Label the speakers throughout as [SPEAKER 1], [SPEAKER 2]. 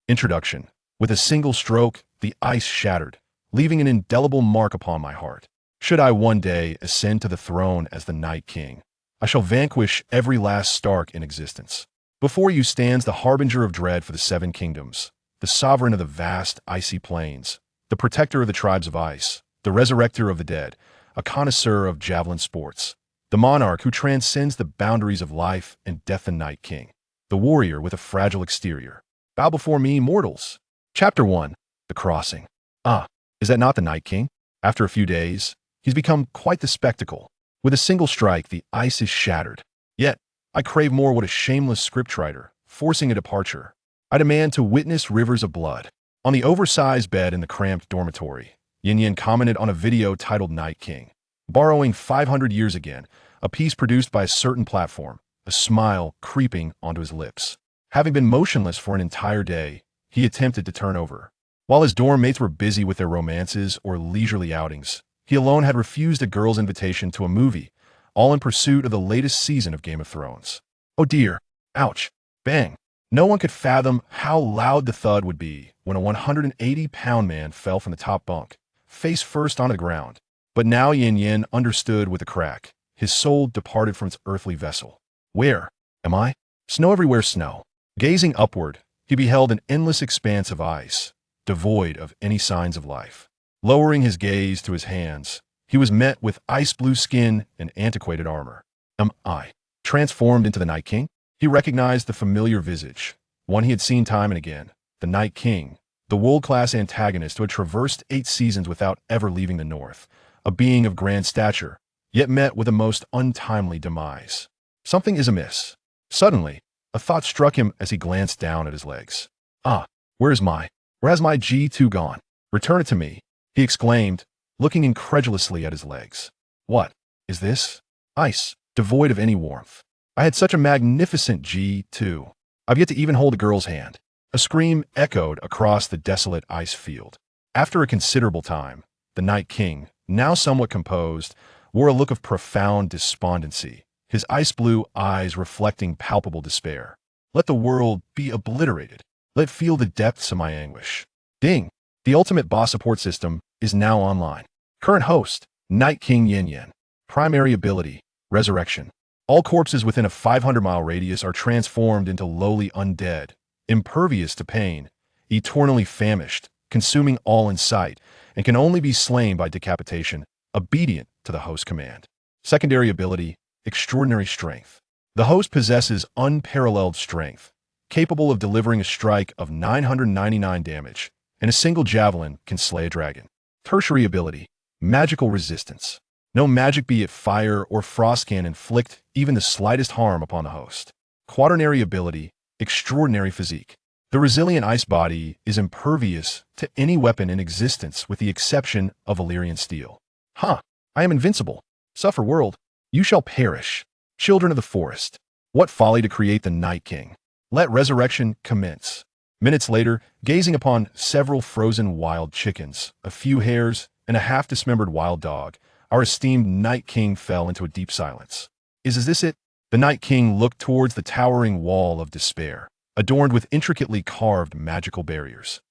[SPEAKER 1] Introduction. With a single stroke, the ice shattered, leaving an indelible mark upon my heart. Should I one day ascend to the throne as the Night King, I shall vanquish every last Stark in existence. Before you stands the harbinger of dread for the Seven Kingdoms, the sovereign of the vast icy plains, the protector of the tribes of ice, the resurrector of the dead, a connoisseur of javelin sports, the monarch who transcends the boundaries of life and death, the Night King, the warrior with a fragile exterior. Bow before me, mortals. Chapter 1. The Crossing. Ah, is that not the Night King? After a few days, he's become quite the spectacle. With a single strike, the ice is shattered. Yet, I crave more. What a shameless scriptwriter, forcing a departure. I demand to witness rivers of blood. On the oversized bed in the cramped dormitory, Yin commented on a video titled Night King. Borrowing 500 years again, a piece produced by a certain platform, a smile creeping onto his lips. Having been motionless for an entire day, he attempted to turn over. While his dorm mates were busy with their romances or leisurely outings, he alone had refused a girl's invitation to a movie, all in pursuit of the latest season of Game of Thrones. Oh dear. Ouch. Bang. No one could fathom how loud the thud would be when a 180-pound man fell from the top bunk, face first onto the ground. But now Yin understood with a crack. His soul departed from its earthly vessel. Where am I? Snow everywhere, snow. Gazing upward, he beheld an endless expanse of ice, devoid of any signs of life. Lowering his gaze to his hands, he was met with ice-blue skin and antiquated armor. Am I transformed into the Night King? He recognized the familiar visage, one he had seen time and again, the Night King, the world-class antagonist who had traversed 8 seasons without ever leaving the North, a being of grand stature, yet met with a most untimely demise. Something is amiss. Suddenly, a thought struck him as he glanced down at his legs. Ah, where has my G2 gone? Return it to me, he exclaimed, looking incredulously at his legs. What is this? Ice, devoid of any warmth. I had such a magnificent G2. I've yet to even hold a girl's hand. A scream echoed across the desolate ice field. After a considerable time, the Night King, now somewhat composed, wore a look of profound despondency, his ice-blue eyes reflecting palpable despair. Let the world be obliterated. Let feel the depths of my anguish. Ding! The ultimate boss support system is now online. Current host, Night King Yin. Primary ability, Resurrection. All corpses within a 500-mile radius are transformed into lowly undead, impervious to pain, eternally famished, consuming all in sight, and can only be slain by decapitation, obedient to the host command. Secondary ability, Extraordinary Strength. The host possesses unparalleled strength, capable of delivering a strike of 999 damage, and a single javelin can slay a dragon. Tertiary ability, Magical Resistance. No magic, be it fire or frost, can inflict even the slightest harm upon the host. Quaternary ability, Extraordinary Physique. The resilient ice body is impervious to any weapon in existence with the exception of Valyrian steel. I am invincible. Suffer, world. You shall perish. Children of the forest. What folly to create the Night King. Let resurrection commence. Minutes later, gazing upon several frozen wild chickens, a few hares, and a half-dismembered wild dog, our esteemed Night King fell into a deep silence. Is this it? The Night King looked towards the towering wall of despair, adorned with intricately carved magical barriers.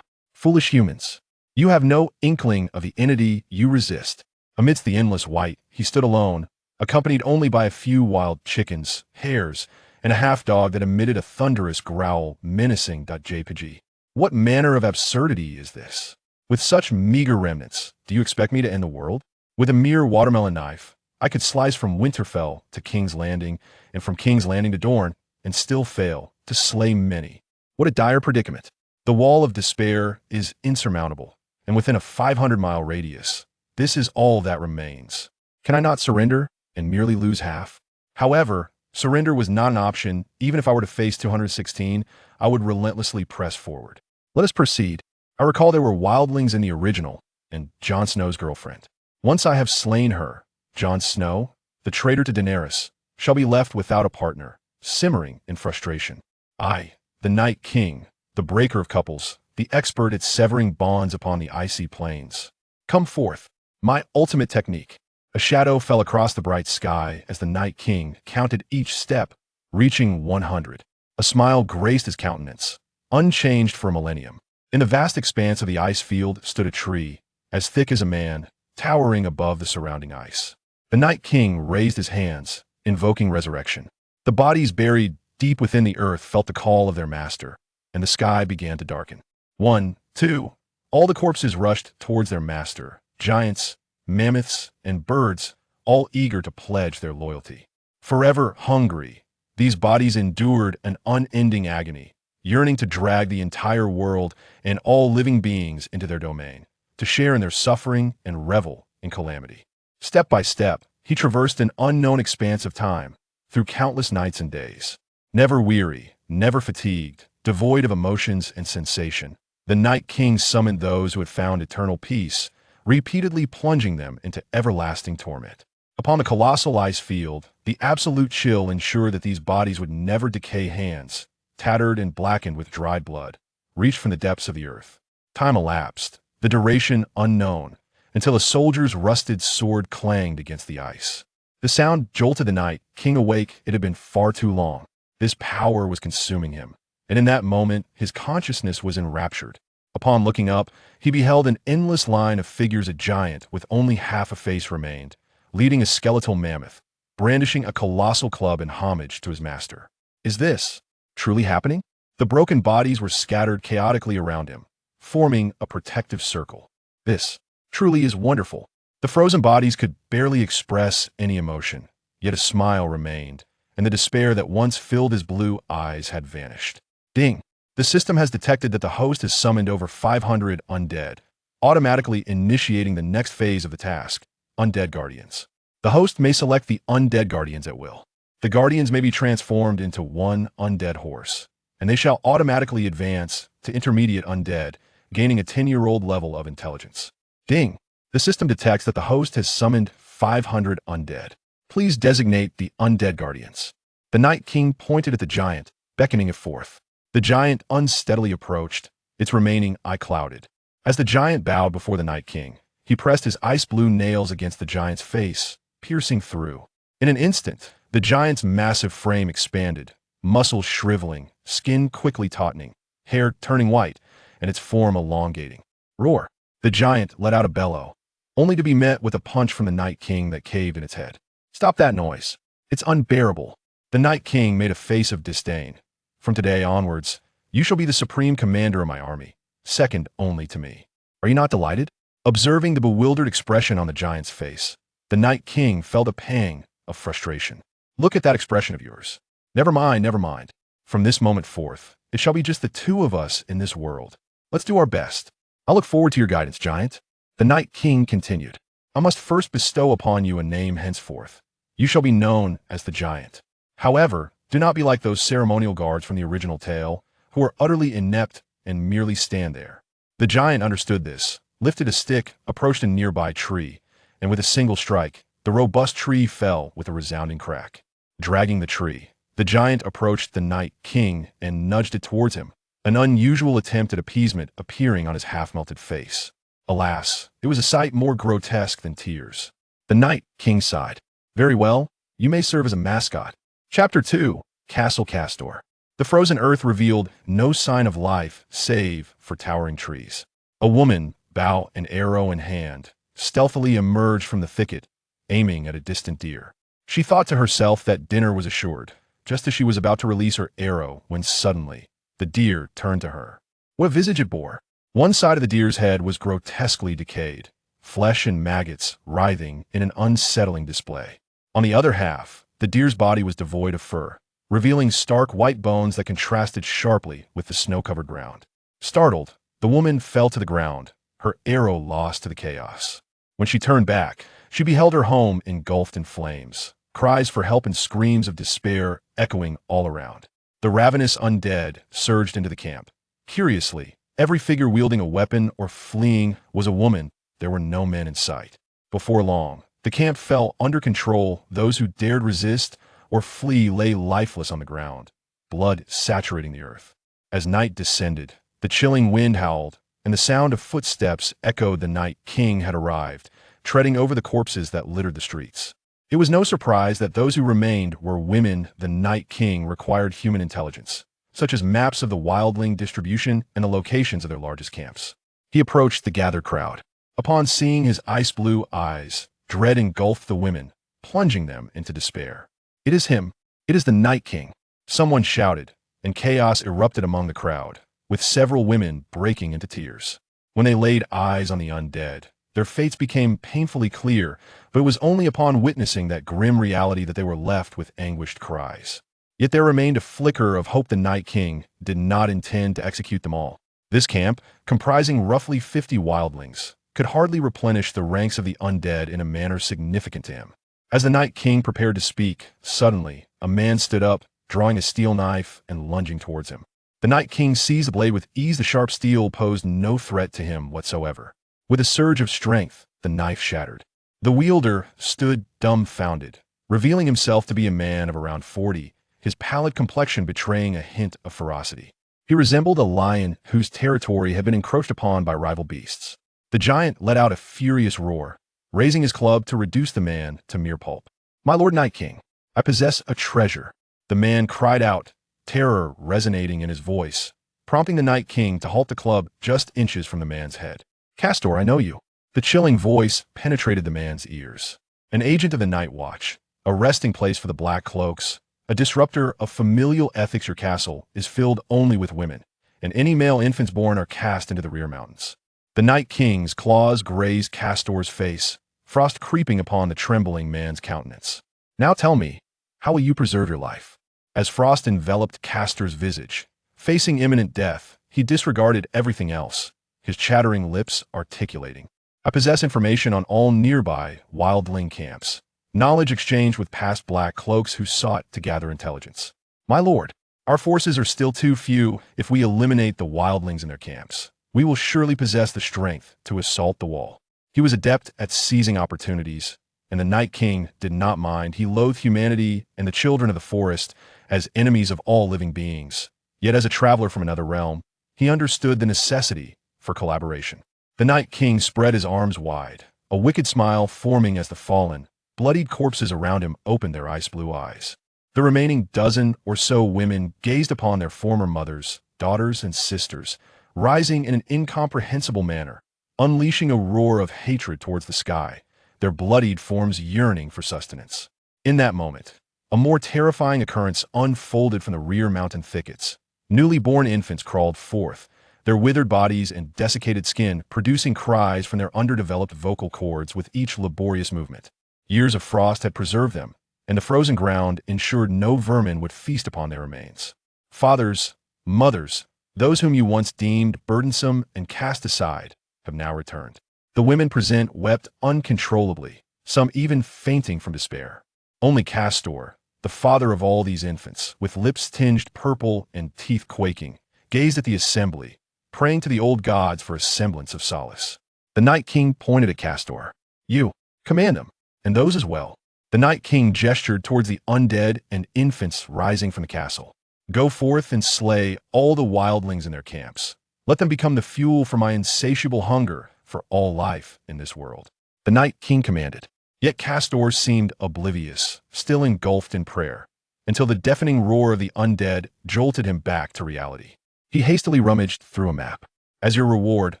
[SPEAKER 1] Foolish humans. You have no inkling of the entity you resist. Amidst the endless white, he stood alone, accompanied only by a few wild chickens, hares, and a half-dog that emitted a thunderous growl menacing. JPG. What manner of absurdity is this? With such meager remnants, do you expect me to end the world? With a mere watermelon knife, I could slice from Winterfell to King's Landing, and from King's Landing to Dorne, and still fail to slay many. What a dire predicament. The wall of despair is insurmountable, and within a 500-mile radius, this is all that remains. Can I not surrender and merely lose half? However, surrender was not an option. Even if I were to face 216, I would relentlessly press forward. Let us proceed. I recall there were wildlings in the original, and Jon Snow's girlfriend. Once I have slain her, Jon Snow, the traitor to Daenerys, shall be left without a partner, simmering in frustration. I, the Night King, the breaker of couples, the expert at severing bonds upon the icy plains. Come forth. My ultimate technique. A shadow fell across the bright sky as the Night King counted each step, reaching 100. A smile graced his countenance. unchanged for a millennium. In the vast expanse of the ice field stood a tree, as thick as a man, towering above the surrounding ice. The Night King raised his hands, invoking resurrection. The bodies buried deep within the earth felt the call of their master, and the sky began to darken. 1, 2. All the corpses rushed towards their master, giants, mammoths, and birds, all eager to pledge their loyalty. Forever hungry, these bodies endured an unending agony, yearning to drag the entire world and all living beings into their domain, to share in their suffering and revel in calamity. Step by step, he traversed an unknown expanse of time, through countless nights and days. Never weary, never fatigued, devoid of emotions and sensation, the Night King summoned those who had found eternal peace, repeatedly plunging them into everlasting torment. Upon the colossal ice field, the absolute chill ensured that these bodies would never decay. Hands, tattered and blackened with dried blood, reached from the depths of the earth. Time elapsed, the duration unknown, until a soldier's rusted sword clanged against the ice. The sound jolted the Night King awake. It had been far too long. This power was consuming him, and in that moment his consciousness was enraptured. Upon looking up, he beheld an endless line of figures. A giant with only half a face remained, leading a skeletal mammoth, brandishing a colossal club in homage to his master. Is this truly happening? The broken bodies were scattered chaotically around him, forming a protective circle. This truly is wonderful. The frozen bodies could barely express any emotion, yet a smile remained, and the despair that once filled his blue eyes had vanished. Ding! The system has detected that the host has summoned over 500 undead, automatically initiating the next phase of the task, Undead Guardians. The host may select the Undead Guardians at will. The Guardians may be transformed into one undead horse, and they shall automatically advance to intermediate undead, gaining a 10-year-old level of intelligence. Ding! The system detects that the host has summoned 500 undead. Please designate the Undead Guardians. The Night King pointed at the giant, beckoning it forth. The giant unsteadily approached, its remaining eye clouded. As the giant bowed before the Night King, he pressed his ice-blue nails against the giant's face, piercing through. In an instant, the giant's massive frame expanded, muscles shriveling, skin quickly tautening, hair turning white, and its form elongating. Roar! The giant let out a bellow, only to be met with a punch from the Night King that caved in its head. Stop that noise. It's unbearable. The Night King made a face of disdain. From today onwards, you shall be the supreme commander of my army, second only to me. Are you not delighted? Observing the bewildered expression on the giant's face, the Night King felt a pang of frustration. Look at that expression of yours. Never mind, never mind. From this moment forth, it shall be just the two of us in this world. Let's do our best. I look forward to your guidance, giant. The Night King continued. I must first bestow upon you a name henceforth. You shall be known as the Giant. However, do not be like those ceremonial guards from the original tale, who are utterly inept and merely stand there. The giant understood this, lifted a stick, approached a nearby tree, and with a single strike, the robust tree fell with a resounding crack. Dragging the tree, the giant approached the Night King and nudged it towards him, an unusual attempt at appeasement appearing on his half-melted face. Alas, it was a sight more grotesque than tears. The Night King sighed. Very well, you may serve as a mascot. Chapter 2, Castle Castor. The frozen earth revealed no sign of life save for towering trees. A woman, bow and arrow in hand, stealthily emerged from the thicket, aiming at a distant deer. She thought to herself that dinner was assured, just as she was about to release her arrow when suddenly, the deer turned to her. What visage it bore! One side of the deer's head was grotesquely decayed, flesh and maggots writhing in an unsettling display. On the other half, the deer's body was devoid of fur, revealing stark white bones that contrasted sharply with the snow-covered ground. Startled, the woman fell to the ground, her arrow lost to the chaos. When she turned back, she beheld her home engulfed in flames, cries for help and screams of despair echoing all around. The ravenous undead surged into the camp. Curiously, every figure wielding a weapon or fleeing was a woman. There were no men in sight. Before long, the camp fell under control. Those who dared resist or flee lay lifeless on the ground, blood saturating the earth. As night descended, the chilling wind howled, and the sound of footsteps echoed. The Night King had arrived, treading over the corpses that littered the streets. It was no surprise that those who remained were women. The Night King required human intelligence, such as maps of the wildling distribution and the locations of their largest camps. He approached the gathered crowd. Upon seeing his ice-blue eyes, dread engulfed the women, plunging them into despair. "It is him. It is the Night King!" Someone shouted, and chaos erupted among the crowd, with several women breaking into tears. When they laid eyes on the undead, their fates became painfully clear, but it was only upon witnessing that grim reality that they were left with anguished cries. Yet there remained a flicker of hope. The Night King did not intend to execute them all. This camp, comprising roughly 50 wildlings, could hardly replenish the ranks of the undead in a manner significant to him. As the Night King prepared to speak, suddenly, a man stood up, drawing a steel knife and lunging towards him. The Night King seized the blade with ease. The sharp steel posed no threat to him whatsoever. With a surge of strength, the knife shattered. The wielder stood dumbfounded, revealing himself to be a man of around 40, his pallid complexion betraying a hint of ferocity. He resembled a lion whose territory had been encroached upon by rival beasts. The giant let out a furious roar, raising his club to reduce the man to mere pulp. "My Lord Night King, I possess a treasure," the man cried out, terror resonating in his voice, prompting the Night King to halt the club just inches from the man's head. "Castor, I know you." The chilling voice penetrated the man's ears. An agent of the Night Watch, a resting place for the Black Cloaks, a disruptor of familial ethics. Your castle is filled only with women, and any male infants born are cast into the rear mountains. The Night King's claws grazed Castor's face, frost creeping upon the trembling man's countenance. "Now tell me, how will you preserve your life?" As frost enveloped Castor's visage, facing imminent death, he disregarded everything else, his chattering lips articulating. "I possess information on all nearby wildling camps, knowledge exchanged with past Black Cloaks who sought to gather intelligence. My lord, our forces are still too few. If we eliminate the wildlings in their camps, we will surely possess the strength to assault the wall." He was adept at seizing opportunities, and the Night King did not mind. He loathed humanity and the children of the forest as enemies of all living beings. Yet as a traveler from another realm, he understood the necessity for collaboration. The Night King spread his arms wide, a wicked smile forming as the fallen, bloodied corpses around him opened their ice-blue eyes. The remaining dozen or so women gazed upon their former mothers, daughters, and sisters, rising in an incomprehensible manner, unleashing a roar of hatred towards the sky, their bloodied forms yearning for sustenance. In that moment, a more terrifying occurrence unfolded from the rear mountain thickets. Newly born infants crawled forth, their withered bodies and desiccated skin producing cries from their underdeveloped vocal cords with each laborious movement. Years of frost had preserved them, and the frozen ground ensured no vermin would feast upon their remains. Fathers, mothers, those whom you once deemed burdensome and cast aside, have now returned. The women present wept uncontrollably, some even fainting from despair. Only Castor, the father of all these infants, with lips tinged purple and teeth quaking, gazed at the assembly, praying to the old gods for a semblance of solace. The Night King pointed at Castor. "You, command them, and those as well." The Night King gestured towards the undead and infants rising from the castle. "Go forth and slay all the wildlings in their camps. Let them become the fuel for my insatiable hunger for all life in this world." The Night King commanded. Yet Castor seemed oblivious, still engulfed in prayer, until the deafening roar of the undead jolted him back to reality. He hastily rummaged through a map. "As your reward,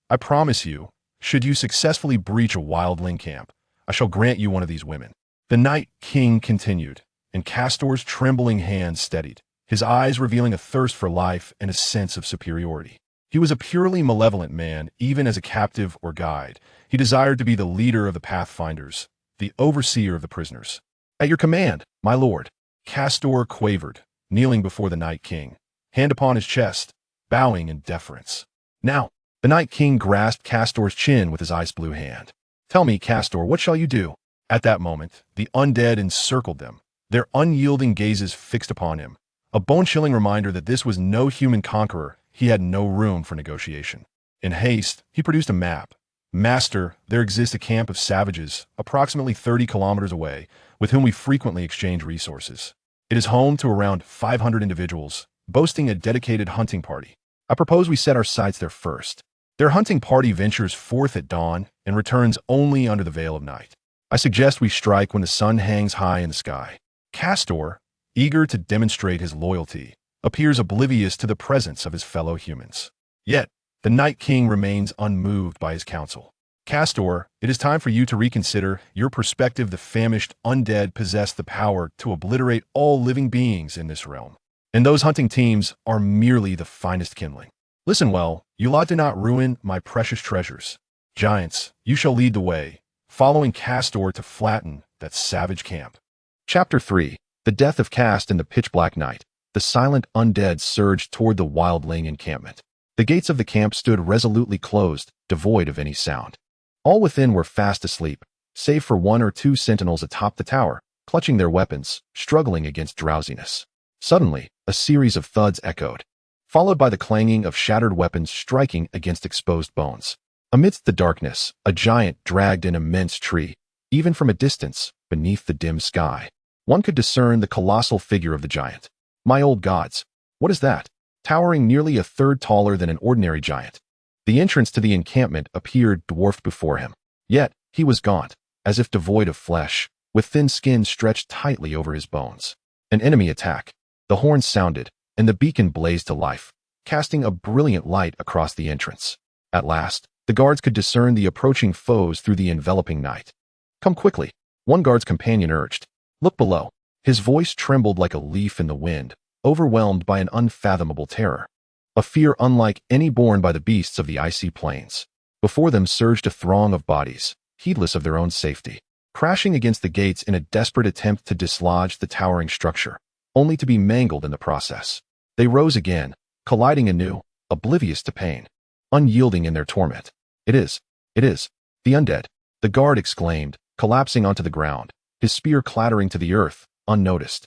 [SPEAKER 1] I promise you, should you successfully breach a wildling camp, I shall grant you one of these women." The Night King continued, and Castor's trembling hands steadied, his eyes revealing a thirst for life and a sense of superiority. He was a purely malevolent man, even as a captive or guide. He desired to be the leader of the pathfinders, the overseer of the prisoners. "At your command, my lord," Castor quavered, kneeling before the Night King, hand upon his chest, bowing in deference. "Now," the Night King grasped Castor's chin with his ice-blue hand. "Tell me, Castor, what shall you do?" At that moment, the undead encircled them, their unyielding gazes fixed upon him, a bone-chilling reminder that this was no human conqueror. He had no room for negotiation. In haste, he produced a map. "Master, there exists a camp of savages, approximately 30 kilometers away, with whom we frequently exchange resources. It is home to around 500 individuals, boasting a dedicated hunting party. I propose we set our sights there first. Their hunting party ventures forth at dawn and returns only under the veil of night. I suggest we strike when the sun hangs high in the sky." Castor, eager to demonstrate his loyalty, appears oblivious to the presence of his fellow humans. Yet, the Night King remains unmoved by his counsel. Castor, it is time for you to reconsider your perspective. The famished undead possess the power to obliterate all living beings in this realm. And those hunting teams are merely the finest kindling. Listen well, you lot do not ruin my precious treasures. Giants, you shall lead the way, following Castor to flatten that savage camp. Chapter 3. The Death of Cast in the Pitch-Black Night. The silent undead surged toward the wildling encampment. The gates of the camp stood resolutely closed, devoid of any sound. All within were fast asleep, save for one or two sentinels atop the tower, clutching their weapons, struggling against drowsiness. Suddenly, a series of thuds echoed, followed by the clanging of shattered weapons striking against exposed bones. Amidst the darkness, a giant dragged an immense tree. Even from a distance, beneath the dim sky, one could discern the colossal figure of the giant. My old gods, what is that? Towering nearly a third taller than an ordinary giant. The entrance to the encampment appeared dwarfed before him. Yet, he was gaunt, as if devoid of flesh, with thin skin stretched tightly over his bones. An enemy attack. The horns sounded, and the beacon blazed to life, casting a brilliant light across the entrance. At last, the guards could discern the approaching foes through the enveloping night. Come quickly, one guard's companion urged. Look below. His voice trembled like a leaf in the wind, overwhelmed by an unfathomable terror. A fear unlike any borne by the beasts of the icy plains. Before them surged a throng of bodies, heedless of their own safety, crashing against the gates in a desperate attempt to dislodge the towering structure, only to be mangled in the process. They rose again, colliding anew, oblivious to pain, unyielding in their torment. It is, the undead, the guard exclaimed, collapsing onto the ground, his spear clattering to the earth, unnoticed,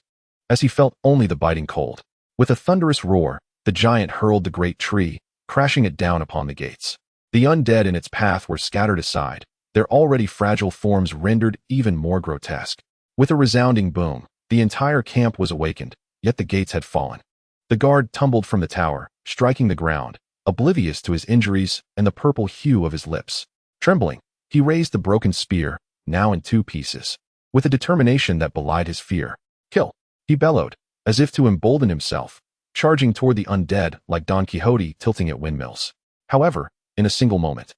[SPEAKER 1] as he felt only the biting cold. With a thunderous roar, the giant hurled the great tree, crashing it down upon the gates. The undead in its path were scattered aside, their already fragile forms rendered even more grotesque. With a resounding boom, the entire camp was awakened, yet the gates had fallen. The guard tumbled from the tower, striking the ground, oblivious to his injuries and the purple hue of his lips. Trembling, he raised the broken spear, now in two pieces, with a determination that belied his fear. Kill, he bellowed, as if to embolden himself, charging toward the undead like Don Quixote tilting at windmills. However, in a single moment,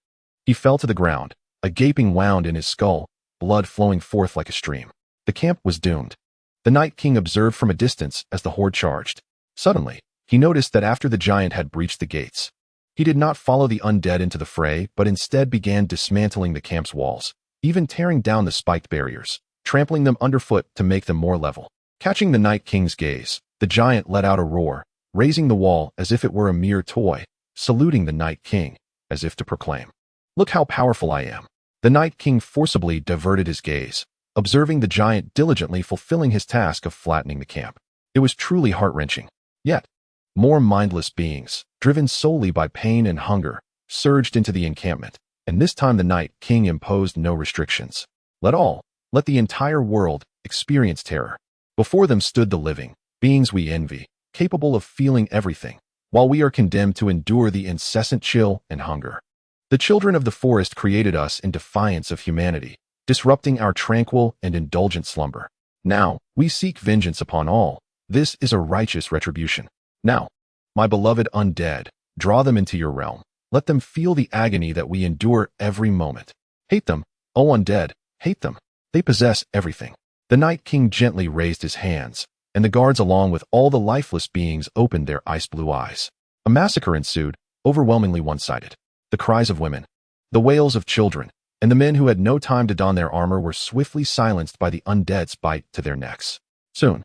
[SPEAKER 1] he fell to the ground, a gaping wound in his skull, blood flowing forth like a stream. The camp was doomed. The Night King observed from a distance as the horde charged. Suddenly, he noticed that after the giant had breached the gates, he did not follow the undead into the fray but instead began dismantling the camp's walls, even tearing down the spiked barriers, trampling them underfoot to make them more level. Catching the Night King's gaze, the giant let out a roar, raising the wall as if it were a mere toy, saluting the Night King, as if to proclaim, "Look how powerful I am." The Night King forcibly diverted his gaze, observing the giant diligently fulfilling his task of flattening the camp. It was truly heart-wrenching. Yet, more mindless beings, driven solely by pain and hunger, surged into the encampment, and this time the Night King imposed no restrictions. Let the entire world experience terror. Before them stood the living, beings we envy, capable of feeling everything, while we are condemned to endure the incessant chill and hunger. The children of the forest created us in defiance of humanity, disrupting our tranquil and indulgent slumber. Now, we seek vengeance upon all. This is a righteous retribution. Now, my beloved undead, draw them into your realm. Let them feel the agony that we endure every moment. Hate them, O undead, hate them. They possess everything. The Night King gently raised his hands, and the guards along with all the lifeless beings opened their ice-blue eyes. A massacre ensued, overwhelmingly one-sided. The cries of women, the wails of children, and the men who had no time to don their armor were swiftly silenced by the undead's bite to their necks. Soon,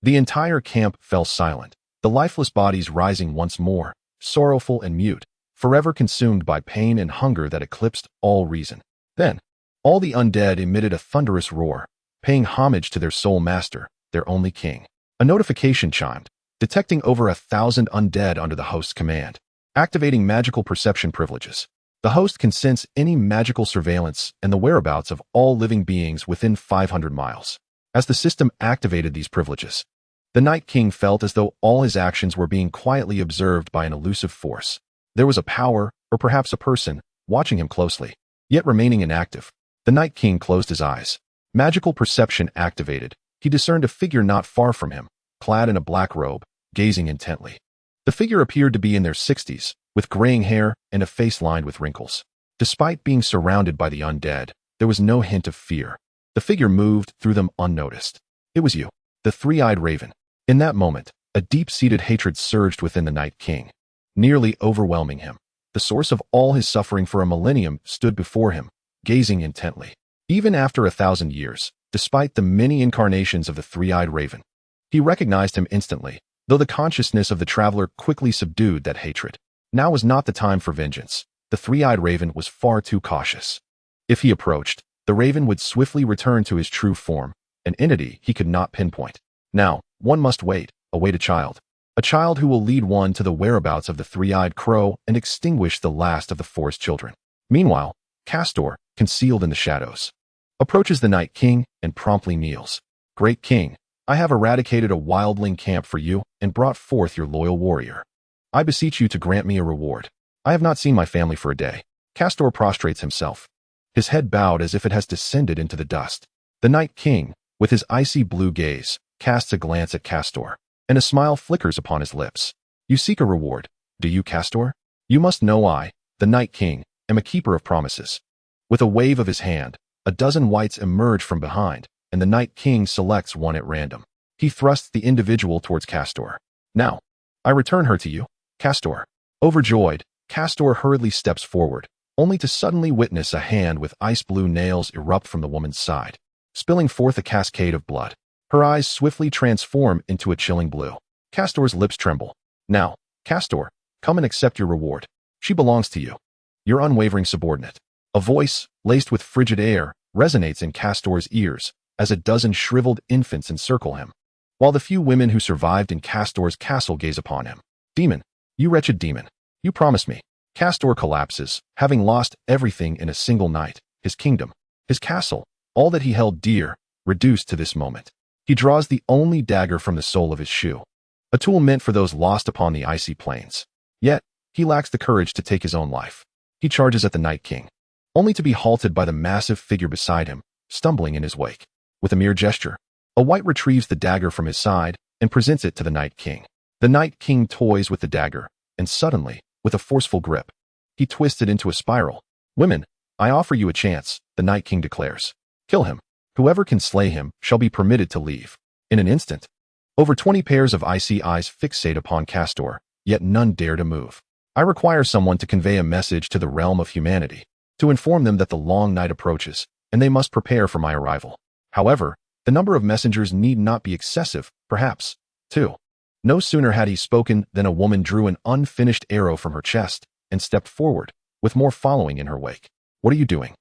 [SPEAKER 1] the entire camp fell silent, the lifeless bodies rising once more, sorrowful and mute, forever consumed by pain and hunger that eclipsed all reason. Then, all the undead emitted a thunderous roar, paying homage to their sole master, their only king. A notification chimed, detecting over 1,000 undead under the host's command, activating magical perception privileges. The host can sense any magical surveillance and the whereabouts of all living beings within 500 miles. As the system activated these privileges, the Night King felt as though all his actions were being quietly observed by an elusive force. There was a power, or perhaps a person, watching him closely, yet remaining inactive. The Night King closed his eyes. Magical perception activated. He discerned a figure not far from him, clad in a black robe, gazing intently. The figure appeared to be in their 60s, with graying hair and a face lined with wrinkles. Despite being surrounded by the undead, there was no hint of fear. The figure moved through them unnoticed. It was you, the three-eyed raven. In that moment, a deep-seated hatred surged within the Night King, nearly overwhelming him. The source of all his suffering for a millennium stood before him, gazing intently. Even after 1,000 years, despite the many incarnations of the three-eyed raven, he recognized him instantly, though the consciousness of the traveler quickly subdued that hatred. Now was not the time for vengeance. The three-eyed raven was far too cautious. If he approached, the raven would swiftly return to his true form, an entity he could not pinpoint. Now, one must await a child. A child who will lead one to the whereabouts of the three-eyed crow and extinguish the last of the forest children. Meanwhile, Castor, concealed in the shadows, approaches the Night King and promptly kneels. Great King, I have eradicated a wildling camp for you and brought forth your loyal warrior. I beseech you to grant me a reward. I have not seen my family for a day. Castor prostrates himself, his head bowed as if it has descended into the dust. The Night King, with his icy blue gaze, casts a glance at Castor, and a smile flickers upon his lips. You seek a reward, do you, Castor? You must know I, the Night King, am a keeper of promises. With a wave of his hand, a dozen wights emerge from behind, and the Night King selects one at random. He thrusts the individual towards Castor. Now, I return her to you, Castor. Overjoyed, Castor hurriedly steps forward, only to suddenly witness a hand with ice-blue nails erupt from the woman's side, spilling forth a cascade of blood. Her eyes swiftly transform into a chilling blue. Castor's lips tremble. Now, Castor, come and accept your reward. She belongs to you, your unwavering subordinate. A voice, laced with frigid air, resonates in Castor's ears as a dozen shriveled infants encircle him, while the few women who survived in Castor's castle gaze upon him. Demon, you wretched demon, you promised me. Castor collapses, having lost everything in a single night, his kingdom, his castle, all that he held dear, reduced to this moment. He draws the only dagger from the sole of his shoe, a tool meant for those lost upon the icy plains. Yet, he lacks the courage to take his own life. He charges at the Night King, only to be halted by the massive figure beside him, stumbling in his wake. With a mere gesture, a wight retrieves the dagger from his side and presents it to the Night King. The Night King toys with the dagger, and suddenly, with a forceful grip, he twists it into a spiral. Women, I offer you a chance, the Night King declares. Kill him. Whoever can slay him shall be permitted to leave. In an instant, over 20 pairs of icy eyes fixate upon Castor, yet none dare to move. I require someone to convey a message to the realm of humanity, to inform them that the long night approaches, and they must prepare for my arrival. However, the number of messengers need not be excessive, perhaps, too. No sooner had he spoken than a woman drew an unfinished arrow from her chest and stepped forward, with more following in her wake. What are you doing?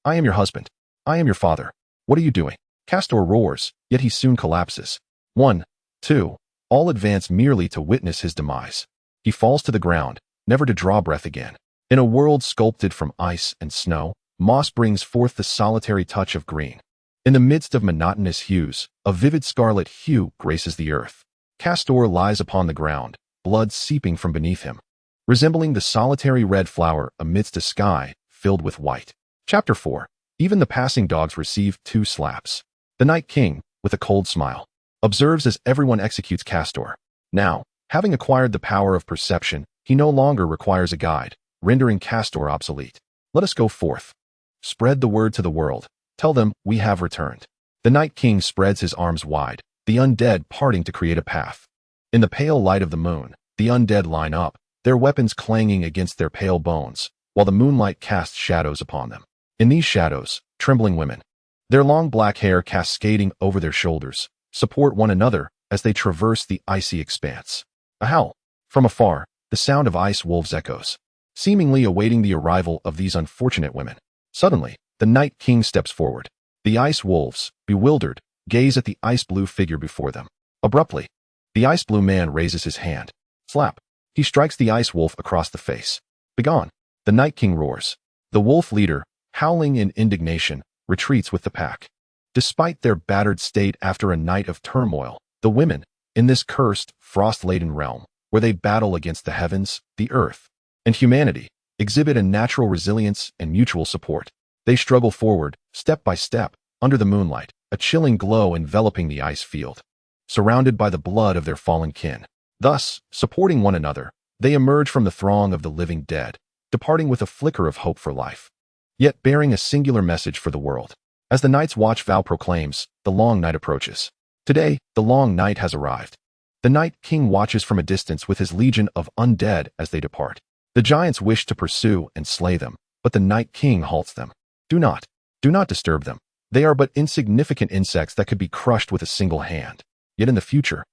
[SPEAKER 1] I am your husband. I am your father. What are you doing? Castor roars, yet he soon collapses. 1, 2, all advance merely to witness his demise. He falls to the ground, never to draw breath again. In a world sculpted from ice and snow, moss brings forth the solitary touch of green. In the midst of monotonous hues, a vivid scarlet hue graces the earth. Castor lies upon the ground, blood seeping from beneath him, resembling the solitary red flower amidst a sky filled with white. Chapter 4. Even the passing dogs receive 2 slaps. The Night King, with a cold smile, observes as everyone executes Castor. Now, having acquired the power of perception, he no longer requires a guide, rendering Castor obsolete. Let us go forth. Spread the word to the world. Tell them we have returned. The Night King spreads his arms wide, the undead parting to create a path. In the pale light of the moon, the undead line up, their weapons clanging against their pale bones, while the moonlight casts shadows upon them. In these shadows, trembling women, their long black hair cascading over their shoulders, support one another as they traverse the icy expanse. A howl. From afar, the sound of ice wolves echoes, seemingly awaiting the arrival of these unfortunate women. Suddenly, the Night King steps forward. The ice wolves, bewildered, gaze at the ice-blue figure before them. Abruptly, the ice-blue man raises his hand. Slap. He strikes the ice wolf across the face. Begone. The Night King roars. The wolf leader, howling in indignation, retreats with the pack. Despite their battered state after a night of turmoil, the women, in this cursed, frost-laden realm, where they battle against the heavens, the earth, and humanity, exhibit a natural resilience and mutual support. They struggle forward, step by step, under the moonlight, a chilling glow enveloping the ice field. Surrounded by the blood of their fallen kin, Thus, supporting one another, they emerge from the throng of the living dead, departing with a flicker of hope for life, yet bearing a singular message for the world. As the night's watch proclaims, the long night approaches. Today, the long night has arrived. The Night King watches from a distance with his legion of undead as they depart. The giants wish to pursue and slay them, but the Night King halts them. Do not disturb them. They are but insignificant insects that could be crushed with a single hand. Yet in the future,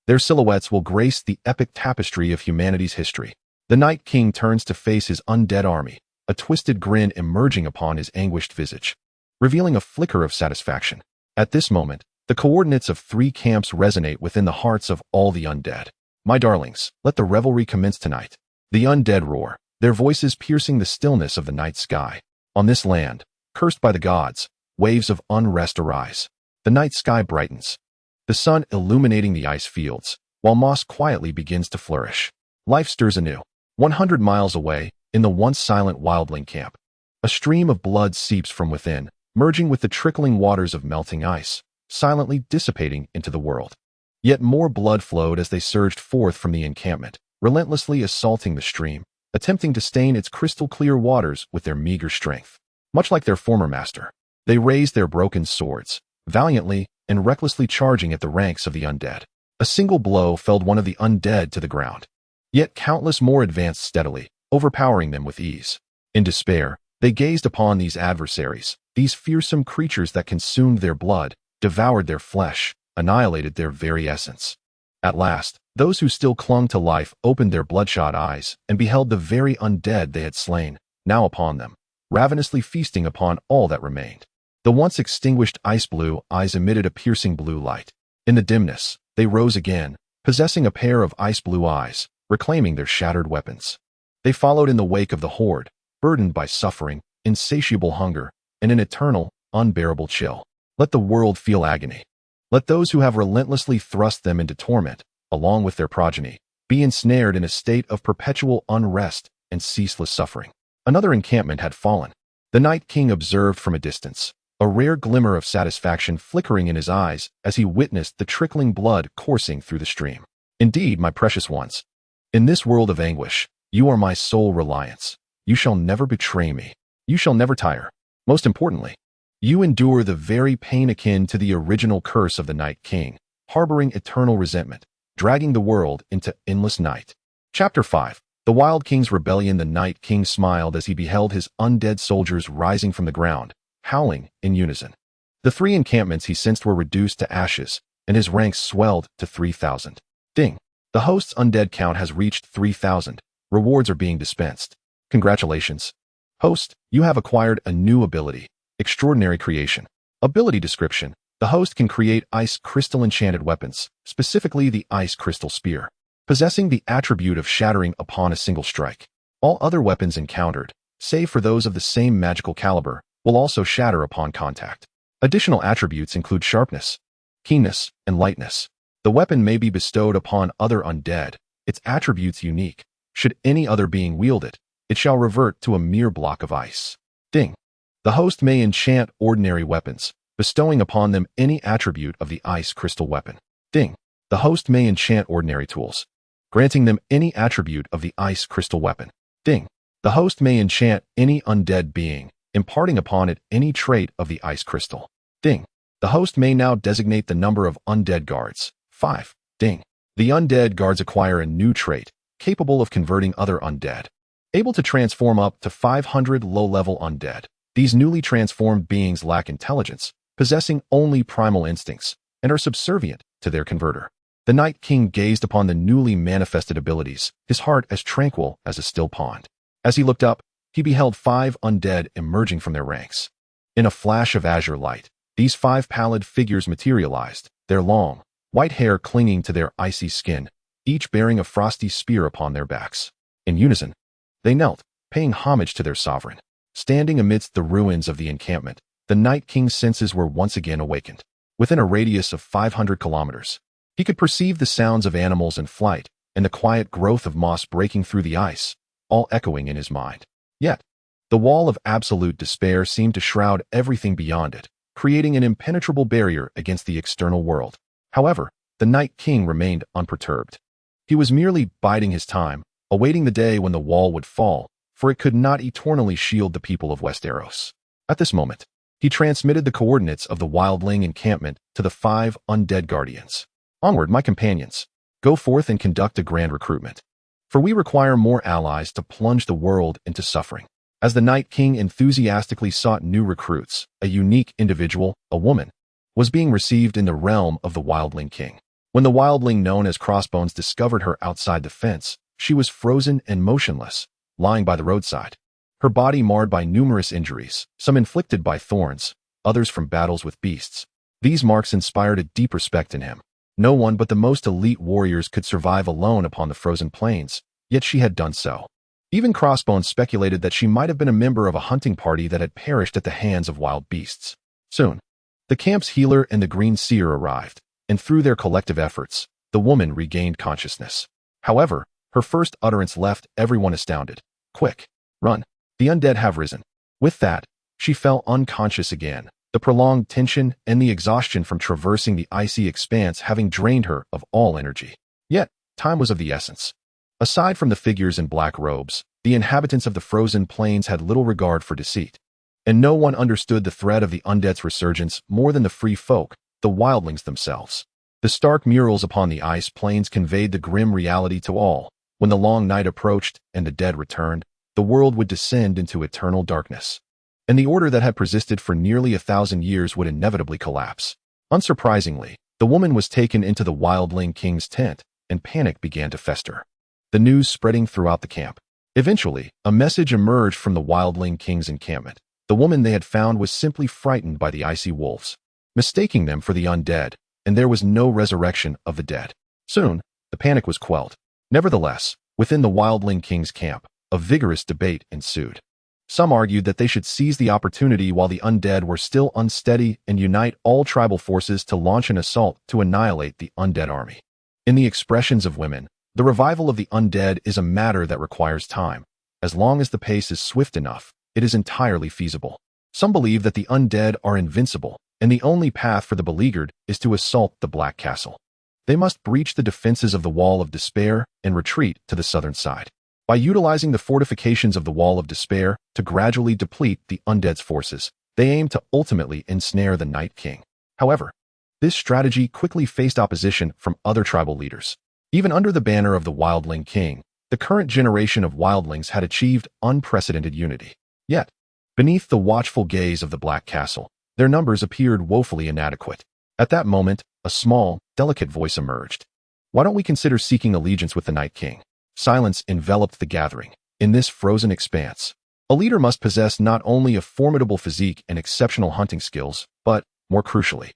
[SPEAKER 1] their silhouettes will grace the epic tapestry of humanity's history. The Night King turns to face his undead army, a twisted grin emerging upon his anguished visage, revealing a flicker of satisfaction. At this moment, the coordinates of 3 camps resonate within the hearts of all the undead. My darlings, let the revelry commence tonight. The undead roar, their voices piercing the stillness of the night sky. On this land, cursed by the gods, waves of unrest arise. The night sky brightens, the sun illuminating the ice fields, while moss quietly begins to flourish. Life stirs anew. 100 miles away, in the once silent wildling camp, a stream of blood seeps from within, merging with the trickling waters of melting ice, silently dissipating into the world. Yet more blood flowed as they surged forth from the encampment, relentlessly assaulting the stream, attempting to stain its crystal-clear waters with their meager strength. Much like their former master, they raised their broken swords, valiantly and recklessly charging at the ranks of the undead. A single blow felled one of the undead to the ground. Yet countless more advanced steadily, overpowering them with ease. In despair, they gazed upon these adversaries, these fearsome creatures that consumed their blood, devoured their flesh, annihilated their very essence. At last, those who still clung to life opened their bloodshot eyes and beheld the very undead they had slain, now upon them, ravenously feasting upon all that remained. The once extinguished ice-blue eyes emitted a piercing blue light. In the dimness, they rose again, possessing a pair of ice-blue eyes, reclaiming their shattered weapons. They followed in the wake of the horde, burdened by suffering, insatiable hunger, and an eternal, unbearable chill. Let the world feel agony. Let those who have relentlessly thrust them into torment, along with their progeny, be ensnared in a state of perpetual unrest and ceaseless suffering. Another encampment had fallen. The Night King observed from a distance, a rare glimmer of satisfaction flickering in his eyes as he witnessed the trickling blood coursing through the stream. Indeed, my precious ones, in this world of anguish, you are my sole reliance. You shall never betray me. You shall never tire. Most importantly, you endure the very pain akin to the original curse of the Night King, harboring eternal resentment, dragging the world into endless night. Chapter 5. The Wild King's Rebellion. The Night King smiled as he beheld his undead soldiers rising from the ground, howling in unison. The 3 encampments he sensed were reduced to ashes, and his ranks swelled to 3,000. Ding! The host's undead count has reached 3,000. Rewards are being dispensed. Congratulations. Host, you have acquired a new ability. Extraordinary creation. Ability description. The host can create ice crystal enchanted weapons, specifically the ice crystal spear, possessing the attribute of shattering upon a single strike. All other weapons encountered, save for those of the same magical caliber, will also shatter upon contact. Additional attributes include sharpness, keenness, and lightness. The weapon may be bestowed upon other undead, its attributes unique. Should any other being wield it, it shall revert to a mere block of ice. Ding! The host may enchant ordinary weapons, bestowing upon them any attribute of the ice crystal weapon. Ding! The host may enchant ordinary tools, granting them any attribute of the ice crystal weapon. Ding! The host may enchant any undead being, imparting upon it any trait of the ice crystal. Ding! The host may now designate the number of undead guards. 5. Ding! The undead guards acquire a new trait, capable of converting other undead. Able to transform up to 500 low-level undead. These newly transformed beings lack intelligence, possessing only primal instincts, and are subservient to their converter. The Night King gazed upon the newly manifested abilities, his heart as tranquil as a still pond. As he looked up, he beheld 5 undead emerging from their ranks. In a flash of azure light, these 5 pallid figures materialized, their long, white hair clinging to their icy skin, each bearing a frosty spear upon their backs. In unison, they knelt, paying homage to their sovereign. Standing amidst the ruins of the encampment, the Night King's senses were once again awakened. Within a radius of 500 kilometers, he could perceive the sounds of animals in flight and the quiet growth of moss breaking through the ice, all echoing in his mind. Yet, the wall of absolute despair seemed to shroud everything beyond it, creating an impenetrable barrier against the external world. However, the Night King remained unperturbed. He was merely biding his time, awaiting the day when the wall would fall, for it could not eternally shield the people of Westeros. At this moment, he transmitted the coordinates of the wildling encampment to the 5 undead guardians. Onward, my companions. Go forth and conduct a grand recruitment. For we require more allies to plunge the world into suffering. As the Night King enthusiastically sought new recruits, a unique individual, a woman, was being received in the realm of the Wildling King. When the wildling known as Crossbones discovered her outside the fence, she was frozen and motionless, lying by the roadside. Her body marred by numerous injuries, some inflicted by thorns, others from battles with beasts. These marks inspired a deep respect in him. No one but the most elite warriors could survive alone upon the frozen plains, yet she had done so. Even Crossbones speculated that she might have been a member of a hunting party that had perished at the hands of wild beasts. Soon, the camp's healer and the Green Seer arrived, and through their collective efforts, the woman regained consciousness. However, her first utterance left everyone astounded. Quick, run. The undead have risen. With that, she fell unconscious again, the prolonged tension and the exhaustion from traversing the icy expanse having drained her of all energy. Yet, time was of the essence. Aside from the figures in black robes, the inhabitants of the frozen plains had little regard for deceit. And no one understood the threat of the undead's resurgence more than the free folk, the wildlings themselves. The stark murals upon the ice plains conveyed the grim reality to all. When the long night approached and the dead returned, the world would descend into eternal darkness. And the order that had persisted for nearly 1,000 years would inevitably collapse. Unsurprisingly, the woman was taken into the Wildling King's tent, and panic began to fester. The news spreading throughout the camp. Eventually, a message emerged from the Wildling King's encampment. The woman they had found was simply frightened by the icy wolves, mistaking them for the undead, and there was no resurrection of the dead. Soon, the panic was quelled. Nevertheless, within the Wildling King's camp, a vigorous debate ensued. Some argued that they should seize the opportunity while the undead were still unsteady and unite all tribal forces to launch an assault to annihilate the undead army. In the expressions of women, the revival of the undead is a matter that requires time. As long as the pace is swift enough, it is entirely feasible. Some believe that the undead are invincible, and the only path for the beleaguered is to assault the Black Castle. They must breach the defenses of the Wall of Despair and retreat to the southern side. By utilizing the fortifications of the Wall of Despair to gradually deplete the undead's forces, they aim to ultimately ensnare the Night King. However, this strategy quickly faced opposition from other tribal leaders. Even under the banner of the Wildling King, the current generation of wildlings had achieved unprecedented unity. Yet, beneath the watchful gaze of the Black Castle, their numbers appeared woefully inadequate. At that moment, a small, delicate voice emerged. Why don't we consider seeking allegiance with the Night King? Silence enveloped the gathering. In this frozen expanse, a leader must possess not only a formidable physique and exceptional hunting skills, but, more crucially,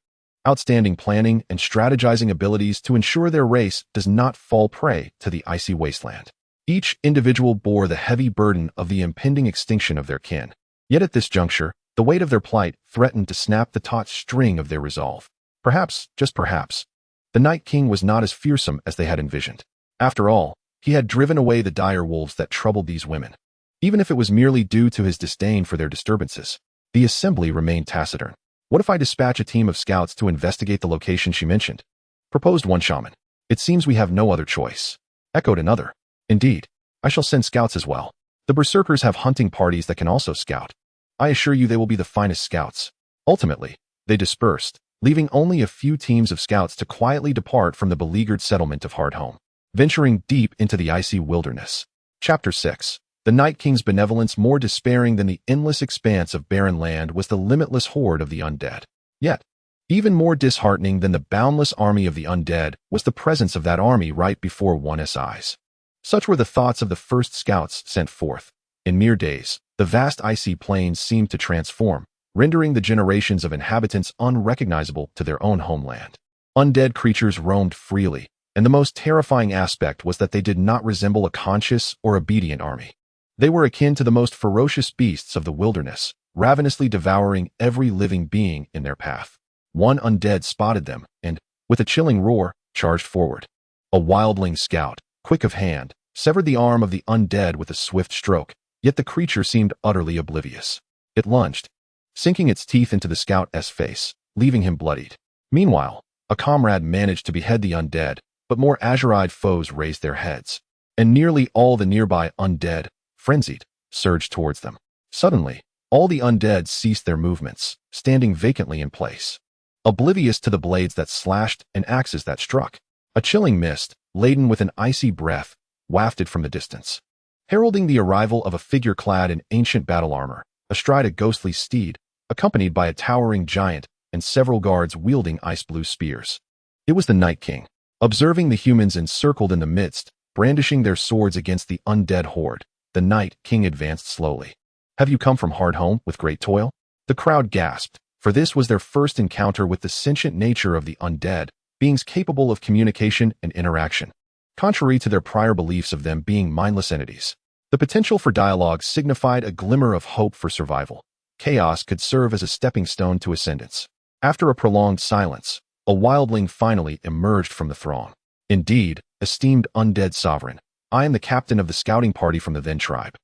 [SPEAKER 1] outstanding planning and strategizing abilities to ensure their race does not fall prey to the icy wasteland. Each individual bore the heavy burden of the impending extinction of their kin. Yet at this juncture, the weight of their plight threatened to snap the taut string of their resolve. Perhaps, just perhaps, the Night King was not as fearsome as they had envisioned. After all, he had driven away the dire wolves that troubled these women. Even if it was merely due to his disdain for their disturbances, the assembly remained taciturn. What if I dispatch a team of scouts to investigate the location she mentioned? Proposed one shaman. It seems we have no other choice. Echoed another. Indeed, I shall send scouts as well. The berserkers have hunting parties that can also scout. I assure you they will be the finest scouts. Ultimately, they dispersed, leaving only a few teams of scouts to quietly depart from the beleaguered settlement of Hardhome, venturing deep into the icy wilderness. Chapter 6. The Night King's benevolence. More despairing than the endless expanse of barren land was the limitless horde of the undead. Yet, even more disheartening than the boundless army of the undead was the presence of that army right before one's eyes. Such were the thoughts of the first scouts sent forth. In mere days, the vast icy plains seemed to transform, rendering the generations of inhabitants unrecognizable to their own homeland. Undead creatures roamed freely, and the most terrifying aspect was that they did not resemble a conscious or obedient army. They were akin to the most ferocious beasts of the wilderness, ravenously devouring every living being in their path. One undead spotted them and, with a chilling roar, charged forward. A wildling scout, quick of hand, severed the arm of the undead with a swift stroke, yet the creature seemed utterly oblivious. It lunged, sinking its teeth into the scout's face, leaving him bloodied. Meanwhile, a comrade managed to behead the undead, but more azure-eyed foes raised their heads, and nearly all the nearby undead, frenzied, surged towards them. Suddenly, all the undead ceased their movements, standing vacantly in place, oblivious to the blades that slashed and axes that struck. A chilling mist, laden with an icy breath, wafted from the distance, heralding the arrival of a figure clad in ancient battle armor, astride a ghostly steed, accompanied by a towering giant and several guards wielding ice-blue spears. It was the Night King. Observing the humans encircled in the midst, brandishing their swords against the undead horde, the Night King advanced slowly. "Have you come from Hardhome with great toil?" The crowd gasped, for this was their first encounter with the sentient nature of the undead, beings capable of communication and interaction. Contrary to their prior beliefs of them being mindless entities, the potential for dialogue signified a glimmer of hope for survival. Chaos could serve as a stepping stone to ascendance. After a prolonged silence, a wildling finally emerged from the throng. "Indeed, esteemed undead sovereign, I am the captain of the scouting party from the Then tribe.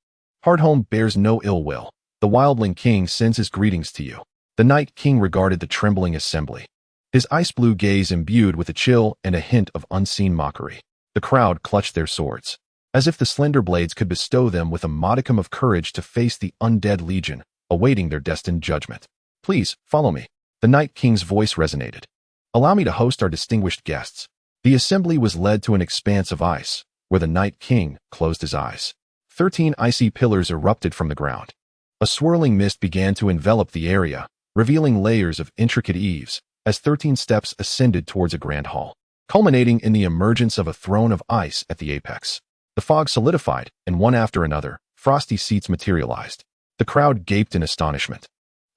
[SPEAKER 1] Hardhome bears no ill will. The wildling king sends his greetings to you." The Night King regarded the trembling assembly, his ice-blue gaze imbued with a chill and a hint of unseen mockery. The crowd clutched their swords, as if the slender blades could bestow them with a modicum of courage to face the undead legion, awaiting their destined judgment. "Please, follow me." The Night King's voice resonated. "Allow me to host our distinguished guests." The assembly was led to an expanse of ice, where the Night King closed his eyes. 13 icy pillars erupted from the ground. A swirling mist began to envelop the area, revealing layers of intricate eaves, as 13 steps ascended towards a grand hall, culminating in the emergence of a throne of ice at the apex. The fog solidified, and one after another, frosty seats materialized. The crowd gaped in astonishment,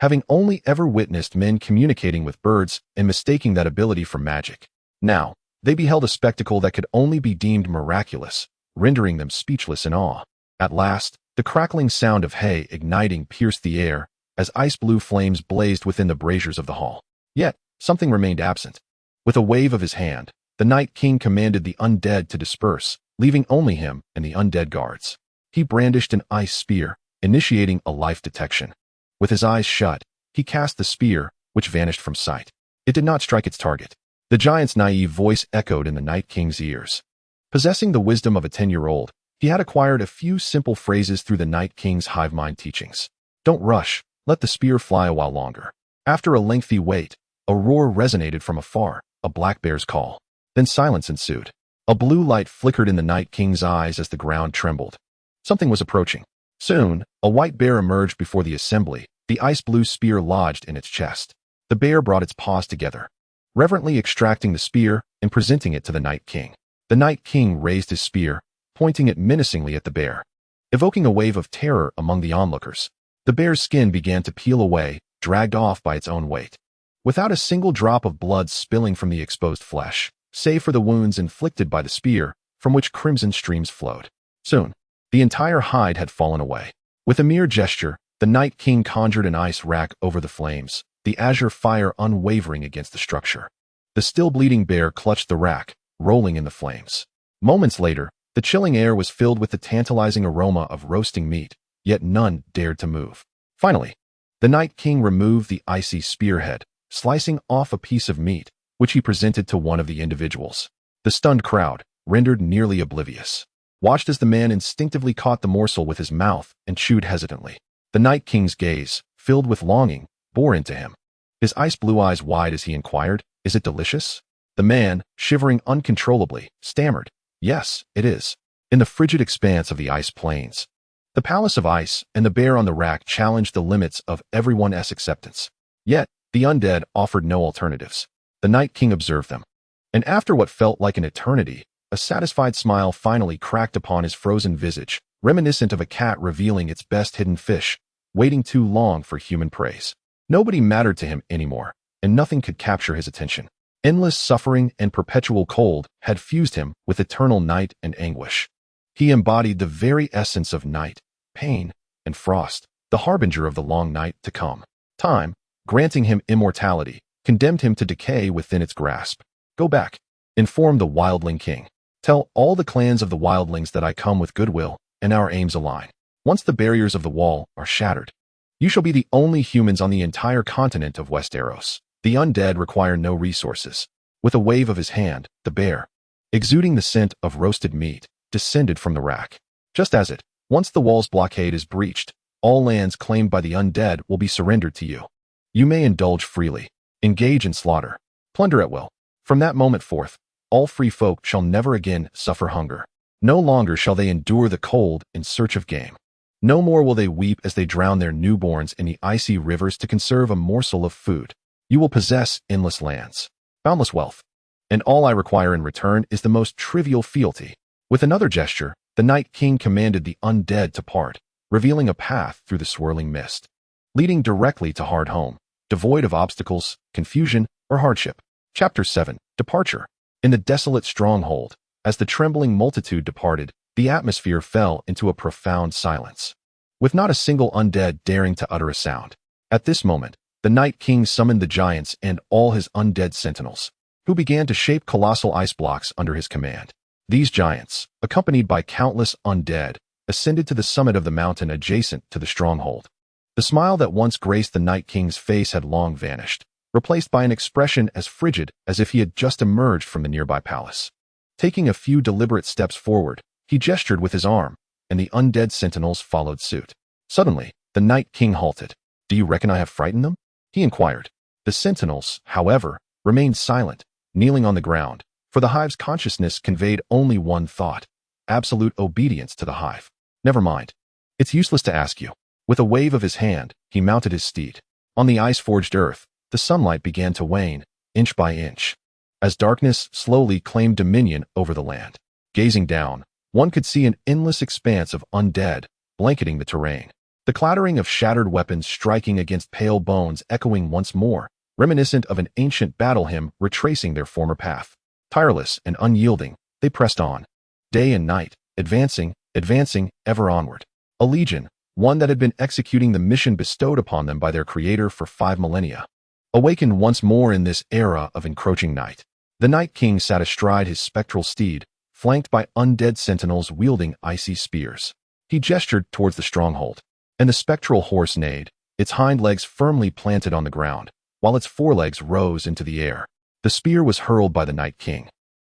[SPEAKER 1] having only ever witnessed men communicating with birds and mistaking that ability for magic. Now, they beheld a spectacle that could only be deemed miraculous, rendering them speechless in awe. At last, the crackling sound of hay igniting pierced the air as ice-blue flames blazed within the braziers of the hall. Yet, something remained absent. With a wave of his hand, the Night King commanded the undead to disperse, leaving only him and the undead guards. He brandished an ice spear, initiating a life detection. With his eyes shut, he cast the spear, which vanished from sight. It did not strike its target. The giant's naive voice echoed in the Night King's ears. Possessing the wisdom of a 10-year-old, he had acquired a few simple phrases through the Night King's hive mind teachings. "Don't rush, let the spear fly a while longer." After a lengthy wait, a roar resonated from afar, a black bear's call. Then silence ensued. A blue light flickered in the Night King's eyes as the ground trembled. Something was approaching. Soon, a white bear emerged before the assembly, the ice-blue spear lodged in its chest. The bear brought its paws together, reverently extracting the spear and presenting it to the Night King. The Night King raised his spear, pointing it menacingly at the bear, evoking a wave of terror among the onlookers. The bear's skin began to peel away, dragged off by its own weight, without a single drop of blood spilling from the exposed flesh, save for the wounds inflicted by the spear, from which crimson streams flowed. Soon, the entire hide had fallen away. With a mere gesture, the Night King conjured an ice rack over the flames, the azure fire unwavering against the structure. The still bleeding bear clutched the rack, rolling in the flames. Moments later, the chilling air was filled with the tantalizing aroma of roasting meat, yet none dared to move. Finally, the Night King removed the icy spearhead, slicing off a piece of meat, which he presented to one of the individuals. The stunned crowd, rendered nearly oblivious, watched as the man instinctively caught the morsel with his mouth and chewed hesitantly. The Night King's gaze, filled with longing, bore into him, his ice-blue eyes wide as he inquired, "Is it delicious?" The man, shivering uncontrollably, stammered, "Yes, it is." In the frigid expanse of the ice plains, the palace of ice and the bear on the rack challenged the limits of everyone's acceptance. Yet, the undead offered no alternatives. The Night King observed them, and after what felt like an eternity, a satisfied smile finally cracked upon his frozen visage, reminiscent of a cat revealing its best hidden fish, waiting too long for human praise. Nobody mattered to him anymore, and nothing could capture his attention. Endless suffering and perpetual cold had fused him with eternal night and anguish. He embodied the very essence of night, pain, and frost, the harbinger of the long night to come. Time, granting him immortality, condemned him to decay within its grasp. "Go back," informed the wildling king. "Tell all the clans of the wildlings that I come with goodwill, and our aims align. Once the barriers of the wall are shattered, you shall be the only humans on the entire continent of Westeros. The undead require no resources." With a wave of his hand, the bear, exuding the scent of roasted meat, descended from the rack. Just as it, once the wall's blockade is breached, all lands claimed by the undead will be surrendered to you. You may indulge freely, engage in slaughter, plunder at will. From that moment forth, all free folk shall never again suffer hunger. No longer shall they endure the cold in search of game. No more will they weep as they drown their newborns in the icy rivers to conserve a morsel of food. You will possess endless lands, boundless wealth, and all I require in return is the most trivial fealty. With another gesture, the Night King commanded the undead to part, revealing a path through the swirling mist, leading directly to hard home, devoid of obstacles, confusion, or hardship. Chapter 7. Departure. In the desolate stronghold, as the trembling multitude departed, the atmosphere fell into a profound silence, with not a single undead daring to utter a sound. At this moment, the Night King summoned the giants and all his undead sentinels, who began to shape colossal ice blocks under his command. These giants, accompanied by countless undead, ascended to the summit of the mountain adjacent to the stronghold. The smile that once graced the Night King's face had long vanished, replaced by an expression as frigid as if he had just emerged from the nearby palace. Taking a few deliberate steps forward, he gestured with his arm, and the undead sentinels followed suit. Suddenly, the Night King halted. "Do you reckon I have frightened them?" he inquired. The sentinels, however, remained silent, kneeling on the ground, for the hive's consciousness conveyed only one thought: absolute obedience to the hive. "Never mind. It's useless to ask you." With a wave of his hand, he mounted his steed. On the ice-forged earth, the sunlight began to wane, inch by inch, as darkness slowly claimed dominion over the land. Gazing down, one could see an endless expanse of undead, blanketing the terrain. The clattering of shattered weapons striking against pale bones echoing once more, reminiscent of an ancient battle hymn retracing their former path. Tireless and unyielding, they pressed on, day and night, advancing, ever onward. A legion, one that had been executing the mission bestowed upon them by their creator for 5 millennia. Awakened once more in this era of encroaching night, the Night King sat astride his spectral steed, flanked by undead sentinels wielding icy spears. He gestured towards the stronghold, and the spectral horse neighed, its hind legs firmly planted on the ground, while its forelegs rose into the air. The spear was hurled by the Night King,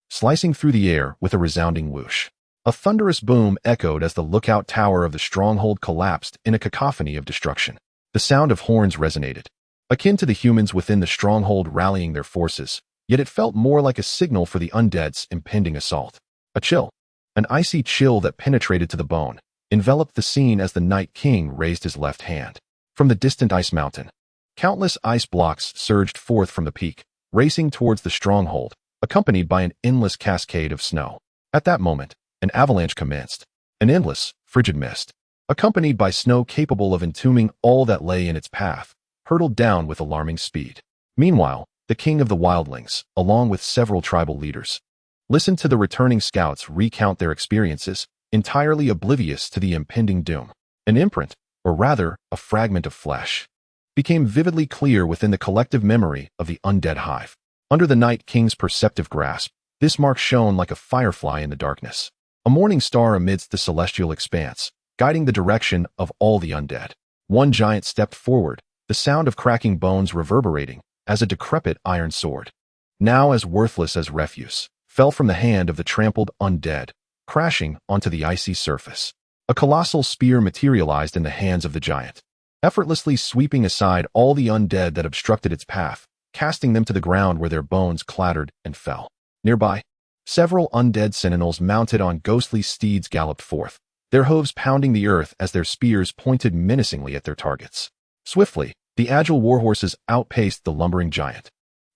[SPEAKER 1] slicing through the air with a resounding whoosh. A thunderous boom echoed as the lookout tower of the stronghold collapsed in a cacophony of destruction. The sound of horns resonated, akin to the humans within the stronghold rallying their forces, yet it felt more like a signal for the undead's impending assault. A chill, an icy chill that penetrated to the bone, enveloped the scene as the Night King raised his left hand. From the distant ice mountain, countless ice blocks surged forth from the peak, racing towards the stronghold, accompanied by an endless cascade of snow. At that moment, an avalanche commenced, an endless, frigid mist, accompanied by snow capable of entombing all that lay in its path, hurtled down with alarming speed. Meanwhile, the king of the wildlings, along with several tribal leaders, listened to the returning scouts recount their experiences, entirely oblivious to the impending doom. An imprint, or rather, a fragment of flesh, became vividly clear within the collective memory of the undead hive. Under the Night King's perceptive grasp, this mark shone like a firefly in the darkness, a morning star amidst the celestial expanse, guiding the direction of all the undead. One giant stepped forward, the sound of cracking bones reverberating as a decrepit iron sword, now as worthless as refuse, fell from the hand of the trampled undead, crashing onto the icy surface. A colossal spear materialized in the hands of the giant, effortlessly sweeping aside all the undead that obstructed its path, casting them to the ground where their bones clattered and fell. Nearby, several undead sentinels mounted on ghostly steeds galloped forth, their hooves pounding the earth as their spears pointed menacingly at their targets. Swiftly, the agile warhorses outpaced the lumbering giant,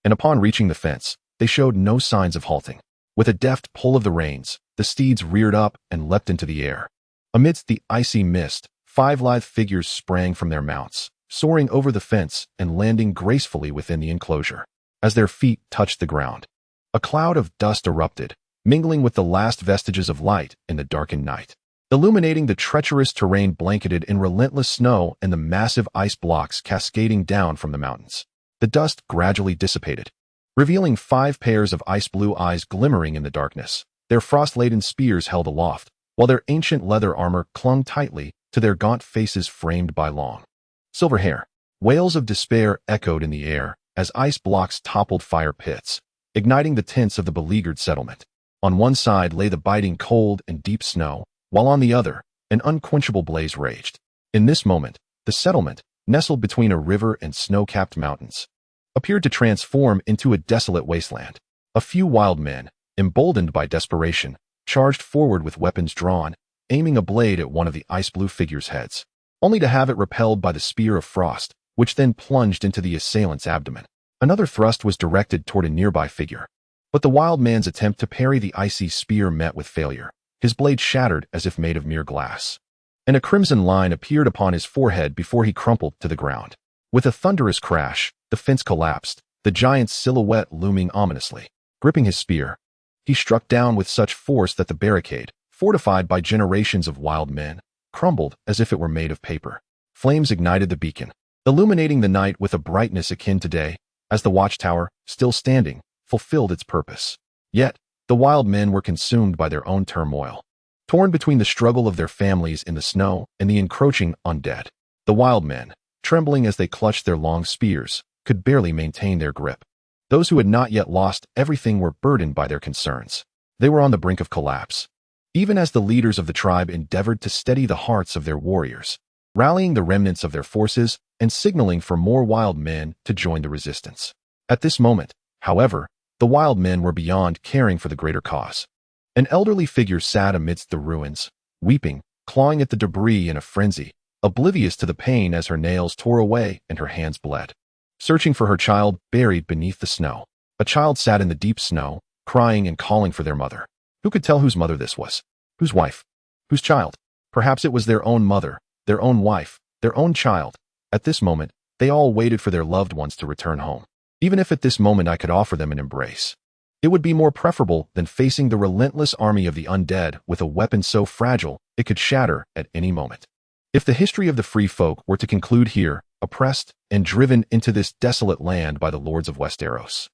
[SPEAKER 1] and upon reaching the fence, they showed no signs of halting. With a deft pull of the reins, the steeds reared up and leapt into the air. Amidst the icy mist, 5 lithe figures sprang from their mounts, soaring over the fence and landing gracefully within the enclosure. As their feet touched the ground, a cloud of dust erupted, mingling with the last vestiges of light in the darkened night, illuminating the treacherous terrain blanketed in relentless snow and the massive ice blocks cascading down from the mountains. The dust gradually dissipated, revealing 5 pairs of ice-blue eyes glimmering in the darkness, their frost-laden spears held aloft, while their ancient leather armor clung tightly to their gaunt faces framed by long silver hair. Wails of despair echoed in the air as ice blocks toppled fire pits, igniting the tents of the beleaguered settlement. On one side lay the biting cold and deep snow, while on the other, an unquenchable blaze raged. In this moment, the settlement, nestled between a river and snow-capped mountains, appeared to transform into a desolate wasteland. A few wild men, emboldened by desperation, charged forward with weapons drawn, aiming a blade at one of the ice-blue figure's heads, only to have it repelled by the spear of frost, which then plunged into the assailant's abdomen. Another thrust was directed toward a nearby figure, but the wild man's attempt to parry the icy spear met with failure. His blade shattered as if made of mere glass, and a crimson line appeared upon his forehead before he crumpled to the ground. With a thunderous crash, the fence collapsed, the giant's silhouette looming ominously. Gripping his spear, he struck down with such force that the barricade, fortified by generations of wild men, crumbled as if it were made of paper. Flames ignited the beacon, illuminating the night with a brightness akin to day, as the watchtower, still standing, fulfilled its purpose. Yet, the wild men were consumed by their own turmoil, torn between the struggle of their families in the snow and the encroaching undead. The wild men, trembling as they clutched their long spears, could barely maintain their grip. Those who had not yet lost everything were burdened by their concerns. They were on the brink of collapse, even as the leaders of the tribe endeavored to steady the hearts of their warriors, rallying the remnants of their forces and signaling for more wild men to join the resistance. At this moment, however, the wild men were beyond caring for the greater cause. An elderly figure sat amidst the ruins, weeping, clawing at the debris in a frenzy, oblivious to the pain as her nails tore away and her hands bled. Searching for her child buried beneath the snow. A child sat in the deep snow, crying and calling for their mother. Who could tell whose mother this was? Whose wife? Whose child? Perhaps it was their own mother, their own wife, their own child. At this moment, they all waited for their loved ones to return home. Even if at this moment I could offer them an embrace, it would be more preferable than facing the relentless army of the undead with a weapon so fragile it could shatter at any moment. If the history of the free folk were to conclude here, oppressed and driven into this desolate land by the lords of Westeros,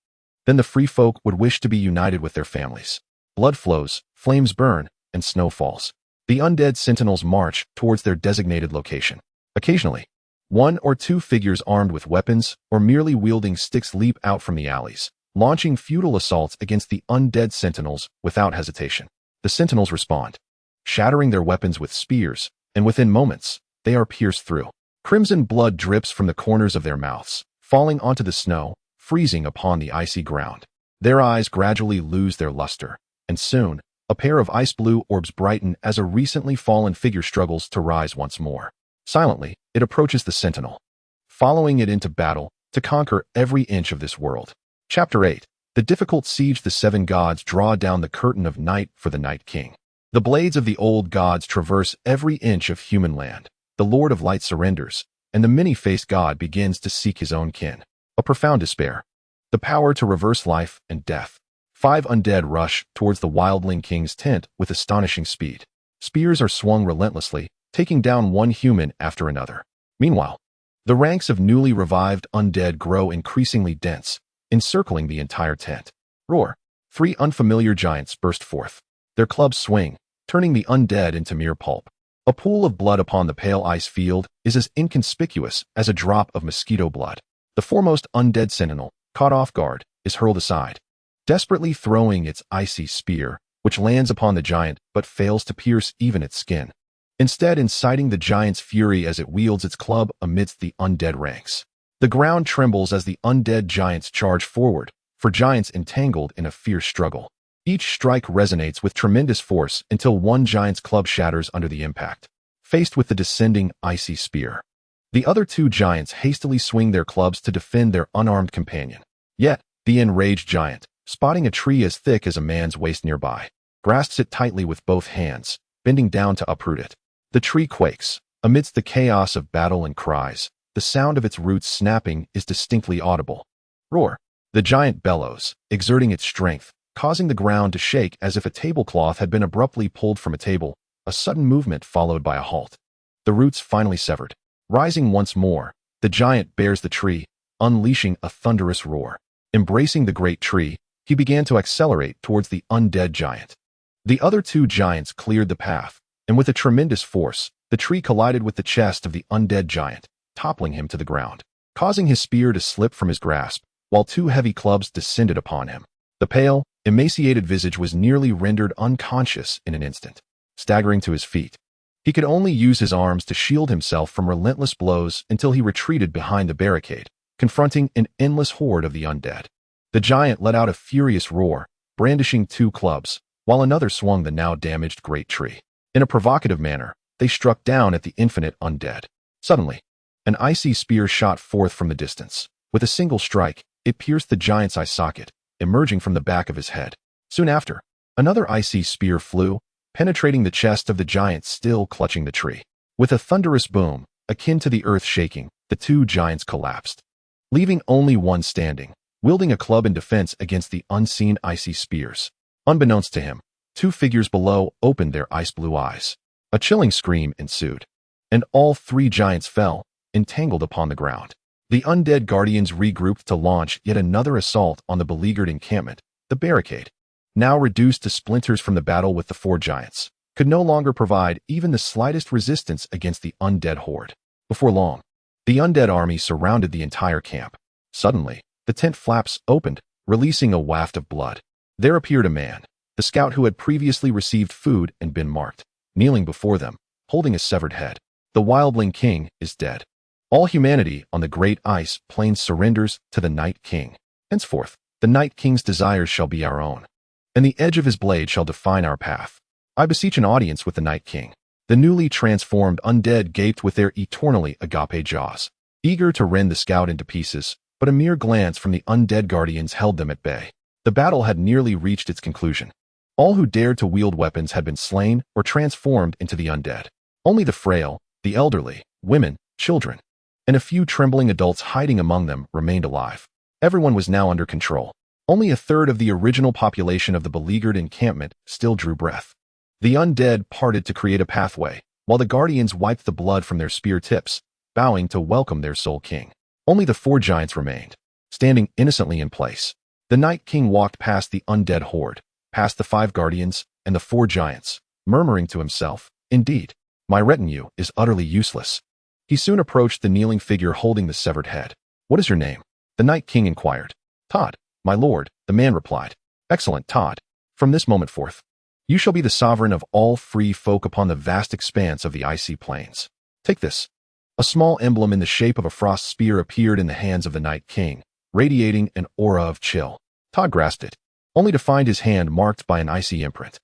[SPEAKER 1] then the free folk would wish to be united with their families. Blood flows, flames burn, and snow falls. The undead sentinels march towards their designated location. Occasionally, one or two figures armed with weapons or merely wielding sticks leap out from the alleys, launching futile assaults against the undead sentinels without hesitation. The sentinels respond, shattering their weapons with spears, and within moments, they are pierced through. Crimson blood drips from the corners of their mouths, falling onto the snow, freezing upon the icy ground. Their eyes gradually lose their luster, and soon, a pair of ice-blue orbs brighten as a recently fallen figure struggles to rise once more. Silently, it approaches the sentinel, following it into battle to conquer every inch of this world. Chapter 8. The difficult siege. The seven gods draw down the curtain of night for the Night King. The blades of the old gods traverse every inch of human land. The Lord of Light surrenders, and the many-faced god begins to seek his own kin. A profound despair. The power to reverse life and death. 5 undead rush towards the wildling king's tent with astonishing speed. Spears are swung relentlessly, taking down one human after another. Meanwhile, the ranks of newly revived undead grow increasingly dense, encircling the entire tent. Roar! 3 unfamiliar giants burst forth. Their clubs swing, turning the undead into mere pulp. A pool of blood upon the pale ice field is as inconspicuous as a drop of mosquito blood. The foremost undead sentinel, caught off guard, is hurled aside, desperately throwing its icy spear, which lands upon the giant but fails to pierce even its skin, instead inciting the giant's fury as it wields its club amidst the undead ranks. The ground trembles as the undead giants charge forward, for giants entangled in a fierce struggle. Each strike resonates with tremendous force until one giant's club shatters under the impact, faced with the descending icy spear. The other 2 giants hastily swing their clubs to defend their unarmed companion. Yet, the enraged giant, spotting a tree as thick as a man's waist nearby, grasps it tightly with both hands, bending down to uproot it. The tree quakes. Amidst the chaos of battle and cries, the sound of its roots snapping is distinctly audible. Roar! The giant bellows, exerting its strength, causing the ground to shake as if a tablecloth had been abruptly pulled from a table, a sudden movement followed by a halt. The roots finally severed. Rising once more, the giant bears the tree, unleashing a thunderous roar. Embracing the great tree, he began to accelerate towards the undead giant. The other 2 giants cleared the path, and with a tremendous force, the tree collided with the chest of the undead giant, toppling him to the ground, causing his spear to slip from his grasp, while 2 heavy clubs descended upon him. The pale, emaciated visage was nearly rendered unconscious in an instant. Staggering to his feet, he could only use his arms to shield himself from relentless blows until he retreated behind the barricade, confronting an endless horde of the undead. The giant let out a furious roar, brandishing 2 clubs, while another swung the now damaged great tree. In a provocative manner, they struck down at the infinite undead. Suddenly, an icy spear shot forth from the distance. With a single strike, it pierced the giant's eye socket, emerging from the back of his head. Soon after, another icy spear flew, penetrating the chest of the giant still clutching the tree. With a thunderous boom, akin to the earth shaking, the 2 giants collapsed, leaving only one standing, wielding a club in defense against the unseen icy spears. Unbeknownst to him, 2 figures below opened their ice-blue eyes. A chilling scream ensued, and all 3 giants fell, entangled upon the ground. The undead guardians regrouped to launch yet another assault on the beleaguered encampment. The barricade, now reduced to splinters from the battle with the 4 giants, could no longer provide even the slightest resistance against the undead horde. Before long, the undead army surrounded the entire camp. Suddenly, the tent flaps opened, releasing a waft of blood. There appeared a man, the scout who had previously received food and been marked, kneeling before them, holding a severed head. The wildling king is dead. All humanity on the great ice plains surrenders to the Night King. Henceforth, the Night King's desires shall be our own, and the edge of his blade shall define our path. I beseech an audience with the Night King. The newly transformed undead gaped with their eternally agape jaws, eager to rend the scout into pieces, but a mere glance from the undead guardians held them at bay. The battle had nearly reached its conclusion. All who dared to wield weapons had been slain or transformed into the undead. Only the frail, the elderly, women, children, and a few trembling adults hiding among them remained alive. Everyone was now under control. Only a third of the original population of the beleaguered encampment still drew breath. The undead parted to create a pathway, while the guardians wiped the blood from their spear tips, bowing to welcome their soul king. Only the 4 giants remained, standing innocently in place. The Night King walked past the undead horde, past the 5 guardians and the 4 giants, murmuring to himself, "Indeed, my retinue is utterly useless." He soon approached the kneeling figure holding the severed head. "What is your name?" the Night King inquired. "Todd, my lord," the man replied. "Excellent, Todd. From this moment forth, you shall be the sovereign of all free folk upon the vast expanse of the icy plains. Take this." A small emblem in the shape of a frost spear appeared in the hands of the Night King, radiating an aura of chill. Todd grasped it, only to find his hand marked by an icy imprint.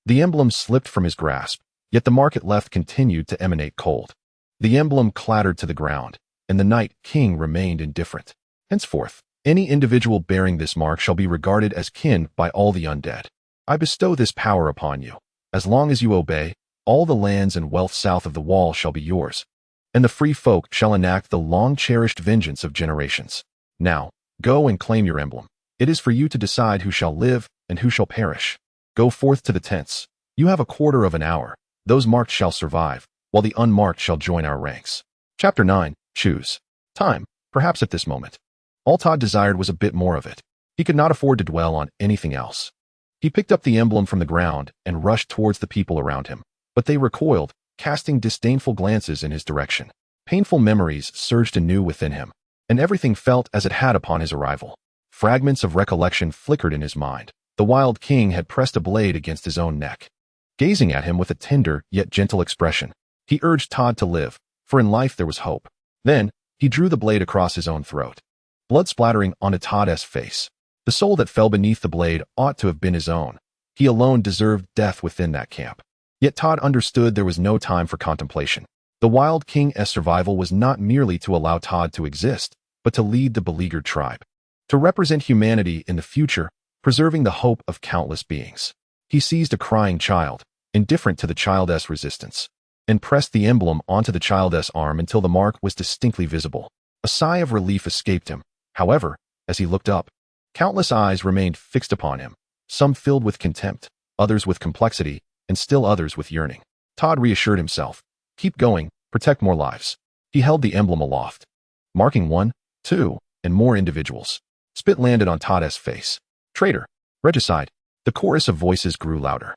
[SPEAKER 1] The emblem slipped from his grasp, yet the mark it left continued to emanate cold. The emblem clattered to the ground, and the Night King remained indifferent. Henceforth, any individual bearing this mark shall be regarded as kin by all the undead. I bestow this power upon you. As long as you obey, all the lands and wealth south of the wall shall be yours, and the free folk shall enact the long-cherished vengeance of generations. Now, go and claim your emblem. It is for you to decide who shall live and who shall perish. Go forth to the tents. You have a quarter of an hour. Those marked shall survive, while the unmarked shall join our ranks. Chapter 9. Choose. Time, perhaps at this moment. All Todd desired was a bit more of it. He could not afford to dwell on anything else. He picked up the emblem from the ground and rushed towards the people around him, but they recoiled, casting disdainful glances in his direction. Painful memories surged anew within him, and everything felt as it had upon his arrival. Fragments of recollection flickered in his mind. The Wild King had pressed a blade against his own neck. Gazing at him with a tender yet gentle expression, he urged Todd to live, for in life there was hope. Then, he drew the blade across his own throat, blood splattering onto Todd's face. The soul that fell beneath the blade ought to have been his own. He alone deserved death within that camp. Yet Todd understood there was no time for contemplation. The Wild King's survival was not merely to allow Todd to exist, but to lead the beleaguered tribe, to represent humanity in the future, preserving the hope of countless beings. He seized a crying child, indifferent to the child's resistance, and pressed the emblem onto the child's arm until the mark was distinctly visible. A sigh of relief escaped him. However, as he looked up, countless eyes remained fixed upon him, some filled with contempt, others with complexity, and still others with yearning. Todd reassured himself. Keep going, protect more lives. He held the emblem aloft, marking 1, 2, and more individuals. Spit landed on Todd's face. Traitor! Regicide! The chorus of voices grew louder.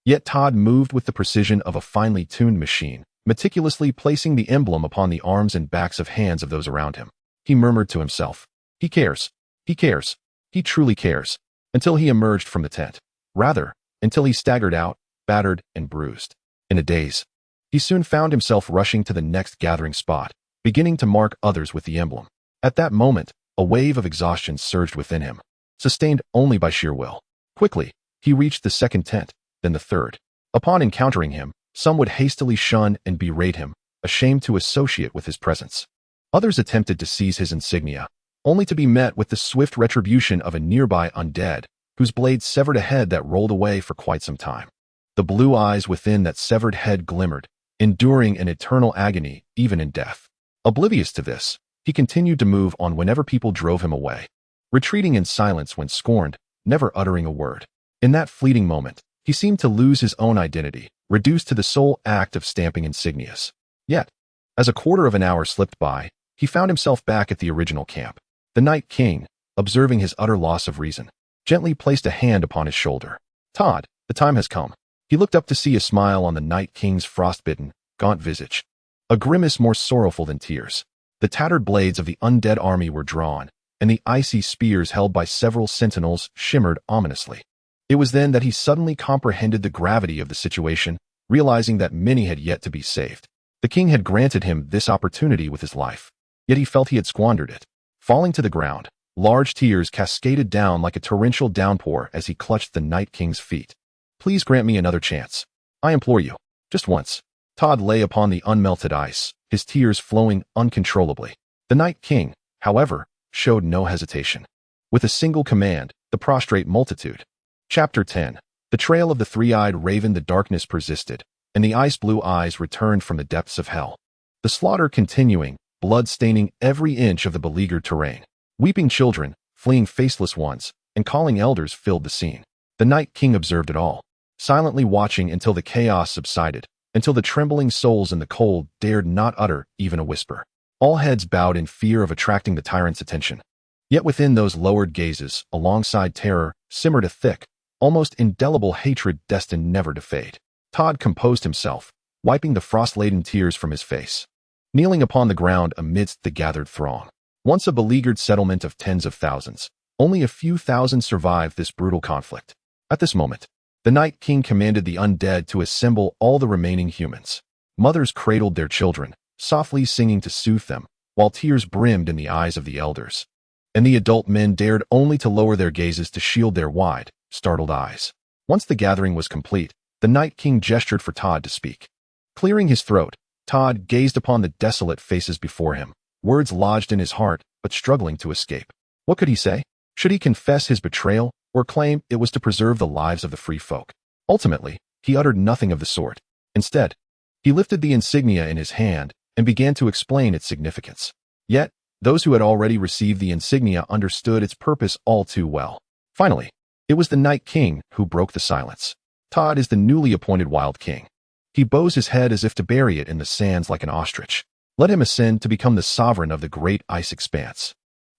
[SPEAKER 1] Yet Todd moved with the precision of a finely tuned machine, meticulously placing the emblem upon the arms and backs of hands of those around him. He murmured to himself, "He cares. He cares. He truly cares." until he emerged from the tent. Rather, until he staggered out, battered and bruised. In a daze, he soon found himself rushing to the next gathering spot, beginning to mark others with the emblem. At that moment, a wave of exhaustion surged within him, sustained only by sheer will. Quickly, he reached the second tent, then the third. Upon encountering him, some would hastily shun and berate him, ashamed to associate with his presence. Others attempted to seize his insignia, only to be met with the swift retribution of a nearby undead, whose blade severed a head that rolled away for quite some time. The blue eyes within that severed head glimmered, enduring an eternal agony even in death. Oblivious to this, he continued to move on whenever people drove him away, retreating in silence when scorned, never uttering a word. In that fleeting moment, he seemed to lose his own identity, reduced to the sole act of stamping insignias. Yet, as a quarter of an hour slipped by, he found himself back at the original camp. The Night King, observing his utter loss of reason, gently placed a hand upon his shoulder. "Todd, the time has come." He looked up to see a smile on the Night King's frostbitten, gaunt visage, a grimace more sorrowful than tears. The tattered blades of the undead army were drawn, and the icy spears held by several sentinels shimmered ominously. It was then that he suddenly comprehended the gravity of the situation, realizing that many had yet to be saved. The king had granted him this opportunity with his life, yet he felt he had squandered it. Falling to the ground, large tears cascaded down like a torrential downpour as he clutched the Night King's feet. "Please grant me another chance. I implore you. Just once." Todd lay upon the unmelted ice, his tears flowing uncontrollably. The Night King, however, showed no hesitation. With a single command, the prostrate multitude. Chapter 10. The trail of the three-eyed raven. The darkness persisted, and the ice-blue eyes returned from the depths of hell. The slaughter continuing, blood staining every inch of the beleaguered terrain. Weeping children, fleeing faceless ones, and calling elders filled the scene. The Night King observed it all, silently watching until the chaos subsided, until the trembling souls in the cold dared not utter even a whisper. All heads bowed in fear of attracting the tyrant's attention. Yet within those lowered gazes, alongside terror, simmered a thick, almost indelible hatred destined never to fade. Todd composed himself, wiping the frost-laden tears from his face. Kneeling upon the ground amidst the gathered throng. Once a beleaguered settlement of tens of thousands, only a few thousand survived this brutal conflict. At this moment, the Night King commanded the undead to assemble all the remaining humans. Mothers cradled their children, softly singing to soothe them, while tears brimmed in the eyes of the elders. And the adult men dared only to lower their gazes to shield their wide, startled eyes. Once the gathering was complete, the Night King gestured for Todd to speak. Clearing his throat, Todd gazed upon the desolate faces before him, words lodged in his heart but struggling to escape. What could he say? Should he confess his betrayal, or claim it was to preserve the lives of the free folk? Ultimately, he uttered nothing of the sort. Instead, he lifted the insignia in his hand and began to explain its significance. Yet, those who had already received the insignia understood its purpose all too well. Finally, it was the Night King who broke the silence. Todd is the newly appointed Wild King. He bows his head as if to bury it in the sands like an ostrich. Let him ascend to become the sovereign of the great ice expanse,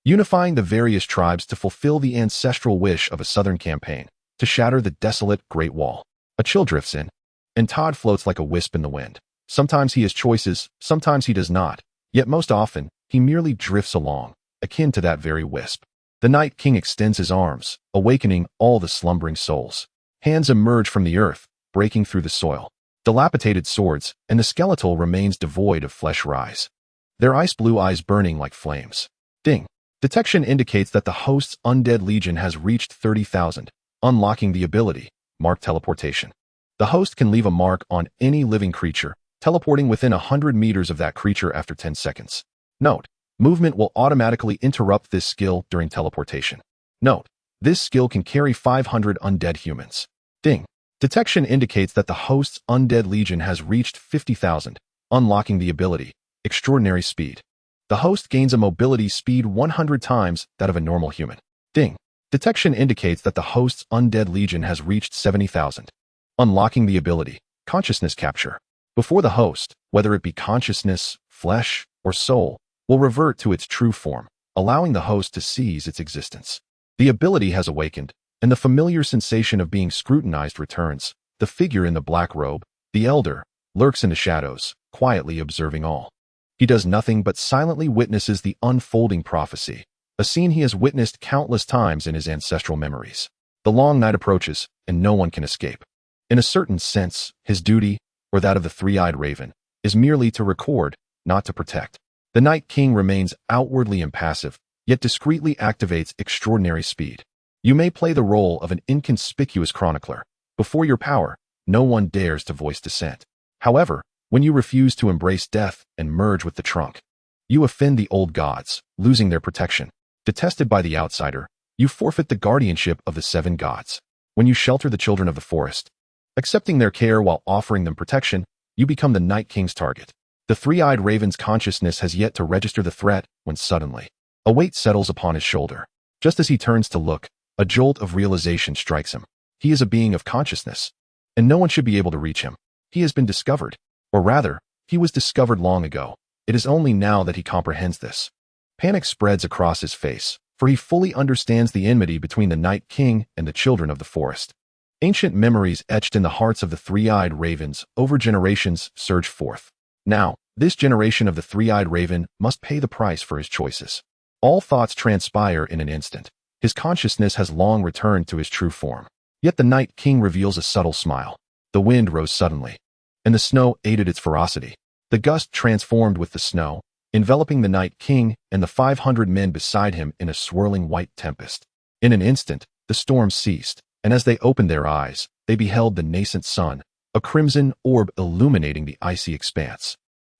[SPEAKER 1] unifying the various tribes to fulfill the ancestral wish of a southern campaign, to shatter the desolate Great Wall. A chill drifts in, and Todd floats like a wisp in the wind. Sometimes he has choices, sometimes he does not, yet most often, he merely drifts along, akin to that very wisp. The Night King extends his arms, awakening all the slumbering souls. Hands emerge from the earth, breaking through the soil. Dilapidated swords, and the skeletal remains devoid of flesh rise, their ice-blue eyes burning like flames. Ding. Detection indicates that the host's undead legion has reached 30,000, unlocking the ability, Mark Teleportation. The host can leave a mark on any living creature, teleporting within 100 meters of that creature after 10 seconds. Note, movement will automatically interrupt this skill during teleportation. Note, this skill can carry 500 undead humans. Ding. Detection indicates that the host's undead legion has reached 50,000, unlocking the ability, Extraordinary Speed. The host gains a mobility speed 100 times that of a normal human. Ding. Detection indicates that the host's undead legion has reached 70,000, unlocking the ability, Consciousness Capture. Before the host, whether it be consciousness, flesh, or soul, will revert to its true form, allowing the host to seize its existence. The ability has awakened, and the familiar sensation of being scrutinized returns. The figure in the black robe, the elder, lurks in the shadows, quietly observing all. He does nothing but silently witnesses the unfolding prophecy, a scene he has witnessed countless times in his ancestral memories. The long night approaches, and no one can escape. In a certain sense, his duty, or that of the three-eyed raven, is merely to record, not to protect. The Night King remains outwardly impassive, yet discreetly activates extraordinary speed. You may play the role of an inconspicuous chronicler. Before your power, no one dares to voice dissent. However, when you refuse to embrace death and merge with the trunk, you offend the old gods, losing their protection. Detested by the outsider, you forfeit the guardianship of the seven gods. When you shelter the children of the forest, accepting their care while offering them protection, you become the Night King's target. The three-eyed raven's consciousness has yet to register the threat when suddenly, a weight settles upon his shoulder. Just as he turns to look, a jolt of realization strikes him. He is a being of consciousness, and no one should be able to reach him. He has been discovered, or rather, he was discovered long ago. It is only now that he comprehends this. Panic spreads across his face, for he fully understands the enmity between the Night King and the children of the forest. Ancient memories etched in the hearts of the three-eyed ravens over generations surge forth. Now, this generation of the three-eyed raven must pay the price for his choices. All thoughts transpire in an instant. His consciousness has long returned to his true form. Yet the Night King reveals a subtle smile. The wind rose suddenly, and the snow aided its ferocity. The gust transformed with the snow, enveloping the Night King and the 500 men beside him in a swirling white tempest. In an instant, the storm ceased, and as they opened their eyes, they beheld the nascent sun, a crimson orb illuminating the icy expanse,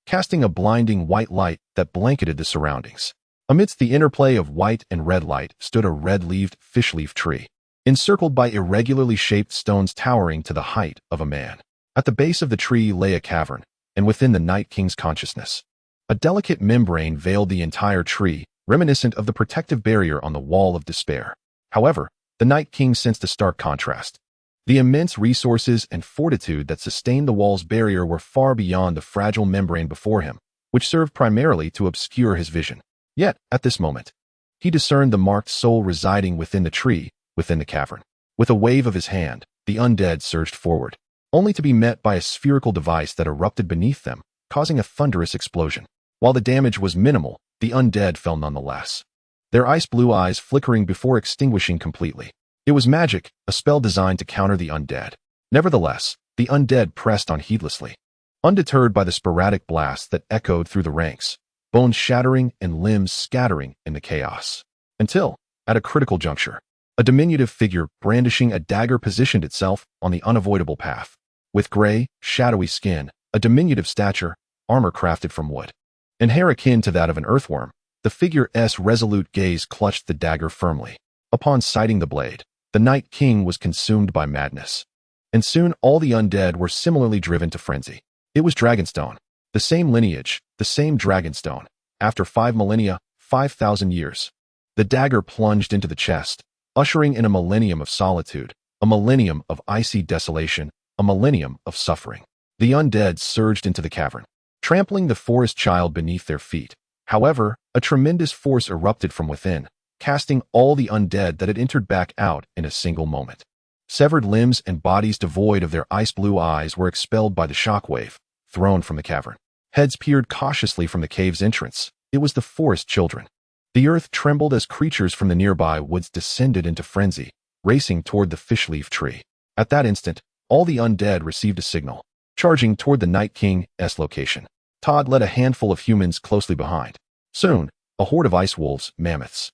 [SPEAKER 1] casting a blinding white light that blanketed the surroundings. Amidst the interplay of white and red light stood a red-leaved fish-leaf tree, encircled by irregularly shaped stones towering to the height of a man. At the base of the tree lay a cavern, and within the Night King's consciousness, a delicate membrane veiled the entire tree, reminiscent of the protective barrier on the wall of despair. However, the Night King sensed a stark contrast. The immense resources and fortitude that sustained the wall's barrier were far beyond the fragile membrane before him, which served primarily to obscure his vision. Yet, at this moment, he discerned the marked soul residing within the tree, within the cavern. With a wave of his hand, the undead surged forward, only to be met by a spherical device that erupted beneath them, causing a thunderous explosion. While the damage was minimal, the undead fell nonetheless, their ice-blue eyes flickering before extinguishing completely. It was magic, a spell designed to counter the undead. Nevertheless, the undead pressed on heedlessly, undeterred by the sporadic blasts that echoed through the ranks, bones shattering and limbs scattering in the chaos. Until, at a critical juncture, a diminutive figure brandishing a dagger positioned itself on the unavoidable path. With gray, shadowy skin, a diminutive stature, armor crafted from wood, and hair akin to that of an earthworm, the figure's resolute gaze clutched the dagger firmly. Upon sighting the blade, the Night King was consumed by madness, and soon all the undead were similarly driven to frenzy. It was Dragonstone, the same lineage, the same Dragonstone. After 5 millennia, 5,000 years, the dagger plunged into the chest, ushering in a millennium of solitude, a millennium of icy desolation, a millennium of suffering. The undead surged into the cavern, trampling the forest child beneath their feet. However, a tremendous force erupted from within, casting all the undead that had entered back out in a single moment. Severed limbs and bodies devoid of their ice-blue eyes were expelled by the shockwave, thrown from the cavern. Heads peered cautiously from the cave's entrance. It was the forest children. The earth trembled as creatures from the nearby woods descended into frenzy, racing toward the fishleaf tree. At that instant, all the undead received a signal, charging toward the Night King's location. Todd led a handful of humans closely behind. Soon, a horde of ice wolves, mammoths,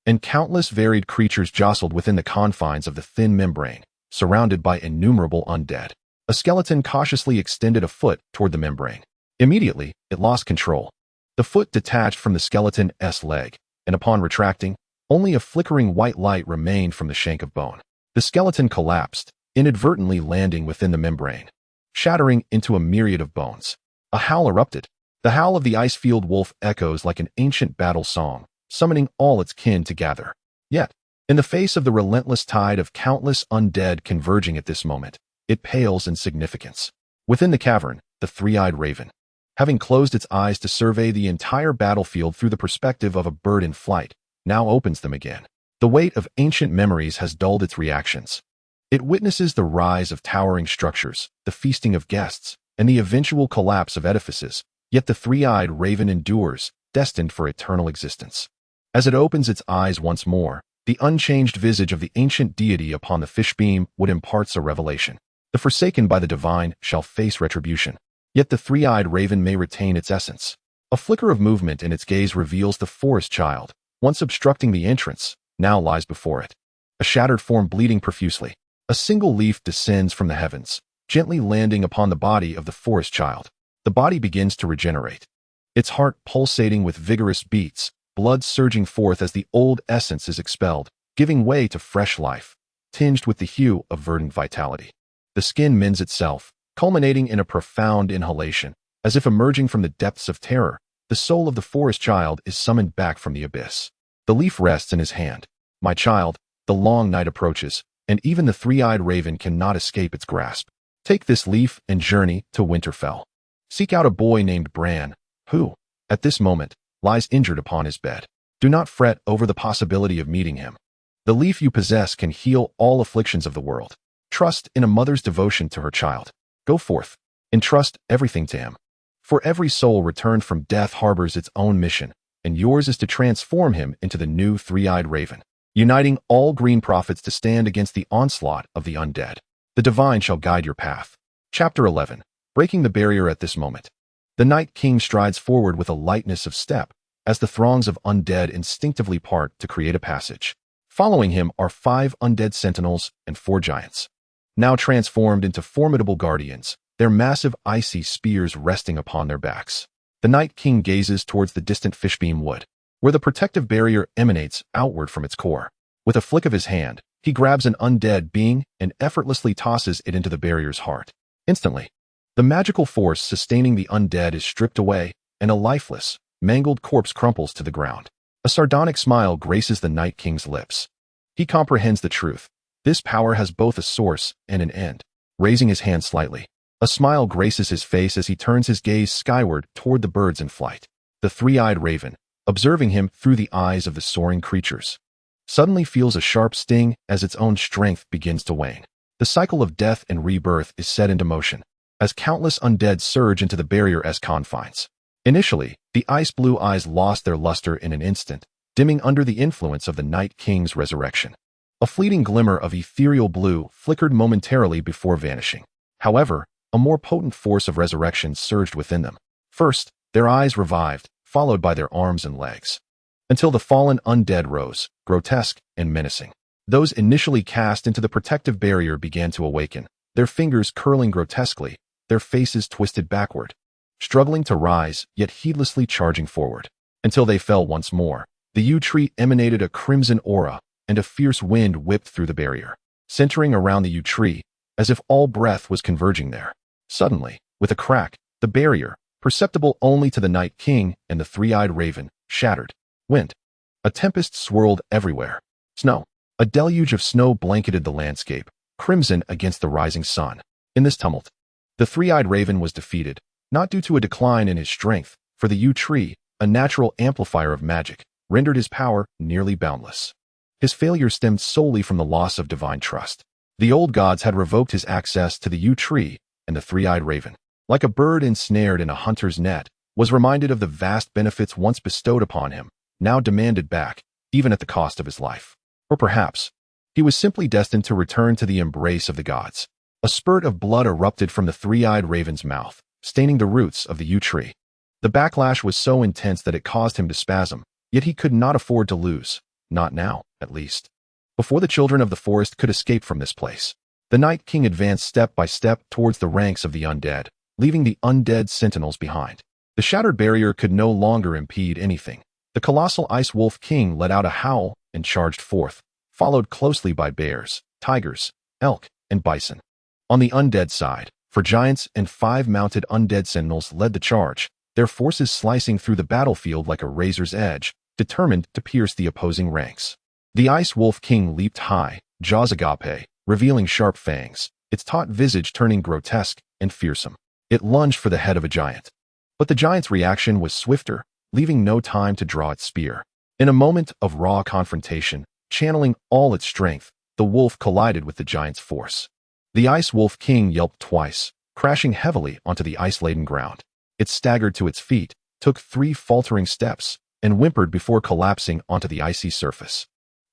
[SPEAKER 1] and countless varied creatures jostled within the confines of the thin membrane, surrounded by innumerable undead. A skeleton cautiously extended a foot toward the membrane. Immediately, it lost control. The foot detached from the skeleton's leg, and upon retracting, only a flickering white light remained from the shank of bone. The skeleton collapsed, inadvertently landing within the membrane, shattering into a myriad of bones. A howl erupted. The howl of the ice-field wolf echoes like an ancient battle song, summoning all its kin to gather. Yet, in the face of the relentless tide of countless undead converging at this moment, it pales in significance. Within the cavern, the three-eyed raven, having closed its eyes to survey the entire battlefield through the perspective of a bird in flight, now opens them again. The weight of ancient memories has dulled its reactions. It witnesses the rise of towering structures, the feasting of guests, and the eventual collapse of edifices. Yet the three-eyed raven endures, destined for eternal existence. As it opens its eyes once more, The unchanged visage of the ancient deity upon the fishbeam would impart a revelation. The forsaken by the divine shall face retribution. Yet the three-eyed raven may retain its essence. A flicker of movement in its gaze reveals the forest child, once obstructing the entrance, now lies before it. A shattered form bleeding profusely. A single leaf descends from the heavens, gently landing upon the body of the forest child. The body begins to regenerate. Its heart pulsating with vigorous beats, blood surging forth as the old essence is expelled, giving way to fresh life, tinged with the hue of verdant vitality. The skin mends itself, culminating in a profound inhalation. As if emerging from the depths of terror, the soul of the forest child is summoned back from the abyss. The leaf rests in his hand. My child, the long night approaches, and even the three-eyed raven cannot escape its grasp. Take this leaf and journey to Winterfell. Seek out a boy named Bran, who, at this moment, lies injured upon his bed. Do not fret over the possibility of meeting him. The leaf you possess can heal all afflictions of the world. Trust in a mother's devotion to her child. Go forth. Entrust everything to him. For every soul returned from death harbors its own mission, and yours is to transform him into the new three-eyed raven, uniting all green prophets to stand against the onslaught of the undead. The divine shall guide your path. Chapter 11. Breaking the barrier at this moment. The Night King strides forward with a lightness of step, as the throngs of undead instinctively part to create a passage. Following him are 5 undead sentinels and 4 giants, now transformed into formidable guardians, their massive icy spears resting upon their backs. The Night King gazes towards the distant fishbeam wood, where the protective barrier emanates outward from its core. With a flick of his hand, he grabs an undead being and effortlessly tosses it into the barrier's heart. Instantly, the magical force sustaining the undead is stripped away, and a lifeless, mangled corpse crumples to the ground. A sardonic smile graces the Night King's lips. He comprehends the truth. This power has both a source and an end. Raising his hand slightly, a smile graces his face as he turns his gaze skyward toward the birds in flight. The three-eyed raven, observing him through the eyes of the soaring creatures, suddenly feels a sharp sting as its own strength begins to wane. The cycle of death and rebirth is set into motion, as countless undead surge into the barrier's confines. Initially, the ice-blue eyes lost their luster in an instant, dimming under the influence of the Night King's resurrection. A fleeting glimmer of ethereal blue flickered momentarily before vanishing. However, a more potent force of resurrection surged within them. First, their eyes revived, followed by their arms and legs, until the fallen undead rose, grotesque and menacing. Those initially cast into the protective barrier began to awaken, their fingers curling grotesquely, their faces twisted backward, struggling to rise, yet heedlessly charging forward. Until they fell once more, the yew tree emanated a crimson aura, and a fierce wind whipped through the barrier, centering around the yew tree, as if all breath was converging there. Suddenly, with a crack, the barrier, perceptible only to the Night King and the three-eyed raven, shattered. Wind. A tempest swirled everywhere. Snow. A deluge of snow blanketed the landscape, crimson against the rising sun. In this tumult, the three-eyed raven was defeated, not due to a decline in his strength, for the yew tree, a natural amplifier of magic, rendered his power nearly boundless. His failure stemmed solely from the loss of divine trust. The old gods had revoked his access to the yew tree, and the three-eyed raven, like a bird ensnared in a hunter's net, was reminded of the vast benefits once bestowed upon him, now demanded back, even at the cost of his life. Or perhaps, he was simply destined to return to the embrace of the gods. A spurt of blood erupted from the three-eyed raven's mouth, staining the roots of the yew tree. The backlash was so intense that it caused him to spasm, yet he could not afford to lose, not now, at least. Before the children of the forest could escape from this place, the Night King advanced step by step towards the ranks of the undead, leaving the undead sentinels behind. The shattered barrier could no longer impede anything. The colossal Ice Wolf King let out a howl and charged forth, followed closely by bears, tigers, elk, and bison. On the undead side, 4 giants and 5 mounted undead sentinels led the charge, their forces slicing through the battlefield like a razor's edge, determined to pierce the opposing ranks. The Ice Wolf King leaped high, jaws agape, revealing sharp fangs, its taut visage turning grotesque and fearsome. It lunged for the head of a giant. But the giant's reaction was swifter, leaving no time to draw its spear. In a moment of raw confrontation, channeling all its strength, the wolf collided with the giant's force. The Ice Wolf King yelped twice, crashing heavily onto the ice-laden ground. It staggered to its feet, took 3 faltering steps, and whimpered before collapsing onto the icy surface.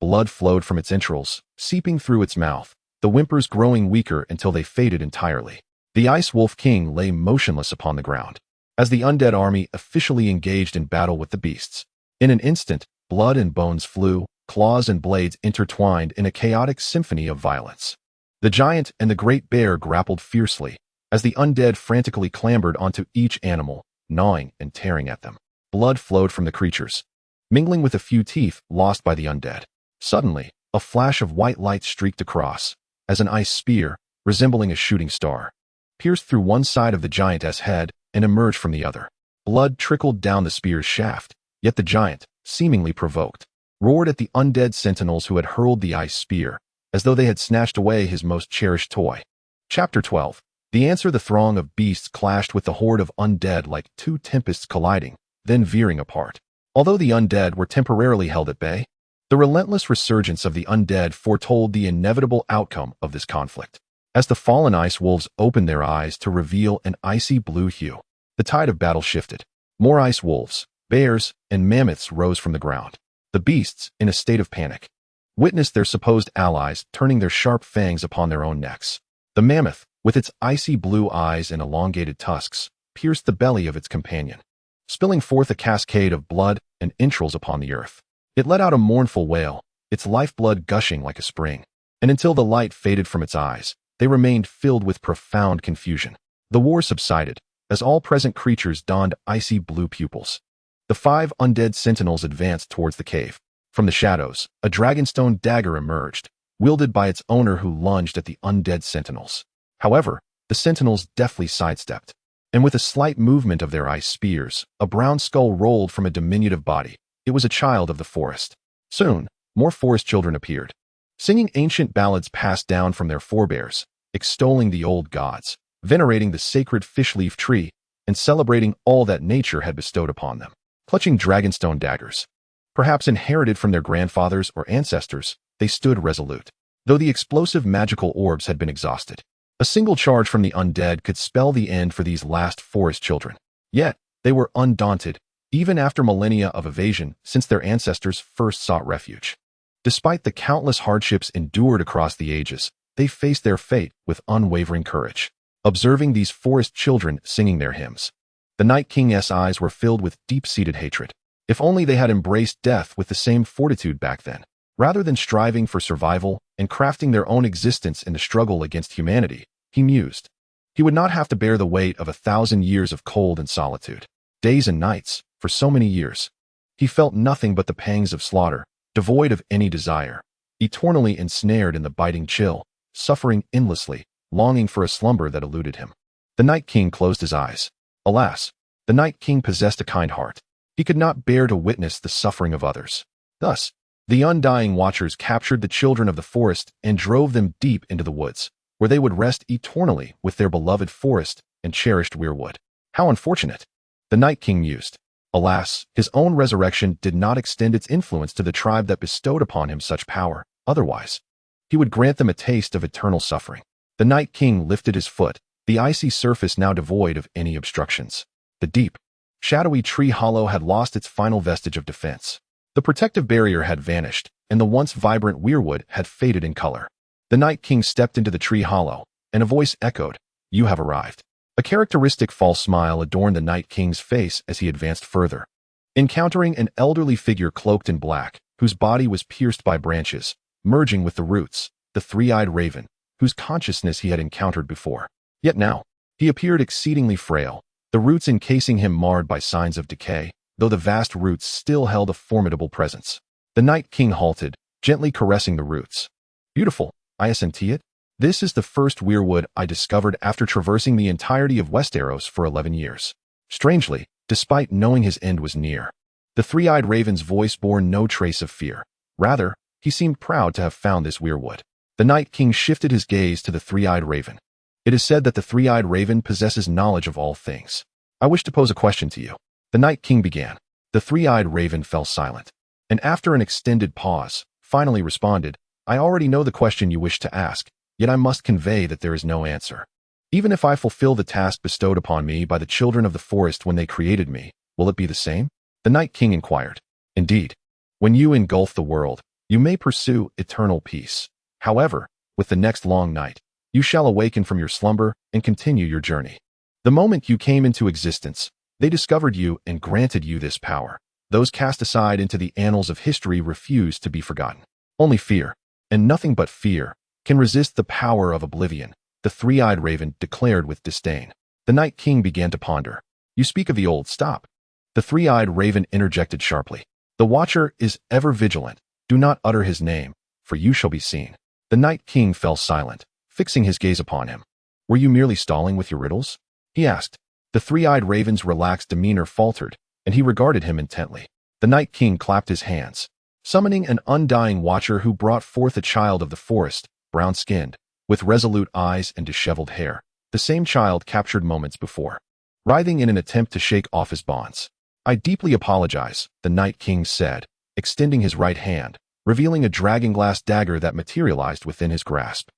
[SPEAKER 1] Blood flowed from its entrails, seeping through its mouth, the whimpers growing weaker until they faded entirely. The Ice Wolf King lay motionless upon the ground, as the undead army officially engaged in battle with the beasts. In an instant, blood and bones flew, claws and blades intertwined in a chaotic symphony of violence. The giant and the great bear grappled fiercely, as the undead frantically clambered onto each animal, gnawing and tearing at them. Blood flowed from the creatures, mingling with a few teeth lost by the undead. Suddenly, a flash of white light streaked across, as an ice spear, resembling a shooting star, pierced through one side of the giant's head and emerged from the other. Blood trickled down the spear's shaft, yet the giant, seemingly provoked, roared at the undead sentinels who had hurled the ice spear, as though they had snatched away his most cherished toy. Chapter 12. The answer. The throng of beasts clashed with the horde of undead like two tempests colliding, then veering apart. Although the undead were temporarily held at bay, the relentless resurgence of the undead foretold the inevitable outcome of this conflict. As the fallen ice wolves opened their eyes to reveal an icy blue hue, the tide of battle shifted. More ice wolves, bears, and mammoths rose from the ground. The beasts, in a state of panic, witnessed their supposed allies turning their sharp fangs upon their own necks. The mammoth, with its icy blue eyes and elongated tusks, pierced the belly of its companion, spilling forth a cascade of blood and entrails upon the earth. It let out a mournful wail, its lifeblood gushing like a spring, and until the light faded from its eyes, they remained filled with profound confusion. The war subsided, as all present creatures donned icy blue pupils. The 5 undead sentinels advanced towards the cave. From the shadows, a dragonstone dagger emerged, wielded by its owner who lunged at the undead sentinels. However, the sentinels deftly sidestepped, and with a slight movement of their ice spears, a brown skull rolled from a diminutive body. It was a child of the forest. Soon, more forest children appeared, singing ancient ballads passed down from their forebears, extolling the old gods, venerating the sacred fishleaf tree, and celebrating all that nature had bestowed upon them. Clutching dragonstone daggers, perhaps inherited from their grandfathers or ancestors, they stood resolute. Though the explosive magical orbs had been exhausted, a single charge from the undead could spell the end for these last forest children. Yet, they were undaunted, even after millennia of evasion since their ancestors first sought refuge. Despite the countless hardships endured across the ages, they faced their fate with unwavering courage. Observing these forest children singing their hymns, the Night King's eyes were filled with deep-seated hatred. If only they had embraced death with the same fortitude back then. Rather than striving for survival and crafting their own existence in the struggle against humanity, he mused, he would not have to bear the weight of 1,000 years of cold and solitude. Days and nights, for so many years, he felt nothing but the pangs of slaughter, devoid of any desire, eternally ensnared in the biting chill, suffering endlessly, longing for a slumber that eluded him. The Night King closed his eyes. Alas, the Night King possessed a kind heart. He could not bear to witness the suffering of others. Thus, the undying watchers captured the children of the forest and drove them deep into the woods, where they would rest eternally with their beloved forest and cherished weirwood. How unfortunate! The Night King mused. Alas, his own resurrection did not extend its influence to the tribe that bestowed upon him such power. Otherwise, he would grant them a taste of eternal suffering. The Night King lifted his foot, the icy surface now devoid of any obstructions. The deep, shadowy tree hollow had lost its final vestige of defense. The protective barrier had vanished, and the once vibrant weirwood had faded in color. The Night King stepped into the tree hollow, and a voice echoed, "You have arrived." A characteristic false smile adorned the Night King's face as he advanced further, encountering an elderly figure cloaked in black, whose body was pierced by branches, merging with the roots, the three-eyed raven, whose consciousness he had encountered before. Yet now, he appeared exceedingly frail, the roots encasing him marred by signs of decay, though the vast roots still held a formidable presence. The Night King halted, gently caressing the roots. "Beautiful, I assent it. This is the first weirwood I discovered after traversing the entirety of Westeros for 11 years. Strangely, despite knowing his end was near, the three-eyed raven's voice bore no trace of fear. Rather, he seemed proud to have found this weirwood." The Night King shifted his gaze to the three-eyed raven. "It is said that the three-eyed raven possesses knowledge of all things. I wish to pose a question to you." The Night King began. The three-eyed raven fell silent, and after an extended pause, finally responded, "I already know the question you wish to ask, yet I must convey that there is no answer. Even if I fulfill the task bestowed upon me by the children of the forest when they created me, will it be the same?" The Night King inquired. "Indeed. When you engulf the world, You may pursue eternal peace. However, with the next long night, you shall awaken from your slumber and continue your journey. The moment you came into existence, they discovered you and granted you this power. Those cast aside into the annals of history refuse to be forgotten. Only fear, and nothing but fear, can resist the power of oblivion, the three-eyed raven declared with disdain. The Night King began to ponder. You speak of the old, stop. The three-eyed raven interjected sharply. The Watcher is ever vigilant. Do not utter his name, for you shall be seen. The Night King fell silent, fixing his gaze upon him. Were you merely stalling with your riddles? He asked. The three-eyed raven's relaxed demeanor faltered, and he regarded him intently. The Night King clapped his hands, summoning an undying watcher who brought forth a child of the forest, brown-skinned, with resolute eyes and disheveled hair, the same child captured moments before, writhing in an attempt to shake off his bonds. I deeply apologize, the Night King said, extending his right hand, revealing a dragonglass dagger that materialized within his grasp.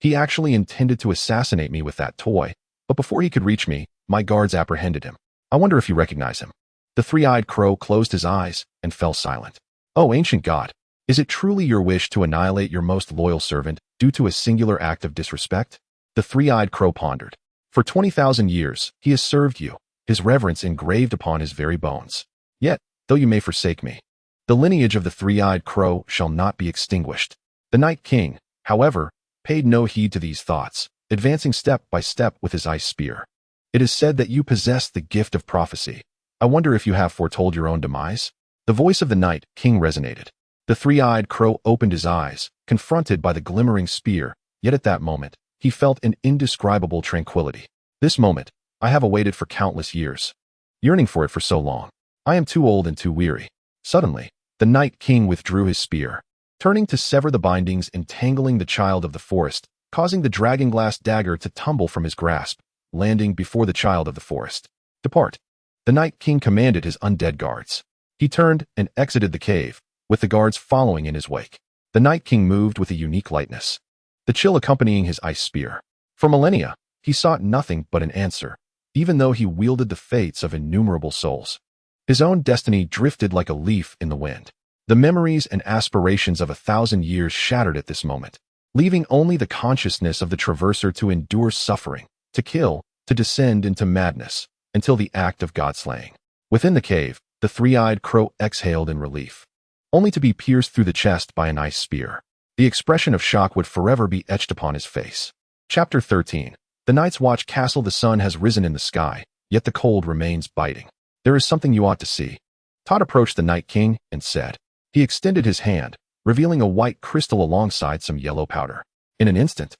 [SPEAKER 1] He actually intended to assassinate me with that toy, but before he could reach me, my guards apprehended him. I wonder if you recognize him. The three-eyed crow closed his eyes and fell silent. Oh, ancient god, is it truly your wish to annihilate your most loyal servant due to a singular act of disrespect? The three-eyed crow pondered. For 20,000 years, he has served you, his reverence engraved upon his very bones. Yet, though you may forsake me, the lineage of the three-eyed crow shall not be extinguished. The Night King, however, paid no heed to these thoughts, advancing step by step with his ice spear. It is said that you possess the gift of prophecy. I wonder if you have foretold your own demise? The voice of the Night King resonated. The three-eyed crow opened his eyes, confronted by the glimmering spear, yet at that moment, he felt an indescribable tranquility. This moment, I have awaited for countless years, yearning for it for so long. I am too old and too weary. Suddenly, the Night King withdrew his spear, turning to sever the bindings entangling the child of the forest, causing the dragonglass dagger to tumble from his grasp, landing before the child of the forest. Depart. The Night King commanded his undead guards. He turned and exited the cave, with the guards following in his wake. The Night King moved with a unique lightness, the chill accompanying his ice spear. For millennia, he sought nothing but an answer, even though he wielded the fates of innumerable souls. His own destiny drifted like a leaf in the wind. The memories and aspirations of 1,000 years shattered at this moment, leaving only the consciousness of the traverser to endure suffering, to kill, to descend into madness, until the act of God-slaying. Within the cave, the three-eyed crow exhaled in relief, only to be pierced through the chest by an ice spear. The expression of shock would forever be etched upon his face. Chapter 13. The Night's Watch Castle. The sun has risen in the sky, yet the cold remains biting. There is something you ought to see. Todd approached the Night King and said. He extended his hand, revealing a white crystal alongside some yellow powder. In an instant,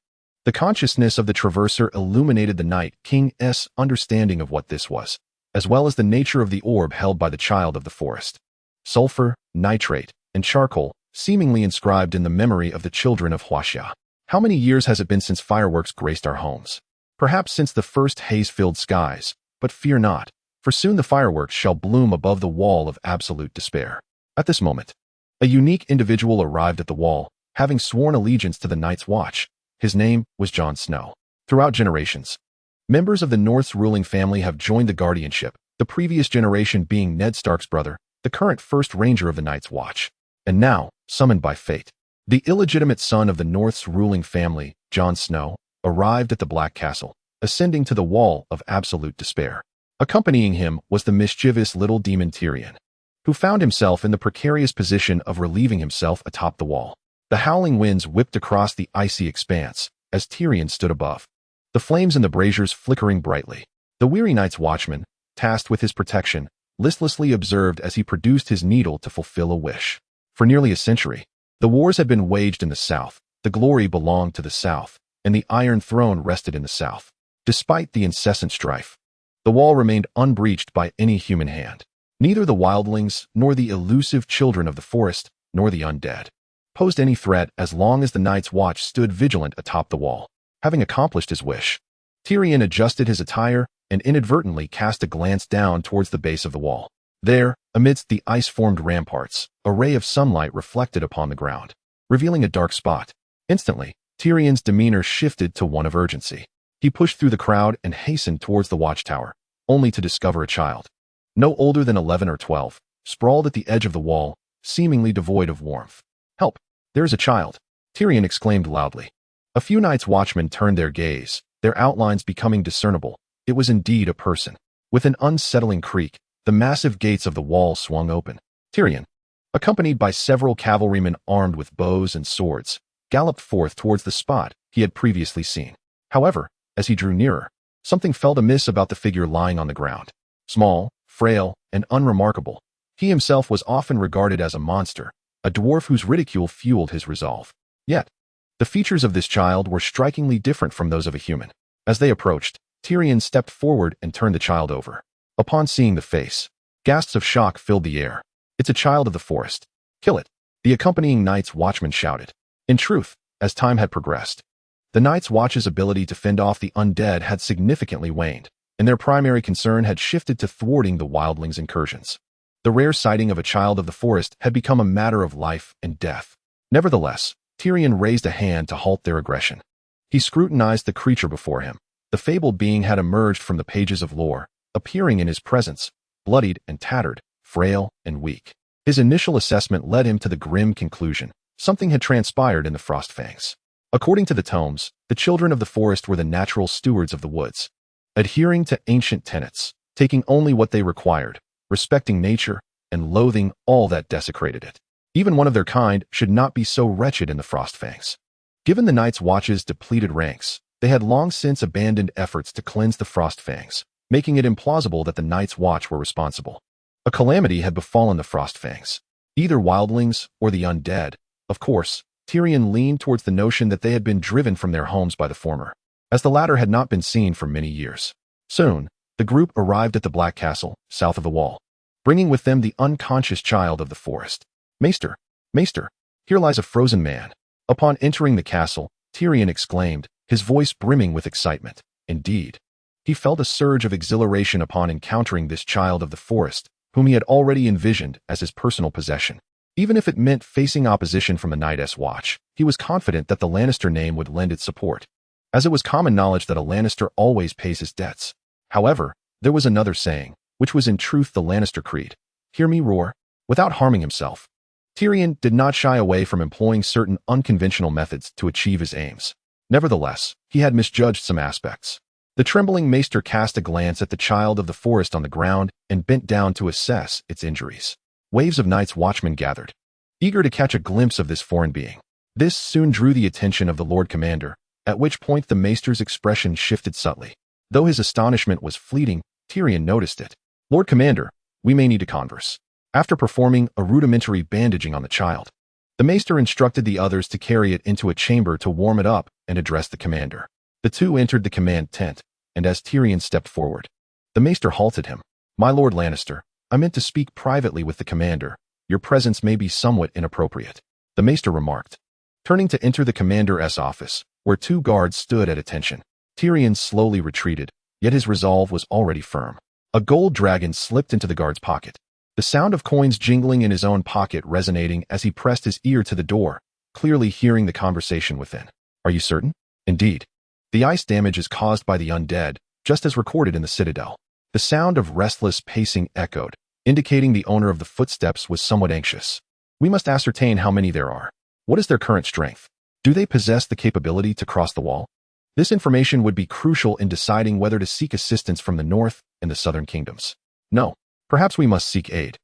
[SPEAKER 1] the consciousness of the traverser illuminated the Night King's understanding of what this was, as well as the nature of the orb held by the child of the forest. Sulfur, nitrate, and charcoal, seemingly inscribed in the memory of the children of Huaxia. How many years has it been since fireworks graced our homes? Perhaps since the first haze-filled skies, but fear not, for soon the fireworks shall bloom above the wall of absolute despair. At this moment, a unique individual arrived at the wall, having sworn allegiance to the Night's Watch. His name was Jon Snow. Throughout generations, members of the North's ruling family have joined the guardianship, the previous generation being Ned Stark's brother, the current first ranger of the Night's Watch. And now, summoned by fate, the illegitimate son of the North's ruling family, Jon Snow, arrived at the Black Castle, ascending to the wall of absolute despair. Accompanying him was the mischievous little demon Tyrion, who found himself in the precarious position of relieving himself atop the wall. The howling winds whipped across the icy expanse as Tyrion stood above, the flames in the braziers flickering brightly. The weary Night's Watchman, tasked with his protection, listlessly observed as he produced his needle to fulfill a wish. For nearly a century, the wars had been waged in the South, the glory belonged to the South, and the Iron Throne rested in the South. Despite the incessant strife, the wall remained unbreached by any human hand. Neither the wildlings, nor the elusive children of the forest, nor the undead posed any threat as long as the Night's Watch stood vigilant atop the wall. Having accomplished his wish, Tyrion adjusted his attire and inadvertently cast a glance down towards the base of the wall. There, amidst the ice-formed ramparts, a ray of sunlight reflected upon the ground, revealing a dark spot. Instantly, Tyrion's demeanor shifted to one of urgency. He pushed through the crowd and hastened towards the watchtower, only to discover a child, no older than 11 or 12, sprawled at the edge of the wall, seemingly devoid of warmth. Help! There is a child! Tyrion exclaimed loudly. A few Night's Watchmen turned their gaze, their outlines becoming discernible. It was indeed a person. With an unsettling creak, the massive gates of the wall swung open. Tyrion, accompanied by several cavalrymen armed with bows and swords, galloped forth towards the spot he had previously seen. However, as he drew nearer, something felt amiss about the figure lying on the ground. Small, frail, and unremarkable, he himself was often regarded as a monster, a dwarf whose ridicule fueled his resolve. Yet, the features of this child were strikingly different from those of a human. As they approached, Tyrion stepped forward and turned the child over. Upon seeing the face, gasps of shock filled the air. It's a child of the forest. Kill it! The accompanying Night's Watchman shouted. In truth, as time had progressed, the Night's Watch's ability to fend off the undead had significantly waned, and their primary concern had shifted to thwarting the wildlings' incursions. The rare sighting of a child of the forest had become a matter of life and death. Nevertheless, Tyrion raised a hand to halt their aggression. He scrutinized the creature before him. The fabled being had emerged from the pages of lore, appearing in his presence, bloodied and tattered, frail and weak. His initial assessment led him to the grim conclusion: something had transpired in the Frostfangs. According to the tomes, the children of the forest were the natural stewards of the woods, adhering to ancient tenets, taking only what they required, respecting nature, and loathing all that desecrated it. Even one of their kind should not be so wretched in the Frostfangs. Given the Night's Watch's depleted ranks, they had long since abandoned efforts to cleanse the Frostfangs, making it implausible that the Night's Watch were responsible. A calamity had befallen the Frostfangs, either wildlings or the undead. Of course, Tyrion leaned towards the notion that they had been driven from their homes by the former, as the latter had not been seen for many years. Soon, the group arrived at the Black Castle, south of the wall, bringing with them the unconscious child of the forest. Maester, Maester, here lies a frozen man. Upon entering the castle, Tyrion exclaimed, his voice brimming with excitement. Indeed, he felt a surge of exhilaration upon encountering this child of the forest, whom he had already envisioned as his personal possession. Even if it meant facing opposition from the Night's Watch, he was confident that the Lannister name would lend its support, as it was common knowledge that a Lannister always pays his debts. However, there was another saying, which was in truth the Lannister creed: hear me roar, without harming himself. Tyrion did not shy away from employing certain unconventional methods to achieve his aims. Nevertheless, he had misjudged some aspects. The trembling maester cast a glance at the child of the forest on the ground and bent down to assess its injuries. Waves of Night's Watchmen gathered, eager to catch a glimpse of this foreign being. This soon drew the attention of the Lord Commander, at which point the maester's expression shifted subtly. Though his astonishment was fleeting, Tyrion noticed it. Lord Commander, we may need to converse. After performing a rudimentary bandaging on the child, the maester instructed the others to carry it into a chamber to warm it up and address the commander. The two entered the command tent, and as Tyrion stepped forward, the maester halted him. My Lord Lannister, I meant to speak privately with the commander. Your presence may be somewhat inappropriate, the maester remarked. Turning to enter the commander's office, where two guards stood at attention, Tyrion slowly retreated, yet his resolve was already firm. A gold dragon slipped into the guard's pocket, the sound of coins jingling in his own pocket resonating as he pressed his ear to the door, clearly hearing the conversation within. Are you certain? Indeed. The ice damage is caused by the undead, just as recorded in the citadel. The sound of restless pacing echoed, indicating the owner of the footsteps was somewhat anxious. We must ascertain how many there are. What is their current strength? Do they possess the capability to cross the wall? This information would be crucial in deciding whether to seek assistance from the north and the southern kingdoms. No, perhaps we must seek aid.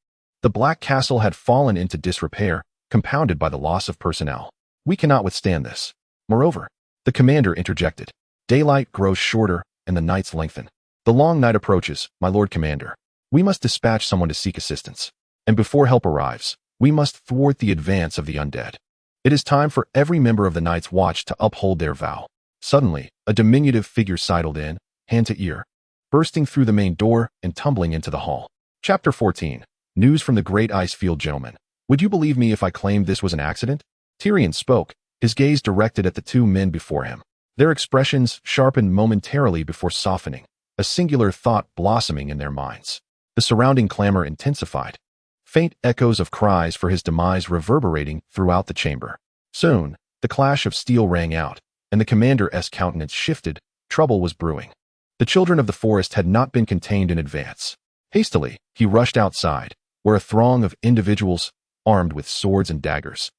[SPEAKER 1] The Black Castle had fallen into disrepair, compounded by the loss of personnel. We cannot withstand this. Moreover, the commander interjected. Daylight grows shorter, and the nights lengthen. The long night approaches, my Lord Commander. We must dispatch someone to seek assistance. And before help arrives, we must thwart the advance of the undead. It is time for every member of the Night's Watch to uphold their vow. Suddenly, a diminutive figure sidled in, hand to ear, bursting through the main door and tumbling into the hall. Chapter 14. News from the Great Icefield Gentleman. Would you believe me if I claimed this was an accident? Tyrion spoke, his gaze directed at the two men before him. Their expressions sharpened momentarily before softening, a singular thought blossoming in their minds. The surrounding clamor intensified, faint echoes of cries for his demise reverberating throughout the chamber. Soon, the clash of steel rang out, and the commander's countenance shifted. Trouble was brewing. The children of the forest had not been contained in advance. Hastily, he rushed outside, where a throng of individuals, armed with swords and daggers,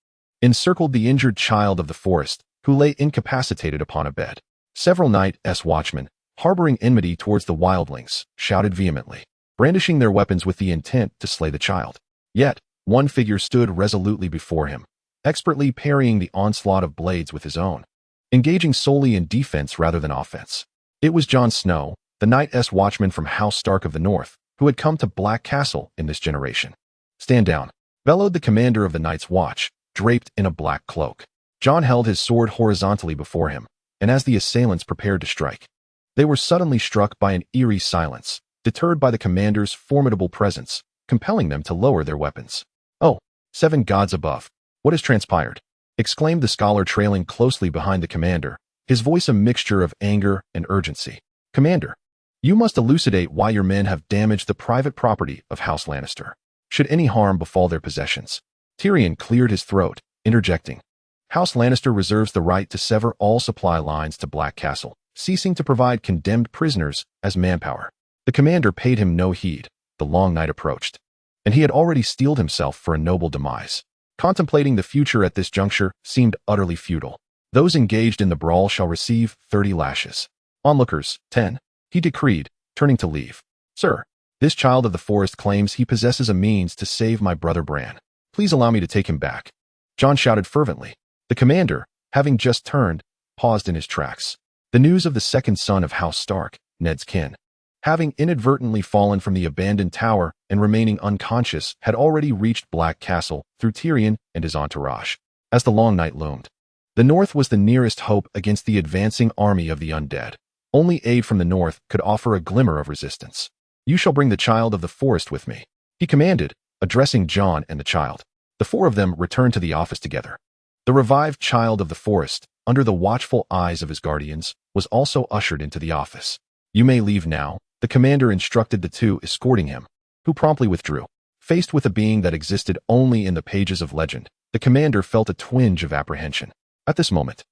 [SPEAKER 1] encircled the injured child of the forest, who lay incapacitated upon a bed. Several Night's watchmen, harboring enmity towards the wildlings, shouted vehemently, brandishing their weapons with the intent to slay the child. Yet, one figure stood resolutely before him, expertly parrying the onslaught of blades with his own, engaging solely in defense rather than offense. It was Jon Snow, the Night's watchman from House Stark of the North, who had come to Black Castle in this generation. "Stand down," bellowed the commander of the Night's Watch, draped in a black cloak. Jon held his sword horizontally before him, and as the assailants prepared to strike, they were suddenly struck by an eerie silence, deterred by the commander's formidable presence, compelling them to lower their weapons. "Oh, seven gods above! What has transpired?" exclaimed the scholar, trailing closely behind the commander, his voice a mixture of anger and urgency. "Commander, you must elucidate why your men have damaged the private property of House Lannister. Should any harm befall their possessions." Tyrion cleared his throat, interjecting, "House Lannister reserves the right to sever all supply lines to Black Castle, ceasing to provide condemned prisoners as manpower." The commander paid him no heed. The long night approached, and he had already steeled himself for a noble demise. Contemplating the future at this juncture seemed utterly futile. "Those engaged in the brawl shall receive 30 lashes. Onlookers, 10, he decreed, turning to leave. "Sir, this child of the forest claims he possesses a means to save my brother Bran. Please allow me to take him back," Jon shouted fervently. The commander, having just turned, paused in his tracks. The news of the second son of House Stark, Ned's kin, having inadvertently fallen from the abandoned tower and remaining unconscious, had already reached Black Castle through Tyrion and his entourage. As the long night loomed, the north was the nearest hope against the advancing army of the undead. Only aid from the north could offer a glimmer of resistance. "You shall bring the child of the forest with me," he commanded, addressing Jon and the child. The four of them returned to the office together. The revived child of the forest, under the watchful eyes of his guardians, was also ushered into the office. "You may leave now," the commander instructed the two escorting him, who promptly withdrew. Faced with a being that existed only in the pages of legend, the commander felt a twinge of apprehension. At this moment,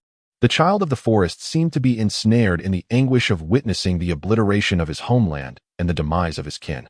[SPEAKER 1] the child of the forest seemed to be ensnared in the anguish of witnessing the obliteration of his homeland and the demise of his kin.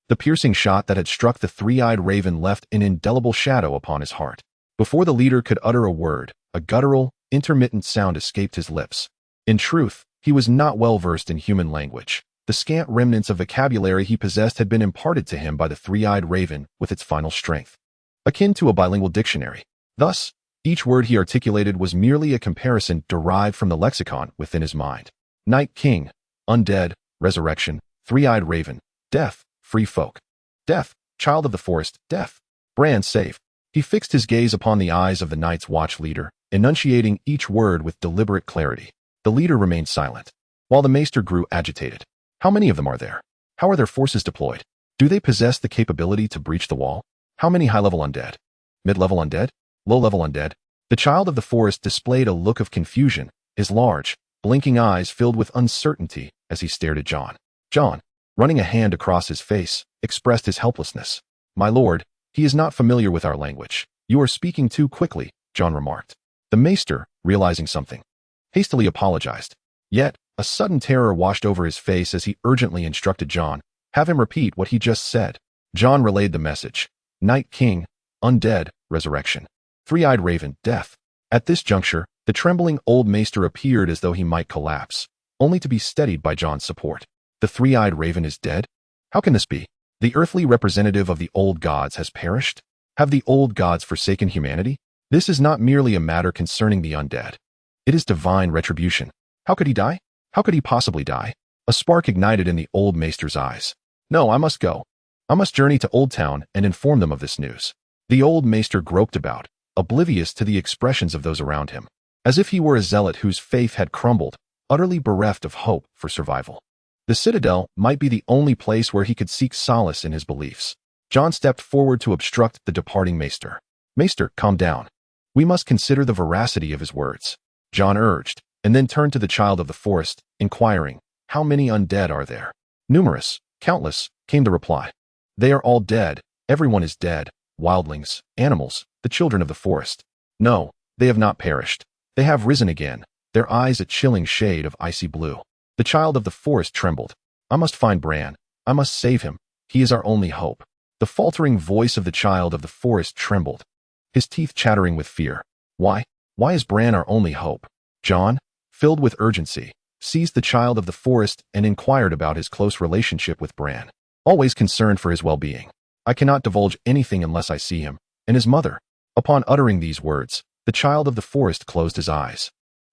[SPEAKER 1] The piercing shot that had struck the three-eyed raven left an indelible shadow upon his heart. Before the leader could utter a word, a guttural, intermittent sound escaped his lips. In truth, he was not well versed in human language. The scant remnants of vocabulary he possessed had been imparted to him by the three-eyed raven with its final strength, akin to a bilingual dictionary. Thus, each word he articulated was merely a comparison derived from the lexicon within his mind. Night King, undead, resurrection, three-eyed raven, death, free folk. Death, child of the forest, death. Bran safe. He fixed his gaze upon the eyes of the Night's Watch leader, enunciating each word with deliberate clarity. The leader remained silent, while the maester grew agitated. "How many of them are there? How are their forces deployed? Do they possess the capability to breach the wall? How many high-level undead? Mid-level undead? Low-level undead?" The child of the forest displayed a look of confusion, his large, blinking eyes filled with uncertainty as he stared at Jon. Jon, running a hand across his face, expressed his helplessness. "My lord, he is not familiar with our language. You are speaking too quickly," Jon remarked. The maester, realizing something, hastily apologized. Yet, a sudden terror washed over his face as he urgently instructed Jon, "Have him repeat what he just said." Jon relayed the message. "Night King, undead, resurrection. Three-eyed raven, death." At this juncture, the trembling old maester appeared as though he might collapse, only to be steadied by Jon's support. "The three-eyed raven is dead? How can this be? The earthly representative of the old gods has perished? Have the old gods forsaken humanity? This is not merely a matter concerning the undead. It is divine retribution. How could he die? How could he possibly die?" A spark ignited in the old maester's eyes. "No, I must go. I must journey to Old Town and inform them of this news." The old maester groped about, oblivious to the expressions of those around him, as if he were a zealot whose faith had crumbled, utterly bereft of hope for survival. The citadel might be the only place where he could seek solace in his beliefs. Jon stepped forward to obstruct the departing maester. "Maester, calm down. We must consider the veracity of his words," Jon urged, and then turned to the child of the forest, inquiring, "How many undead are there?" "Numerous, countless," came the reply. "They are all dead. Everyone is dead. Wildlings, animals, the children of the forest. No, they have not perished. They have risen again, their eyes a chilling shade of icy blue." The child of the forest trembled. "I must find Bran. I must save him. He is our only hope." The faltering voice of the child of the forest trembled, his teeth chattering with fear. Why? Why is Bran our only hope? Jon, filled with urgency, seized the child of the forest and inquired about his close relationship with Bran, always concerned for his well-being. I cannot divulge anything unless I see him, and his mother. Upon uttering these words, the child of the forest closed his eyes,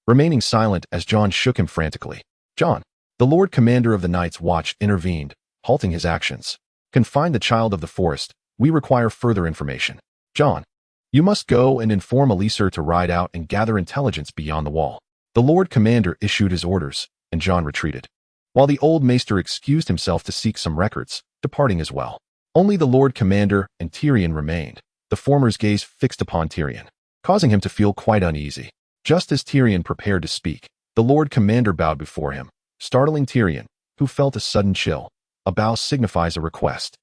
[SPEAKER 1] remaining silent as Jon shook him frantically. Jon, the Lord Commander of the Night's Watch, intervened, halting his actions. Confine the child of the forest. We require further information. Jon, you must go and inform Elysir to ride out and gather intelligence beyond the wall. The Lord Commander issued his orders, and Jon retreated, while the old maester excused himself to seek some records, departing as well. Only the Lord Commander and Tyrion remained, the former's gaze fixed upon Tyrion, causing him to feel quite uneasy. Just as Tyrion prepared to speak, the Lord Commander bowed before him, startling Tyrion, who felt a sudden chill. A bow signifies a request.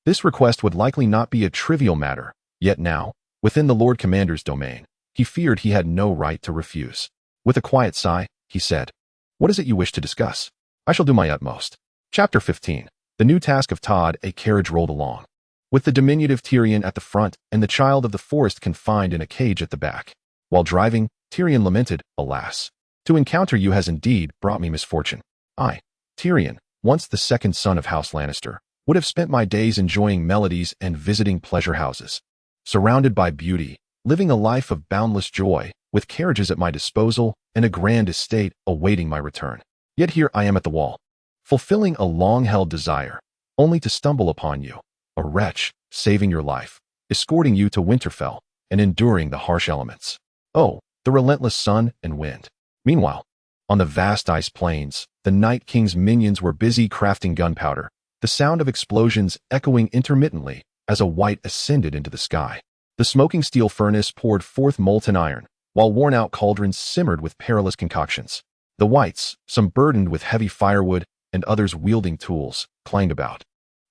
[SPEAKER 1] This request would likely not be a trivial matter, yet now, within the Lord Commander's domain, he feared he had no right to refuse. With a quiet sigh, he said, "What is it you wish to discuss? I shall do my utmost." Chapter 15. The new task of Todd. A carriage rolled along, with the diminutive Tyrion at the front and the child of the forest confined in a cage at the back. While driving, Tyrion lamented, "Alas, to encounter you has indeed brought me misfortune. I, Tyrion, once the second son of House Lannister, would have spent my days enjoying melodies and visiting pleasure houses, surrounded by beauty, living a life of boundless joy, with carriages at my disposal and a grand estate awaiting my return. Yet here I am at the wall, fulfilling a long-held desire, only to stumble upon you, a wretch, saving your life, escorting you to Winterfell, and enduring the harsh elements. Oh, the relentless sun and wind." Meanwhile, on the vast ice plains, the Night King's minions were busy crafting gunpowder, the sound of explosions echoing intermittently as a white ascended into the sky. The smoking steel furnace poured forth molten iron, while worn-out cauldrons simmered with perilous concoctions. The whites, some burdened with heavy firewood and others wielding tools, clanged about,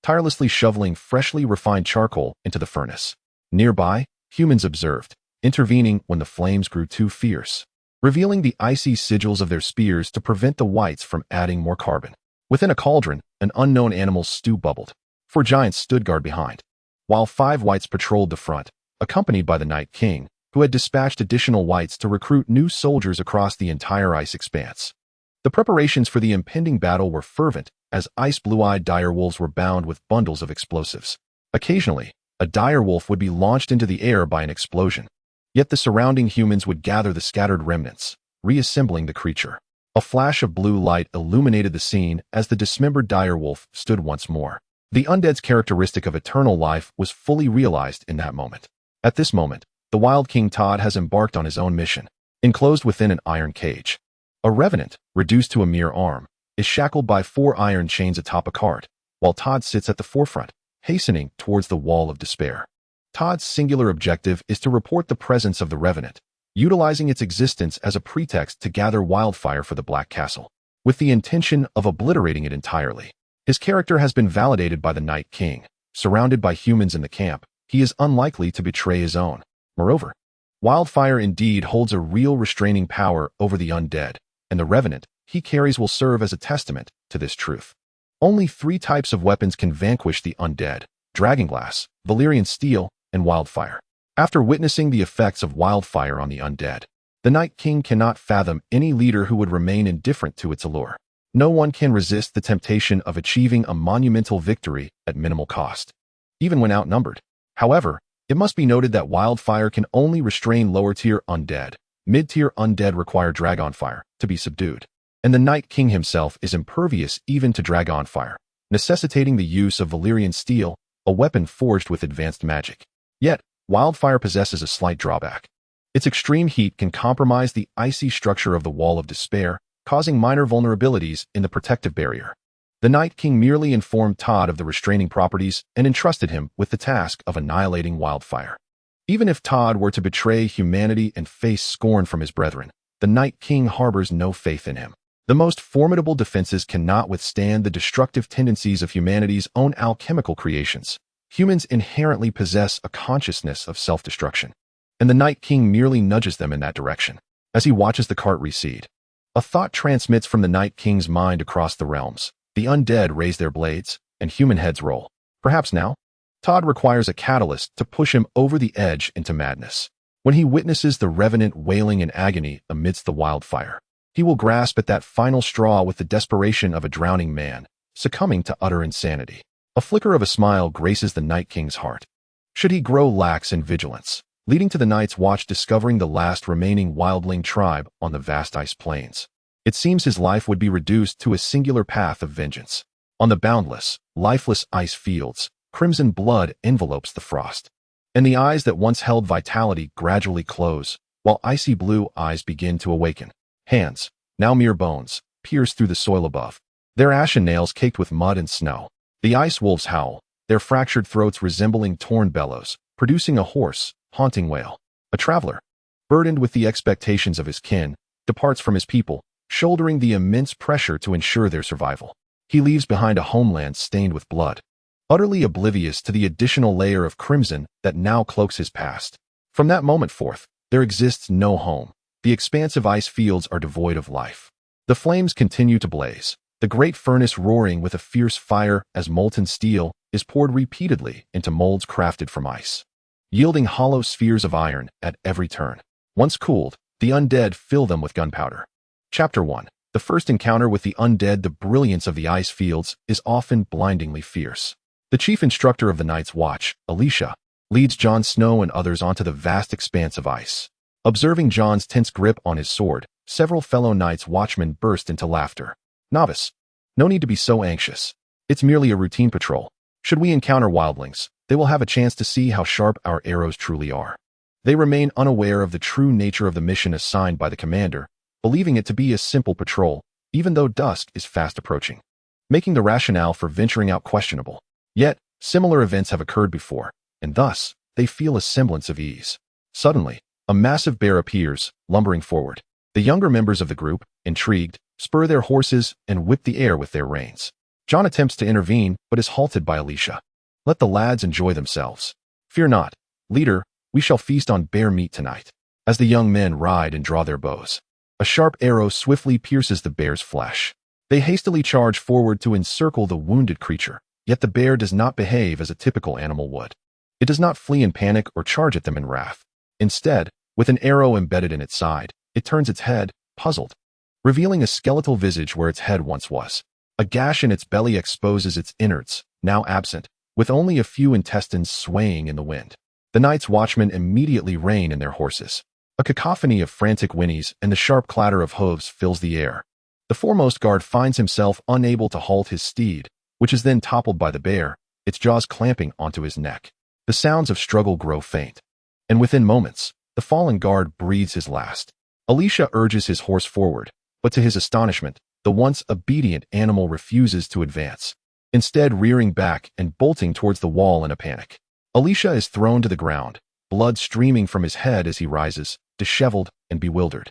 [SPEAKER 1] tirelessly shoveling freshly refined charcoal into the furnace. Nearby, humans observed, intervening when the flames grew too fierce, revealing the icy sigils of their spears to prevent the whites from adding more carbon. Within a cauldron, an unknown animal's stew bubbled. 4 giants stood guard behind, while 5 whites patrolled the front, accompanied by the Night King, who had dispatched additional whites to recruit new soldiers across the entire ice expanse. The preparations for the impending battle were fervent, as ice-blue-eyed direwolves were bound with bundles of explosives. Occasionally, a direwolf would be launched into the air by an explosion. Yet the surrounding humans would gather the scattered remnants, reassembling the creature. A flash of blue light illuminated the scene as the dismembered direwolf stood once more. The undead's characteristic of eternal life was fully realized in that moment. At this moment, the Wild King Todd has embarked on his own mission, enclosed within an iron cage. A revenant, reduced to a mere arm, is shackled by 4 iron chains atop a cart, while Todd sits at the forefront, hastening towards the Wall of Despair. Todd's singular objective is to report the presence of the revenant, utilizing its existence as a pretext to gather wildfire for the Black Castle, with the intention of obliterating it entirely. His character has been validated by the Night King. Surrounded by humans in the camp, he is unlikely to betray his own. Moreover, wildfire indeed holds a real restraining power over the undead, and the revenant he carries will serve as a testament to this truth. Only 3 types of weapons can vanquish the undead: dragonglass, Valyrian steel, and wildfire. After witnessing the effects of wildfire on the undead, the Night King cannot fathom any leader who would remain indifferent to its allure. No one can resist the temptation of achieving a monumental victory at minimal cost, even when outnumbered. However, it must be noted that wildfire can only restrain lower-tier undead. Mid-tier undead require dragonfire to be subdued, and the Night King himself is impervious even to dragonfire, necessitating the use of Valyrian steel, a weapon forged with advanced magic. Yet, wildfire possesses a slight drawback. Its extreme heat can compromise the icy structure of the Wall of Despair, causing minor vulnerabilities in the protective barrier. The Night King merely informed Todd of the restraining properties and entrusted him with the task of annihilating wildfire. Even if Todd were to betray humanity and face scorn from his brethren, the Night King harbors no faith in him. The most formidable defenses cannot withstand the destructive tendencies of humanity's own alchemical creations. Humans inherently possess a consciousness of self-destruction, and the Night King merely nudges them in that direction. As he watches the cart recede, a thought transmits from the Night King's mind across the realms. The undead raise their blades, and human heads roll. Perhaps now, Todd requires a catalyst to push him over the edge into madness. When he witnesses the revenant wailing in agony amidst the wildfire, he will grasp at that final straw with the desperation of a drowning man, succumbing to utter insanity. A flicker of a smile graces the Night King's heart. Should he grow lax in vigilance, leading to the Night's Watch discovering the last remaining wildling tribe on the vast ice plains, it seems his life would be reduced to a singular path of vengeance. On the boundless, lifeless ice fields, crimson blood envelopes the frost, and the eyes that once held vitality gradually close, while icy blue eyes begin to awaken. Hands, now mere bones, pierce through the soil above, their ashen nails caked with mud and snow. The ice wolves howl, their fractured throats resembling torn bellows, producing a hoarse, haunting wail. A traveler, burdened with the expectations of his kin, departs from his people, shouldering the immense pressure to ensure their survival. He leaves behind a homeland stained with blood, utterly oblivious to the additional layer of crimson that now cloaks his past. From that moment forth, there exists no home. The expansive ice fields are devoid of life. The flames continue to blaze, the great furnace roaring with a fierce fire as molten steel is poured repeatedly into molds crafted from ice, yielding hollow spheres of iron at every turn. Once cooled, the undead fill them with gunpowder. Chapter 1. The first encounter with the undead. The brilliance of the ice fields is often blindingly fierce. The chief instructor of the Night's Watch, Alicia, leads Jon Snow and others onto the vast expanse of ice. Observing Jon's tense grip on his sword, several fellow Night's Watchmen burst into laughter. Novice, no need to be so anxious. It's merely a routine patrol. Should we encounter wildlings, they will have a chance to see how sharp our arrows truly are. They remain unaware of the true nature of the mission assigned by the commander, believing it to be a simple patrol, even though dusk is fast approaching, making the rationale for venturing out questionable. Yet, similar events have occurred before, and thus, they feel a semblance of ease. Suddenly, a massive bear appears, lumbering forward. The younger members of the group, intrigued, spur their horses and whip the air with their reins. Jon attempts to intervene, but is halted by Alicia. Let the lads enjoy themselves. Fear not, leader, we shall feast on bear meat tonight. As the young men ride and draw their bows, a sharp arrow swiftly pierces the bear's flesh. They hastily charge forward to encircle the wounded creature, yet the bear does not behave as a typical animal would. It does not flee in panic or charge at them in wrath. Instead, with an arrow embedded in its side, it turns its head, puzzled, revealing a skeletal visage where its head once was. A gash in its belly exposes its innards, now absent, with only a few intestines swaying in the wind. The Night's Watchmen immediately rein in their horses. A cacophony of frantic whinnies and the sharp clatter of hooves fills the air. The foremost guard finds himself unable to halt his steed, which is then toppled by the bear, its jaws clamping onto his neck. The sounds of struggle grow faint, and within moments, the fallen guard breathes his last. Alicia urges his horse forward, but to his astonishment, the once obedient animal refuses to advance, instead rearing back and bolting towards the wall in a panic. Alicia is thrown to the ground, blood streaming from his head as he rises, disheveled and bewildered.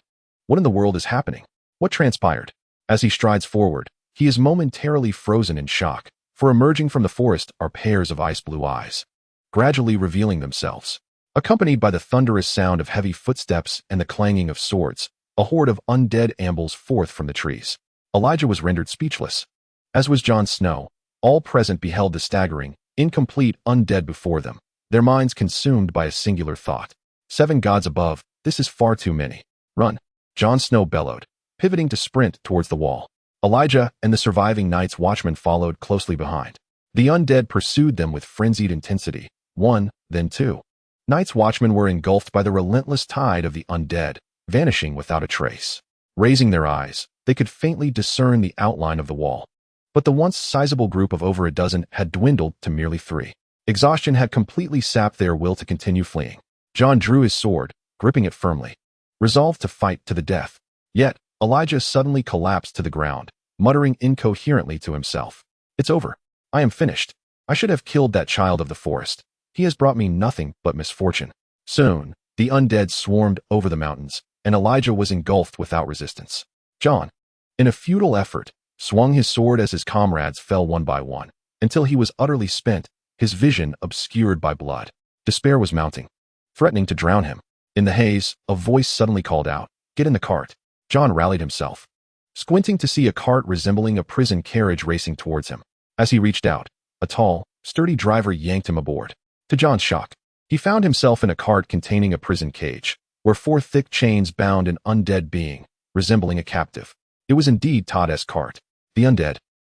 [SPEAKER 1] What in the world is happening? What transpired? As he strides forward, he is momentarily frozen in shock, for emerging from the forest are pairs of ice-blue eyes, gradually revealing themselves. Accompanied by the thunderous sound of heavy footsteps and the clanging of swords, a horde of undead ambles forth from the trees. Elijah was rendered speechless. As was Jon Snow, all present beheld the staggering, incomplete undead before them, their minds consumed by a singular thought. 7 gods above, this is far too many. Run! Jon Snow bellowed, pivoting to sprint towards the wall. Elijah and the surviving Night's Watchmen followed closely behind. The undead pursued them with frenzied intensity. 1, then 2. Night's Watchmen were engulfed by the relentless tide of the undead, vanishing without a trace. Raising their eyes, they could faintly discern the outline of the wall. But the once sizable group of over a dozen had dwindled to merely 3. Exhaustion had completely sapped their will to continue fleeing. Jon drew his sword, gripping it firmly, resolved to fight to the death. Yet, Elijah suddenly collapsed to the ground, muttering incoherently to himself. It's over. I am finished. I should have killed that child of the forest. He has brought me nothing but misfortune. Soon, the undead swarmed over the mountains, and Elijah was engulfed without resistance. Jon, in a futile effort, swung his sword as his comrades fell one by one, until he was utterly spent, his vision obscured by blood. Despair was mounting, threatening to drown him. In the haze, a voice suddenly called out, "Get in the cart." Jon rallied himself, squinting to see a cart resembling a prison carriage racing towards him. As he reached out, a tall, sturdy driver yanked him aboard. To Jon's shock, He found himself in a cart containing a prison cage, where 4 thick chains bound an undead being, resembling a captive. It was indeed Todd's cart. The undead,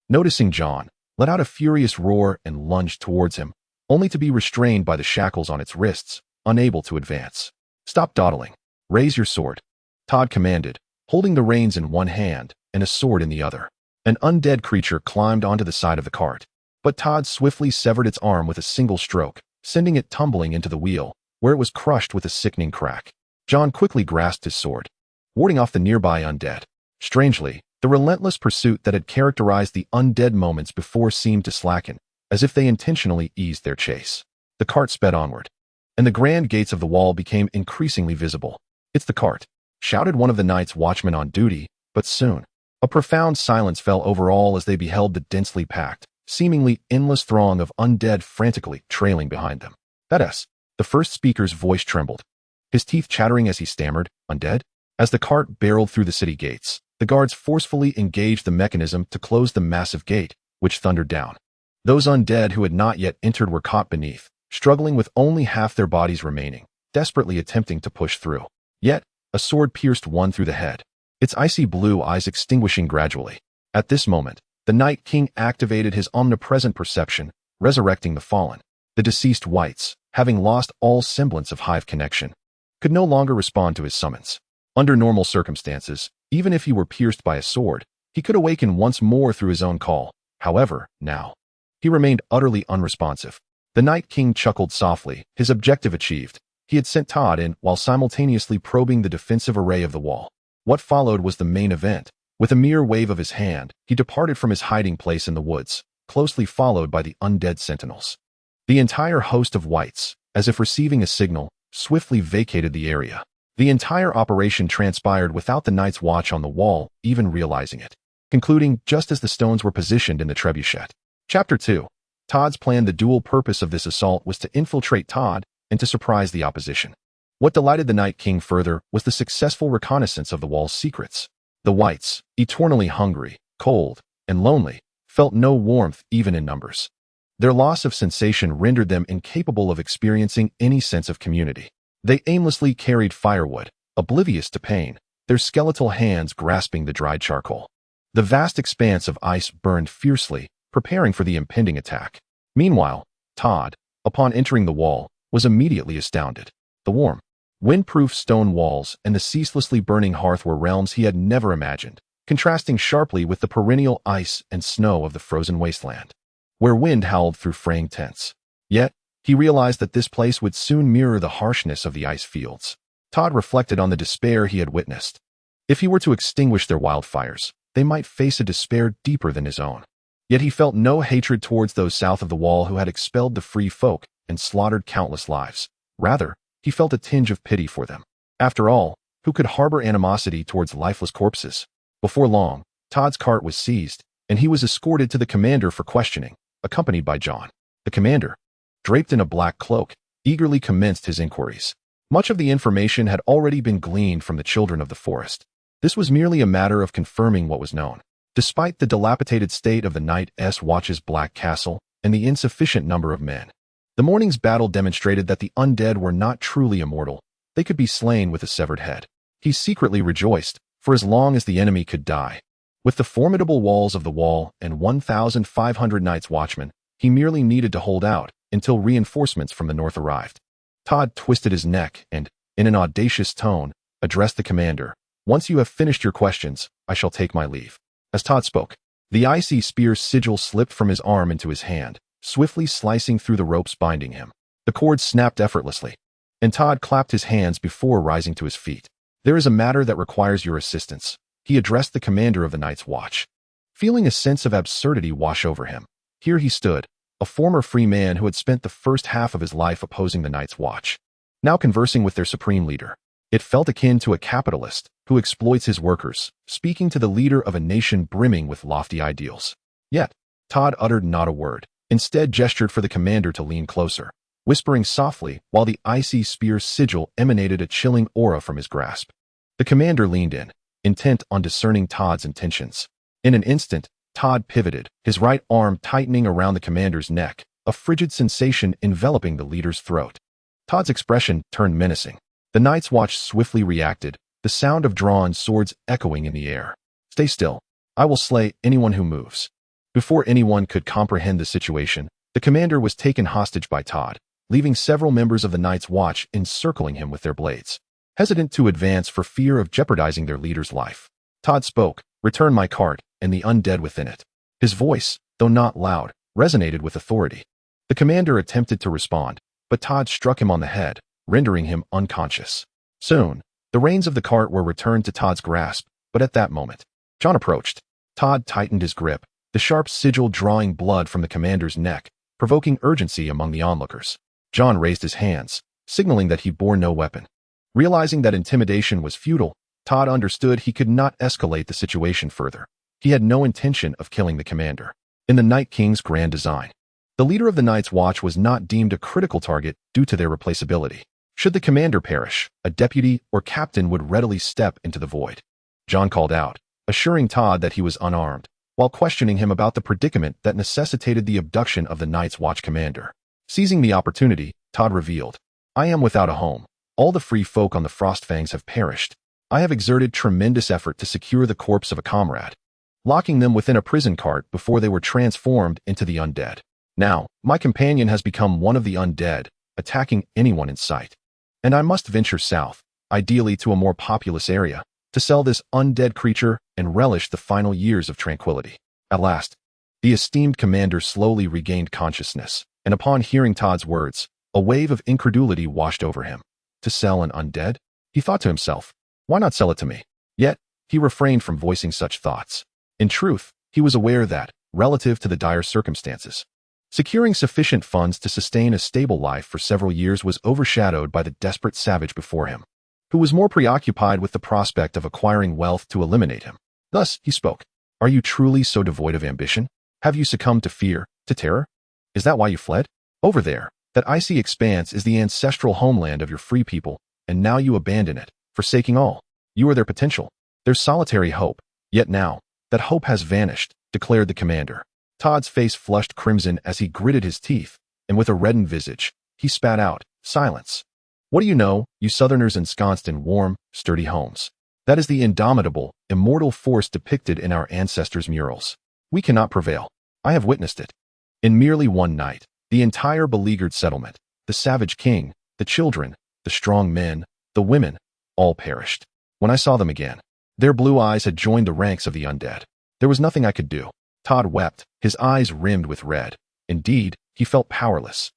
[SPEAKER 1] noticing Jon, let out a furious roar and lunged towards him, only to be restrained by the shackles on its wrists, unable to advance. "Stop dawdling. Raise your sword," Todd commanded, holding the reins in one hand and a sword in the other. An undead creature climbed onto the side of the cart, but Todd swiftly severed its arm with a single stroke, sending it tumbling into the wheel, where it was crushed with a sickening crack. Jon quickly grasped his sword, warding off the nearby undead. Strangely, the relentless pursuit that had characterized the undead moments before seemed to slacken, as if they intentionally eased their chase. The cart sped onward, and the grand gates of the wall became increasingly visible. "It's the cart," shouted one of the night's watchmen on duty, but soon, a profound silence fell over all as they beheld the densely packed, seemingly endless throng of undead frantically trailing behind them. "That's..." The first speaker's voice trembled, his teeth chattering as he stammered, "Undead?" As the cart barreled through the city gates, the guards forcefully engaged the mechanism to close the massive gate, which thundered down. Those undead who had not yet entered were caught beneath, struggling with only half their bodies remaining, desperately attempting to push through. Yet, a sword pierced one through the head, its icy blue eyes extinguishing gradually. At this moment, the Night King activated his omnipresent perception, resurrecting the fallen. The deceased wights, having lost all semblance of hive connection, could no longer respond to his summons. Under normal circumstances, even if he were pierced by a sword, he could awaken once more through his own call. However, now, he remained utterly unresponsive. The Night King chuckled softly, his objective achieved. He had sent Todd in while simultaneously probing the defensive array of the wall. What followed was the main event. With a mere wave of his hand, he departed from his hiding place in the woods, closely followed by the undead sentinels. The entire host of wights, as if receiving a signal, swiftly vacated the area. The entire operation transpired without the Night's Watch on the wall even realizing it, concluding just as the stones were positioned in the trebuchet. Chapter 2. Todd's plan. The dual purpose of this assault was to infiltrate Todd and to surprise the opposition. What delighted the Night King further was the successful reconnaissance of the wall's secrets. The wights, eternally hungry, cold, and lonely, felt no warmth even in numbers. Their loss of sensation rendered them incapable of experiencing any sense of community. They aimlessly carried firewood, oblivious to pain, their skeletal hands grasping the dried charcoal. The vast expanse of ice burned fiercely, preparing for the impending attack. Meanwhile, Todd, upon entering the wall, was immediately astounded. The warm, wind-proof stone walls and the ceaselessly burning hearth were realms he had never imagined, contrasting sharply with the perennial ice and snow of the frozen wasteland, where wind howled through fraying tents. Yet, he realized that this place would soon mirror the harshness of the ice fields. Todd reflected on the despair he had witnessed. If he were to extinguish their wildfires, they might face a despair deeper than his own. Yet he felt no hatred towards those south of the wall who had expelled the free folk and slaughtered countless lives. Rather, he felt a tinge of pity for them. After all, who could harbor animosity towards lifeless corpses? Before long, Todd's cart was seized, and he was escorted to the commander for questioning, accompanied by Jon. The commander, draped in a black cloak, eagerly commenced his inquiries. Much of the information had already been gleaned from the children of the forest. This was merely a matter of confirming what was known. Despite the dilapidated state of the Night's Watch's black castle and the insufficient number of men, the morning's battle demonstrated that the undead were not truly immortal. They could be slain with a severed head. He secretly rejoiced, for as long as the enemy could die. With the formidable walls of the wall and 1,500 Night's Watchmen, he merely needed to hold out until reinforcements from the north arrived. Todd twisted his neck and, in an audacious tone, addressed the commander. "Once you have finished your questions, I shall take my leave." As Todd spoke, the icy spear sigil slipped from his arm into his hand, swiftly slicing through the ropes binding him. The cord snapped effortlessly, and Todd clapped his hands before rising to his feet. "There is a matter that requires your assistance," he addressed the commander of the Night's Watch. Feeling a sense of absurdity wash over him, here he stood, a former free man who had spent the first half of his life opposing the Night's Watch, now conversing with their supreme leader. It felt akin to a capitalist who exploits his workers, speaking to the leader of a nation brimming with lofty ideals. Yet, Todd uttered not a word, instead gestured for the commander to lean closer, whispering softly while the icy spear's sigil emanated a chilling aura from his grasp. The commander leaned in, intent on discerning Todd's intentions. In an instant, Todd pivoted, his right arm tightening around the commander's neck, a frigid sensation enveloping the leader's throat. Todd's expression turned menacing. The Night's Watch swiftly reacted, the sound of drawn swords echoing in the air. Stay still. I will slay anyone who moves. Before anyone could comprehend the situation, the commander was taken hostage by Todd, leaving several members of the Night's Watch encircling him with their blades, hesitant to advance for fear of jeopardizing their leader's life. Todd spoke, "Return my cart and the undead within it." His voice, though not loud, resonated with authority. The commander attempted to respond, but Todd struck him on the head, rendering him unconscious. Soon, the reins of the cart were returned to Todd's grasp, but at that moment, Jon approached. Todd tightened his grip, the sharp sigil drawing blood from the commander's neck, provoking urgency among the onlookers. Jon raised his hands, signaling that he bore no weapon. Realizing that intimidation was futile, Todd understood he could not escalate the situation further. He had no intention of killing the commander. In the Night King's grand design, the leader of the Night's Watch was not deemed a critical target due to their replaceability. Should the commander perish, a deputy or captain would readily step into the void. Jon called out, assuring Todd that he was unarmed, while questioning him about the predicament that necessitated the abduction of the Night's Watch commander. Seizing the opportunity, Todd revealed, "I am without a home. All the free folk on the Frostfangs have perished. I have exerted tremendous effort to secure the corpse of a comrade, locking them within a prison cart before they were transformed into the undead. Now, my companion has become one of the undead, attacking anyone in sight. And I must venture south, ideally to a more populous area, to sell this undead creature and relish the final years of tranquility." At last, the esteemed commander slowly regained consciousness, and upon hearing Todd's words, a wave of incredulity washed over him. To sell an undead? He thought to himself, why not sell it to me? Yet, he refrained from voicing such thoughts. In truth, he was aware that, relative to the dire circumstances, securing sufficient funds to sustain a stable life for several years was overshadowed by the desperate savage before him, who was more preoccupied with the prospect of acquiring wealth to eliminate him. Thus, he spoke. "Are you truly so devoid of ambition? Have you succumbed to fear, to terror? Is that why you fled? Over there, that icy expanse is the ancestral homeland of your free people, and now you abandon it, forsaking all. You are their potential, their solitary hope. Yet now, that hope has vanished," declared the commander. Todd's face flushed crimson as he gritted his teeth, and with a reddened visage, he spat out, "Silence. What do you know, you southerners ensconced in warm, sturdy homes? That is the indomitable, immortal force depicted in our ancestors' murals. We cannot prevail. I have witnessed it. In merely one night, the entire beleaguered settlement, the savage king, the children, the strong men, the women, all perished. When I saw them again, their blue eyes had joined the ranks of the undead. There was nothing I could do." Todd wept, his eyes rimmed with red. Indeed, he felt powerless.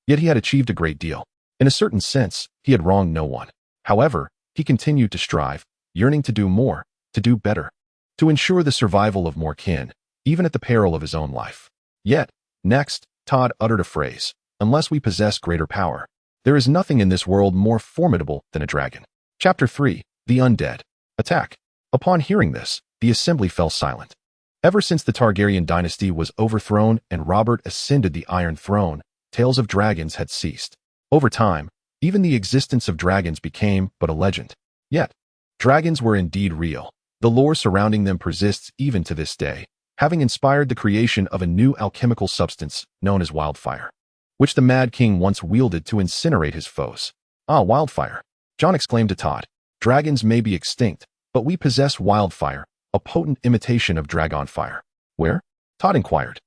[SPEAKER 1] Yet he had achieved a great deal. In a certain sense, he had wronged no one. However, he continued to strive, yearning to do more, to do better, to ensure the survival of more kin, even at the peril of his own life. Yet, next, Todd uttered a phrase, "Unless we possess greater power, there is nothing in this world more formidable than a dragon." Chapter 3, The Undead. Attack. Upon hearing this, the assembly fell silent. Ever since the Targaryen dynasty was overthrown and Robert ascended the Iron Throne, tales of dragons had ceased. Over time, even the existence of dragons became but a legend. Yet, dragons were indeed real. The lore surrounding them persists even to this day, having inspired the creation of a new alchemical substance known as wildfire, which the Mad King once wielded to incinerate his foes. "Ah, wildfire," Jon exclaimed to Todd. "Dragons may be extinct, but we possess wildfire, a potent imitation of dragon fire." "Where?" Todd inquired.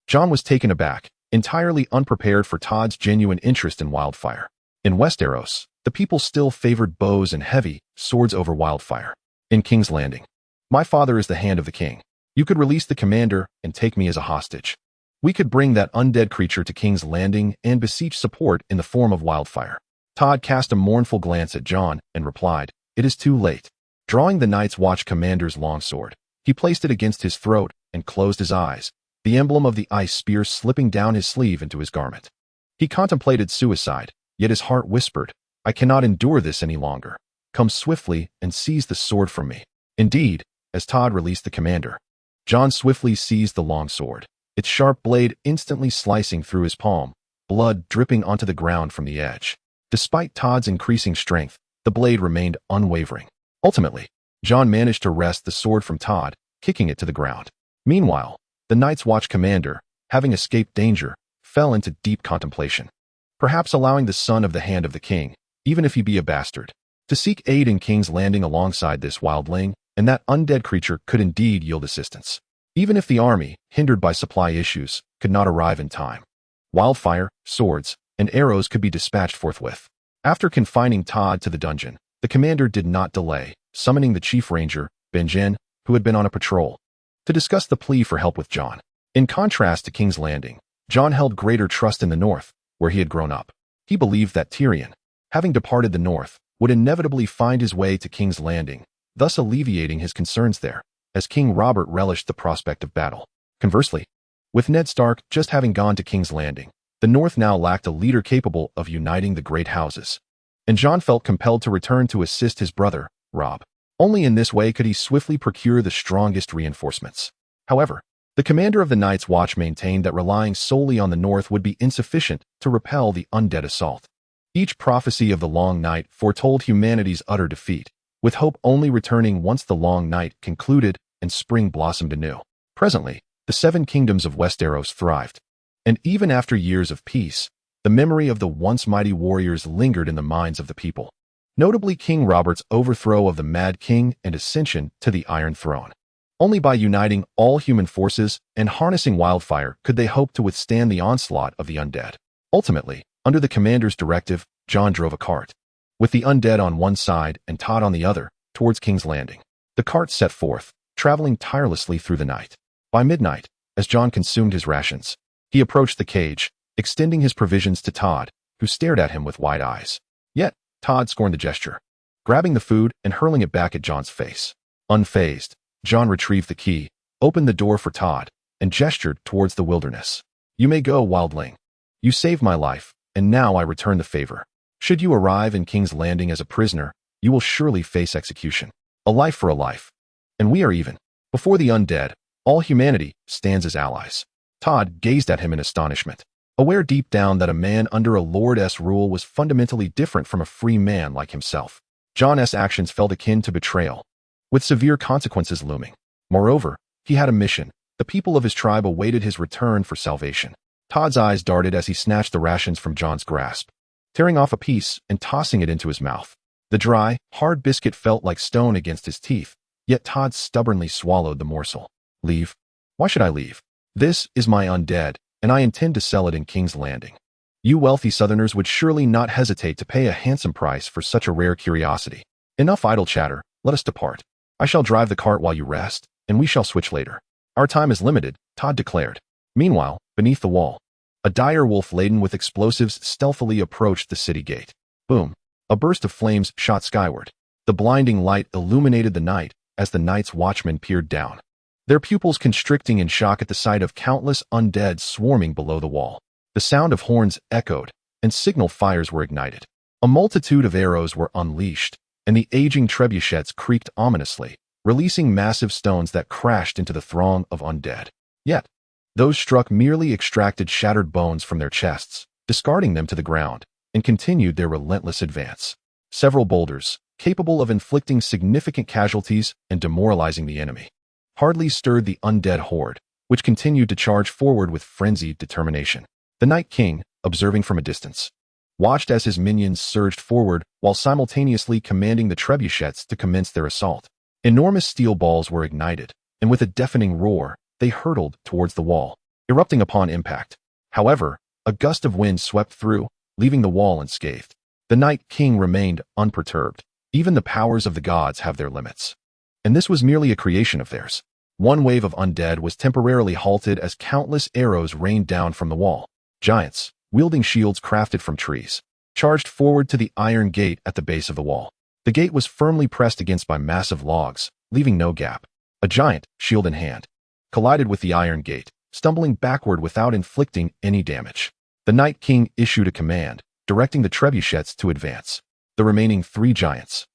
[SPEAKER 1] Jon was taken aback, entirely unprepared for Todd's genuine interest in wildfire. In Westeros, the people still favored bows and heavy swords over wildfire. "In King's Landing. My father is the hand of the king. You could release the commander and take me as a hostage. We could bring that undead creature to King's Landing and beseech support in the form of wildfire." Todd cast a mournful glance at Jon and replied, "It is too late." Drawing the Night's Watch commander's longsword, he placed it against his throat and closed his eyes, the emblem of the ice spear slipping down his sleeve into his garment. He contemplated suicide, yet his heart whispered, "I cannot endure this any longer. Come swiftly and seize the sword from me." Indeed, as Todd released the commander, Jon swiftly seized the longsword, its sharp blade instantly slicing through his palm, blood dripping onto the ground from the edge. Despite Todd's increasing strength, the blade remained unwavering. Ultimately, Jon managed to wrest the sword from Todd, kicking it to the ground. Meanwhile, the Night's Watch commander, having escaped danger, fell into deep contemplation. perhaps allowing the son of the hand of the king, even if he be a bastard, to seek aid in King's Landing alongside this wildling, and that undead creature could indeed yield assistance, even if the army, hindered by supply issues, could not arrive in time. Wildfire, swords, and arrows could be dispatched forthwith. After confining Todd to the dungeon, the commander did not delay, summoning the chief ranger, Benjen, who had been on a patrol, to discuss the plea for help with Jon. In contrast to King's Landing, Jon held greater trust in the north, where he had grown up. He believed that Tyrion, having departed the north, would inevitably find his way to King's Landing, thus alleviating his concerns there, as King Robert relished the prospect of battle. Conversely, with Ned Stark just having gone to King's Landing, the north now lacked a leader capable of uniting the great houses, and Jon felt compelled to return to assist his brother, Robb. Only in this way could he swiftly procure the strongest reinforcements. However, the commander of the Night's Watch maintained that relying solely on the north would be insufficient to repel the undead assault. Each prophecy of the Long Night foretold humanity's utter defeat, with hope only returning once the Long Night concluded and spring blossomed anew. Presently, the 7 kingdoms of Westeros thrived, and even after years of peace, the memory of the once mighty warriors lingered in the minds of the people, notably King Robert's overthrow of the Mad King and ascension to the Iron Throne. Only by uniting all human forces and harnessing wildfire could they hope to withstand the onslaught of the undead. Ultimately, under the commander's directive, Jon drove a cart, with the undead on one side and Todd on the other, towards King's Landing. The cart set forth, traveling tirelessly through the night. By midnight, as Jon consumed his rations, he approached the cage, extending his provisions to Todd, who stared at him with wide eyes. Yet, Todd scorned the gesture, grabbing the food and hurling it back at Jon's face. Unfazed, Jon retrieved the key, opened the door for Todd, and gestured towards the wilderness. "You may go, wildling. You saved my life, and now I return the favor. Should you arrive in King's Landing as a prisoner, you will surely face execution. A life for a life. And we are even. Before the undead, all humanity stands as allies." Todd gazed at him in astonishment, aware deep down that a man under a lord's rule was fundamentally different from a free man like himself. Jon's actions felt akin to betrayal, with severe consequences looming. Moreover, he had a mission. The people of his tribe awaited his return for salvation. Todd's eyes darted as he snatched the rations from Jon's grasp, tearing off a piece and tossing it into his mouth. The dry, hard biscuit felt like stone against his teeth, yet Todd stubbornly swallowed the morsel. "Leave? Why should I leave? This is my undead, and I intend to sell it in King's Landing. You wealthy Southerners would surely not hesitate to pay a handsome price for such a rare curiosity. Enough idle chatter, let us depart. I shall drive the cart while you rest, and we shall switch later. Our time is limited," Todd declared. Meanwhile, beneath the wall, a dire wolf laden with explosives stealthily approached the city gate. Boom! A burst of flames shot skyward. The blinding light illuminated the night as the Night's Watchmen peered down, their pupils constricting in shock at the sight of countless undead swarming below the wall. The sound of horns echoed, and signal fires were ignited. A multitude of arrows were unleashed, and the aging trebuchets creaked ominously, releasing massive stones that crashed into the throng of undead. Yet, those struck merely extracted shattered bones from their chests, discarding them to the ground, and continued their relentless advance. Several boulders, capable of inflicting significant casualties and demoralizing the enemy, hardly stirred the undead horde, which continued to charge forward with frenzied determination. The Night King, observing from a distance, watched as his minions surged forward while simultaneously commanding the trebuchets to commence their assault. Enormous steel balls were ignited, and with a deafening roar, they hurtled towards the wall, erupting upon impact. However, a gust of wind swept through, leaving the wall unscathed. The Night King remained unperturbed. Even the powers of the gods have their limits, and this was merely a creation of theirs. One wave of undead was temporarily halted as countless arrows rained down from the wall. Giants, wielding shields crafted from trees, charged forward to the iron gate at the base of the wall. The gate was firmly pressed against by massive logs, leaving no gap. A giant, shield in hand, collided with the iron gate, stumbling backward without inflicting any damage. The Night King issued a command, directing the trebuchets to advance. The remaining 3 giants,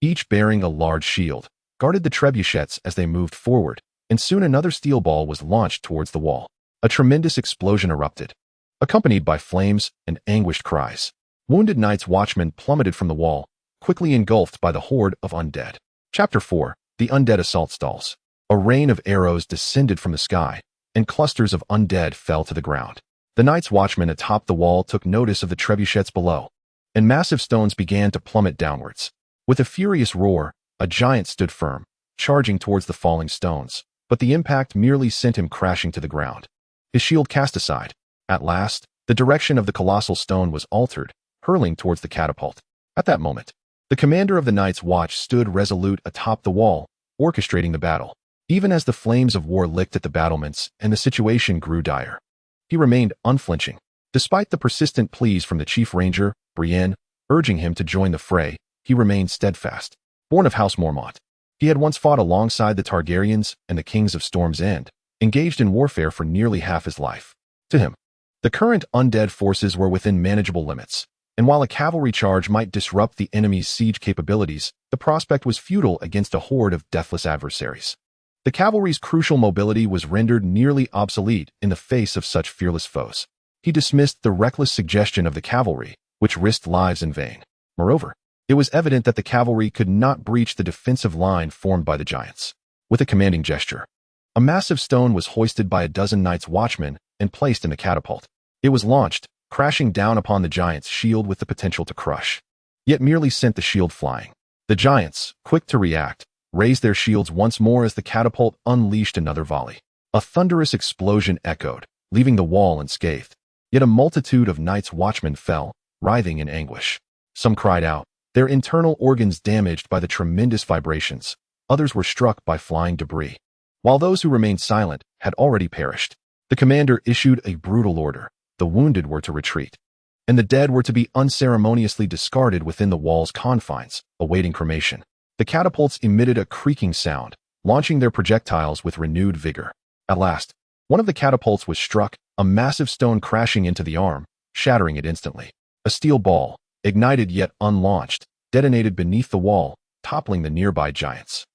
[SPEAKER 1] each bearing a large shield, guarded the trebuchets as they moved forward, and soon another steel ball was launched towards the wall. A tremendous explosion erupted, accompanied by flames and anguished cries. Wounded Night's Watchmen plummeted from the wall, quickly engulfed by the horde of undead. Chapter 4: The Undead Assault Stalls. A rain of arrows descended from the sky, and clusters of undead fell to the ground. The Night's Watchman atop the wall took notice of the trebuchets below, and massive stones began to plummet downwards. With a furious roar, a giant stood firm, charging towards the falling stones, but the impact merely sent him crashing to the ground. His shield cast aside. At last, the direction of the colossal stone was altered, hurling towards the catapult. At that moment, the commander of the Night's Watch stood resolute atop the wall, orchestrating the battle. Even as the flames of war licked at the battlements and the situation grew dire, he remained unflinching. Despite the persistent pleas from the chief ranger, Brienne, urging him to join the fray, he remained steadfast. Born of House Mormont, he had once fought alongside the Targaryens and the kings of Storm's End, engaged in warfare for nearly half his life. To him, the current undead forces were within manageable limits, and while a cavalry charge might disrupt the enemy's siege capabilities, the prospect was futile against a horde of deathless adversaries. The cavalry's crucial mobility was rendered nearly obsolete in the face of such fearless foes. He dismissed the reckless suggestion of the cavalry, which risked lives in vain. Moreover, it was evident that the cavalry could not breach the defensive line formed by the giants. With a commanding gesture, a massive stone was hoisted by a dozen Night's Watchmen and placed in the catapult. It was launched, crashing down upon the giant's shield with the potential to crush, yet merely sent the shield flying. The giants, quick to react, raised their shields once more as the catapult unleashed another volley. A thunderous explosion echoed, leaving the wall unscathed. Yet a multitude of Night's Watchmen fell, writhing in anguish. Some cried out, their internal organs damaged by the tremendous vibrations. Others were struck by flying debris. While those who remained silent had already perished, the commander issued a brutal order. The wounded were to retreat, and the dead were to be unceremoniously discarded within the wall's confines, awaiting cremation. The catapults emitted a creaking sound, launching their projectiles with renewed vigor. At last, one of the catapults was struck, a massive stone crashing into the arm, shattering it instantly. A steel ball, ignited yet unlaunched, detonated beneath the wall, toppling the nearby giants.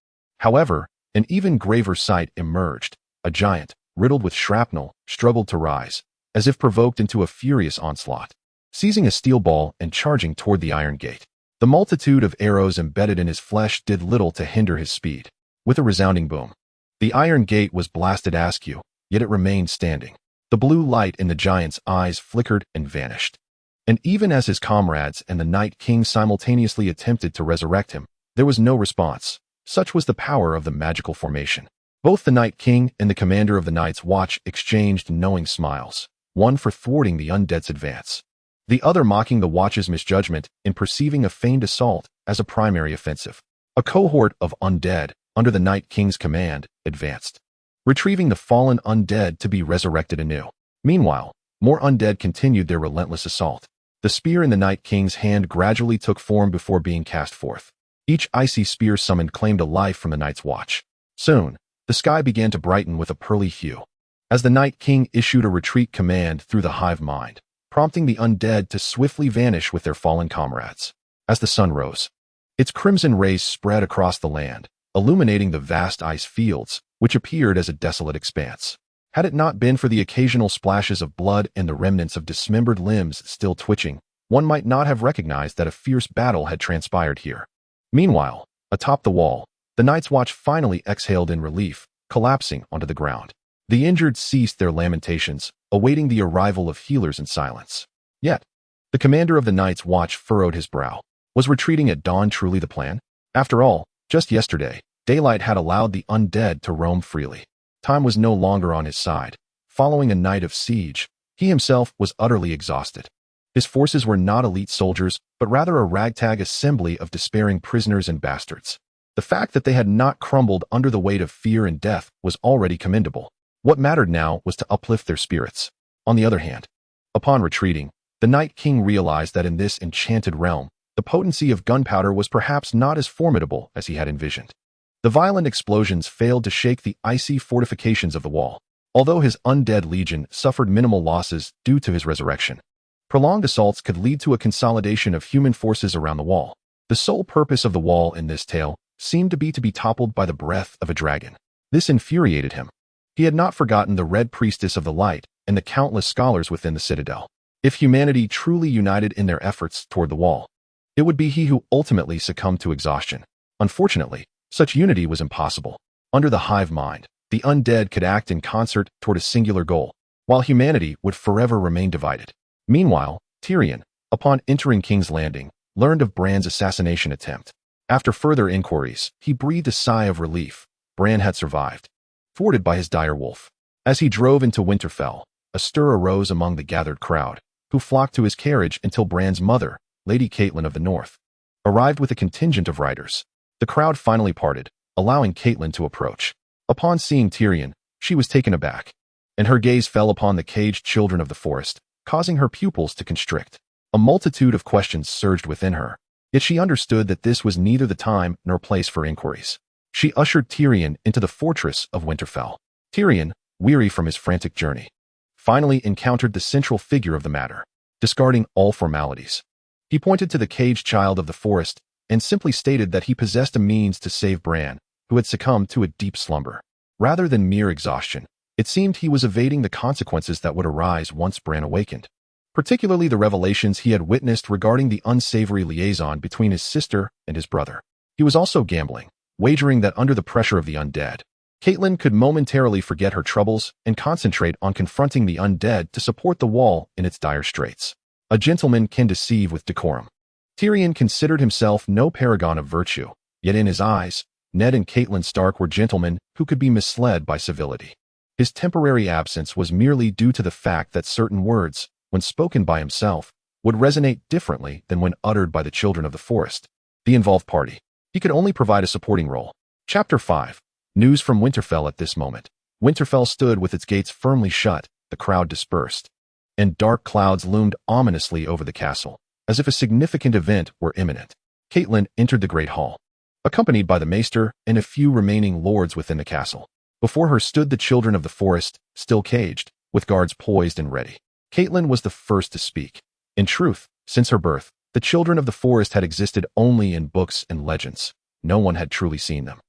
[SPEAKER 1] However, an even graver sight emerged. A giant, riddled with shrapnel, struggled to rise, as if provoked into a furious onslaught, seizing a steel ball and charging toward the iron gate. The multitude of arrows embedded in his flesh did little to hinder his speed. With a resounding boom, the iron gate was blasted askew, yet it remained standing. The blue light in the giant's eyes flickered and vanished. And even as his comrades and the Night King simultaneously attempted to resurrect him, there was no response. Such was the power of the magical formation. Both the Night King and the commander of the Night's Watch exchanged knowing smiles, one for thwarting the undead's advance, the other mocking the Watch's misjudgment in perceiving a feigned assault as a primary offensive. A cohort of undead, under the Night King's command, advanced, retrieving the fallen undead to be resurrected anew. Meanwhile, more undead continued their relentless assault. The spear in the Night King's hand gradually took form before being cast forth. Each icy spear summoned claimed a life from the Night's Watch. Soon, the sky began to brighten with a pearly hue, as the Night King issued a retreat command through the hive mind, prompting the undead to swiftly vanish with their fallen comrades. As the sun rose, its crimson rays spread across the land, illuminating the vast ice fields, which appeared as a desolate expanse. Had it not been for the occasional splashes of blood and the remnants of dismembered limbs still twitching, one might not have recognized that a fierce battle had transpired here. Meanwhile, atop the wall, the Night's Watch finally exhaled in relief, collapsing onto the ground. The injured ceased their lamentations, awaiting the arrival of healers in silence. Yet, the commander of the Night's Watch furrowed his brow. Was retreating at dawn truly the plan? After all, just yesterday, daylight had allowed the undead to roam freely. Time was no longer on his side. Following a night of siege, he himself was utterly exhausted. His forces were not elite soldiers, but rather a ragtag assembly of despairing prisoners and bastards. The fact that they had not crumbled under the weight of fear and death was already commendable. What mattered now was to uplift their spirits. On the other hand, upon retreating, the Night King realized that in this enchanted realm, the potency of gunpowder was perhaps not as formidable as he had envisioned. The violent explosions failed to shake the icy fortifications of the wall, although his undead legion suffered minimal losses due to his resurrection. Prolonged assaults could lead to a consolidation of human forces around the wall. The sole purpose of the wall in this tale seemed to be toppled by the breath of a dragon. This infuriated him. He had not forgotten the Red Priestess of the Light and the countless scholars within the citadel. If humanity truly united in their efforts toward the wall, it would be he who ultimately succumbed to exhaustion. Unfortunately, such unity was impossible. Under the hive mind, the undead could act in concert toward a singular goal: while humanity would forever remain divided. Meanwhile, Tyrion, upon entering King's Landing, learned of Bran's assassination attempt. After further inquiries, he breathed a sigh of relief. Bran had survived, thwarted by his dire wolf. As he drove into Winterfell, a stir arose among the gathered crowd, who flocked to his carriage until Bran's mother, Lady Caitlyn of the North, arrived with a contingent of riders. The crowd finally parted, allowing Caitlyn to approach. Upon seeing Tyrion, she was taken aback, and her gaze fell upon the caged children of the forest, causing her pupils to constrict. A multitude of questions surged within her, yet she understood that this was neither the time nor place for inquiries. She ushered Tyrion into the fortress of Winterfell. Tyrion, weary from his frantic journey, finally encountered the central figure of the matter. Discarding all formalities, he pointed to the caged child of the forest and simply stated that he possessed a means to save Bran, who had succumbed to a deep slumber. Rather than mere exhaustion, it seemed he was evading the consequences that would arise once Bran awakened, particularly the revelations he had witnessed regarding the unsavory liaison between his sister and his brother. He was also gambling, wagering that under the pressure of the undead, Caitlyn could momentarily forget her troubles and concentrate on confronting the undead to support the wall in its dire straits. A gentleman can deceive with decorum. Tyrion considered himself no paragon of virtue, yet in his eyes, Ned and Caitlyn Stark were gentlemen who could be misled by civility. His temporary absence was merely due to the fact that certain words, when spoken by himself, would resonate differently than when uttered by the children of the forest, the involved party. He could only provide a supporting role. Chapter 5. News from Winterfell. At this moment, Winterfell stood with its gates firmly shut, the crowd dispersed, and dark clouds loomed ominously over the castle, as if a significant event were imminent. Caitlyn entered the great hall, accompanied by the maester and a few remaining lords within the castle. Before her stood the children of the forest, still caged, with guards poised and ready. Caitlyn was the first to speak. In truth, since her birth, the children of the forest had existed only in books and legends. No one had truly seen them,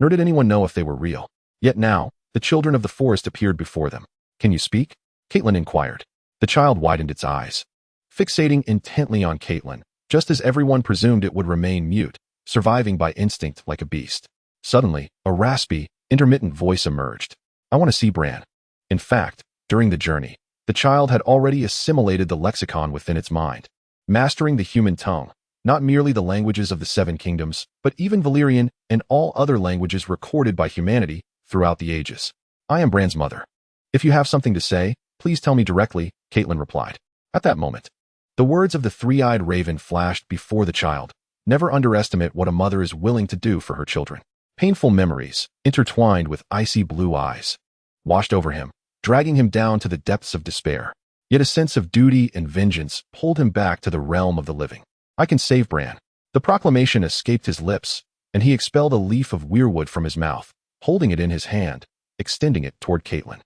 [SPEAKER 1] nor did anyone know if they were real. Yet now, the children of the forest appeared before them. "Can you speak?" Caitlyn inquired. The child widened its eyes, fixating intently on Caitlyn, just as everyone presumed it would remain mute, surviving by instinct like a beast. Suddenly, a raspy, intermittent voice emerged. "I want to see Bran." In fact, during the journey, the child had already assimilated the lexicon within its mind, mastering the human tongue, not merely the languages of the Seven Kingdoms, but even Valyrian and all other languages recorded by humanity throughout the ages. "I am Bran's mother. If you have something to say, please tell me directly," Caitlyn replied. At that moment, the words of the three-eyed raven flashed before the child. Never underestimate what a mother is willing to do for her children. Painful memories, intertwined with icy blue eyes, washed over him, dragging him down to the depths of despair. Yet a sense of duty and vengeance pulled him back to the realm of the living. "I can save Bran." The proclamation escaped his lips, and he expelled a leaf of weirwood from his mouth, holding it in his hand, extending it toward Caitlyn.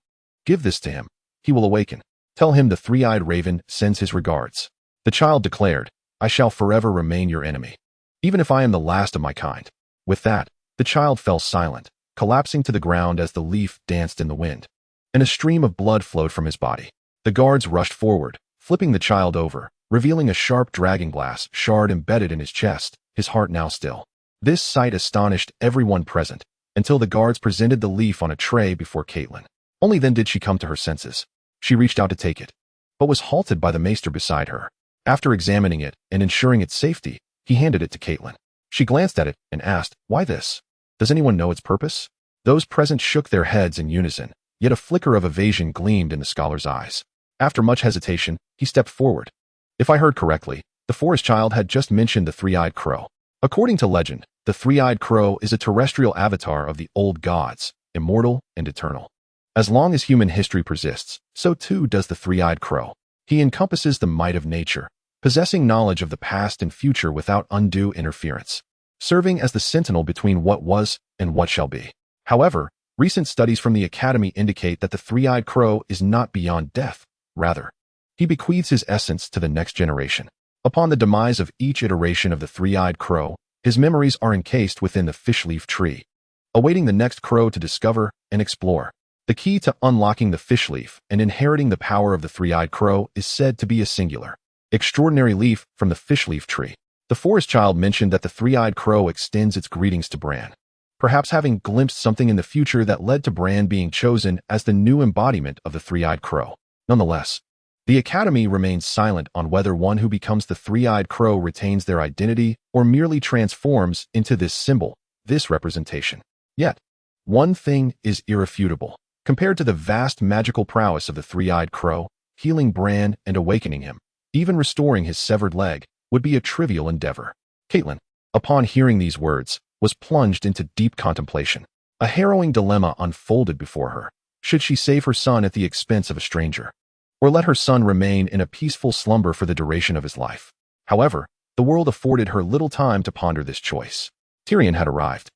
[SPEAKER 1] "Give this to him. He will awaken. Tell him the three-eyed raven sends his regards." The child declared, "I shall forever remain your enemy, even if I am the last of my kind." With that, the child fell silent, collapsing to the ground as the leaf danced in the wind, and a stream of blood flowed from his body. The guards rushed forward, flipping the child over, revealing a sharp dragonglass shard embedded in his chest, his heart now still. This sight astonished everyone present, until the guards presented the leaf on a tray before Caitlyn. Only then did she come to her senses. She reached out to take it, but was halted by the maester beside her. After examining it and ensuring its safety, he handed it to Caitlyn. She glanced at it and asked, "Why this? Does anyone know its purpose?" Those present shook their heads in unison, yet a flicker of evasion gleamed in the scholar's eyes. After much hesitation, he stepped forward. "If I heard correctly, the forest child had just mentioned the three-eyed crow. According to legend, the three-eyed crow is a terrestrial avatar of the old gods, immortal and eternal. As long as human history persists, so too does the three-eyed crow. He encompasses the might of nature, possessing knowledge of the past and future without undue interference, serving as the sentinel between what was and what shall be. However, recent studies from the Academy indicate that the three-eyed crow is not beyond death. Rather, he bequeaths his essence to the next generation. Upon the demise of each iteration of the three-eyed crow, his memories are encased within the fishleaf tree, awaiting the next crow to discover and explore. The key to unlocking the fishleaf and inheriting the power of the three-eyed crow is said to be a singular, extraordinary leaf from the fishleaf tree. The forest child mentioned that the three-eyed crow extends its greetings to Bran, perhaps having glimpsed something in the future that led to Bran being chosen as the new embodiment of the three-eyed crow. Nonetheless, the Academy remains silent on whether one who becomes the three-eyed crow retains their identity or merely transforms into this symbol, this representation. Yet, one thing is irrefutable. Compared to the vast magical prowess of the three-eyed crow, healing Bran and awakening him, even restoring his severed leg, would be a trivial endeavor. Caitlyn, upon hearing these words, was plunged into deep contemplation. A harrowing dilemma unfolded before her. Should she save her son at the expense of a stranger, or let her son remain in a peaceful slumber for the duration of his life? However, the world afforded her little time to ponder this choice. Tyrion had arrived.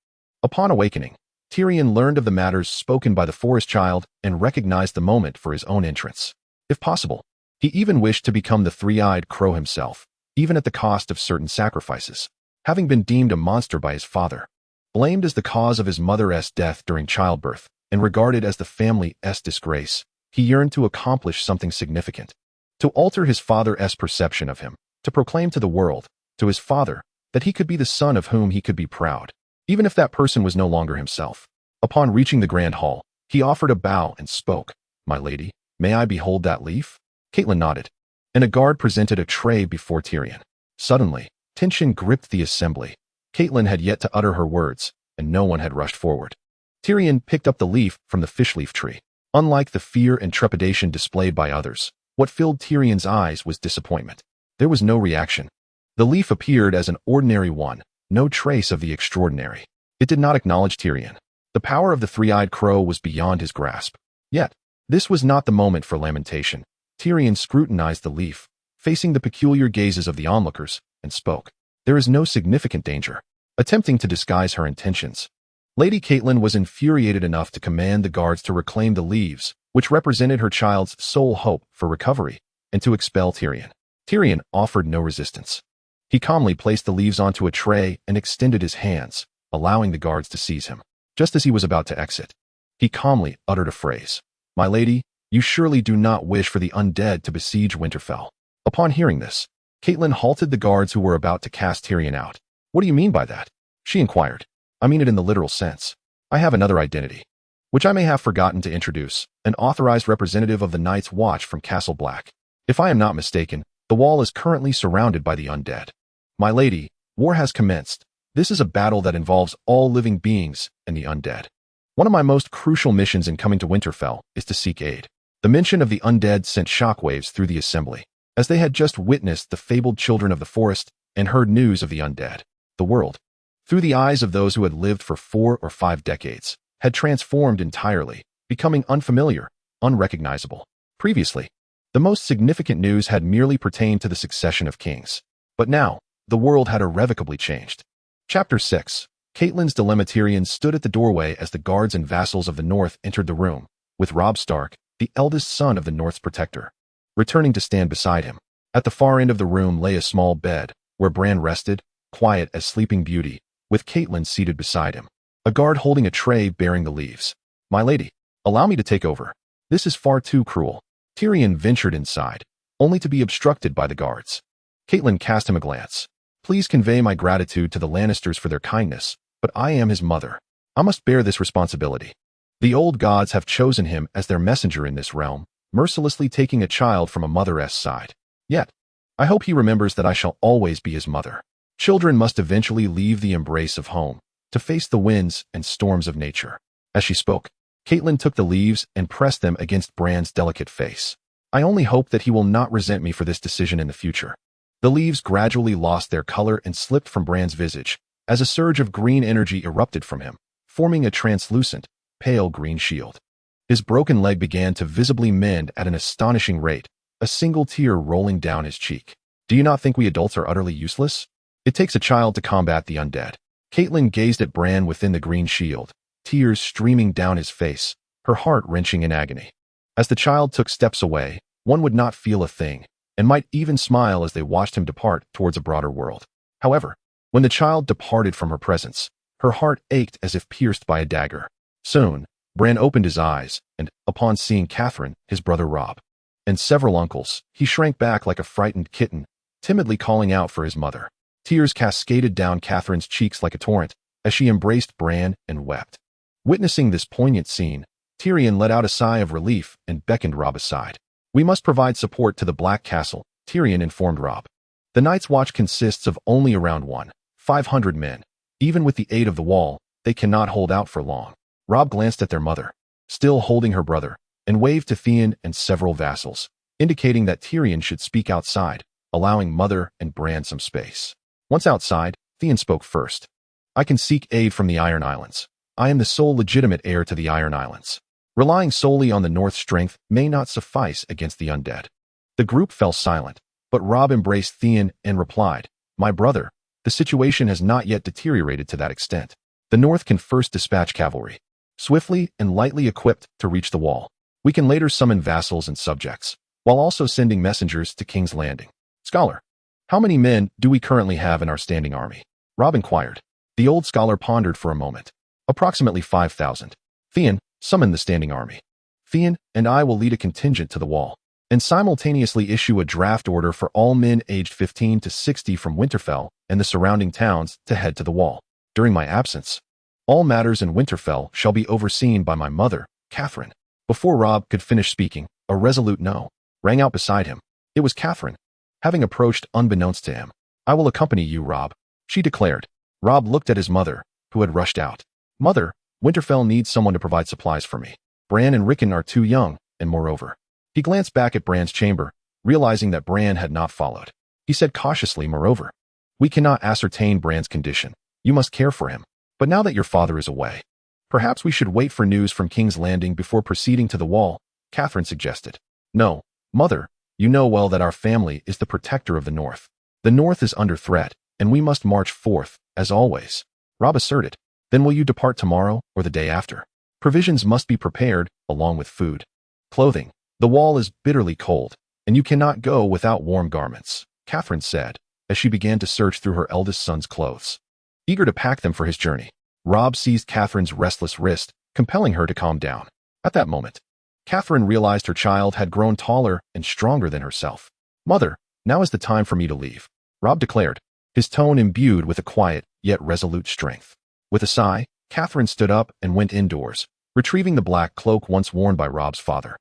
[SPEAKER 1] Upon awakening, Tyrion learned of the matters spoken by the forest child and recognized the moment for his own entrance. If possible, he even wished to become the three-eyed crow himself, even at the cost of certain sacrifices. Having been deemed a monster by his father, blamed as the cause of his mother's death during childbirth, and regarded as the family's disgrace, he yearned to accomplish something significant, to alter his father's perception of him, to proclaim to the world, to his father, that he could be the son of whom he could be proud, even if that person was no longer himself. Upon reaching the grand hall, he offered a bow and spoke, "My lady, may I behold that leaf?" Caitlyn nodded, and a guard presented a tray before Tyrion. Suddenly, tension gripped the assembly. Caitlyn had yet to utter her words, and no one had rushed forward. Tyrion picked up the leaf from the fishleaf tree. Unlike the fear and trepidation displayed by others, what filled Tyrion's eyes was disappointment. There was no reaction. The leaf appeared as an ordinary one, no trace of the extraordinary. It did not acknowledge Tyrion. The power of the three-eyed crow was beyond his grasp. Yet, this was not the moment for lamentation. Tyrion scrutinized the leaf, facing the peculiar gazes of the onlookers, and spoke. "There is no significant danger." Attempting to disguise her intentions, Lady Caitlyn was infuriated enough to command the guards to reclaim the leaves, which represented her child's sole hope for recovery, and to expel Tyrion. Tyrion offered no resistance. He calmly placed the leaves onto a tray and extended his hands, allowing the guards to seize him. Just as he was about to exit, he calmly uttered a phrase. "My lady, you surely do not wish for the undead to besiege Winterfell." Upon hearing this, Caitlyn halted the guards who were about to cast Tyrion out. "What do you mean by that?" she inquired. "I mean it in the literal sense. I have another identity, which I may have forgotten to introduce, an authorized representative of the Night's Watch from Castle Black. If I am not mistaken, the wall is currently surrounded by the undead. My lady, war has commenced. This is a battle that involves all living beings and the undead. One of my most crucial missions in coming to Winterfell is to seek aid." The mention of the undead sent shockwaves through the assembly, as they had just witnessed the fabled children of the forest and heard news of the undead. The world, through the eyes of those who had lived for 4 or 5 decades, had transformed entirely, becoming unfamiliar, unrecognizable. Previously, the most significant news had merely pertained to the succession of kings. But now, the world had irrevocably changed. Chapter 6. Caitlyn's dilemma. Tyrion stood at the doorway as the guards and vassals of the North entered the room, with Robb Stark, the eldest son of the North's protector, returning to stand beside him. At the far end of the room lay a small bed, where Bran rested, quiet as Sleeping Beauty, with Caitlyn seated beside him. A guard holding a tray bearing the leaves. "My lady, allow me to take over. This is far too cruel." Tyrion ventured inside, only to be obstructed by the guards. Caitlyn cast him a glance. "Please convey my gratitude to the Lannisters for their kindness, but I am his mother. I must bear this responsibility. The old gods have chosen him as their messenger in this realm, mercilessly taking a child from a mother's side. Yet, I hope he remembers that I shall always be his mother. Children must eventually leave the embrace of home, to face the winds and storms of nature." As she spoke, Caitlyn took the leaves and pressed them against Bran's delicate face. "I only hope that he will not resent me for this decision in the future." The leaves gradually lost their color and slipped from Bran's visage, as a surge of green energy erupted from him, forming a translucent, pale green shield. His broken leg began to visibly mend at an astonishing rate, a single tear rolling down his cheek. "Do you not think we adults are utterly useless? It takes a child to combat the undead." Caitlyn gazed at Bran within the green shield, tears streaming down his face, her heart wrenching in agony. As the child took steps away, one would not feel a thing, and might even smile as they watched him depart towards a broader world. However, when the child departed from her presence, her heart ached as if pierced by a dagger. Soon, Bran opened his eyes, and, upon seeing Catherine, his brother Robb, and several uncles, he shrank back like a frightened kitten, timidly calling out for his mother. Tears cascaded down Catherine's cheeks like a torrent, as she embraced Bran and wept. Witnessing this poignant scene, Tyrion let out a sigh of relief and beckoned Robb aside. We must provide support to the Black Castle, Tyrion informed Robb. The Night's Watch consists of only around 500 men. Even with the aid of the wall, they cannot hold out for long. Robb glanced at their mother, still holding her brother, and waved to Theon and several vassals, indicating that Tyrion should speak outside, allowing Mother and Bran some space. Once outside, Theon spoke first. I can seek aid from the Iron Islands. I am the sole legitimate heir to the Iron Islands. Relying solely on the North's strength may not suffice against the undead. The group fell silent, but Robb embraced Theon and replied, My brother, the situation has not yet deteriorated to that extent. The North can first dispatch cavalry, swiftly and lightly equipped to reach the wall. We can later summon vassals and subjects, while also sending messengers to King's Landing. Scholar, how many men do we currently have in our standing army? Robb inquired. The old scholar pondered for a moment. Approximately 5,000. Theon, summon the standing army. Theon and I will lead a contingent to the wall, and simultaneously issue a draft order for all men aged 15 to 60 from Winterfell and the surrounding towns to head to the wall. During my absence, all matters in Winterfell shall be overseen by my mother, Caitlyn. Before Robb could finish speaking, a resolute no rang out beside him. It was Caitlyn, having approached unbeknownst to him. I will accompany you, Robb, she declared. Robb looked at his mother, who had rushed out. Mother, Winterfell needs someone to provide supplies for me. Bran and Rickon are too young, and moreover. He glanced back at Bran's chamber, realizing that Bran had not followed. He said cautiously, moreover, we cannot ascertain Bran's condition. You must care for him. But now that your father is away, perhaps we should wait for news from King's Landing before proceeding to the wall, Caitlyn suggested. No, Mother, you know well that our family is the protector of the North. The North is under threat, and we must march forth, as always. Robb asserted. Then will you depart tomorrow or the day after? Provisions must be prepared, along with food. Clothing. The wall is bitterly cold, and you cannot go without warm garments, Caitlyn said, as she began to search through her eldest son's clothes. Eager to pack them for his journey, Robb seized Caitlyn's restless wrist, compelling her to calm down. At that moment, Caitlyn realized her child had grown taller and stronger than herself. Mother, now is the time for me to leave, Robb declared, his tone imbued with a quiet yet resolute strength. With a sigh, Caitlyn stood up and went indoors, retrieving the black cloak once worn by Robb's father,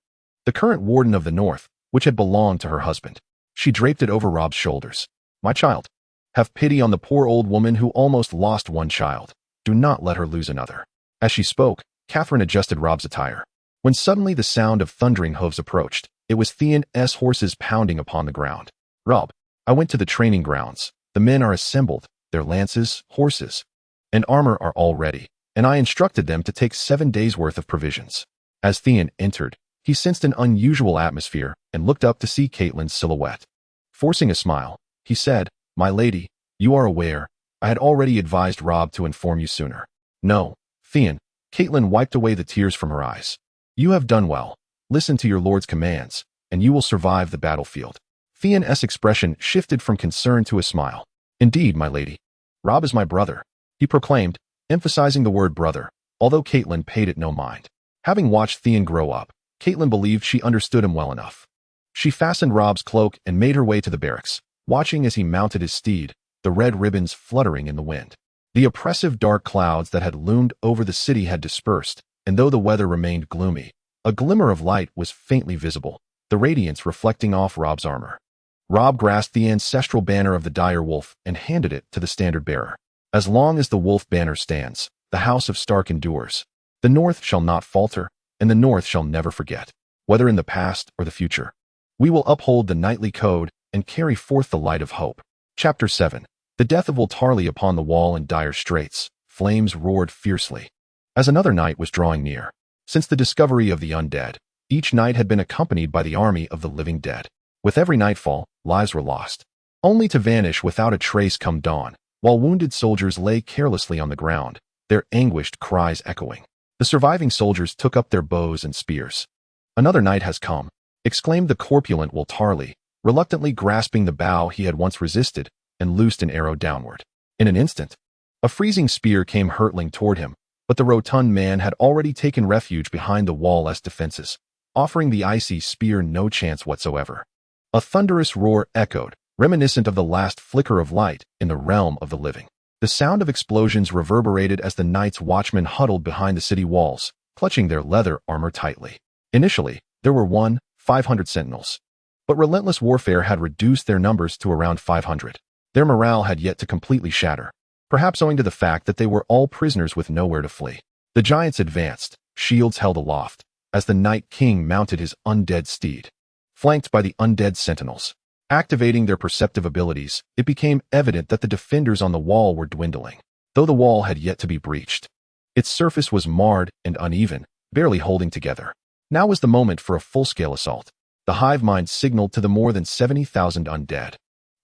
[SPEAKER 1] the current warden of the North, which had belonged to her husband. She draped it over Robb's shoulders. My child, have pity on the poor old woman who almost lost one child. Do not let her lose another. As she spoke, Caitlyn adjusted Robb's attire. When suddenly the sound of thundering hooves approached, it was Theon's horses pounding upon the ground. Robb, I went to the training grounds. The men are assembled, their lances, horses, and armor are all ready, and I instructed them to take 7 days' worth of provisions. As Theon entered, he sensed an unusual atmosphere and looked up to see Caitlyn's silhouette. Forcing a smile, he said, My lady, you are aware, I had already advised Robb to inform you sooner. No, Theon. Caitlyn wiped away the tears from her eyes. You have done well. Listen to your lord's commands, and you will survive the battlefield. Theon's expression shifted from concern to a smile. Indeed, my lady. Robb is my brother, he proclaimed, emphasizing the word brother, although Caitlyn paid it no mind. Having watched Theon grow up, Caitlyn believed she understood him well enough. She fastened Robb's cloak and made her way to the barracks, watching as he mounted his steed, the red ribbons fluttering in the wind. The oppressive dark clouds that had loomed over the city had dispersed, and though the weather remained gloomy, a glimmer of light was faintly visible, the radiance reflecting off Robb's armor. Robb grasped the ancestral banner of the dire wolf and handed it to the standard-bearer. As long as the wolf banner stands, the house of Stark endures. The North shall not falter, and the North shall never forget, whether in the past or the future. We will uphold the knightly code and carry forth the light of hope. Chapter 7. The death of Tarly upon the wall in dire straits. Flames roared fiercely, as another night was drawing near. Since the discovery of the undead, each night had been accompanied by the army of the living dead. With every nightfall, lives were lost, only to vanish without a trace come dawn, while wounded soldiers lay carelessly on the ground, their anguished cries echoing. The surviving soldiers took up their bows and spears. Another night has come, exclaimed the corpulent Tarly, reluctantly grasping the bow he had once resisted, and loosed an arrow downward. In an instant, a freezing spear came hurtling toward him, but the rotund man had already taken refuge behind the wall-less defenses, offering the icy spear no chance whatsoever. A thunderous roar echoed, reminiscent of the last flicker of light in the realm of the living. The sound of explosions reverberated as the Night's Watchmen huddled behind the city walls, clutching their leather armor tightly. Initially, there were 500 sentinels. But relentless warfare had reduced their numbers to around 500. Their morale had yet to completely shatter, perhaps owing to the fact that they were all prisoners with nowhere to flee. The giants advanced, shields held aloft, as the Night King mounted his undead steed. Flanked by the undead sentinels, activating their perceptive abilities, it became evident that the defenders on the wall were dwindling, though the wall had yet to be breached. Its surface was marred and uneven, barely holding together. Now was the moment for a full-scale assault. The hive mind signaled to the more than 70,000 undead.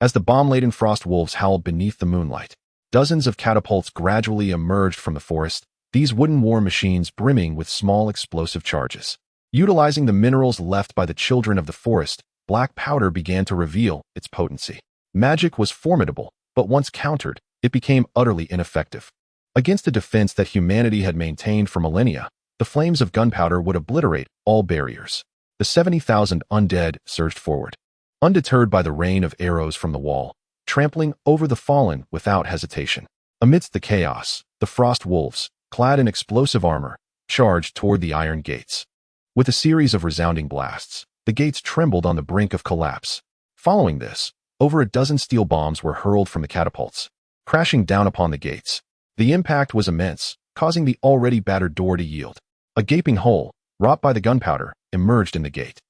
[SPEAKER 1] As the bomb-laden frost wolves howled beneath the moonlight, dozens of catapults gradually emerged from the forest, these wooden war machines brimming with small explosive charges. Utilizing the minerals left by the children of the forest, black powder began to reveal its potency. Magic was formidable, but once countered, it became utterly ineffective. Against a defense that humanity had maintained for millennia, the flames of gunpowder would obliterate all barriers. The 70,000 undead surged forward, undeterred by the rain of arrows from the wall, trampling over the fallen without hesitation. Amidst the chaos, the frost wolves, clad in explosive armor, charged toward the iron gates. With a series of resounding blasts, the gates trembled on the brink of collapse. Following this, over a dozen steel bombs were hurled from the catapults, crashing down upon the gates. The impact was immense, causing the already battered door to yield. A gaping hole, wrought by the gunpowder, emerged in the gate.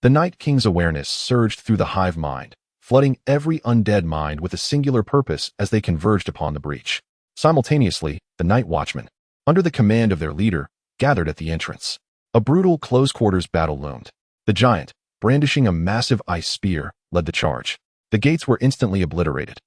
[SPEAKER 1] The Night King's awareness surged through the hive mind, flooding every undead mind with a singular purpose as they converged upon the breach. Simultaneously, the Night Watchmen, under the command of their leader, gathered at the entrance. A brutal close-quarters battle loomed. The giant, brandishing a massive ice spear, led the charge. The gates were instantly obliterated,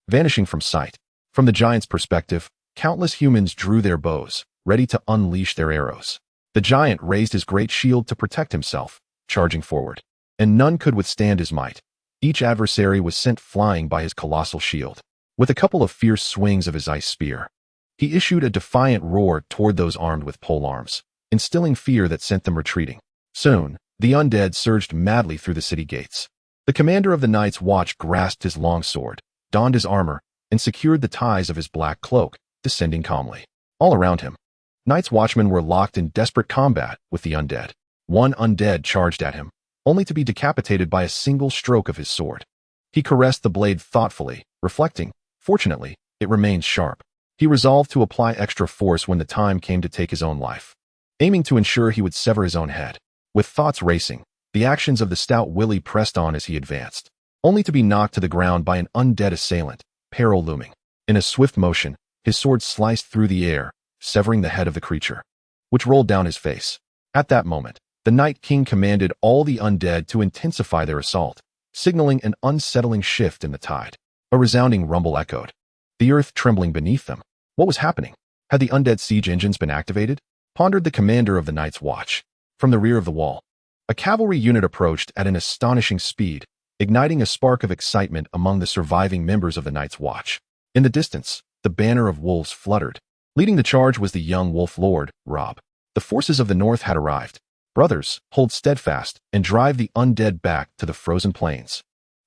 [SPEAKER 1] vanishing from sight. From the giant's perspective, countless humans drew their bows, ready to unleash their arrows. The giant raised his great shield to protect himself, charging forward. And none could withstand his might. Each adversary was sent flying by his colossal shield. With a couple of fierce swings of his ice spear, he issued a defiant roar toward those armed with polearms, instilling fear that sent them retreating. Soon, the undead surged madly through the city gates. The commander of the Night's Watch grasped his long sword, donned his armor, and secured the ties of his black cloak, descending calmly. All around him, Night's Watchmen were locked in desperate combat with the undead. One undead charged at him, only to be decapitated by a single stroke of his sword. He caressed the blade thoughtfully, reflecting, fortunately, it remained sharp. He resolved to apply extra force when the time came to take his own life, aiming to ensure he would sever his own head. With thoughts racing, the actions of the stout Willie pressed on as he advanced, only to be knocked to the ground by an undead assailant, peril looming. In a swift motion, his sword sliced through the air, severing the head of the creature, which rolled down his face. At that moment, the Night King commanded all the undead to intensify their assault, signaling an unsettling shift in the tide. A resounding rumble echoed, the earth trembling beneath them. What was happening? Had the undead siege engines been activated? Pondered the commander of the Night's Watch. From the rear of the wall, a cavalry unit approached at an astonishing speed, igniting a spark of excitement among the surviving members of the Night's Watch. In the distance, the banner of wolves fluttered. Leading the charge was the young wolf lord, Robb. The forces of the north had arrived. Brothers, hold steadfast and drive the undead back to the frozen plains.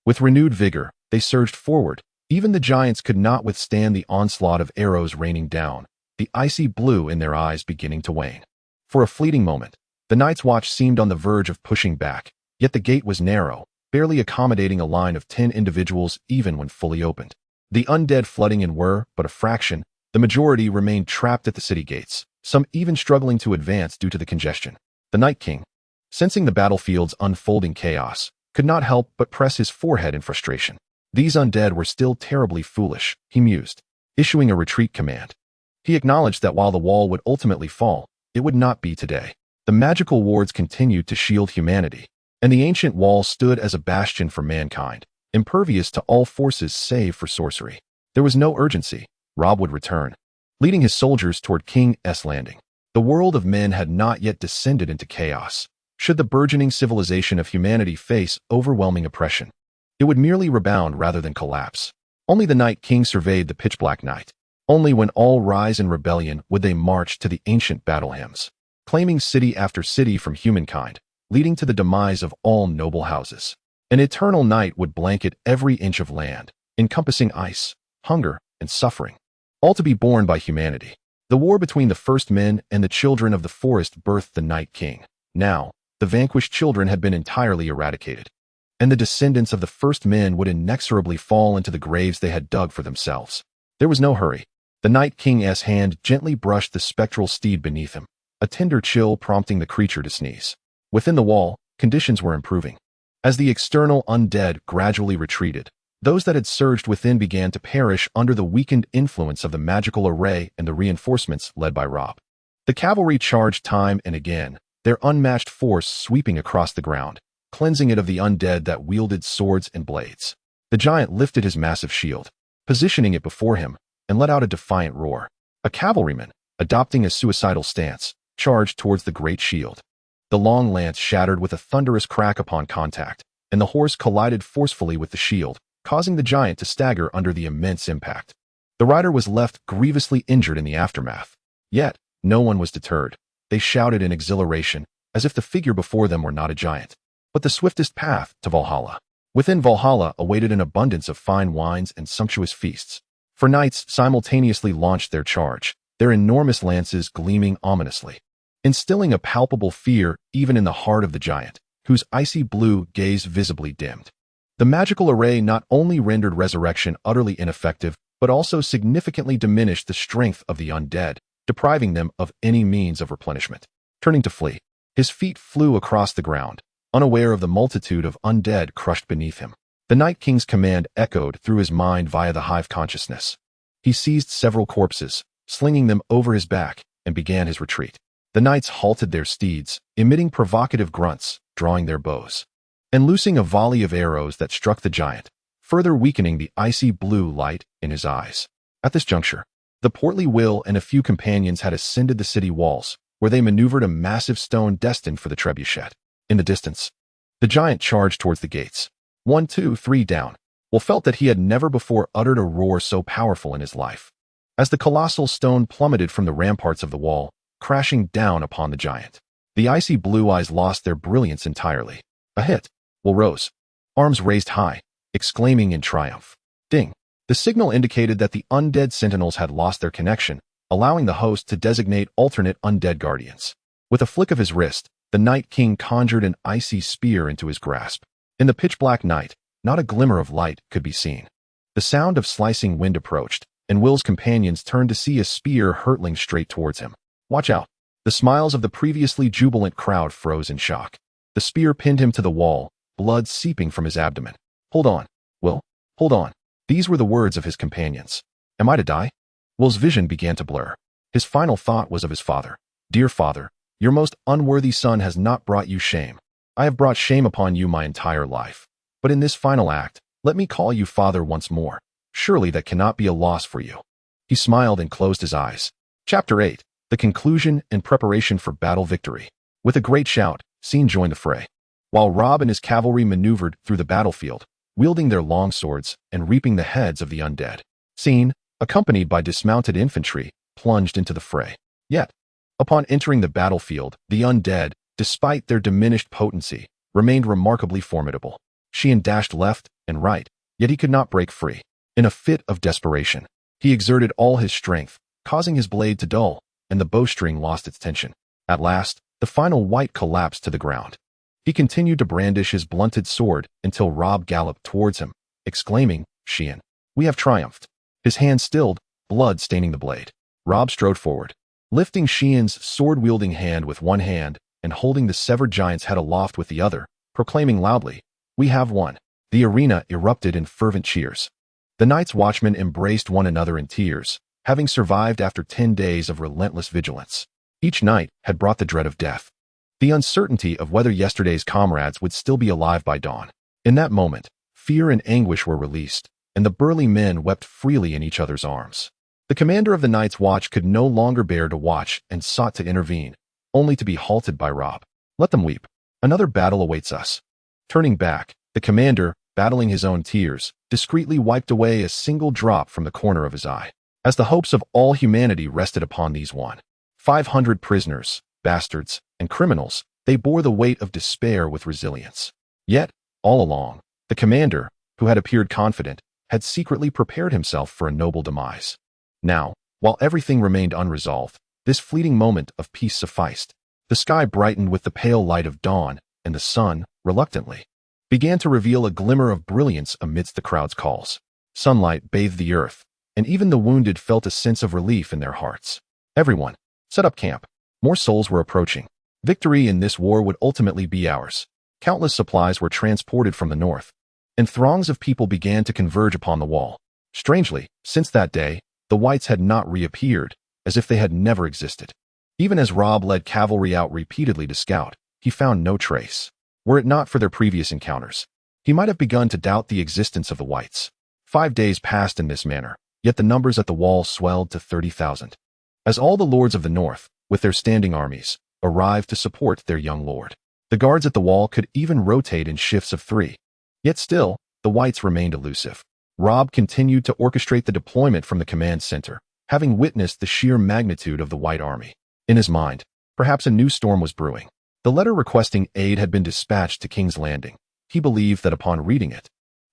[SPEAKER 1] With renewed vigor, they surged forward. Even the giants could not withstand the onslaught of arrows raining down, the icy blue in their eyes beginning to wane. For a fleeting moment, the Night's Watch seemed on the verge of pushing back, yet the gate was narrow, barely accommodating a line of 10 individuals even when fully opened. The undead flooding in were but a fraction. The majority remained trapped at the city gates, some even struggling to advance due to the congestion. The Night King, sensing the battlefield's unfolding chaos, could not help but press his forehead in frustration. These undead were still terribly foolish, he mused, issuing a retreat command. He acknowledged that while the wall would ultimately fall, it would not be today. The magical wards continued to shield humanity, and the ancient wall stood as a bastion for mankind, impervious to all forces save for sorcery. There was no urgency. Robb would return, leading his soldiers toward King S Landing. The world of men had not yet descended into chaos. Should the burgeoning civilization of humanity face overwhelming oppression, it would merely rebound rather than collapse. Only the Night King surveyed the pitch-black night. Only when all rise in rebellion would they march to the ancient battle hymns, claiming city after city from humankind, leading to the demise of all noble houses. An eternal night would blanket every inch of land, encompassing ice, hunger, and suffering, all to be borne by humanity. The war between the first men and the children of the forest birthed the Night King. Now, the vanquished children had been entirely eradicated, and the descendants of the first men would inexorably fall into the graves they had dug for themselves. There was no hurry. The Night King's hand gently brushed the spectral steed beneath him, a tender chill prompting the creature to sneeze. Within the wall, conditions were improving. As the external undead gradually retreated, those that had surged within began to perish under the weakened influence of the magical array and the reinforcements led by Robb. The cavalry charged time and again, their unmatched force sweeping across the ground, cleansing it of the undead that wielded swords and blades. The giant lifted his massive shield, positioning it before him, and let out a defiant roar. A cavalryman, adopting a suicidal stance, charged towards the great shield. The long lance shattered with a thunderous crack upon contact, and the horse collided forcefully with the shield, causing the giant to stagger under the immense impact. The rider was left grievously injured in the aftermath. Yet, no one was deterred. They shouted in exhilaration, as if the figure before them were not a giant, but the swiftest path to Valhalla. Within Valhalla awaited an abundance of fine wines and sumptuous feasts. For knights simultaneously launched their charge, their enormous lances gleaming ominously, instilling a palpable fear even in the heart of the giant, whose icy blue gaze visibly dimmed. The magical array not only rendered resurrection utterly ineffective, but also significantly diminished the strength of the undead, depriving them of any means of replenishment. Turning to flee, his feet flew across the ground, unaware of the multitude of undead crushed beneath him. The Night King's command echoed through his mind via the hive consciousness. He seized several corpses, slinging them over his back, and began his retreat. The knights halted their steeds, emitting provocative grunts, drawing their bows, and loosing a volley of arrows that struck the giant, further weakening the icy blue light in his eyes. At this juncture, the portly Will and a few companions had ascended the city walls, where they maneuvered a massive stone destined for the trebuchet. In the distance, the giant charged towards the gates. 1, 2, 3 down. Will felt that he had never before uttered a roar so powerful in his life. As the colossal stone plummeted from the ramparts of the wall, crashing down upon the giant, the icy blue eyes lost their brilliance entirely. A hit. Will rose, arms raised high, exclaiming in triumph. Ding. The signal indicated that the undead sentinels had lost their connection, allowing the host to designate alternate undead guardians. With a flick of his wrist, the Night King conjured an icy spear into his grasp. In the pitch-black night, not a glimmer of light could be seen. The sound of slicing wind approached, and Will's companions turned to see a spear hurtling straight towards him. Watch out. The smiles of the previously jubilant crowd froze in shock. The spear pinned him to the wall, blood seeping from his abdomen. Hold on, Will. Hold on. These were the words of his companions. Am I to die? Will's vision began to blur. His final thought was of his father. Dear father, your most unworthy son has not brought you shame. I have brought shame upon you my entire life. But in this final act, let me call you father once more. Surely that cannot be a loss for you. He smiled and closed his eyes. Chapter 8. The conclusion and preparation for battle victory. With a great shout, Scene joined the fray. While Robb and his cavalry maneuvered through the battlefield, wielding their long swords and reaping the heads of the undead, Scene, accompanied by dismounted infantry, plunged into the fray. Yet, upon entering the battlefield, the undead, despite their diminished potency, remained remarkably formidable. Sheehan dashed left and right, yet he could not break free. In a fit of desperation, he exerted all his strength, causing his blade to dull, and the bowstring lost its tension. At last, the final wight collapsed to the ground. He continued to brandish his blunted sword until Robb galloped towards him, exclaiming, Sheehan, we have triumphed. His hand stilled, blood staining the blade. Robb strode forward, lifting Sheehan's sword-wielding hand with one hand and holding the severed giant's head aloft with the other, proclaiming loudly, we have won. The arena erupted in fervent cheers. The Night's Watchmen embraced one another in tears, having survived after 10 days of relentless vigilance. Each night had brought the dread of death, the uncertainty of whether yesterday's comrades would still be alive by dawn. In that moment, fear and anguish were released, and the burly men wept freely in each other's arms. The commander of the Night's Watch could no longer bear to watch and sought to intervene, only to be halted by Robb. Let them weep. Another battle awaits us. Turning back, the commander, battling his own tears, discreetly wiped away a single drop from the corner of his eye. As the hopes of all humanity rested upon these 500 prisoners, bastards, and criminals, they bore the weight of despair with resilience. Yet, all along, the commander, who had appeared confident, had secretly prepared himself for a noble demise. Now, while everything remained unresolved, this fleeting moment of peace sufficed. The sky brightened with the pale light of dawn, and the sun, reluctantly, began to reveal a glimmer of brilliance amidst the crowd's calls. Sunlight bathed the earth, and even the wounded felt a sense of relief in their hearts. Everyone, set up camp. More souls were approaching. Victory in this war would ultimately be ours. Countless supplies were transported from the north, and throngs of people began to converge upon the wall. Strangely, since that day, the whites had not reappeared, as if they had never existed. Even as Robb led cavalry out repeatedly to scout, he found no trace. Were it not for their previous encounters, he might have begun to doubt the existence of the whites. 5 days passed in this manner, yet the numbers at the wall swelled to 30,000. As all the lords of the north, with their standing armies, arrived to support their young lord, the guards at the wall could even rotate in shifts of 3. Yet still, the whites remained elusive. Robb continued to orchestrate the deployment from the command center, having witnessed the sheer magnitude of the white army. In his mind, perhaps a new storm was brewing. The letter requesting aid had been dispatched to King's Landing. He believed that upon reading it,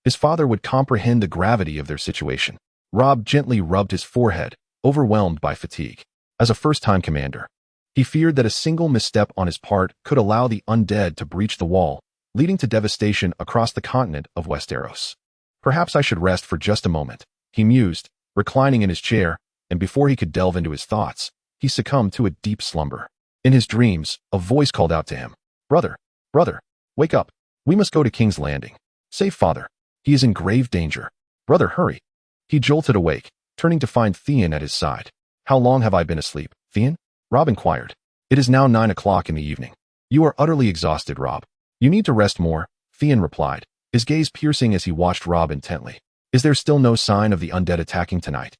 [SPEAKER 1] his father would comprehend the gravity of their situation. Robb gently rubbed his forehead, overwhelmed by fatigue. As a first-time commander, he feared that a single misstep on his part could allow the undead to breach the wall, leading to devastation across the continent of Westeros. Perhaps I should rest for just a moment, he mused, reclining in his chair, and before he could delve into his thoughts, he succumbed to a deep slumber. In his dreams, a voice called out to him, "Brother, brother, wake up. We must go to King's Landing. Save father. He is in grave danger. Brother, hurry." He jolted awake, turning to find Theon at his side. "How long have I been asleep, Theon?" Robb inquired. "It is now 9 o'clock in the evening. You are utterly exhausted, Robb. You need to rest more," Theon replied, his gaze piercing as he watched Robb intently. "Is there still no sign of the undead attacking tonight?"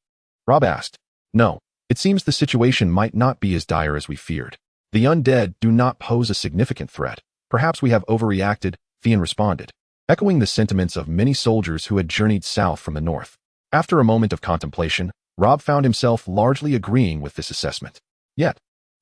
[SPEAKER 1] Robb asked. "No. It seems the situation might not be as dire as we feared. The undead do not pose a significant threat. Perhaps we have overreacted," Theon responded, echoing the sentiments of many soldiers who had journeyed south from the north. After a moment of contemplation, Robb found himself largely agreeing with this assessment. Yet,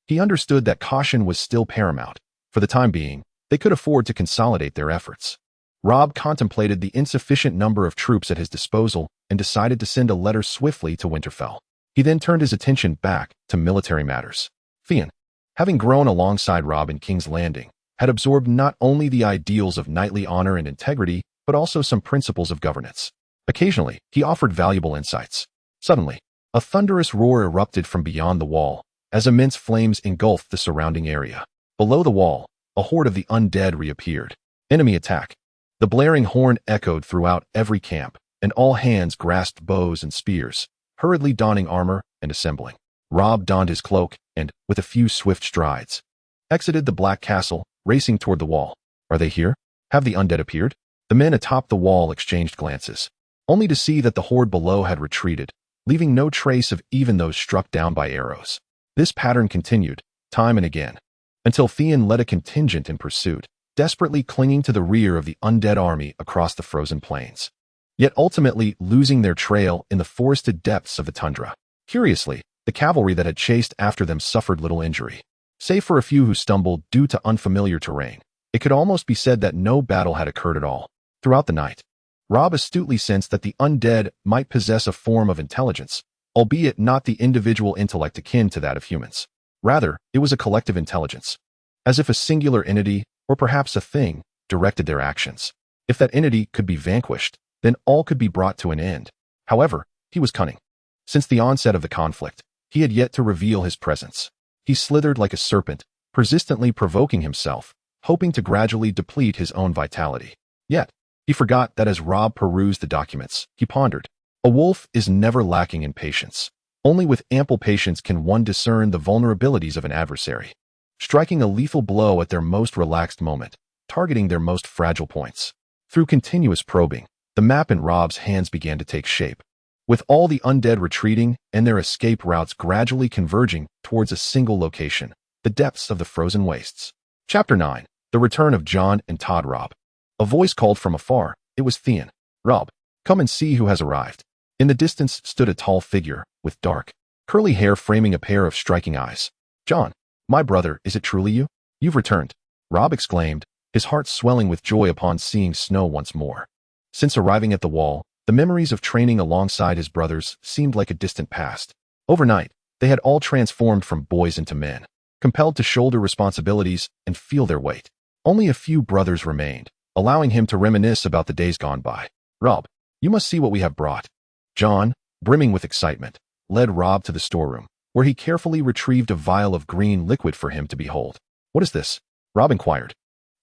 [SPEAKER 1] he understood that caution was still paramount. For the time being, they could afford to consolidate their efforts. Robb contemplated the insufficient number of troops at his disposal and decided to send a letter swiftly to Winterfell. He then turned his attention back to military matters. Theon, having grown alongside Robb in King's Landing, had absorbed not only the ideals of knightly honor and integrity, but also some principles of governance. Occasionally, he offered valuable insights. Suddenly, a thunderous roar erupted from beyond the wall, as immense flames engulfed the surrounding area. Below the wall, a horde of the undead reappeared. Enemy attack. The blaring horn echoed throughout every camp, and all hands grasped bows and spears, hurriedly donning armor and assembling. Robb donned his cloak and, with a few swift strides, exited the black castle, racing toward the wall. Are they here? Have the undead appeared? The men atop the wall exchanged glances, only to see that the horde below had retreated, leaving no trace of even those struck down by arrows. This pattern continued, time and again, until Theon led a contingent in pursuit, desperately clinging to the rear of the undead army across the frozen plains, yet ultimately losing their trail in the forested depths of the tundra. Curiously, the cavalry that had chased after them suffered little injury. Save for a few who stumbled due to unfamiliar terrain, it could almost be said that no battle had occurred at all. Throughout the night, Robb astutely sensed that the undead might possess a form of intelligence, albeit not the individual intellect akin to that of humans. Rather, it was a collective intelligence, as if a singular entity, or perhaps a thing, directed their actions. If that entity could be vanquished, then all could be brought to an end. However, he was cunning. Since the onset of the conflict, he had yet to reveal his presence. He slithered like a serpent, persistently provoking himself, hoping to gradually deplete his own vitality. Yet, he forgot that as Robb perused the documents, he pondered. A wolf is never lacking in patience. Only with ample patience can one discern the vulnerabilities of an adversary, striking a lethal blow at their most relaxed moment, targeting their most fragile points. Through continuous probing, the map in Robb's hands began to take shape, with all the undead retreating and their escape routes gradually converging towards a single location, the depths of the frozen wastes. Chapter 9. The Return of Jon and Todd. Robb. A voice called from afar. It was Theon. "Robb, come and see who has arrived." In the distance stood a tall figure, with dark, curly hair framing a pair of striking eyes. "Jon, my brother, is it truly you? You've returned," Robb exclaimed, his heart swelling with joy upon seeing snow once more. Since arriving at the wall, the memories of training alongside his brothers seemed like a distant past. Overnight, they had all transformed from boys into men, compelled to shoulder responsibilities and feel their weight. Only a few brothers remained, allowing him to reminisce about the days gone by. Robb, you must see what we have brought. Jon, brimming with excitement, led Robb to the storeroom, where he carefully retrieved a vial of green liquid for him to behold. What is this? Robb inquired,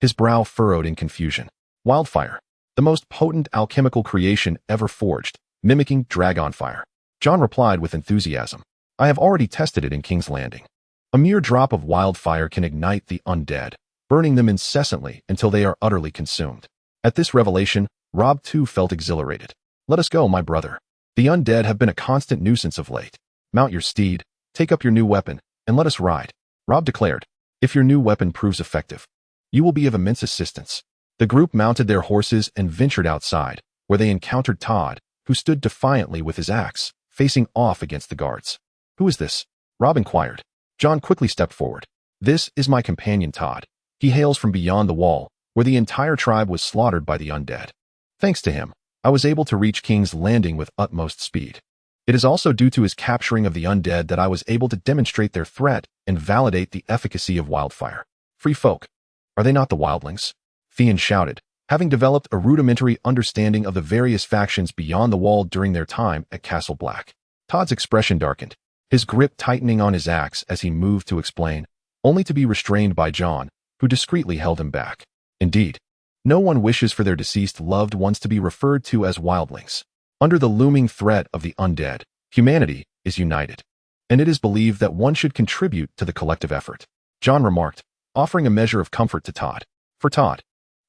[SPEAKER 1] his brow furrowed in confusion. Wildfire, the most potent alchemical creation ever forged, mimicking dragon fire. Jon replied with enthusiasm. I have already tested it in King's Landing. A mere drop of wildfire can ignite the undead, burning them incessantly until they are utterly consumed. At this revelation, Robb too felt exhilarated. Let us go, my brother. The undead have been a constant nuisance of late. Mount your steed, take up your new weapon, and let us ride. Robb declared. If your new weapon proves effective, you will be of immense assistance. The group mounted their horses and ventured outside, where they encountered Todd, who stood defiantly with his axe, facing off against the guards. Who is this? Robb inquired. Jon quickly stepped forward. This is my companion Todd. He hails from beyond the wall, where the entire tribe was slaughtered by the undead. Thanks to him, I was able to reach King's Landing with utmost speed. It is also due to his capturing of the undead that I was able to demonstrate their threat and validate the efficacy of wildfire. Free folk. Are they not the wildlings? Theon shouted, having developed a rudimentary understanding of the various factions beyond the wall during their time at Castle Black. Todd's expression darkened, his grip tightening on his axe as he moved to explain, only to be restrained by Jon, who discreetly held him back. Indeed, no one wishes for their deceased loved ones to be referred to as wildlings. Under the looming threat of the undead, humanity is united, and it is believed that one should contribute to the collective effort. Jon remarked, offering a measure of comfort to Todd. For Todd,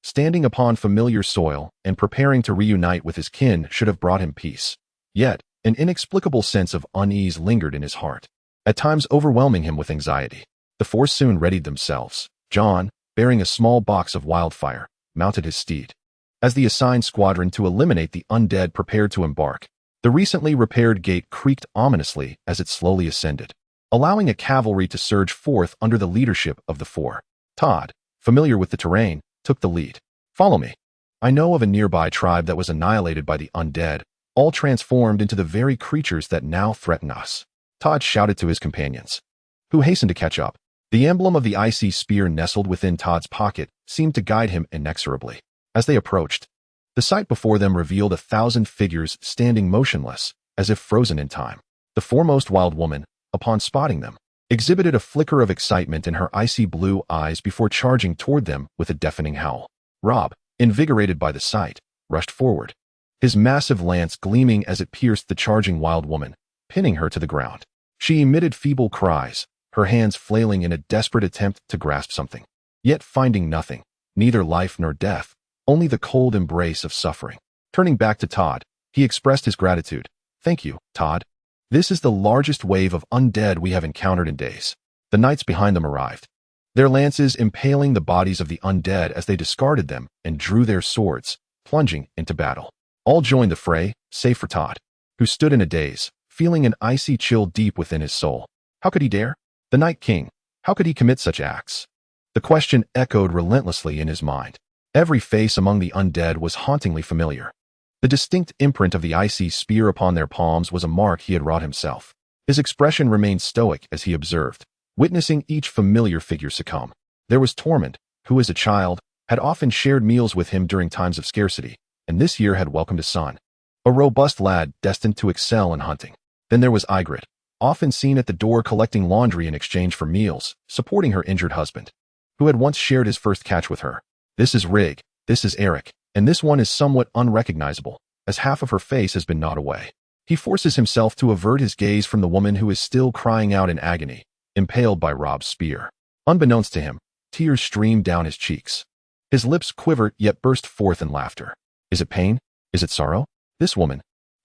[SPEAKER 1] standing upon familiar soil and preparing to reunite with his kin should have brought him peace. Yet, an inexplicable sense of unease lingered in his heart, at times overwhelming him with anxiety. The four soon readied themselves. Jon, bearing a small box of wildfire, mounted his steed. As the assigned squadron to eliminate the undead prepared to embark, the recently repaired gate creaked ominously as it slowly ascended, allowing a cavalry to surge forth under the leadership of the four. Todd, familiar with the terrain, took the lead. Follow me. I know of a nearby tribe that was annihilated by the undead, all transformed into the very creatures that now threaten us. Todd shouted to his companions, who hastened to catch up. The emblem of the icy spear nestled within Todd's pocket seemed to guide him inexorably. As they approached, the sight before them revealed 1,000 figures standing motionless, as if frozen in time. The foremost wild woman, upon spotting them, exhibited a flicker of excitement in her icy blue eyes before charging toward them with a deafening howl. Robb, invigorated by the sight, rushed forward, his massive lance gleaming as it pierced the charging wild woman, pinning her to the ground. She emitted feeble cries, her hands flailing in a desperate attempt to grasp something, yet finding nothing, neither life nor death, only the cold embrace of suffering. Turning back to Todd, he expressed his gratitude. Thank you, Todd. This is the largest wave of undead we have encountered in days. The knights behind them arrived, their lances impaling the bodies of the undead as they discarded them and drew their swords, plunging into battle. All joined the fray, save for Todd, who stood in a daze, feeling an icy chill deep within his soul. How could he dare? The Night King, how could he commit such acts? The question echoed relentlessly in his mind. Every face among the undead was hauntingly familiar. The distinct imprint of the icy spear upon their palms was a mark he had wrought himself. His expression remained stoic as he observed, witnessing each familiar figure succumb. There was Tormund, who as a child had often shared meals with him during times of scarcity, and this year had welcomed a son, a robust lad destined to excel in hunting. Then there was Ygritte, often seen at the door collecting laundry in exchange for meals, supporting her injured husband, who had once shared his first catch with her. This is Rig, this is Eric, and this one is somewhat unrecognizable, as half of her face has been gnawed away. He forces himself to avert his gaze from the woman who is still crying out in agony, impaled by Robb's spear. Unbeknownst to him, tears streamed down his cheeks. His lips quivered yet burst forth in laughter. Is it pain? Is it sorrow? This woman,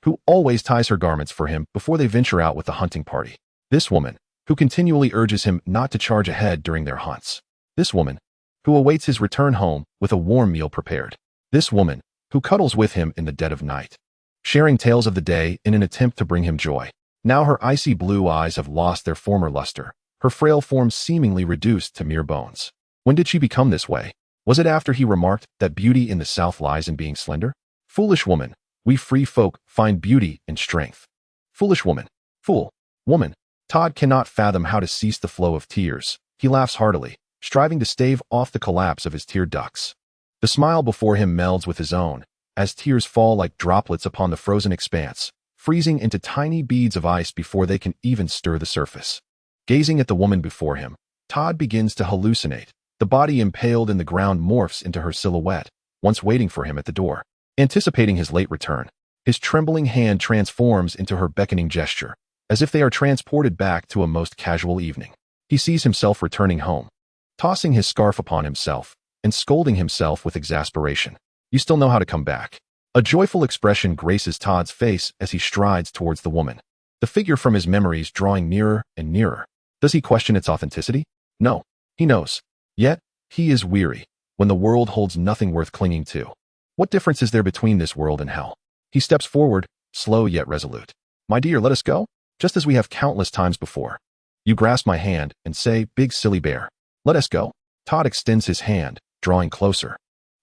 [SPEAKER 1] who always ties her garments for him before they venture out with the hunting party. This woman, who continually urges him not to charge ahead during their hunts. This woman, who awaits his return home with a warm meal prepared. This woman, who cuddles with him in the dead of night, sharing tales of the day in an attempt to bring him joy. Now her icy blue eyes have lost their former luster, her frail form seemingly reduced to mere bones. When did she become this way? Was it after he remarked that beauty in the south lies in being slender? Foolish woman, we free folk find beauty in strength. Foolish woman, fool, woman. Todd cannot fathom how to cease the flow of tears, He laughs heartily, striving to stave off the collapse of his tear ducts. The smile before him melds with his own, as tears fall like droplets upon the frozen expanse, freezing into tiny beads of ice before they can even stir the surface. Gazing at the woman before him, Todd begins to hallucinate. The body impaled in the ground morphs into her silhouette, once waiting for him at the door. Anticipating his late return, his trembling hand transforms into her beckoning gesture, as if they are transported back to a most casual evening. He sees himself returning home, tossing his scarf upon himself, and scolding himself with exasperation. You still know how to come back. A joyful expression graces Todd's face as he strides towards the woman, the figure from his memories drawing nearer and nearer. Does he question its authenticity? No, he knows. Yet, he is weary, when the world holds nothing worth clinging to. What difference is there between this world and hell? He steps forward, slow yet resolute. My dear, let us go, just as we have countless times before. You grasp my hand and say, big silly bear. Let us go. Todd extends his hand, drawing closer.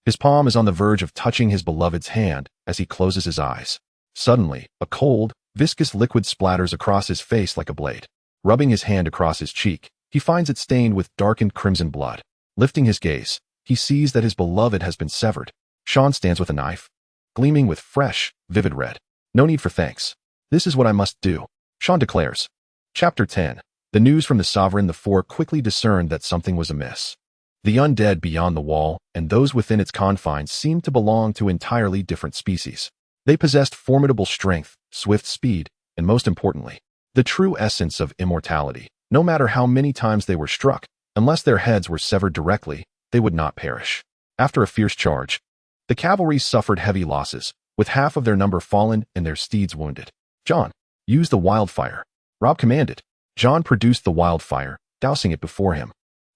[SPEAKER 1] His palm is on the verge of touching his beloved's hand as he closes his eyes. Suddenly, a cold, viscous liquid splatters across his face like a blade. Rubbing his hand across his cheek, he finds it stained with darkened crimson blood. Lifting his gaze, he sees that his beloved has been severed. Sean stands with a knife, gleaming with fresh, vivid red. No need for thanks. This is what I must do, Sean declares. Chapter 10. The news from the Sovereign. The four quickly discerned that something was amiss. The undead beyond the wall and those within its confines seemed to belong to entirely different species. They possessed formidable strength, swift speed, and most importantly, the true essence of immortality. No matter how many times they were struck, unless their heads were severed directly, they would not perish. After a fierce charge, the cavalry suffered heavy losses, with half of their number fallen and their steeds wounded. Jon, use the wildfire, Robb commanded. Jon produced the wildfire, dousing it before him,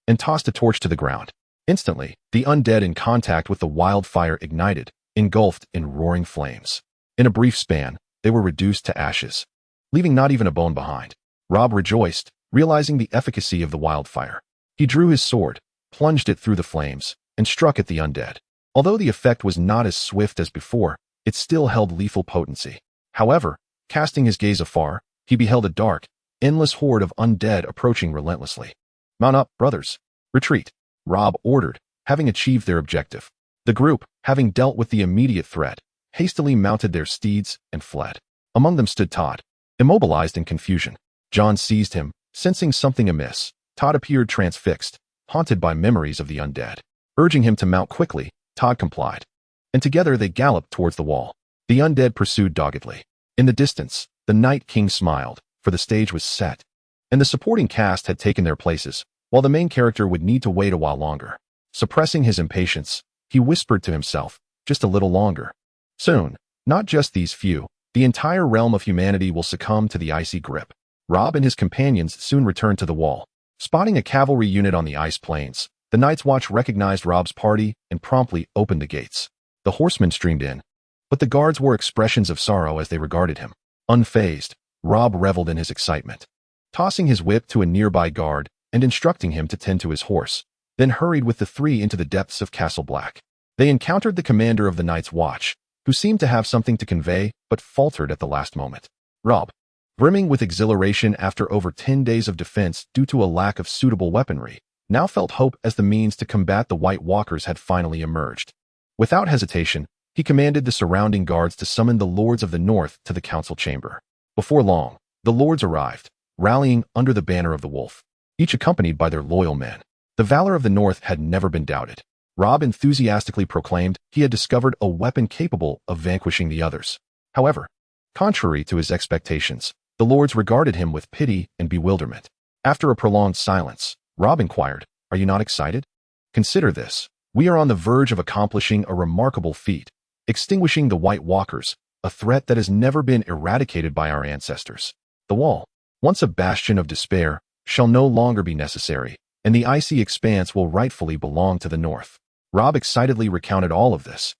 [SPEAKER 1] and tossed a torch to the ground. Instantly, the undead in contact with the wildfire ignited, engulfed in roaring flames. In a brief span, they were reduced to ashes, leaving not even a bone behind. Robb rejoiced, realizing the efficacy of the wildfire. He drew his sword, plunged it through the flames, and struck at the undead. Although the effect was not as swift as before, it still held lethal potency. However, casting his gaze afar, he beheld a dark, endless horde of undead approaching relentlessly. Mount up, brothers. Retreat, Robb ordered, having achieved their objective. The group, having dealt with the immediate threat, hastily mounted their steeds and fled. Among them stood Todd, immobilized in confusion. Jon seized him, sensing something amiss. Todd appeared transfixed, haunted by memories of the undead. Urging him to mount quickly, Todd complied, and together they galloped towards the wall. The undead pursued doggedly. In the distance, the Night King smiled, for the stage was set, and the supporting cast had taken their places, while the main character would need to wait a while longer. Suppressing his impatience, he whispered to himself, just a little longer. Soon, not just these few, the entire realm of humanity will succumb to the icy grip. Robb and his companions soon returned to the wall. Spotting a cavalry unit on the ice plains, the Night's Watch recognized Robb's party and promptly opened the gates. The horsemen streamed in, but the guards wore expressions of sorrow as they regarded him. Unfazed, Robb reveled in his excitement, tossing his whip to a nearby guard and instructing him to tend to his horse, then hurried with the three into the depths of Castle Black. They encountered the commander of the Night's Watch, who seemed to have something to convey but faltered at the last moment. Robb, brimming with exhilaration after over 10 days of defense due to a lack of suitable weaponry, now felt hope as the means to combat the White Walkers had finally emerged. Without hesitation, he commanded the surrounding guards to summon the Lords of the North to the council chamber. Before long, the lords arrived, rallying under the banner of the wolf, each accompanied by their loyal men. The valor of the North had never been doubted. Robb enthusiastically proclaimed he had discovered a weapon capable of vanquishing the others. However, contrary to his expectations, the lords regarded him with pity and bewilderment. After a prolonged silence, Robb inquired, "Are you not excited? Consider this. We are on the verge of accomplishing a remarkable feat, extinguishing the White Walkers, a threat that has never been eradicated by our ancestors. The wall, once a bastion of despair, shall no longer be necessary, and the icy expanse will rightfully belong to the North." Robb excitedly recounted all of this,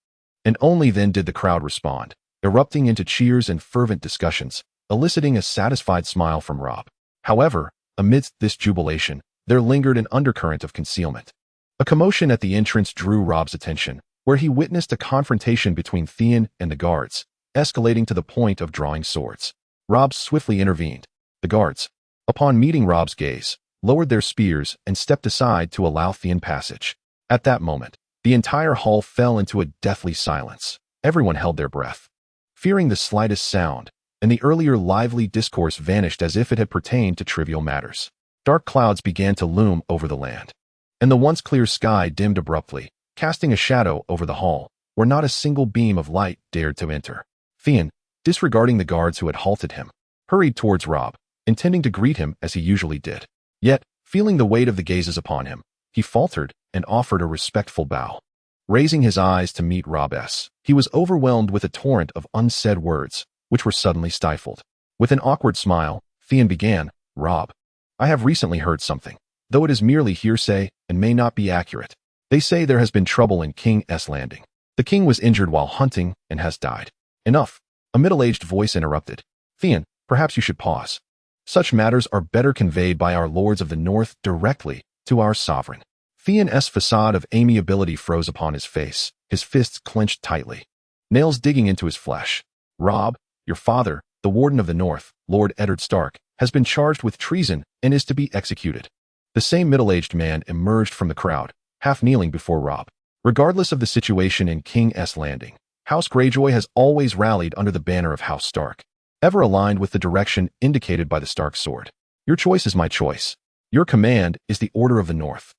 [SPEAKER 1] and only then did the crowd respond, erupting into cheers and fervent discussions, eliciting a satisfied smile from Robb. However, amidst this jubilation, there lingered an undercurrent of concealment. A commotion at the entrance drew Robb's attention, where he witnessed a confrontation between Theon and the guards, escalating to the point of drawing swords. Robb swiftly intervened. The guards, upon meeting Robb's gaze, lowered their spears, and stepped aside to allow Theon passage. At that moment, the entire hall fell into a deathly silence. Everyone held their breath, fearing the slightest sound, and the earlier lively discourse vanished as if it had pertained to trivial matters. Dark clouds began to loom over the land, and the once clear sky dimmed abruptly, casting a shadow over the hall, where not a single beam of light dared to enter. Theon, disregarding the guards who had halted him, hurried towards Robb, intending to greet him as he usually did. Yet, feeling the weight of the gazes upon him, he faltered and offered a respectful bow. Raising his eyes to meet Robb's, he was overwhelmed with a torrent of unsaid words, which were suddenly stifled. With an awkward smile, Theon began, "Robb, I have recently heard something, though it is merely hearsay and may not be accurate. They say there has been trouble in King's Landing. The king was injured while hunting and has died." "Enough," a middle-aged voice interrupted. "Theon, perhaps you should pause. Such matters are better conveyed by our lords of the north directly to our sovereign." Theon's facade of amiability froze upon his face, his fists clenched tightly, nails digging into his flesh. "Robb, your father, the Warden of the North, Lord Eddard Stark, has been charged with treason and is to be executed." The same middle-aged man emerged from the crowd, half kneeling before Robb. Regardless of the situation in King's Landing, House Greyjoy has always rallied under the banner of House Stark, ever aligned with the direction indicated by the Stark sword. "Your choice is my choice. Your command is the Order of the North.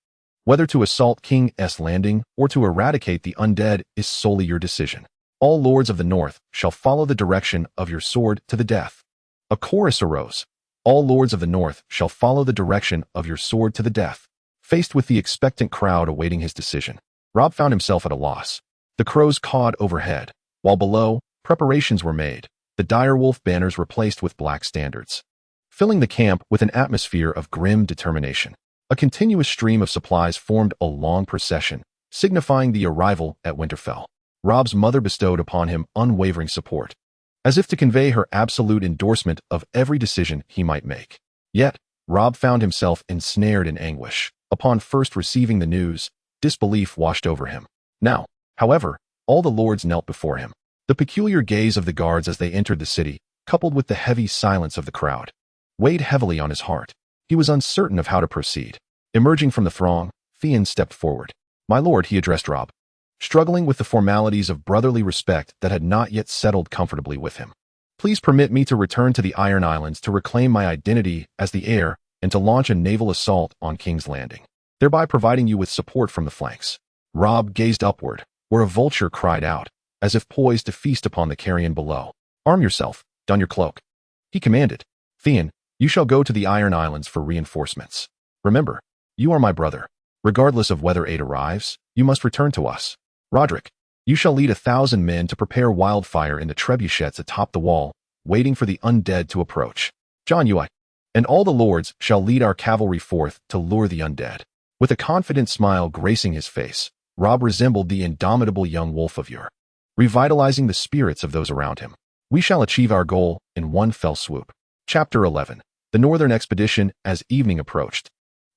[SPEAKER 1] Whether to assault King's Landing or to eradicate the undead is solely your decision. All lords of the North shall follow the direction of your sword to the death." A chorus arose. "All lords of the North shall follow the direction of your sword to the death." Faced with the expectant crowd awaiting his decision, Robb found himself at a loss. The crows cawed overhead, while below, preparations were made, the direwolf banners replaced with black standards, filling the camp with an atmosphere of grim determination. A continuous stream of supplies formed a long procession, signifying the arrival at Winterfell. Robb's mother bestowed upon him unwavering support, as if to convey her absolute endorsement of every decision he might make. Yet, Robb found himself ensnared in anguish. Upon first receiving the news, disbelief washed over him. Now, however, all the lords knelt before him. The peculiar gaze of the guards as they entered the city, coupled with the heavy silence of the crowd, weighed heavily on his heart. He was uncertain of how to proceed. Emerging from the throng, Theon stepped forward. "My lord," he addressed Robb, struggling with the formalities of brotherly respect that had not yet settled comfortably with him. "Please permit me to return to the Iron Islands to reclaim my identity as the heir and to launch a naval assault on King's Landing, thereby providing you with support from the flanks." Robb gazed upward, where a vulture cried out, as if poised to feast upon the carrion below. "Arm yourself, don your cloak," he commanded. "Theon, you shall go to the Iron Islands for reinforcements. Remember, you are my brother. Regardless of whether aid arrives, you must return to us. Roderick, you shall lead 1,000 men to prepare wildfire in the trebuchets atop the wall, waiting for the undead to approach. Jon, you and all the lords shall lead our cavalry forth to lure the undead." With a confident smile gracing his face, Robb resembled the indomitable young wolf of yore, revitalizing the spirits of those around him. "We shall achieve our goal in one fell swoop." Chapter 11. The Northern Expedition. As evening approached,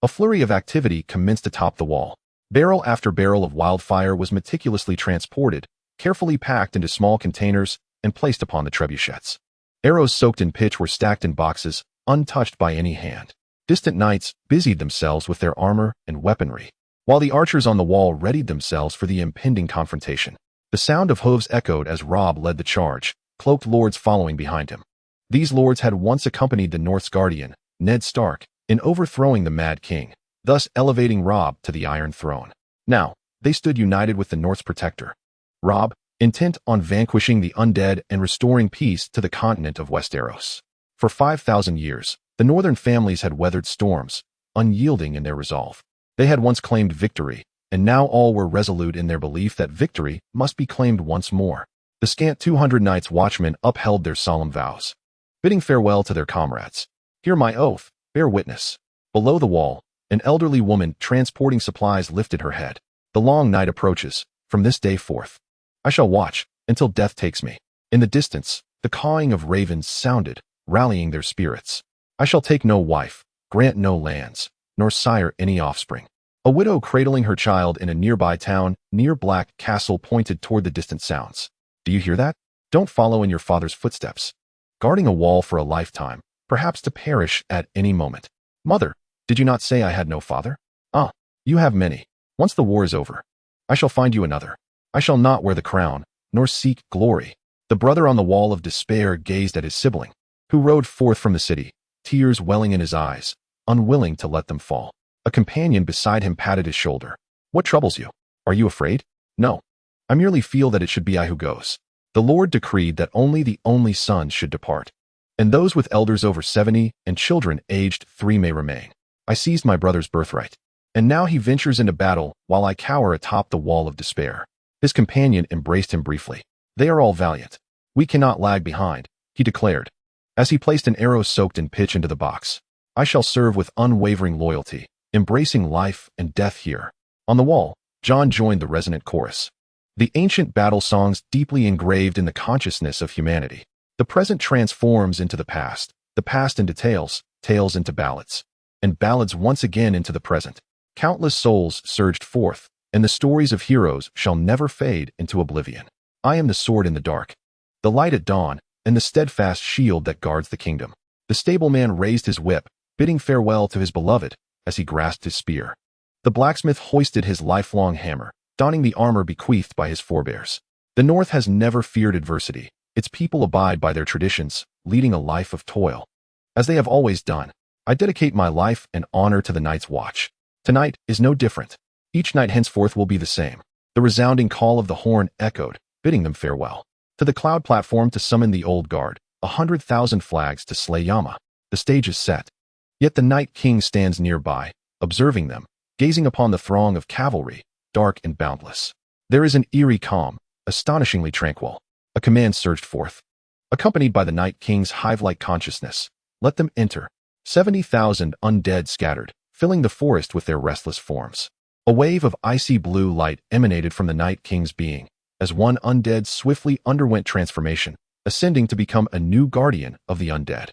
[SPEAKER 1] a flurry of activity commenced atop the wall. Barrel after barrel of wildfire was meticulously transported, carefully packed into small containers, and placed upon the trebuchets. Arrows soaked in pitch were stacked in boxes, untouched by any hand. Distant knights busied themselves with their armor and weaponry, while the archers on the wall readied themselves for the impending confrontation. The sound of hooves echoed as Robb led the charge, cloaked lords following behind him. These lords had once accompanied the North's guardian, Ned Stark, in overthrowing the Mad King, thus elevating Robb to the Iron Throne. Now, they stood united with the North's protector, Robb, intent on vanquishing the undead and restoring peace to the continent of Westeros. For 5,000 years, the northern families had weathered storms, unyielding in their resolve. They had once claimed victory, and now all were resolute in their belief that victory must be claimed once more. The scant 200 knights watchmen upheld their solemn vows, bidding farewell to their comrades. "Hear my oath, bear witness." Below the wall, an elderly woman transporting supplies lifted her head. "The long night approaches. From this day forth, I shall watch until death takes me." In the distance, the cawing of ravens sounded, rallying their spirits. "I shall take no wife, grant no lands, nor sire any offspring." A widow cradling her child in a nearby town near Black Castle pointed toward the distant sounds. "Do you hear that? Don't follow in your father's footsteps. Guarding a wall for a lifetime, perhaps to perish at any moment. Mother, Did you not say I had no father? Ah, you have many. Once the war is over, I shall find you another. I shall not wear the crown, nor seek glory." The brother on the wall of despair gazed at his sibling, who rode forth from the city, tears welling in his eyes, unwilling to let them fall. A companion beside him patted his shoulder. "What troubles you? Are you afraid?" "No. I merely feel that it should be I who goes. The Lord decreed that only the only son should depart, and those with elders over 70 and children aged 3 may remain. I seized my brother's birthright, and now he ventures into battle while I cower atop the wall of despair." His companion embraced him briefly. "They are all valiant. We cannot lag behind," he declared, as he placed an arrow soaked in pitch into the box. "I shall serve with unwavering loyalty, embracing life and death here." On the wall, Jon joined the resonant chorus. The ancient battle songs deeply engraved in the consciousness of humanity. The present transforms into the past into tales, tales into ballads, and ballads once again into the present. Countless souls surged forth, and the stories of heroes shall never fade into oblivion. I am the sword in the dark, the light at dawn, and the steadfast shield that guards the kingdom. The stableman raised his whip, bidding farewell to his beloved as he grasped his spear. The blacksmith hoisted his lifelong hammer, donning the armor bequeathed by his forebears. The North has never feared adversity. Its people abide by their traditions, leading a life of toil. As they have always done, I dedicate my life and honor to the night's watch. Tonight is no different. Each night henceforth will be the same. The resounding call of the horn echoed, bidding them farewell. To the cloud platform to summon the old guard, 100,000 flags to slay Yama. The stage is set. Yet the Night King stands nearby, observing them, gazing upon the throng of cavalry, dark and boundless. There is an eerie calm, astonishingly tranquil. A command surged forth, accompanied by the Night King's hive-like consciousness. Let them enter. 70,000 undead scattered, filling the forest with their restless forms. A wave of icy blue light emanated from the Night King's being, as one undead swiftly underwent transformation, ascending to become a new guardian of the undead.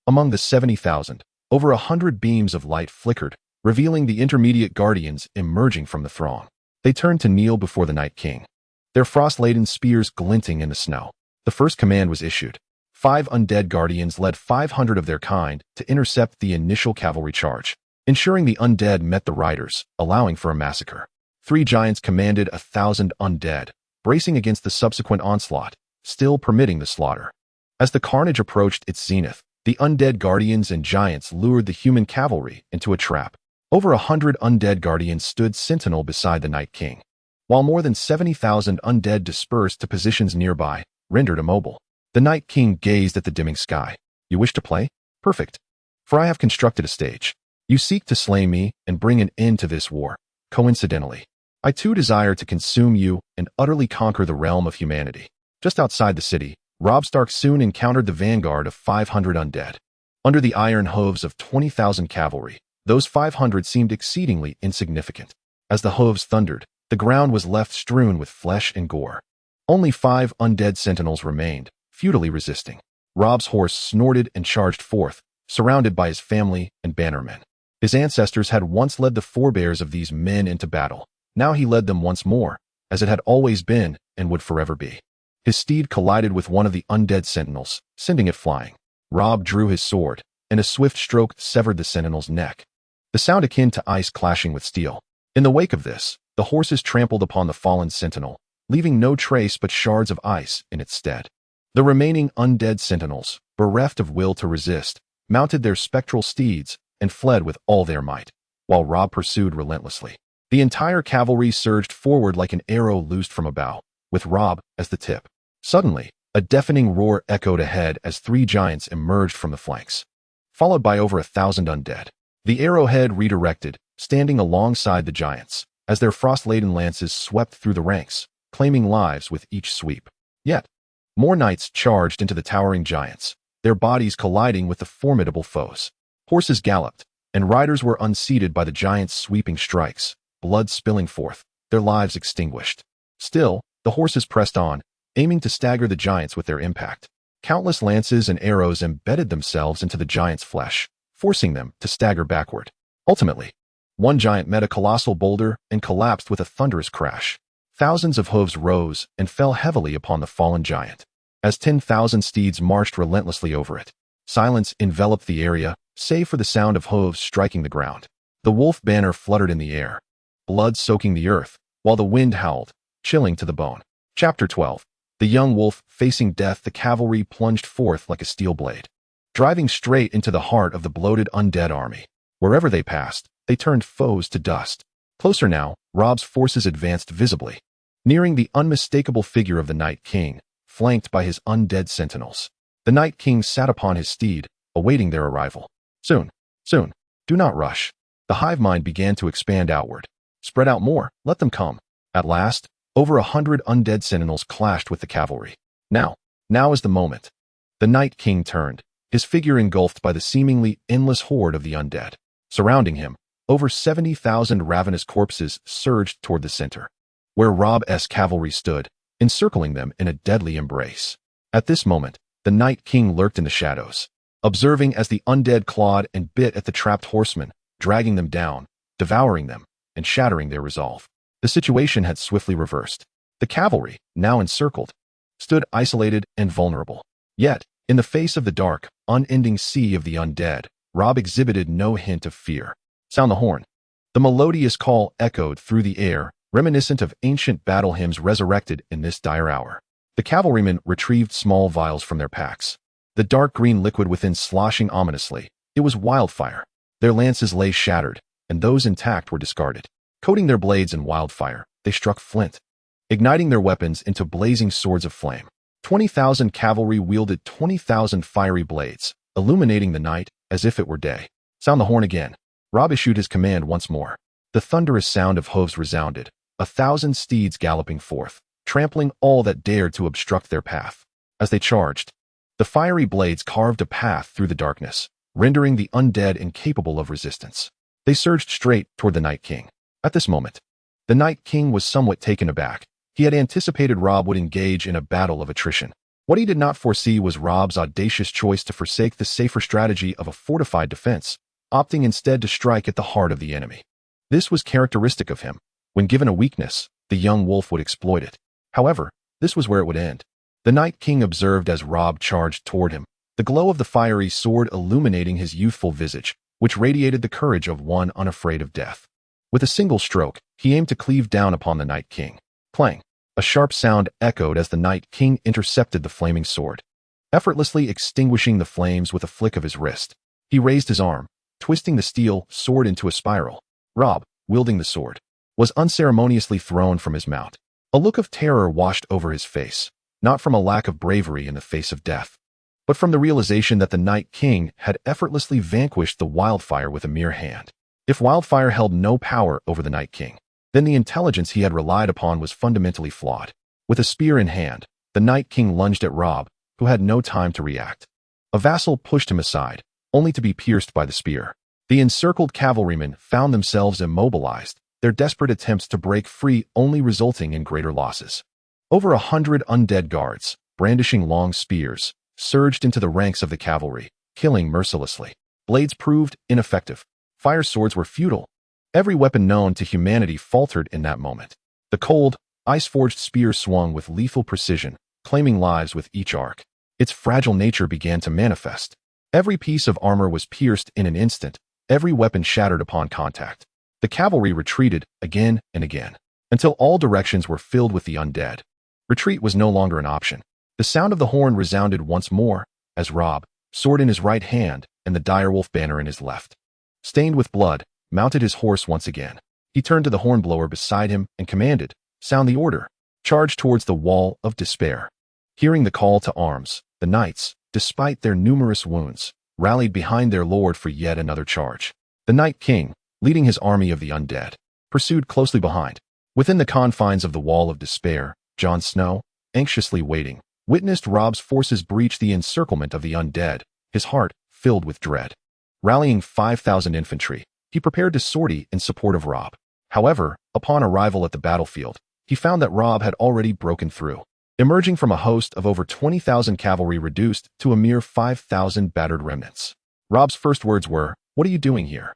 [SPEAKER 1] Among the 70,000, over 100 beams of light flickered, revealing the intermediate guardians emerging from the throng. They turned to kneel before the Night King, their frost-laden spears glinting in the snow. The first command was issued. 5 undead guardians led 500 of their kind to intercept the initial cavalry charge, ensuring the undead met the riders, allowing for a massacre. 3 giants commanded 1,000 undead, bracing against the subsequent onslaught, still permitting the slaughter. As the carnage approached its zenith, the undead guardians and giants lured the human cavalry into a trap. Over 100 undead guardians stood sentinel beside the Night King, while more than 70,000 undead dispersed to positions nearby, rendered immobile. The Night King gazed at the dimming sky. "You wish to play? Perfect. For I have constructed a stage. You seek to slay me and bring an end to this war. Coincidentally, I too desire to consume you and utterly conquer the realm of humanity." Just outside the city, Robb Stark soon encountered the vanguard of 500 undead. Under the iron hooves of 20,000 cavalry, those 500 seemed exceedingly insignificant. As the hooves thundered, the ground was left strewn with flesh and gore. Only 5 undead sentinels remained, futilely resisting. Robb's horse snorted and charged forth, surrounded by his family and bannermen. His ancestors had once led the forebears of these men into battle. Now he led them once more, as it had always been and would forever be. His steed collided with one of the undead sentinels, sending it flying. Robb drew his sword, and a swift stroke severed the sentinel's neck. The sound akin to ice clashing with steel. In the wake of this, the horses trampled upon the fallen sentinel, leaving no trace but shards of ice in its stead. The remaining undead sentinels, bereft of will to resist, mounted their spectral steeds and fled with all their might, while Robb pursued relentlessly. The entire cavalry surged forward like an arrow loosed from a bow, with Robb as the tip. Suddenly, a deafening roar echoed ahead as 3 giants emerged from the flanks, followed by over 1,000 undead. The arrowhead redirected, standing alongside the giants, as their frost-laden lances swept through the ranks, claiming lives with each sweep. Yet, more knights charged into the towering giants, their bodies colliding with the formidable foes. Horses galloped, and riders were unseated by the giants' sweeping strikes, blood spilling forth, their lives extinguished. Still, the horses pressed on, aiming to stagger the giants with their impact. Countless lances and arrows embedded themselves into the giants' flesh, forcing them to stagger backward. Ultimately, one giant met a colossal boulder and collapsed with a thunderous crash. Thousands of hooves rose and fell heavily upon the fallen giant, as 10,000 steeds marched relentlessly over it. Silence enveloped the area, save for the sound of hooves striking the ground. The wolf banner fluttered in the air, blood soaking the earth, while the wind howled, chilling to the bone. Chapter 12. The young wolf facing death. The cavalry plunged forth like a steel blade, driving straight into the heart of the bloated undead army. Wherever they passed, they turned foes to dust. Closer now, Robb's forces advanced visibly, nearing the unmistakable figure of the Night King, flanked by his undead sentinels. The Night King sat upon his steed, awaiting their arrival. Soon, soon, do not rush. The hive mind began to expand outward. Spread out more, let them come. At last, over 100 undead sentinels clashed with the cavalry. Now is the moment. The Night King turned, his figure engulfed by the seemingly endless horde of the undead. Surrounding him, over 70,000 ravenous corpses surged toward the center, where Robb's cavalry stood, encircling them in a deadly embrace. At this moment, the Night King lurked in the shadows, observing as the undead clawed and bit at the trapped horsemen, dragging them down, devouring them, and shattering their resolve. The situation had swiftly reversed. The cavalry, now encircled, stood isolated and vulnerable. Yet, in the face of the dark, unending sea of the undead, Robb exhibited no hint of fear. Sound the horn. The melodious call echoed through the air, reminiscent of ancient battle hymns resurrected in this dire hour. The cavalrymen retrieved small vials from their packs, the dark green liquid within sloshing ominously. It was wildfire. Their lances lay shattered, and those intact were discarded. Coating their blades in wildfire, they struck flint, igniting their weapons into blazing swords of flame. 20,000 cavalry wielded 20,000 fiery blades, illuminating the night as if it were day. Sound the horn again. Robb issued his command once more. The thunderous sound of hooves resounded, 1,000 steeds galloping forth, trampling all that dared to obstruct their path. As they charged, the fiery blades carved a path through the darkness, rendering the undead incapable of resistance. They surged straight toward the Night King. At this moment, the Night King was somewhat taken aback. He had anticipated Robb would engage in a battle of attrition. What he did not foresee was Robb's audacious choice to forsake the safer strategy of a fortified defense, opting instead to strike at the heart of the enemy. This was characteristic of him. When given a weakness, the young wolf would exploit it. However, this was where it would end. The Night King observed as Robb charged toward him, the glow of the fiery sword illuminating his youthful visage, which radiated the courage of one unafraid of death. With a single stroke, he aimed to cleave down upon the Night King. Clang! A sharp sound echoed as the Night King intercepted the flaming sword, effortlessly extinguishing the flames with a flick of his wrist. He raised his arm, twisting the steel sword into a spiral. Robb, wielding the sword, was unceremoniously thrown from his mount. A look of terror washed over his face, not from a lack of bravery in the face of death, but from the realization that the Night King had effortlessly vanquished the wildfire with a mere hand. If wildfire held no power over the Night King, then the intelligence he had relied upon was fundamentally flawed. With a spear in hand, the Night King lunged at Robb, who had no time to react. A vassal pushed him aside, only to be pierced by the spear. The encircled cavalrymen found themselves immobilized, their desperate attempts to break free only resulting in greater losses. Over 100 undead guards, brandishing long spears, surged into the ranks of the cavalry, killing mercilessly. Blades proved ineffective. Fire swords were futile. Every weapon known to humanity faltered in that moment. The cold, ice-forged spear swung with lethal precision, claiming lives with each arc. Its fragile nature began to manifest. Every piece of armor was pierced in an instant, every weapon shattered upon contact. The cavalry retreated again and again, until all directions were filled with the undead. Retreat was no longer an option. The sound of the horn resounded once more, as Robb, sword in his right hand and the direwolf banner in his left, stained with blood, mounted his horse once again. He turned to the hornblower beside him and commanded, "Sound the order. Charge towards the wall of despair." Hearing the call to arms, the knights, despite their numerous wounds, rallied behind their lord for yet another charge. The Night King, leading his army of the undead, pursued closely behind. Within the confines of the wall of despair, Jon Snow, anxiously waiting, witnessed Robb's forces breach the encirclement of the undead, his heart filled with dread. Rallying 5,000 infantry, he prepared to sortie in support of Robb. However, upon arrival at the battlefield, he found that Robb had already broken through, emerging from a host of over 20,000 cavalry reduced to a mere 5,000 battered remnants. Robb's first words were, "What are you doing here?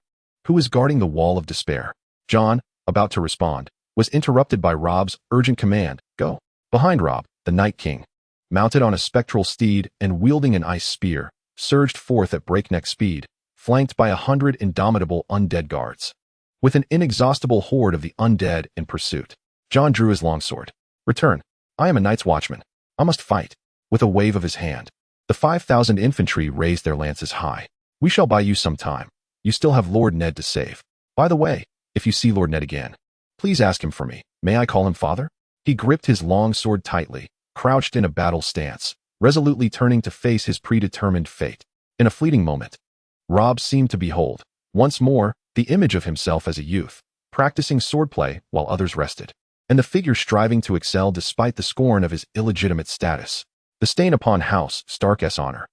[SPEAKER 1] Who is guarding the wall of despair?" Jon, about to respond, was interrupted by Robb's urgent command, "Go." Behind Robb, the Night King, mounted on a spectral steed and wielding an ice spear, surged forth at breakneck speed, flanked by 100 indomitable undead guards. With an inexhaustible horde of the undead in pursuit, Jon drew his longsword. "Return. I am a night's watchman. I must fight." With a wave of his hand, the 5,000 infantry raised their lances high. "We shall buy you some time. You still have Lord Ned to save. By the way, if you see Lord Ned again, please ask him for me. May I call him father?" He gripped his long sword tightly, crouched in a battle stance, resolutely turning to face his predetermined fate. In a fleeting moment, Robb seemed to behold, once more, the image of himself as a youth, practicing swordplay while others rested, and the figure striving to excel despite the scorn of his illegitimate status, the stain upon House Stark's honor.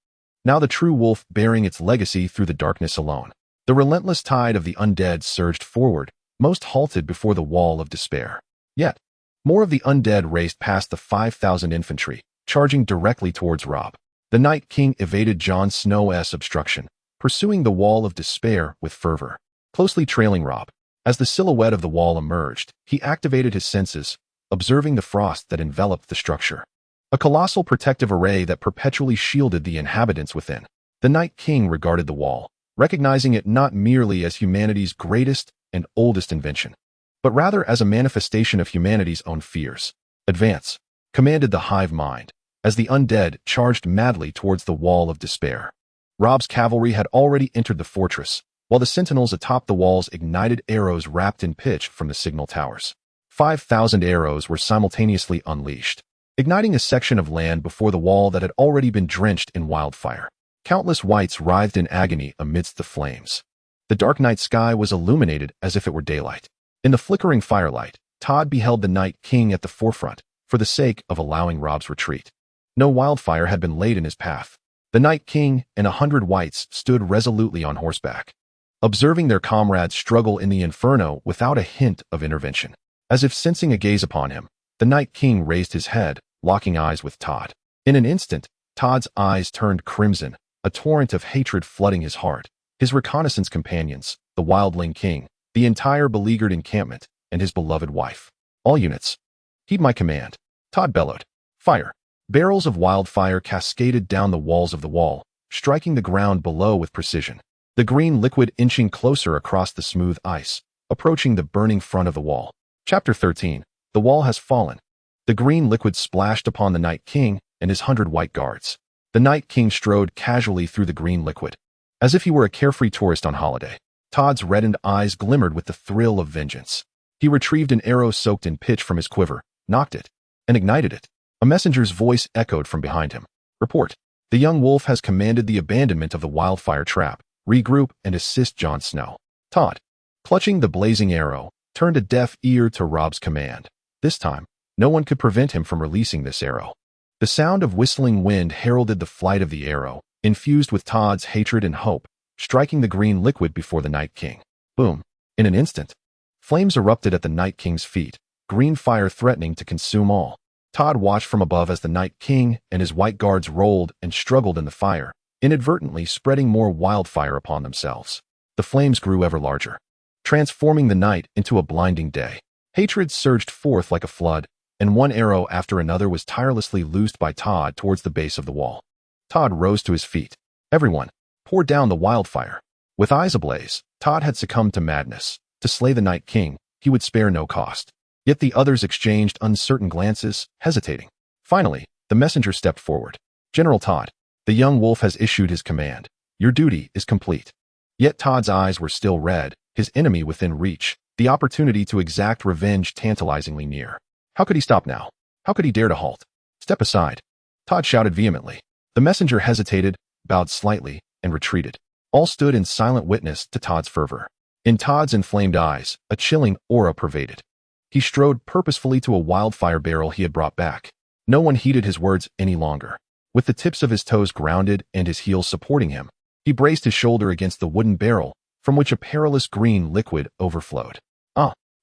[SPEAKER 1] Now the true wolf bearing its legacy through the darkness alone. The relentless tide of the undead surged forward, most halted before the wall of despair. Yet, more of the undead raced past the 5,000 infantry, charging directly towards Robb. The Night King evaded Jon Snow's obstruction, pursuing the wall of despair with fervor, closely trailing Robb. As the silhouette of the wall emerged, he activated his senses, observing the frost that enveloped the structure. A colossal protective array that perpetually shielded the inhabitants within. The Night King regarded the wall, recognizing it not merely as humanity's greatest and oldest invention, but rather as a manifestation of humanity's own fears. "Advance," commanded the hive mind, as the undead charged madly towards the wall of despair. Robb's cavalry had already entered the fortress, while the sentinels atop the walls ignited arrows wrapped in pitch from the signal towers. 5,000 arrows were simultaneously unleashed, igniting a section of land before the wall that had already been drenched in wildfire. Countless wights writhed in agony amidst the flames. The dark night sky was illuminated as if it were daylight. In the flickering firelight, Todd beheld the Night King at the forefront, for the sake of allowing Robb's retreat. No wildfire had been laid in his path. The Night King and 100 wights stood resolutely on horseback, observing their comrades struggle in the inferno without a hint of intervention. As if sensing a gaze upon him, the Night King raised his head, locking eyes with Todd. In an instant, Todd's eyes turned crimson, a torrent of hatred flooding his heart. His reconnaissance companions, the Wildling King, the entire beleaguered encampment, and his beloved wife. "All units, heed my command," Todd bellowed. "Fire!" Barrels of wildfire cascaded down the walls of the wall, striking the ground below with precision. The green liquid inching closer across the smooth ice, approaching the burning front of the wall. Chapter 13. The wall has fallen. The green liquid splashed upon the Night King and his 100 white guards. The Night King strode casually through the green liquid, as if he were a carefree tourist on holiday. Todd's reddened eyes glimmered with the thrill of vengeance. He retrieved an arrow soaked in pitch from his quiver, knocked it, and ignited it. A messenger's voice echoed from behind him. "Report. The young wolf has commanded the abandonment of the wildfire trap. Regroup and assist Jon Snow." Todd, clutching the blazing arrow, turned a deaf ear to Robb's command. This time, no one could prevent him from releasing this arrow. The sound of whistling wind heralded the flight of the arrow, infused with Todd's hatred and hope, striking the green liquid before the Night King. Boom. In an instant, flames erupted at the Night King's feet, green fire threatening to consume all. Todd watched from above as the Night King and his white guards rolled and struggled in the fire, inadvertently spreading more wildfire upon themselves. The flames grew ever larger, transforming the night into a blinding day. Hatred surged forth like a flood, and one arrow after another was tirelessly loosed by Todd towards the base of the wall. Todd rose to his feet. Everyone, pour down the wildfire. With eyes ablaze, Todd had succumbed to madness. To slay the Night King, he would spare no cost. Yet the others exchanged uncertain glances, hesitating. Finally, the messenger stepped forward. "General Todd, the young wolf has issued his command. Your duty is complete." Yet Todd's eyes were still red, his enemy within reach, the opportunity to exact revenge tantalizingly near. How could he stop now? How could he dare to halt? "Step aside," Todd shouted vehemently. The messenger hesitated, bowed slightly, and retreated. All stood in silent witness to Todd's fervor. In Todd's inflamed eyes, a chilling aura pervaded. He strode purposefully to a wildfire barrel he had brought back. No one heeded his words any longer. With the tips of his toes grounded and his heels supporting him, he braced his shoulder against the wooden barrel, from which a perilous green liquid overflowed.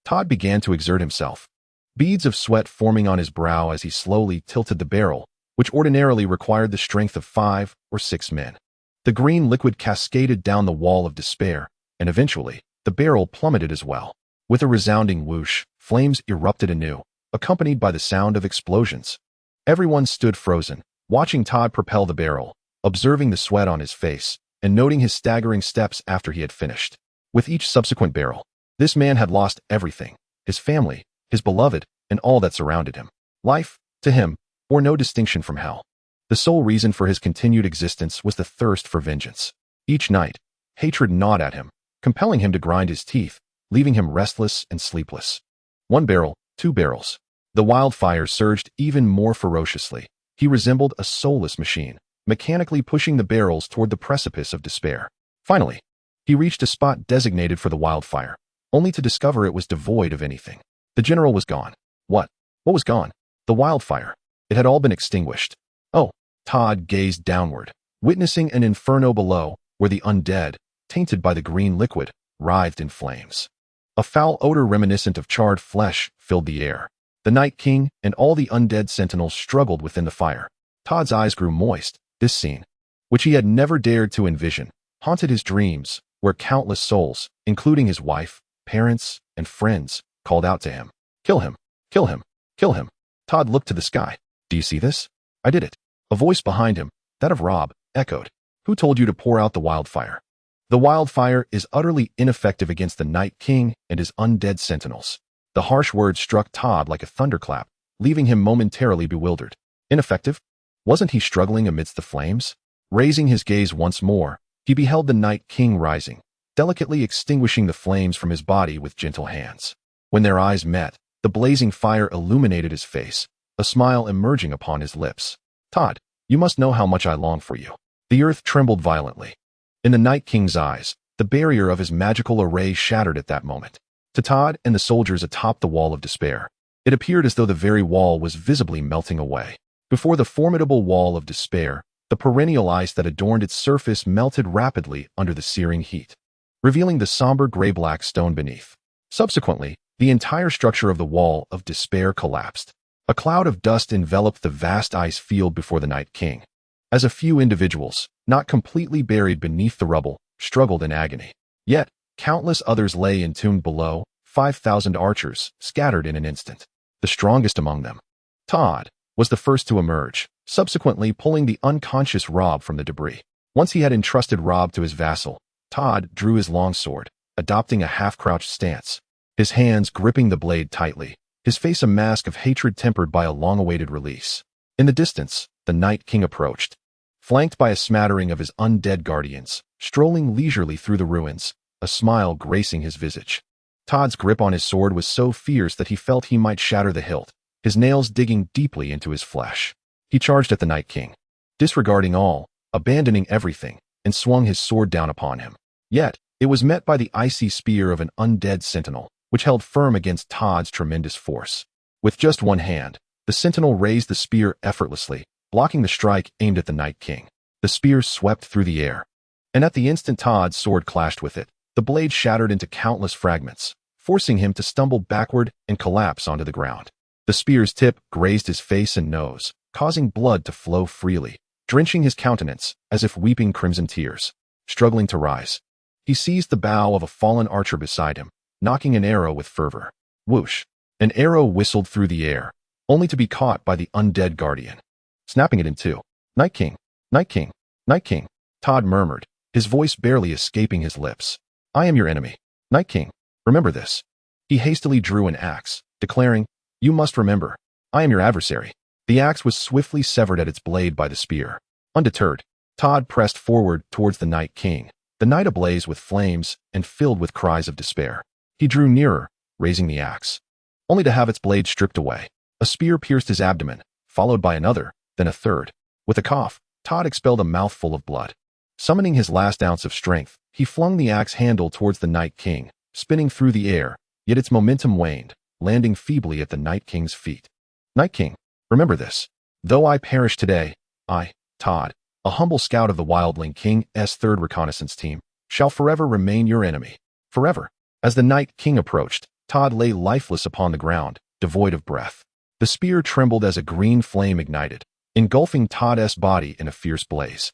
[SPEAKER 1] Todd began to exert himself, beads of sweat forming on his brow as he slowly tilted the barrel, which ordinarily required the strength of 5 or 6 men. The green liquid cascaded down the wall of despair, and eventually, the barrel plummeted as well. With a resounding whoosh, flames erupted anew, accompanied by the sound of explosions. Everyone stood frozen, watching Todd propel the barrel, observing the sweat on his face, and noting his staggering steps after he had finished. With each subsequent barrel, this man had lost everything: his family, his beloved, and all that surrounded him. Life, to him, bore no distinction from hell. The sole reason for his continued existence was the thirst for vengeance. Each night, hatred gnawed at him, compelling him to grind his teeth, leaving him restless and sleepless. 1 barrel, 2 barrels. The wildfire surged even more ferociously. He resembled a soulless machine, mechanically pushing the barrels toward the precipice of despair. Finally, he reached a spot designated for the wildfire, only to discover it was devoid of anything. The general was gone. What? What was gone? The wildfire. It had all been extinguished. Oh, Todd gazed downward, witnessing an inferno below, where the undead, tainted by the green liquid, writhed in flames. A foul odor reminiscent of charred flesh filled the air. The Night King and all the undead sentinels struggled within the fire. Todd's eyes grew moist. This scene, which he had never dared to envision, haunted his dreams, where countless souls, including his wife, parents, and friends, called out to him. Kill him! Kill him! Kill him! Todd looked to the sky. Do you see this? I did it. A voice behind him, that of Robb, echoed. Who told you to pour out the wildfire? The wildfire is utterly ineffective against the Night King and his undead sentinels. The harsh words struck Todd like a thunderclap, leaving him momentarily bewildered. Ineffective? Wasn't he struggling amidst the flames? Raising his gaze once more, he beheld the Night King rising, delicately extinguishing the flames from his body with gentle hands. When their eyes met, the blazing fire illuminated his face, a smile emerging upon his lips. Todd, you must know how much I long for you. The earth trembled violently. In the Night King's eyes, the barrier of his magical array shattered at that moment. To Todd and the soldiers atop the wall of despair, it appeared as though the very wall was visibly melting away. Before the formidable wall of despair, the perennial ice that adorned its surface melted rapidly under the searing heat, revealing the somber gray-black stone beneath. Subsequently, the entire structure of the wall of despair collapsed. A cloud of dust enveloped the vast ice field before the Night King, as a few individuals, not completely buried beneath the rubble, struggled in agony. Yet, countless others lay entombed below, 5,000 archers, scattered in an instant. The strongest among them, Todd, was the first to emerge, subsequently pulling the unconscious Robb from the debris. Once he had entrusted Robb to his vassal, Todd drew his longsword, adopting a half-crouched stance, his hands gripping the blade tightly, his face a mask of hatred tempered by a long-awaited release. In the distance, the Night King approached, flanked by a smattering of his undead guardians, strolling leisurely through the ruins, a smile gracing his visage. Todd's grip on his sword was so fierce that he felt he might shatter the hilt, his nails digging deeply into his flesh. He charged at the Night King, disregarding all, abandoning everything, and swung his sword down upon him. Yet, it was met by the icy spear of an undead sentinel, which held firm against Todd's tremendous force. With just one hand, the sentinel raised the spear effortlessly, blocking the strike aimed at the Night King. The spear swept through the air, and at the instant Todd's sword clashed with it, the blade shattered into countless fragments, forcing him to stumble backward and collapse onto the ground. The spear's tip grazed his face and nose, causing blood to flow freely, drenching his countenance as if weeping crimson tears. Struggling to rise, he seized the bow of a fallen archer beside him, knocking an arrow with fervor. Whoosh! An arrow whistled through the air, only to be caught by the undead guardian, snapping it in two. Night King! Night King! Night King! Todd murmured, his voice barely escaping his lips. I am your enemy. Night King, remember this. He hastily drew an axe, declaring, You must remember, I am your adversary. The axe was swiftly severed at its blade by the spear. Undeterred, Todd pressed forward towards the Night King, the night ablaze with flames and filled with cries of despair. He drew nearer, raising the axe, only to have its blade stripped away. A spear pierced his abdomen, followed by another, then a third. With a cough, Todd expelled a mouthful of blood. Summoning his last ounce of strength, he flung the axe handle towards the Night King, spinning through the air, yet its momentum waned, landing feebly at the Night King's feet. Night King, remember this. Though I perish today, I, Todd, a humble scout of the Wildling King's 3rd Reconnaissance Team, shall forever remain your enemy. Forever. As the Night King approached, Todd lay lifeless upon the ground, devoid of breath. The spear trembled as a green flame ignited, engulfing Todd's body in a fierce blaze.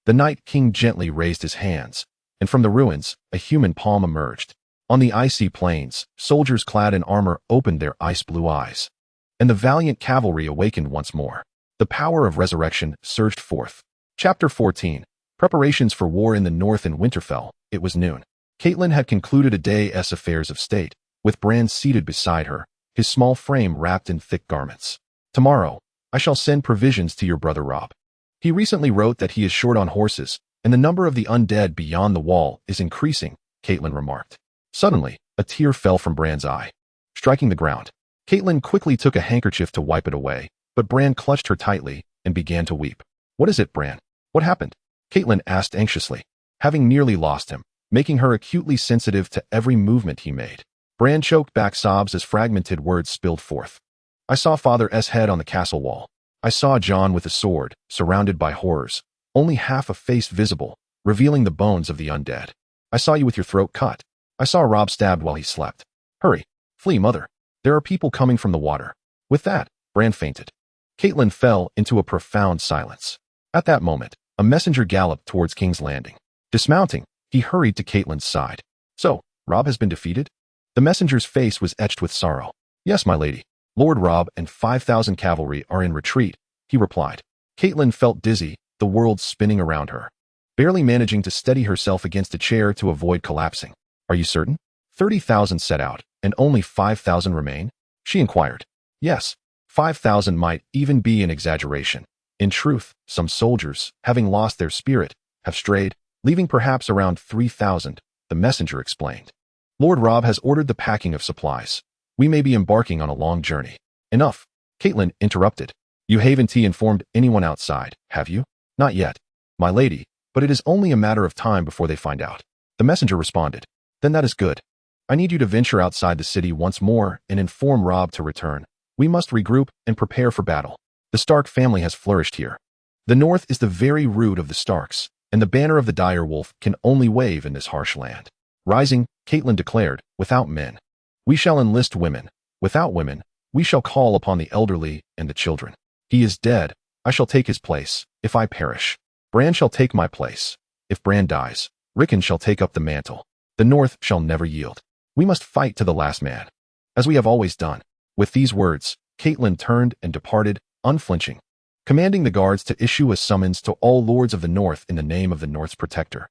[SPEAKER 1] The Night King gently raised his hands, and from the ruins, a human palm emerged. On the icy plains, soldiers clad in armor opened their ice-blue eyes, and the valiant cavalry awakened once more. The power of resurrection surged forth. Chapter 14. Preparations for war in the north in Winterfell. It was noon. Caitlyn had concluded a day's affairs of state, with Bran seated beside her, his small frame wrapped in thick garments. Tomorrow, I shall send provisions to your brother Robb. He recently wrote that he is short on horses, and the number of the undead beyond the wall is increasing, Caitlyn remarked. Suddenly, a tear fell from Bran's eye, striking the ground. Caitlyn quickly took a handkerchief to wipe it away, but Bran clutched her tightly and began to weep. What is it, Bran? What happened? Caitlyn asked anxiously, having nearly lost him, making her acutely sensitive to every movement he made. Bran choked back sobs as fragmented words spilled forth. I saw Father's head on the castle wall. I saw Jon with a sword, surrounded by horrors, only half a face visible, revealing the bones of the undead. I saw you with your throat cut. I saw Robb stabbed while he slept. Hurry, flee, mother. There are people coming from the water. With that, Bran fainted. Caitlyn fell into a profound silence. At that moment, a messenger galloped towards King's Landing. Dismounting, he hurried to Caitlyn's side. So, Robb has been defeated? The messenger's face was etched with sorrow. Yes, my lady. Lord Robb and 5,000 cavalry are in retreat, he replied. Caitlyn felt dizzy, the world spinning around her, barely managing to steady herself against a chair to avoid collapsing. Are you certain? 30,000 set out, and only 5,000 remain? She inquired. Yes, 5,000 might even be an exaggeration. In truth, some soldiers, having lost their spirit, have strayed, leaving perhaps around 3,000, the messenger explained. Lord Robb has ordered the packing of supplies. We may be embarking on a long journey. Enough, Caitlyn interrupted. You haven't informed anyone outside, have you? Not yet, my lady, but it is only a matter of time before they find out. The messenger responded. Then that is good. I need you to venture outside the city once more and inform Robb to return. We must regroup and prepare for battle. The Stark family has flourished here. The north is the very root of the Starks, and the banner of the dire wolf can only wave in this harsh land. Rising, Caitlyn declared, without men, we shall enlist women. Without women, we shall call upon the elderly and the children. He is dead. I shall take his place, if I perish. Bran shall take my place. If Bran dies, Rickon shall take up the mantle. The north shall never yield. We must fight to the last man, as we have always done. With these words, Caitlyn turned and departed, unflinching, commanding the guards to issue a summons to all lords of the north in the name of the North's protector,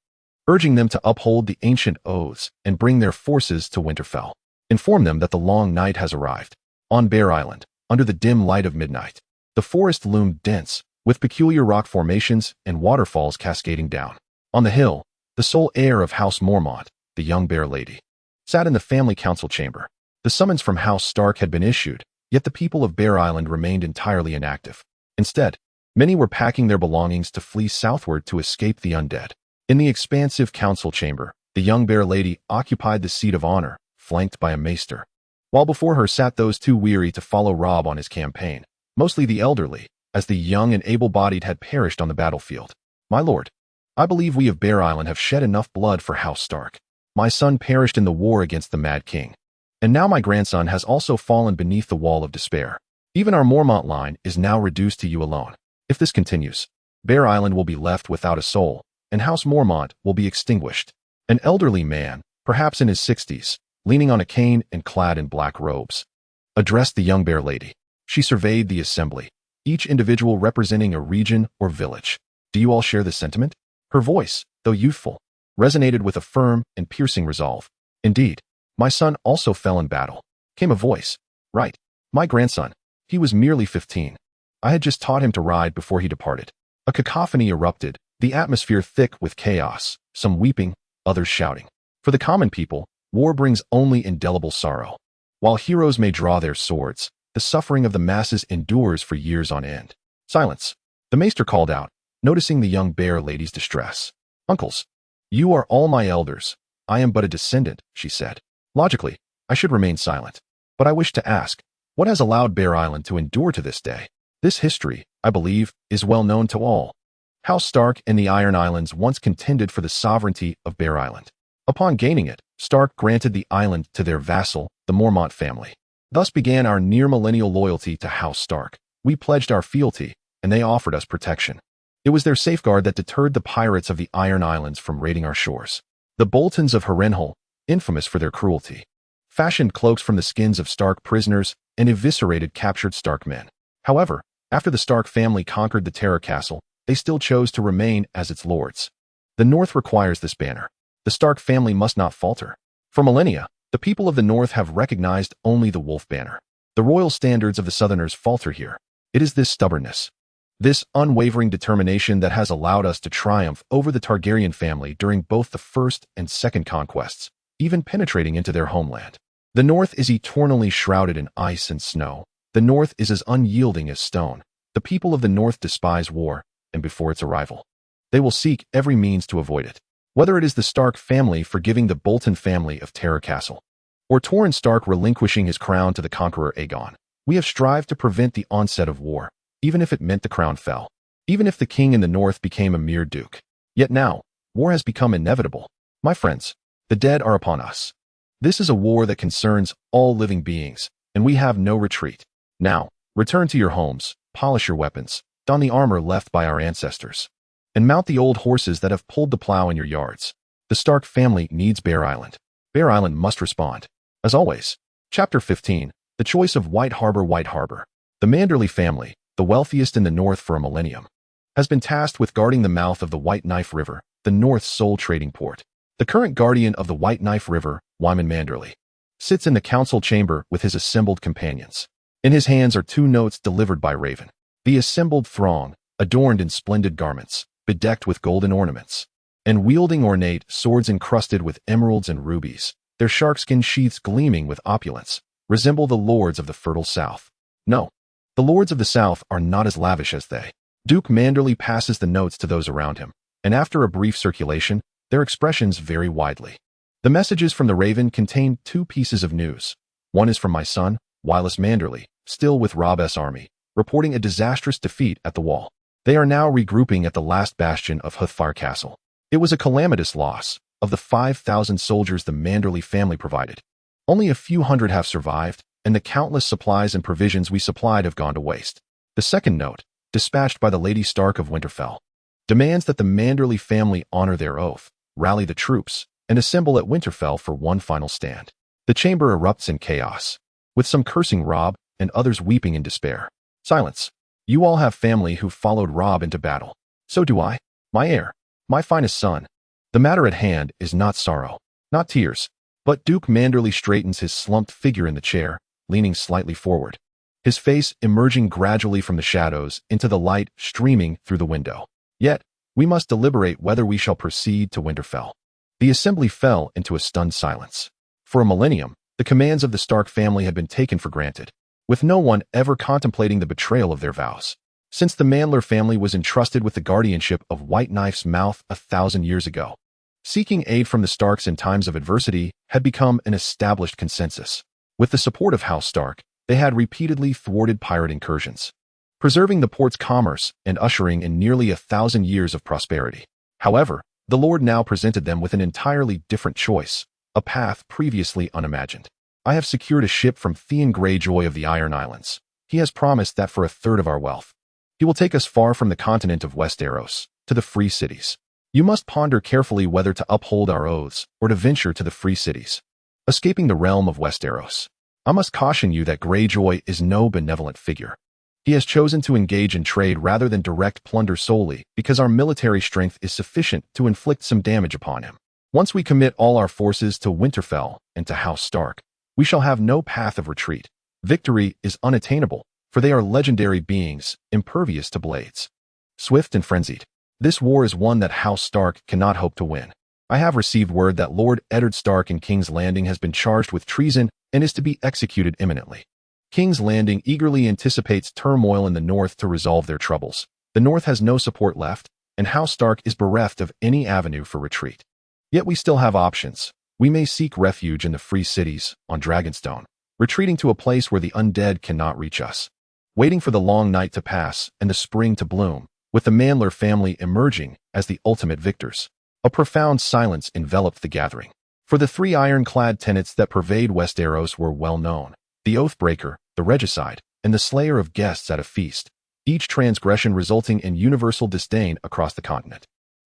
[SPEAKER 1] urging them to uphold the ancient oaths and bring their forces to Winterfell. Inform them that the long night has arrived. On Bear Island, under the dim light of midnight, the forest loomed dense, with peculiar rock formations and waterfalls cascading down. On the hill, the sole heir of House Mormont, the young Bear Lady, sat in the family council chamber. The summons from House Stark had been issued, yet the people of Bear Island remained entirely inactive. Instead, many were packing their belongings to flee southward to escape the undead. In the expansive council chamber, the young Bear Lady occupied the seat of honor, flanked by a maester, while before her sat those too weary to follow Robb on his campaign, mostly the elderly, as the young and able-bodied had perished on the battlefield. My lord, I believe we of Bear Island have shed enough blood for House Stark. My son perished in the war against the Mad King, and now my grandson has also fallen beneath the wall of despair. Even our Mormont line is now reduced to you alone. If this continues, Bear Island will be left without a soul, and House Mormont will be extinguished. An elderly man, perhaps in his 60s, leaning on a cane and clad in black robes, addressed the young Bear Lady. She surveyed the assembly, each individual representing a region or village. Do you all share this sentiment? Her voice, though youthful, resonated with a firm and piercing resolve. Indeed, my son also fell in battle, came a voice. Right, my grandson. He was merely 15. I had just taught him to ride before he departed. A cacophony erupted, the atmosphere thick with chaos, some weeping, others shouting. For the common people, war brings only indelible sorrow. While heroes may draw their swords, the suffering of the masses endures for years on end. Silence. The maester called out, noticing the young Bear Lady's distress. Uncles, you are all my elders. I am but a descendant, she said. Logically, I should remain silent. But I wish to ask, what has allowed Bear Island to endure to this day? This history, I believe, is well known to all. House Stark and the Iron Islands once contended for the sovereignty of Bear Island. Upon gaining it, Stark granted the island to their vassal, the Mormont family. Thus began our near-millennial loyalty to House Stark. We pledged our fealty, and they offered us protection. It was their safeguard that deterred the pirates of the Iron Islands from raiding our shores. The Boltons of Harrenhal, infamous for their cruelty, fashioned cloaks from the skins of Stark prisoners and eviscerated captured Stark men. However, after the Stark family conquered the Terror Castle, they still chose to remain as its lords. The North requires this banner. The Stark family must not falter. For millennia, the people of the North have recognized only the wolf banner. The royal standards of the Southerners falter here. It is this stubbornness, this unwavering determination that has allowed us to triumph over the Targaryen family during both the first and second conquests, even penetrating into their homeland. The North is eternally shrouded in ice and snow. The North is as unyielding as stone. The people of the North despise war, and before its arrival, they will seek every means to avoid it. Whether it is the Stark family forgiving the Bolton family of Terror Castle, or Torrhen Stark relinquishing his crown to the conqueror Aegon, we have strived to prevent the onset of war, even if it meant the crown fell, even if the king in the North became a mere duke. Yet now, war has become inevitable. My friends, the dead are upon us. This is a war that concerns all living beings, and we have no retreat. Now, return to your homes, polish your weapons, don the armor left by our ancestors, and mount the old horses that have pulled the plow in your yards. The Stark family needs Bear Island. Bear Island must respond. As always, Chapter 15, The Choice of White Harbor. White Harbor. The Manderley family, the wealthiest in the North for a millennium, has been tasked with guarding the mouth of the White Knife River, the North's sole trading port. The current guardian of the White Knife River, Wyman Manderley, sits in the council chamber with his assembled companions. In his hands are 2 notes delivered by Raven. The assembled throng, adorned in splendid garments, bedecked with golden ornaments, and wielding ornate swords encrusted with emeralds and rubies, their sharkskin sheaths gleaming with opulence, resemble the lords of the fertile South. No, the lords of the South are not as lavish as they. Duke Manderley passes the notes to those around him, and after a brief circulation, their expressions vary widely. The messages from the Raven contain 2 pieces of news. One is from my son, Wylis Manderley, still with Robb's army, reporting a disastrous defeat at the Wall. They are now regrouping at the last bastion of Hoothfire Castle. It was a calamitous loss. Of the 5,000 soldiers the Manderley family provided, only a few hundred have survived, and the countless supplies and provisions we supplied have gone to waste. The second note, dispatched by the Lady Stark of Winterfell, demands that the Manderley family honor their oath, rally the troops, and assemble at Winterfell for one final stand. The chamber erupts in chaos, with some cursing Robb and others weeping in despair. Silence. You all have family who followed Robb into battle. So do I. My heir. My finest son. The matter at hand is not sorrow, not tears, but Duke Manderley straightens his slumped figure in the chair, leaning slightly forward, his face emerging gradually from the shadows into the light streaming through the window. Yet, we must deliberate whether we shall proceed to Winterfell. The assembly fell into a stunned silence. For a millennium, the commands of the Stark family had been taken for granted, with no one ever contemplating the betrayal of their vows. Since the Mandler family was entrusted with the guardianship of White Knife's mouth 1,000 years ago, seeking aid from the Starks in times of adversity had become an established consensus. With the support of House Stark, they had repeatedly thwarted pirate incursions, preserving the port's commerce and ushering in nearly 1,000 years of prosperity. However, the Lord now presented them with an entirely different choice, a path previously unimagined. I have secured a ship from Theon Greyjoy of the Iron Islands. He has promised that for 1/3 of our wealth, he will take us far from the continent of Westeros, to the free cities. You must ponder carefully whether to uphold our oaths or to venture to the free cities, escaping the realm of Westeros. I must caution you that Greyjoy is no benevolent figure. He has chosen to engage in trade rather than direct plunder solely because our military strength is sufficient to inflict some damage upon him. Once we commit all our forces to Winterfell and to House Stark, we shall have no path of retreat. Victory is unattainable, for they are legendary beings, impervious to blades. Swift and frenzied. This war is one that House Stark cannot hope to win. I have received word that Lord Eddard Stark in King's Landing has been charged with treason and is to be executed imminently. King's Landing eagerly anticipates turmoil in the North to resolve their troubles. The North has no support left, and House Stark is bereft of any avenue for retreat. Yet we still have options. We may seek refuge in the free cities, on Dragonstone, retreating to a place where the undead cannot reach us, waiting for the long night to pass and the spring to bloom, with the Mandler family emerging as the ultimate victors. A profound silence enveloped the gathering, for the 3 ironclad tenets that pervade Westeros were well known: the Oathbreaker, the Regicide, and the Slayer of Guests at a feast, each transgression resulting in universal disdain across the continent.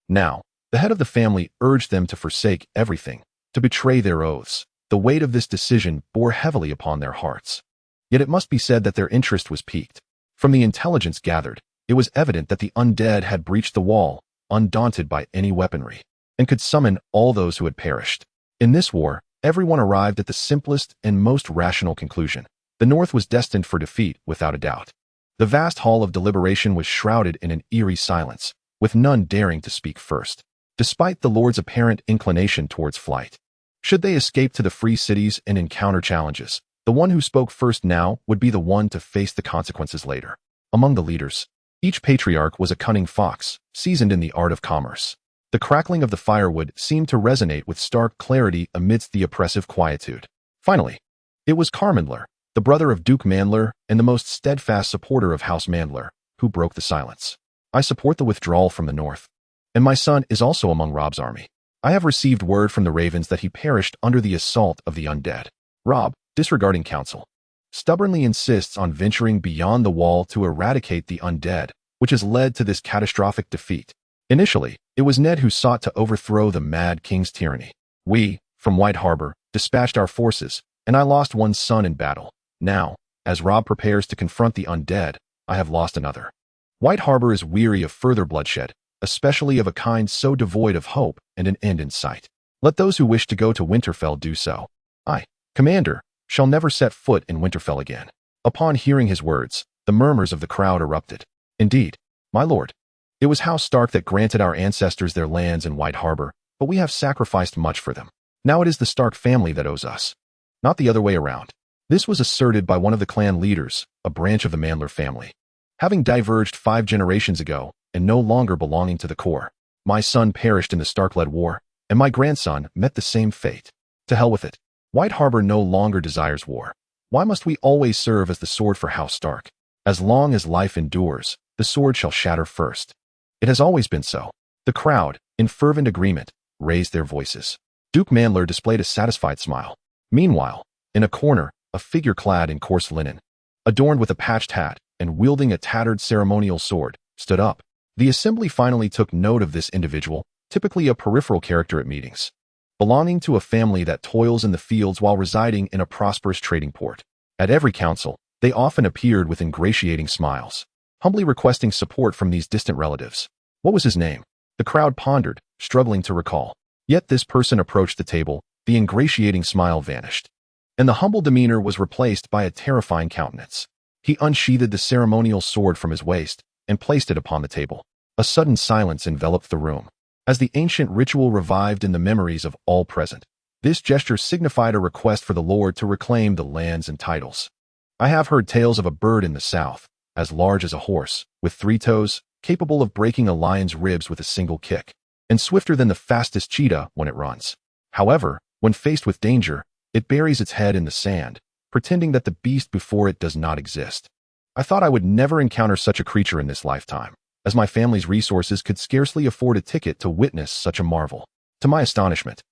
[SPEAKER 1] Now, the head of the family urged them to forsake everything, to betray their oaths. The weight of this decision bore heavily upon their hearts. Yet it must be said that their interest was piqued. From the intelligence gathered, it was evident that the undead had breached the wall, undaunted by any weaponry, and could summon all those who had perished. In this war, everyone arrived at the simplest and most rational conclusion. The North was destined for defeat without a doubt. The vast hall of deliberation was shrouded in an eerie silence, with none daring to speak first, despite the Lord's apparent inclination towards flight. Should they escape to the free cities and encounter challenges, the one who spoke first now would be the one to face the consequences later. Among the leaders, each patriarch was a cunning fox, seasoned in the art of commerce. The crackling of the firewood seemed to resonate with stark clarity amidst the oppressive quietude. Finally, it was Carmandler, the brother of Duke Mandler and the most steadfast supporter of House Mandler, who broke the silence. I support the withdrawal from the north, and my son is also among Rob's army. I have received word from the ravens that he perished under the assault of the undead. Rob, disregarding counsel, stubbornly insists on venturing beyond the wall to eradicate the undead, which has led to this catastrophic defeat. Initially, it was Ned who sought to overthrow the Mad King's tyranny. We, from White Harbor, dispatched our forces, and I lost one son in battle. Now, as Rob prepares to confront the undead, I have lost another. White Harbor is weary of further bloodshed, especially of a kind so devoid of hope and an end in sight. Let those who wish to go to Winterfell do so. I, Commander, shall never set foot in Winterfell again. Upon hearing his words, the murmurs of the crowd erupted. Indeed, my lord, it was House Stark that granted our ancestors their lands in White Harbor, but we have sacrificed much for them. Now it is the Stark family that owes us, not the other way around. This was asserted by one of the clan leaders, a branch of the Mandler family. Having diverged 5 generations ago and no longer belonging to the core, my son perished in the Stark-led war, and my grandson met the same fate. To hell with it. White Harbor no longer desires war. Why must we always serve as the sword for House Stark? As long as life endures, the sword shall shatter first. It has always been so. The crowd, in fervent agreement, raised their voices. Duke Mandler displayed a satisfied smile. Meanwhile, in a corner, a figure clad in coarse linen, adorned with a patched hat and wielding a tattered ceremonial sword, stood up. The assembly finally took note of this individual, typically a peripheral character at meetings, belonging to a family that toils in the fields while residing in a prosperous trading port. At every council, they often appeared with ingratiating smiles, humbly requesting support from these distant relatives. What was his name? The crowd pondered, struggling to recall. Yet this person approached the table, the ingratiating smile vanished, and the humble demeanor was replaced by a terrifying countenance. He unsheathed the ceremonial sword from his waist and placed it upon the table. A sudden silence enveloped the room, as the ancient ritual revived in the memories of all present. This gesture signified a request for the Lord to reclaim the lands and titles. I have heard tales of a bird in the south, as large as a horse, with 3 toes, capable of breaking a lion's ribs with a single kick, and swifter than the fastest cheetah when it runs. However, when faced with danger, it buries its head in the sand, pretending that the beast before it does not exist. I thought I would never encounter such a creature in this lifetime, as my family's resources could scarcely afford a ticket to witness such a marvel. To my astonishment,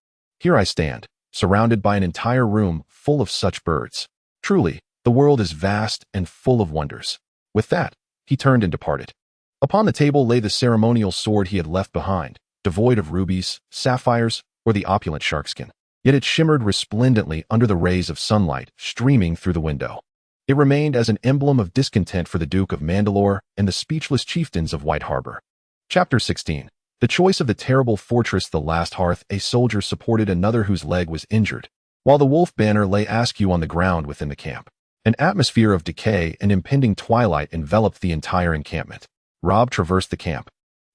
[SPEAKER 1] here I stand, surrounded by an entire room full of such birds. Truly, the world is vast and full of wonders. With that, he turned and departed. Upon the table lay the ceremonial sword he had left behind, devoid of rubies, sapphires, or the opulent sharkskin. Yet it shimmered resplendently under the rays of sunlight streaming through the window. It remained as an emblem of discontent for the Duke of Mandalore and the speechless chieftains of White Harbor. Chapter 16. The choice of the terrible fortress The Last Hearth. A soldier supported another whose leg was injured, while the wolf banner lay askew on the ground within the camp. An atmosphere of decay and impending twilight enveloped the entire encampment. Rob traversed the camp,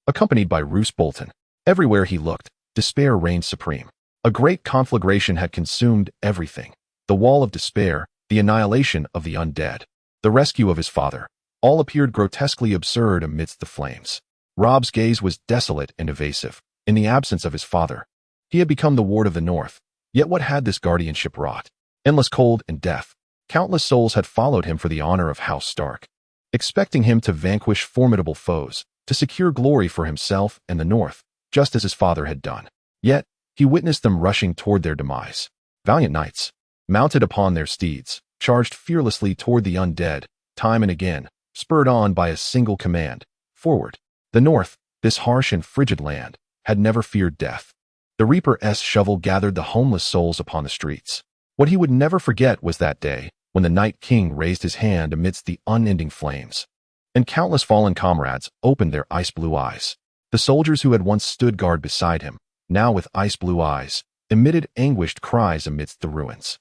[SPEAKER 1] accompanied by Roose Bolton. Everywhere he looked, despair reigned supreme. A great conflagration had consumed everything. The Wall of Despair, the annihilation of the undead, the rescue of his father, all appeared grotesquely absurd amidst the flames. Rob's gaze was desolate and evasive. In the absence of his father, he had become the Ward of the North. Yet what had this guardianship wrought? Endless cold and death. Countless souls had followed him for the honor of House Stark, expecting him to vanquish formidable foes, to secure glory for himself and the North, just as his father had done. Yet, he witnessed them rushing toward their demise. Valiant knights, mounted upon their steeds, charged fearlessly toward the undead, time and again, spurred on by a single command: forward. The North, this harsh and frigid land, had never feared death. The Reaper's shovel gathered the homeless souls upon the streets. What he would never forget was that day, when the Night King raised his hand amidst the unending flames, and countless fallen comrades opened their ice-blue eyes. The soldiers who had once stood guard beside him, now with ice-blue eyes, emitted anguished cries amidst the ruins.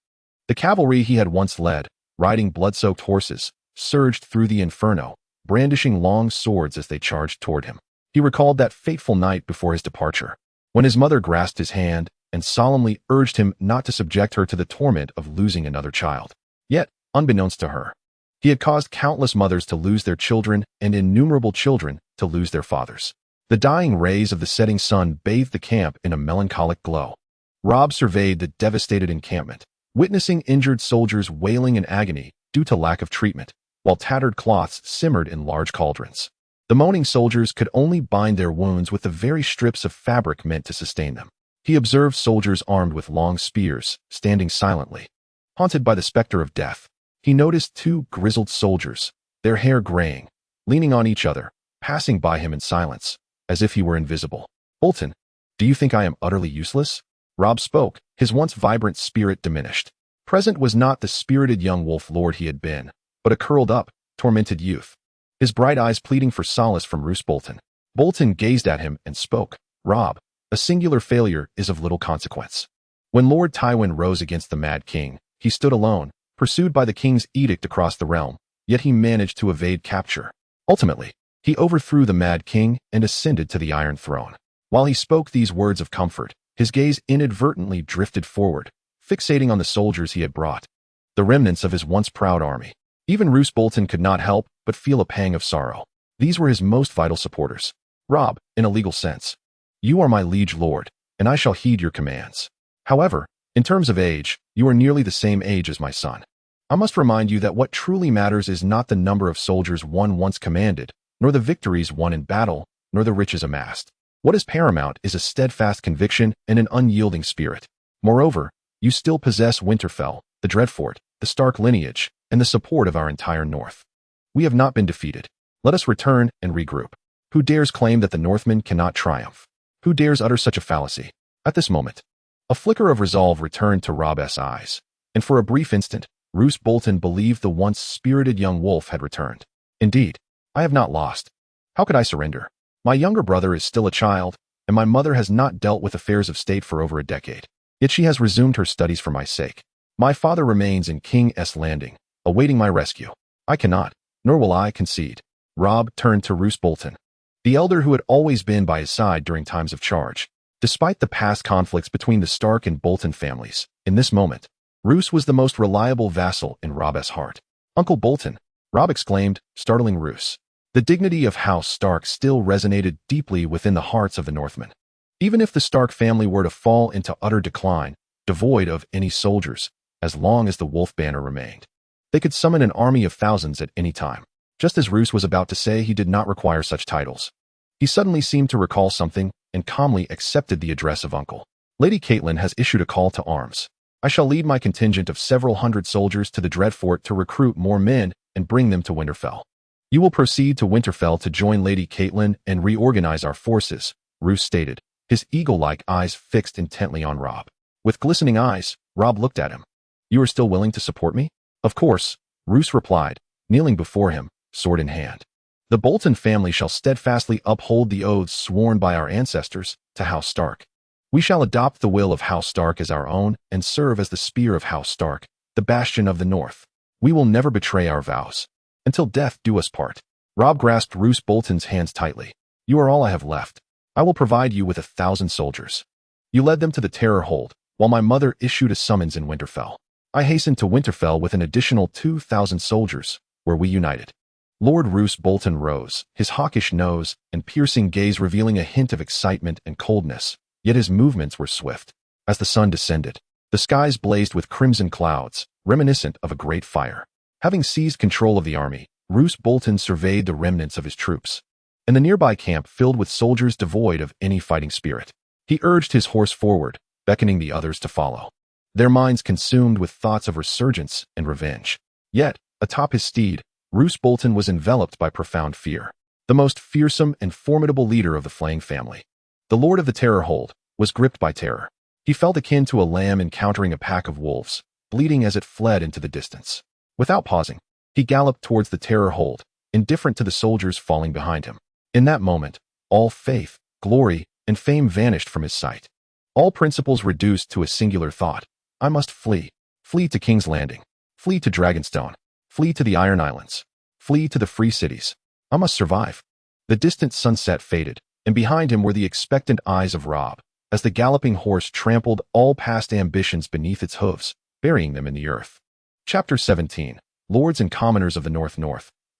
[SPEAKER 1] The cavalry he had once led, riding blood-soaked horses, surged through the inferno, brandishing long swords as they charged toward him. He recalled that fateful night before his departure, when his mother grasped his hand and solemnly urged him not to subject her to the torment of losing another child. Yet, unbeknownst to her, he had caused countless mothers to lose their children and innumerable children to lose their fathers. The dying rays of the setting sun bathed the camp in a melancholic glow. Robb surveyed the devastated encampment, witnessing injured soldiers wailing in agony due to lack of treatment, while tattered cloths simmered in large cauldrons. The moaning soldiers could only bind their wounds with the very strips of fabric meant to sustain them. He observed soldiers armed with long spears, standing silently. Haunted by the specter of death, he noticed two grizzled soldiers, their hair graying, leaning on each other, passing by him in silence, as if he were invisible. "Bolton, do you think I am utterly useless?" Robb spoke, his once vibrant spirit diminished. Present was not the spirited young wolf lord he had been, but a curled-up, tormented youth, his bright eyes pleading for solace from Roose Bolton. Bolton gazed at him and spoke. "Robb, a singular failure is of little consequence." When Lord Tywin rose against the Mad King, he stood alone, pursued by the king's edict across the realm, yet he managed to evade capture. Ultimately, he overthrew the Mad King and ascended to the Iron Throne. While he spoke these words of comfort, his gaze inadvertently drifted forward, fixating on the soldiers he had brought, the remnants of his once proud army. Even Roose Bolton could not help but feel a pang of sorrow. These were his most vital supporters. "Robb, in a legal sense, you are my liege lord, and I shall heed your commands. However, in terms of age, you are nearly the same age as my son. I must remind you that what truly matters is not the number of soldiers one once commanded, nor the victories won in battle, nor the riches amassed. What is paramount is a steadfast conviction and an unyielding spirit. Moreover, you still possess Winterfell, the Dreadfort, the Stark lineage, and the support of our entire north. We have not been defeated. Let us return and regroup. Who dares claim that the Northmen cannot triumph? Who dares utter such a fallacy?" At this moment, a flicker of resolve returned to Robb's eyes, and for a brief instant, Roose Bolton believed the once spirited young wolf had returned. "Indeed, I have not lost. How could I surrender? My younger brother is still a child, and my mother has not dealt with affairs of state for over a decade. Yet she has resumed her studies for my sake. My father remains in King's Landing, awaiting my rescue. I cannot, nor will I, concede." Robb turned to Roose Bolton, the elder who had always been by his side during times of charge. Despite the past conflicts between the Stark and Bolton families, in this moment, Roose was the most reliable vassal in Robb's heart. "Uncle Bolton," Robb exclaimed, startling Roose. The dignity of House Stark still resonated deeply within the hearts of the Northmen. Even if the Stark family were to fall into utter decline, devoid of any soldiers, as long as the wolf banner remained, they could summon an army of thousands at any time. Just as Roose was about to say he did not require such titles, he suddenly seemed to recall something and calmly accepted the address of uncle. "Lady Caitlyn has issued a call to arms. I shall lead my contingent of several hundred soldiers to the Dreadfort to recruit more men and bring them to Winterfell. You will proceed to Winterfell to join Lady Caitlyn and reorganize our forces," Roose stated, his eagle-like eyes fixed intently on Robb. With glistening eyes, Robb looked at him. "You are still willing to support me?" "Of course," Roose replied, kneeling before him, sword in hand. "The Bolton family shall steadfastly uphold the oaths sworn by our ancestors to House Stark. We shall adopt the will of House Stark as our own and serve as the spear of House Stark, the bastion of the North. We will never betray our vows. Until death do us part." Robb grasped Roose Bolton's hands tightly. "You are all I have left. I will provide you with 1,000 soldiers. You led them to the Terror Hold, while my mother issued a summons in Winterfell. I hastened to Winterfell with an additional 2,000 soldiers, where we united." Lord Roose Bolton rose, his hawkish nose and piercing gaze revealing a hint of excitement and coldness, yet his movements were swift. As the sun descended, the skies blazed with crimson clouds, reminiscent of a great fire. Having seized control of the army, Roose Bolton surveyed the remnants of his troops, and the nearby camp filled with soldiers devoid of any fighting spirit. He urged his horse forward, beckoning the others to follow, their minds consumed with thoughts of resurgence and revenge. Yet, atop his steed, Roose Bolton was enveloped by profound fear. The most fearsome and formidable leader of the Flaying family, the Lord of the Terror Hold, was gripped by terror. He felt akin to a lamb encountering a pack of wolves, bleeding as it fled into the distance. Without pausing, he galloped towards the Terror Hold, indifferent to the soldiers falling behind him. In that moment, All faith, glory, and fame vanished from his sight. All principles reduced to a singular thought. I must flee. Flee to King's Landing. Flee to Dragonstone. Flee to the Iron Islands. Flee to the free cities. I must survive. The distant sunset faded, and behind him were the expectant eyes of Robb, as the galloping horse trampled all past ambitions beneath its hooves, burying them in the earth. Chapter 17. Lords and Commoners of the North.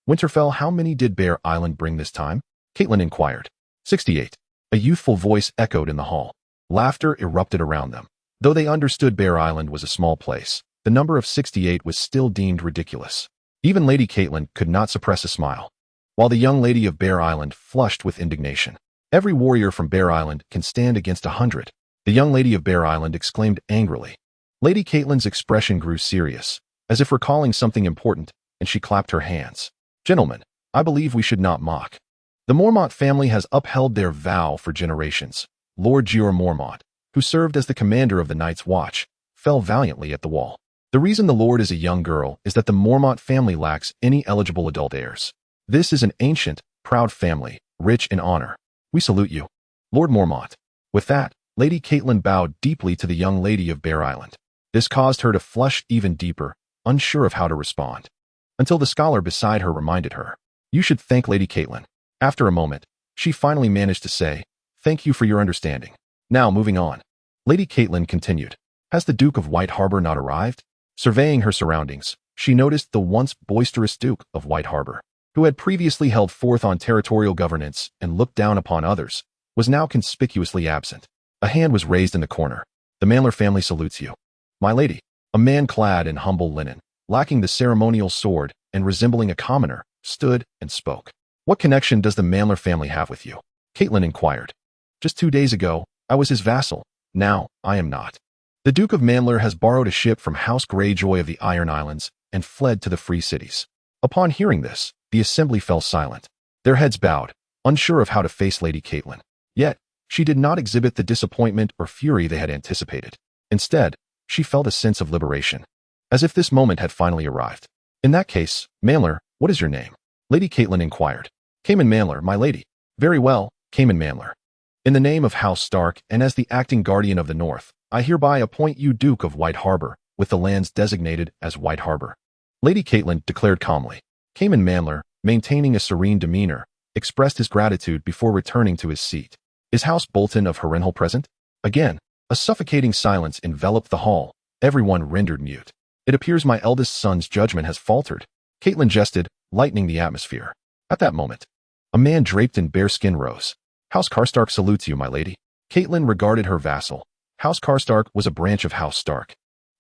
[SPEAKER 1] Winterfell, how many did Bear Island bring this time? Caitlyn inquired. 68. A youthful voice echoed in the hall. Laughter erupted around them. Though they understood Bear Island was a small place, the number of 68 was still deemed ridiculous. Even Lady Caitlyn could not suppress a smile, while the young lady of Bear Island flushed with indignation. Every warrior from Bear Island can stand against 100. The young lady of Bear Island exclaimed angrily. Lady Caitlyn's expression grew serious, as if recalling something important, and she clapped her hands. Gentlemen, I believe we should not mock. The Mormont family has upheld their vow for generations. Lord Jeor Mormont, who served as the commander of the Night's Watch, fell valiantly at the wall. The reason the Lord is a young girl is that the Mormont family lacks any eligible adult heirs. This is an ancient, proud family, rich in honor. We salute you, Lord Mormont. With that, Lady Caitlyn bowed deeply to the young lady of Bear Island. This caused her to flush even deeper, unsure of how to respond, until the scholar beside her reminded her. You should thank Lady Caitlyn. After a moment, she finally managed to say, thank you for your understanding. Now, moving on. Lady Caitlyn continued. Has the Duke of White Harbor not arrived? Surveying her surroundings, she noticed the once boisterous Duke of White Harbor, who had previously held forth on territorial governance and looked down upon others, was now conspicuously absent. A hand was raised in the corner. The Mannler family salutes you. My lady. A man clad in humble linen, lacking the ceremonial sword and resembling a commoner, stood and spoke. What connection does the Mannler family have with you? Caitlyn inquired. Just 2 days ago, I was his vassal. Now, I am not. The Duke of Mannler has borrowed a ship from House Greyjoy of the Iron Islands and fled to the free cities. Upon hearing this, the assembly fell silent. Their heads bowed, unsure of how to face Lady Caitlyn. Yet, she did not exhibit the disappointment or fury they had anticipated. Instead, she felt a sense of liberation, as if this moment had finally arrived. In that case, Mannler, what is your name? Lady Caitlyn inquired. Caiman Mannler, my lady. Very well, Caiman Mannler. In the name of House Stark and as the acting guardian of the North, I hereby appoint you Duke of White Harbor, with the lands designated as White Harbor. Lady Caitlyn declared calmly. Caiman Mannler, maintaining a serene demeanor, expressed his gratitude before returning to his seat. Is House Bolton of Harrenhal present? Again, a suffocating silence enveloped the hall, everyone rendered mute. It appears my eldest son's judgment has faltered. Caitlyn jested, lightening the atmosphere. At that moment, a man draped in bearskin rose. House Karstark salutes you, my lady. Caitlyn regarded her vassal. House Karstark was a branch of House Stark,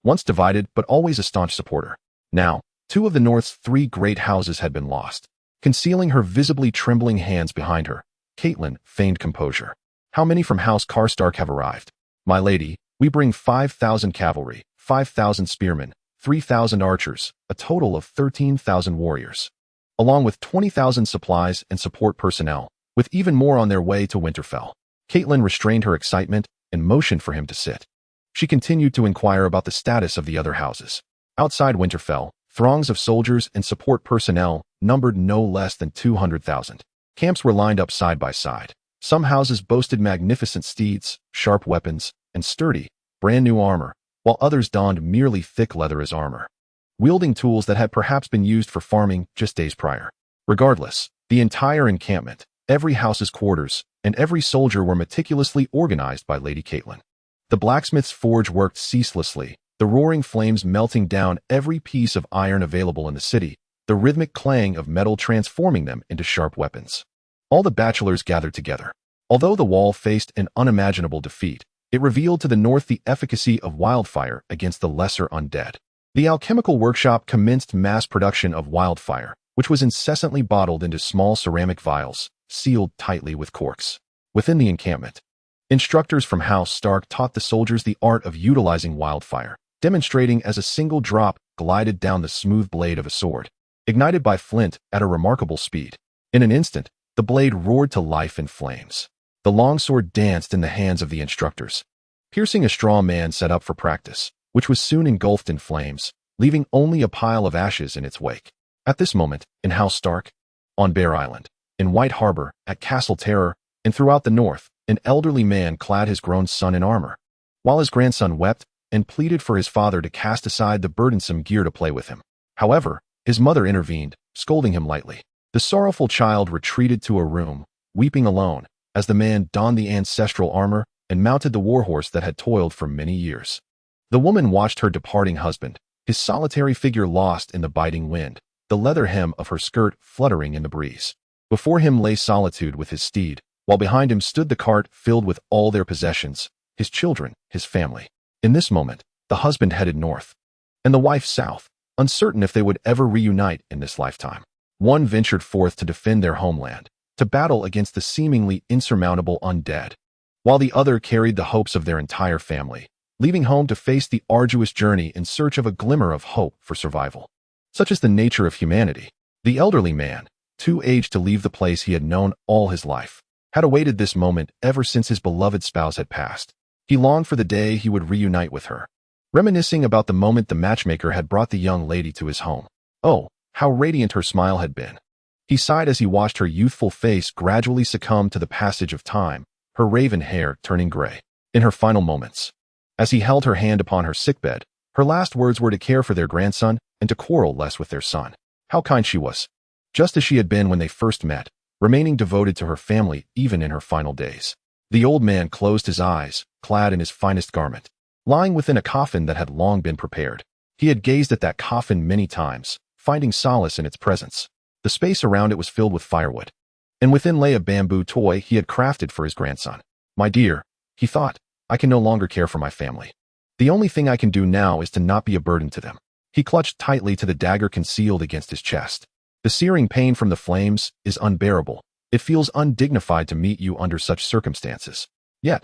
[SPEAKER 1] once divided but always a staunch supporter. Now, 2 of the North's 3 great houses had been lost. Concealing her visibly trembling hands behind her, Caitlyn feigned composure. How many from House Karstark have arrived? My lady, we bring 5,000 cavalry, 5,000 spearmen, 3,000 archers, a total of 13,000 warriors, along with 20,000 supplies and support personnel, with even more on their way to Winterfell. Caitlyn restrained her excitement and motioned for him to sit. She continued to inquire about the status of the other houses. Outside Winterfell, throngs of soldiers and support personnel numbered no less than 200,000. Camps were lined up side by side. Some houses boasted magnificent steeds, sharp weapons, and sturdy, brand-new armor, while others donned merely thick leather as armor, wielding tools that had perhaps been used for farming just days prior. Regardless, the entire encampment, every house's quarters, and every soldier were meticulously organized by Lady Caitlyn. The blacksmith's forge worked ceaselessly, the roaring flames melting down every piece of iron available in the city, the rhythmic clang of metal transforming them into sharp weapons. All the bachelors gathered together. Although the wall faced an unimaginable defeat, it revealed to the North the efficacy of wildfire against the lesser undead. The alchemical workshop commenced mass production of wildfire, which was incessantly bottled into small ceramic vials, sealed tightly with corks. Within the encampment, instructors from House Stark taught the soldiers the art of utilizing wildfire, demonstrating as a single drop glided down the smooth blade of a sword, ignited by flint at a remarkable speed. In an instant, the blade roared to life and flames. The longsword danced in the hands of the instructors, piercing a straw man set up for practice, which was soon engulfed in flames, leaving only a pile of ashes in its wake. At this moment, in House Stark, on Bear Island, in White Harbor, at Castle Terror, and throughout the north, an elderly man clad his grown son in armor, while his grandson wept and pleaded for his father to cast aside the burdensome gear to play with him. However, his mother intervened, scolding him lightly. The sorrowful child retreated to a room, weeping alone, as the man donned the ancestral armor and mounted the warhorse that had toiled for many years. The woman watched her departing husband, his solitary figure lost in the biting wind, the leather hem of her skirt fluttering in the breeze. Before him lay solitude with his steed, while behind him stood the cart filled with all their possessions, his children, his family. In this moment, the husband headed north, and the wife south, uncertain if they would ever reunite in this lifetime. One ventured forth to defend their homeland, to battle against the seemingly insurmountable undead, while the other carried the hopes of their entire family, leaving home to face the arduous journey in search of a glimmer of hope for survival. Such is the nature of humanity. The elderly man, too aged to leave the place he had known all his life, had awaited this moment ever since his beloved spouse had passed. He longed for the day he would reunite with her, reminiscing about the moment the matchmaker had brought the young lady to his home. Oh, how radiant her smile had been. He sighed as he watched her youthful face gradually succumb to the passage of time, her raven hair turning gray. In her final moments, as he held her hand upon her sickbed, her last words were to care for their grandson and to quarrel less with their son. How kind she was, just as she had been when they first met, remaining devoted to her family even in her final days. The old man closed his eyes, clad in his finest garment, lying within a coffin that had long been prepared. He had gazed at that coffin many times, finding solace in its presence. The space around it was filled with firewood, and within lay a bamboo toy he had crafted for his grandson. My dear, he thought, I can no longer care for my family. The only thing I can do now is to not be a burden to them. He clutched tightly to the dagger concealed against his chest. The searing pain from the flames is unbearable. It feels undignified to meet you under such circumstances. Yet,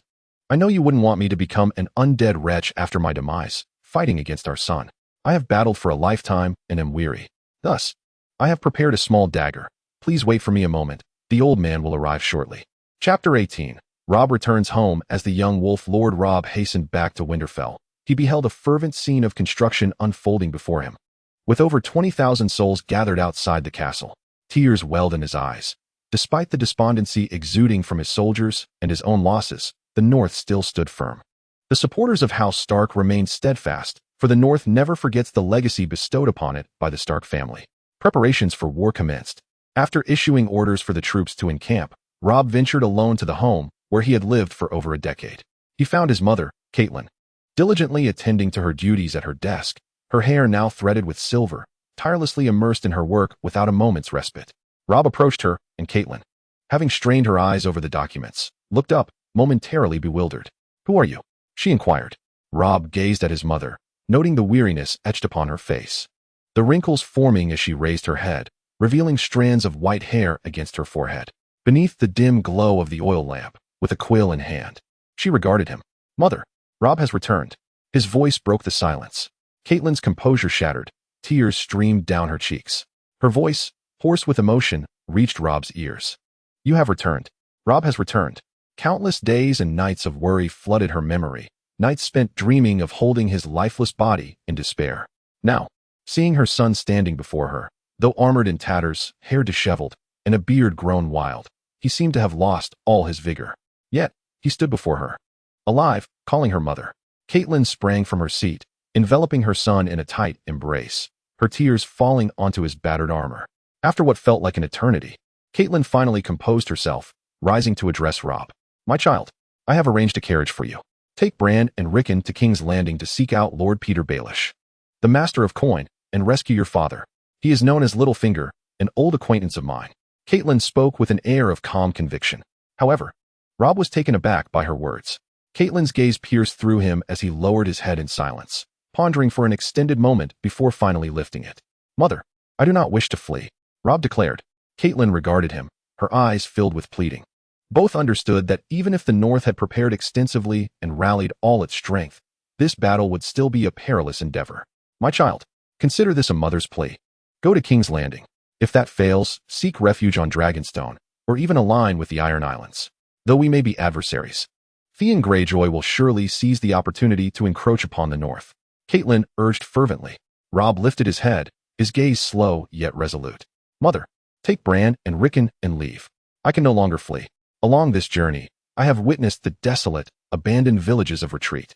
[SPEAKER 1] I know you wouldn't want me to become an undead wretch after my demise, fighting against our son. I have battled for a lifetime and am weary. Thus, I have prepared a small dagger. Please wait for me a moment. The old man will arrive shortly. Chapter 18. Robb returns home. As the young wolf lord Robb hastened back to Winterfell, he beheld a fervent scene of construction unfolding before him. With over 20,000 souls gathered outside the castle, tears welled in his eyes. Despite the despondency exuding from his soldiers and his own losses, the North still stood firm. The supporters of House Stark remained steadfast, for the North never forgets the legacy bestowed upon it by the Stark family. Preparations for war commenced. After issuing orders for the troops to encamp, Robb ventured alone to the home where he had lived for over a decade. He found his mother, Caitlyn, diligently attending to her duties at her desk, her hair now threaded with silver, tirelessly immersed in her work without a moment's respite. Robb approached her, and Caitlyn, having strained her eyes over the documents, looked up, momentarily bewildered. Who are you? She inquired. Robb gazed at his mother, noting the weariness etched upon her face, the wrinkles forming as she raised her head, revealing strands of white hair against her forehead. Beneath the dim glow of the oil lamp, with a quill in hand, she regarded him. Mother, Robb has returned. His voice broke the silence. Caitlyn's composure shattered. Tears streamed down her cheeks. Her voice, hoarse with emotion, reached Robb's ears. You have returned. Robb has returned. Countless days and nights of worry flooded her memory, nights spent dreaming of holding his lifeless body in despair. Now, seeing her son standing before her, though armored in tatters, hair disheveled, and a beard grown wild, he seemed to have lost all his vigor. Yet, he stood before her, alive, calling her mother. Caitlyn sprang from her seat, enveloping her son in a tight embrace, her tears falling onto his battered armor. After what felt like an eternity, Caitlyn finally composed herself, rising to address Robb. My child, I have arranged a carriage for you. Take Bran and Rickon to King's Landing to seek out Lord Peter Baelish, the Master of Coin, and rescue your father. He is known as Littlefinger, an old acquaintance of mine. Caitlyn spoke with an air of calm conviction. However, Robb was taken aback by her words. Caitlyn's gaze pierced through him as he lowered his head in silence, pondering for an extended moment before finally lifting it. Mother, I do not wish to flee, Robb declared. Caitlyn regarded him, her eyes filled with pleading. Both understood that even if the North had prepared extensively and rallied all its strength, this battle would still be a perilous endeavor. My child, consider this a mother's plea. Go to King's Landing. If that fails, seek refuge on Dragonstone, or even align with the Iron Islands. Though we may be adversaries, Theon Greyjoy will surely seize the opportunity to encroach upon the North. Caitlyn urged fervently. Robb lifted his head, his gaze slow yet resolute. Mother, take Bran and Rickon and leave. I can no longer flee. Along this journey, I have witnessed the desolate, abandoned villages of retreat.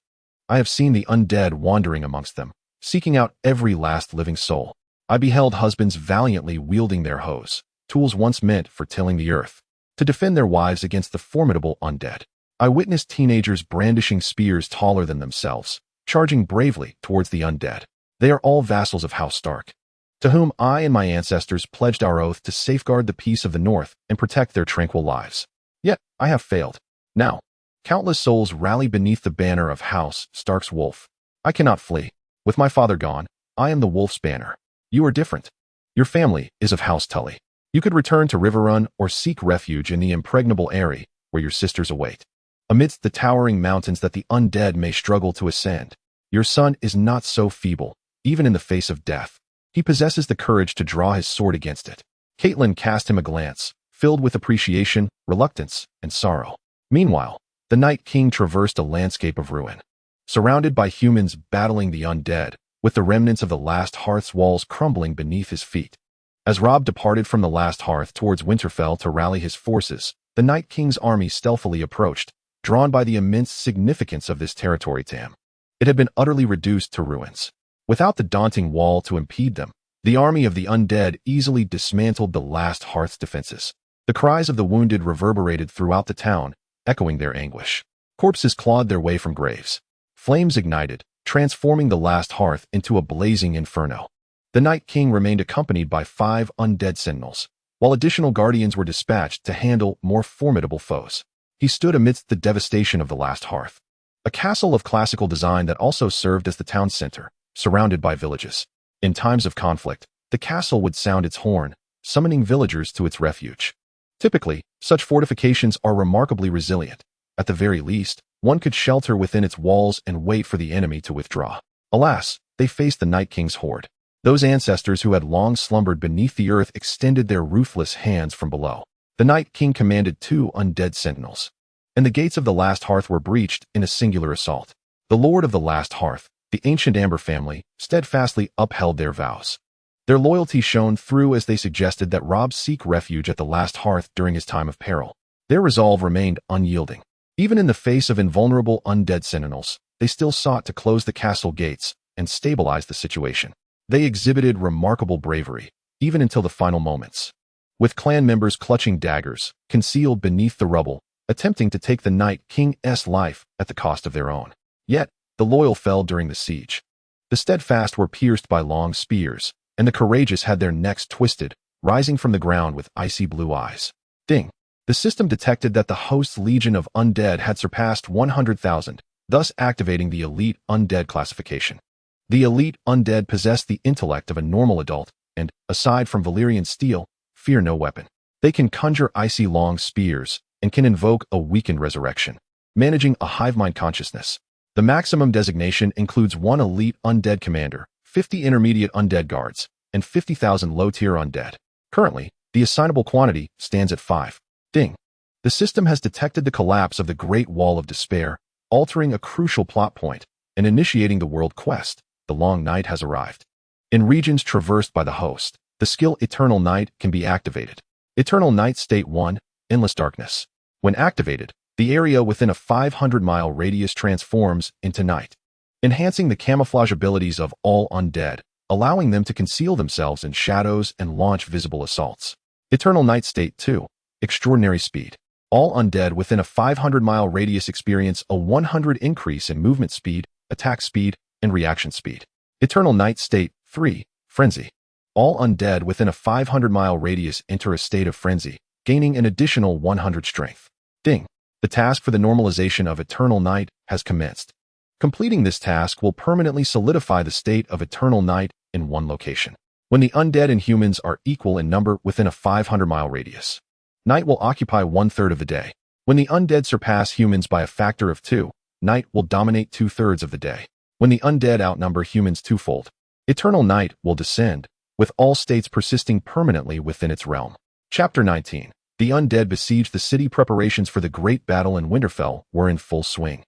[SPEAKER 1] I have seen the undead wandering amongst them, seeking out every last living soul. I beheld husbands valiantly wielding their hoes, tools once meant for tilling the earth, to defend their wives against the formidable undead. I witnessed teenagers brandishing spears taller than themselves, charging bravely towards the undead. They are all vassals of House Stark, to whom I and my ancestors pledged our oath to safeguard the peace of the North and protect their tranquil lives. Yet, I have failed. Now, countless souls rally beneath the banner of House Stark's wolf. I cannot flee. With my father gone, I am the wolf's banner. You are different. Your family is of House Tully. You could return to Riverrun or seek refuge in the impregnable Eyrie, where your sisters await. Amidst the towering mountains that the undead may struggle to ascend, your son is not so feeble, even in the face of death. He possesses the courage to draw his sword against it. Caitlyn cast him a glance, filled with appreciation, reluctance, and sorrow. Meanwhile, the Night King traversed a landscape of ruin, surrounded by humans battling the undead, with the remnants of the last hearth's walls crumbling beneath his feet. As Robb departed from the last hearth towards Winterfell to rally his forces, the Night King's army stealthily approached, drawn by the immense significance of this territory to him. It had been utterly reduced to ruins. Without the daunting wall to impede them, the army of the undead easily dismantled the last hearth's defenses. The cries of the wounded reverberated throughout the town, echoing their anguish. Corpses clawed their way from graves. Flames ignited, transforming the last hearth into a blazing inferno. The Night King remained accompanied by 5 undead sentinels, while additional guardians were dispatched to handle more formidable foes. He stood amidst the devastation of the last hearth, a castle of classical design that also served as the town center, surrounded by villages. In times of conflict, the castle would sound its horn, summoning villagers to its refuge. Typically, such fortifications are remarkably resilient. At the very least, one could shelter within its walls and wait for the enemy to withdraw. Alas, they faced the Night King's horde. Those ancestors who had long slumbered beneath the earth extended their ruthless hands from below. The Night King commanded 2 undead sentinels, and the gates of the last hearth were breached in a singular assault. The Lord of the last hearth, the ancient Amber family, steadfastly upheld their vows. Their loyalty shone through as they suggested that Robb seek refuge at the last hearth during his time of peril. Their resolve remained unyielding. Even in the face of invulnerable undead sentinels, they still sought to close the castle gates and stabilize the situation. They exhibited remarkable bravery, even until the final moments, with clan members clutching daggers, concealed beneath the rubble, attempting to take the Night King's life at the cost of their own. Yet, the loyal fell during the siege. The steadfast were pierced by long spears, and the courageous had their necks twisted, rising from the ground with icy blue eyes. Ding! The system detected that the host's legion of undead had surpassed 100,000, thus activating the elite undead classification. The elite undead possess the intellect of a normal adult, and, aside from Valyrian steel, fear no weapon. They can conjure icy long spears, and can invoke a weakened resurrection, managing a hive-mind consciousness. The maximum designation includes 1 elite undead commander, 50 intermediate undead guards, and 50,000 low-tier undead. Currently, the assignable quantity stands at 5. Ding! The system has detected the collapse of the Great Wall of Despair, altering a crucial plot point, and initiating the world quest. The long night has arrived. In regions traversed by the host, the skill Eternal Night can be activated. Eternal Night State 1, Endless Darkness. When activated, the area within a 500-mile radius transforms into night, enhancing the camouflage abilities of all undead, allowing them to conceal themselves in shadows and launch visible assaults. Eternal Night State 2, Extraordinary Speed. All undead within a 500-mile radius experience a 100 increase in movement speed, attack speed, and reaction speed. Eternal Night State 3, Frenzy. All undead within a 500-mile radius enter a state of frenzy, gaining an additional 100 strength. Ding! The task for the normalization of Eternal Night has commenced. Completing this task will permanently solidify the state of Eternal Night in one location. When the undead and humans are equal in number within a 500-mile radius, night will occupy 1/3 of the day. When the undead surpass humans by a factor of 2, night will dominate 2/3 of the day. When the undead outnumber humans twofold, Eternal Night will descend, with all states persisting permanently within its realm. Chapter 19. The undead besieged the city. Preparations for the great battle in Winterfell were in full swing,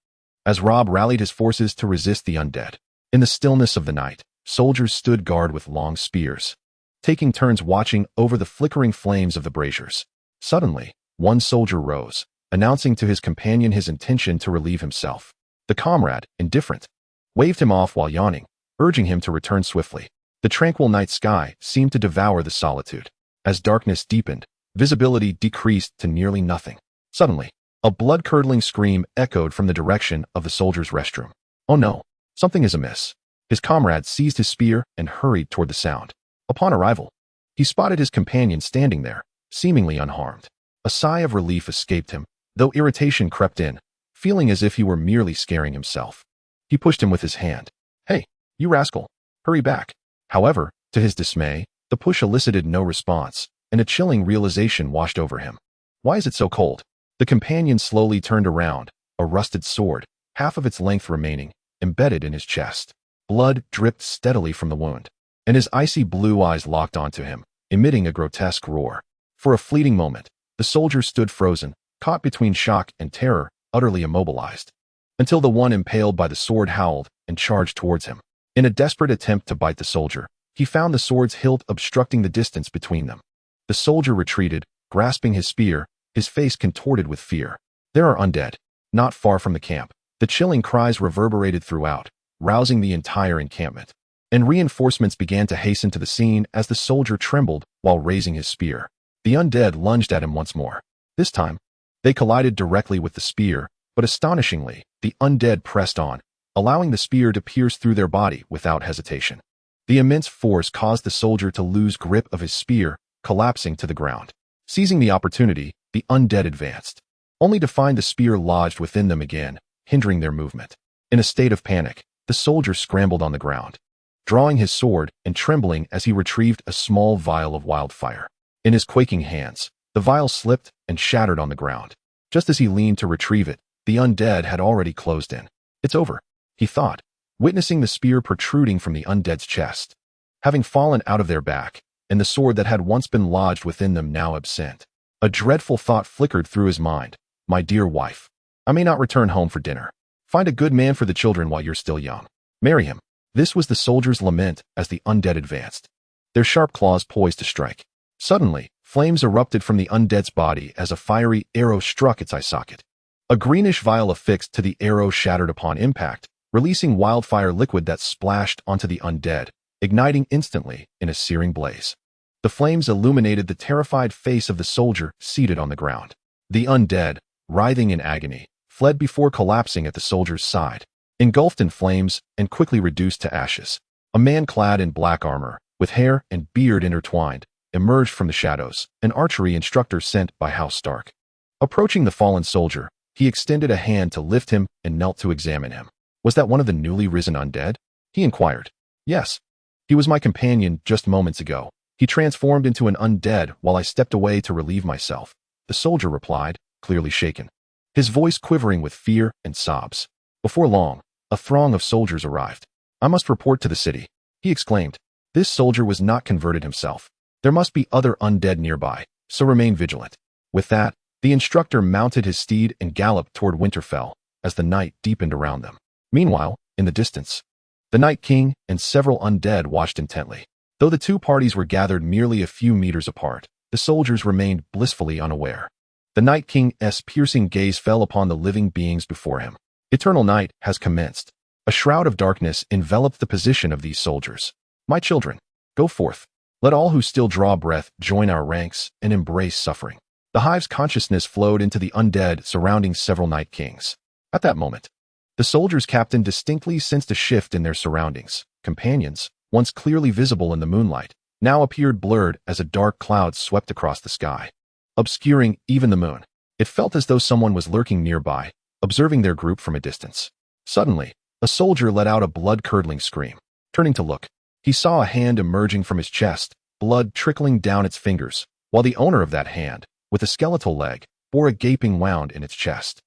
[SPEAKER 1] as Robb rallied his forces to resist the undead. In the stillness of the night, soldiers stood guard with long spears, taking turns watching over the flickering flames of the braziers. Suddenly, one soldier rose, announcing to his companion his intention to relieve himself. The comrade, indifferent, waved him off while yawning, urging him to return swiftly. The tranquil night sky seemed to devour the solitude. As darkness deepened, visibility decreased to nearly nothing. Suddenly, a blood-curdling scream echoed from the direction of the soldier's restroom. Oh no, something is amiss. His comrade seized his spear and hurried toward the sound. Upon arrival, he spotted his companion standing there, seemingly unharmed. A sigh of relief escaped him, though irritation crept in, feeling as if he were merely scaring himself. He pushed him with his hand. Hey, you rascal, hurry back. However, to his dismay, the push elicited no response, and a chilling realization washed over him. Why is it so cold? The companion slowly turned around, a rusted sword, half of its length remaining, embedded in his chest. Blood dripped steadily from the wound, and his icy blue eyes locked onto him, emitting a grotesque roar. For a fleeting moment, the soldier stood frozen, caught between shock and terror, utterly immobilized, until the one impaled by the sword howled and charged towards him. In a desperate attempt to bite the soldier, he found the sword's hilt obstructing the distance between them. The soldier retreated, grasping his spear, his face contorted with fear. There are undead, not far from the camp. The chilling cries reverberated throughout, rousing the entire encampment. And reinforcements began to hasten to the scene as the soldier trembled while raising his spear. The undead lunged at him once more. This time, they collided directly with the spear, but astonishingly, the undead pressed on, allowing the spear to pierce through their body without hesitation. The immense force caused the soldier to lose grip of his spear, collapsing to the ground. Seizing the opportunity, the undead advanced, only to find the spear lodged within them again, hindering their movement. In a state of panic, the soldier scrambled on the ground, drawing his sword and trembling as he retrieved a small vial of wildfire. In his quaking hands, the vial slipped and shattered on the ground. Just as he leaned to retrieve it, the undead had already closed in. It's over, he thought, witnessing the spear protruding from the undead's chest, having fallen out of their back, and the sword that had once been lodged within them now absent. A dreadful thought flickered through his mind. My dear wife, I may not return home for dinner. Find a good man for the children while you're still young. Marry him. This was the soldier's lament as the undead advanced, their sharp claws poised to strike. Suddenly, flames erupted from the undead's body as a fiery arrow struck its eye socket. A greenish vial affixed to the arrow shattered upon impact, releasing wildfire liquid that splashed onto the undead, igniting instantly in a searing blaze. The flames illuminated the terrified face of the soldier seated on the ground. The undead, writhing in agony, fled before collapsing at the soldier's side, engulfed in flames and quickly reduced to ashes. A man clad in black armor, with hair and beard intertwined, emerged from the shadows, an archery instructor sent by House Stark. Approaching the fallen soldier, he extended a hand to lift him and knelt to examine him. Was that one of the newly risen undead? He inquired. Yes. He was my companion just moments ago. He transformed into an undead while I stepped away to relieve myself, the soldier replied, clearly shaken, his voice quivering with fear and sobs. Before long, a throng of soldiers arrived. I must report to the city, he exclaimed. This soldier was not converted himself. There must be other undead nearby, so remain vigilant. With that, the instructor mounted his steed and galloped toward Winterfell as the night deepened around them. Meanwhile, in the distance, the Night King and several undead watched intently. Though the two parties were gathered merely a few meters apart, the soldiers remained blissfully unaware. The Night King's piercing gaze fell upon the living beings before him. Eternal night has commenced. A shroud of darkness enveloped the position of these soldiers. My children, go forth. Let all who still draw breath join our ranks and embrace suffering. The hive's consciousness flowed into the undead surrounding several Night Kings. At that moment, the soldiers' captain distinctly sensed a shift in their surroundings. Companions, once clearly visible in the moonlight, now appeared blurred as a dark cloud swept across the sky, obscuring even the moon. It felt as though someone was lurking nearby, observing their group from a distance. Suddenly, a soldier let out a blood-curdling scream. Turning to look, he saw a hand emerging from his chest, blood trickling down its fingers, while the owner of that hand, with a skeletal leg, bore a gaping wound in its chest.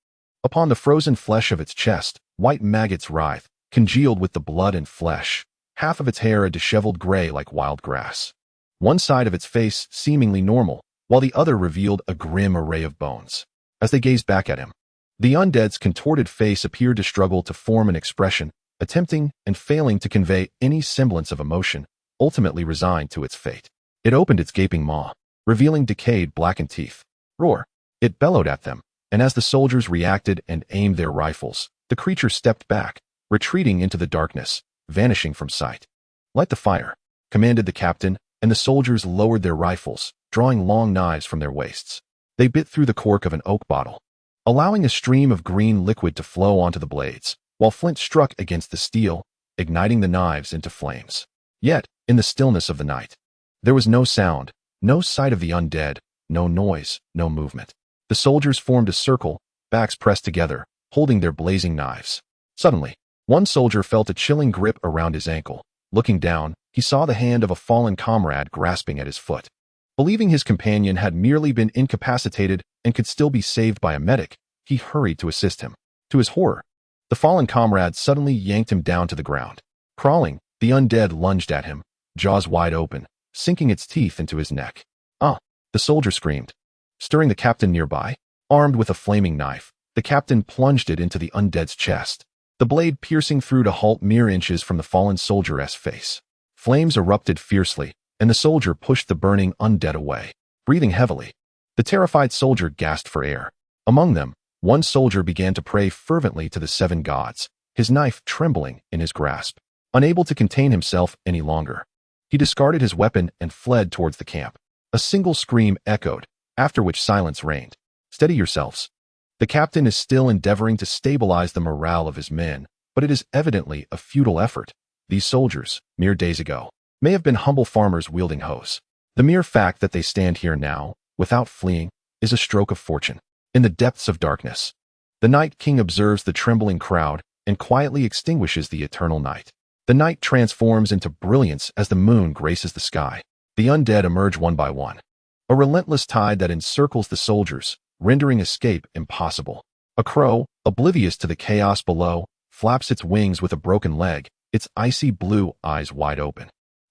[SPEAKER 1] Upon the frozen flesh of its chest, white maggots writhed, congealed with the blood and flesh, half of its hair a disheveled gray like wild grass. One side of its face seemingly normal, while the other revealed a grim array of bones. As they gazed back at him, the undead's contorted face appeared to struggle to form an expression, attempting and failing to convey any semblance of emotion, ultimately resigned to its fate. It opened its gaping maw, revealing decayed blackened teeth. Roar! It bellowed at them, and as the soldiers reacted and aimed their rifles, the creature stepped back, retreating into the darkness, vanishing from sight. "Light the fire," commanded the captain, and the soldiers lowered their rifles, drawing long knives from their waists. They bit through the cork of an oak bottle, allowing a stream of green liquid to flow onto the blades, while flint struck against the steel, igniting the knives into flames. Yet, in the stillness of the night, there was no sound, no sight of the undead, no noise, no movement. The soldiers formed a circle, backs pressed together, holding their blazing knives. Suddenly, one soldier felt a chilling grip around his ankle. Looking down, he saw the hand of a fallen comrade grasping at his foot. Believing his companion had merely been incapacitated and could still be saved by a medic, he hurried to assist him. To his horror, the fallen comrade suddenly yanked him down to the ground. Crawling, the undead lunged at him, jaws wide open, sinking its teeth into his neck. "Ah!" the soldier screamed. Stirring the captain nearby, armed with a flaming knife, the captain plunged it into the undead's chest, the blade piercing through to halt mere inches from the fallen soldier's face. Flames erupted fiercely, and the soldier pushed the burning undead away. Breathing heavily, the terrified soldier gasped for air. Among them, one soldier began to pray fervently to the seven gods, his knife trembling in his grasp. Unable to contain himself any longer, he discarded his weapon and fled towards the camp. A single scream echoed, after which silence reigned. "Steady yourselves." The captain is still endeavoring to stabilize the morale of his men, but it is evidently a futile effort. These soldiers, mere days ago, may have been humble farmers wielding hoes. The mere fact that they stand here now, without fleeing, is a stroke of fortune. In the depths of darkness, the Night King observes the trembling crowd and quietly extinguishes the eternal night. The night transforms into brilliance as the moon graces the sky. The undead emerge one by one, a relentless tide that encircles the soldiers, rendering escape impossible. A crow, oblivious to the chaos below, flaps its wings with a broken leg, its icy blue eyes wide open.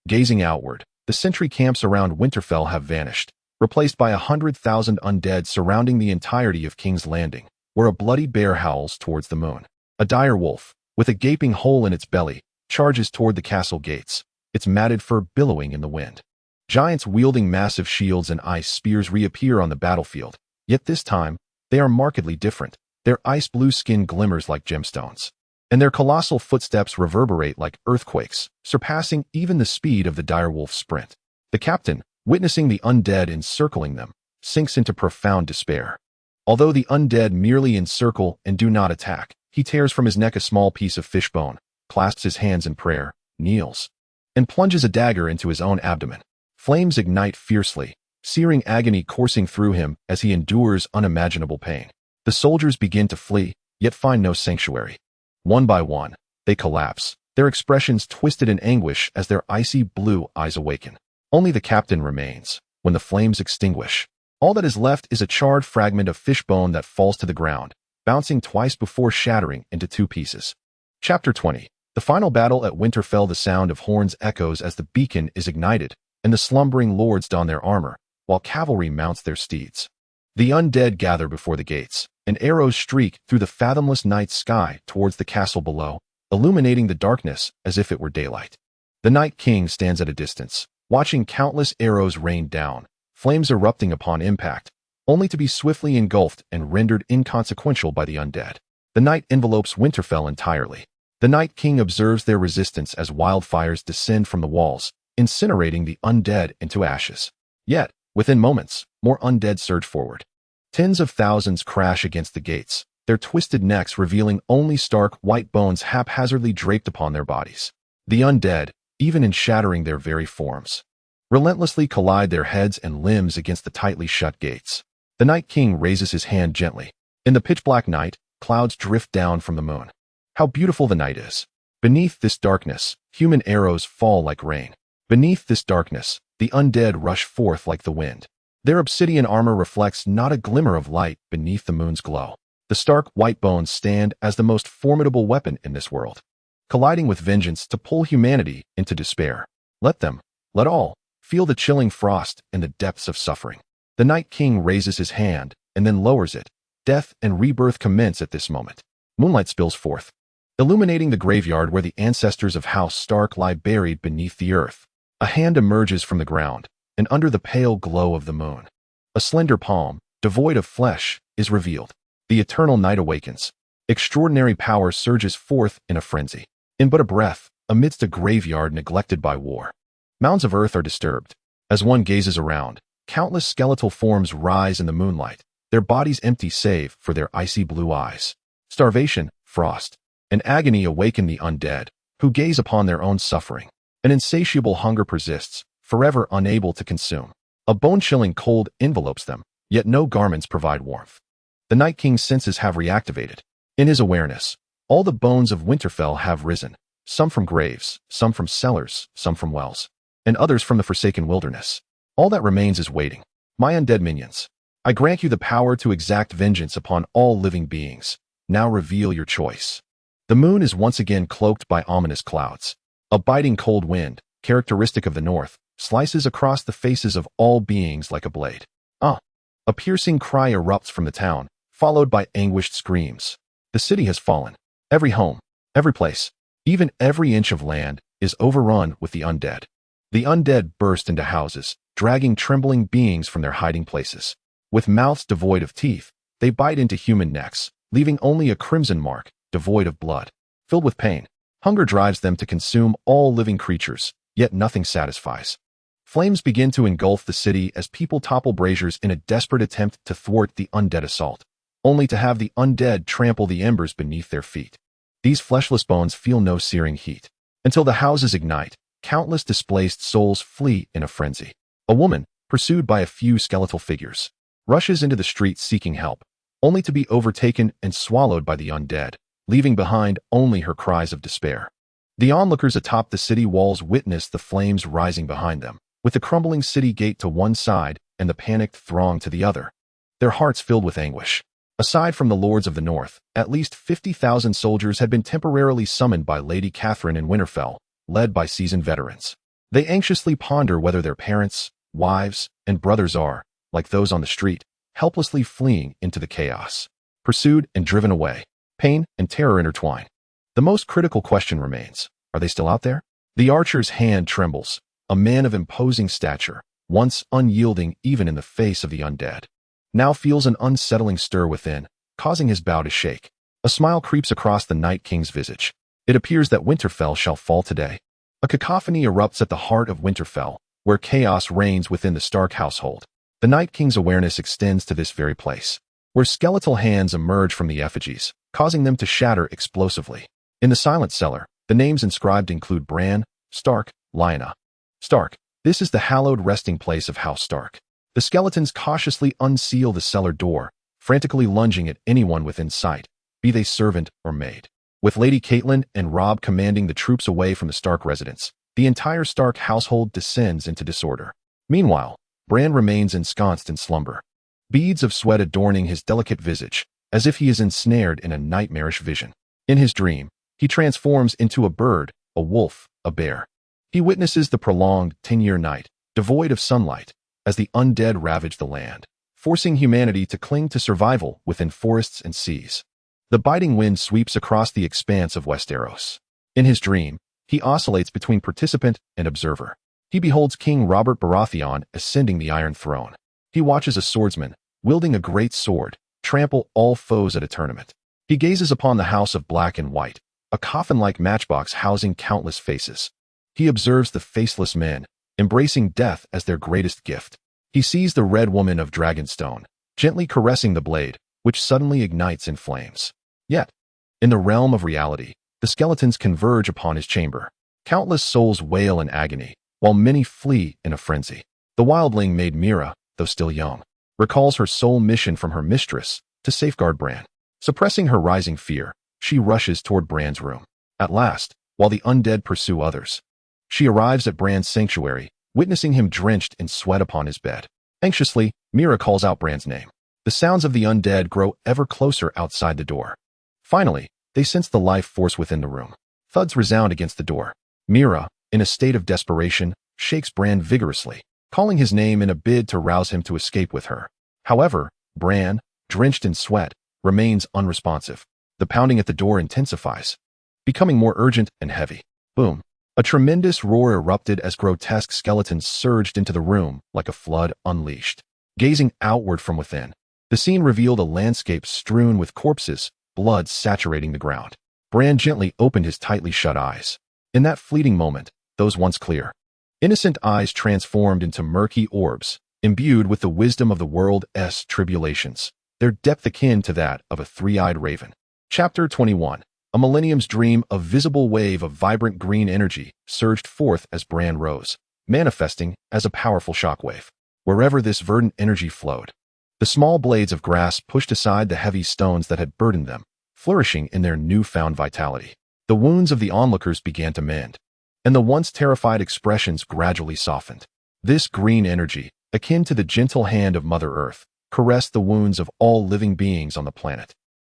[SPEAKER 1] Gazing outward, the sentry camps around Winterfell have vanished, replaced by 100,000 undead surrounding the entirety of King's Landing, where a bloody bear howls towards the moon. A dire wolf, with a gaping hole in its belly, charges toward the castle gates, its matted fur billowing in the wind. Giants wielding massive shields and ice spears reappear on the battlefield, yet this time, they are markedly different. Their ice-blue skin glimmers like gemstones, and their colossal footsteps reverberate like earthquakes, surpassing even the speed of the direwolf's sprint. The captain, witnessing the undead encircling them, sinks into profound despair. Although the undead merely encircle and do not attack, he tears from his neck a small piece of fish bone, clasps his hands in prayer, kneels, and plunges a dagger into his own abdomen. Flames ignite fiercely, searing agony coursing through him as he endures unimaginable pain. The soldiers begin to flee, yet find no sanctuary. One by one, they collapse, their expressions twisted in anguish as their icy blue eyes awaken. Only the captain remains. When the flames extinguish, all that is left is a charred fragment of fish bone that falls to the ground, bouncing twice before shattering into two pieces. Chapter 20. The final battle at Winterfell. The sound of horns echoes as the beacon is ignited, and the slumbering lords don their armor, while cavalry mounts their steeds. The undead gather before the gates, and arrows streak through the fathomless night sky towards the castle below, illuminating the darkness as if it were daylight. The Night King stands at a distance, watching countless arrows rain down, flames erupting upon impact, only to be swiftly engulfed and rendered inconsequential by the undead. The night envelopes Winterfell entirely. The Night King observes their resistance as wildfires descend from the walls, incinerating the undead into ashes. Yet, within moments, more undead surge forward. Tens of thousands crash against the gates, their twisted necks revealing only stark white bones haphazardly draped upon their bodies. The undead, even in shattering their very forms, relentlessly collide their heads and limbs against the tightly shut gates. The Night King raises his hand gently. In the pitch-black night, clouds drift down from the moon. How beautiful the night is. Beneath this darkness, human arrows fall like rain. Beneath this darkness, the undead rush forth like the wind. Their obsidian armor reflects not a glimmer of light beneath the moon's glow. The stark white bones stand as the most formidable weapon in this world, colliding with vengeance to pull humanity into despair. Let them, let all, feel the chilling frost and the depths of suffering. The Night King raises his hand and then lowers it. Death and rebirth commence at this moment. Moonlight spills forth, illuminating the graveyard where the ancestors of House Stark lie buried beneath the earth. A hand emerges from the ground, and under the pale glow of the moon, a slender palm, devoid of flesh, is revealed. The eternal night awakens. Extraordinary power surges forth in a frenzy. In but a breath, amidst a graveyard neglected by war, mounds of earth are disturbed. As one gazes around, countless skeletal forms rise in the moonlight, their bodies empty save for their icy blue eyes. Starvation, frost, and agony awaken the undead, who gaze upon their own suffering. An insatiable hunger persists, forever unable to consume. A bone-chilling cold envelopes them, yet no garments provide warmth. The Night King's senses have reactivated. In his awareness, all the bones of Winterfell have risen, some from graves, some from cellars, some from wells, and others from the forsaken wilderness. All that remains is waiting. My undead minions, I grant you the power to exact vengeance upon all living beings. Now reveal your choice. The moon is once again cloaked by ominous clouds. A biting cold wind, characteristic of the north, slices across the faces of all beings like a blade. A piercing cry erupts from the town, followed by anguished screams. The city has fallen. Every home, every place, even every inch of land is overrun with the undead. The undead burst into houses, dragging trembling beings from their hiding places. With mouths devoid of teeth, they bite into human necks, leaving only a crimson mark, devoid of blood. Filled with pain, hunger drives them to consume all living creatures, yet nothing satisfies. Flames begin to engulf the city as people topple braziers in a desperate attempt to thwart the undead assault, only to have the undead trample the embers beneath their feet. These fleshless bones feel no searing heat. Until the houses ignite, countless displaced souls flee in a frenzy. A woman, pursued by a few skeletal figures, rushes into the streets seeking help, only to be overtaken and swallowed by the undead, leaving behind only her cries of despair. The onlookers atop the city walls witness the flames rising behind them, with the crumbling city gate to one side and the panicked throng to the other, their hearts filled with anguish. Aside from the lords of the north, at least 50,000 soldiers had been temporarily summoned by Lady Caitlyn in Winterfell, led by seasoned veterans. They anxiously ponder whether their parents, wives, and brothers are, like those on the street, helplessly fleeing into the chaos. Pursued and driven away, pain and terror intertwine. The most critical question remains, are they still out there? The archer's hand trembles, a man of imposing stature, once unyielding even in the face of the undead, now feels an unsettling stir within, causing his bow to shake. A smile creeps across the Night King's visage. It appears that Winterfell shall fall today. A cacophony erupts at the heart of Winterfell, where chaos reigns within the Stark household. The Night King's awareness extends to this very place, where skeletal hands emerge from the effigies, causing them to shatter explosively. In the silent cellar, the names inscribed include Bran, Stark, Lyanna. Stark, this is the hallowed resting place of House Stark. The skeletons cautiously unseal the cellar door, frantically lunging at anyone within sight, be they servant or maid. With Lady Caitlyn and Robb commanding the troops away from the Stark residence, the entire Stark household descends into disorder. Meanwhile, Bran remains ensconced in slumber, beads of sweat adorning his delicate visage, as if he is ensnared in a nightmarish vision. In his dream, he transforms into a bird, a wolf, a bear. He witnesses the prolonged 10-year night, devoid of sunlight, as the undead ravage the land, forcing humanity to cling to survival within forests and seas. The biting wind sweeps across the expanse of Westeros. In his dream, he oscillates between participant and observer. He beholds King Robert Baratheon ascending the Iron Throne. He watches a swordsman, wielding a great sword, trample all foes at a tournament. He gazes upon the House of Black and White, a coffin-like matchbox housing countless faces. He observes the faceless men, embracing death as their greatest gift. He sees the Red Woman of Dragonstone, gently caressing the blade, which suddenly ignites in flames. Yet, in the realm of reality, the skeletons converge upon his chamber. Countless souls wail in agony, while many flee in a frenzy. The wildling maid Mira, though still young, recalls her sole mission from her mistress, to safeguard Bran. Suppressing her rising fear, she rushes toward Bran's room. At last, while the undead pursue others, she arrives at Bran's sanctuary, witnessing him drenched in sweat upon his bed. Anxiously, Mira calls out Bran's name. The sounds of the undead grow ever closer outside the door. Finally, they sense the life force within the room. Thuds resound against the door. Mira, in a state of desperation, shakes Bran vigorously, calling his name in a bid to rouse him to escape with her. However, Bran, drenched in sweat, remains unresponsive. The pounding at the door intensifies, becoming more urgent and heavy. Boom. A tremendous roar erupted as grotesque skeletons surged into the room like a flood unleashed. Gazing outward from within, The scene revealed a landscape strewn with corpses, blood saturating the ground. Bran gently opened his tightly shut eyes. In that fleeting moment, those once clear, innocent eyes transformed into murky orbs, imbued with the wisdom of the world's tribulations, their depth akin to that of a three-eyed raven. Chapter 21. A millennium's dream. A visible wave of vibrant green energy surged forth as Bran rose, manifesting as a powerful shockwave. Wherever this verdant energy flowed, the small blades of grass pushed aside the heavy stones that had burdened them, flourishing in their newfound vitality. The wounds of the onlookers began to mend, and the once terrified expressions gradually softened. This green energy, akin to the gentle hand of Mother Earth, caressed the wounds of all living beings on the planet,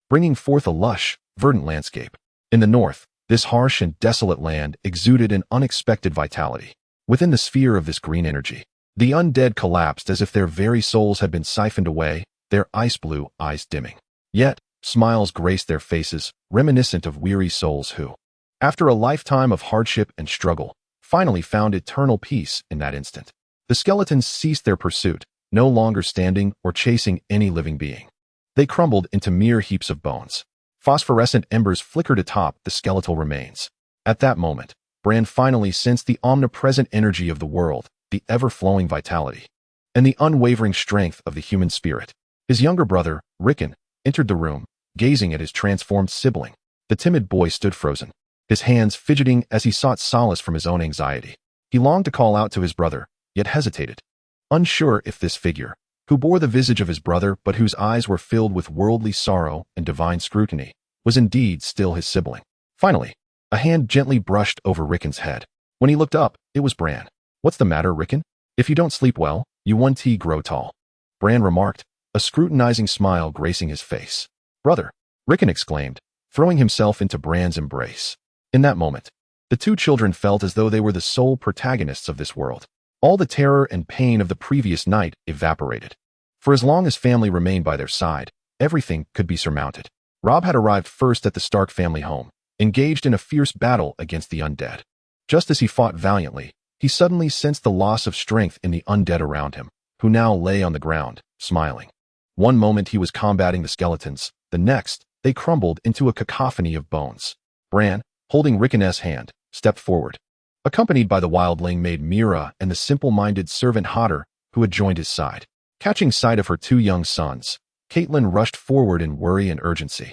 [SPEAKER 1] bringing forth a lush, verdant landscape. In the north, this harsh and desolate land exuded an unexpected vitality. Within the sphere of this green energy, the undead collapsed as if their very souls had been siphoned away, their ice-blue eyes dimming. Yet, smiles graced their faces, reminiscent of weary souls who, after a lifetime of hardship and struggle, finally found eternal peace in that instant. The skeletons ceased their pursuit, no longer standing or chasing any living being. They crumbled into mere heaps of bones. Phosphorescent embers flickered atop the skeletal remains. At that moment, Bran finally sensed the omnipresent energy of the world, the ever-flowing vitality, and the unwavering strength of the human spirit. His younger brother, Rickon, entered the room, gazing at his transformed sibling. The timid boy stood frozen, his hands fidgeting as he sought solace from his own anxiety. He longed to call out to his brother, yet hesitated, unsure if this figure, who bore the visage of his brother but whose eyes were filled with worldly sorrow and divine scrutiny, was indeed still his sibling. Finally, a hand gently brushed over Rickon's head. When he looked up, it was Bran. "What's the matter, Rickon? If you don't sleep well, you won't grow tall," Bran remarked, a scrutinizing smile gracing his face. "Brother," Rickon exclaimed, throwing himself into Bran's embrace. In that moment, the two children felt as though they were the sole protagonists of this world. All the terror and pain of the previous night evaporated. For as long as family remained by their side, everything could be surmounted. Robb had arrived first at the Stark family home, engaged in a fierce battle against the undead. Just as he fought valiantly, he suddenly sensed the loss of strength in the undead around him, who now lay on the ground, smiling. One moment he was combating the skeletons, the next, they crumbled into a cacophony of bones. Bran, holding Rickon's hand, stepped forward, accompanied by the wildling maid Mira and the simple-minded servant Hodder, who had joined his side. Catching sight of her two young sons, Caitlyn rushed forward in worry and urgency,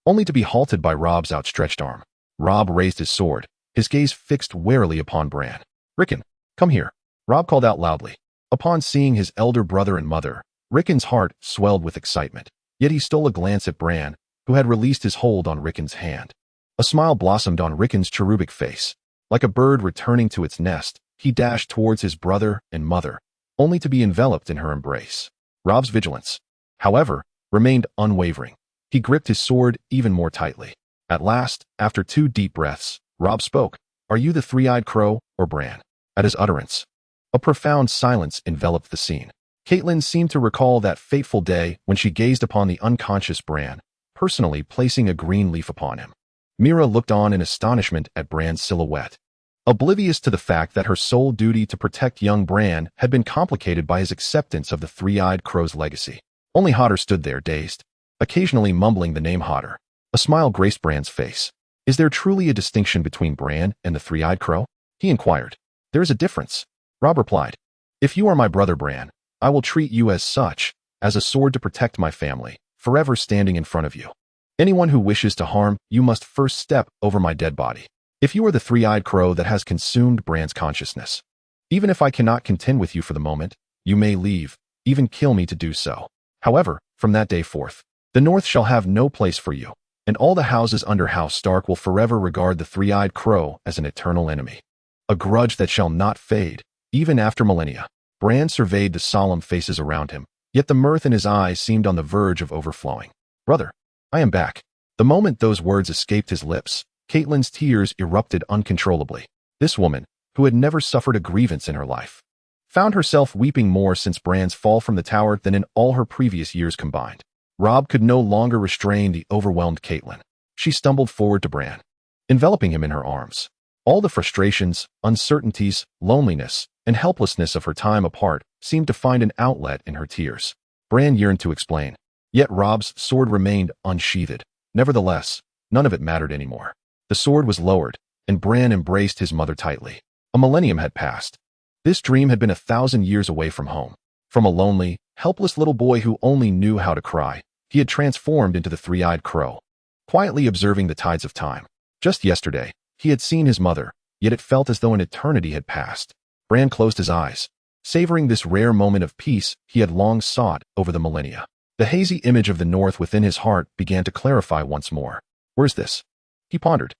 [SPEAKER 1] only to be halted by Robb's outstretched arm. Robb raised his sword, his gaze fixed warily upon Bran. "Rickon, come here," Robb called out loudly. Upon seeing his elder brother and mother, Rickon's heart swelled with excitement, yet he stole a glance at Bran, who had released his hold on Rickon's hand. A smile blossomed on Rickon's cherubic face. Like a bird returning to its nest, he dashed towards his brother and mother, only to be enveloped in her embrace. Robb's vigilance, however, remained unwavering. He gripped his sword even more tightly. At last, after 2 deep breaths, Robb spoke. "Are you the three-eyed crow, or Bran?" At his utterance, a profound silence enveloped the scene. Caitlyn seemed to recall that fateful day when she gazed upon the unconscious Bran, personally placing a green leaf upon him. Mira looked on in astonishment at Bran's silhouette, oblivious to the fact that her sole duty to protect young Bran had been complicated by his acceptance of the three-eyed crow's legacy. Only Hodder stood there, dazed, occasionally mumbling the name Hodder. A smile graced Bran's face. "Is there truly a distinction between Bran and the three-eyed crow?" he inquired. "There is a difference," Robb replied. "If you are my brother Bran, I will treat you as such, as a sword to protect my family, forever standing in front of you. Anyone who wishes to harm you must first step over my dead body. If you are the three-eyed crow that has consumed Bran's consciousness, even if I cannot contend with you for the moment, you may leave, even kill me to do so. However, from that day forth, the North shall have no place for you, and all the houses under House Stark will forever regard the three-eyed crow as an eternal enemy. A grudge that shall not fade, even after millennia." Bran surveyed the solemn faces around him, yet the mirth in his eyes seemed on the verge of overflowing. "Brother, I am back." The moment those words escaped his lips, Caitlyn's tears erupted uncontrollably. This woman, who had never suffered a grievance in her life, found herself weeping more since Bran's fall from the tower than in all her previous years combined. Robb could no longer restrain the overwhelmed Caitlyn. She stumbled forward to Bran, enveloping him in her arms. All the frustrations, uncertainties, loneliness, and helplessness of her time apart seemed to find an outlet in her tears. Bran yearned to explain, Yet Rob's sword remained unsheathed. Nevertheless, none of it mattered anymore. The sword was lowered, and Bran embraced his mother tightly. A millennium had passed. This dream had been 1,000 years away from home. From a lonely, helpless little boy who only knew how to cry, he had transformed into the three-eyed crow, quietly observing the tides of time. Just yesterday, he had seen his mother, yet it felt as though an eternity had passed. Bran closed his eyes, savoring this rare moment of peace he had long sought over the millennia. The hazy image of the north within his heart began to clarify once more. Where's this? He pondered.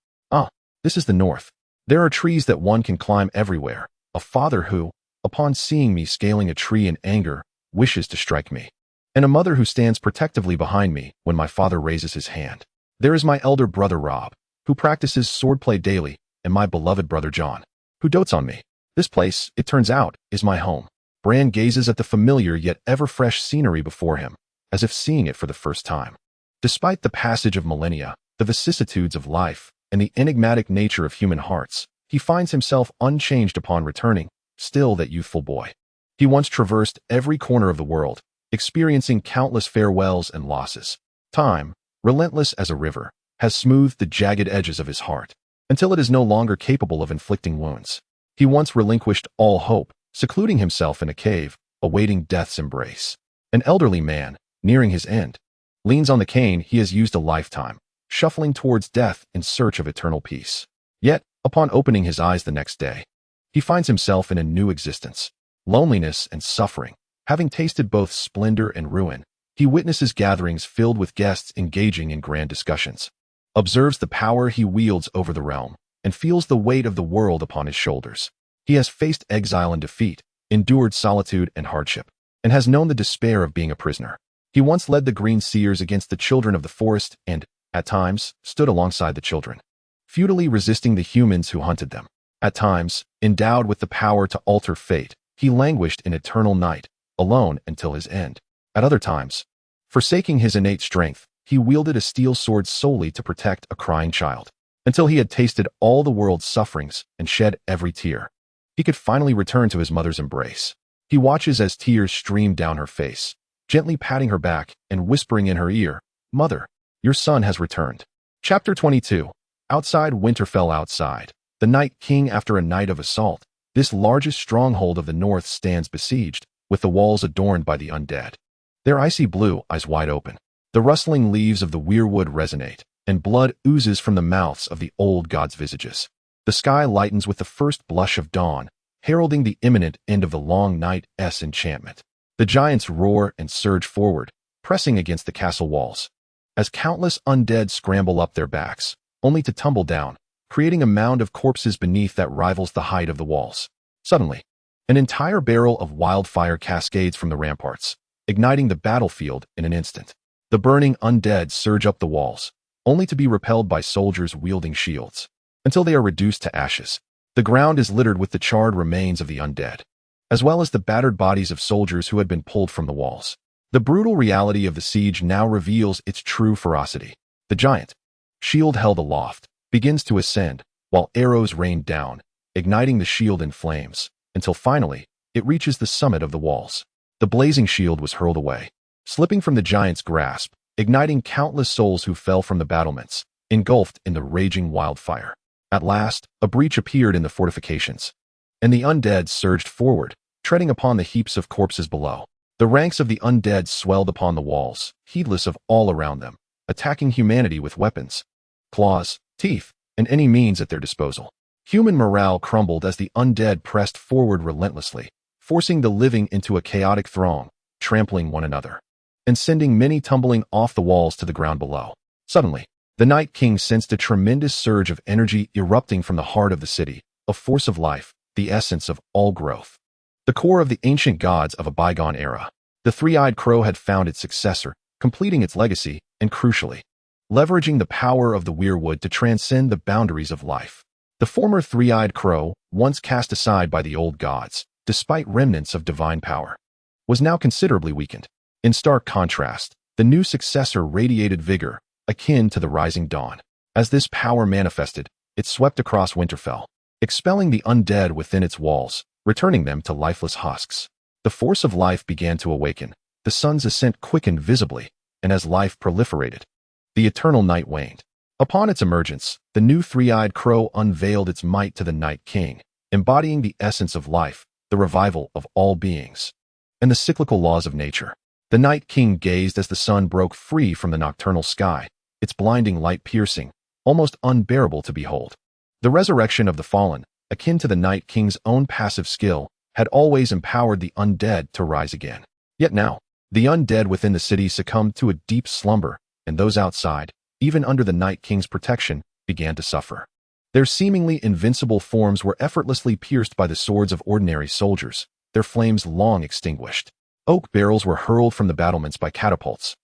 [SPEAKER 1] This is the north. There are trees that one can climb everywhere. A father who, upon seeing me scaling a tree in anger, wishes to strike me. And a mother who stands protectively behind me when my father raises his hand. There is my elder brother Rob, who practices swordplay daily, and my beloved brother Jon, who dotes on me. This place, it turns out, is my home. Bran gazes at the familiar yet ever-fresh scenery before him, as if seeing it for the first time. Despite the passage of millennia, the vicissitudes of life, and the enigmatic nature of human hearts, he finds himself unchanged upon returning, still that youthful boy. He once traversed every corner of the world, experiencing countless farewells and losses. Time, relentless as a river, has smoothed the jagged edges of his heart, until it is no longer capable of inflicting wounds. He once relinquished all hope, secluding himself in a cave, awaiting death's embrace. An elderly man, nearing his end, leans on the cane he has used a lifetime, shuffling towards death in search of eternal peace. Yet, upon opening his eyes the next day, he finds himself in a new existence. Loneliness and suffering. Having tasted both splendor and ruin, he witnesses gatherings filled with guests engaging in grand discussions, observes the power he wields over the realm, and feels the weight of the world upon his shoulders. He has faced exile and defeat, endured solitude and hardship, and has known the despair of being a prisoner. He once led the Green Seers against the children of the forest and, at times, stood alongside the children, futilely resisting the humans who hunted them. At times, endowed with the power to alter fate, he languished in eternal night, alone until his end. At other times, forsaking his innate strength, he wielded a steel sword solely to protect a crying child, until he had tasted all the world's sufferings and shed every tear. He could finally return to his mother's embrace. He watches as tears stream down her face, gently patting her back and whispering in her ear, "Mother, your son has returned." Chapter 22. Outside Winterfell. Outside, the Night King. After a night of assault, this largest stronghold of the north stands besieged, with the walls adorned by the undead. Their icy blue eyes wide open. The rustling leaves of the weirwood resonate, and blood oozes from the mouths of the old gods' visages. The sky lightens with the first blush of dawn, heralding the imminent end of the long night's enchantment. The giants roar and surge forward, pressing against the castle walls, as countless undead scramble up their backs, only to tumble down, creating a mound of corpses beneath that rivals the height of the walls. Suddenly, an entire barrel of wildfire cascades from the ramparts, igniting the battlefield in an instant. The burning undead surge up the walls, only to be repelled by soldiers wielding shields, until they are reduced to ashes. The ground is littered with the charred remains of the undead, as well as the battered bodies of soldiers who had been pulled from the walls. The brutal reality of the siege now reveals its true ferocity. The giant, shield held aloft, begins to ascend, while arrows rain down, igniting the shield in flames, until finally, it reaches the summit of the walls. The blazing shield was hurled away, slipping from the giant's grasp, igniting countless souls who fell from the battlements, engulfed in the raging wildfire. At last, a breach appeared in the fortifications, and the undead surged forward, treading upon the heaps of corpses below. The ranks of the undead swelled upon the walls, heedless of all around them, attacking humanity with weapons, claws, teeth, and any means at their disposal. Human morale crumbled as the undead pressed forward relentlessly, forcing the living into a chaotic throng, trampling one another, and sending many tumbling off the walls to the ground below. Suddenly, the Night King sensed a tremendous surge of energy erupting from the heart of the city, a force of life, the essence of all growth. The core of the ancient gods of a bygone era. The three-eyed crow had found its successor, completing its legacy, and crucially, leveraging the power of the weirwood to transcend the boundaries of life. The former three-eyed crow, once cast aside by the old gods, despite remnants of divine power, was now considerably weakened. In stark contrast, the new successor radiated vigor, akin to the rising dawn. As this power manifested, it swept across Winterfell, expelling the undead within its walls, returning them to lifeless husks. The force of life began to awaken. The sun's ascent quickened visibly, and as life proliferated, the eternal night waned. Upon its emergence, the new three-eyed crow unveiled its might to the Night King, embodying the essence of life, the revival of all beings, and the cyclical laws of nature. The Night King gazed as the sun broke free from the nocturnal sky, its blinding light piercing, almost unbearable to behold. The resurrection of the fallen, akin to the Night King's own passive skill, had always empowered the undead to rise again. Yet now, the undead within the city succumbed to a deep slumber, and those outside, even under the Night King's protection, began to suffer. Their seemingly invincible forms were effortlessly pierced by the swords of ordinary soldiers, their flames long extinguished. Oak barrels were hurled from the battlements by catapults,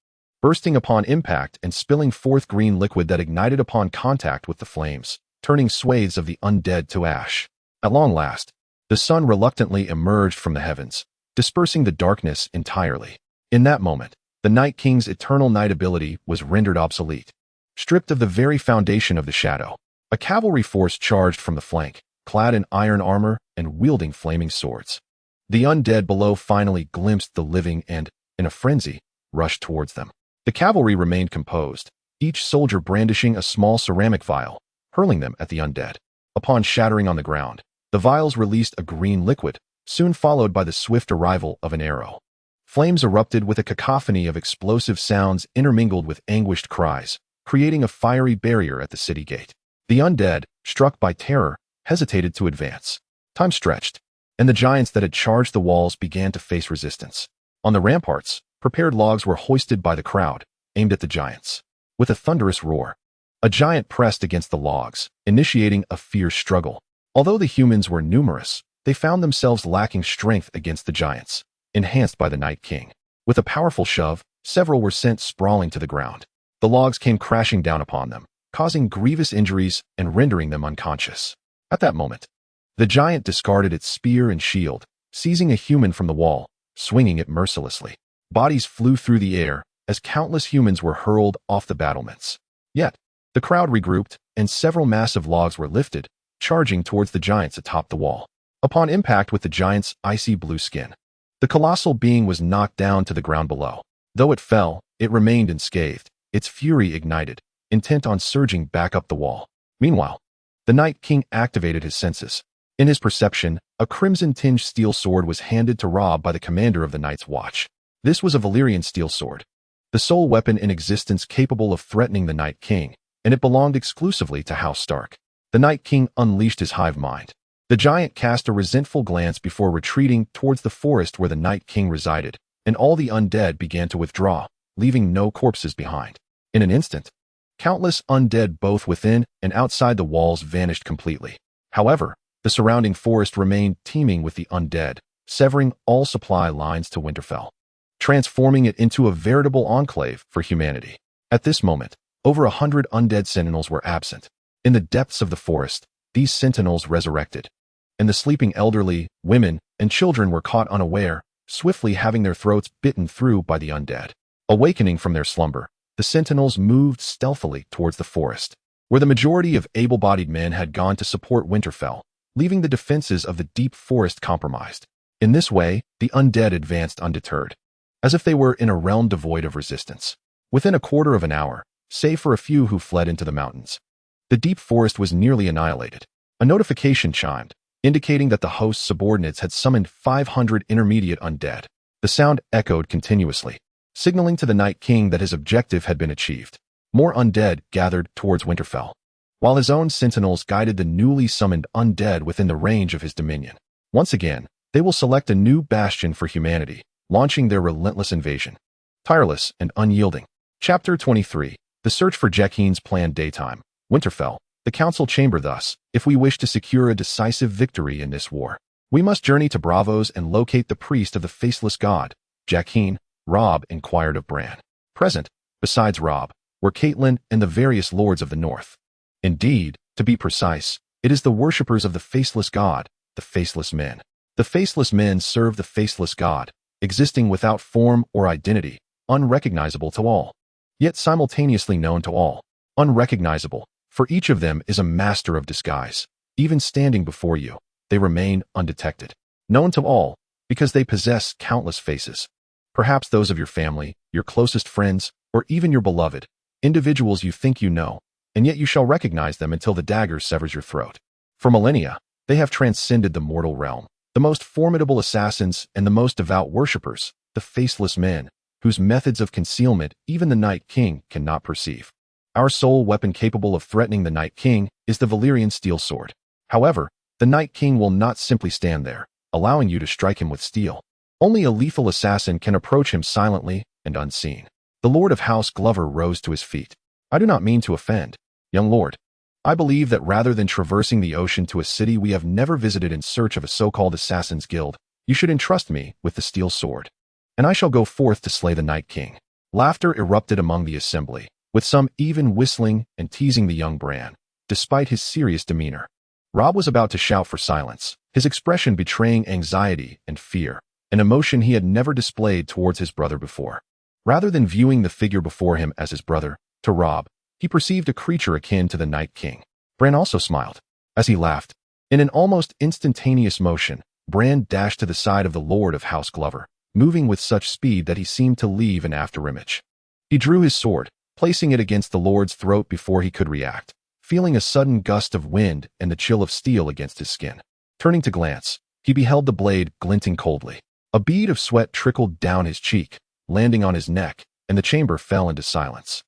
[SPEAKER 1] bursting upon impact and spilling forth green liquid that ignited upon contact with the flames, turning swathes of the undead to ash. At long last, the sun reluctantly emerged from the heavens, dispersing the darkness entirely. In that moment, the Night King's eternal night ability was rendered obsolete. Stripped of the very foundation of the shadow, a cavalry force charged from the flank, clad in iron armor and wielding flaming swords. The undead below finally glimpsed the living and, in a frenzy, rushed towards them. The cavalry remained composed, each soldier brandishing a small ceramic vial, hurling them at the undead. Upon shattering on the ground, the vials released a green liquid, soon followed by the swift arrival of an arrow. Flames erupted with a cacophony of explosive sounds intermingled with anguished cries, creating a fiery barrier at the city gate. The undead, struck by terror, hesitated to advance. Time stretched, and the giants that had charged the walls began to face resistance. On the ramparts, prepared logs were hoisted by the crowd, aimed at the giants. With a thunderous roar, a giant pressed against the logs, initiating a fierce struggle. Although the humans were numerous, they found themselves lacking strength against the giants, enhanced by the Night King. With a powerful shove, several were sent sprawling to the ground. The logs came crashing down upon them, causing grievous injuries and rendering them unconscious. At that moment, the giant discarded its spear and shield, seizing a human from the wall, swinging it mercilessly. Bodies flew through the air as countless humans were hurled off the battlements. Yet, the crowd regrouped, and several massive logs were lifted, charging towards the giants atop the wall. Upon impact with the giant's icy blue skin, the colossal being was knocked down to the ground below. Though it fell, it remained unscathed, its fury ignited, intent on surging back up the wall. Meanwhile, the Night King activated his senses. In his perception, a crimson-tinged steel sword was handed to Robb by the commander of the Night's Watch. This was a Valyrian steel sword, the sole weapon in existence capable of threatening the Night King, and it belonged exclusively to House Stark. The Night King unleashed his hive mind. The giant cast a resentful glance before retreating towards the forest where the Night King resided, and all the undead began to withdraw, leaving no corpses behind. In an instant, countless undead both within and outside the walls vanished completely. However, the surrounding forest remained teeming with the undead, severing all supply lines to Winterfell, transforming it into a veritable enclave for humanity. At this moment, over 100 undead sentinels were absent. In the depths of the forest, these sentinels resurrected, and the sleeping elderly, women, and children were caught unaware, swiftly having their throats bitten through by the undead. Awakening from their slumber, the sentinels moved stealthily towards the forest, where the majority of able-bodied men had gone to support Winterfell, leaving the defenses of the deep forest compromised. In this way, the undead advanced undeterred, as if they were in a realm devoid of resistance. Within a quarter of an hour, save for a few who fled into the mountains, the deep forest was nearly annihilated. A notification chimed, indicating that the host's subordinates had summoned 500 intermediate undead. The sound echoed continuously, signaling to the Night King that his objective had been achieved. More undead gathered towards Winterfell, while his own sentinels guided the newly summoned undead within the range of his dominion. Once again, they will select a new bastion for humanity, launching their relentless invasion. Tireless and unyielding. Chapter 23. The search for Jaqen's planned daytime. Winterfell, the council chamber. Thus, if we wish to secure a decisive victory in this war, we must journey to Braavos and locate the priest of the faceless god, Jaqen. Robb inquired of Bran. Present, besides Robb, were Caitlyn and the various lords of the north. Indeed, to be precise, it is the worshippers of the faceless god, the faceless men. The faceless men serve the faceless god, existing without form or identity, unrecognizable to all, yet simultaneously known to all. Unrecognizable, for each of them is a master of disguise. Even standing before you, they remain undetected. Known to all, because they possess countless faces. Perhaps those of your family, your closest friends, or even your beloved, individuals you think you know, and yet you shall recognize them until the dagger severs your throat. For millennia, they have transcended the mortal realm, the most formidable assassins and the most devout worshippers, the faceless men, whose methods of concealment even the Night King cannot perceive. Our sole weapon capable of threatening the Night King is the Valyrian steel sword. However, the Night King will not simply stand there, allowing you to strike him with steel. Only a lethal assassin can approach him silently and unseen. The Lord of House Glover rose to his feet. I do not mean to offend, young lord. I believe that rather than traversing the ocean to a city we have never visited in search of a so-called assassin's guild, you should entrust me with the steel sword. And I shall go forth to slay the Night King. Laughter erupted among the assembly, with some even whistling and teasing the young Bran, despite his serious demeanor. Robb was about to shout for silence, his expression betraying anxiety and fear, an emotion he had never displayed towards his brother before. Rather than viewing the figure before him as his brother, to Robb, he perceived a creature akin to the Night King. Bran also smiled. As he laughed, in an almost instantaneous motion, Bran dashed to the side of the Lord of House Glover, moving with such speed that he seemed to leave an afterimage. He drew his sword, placing it against the Lord's throat before he could react, feeling a sudden gust of wind and the chill of steel against his skin. Turning to glance, he beheld the blade glinting coldly. A bead of sweat trickled down his cheek, landing on his neck, and the chamber fell into silence.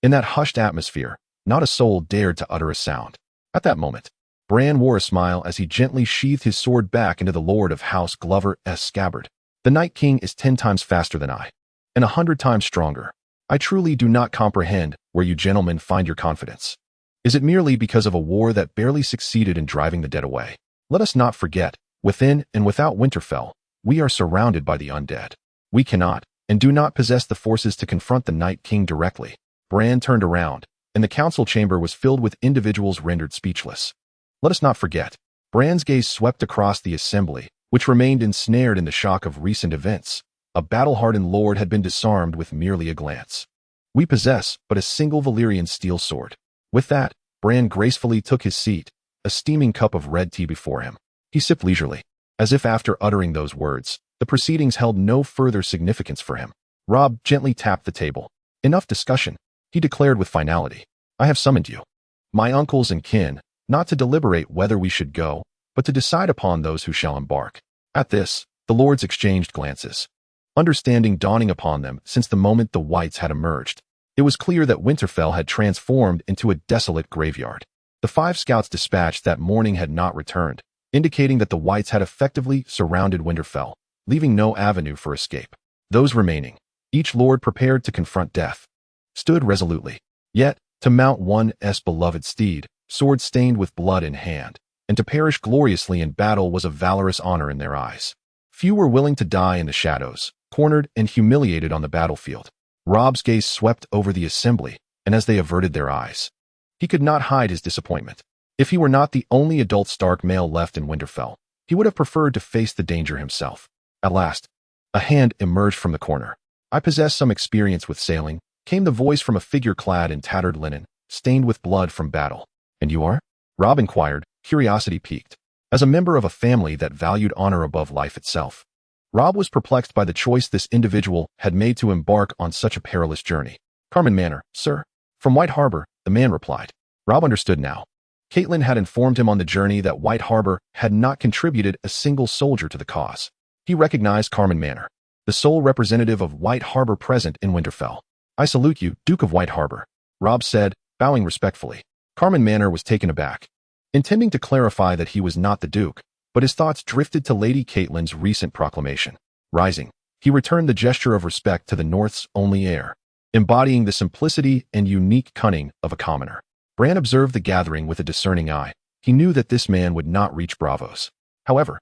[SPEAKER 1] In that hushed atmosphere, not a soul dared to utter a sound. At that moment, Bran wore a smile as he gently sheathed his sword back into the Lord of House Glover's scabbard. The Night King is 10 times faster than I, and 100 times stronger. I truly do not comprehend where you gentlemen find your confidence. Is it merely because of a war that barely succeeded in driving the dead away? Let us not forget, within and without Winterfell, we are surrounded by the undead. We cannot, and do not possess the forces to confront the Night King directly. Bran turned around, and the council chamber was filled with individuals rendered speechless. Let us not forget. Bran's gaze swept across the assembly, which remained ensnared in the shock of recent events. A battle-hardened lord had been disarmed with merely a glance. We possess but a single Valyrian steel sword. With that, Bran gracefully took his seat, a steaming cup of red tea before him. He sipped leisurely, as if after uttering those words, the proceedings held no further significance for him. Robb gently tapped the table. Enough discussion, he declared with finality. I have summoned you, my uncles and kin, not to deliberate whether we should go, but to decide upon those who shall embark. At this, the lords exchanged glances. Understanding dawning upon them since the moment the Whites had emerged, it was clear that Winterfell had transformed into a desolate graveyard. The 5 scouts dispatched that morning had not returned, indicating that the Whites had effectively surrounded Winterfell, leaving no avenue for escape. Those remaining, each lord prepared to confront death, stood resolutely. Yet, to mount one's beloved steed, sword stained with blood in hand, and to perish gloriously in battle was a valorous honor in their eyes. Few were willing to die in the shadows, cornered and humiliated on the battlefield. Robb's gaze swept over the assembly, and as they averted their eyes, he could not hide his disappointment. If he were not the only adult Stark male left in Winterfell, he would have preferred to face the danger himself. At last, a hand emerged from the corner. I possess some experience with sailing, came the voice from a figure clad in tattered linen, stained with blood from battle. And you are? Robb inquired, curiosity piqued. As a member of a family that valued honor above life itself, Robb was perplexed by the choice this individual had made to embark on such a perilous journey. Carmen Manor, sir. From White Harbor, the man replied. Robb understood now. Caitlyn had informed him on the journey that White Harbor had not contributed a single soldier to the cause. He recognized Carmen Manor, the sole representative of White Harbor present in Winterfell. I salute you, Duke of White Harbor, Robb said, bowing respectfully. Carmen Manor was taken aback, intending to clarify that he was not the Duke, but his thoughts drifted to Lady Caitlyn's recent proclamation. Rising, he returned the gesture of respect to the North's only heir, embodying the simplicity and unique cunning of a commoner. Bran observed the gathering with a discerning eye. He knew that this man would not reach Braavos. However,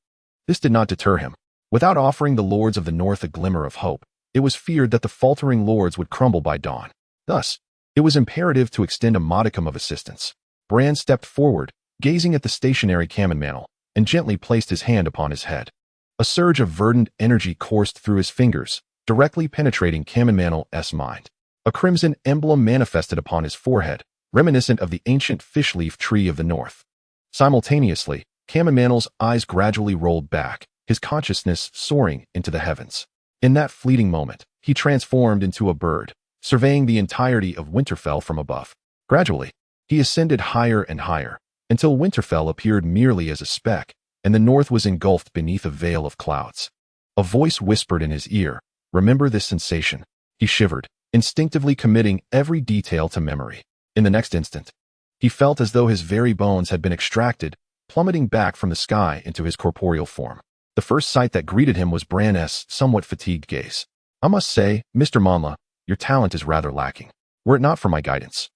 [SPEAKER 1] this did not deter him. Without offering the lords of the North a glimmer of hope, it was feared that the faltering lords would crumble by dawn. Thus, it was imperative to extend a modicum of assistance. Bran stepped forward, gazing at the stationary Carmen Manor, and gently placed his hand upon his head. A surge of verdant energy coursed through his fingers, directly penetrating Carmen Manor's mind. A crimson emblem manifested upon his forehead, reminiscent of the ancient fishleaf tree of the North. Simultaneously, Carmen Manor's eyes gradually rolled back, his consciousness soaring into the heavens. In that fleeting moment, he transformed into a bird, surveying the entirety of Winterfell from above. Gradually, he ascended higher and higher, until Winterfell appeared merely as a speck, and the north was engulfed beneath a veil of clouds. A voice whispered in his ear, "Remember this sensation." He shivered, instinctively committing every detail to memory. In the next instant, he felt as though his very bones had been extracted, plummeting back from the sky into his corporeal form. The first sight that greeted him was Bran's somewhat fatigued gaze. "I must say, Mr. Monla, your talent is rather lacking. Were it not for my guidance,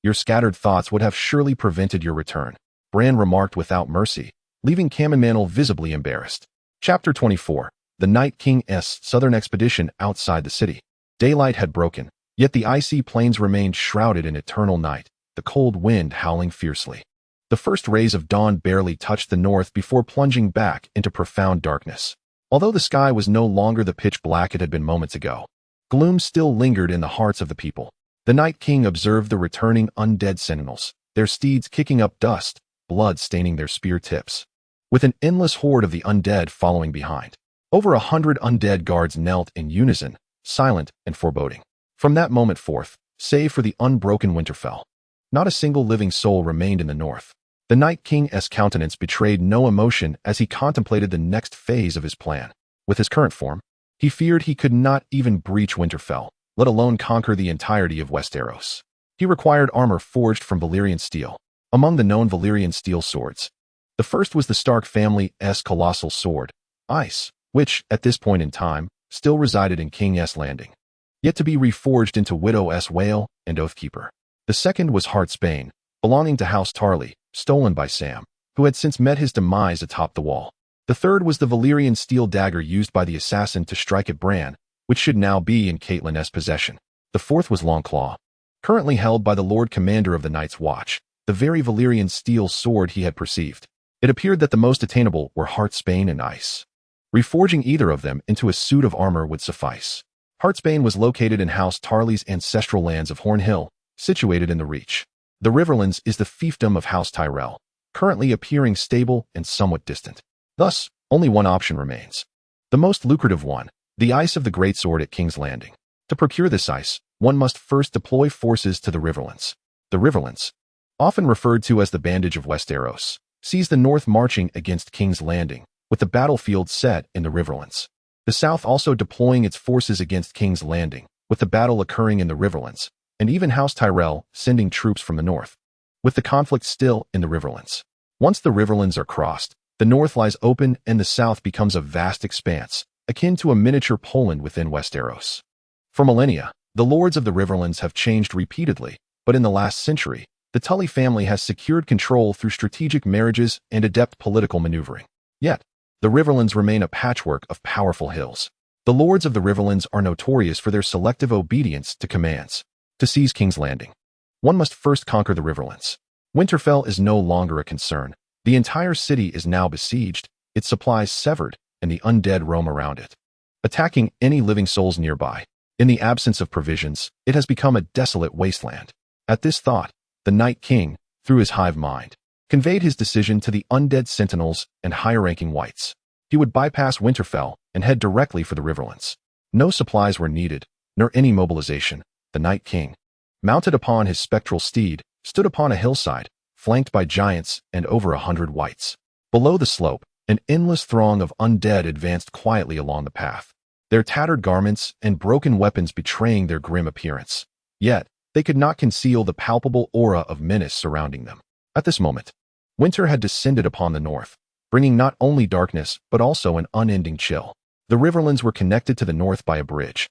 [SPEAKER 1] your scattered thoughts would have surely prevented your return," Bran remarked without mercy, leaving Caminmantle visibly embarrassed. Chapter 24. The Night King's southern expedition outside the city. Daylight had broken, yet the icy plains remained shrouded in eternal night, the cold wind howling fiercely. The first rays of dawn barely touched the north before plunging back into profound darkness. Although the sky was no longer the pitch black it had been moments ago, gloom still lingered in the hearts of the people. The Night King observed the returning undead sentinels, their steeds kicking up dust, blood staining their spear tips, with an endless horde of the undead following behind. Over 100 undead guards knelt in unison, silent and foreboding. From that moment forth, save for the unbroken Winterfell, not a single living soul remained in the north. The Night King's countenance betrayed no emotion as he contemplated the next phase of his plan. With his current form, he feared he could not even breach Winterfell, let alone conquer the entirety of Westeros. He required armor forged from Valyrian steel. Among the known Valyrian steel swords, the first was the Stark family's colossal sword, Ice, which, at this point in time, still resided in King's Landing, yet to be reforged into Widow's Wail and Oathkeeper. The second was Heartsbane, belonging to House Tarly, stolen by Sam, who had since met his demise atop the wall. The third was the Valyrian steel dagger used by the assassin to strike at Bran, which should now be in Caitlyn's possession. The fourth was Longclaw, currently held by the Lord Commander of the Night's Watch, the very Valyrian steel sword he had perceived. It appeared that the most attainable were Heartsbane and Ice. Reforging either of them into a suit of armor would suffice. Heartsbane was located in House Tarly's ancestral lands of Horn Hill, situated in the Reach. The Riverlands is the fiefdom of House Tyrell, currently appearing stable and somewhat distant. Thus, only one option remains. The most lucrative one, the Ice of the Greatsword at King's Landing. To procure this ice, one must first deploy forces to the Riverlands. The Riverlands, often referred to as the Bandage of Westeros, sees the north marching against King's Landing, with the battlefield set in the Riverlands. The south also deploying its forces against King's Landing, with the battle occurring in the Riverlands, and even House Tyrell sending troops from the north, with the conflict still in the Riverlands. Once the Riverlands are crossed, the north lies open and the south becomes a vast expanse, akin to a miniature Poland within Westeros. For millennia, the lords of the Riverlands have changed repeatedly, but in the last century, the Tully family has secured control through strategic marriages and adept political maneuvering. Yet, the Riverlands remain a patchwork of powerful hills. The lords of the Riverlands are notorious for their selective obedience to commands. To seize King's Landing, one must first conquer the Riverlands. Winterfell is no longer a concern. The entire city is now besieged, its supplies severed, and the undead roam around it, attacking any living souls nearby. In the absence of provisions, it has become a desolate wasteland. At this thought, the Night King, through his hive mind, conveyed his decision to the undead sentinels and higher-ranking whites. He would bypass Winterfell and head directly for the Riverlands. No supplies were needed, nor any mobilization. The Night King, mounted upon his spectral steed, stood upon a hillside, flanked by giants and over 100 whites. Below the slope, an endless throng of undead advanced quietly along the path, their tattered garments and broken weapons betraying their grim appearance. Yet, they could not conceal the palpable aura of menace surrounding them. At this moment, winter had descended upon the north, bringing not only darkness but also an unending chill. The Riverlands were connected to the north by a bridge,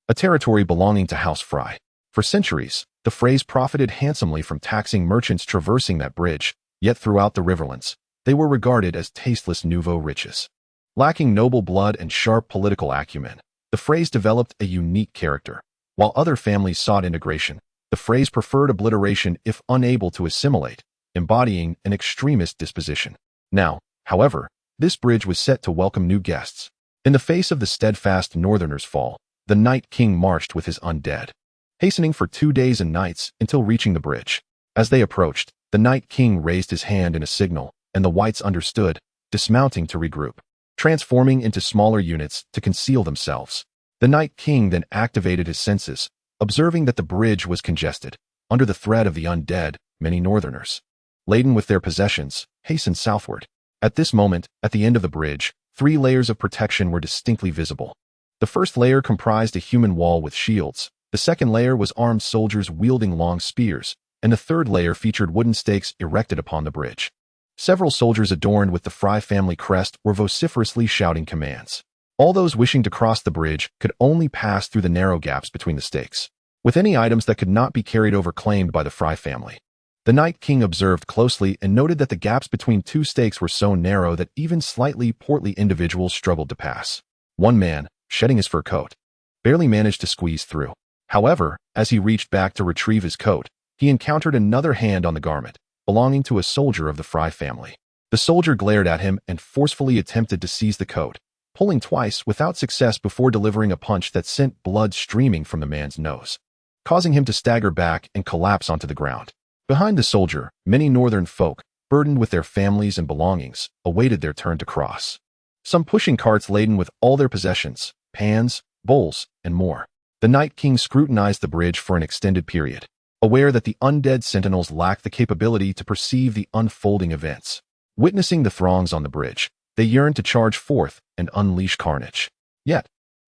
[SPEAKER 1] a territory belonging to House Frey. For centuries, the Freys profited handsomely from taxing merchants traversing that bridge, yet throughout the Riverlands, they were regarded as tasteless nouveau riches. Lacking noble blood and sharp political acumen, the Freys developed a unique character. While other families sought integration, the Freys preferred obliteration if unable to assimilate, embodying an extremist disposition. Now, however, this bridge was set to welcome new guests. In the face of the steadfast Northerners' fall, the Night King marched with his undead, hastening for 2 days and nights until reaching the bridge. As they approached, the Night King raised his hand in a signal, and the whites understood, dismounting to regroup, transforming into smaller units to conceal themselves. The Night King then activated his senses, Observing that the bridge was congested, under the threat of the undead, many northerners, laden with their possessions, hastened southward. At this moment, at the end of the bridge, 3 layers of protection were distinctly visible. The first layer comprised a human wall with shields, the second layer was armed soldiers wielding long spears, and the third layer featured wooden stakes erected upon the bridge. Several soldiers adorned with the Frye family crest were vociferously shouting commands. All those wishing to cross the bridge could only pass through the narrow gaps between the stakes, with any items that could not be carried over claimed by the Frye family. The Night King observed closely and noted that the gaps between 2 stakes were so narrow that even slightly portly individuals struggled to pass. One man, shedding his fur coat, barely managed to squeeze through. However, as he reached back to retrieve his coat, he encountered another hand on the garment, belonging to a soldier of the Frye family. The soldier glared at him and forcefully attempted to seize the coat, pulling twice without success before delivering a punch that sent blood streaming from the man's nose, causing him to stagger back and collapse onto the ground. Behind the soldier, many northern folk, burdened with their families and belongings, awaited their turn to cross. Some pushing carts laden with all their possessions, pans, bowls, and more. The Night King scrutinized the bridge for an extended period, aware that the undead sentinels lacked the capability to perceive the unfolding events. Witnessing the throngs on the bridge, they yearned to charge forth and unleash carnage. Yet,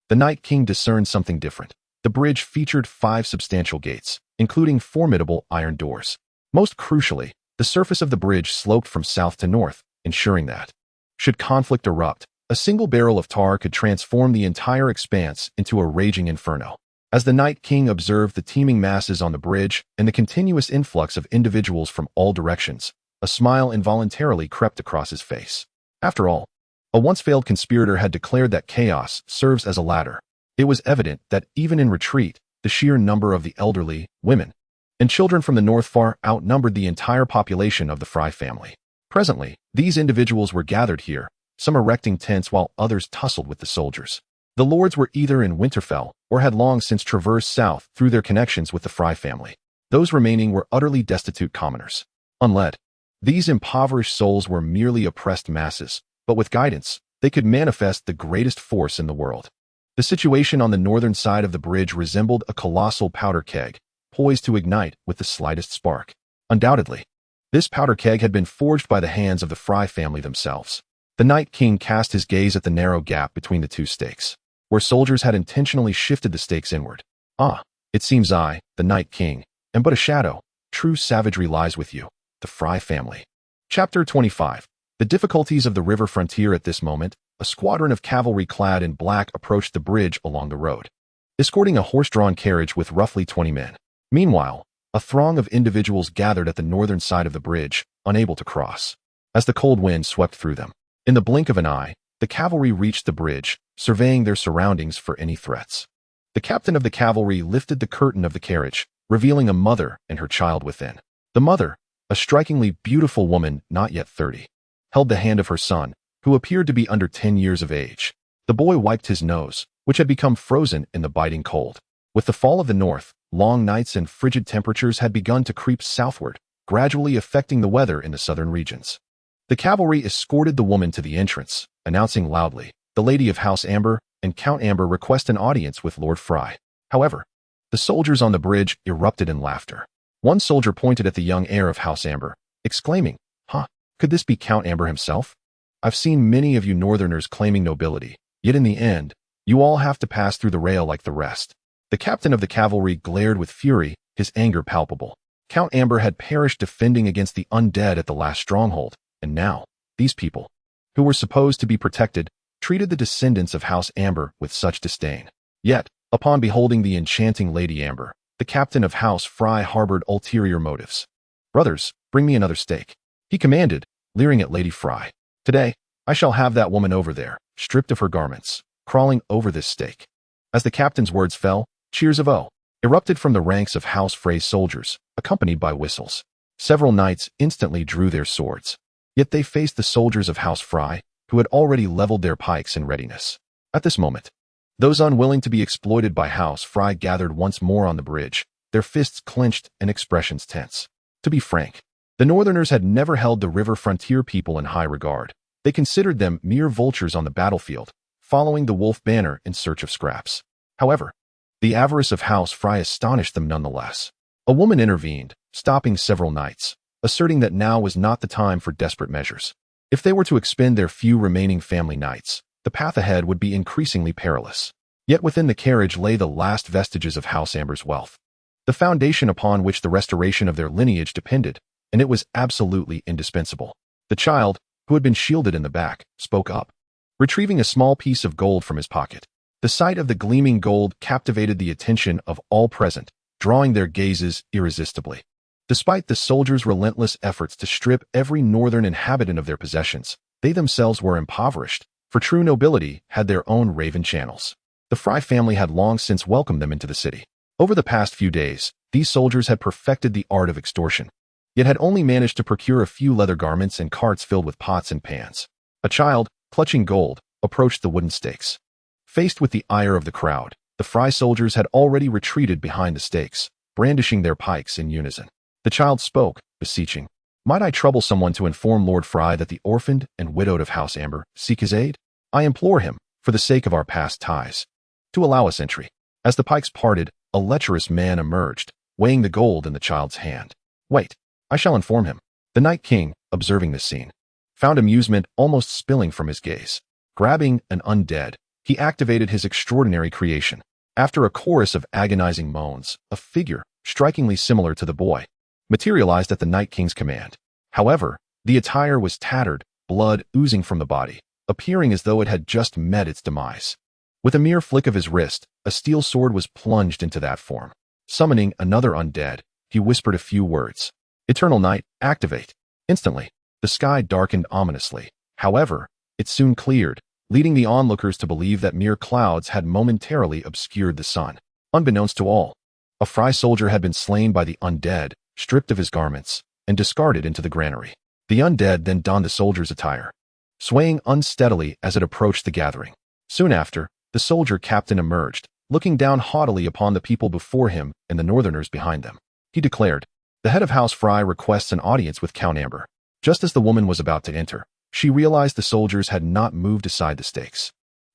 [SPEAKER 1] the Night King discerned something different. The bridge featured 5 substantial gates, including formidable iron doors. Most crucially, the surface of the bridge sloped from south to north, ensuring that, should conflict erupt, a single barrel of tar could transform the entire expanse into a raging inferno. As the Night King observed the teeming masses on the bridge and the continuous influx of individuals from all directions, a smile involuntarily crept across his face. After all, a once-failed conspirator had declared that chaos serves as a ladder. It was evident that even in retreat, the sheer number of the elderly, women, and children from the north far outnumbered the entire population of the Frye family. Presently, these individuals were gathered here, some erecting tents while others tussled with the soldiers. The lords were either in Winterfell or had long since traversed south through their connections with the Frye family. Those remaining were utterly destitute commoners. Unled, these impoverished souls were merely oppressed masses, but with guidance, they could manifest the greatest force in the world. The situation on the northern side of the bridge resembled a colossal powder keg, poised to ignite with the slightest spark. Undoubtedly, this powder keg had been forged by the hands of the Frye family themselves. The Night King cast his gaze at the narrow gap between the 2 stakes, where soldiers had intentionally shifted the stakes inward. Ah, it seems I, the Night King, am but a shadow. True savagery lies with you, the Frye family. Chapter 25. The difficulties of the river frontier. At this moment, a squadron of cavalry clad in black approached the bridge along the road, escorting a horse-drawn carriage with roughly 20 men. Meanwhile, a throng of individuals gathered at the northern side of the bridge, unable to cross, as the cold wind swept through them. In the blink of an eye, the cavalry reached the bridge, surveying their surroundings for any threats. The captain of the cavalry lifted the curtain of the carriage, revealing a mother and her child within. The mother, a strikingly beautiful woman not yet 30, held the hand of her son, who appeared to be under 10 years of age. The boy wiped his nose, which had become frozen in the biting cold. With the fall of the north, long nights and frigid temperatures had begun to creep southward, gradually affecting the weather in the southern regions. The cavalry escorted the woman to the entrance, announcing loudly, "The Lady of House Amber and Count Amber request an audience with Lord Frye." However, the soldiers on the bridge erupted in laughter. One soldier pointed at the young heir of House Amber, exclaiming, Could this be Count Amber himself? I've seen many of you northerners claiming nobility, yet in the end, you all have to pass through the rail like the rest." The captain of the cavalry glared with fury, his anger palpable. Count Amber had perished defending against the undead at the last stronghold, and now, these people, who were supposed to be protected, treated the descendants of House Amber with such disdain. Yet, upon beholding the enchanting Lady Amber, the captain of House Frye harbored ulterior motives. "Brothers, bring me another steak," he commanded, leering at Lady Frye. "Today, I shall have that woman over there, stripped of her garments, crawling over this steak." As the captain's words fell, cheers of "Oh!" erupted from the ranks of House Frey's soldiers, accompanied by whistles. Several knights instantly drew their swords. Yet they faced the soldiers of House Frye, who had already leveled their pikes in readiness. At this moment, those unwilling to be exploited by House Frye gathered once more on the bridge, their fists clenched and expressions tense. To be frank, the northerners had never held the river frontier people in high regard. They considered them mere vultures on the battlefield, following the wolf banner in search of scraps. However, The avarice of House Fry astonished them nonetheless. A woman intervened, stopping several knights, asserting that now was not the time for desperate measures. If they were to expend their few remaining family knights, the path ahead would be increasingly perilous. Yet within the carriage lay the last vestiges of House Amber's wealth, the foundation upon which the restoration of their lineage depended, and it was absolutely indispensable. The child, who had been shielded in the back, spoke up, retrieving a small piece of gold from his pocket. The sight of the gleaming gold captivated the attention of all present, drawing their gazes irresistibly. Despite the soldiers' relentless efforts to strip every northern inhabitant of their possessions, they themselves were impoverished, for true nobility had their own raven channels. The Fry family had long since welcomed them into the city. Over the past few days, these soldiers had perfected the art of extortion, yet had only managed to procure a few leather garments and carts filled with pots and pans. A child, clutching gold, approached the wooden stakes. Faced with the ire of the crowd, the Fry soldiers had already retreated behind the stakes, brandishing their pikes in unison. The child spoke, beseeching, "Might I trouble someone to inform Lord Fry that the orphaned and widowed of House Amber seek his aid? I implore him, for the sake of our past ties, to allow us entry." As the pikes parted, a lecherous man emerged, weighing the gold in the child's hand. "Wait, I shall inform him." The Night King, observing this scene, found amusement almost spilling from his gaze. Grabbing an undead, he activated his extraordinary creation. After a chorus of agonizing moans, a figure, strikingly similar to the boy, materialized at the Night King's command. However, the attire was tattered, blood oozing from the body, appearing as though it had just met its demise. With a mere flick of his wrist, a steel sword was plunged into that form. Summoning another undead, he whispered a few words. "Eternal Night, activate." Instantly, the sky darkened ominously. However, it soon cleared, leading the onlookers to believe that mere clouds had momentarily obscured the sun. Unbeknownst to all, a Fry soldier had been slain by the undead, stripped of his garments, and discarded into the granary. The undead then donned the soldier's attire, swaying unsteadily as it approached the gathering. Soon after, the soldier captain emerged, looking down haughtily upon the people before him and the northerners behind them. He declared, "The head of House Fry requests an audience with Count Amber." Just as the woman was about to enter, she realized the soldiers had not moved aside the stakes.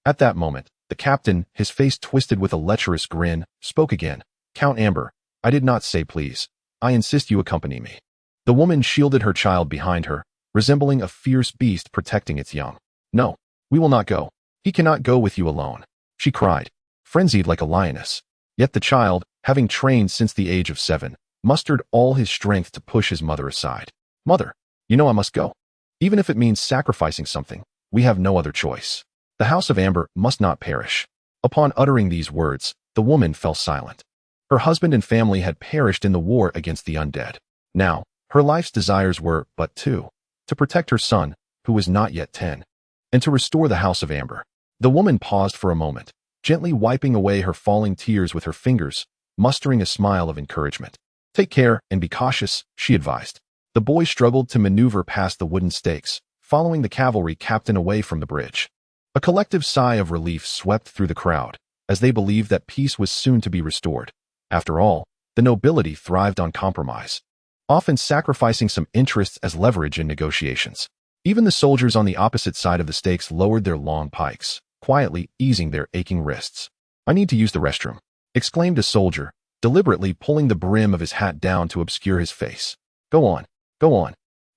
[SPEAKER 1] At that moment, the captain, his face twisted with a lecherous grin, spoke again. "Count Amber, I did not say please. I insist you accompany me." The woman shielded her child behind her, resembling a fierce beast protecting its young. "No, we will not go. He cannot go with you alone," she cried, frenzied like a lioness. Yet the child, having trained since the age of 7, mustered all his strength to push his mother aside. "Mother, you know I must go. Even if it means sacrificing something, we have no other choice. The House of Amber must not perish." Upon uttering these words, the woman fell silent. Her husband and family had perished in the war against the undead. Now, her life's desires were but two: to protect her son, who was not yet 10, and to restore the House of Amber. The woman paused for a moment, gently wiping away her falling tears with her fingers, mustering a smile of encouragement. "Take care and be cautious," she advised. The boy struggled to maneuver past the wooden stakes, following the cavalry captain away from the bridge. A collective sigh of relief swept through the crowd, as they believed that peace was soon to be restored. After all, the nobility thrived on compromise, often sacrificing some interests as leverage in negotiations. Even the soldiers on the opposite side of the stakes lowered their long pikes, quietly easing their aching wrists. "I need to use the restroom," exclaimed a soldier, deliberately pulling the brim of his hat down to obscure his face. Go on.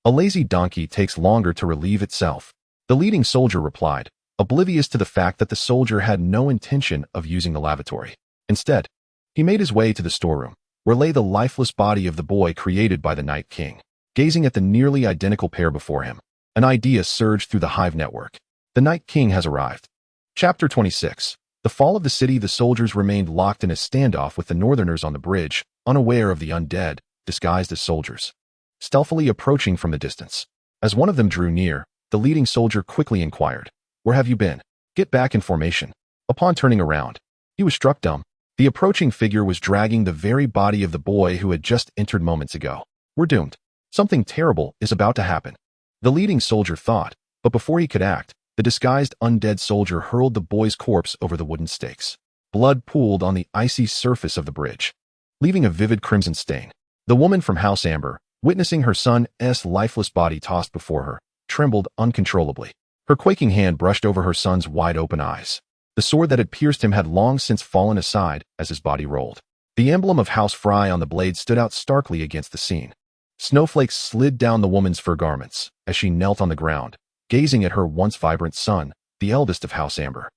[SPEAKER 1] A lazy donkey takes longer to relieve itself," the leading soldier replied, oblivious to the fact that the soldier had no intention of using the lavatory. Instead, he made his way to the storeroom, where lay the lifeless body of the boy created by the Night King. Gazing at the nearly identical pair before him, an idea surged through the hive network. The Night King has arrived. Chapter 26. The fall of the city. The soldiers remained locked in a standoff with the northerners on the bridge, unaware of the undead, disguised as soldiers, stealthily approaching from the distance. As one of them drew near, the leading soldier quickly inquired, "Where have you been?" "Get back in formation." Upon turning around, he was struck dumb. The approaching figure was dragging the very body of the boy who had just entered moments ago. "We're doomed. Something terrible is about to happen," the leading soldier thought, but before he could act, the disguised undead soldier hurled the boy's corpse over the wooden stakes. Blood pooled on the icy surface of the bridge, leaving a vivid crimson stain. The woman from House Amber, witnessing her son's lifeless body tossed before her, trembled uncontrollably. Her quaking hand brushed over her son's wide-open eyes. The sword that had pierced him had long since fallen aside as his body rolled. The emblem of House Fry on the blade stood out starkly against the scene. Snowflakes slid down the woman's fur garments as she knelt on the ground, gazing at her once vibrant son, the eldest of House Amber,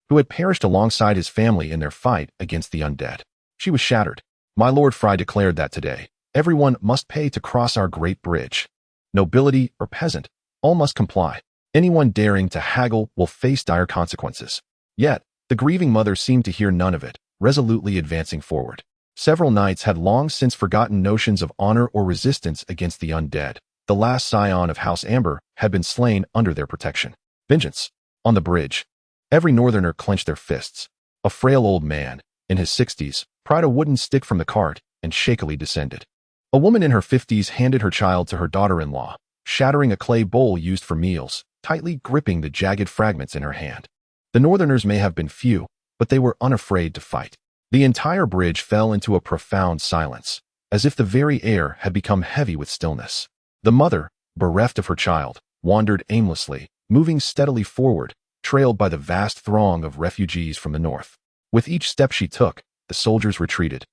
[SPEAKER 1] who had perished alongside his family in their fight against the undead. She was shattered. My Lord Fry declared that today, everyone must pay to cross our great bridge. Nobility or peasant, all must comply. Anyone daring to haggle will face dire consequences. Yet, the grieving mother seemed to hear none of it, resolutely advancing forward. Several knights had long since forgotten notions of honor or resistance against the undead. The last scion of House Amber had been slain under their protection. Vengeance. On the bridge, every northerner clenched their fists. A frail old man, in his 60s, pried a wooden stick from the cart and shakily descended. A woman in her 50s handed her child to her daughter-in-law, shattering a clay bowl used for meals, tightly gripping the jagged fragments in her hand. The northerners may have been few, but they were unafraid to fight. The entire bridge fell into a profound silence, as if the very air had become heavy with stillness. The mother, bereft of her child, wandered aimlessly, moving steadily forward, trailed by the vast throng of refugees from the north. With each step she took, the soldiers retreated,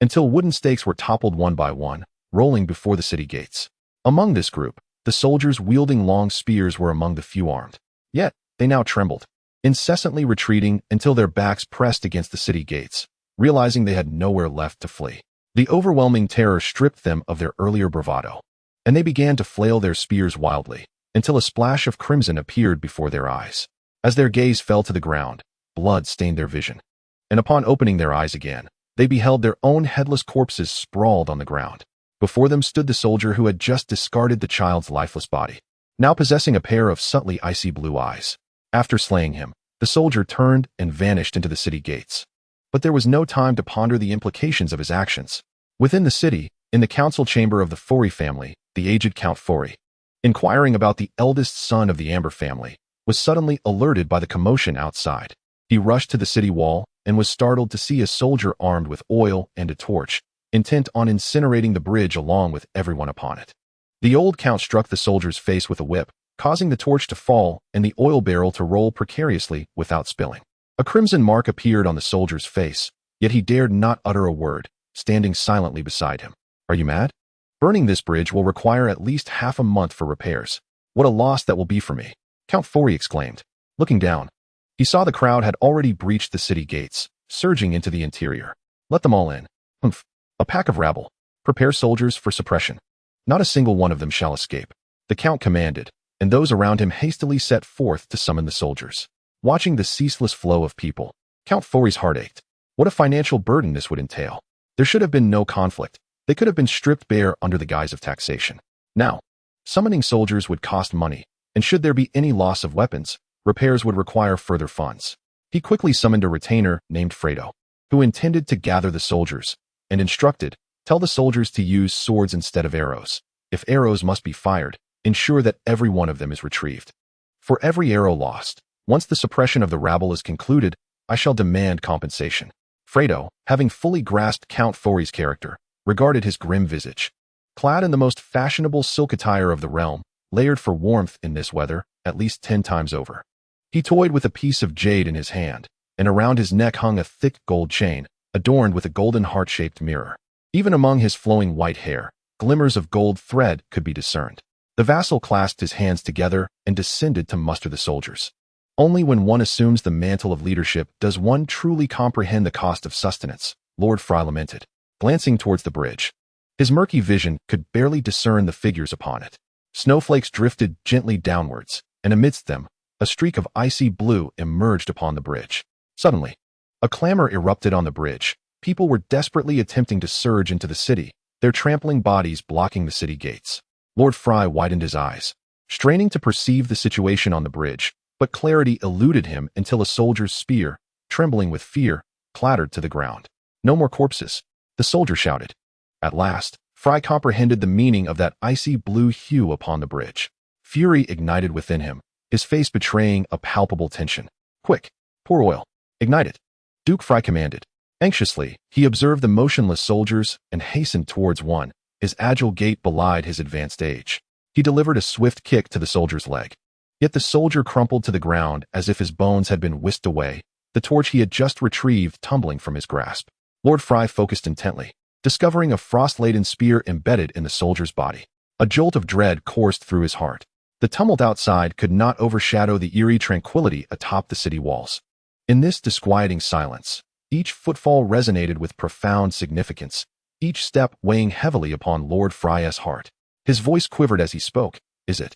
[SPEAKER 1] until wooden stakes were toppled one by one, rolling before the city gates. Among this group, the soldiers wielding long spears were among the few armed. Yet, they now trembled, incessantly retreating until their backs pressed against the city gates, realizing they had nowhere left to flee. The overwhelming terror stripped them of their earlier bravado, and they began to flail their spears wildly, until a splash of crimson appeared before their eyes. As their gaze fell to the ground, blood stained their vision, and upon opening their eyes again, they beheld their own headless corpses sprawled on the ground. Before them stood the soldier who had just discarded the child's lifeless body, now possessing a pair of subtly icy blue eyes. After slaying him, the soldier turned and vanished into the city gates. But there was no time to ponder the implications of his actions. Within the city, in the council chamber of the Forey family, the aged Count Forey, inquiring about the eldest son of the Amber family, was suddenly alerted by the commotion outside. He rushed to the city wall and was startled to see a soldier armed with oil and a torch, intent on incinerating the bridge along with everyone upon it. The old count struck the soldier's face with a whip, causing the torch to fall and the oil barrel to roll precariously without spilling. A crimson mark appeared on the soldier's face, yet he dared not utter a word, standing silently beside him. Are you mad? Burning this bridge will require at least half a month for repairs. What a loss that will be for me, Count Forey exclaimed. Looking down, he saw the crowd had already breached the city gates, surging into the interior. Let them all in. Humph. A pack of rabble. Prepare soldiers for suppression. Not a single one of them shall escape, the Count commanded, and those around him hastily set forth to summon the soldiers. Watching the ceaseless flow of people, Count Forey's heart ached. What a financial burden this would entail. There should have been no conflict. They could have been stripped bare under the guise of taxation. Now, summoning soldiers would cost money, and should there be any loss of weapons, repairs would require further funds. He quickly summoned a retainer named Fredo, who intended to gather the soldiers, and instructed, tell the soldiers to use swords instead of arrows. If arrows must be fired, ensure that every one of them is retrieved. For every arrow lost, once the suppression of the rabble is concluded, I shall demand compensation. Fredo, having fully grasped Count Forey's character, regarded his grim visage. Clad in the most fashionable silk attire of the realm, layered for warmth in this weather, at least 10 times over. He toyed with a piece of jade in his hand, and around his neck hung a thick gold chain, adorned with a golden heart-shaped mirror. Even among his flowing white hair, glimmers of gold thread could be discerned. The vassal clasped his hands together and descended to muster the soldiers. Only when one assumes the mantle of leadership does one truly comprehend the cost of sustenance, Lord Fry lamented, glancing towards the bridge. His murky vision could barely discern the figures upon it. Snowflakes drifted gently downwards, and amidst them, a streak of icy blue emerged upon the bridge. Suddenly, a clamor erupted on the bridge. People were desperately attempting to surge into the city, their trampling bodies blocking the city gates. Lord Fry widened his eyes, straining to perceive the situation on the bridge, but clarity eluded him until a soldier's spear, trembling with fear, clattered to the ground. No more corpses, the soldier shouted. At last, Fry comprehended the meaning of that icy blue hue upon the bridge. Fury ignited within him, his face betraying a palpable tension. Quick, pour oil. Ignite it, Duke Fry commanded. Anxiously, he observed the motionless soldiers and hastened towards one. His agile gait belied his advanced age. He delivered a swift kick to the soldier's leg. Yet the soldier crumpled to the ground as if his bones had been whisked away, the torch he had just retrieved tumbling from his grasp. Lord Fry focused intently, discovering a frost-laden spear embedded in the soldier's body. A jolt of dread coursed through his heart. The tumult outside could not overshadow the eerie tranquility atop the city walls. In this disquieting silence, each footfall resonated with profound significance, each step weighing heavily upon Lord Fry's heart. His voice quivered as he spoke. Is it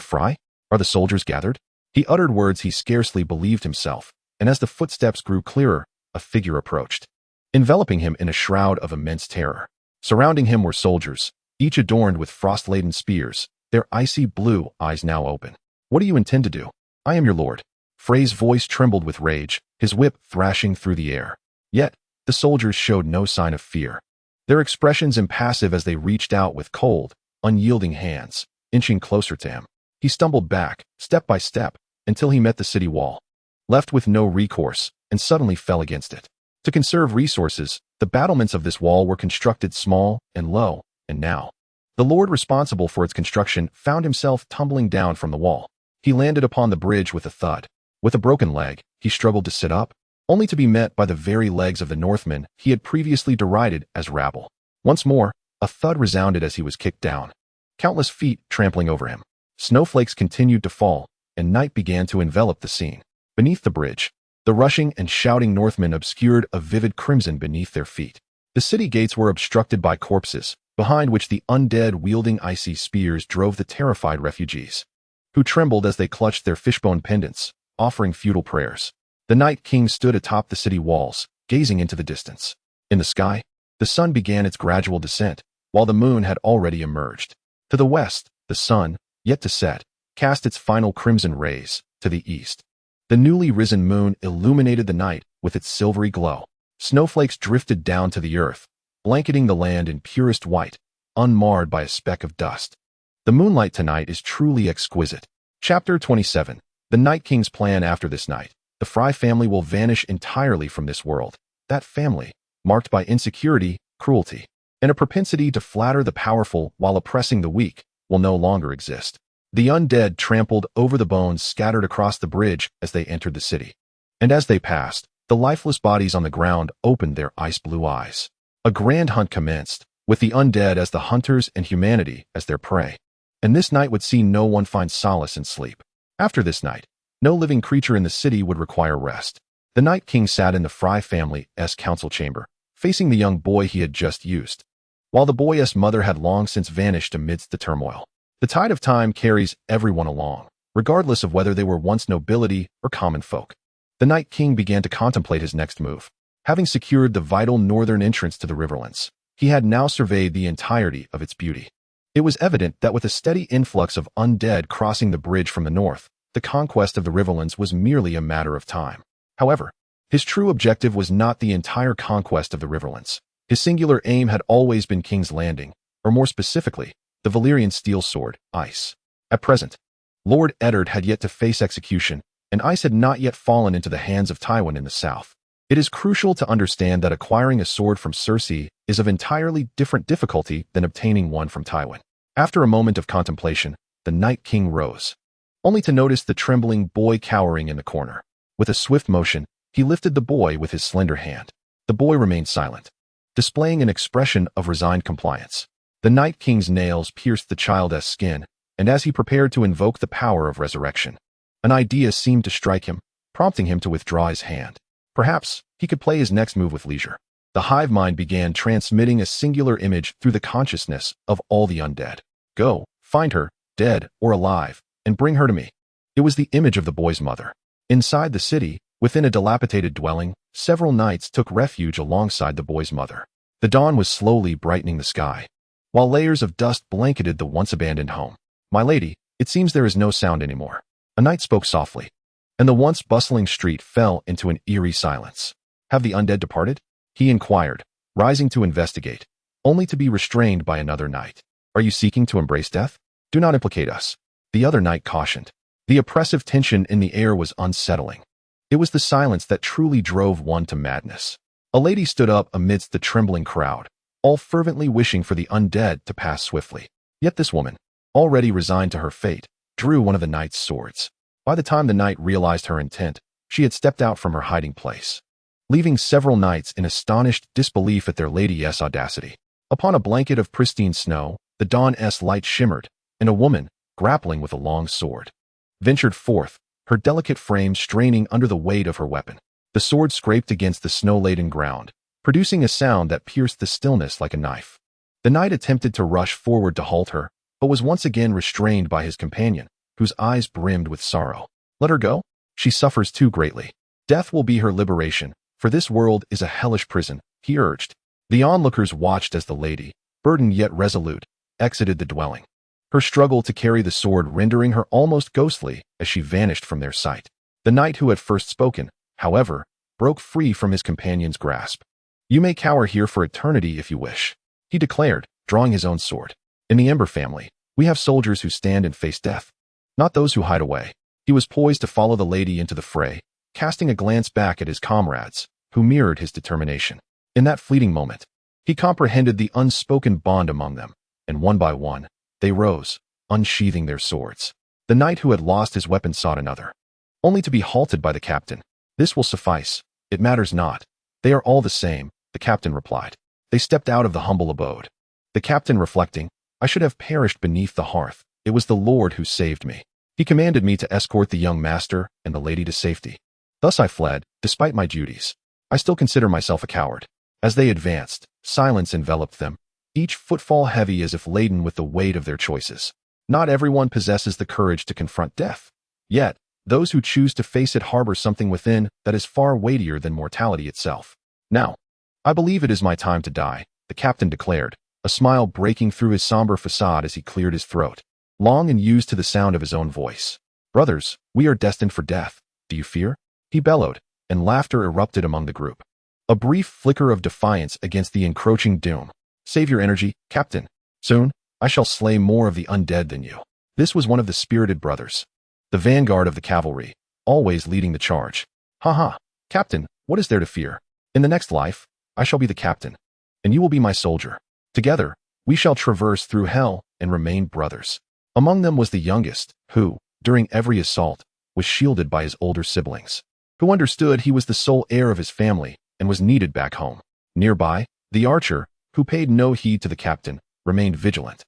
[SPEAKER 1] Fry? Are the soldiers gathered? He uttered words he scarcely believed himself, and as the footsteps grew clearer, a figure approached, enveloping him in a shroud of immense terror. Surrounding him were soldiers, each adorned with frost-laden spears, their icy blue eyes now open. What do you intend to do? I am your lord. Frey's voice trembled with rage, his whip thrashing through the air. Yet, the soldiers showed no sign of fear, their expressions impassive as they reached out with cold, unyielding hands, inching closer to him. He stumbled back, step by step, until he met the city wall, left with no recourse, and suddenly fell against it. To conserve resources, the battlements of this wall were constructed small and low, and now, the lord responsible for its construction found himself tumbling down from the wall. He landed upon the bridge with a thud. With a broken leg, he struggled to sit up, only to be met by the very legs of the Northmen he had previously derided as rabble. Once more, a thud resounded as he was kicked down, countless feet trampling over him. Snowflakes continued to fall, and night began to envelop the scene. Beneath the bridge, the rushing and shouting Northmen obscured a vivid crimson beneath their feet. The city gates were obstructed by corpses, behind which the undead wielding icy spears drove the terrified refugees, who trembled as they clutched their fishbone pendants, offering futile prayers. The Night King stood atop the city walls, gazing into the distance. In the sky, the sun began its gradual descent, while the moon had already emerged. To the west, the sun, yet to set, cast its final crimson rays. To the east, the newly risen moon illuminated the night with its silvery glow. Snowflakes drifted down to the earth, blanketing the land in purest white, unmarred by a speck of dust. The moonlight tonight is truly exquisite. Chapter 27. The Night King's plan. After this night, the Fry family will vanish entirely from this world. That family, marked by insecurity, cruelty, and a propensity to flatter the powerful while oppressing the weak, will no longer exist. The undead trampled over the bones scattered across the bridge as they entered the city. And as they passed, the lifeless bodies on the ground opened their ice-blue eyes. A grand hunt commenced, with the undead as the hunters and humanity as their prey. And this night would see no one find solace in sleep. After this night, no living creature in the city would require rest. The Night King sat in the Fry family's council chamber, facing the young boy he had just used, while the boy's mother had long since vanished amidst the turmoil. The tide of time carries everyone along, regardless of whether they were once nobility or common folk. The Night King began to contemplate his next move. Having secured the vital northern entrance to the Riverlands, he had now surveyed the entirety of its beauty. It was evident that with a steady influx of undead crossing the bridge from the north, the conquest of the Riverlands was merely a matter of time. However, his true objective was not the entire conquest of the Riverlands. His singular aim had always been King's Landing, or more specifically, the Valyrian steel sword, Ice. At present, Lord Eddard had yet to face execution, and Ice had not yet fallen into the hands of Tywin in the south. It is crucial to understand that acquiring a sword from Cersei is of entirely different difficulty than obtaining one from Tywin. After a moment of contemplation, the Night King rose, only to notice the trembling boy cowering in the corner. With a swift motion, he lifted the boy with his slender hand. The boy remained silent, displaying an expression of resigned compliance. The Night King's nails pierced the child's skin, and as he prepared to invoke the power of resurrection, an idea seemed to strike him, prompting him to withdraw his hand. Perhaps he could play his next move with leisure. The hive mind began transmitting a singular image through the consciousness of all the undead. Go, find her, dead or alive, and bring her to me. It was the image of the boy's mother. Inside the city, within a dilapidated dwelling, several knights took refuge alongside the boy's mother. The dawn was slowly brightening the sky, while layers of dust blanketed the once abandoned home. My lady, it seems there is no sound anymore. A knight spoke softly, and the once bustling street fell into an eerie silence. Have the undead departed? He inquired, rising to investigate, only to be restrained by another knight. Are you seeking to embrace death? Do not implicate us, the other knight cautioned. The oppressive tension in the air was unsettling. It was the silence that truly drove one to madness. A lady stood up amidst the trembling crowd, all fervently wishing for the undead to pass swiftly. Yet this woman, already resigned to her fate, drew one of the knight's swords. By the time the knight realized her intent, she had stepped out from her hiding place, leaving several knights in astonished disbelief at their lady's audacity. Upon a blanket of pristine snow, the dawn's light shimmered, and a woman, grappling with a long sword, ventured forth, her delicate frame straining under the weight of her weapon. The sword scraped against the snow-laden ground, producing a sound that pierced the stillness like a knife. The knight attempted to rush forward to halt her, but was once again restrained by his companion, whose eyes brimmed with sorrow. Let her go? She suffers too greatly. Death will be her liberation, for this world is a hellish prison, he urged. The onlookers watched as the lady, burdened yet resolute, exited the dwelling, her struggle to carry the sword rendering her almost ghostly as she vanished from their sight. The knight who had first spoken, however, broke free from his companion's grasp. You may cower here for eternity if you wish, he declared, drawing his own sword. In the Ember family, we have soldiers who stand and face death, not those who hide away. He was poised to follow the lady into the fray, casting a glance back at his comrades, who mirrored his determination. In that fleeting moment, he comprehended the unspoken bond among them, and one by one, they rose, unsheathing their swords. The knight who had lost his weapon sought another, only to be halted by the captain. This will suffice. It matters not. They are all the same, the captain replied. They stepped out of the humble abode. The captain reflecting, I should have perished beneath the hearth. It was the Lord who saved me. He commanded me to escort the young master and the lady to safety. Thus I fled, despite my duties. I still consider myself a coward. As they advanced, silence enveloped them, each footfall heavy as if laden with the weight of their choices. Not everyone possesses the courage to confront death. Yet, those who choose to face it harbor something within that is far weightier than mortality itself. Now, I believe it is my time to die, the captain declared, a smile breaking through his somber facade as he cleared his throat, long and used to the sound of his own voice. Brothers, we are destined for death. Do you fear? He bellowed, and laughter erupted among the group. A brief flicker of defiance against the encroaching doom. Save your energy, Captain. Soon, I shall slay more of the undead than you. This was one of the spirited brothers, the vanguard of the cavalry, always leading the charge. Ha ha, Captain, what is there to fear? In the next life, I shall be the captain, and you will be my soldier. Together, we shall traverse through hell and remain brothers. Among them was the youngest, who, during every assault, was shielded by his older siblings, who understood he was the sole heir of his family and was needed back home. Nearby, the archer, who paid no heed to the captain, remained vigilant,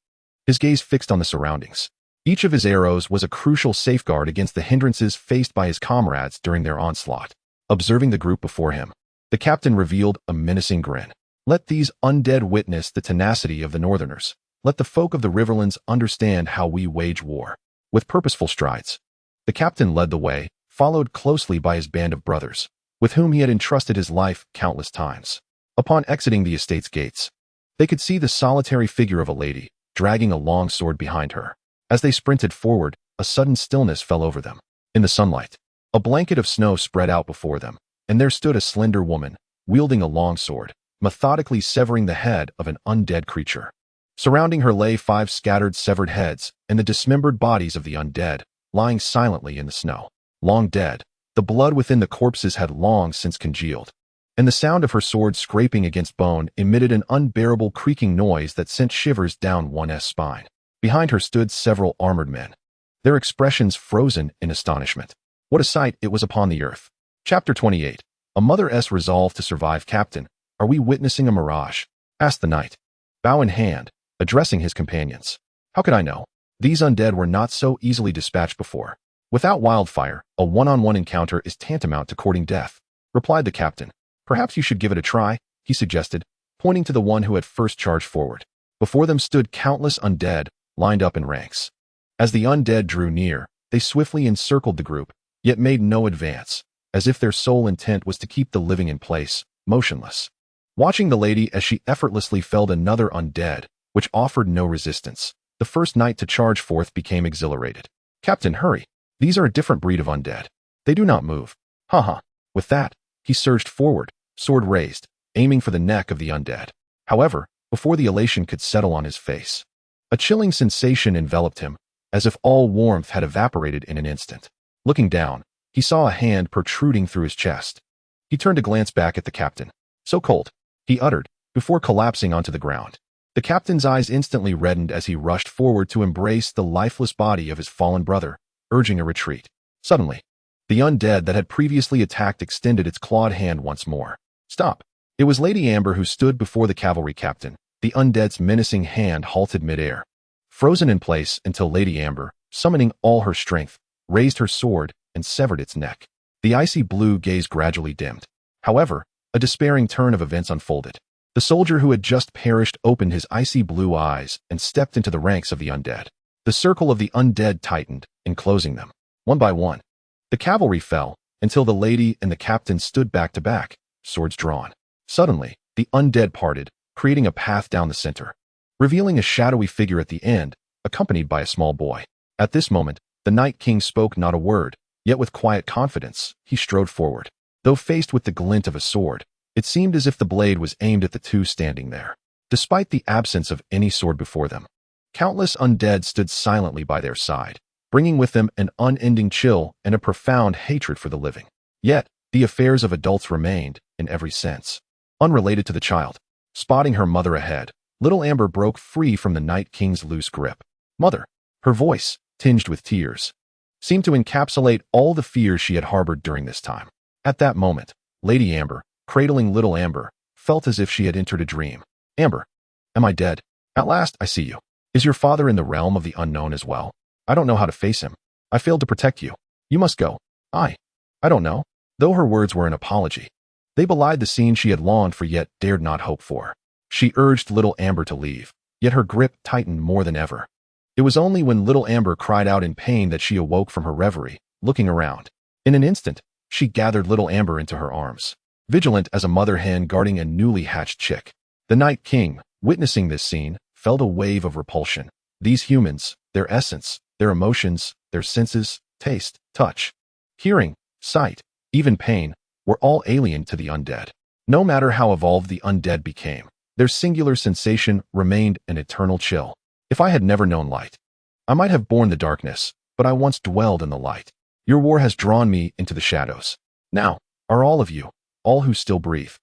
[SPEAKER 1] his gaze fixed on the surroundings. Each of his arrows was a crucial safeguard against the hindrances faced by his comrades during their onslaught. Observing the group before him, the captain revealed a menacing grin. Let these undead witness the tenacity of the Northerners. Let the folk of the Riverlands understand how we wage war. With purposeful strides, the captain led the way, followed closely by his band of brothers, with whom he had entrusted his life countless times. Upon exiting the estate's gates, they could see the solitary figure of a lady, dragging a long sword behind her. As they sprinted forward, a sudden stillness fell over them. In the sunlight, a blanket of snow spread out before them, and there stood a slender woman, wielding a long sword, methodically severing the head of an undead creature. Surrounding her lay 5 scattered severed heads and the dismembered bodies of the undead, lying silently in the snow. Long dead, the blood within the corpses had long since congealed, and the sound of her sword scraping against bone emitted an unbearable creaking noise that sent shivers down one's spine. Behind her stood several armored men, their expressions frozen in astonishment. What a sight it was upon the earth. Chapter 28. A mother's resolve to survive. Captain, are we witnessing a mirage? Asked the knight, bow in hand, addressing his companions. How could I know? These undead were not so easily dispatched before. Without wildfire, a one-on-one encounter is tantamount to courting death, replied the captain. Perhaps you should give it a try, he suggested, pointing to the one who had first charged forward. Before them stood countless undead, lined up in ranks. As the undead drew near, they swiftly encircled the group, yet made no advance, as if their sole intent was to keep the living in place, motionless. Watching the lady as she effortlessly felled another undead, which offered no resistance, the first knight to charge forth became exhilarated. Captain, hurry. These are a different breed of undead. They do not move. Ha ha. With that, he surged forward, sword raised, aiming for the neck of the undead. However, before the elation could settle on his face, a chilling sensation enveloped him, as if all warmth had evaporated in an instant. Looking down, he saw a hand protruding through his chest. He turned to glance back at the captain. So cold, he uttered, before collapsing onto the ground. The captain's eyes instantly reddened as he rushed forward to embrace the lifeless body of his fallen brother, urging a retreat. Suddenly, The undead that had previously attacked extended its clawed hand once more. Stop. It was Lady Amber who stood before the cavalry captain. The undead's menacing hand halted midair, frozen in place until Lady Amber, summoning all her strength, raised her sword and severed its neck. The icy blue gaze gradually dimmed. However, a despairing turn of events unfolded. The soldier who had just perished opened his icy blue eyes and stepped into the ranks of the undead. The circle of the undead tightened, enclosing them. One by one, the cavalry fell, until the lady and the captain stood back to back, swords drawn. Suddenly, the undead parted, creating a path down the center, revealing a shadowy figure at the end, accompanied by a small boy. At this moment, the Night King spoke not a word, yet with quiet confidence, he strode forward. Though faced with the glint of a sword, it seemed as if the blade was aimed at the two standing there. Despite the absence of any sword before them, countless undead stood silently by their side, bringing with them an unending chill and a profound hatred for the living. Yet, the affairs of adults remained, in every sense, unrelated to the child. Spotting her mother ahead, little Amber broke free from the Night King's loose grip. Mother, her voice, tinged with tears, seemed to encapsulate all the fears she had harbored during this time. At that moment, Lady Amber, cradling little Amber, felt as if she had entered a dream. Amber, am I dead? At last I see you. Is your father in the realm of the unknown as well? I don't know how to face him. I failed to protect you. You must go. I don't know. Though her words were an apology, they belied the scene she had longed for yet dared not hope for. She urged little Amber to leave, yet her grip tightened more than ever. It was only when little Amber cried out in pain that she awoke from her reverie, looking around. In an instant, she gathered little Amber into her arms, vigilant as a mother hen guarding a newly hatched chick. The Night King, witnessing this scene, felt a wave of repulsion. These humans, their essence, their emotions, their senses, taste, touch, hearing, sight, even pain, were all alien to the undead. No matter how evolved the undead became, their singular sensation remained an eternal chill. If I had never known light, I might have borne the darkness, but I once dwelled in the light. Your war has drawn me into the shadows. Now, are all of you, all who still breathe,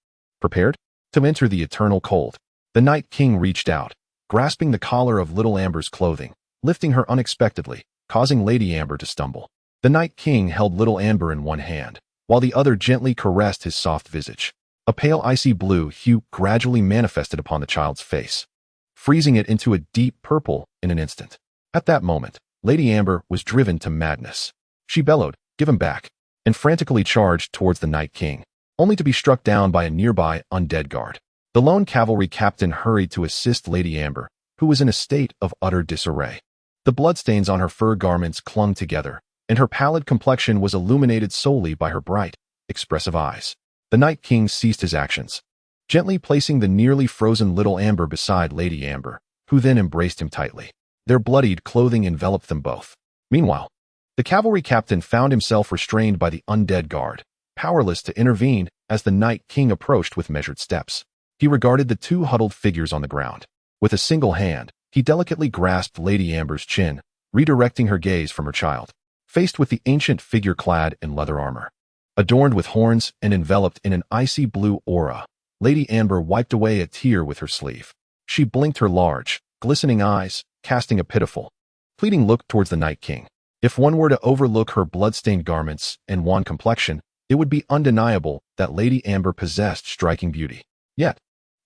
[SPEAKER 1] prepared to enter the eternal cold? The Night King reached out, grasping the collar of little Amber's clothing, lifting her unexpectedly, causing Lady Amber to stumble. The Night King held little Amber in one hand, while the other gently caressed his soft visage. A pale icy blue hue gradually manifested upon the child's face, freezing it into a deep purple in an instant. At that moment, Lady Amber was driven to madness. She bellowed, "Give him back," and frantically charged towards the Night King, only to be struck down by a nearby undead guard. The lone cavalry captain hurried to assist Lady Amber, who was in a state of utter disarray. The bloodstains on her fur garments clung together, and her pallid complexion was illuminated solely by her bright, expressive eyes. The Night King ceased his actions, gently placing the nearly frozen little Amber beside Lady Amber, who then embraced him tightly. Their bloodied clothing enveloped them both. Meanwhile, the cavalry captain found himself restrained by the undead guard, powerless to intervene as the Night King approached with measured steps. He regarded the two huddled figures on the ground. With a single hand, he delicately grasped Lady Amber's chin, redirecting her gaze from her child. Faced with the ancient figure clad in leather armor, adorned with horns and enveloped in an icy blue aura, Lady Amber wiped away a tear with her sleeve. She blinked her large, glistening eyes, casting a pitiful, pleading look towards the Night King. If one were to overlook her blood-stained garments and wan complexion, it would be undeniable that Lady Amber possessed striking beauty. Yet,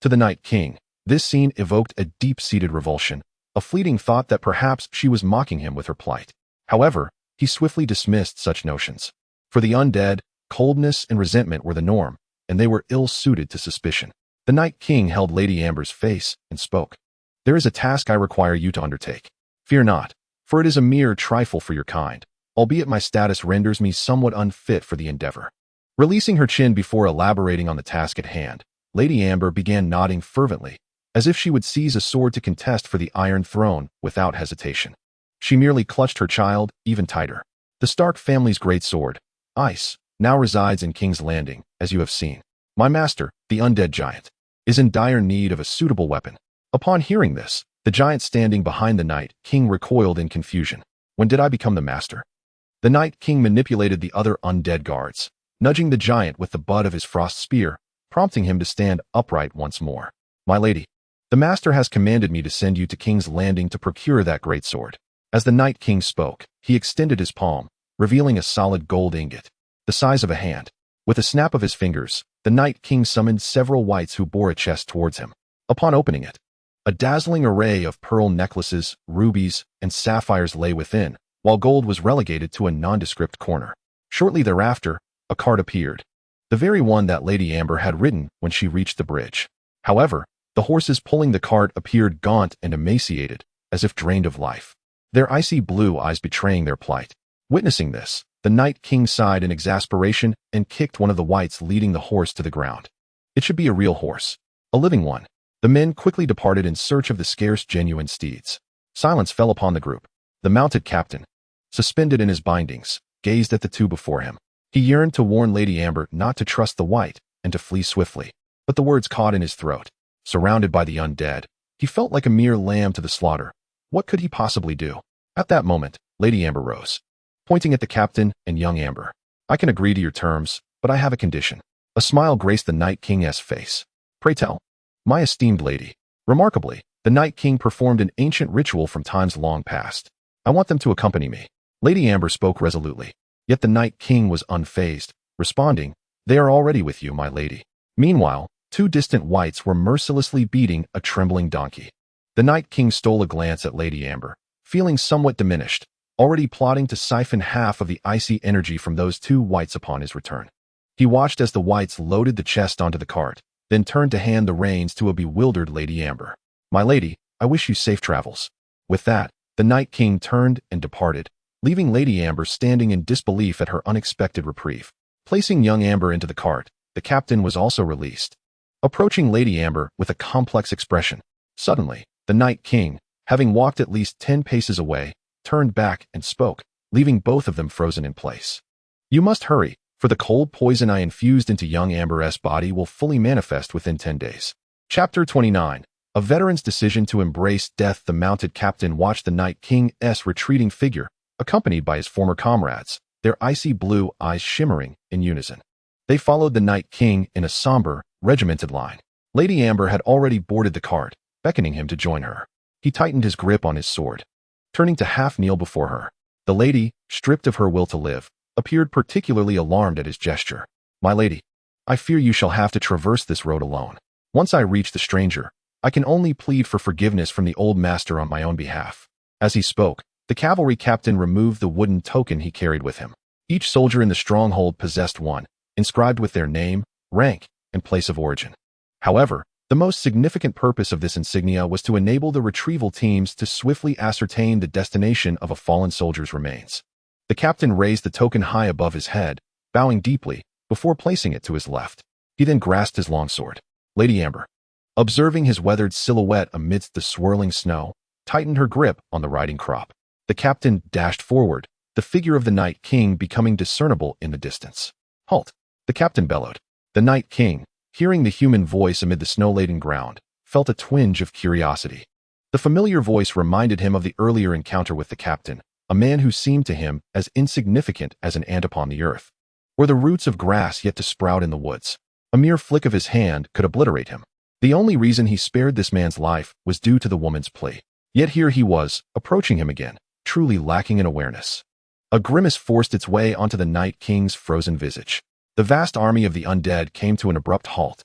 [SPEAKER 1] to the Night King, this scene evoked a deep-seated revulsion, a fleeting thought that perhaps she was mocking him with her plight. However, he swiftly dismissed such notions. For the undead, coldness and resentment were the norm, and they were ill-suited to suspicion. The Night King held Lady Amber's face and spoke. "There is a task I require you to undertake. Fear not, for it is a mere trifle for your kind, albeit my status renders me somewhat unfit for the endeavor." Releasing her chin before elaborating on the task at hand, Lady Amber began nodding fervently, as if she would seize a sword to contest for the Iron Throne without hesitation. She merely clutched her child even tighter. The Stark family's great sword, Ice, now resides in King's Landing, as you have seen. My master, the undead giant, is in dire need of a suitable weapon. Upon hearing this, the giant standing behind the Night King recoiled in confusion. When did I become the master? The Night King manipulated the other undead guards, nudging the giant with the butt of his frost spear, prompting him to stand upright once more. My lady, the master has commanded me to send you to King's Landing to procure that great sword. As the Night King spoke, he extended his palm, revealing a solid gold ingot, the size of a hand. With a snap of his fingers, the Night King summoned several wights who bore a chest towards him. Upon opening it, a dazzling array of pearl necklaces, rubies, and sapphires lay within, while gold was relegated to a nondescript corner. Shortly thereafter, a cart appeared, the very one that Lady Amber had ridden when she reached the bridge. However, the horses pulling the cart appeared gaunt and emaciated, as if drained of life, their icy blue eyes betraying their plight. Witnessing this, the Night King sighed in exasperation and kicked one of the wights leading the horse to the ground. It should be a real horse, a living one. The men quickly departed in search of the scarce genuine steeds. Silence fell upon the group. The mounted captain, suspended in his bindings, gazed at the two before him. He yearned to warn Lady Amber not to trust the wight and to flee swiftly, but the words caught in his throat. Surrounded by the undead, he felt like a mere lamb to the slaughter. What could he possibly do? At that moment, Lady Amber rose, pointing at the captain and young Amber. I can agree to your terms, but I have a condition. A smile graced the Night King's face. Pray tell. My esteemed lady. Remarkably, the Night King performed an ancient ritual from times long past. I want them to accompany me. Lady Amber spoke resolutely. Yet the Night King was unfazed, responding, They are already with you, my lady. Meanwhile, two distant wights were mercilessly beating a trembling donkey. The Night King stole a glance at Lady Amber, feeling somewhat diminished, already plotting to siphon half of the icy energy from those two wights upon his return. He watched as the wights loaded the chest onto the cart, then turned to hand the reins to a bewildered Lady Amber. My lady, I wish you safe travels. With that, the Night King turned and departed, leaving Lady Amber standing in disbelief at her unexpected reprieve. Placing young Amber into the cart, the captain was also released. Approaching Lady Amber with a complex expression, suddenly, the Night King, having walked at least 10 paces away, turned back and spoke, leaving both of them frozen in place. You must hurry, for the cold poison I infused into young Amber's body will fully manifest within 10 days. Chapter 29. A veteran's decision to embrace death. The mounted captain watched the Night King's retreating figure, accompanied by his former comrades, their icy blue eyes shimmering in unison. They followed the Night King in a somber, regimented line. Lady Amber had already boarded the cart, beckoning him to join her. He tightened his grip on his sword, turning to half kneel before her. The lady, stripped of her will to live, appeared particularly alarmed at his gesture. My lady, I fear you shall have to traverse this road alone. Once I reach the stranger, I can only plead for forgiveness from the old master on my own behalf. As he spoke, the cavalry captain removed the wooden token he carried with him. Each soldier in the stronghold possessed one, inscribed with their name, rank, and place of origin. However, the most significant purpose of this insignia was to enable the retrieval teams to swiftly ascertain the destination of a fallen soldier's remains. The captain raised the token high above his head, bowing deeply, before placing it to his left. He then grasped his longsword. Lady Amber, observing his weathered silhouette amidst the swirling snow, tightened her grip on the riding crop. The captain dashed forward, the figure of the Night King becoming discernible in the distance. Halt! The captain bellowed. The Night King, hearing the human voice amid the snow-laden ground, felt a twinge of curiosity. The familiar voice reminded him of the earlier encounter with the captain, a man who seemed to him as insignificant as an ant upon the earth, or the roots of grass yet to sprout in the woods. A mere flick of his hand could obliterate him. The only reason he spared this man's life was due to the woman's plea. Yet here he was, approaching him again, truly lacking in awareness. A grimace forced its way onto the Night King's frozen visage. The vast army of the undead came to an abrupt halt.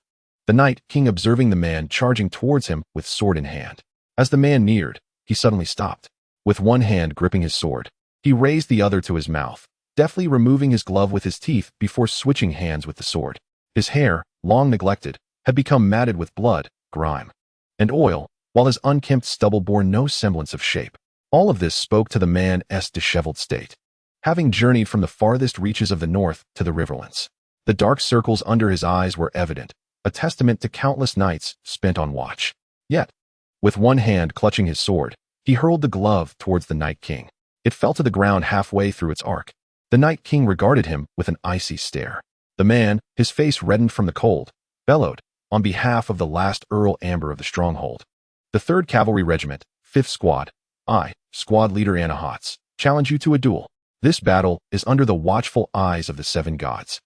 [SPEAKER 1] The Night King observing the man charging towards him with sword in hand. As the man neared, he suddenly stopped. With one hand gripping his sword, he raised the other to his mouth, deftly removing his glove with his teeth before switching hands with the sword. His hair, long neglected, had become matted with blood, grime, and oil, while his unkempt stubble bore no semblance of shape. All of this spoke to the man's disheveled state. Having journeyed from the farthest reaches of the north to the Riverlands, the dark circles under his eyes were evident, a testament to countless nights spent on watch. Yet, with one hand clutching his sword, he hurled the glove towards the Night King. It fell to the ground halfway through its arc. The Night King regarded him with an icy stare. The man, his face reddened from the cold, bellowed, on behalf of the last Earl Amber of the stronghold. The 3rd Cavalry Regiment, 5th Squad, I, Squad Leader Anahots, challenge you to a duel. This battle is under the watchful eyes of the 7 gods.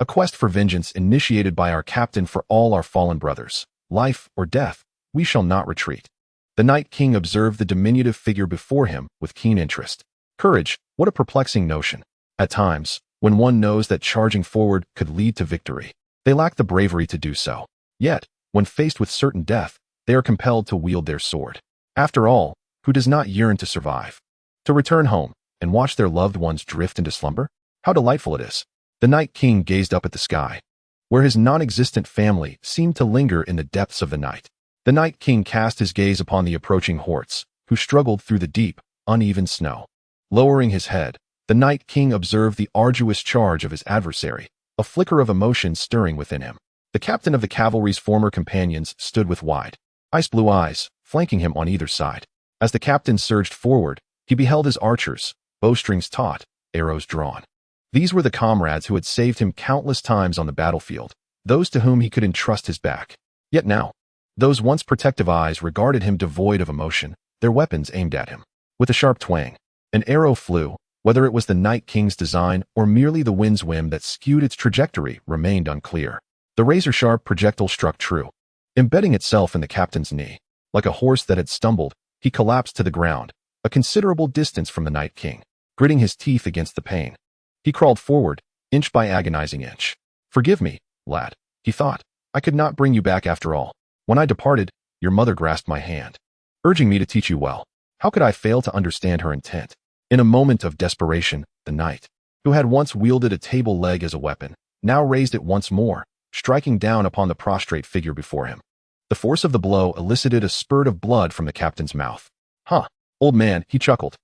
[SPEAKER 1] A quest for vengeance initiated by our captain for all our fallen brothers. Life or death, we shall not retreat. The Night King observed the diminutive figure before him with keen interest. Courage, what a perplexing notion. At times, when one knows that charging forward could lead to victory, they lack the bravery to do so. Yet, when faced with certain death, they are compelled to wield their sword. After all, who does not yearn to survive? To return home and watch their loved ones drift into slumber? How delightful it is. The Night King gazed up at the sky, where his non-existent family seemed to linger in the depths of the night. The Night King cast his gaze upon the approaching hordes, who struggled through the deep, uneven snow. Lowering his head, the Night King observed the arduous charge of his adversary, a flicker of emotion stirring within him. The captain of the cavalry's former companions stood with wide, ice-blue eyes, flanking him on either side. As the captain surged forward, he beheld his archers, bowstrings taut, arrows drawn. These were the comrades who had saved him countless times on the battlefield, those to whom he could entrust his back. Yet now, those once protective eyes regarded him devoid of emotion, their weapons aimed at him. With a sharp twang, an arrow flew. Whether it was the Night King's design or merely the wind's whim that skewed its trajectory remained unclear. The razor-sharp projectile struck true, embedding itself in the captain's knee. Like a horse that had stumbled, he collapsed to the ground, a considerable distance from the Night King, gritting his teeth against the pain. He crawled forward, inch by agonizing inch. "Forgive me, lad," he thought. "I could not bring you back after all. When I departed, your mother grasped my hand, urging me to teach you well. How could I fail to understand her intent?" In a moment of desperation, the knight, who had once wielded a table leg as a weapon, now raised it once more, striking down upon the prostrate figure before him. The force of the blow elicited a spurt of blood from the captain's mouth. "Huh, old man," he chuckled.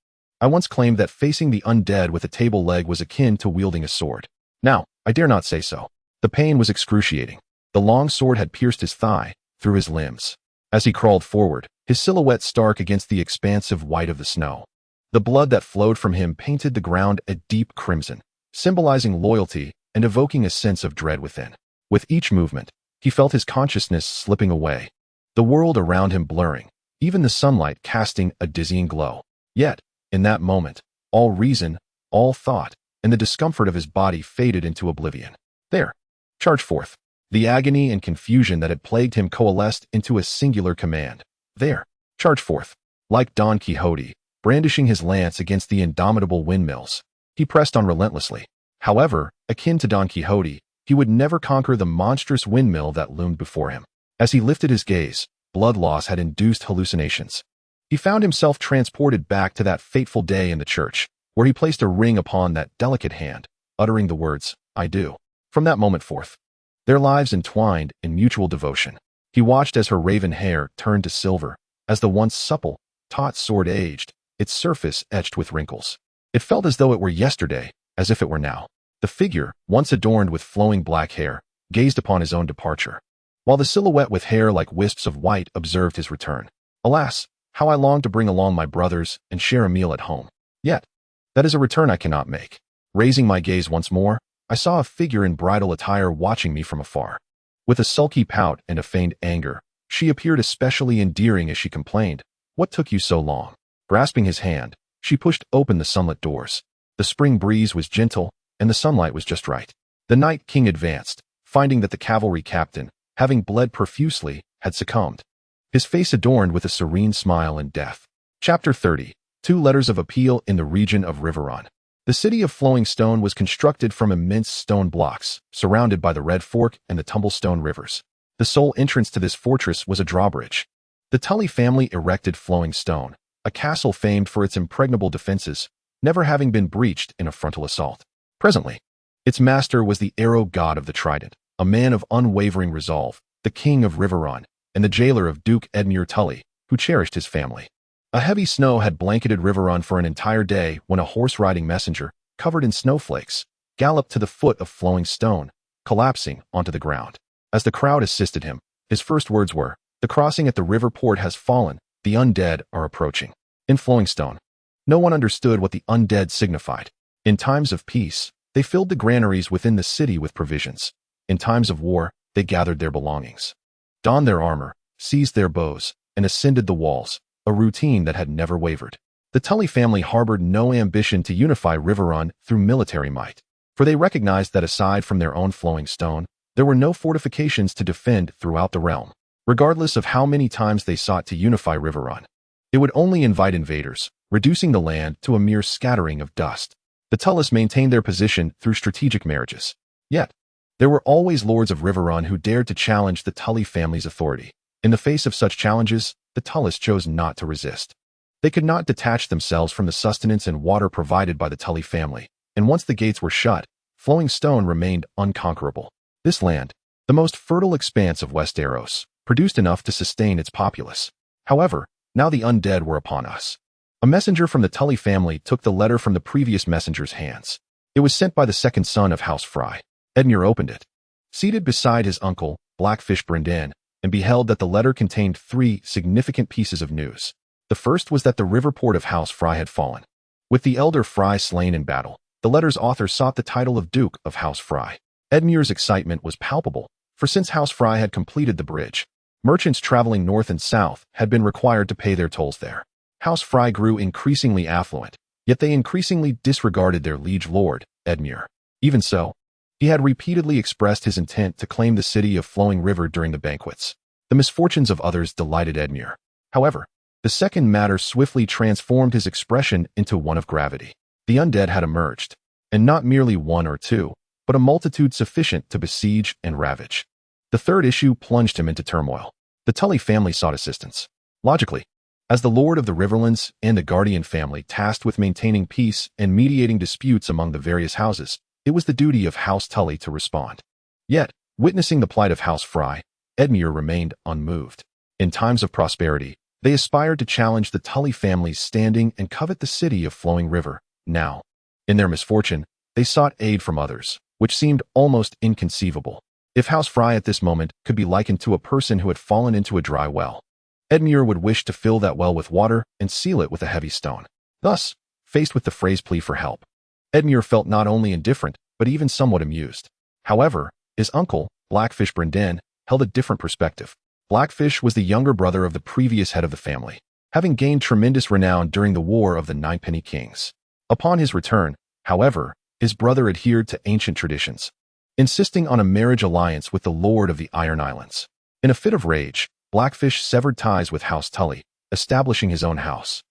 [SPEAKER 1] "I once claimed that facing the undead with a table leg was akin to wielding a sword. Now, I dare not say so." The pain was excruciating. The long sword had pierced his thigh, through his limbs. As he crawled forward, his silhouette stark against the expansive white of the snow. The blood that flowed from him painted the ground a deep crimson, symbolizing loyalty and evoking a sense of dread within. With each movement, he felt his consciousness slipping away, the world around him blurring, even the sunlight casting a dizzying glow. Yet, in that moment, all reason, all thought, and the discomfort of his body faded into oblivion. There, charge forth. The agony and confusion that had plagued him coalesced into a singular command. There, charge forth. Like Don Quixote, brandishing his lance against the indomitable windmills, he pressed on relentlessly. However, akin to Don Quixote, he would never conquer the monstrous windmill that loomed before him. As he lifted his gaze, blood loss had induced hallucinations. He found himself transported back to that fateful day in the church, where he placed a ring upon that delicate hand, uttering the words, "I do." From that moment forth, their lives entwined in mutual devotion. He watched as her raven hair turned to silver, as the once supple, taut sword aged, its surface etched with wrinkles. It felt as though it were yesterday, as if it were now. The figure, once adorned with flowing black hair, gazed upon his own departure, while the silhouette with hair like wisps of white observed his return. Alas, how I long to bring along my brothers and share a meal at home. Yet, that is a return I cannot make. Raising my gaze once more, I saw a figure in bridal attire watching me from afar. With a sulky pout and a feigned anger, she appeared especially endearing as she complained, "What took you so long?" Grasping his hand, she pushed open the sunlit doors. The spring breeze was gentle, and the sunlight was just right. The Night King advanced, finding that the cavalry captain, having bled profusely, had succumbed, his face adorned with a serene smile and death. Chapter 30. 2 Letters of Appeal in the region of Riverlands. The city of Flowing Stone was constructed from immense stone blocks, surrounded by the Red Fork and the Tumblestone rivers. The sole entrance to this fortress was a drawbridge. The Tully family erected Flowing Stone, a castle famed for its impregnable defenses, never having been breached in a frontal assault. Presently, its master was the arrow god of the trident, a man of unwavering resolve, the king of Riverlands, and the jailer of Duke Edmure Tully, who cherished his family. A heavy snow had blanketed Riverlands for an entire day when a horse-riding messenger, covered in snowflakes, galloped to the foot of Flowing Stone, collapsing onto the ground. As the crowd assisted him, his first words were, "The crossing at the river port has fallen, the undead are approaching." In Flowing Stone, no one understood what the undead signified. In times of peace, they filled the granaries within the city with provisions. In times of war, they gathered their belongings, donned their armor, seized their bows, and ascended the walls, a routine that had never wavered. The Tully family harbored no ambition to unify Riverlands through military might, for they recognized that aside from their own Flowing Stone, there were no fortifications to defend throughout the realm. Regardless of how many times they sought to unify Riverlands, it would only invite invaders, reducing the land to a mere scattering of dust. The Tullis maintained their position through strategic marriages. Yet, there were always lords of Riverrun who dared to challenge the Tully family's authority. In the face of such challenges, the Tullis chose not to resist. They could not detach themselves from the sustenance and water provided by the Tully family, and once the gates were shut, Flowing Stone remained unconquerable. This land, the most fertile expanse of Westeros, produced enough to sustain its populace. However, now the undead were upon us. A messenger from the Tully family took the letter from the previous messenger's hands. It was sent by the second son of House Fry. Edmure opened it. Seated beside his uncle, Blackfish Brendan, and beheld that the letter contained 3 significant pieces of news. The first was that the river port of House Fry had fallen. With the elder Fry slain in battle, the letter's author sought the title of Duke of House Fry. Edmure's excitement was palpable, for since House Fry had completed the bridge, merchants traveling north and south had been required to pay their tolls there. House Fry grew increasingly affluent, yet they increasingly disregarded their liege lord, Edmure. Even so, he had repeatedly expressed his intent to claim the city of Flowing River during the banquets. The misfortunes of others delighted Edmure. However, the second matter swiftly transformed his expression into one of gravity. The undead had emerged, and not merely 1 or 2, but a multitude sufficient to besiege and ravage. The third issue plunged him into turmoil. The Tully family sought assistance. Logically, as the Lord of the Riverlands and the Guardian family tasked with maintaining peace and mediating disputes among the various houses, it was the duty of House Tully to respond. Yet, witnessing the plight of House Fry, Edmure remained unmoved. In times of prosperity, they aspired to challenge the Tully family's standing and covet the city of Flowing River. Now, in their misfortune, they sought aid from others, which seemed almost inconceivable. If House Fry at this moment could be likened to a person who had fallen into a dry well, Edmure would wish to fill that well with water and seal it with a heavy stone. Thus, faced with the phrase plea for help, Edmure felt not only indifferent, but even somewhat amused. However, his uncle, Blackfish Brendan, held a different perspective. Blackfish was the younger brother of the previous head of the family, having gained tremendous renown during the War of the Ninepenny Kings. Upon his return, however, his brother adhered to ancient traditions, insisting on a marriage alliance with the Lord of the Iron Islands. In a fit of rage, Blackfish severed ties with House Tully, establishing his own house,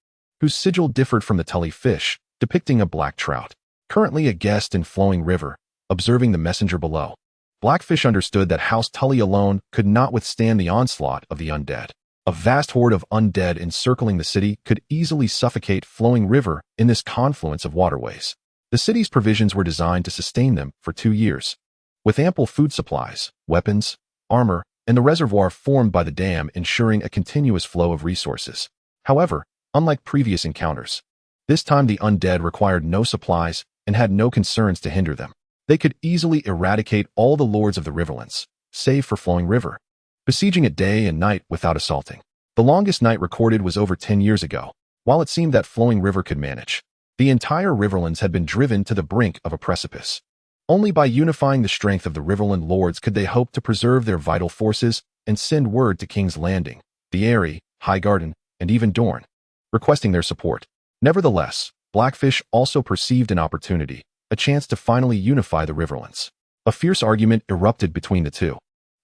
[SPEAKER 1] whose sigil differed from the Tully fish, depicting a black trout. Currently a guest in Flowing River, observing the messenger below, Blackfish understood that House Tully alone could not withstand the onslaught of the undead. A vast horde of undead encircling the city could easily suffocate Flowing River in this confluence of waterways. The city's provisions were designed to sustain them for 2 years, with ample food supplies, weapons, armor, and the reservoir formed by the dam ensuring a continuous flow of resources. However, unlike previous encounters, this time the undead required no supplies and had no concerns to hinder them. They could easily eradicate all the lords of the Riverlands, save for Flowing River, besieging it day and night without assaulting. The longest night recorded was over 10 years ago. While it seemed that Flowing River could manage, the entire Riverlands had been driven to the brink of a precipice. Only by unifying the strength of the Riverland lords could they hope to preserve their vital forces and send word to King's Landing, the Eyrie, Highgarden, and even Dorne, requesting their support. Nevertheless, Blackfish also perceived an opportunity, a chance to finally unify the Riverlands. A fierce argument erupted between the two,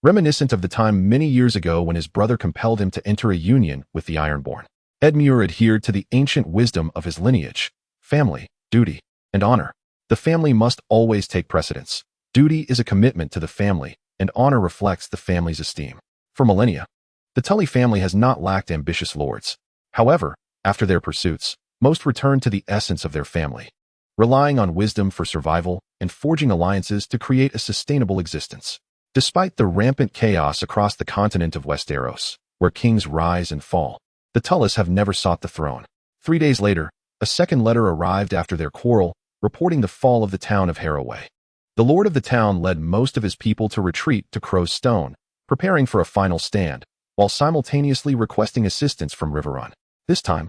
[SPEAKER 1] reminiscent of the time many years ago when his brother compelled him to enter a union with the Ironborn. Edmure adhered to the ancient wisdom of his lineage, family, duty, and honor. The family must always take precedence. Duty is a commitment to the family, and honor reflects the family's esteem. For millennia, the Tully family has not lacked ambitious lords. However, after their pursuits, most return to the essence of their family, relying on wisdom for survival and forging alliances to create a sustainable existence. Despite the rampant chaos across the continent of Westeros, where kings rise and fall, the Tullis have never sought the throne. 3 days later, a second letter arrived after their quarrel, reporting the fall of the town of Harroway. The lord of the town led most of his people to retreat to Crow's Stone, preparing for a final stand, while simultaneously requesting assistance from Riverrun. This time,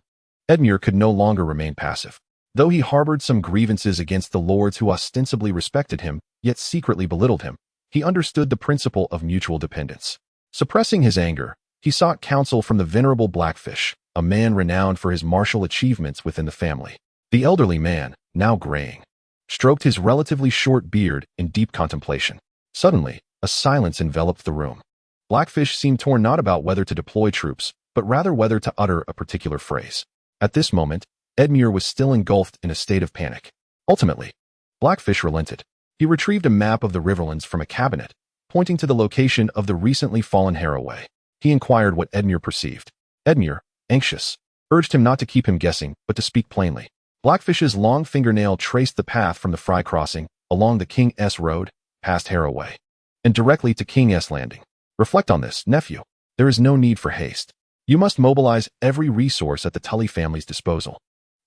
[SPEAKER 1] Edmure could no longer remain passive. Though he harbored some grievances against the lords who ostensibly respected him, yet secretly belittled him, he understood the principle of mutual dependence. Suppressing his anger, he sought counsel from the venerable Blackfish, a man renowned for his martial achievements within the family. The elderly man, now graying, stroked his relatively short beard in deep contemplation. Suddenly, a silence enveloped the room. Blackfish seemed torn not about whether to deploy troops, but rather whether to utter a particular phrase. At this moment, Edmure was still engulfed in a state of panic. Ultimately, Blackfish relented. He retrieved a map of the Riverlands from a cabinet, pointing to the location of the recently fallen Harroway. He inquired what Edmure perceived. Edmure, anxious, urged him not to keep him guessing, but to speak plainly. Blackfish's long fingernail traced the path from the Fry crossing, along the King S Road, past Harroway, and directly to King S Landing. Reflect on this, nephew. There is no need for haste. You must mobilize every resource at the Tully family's disposal,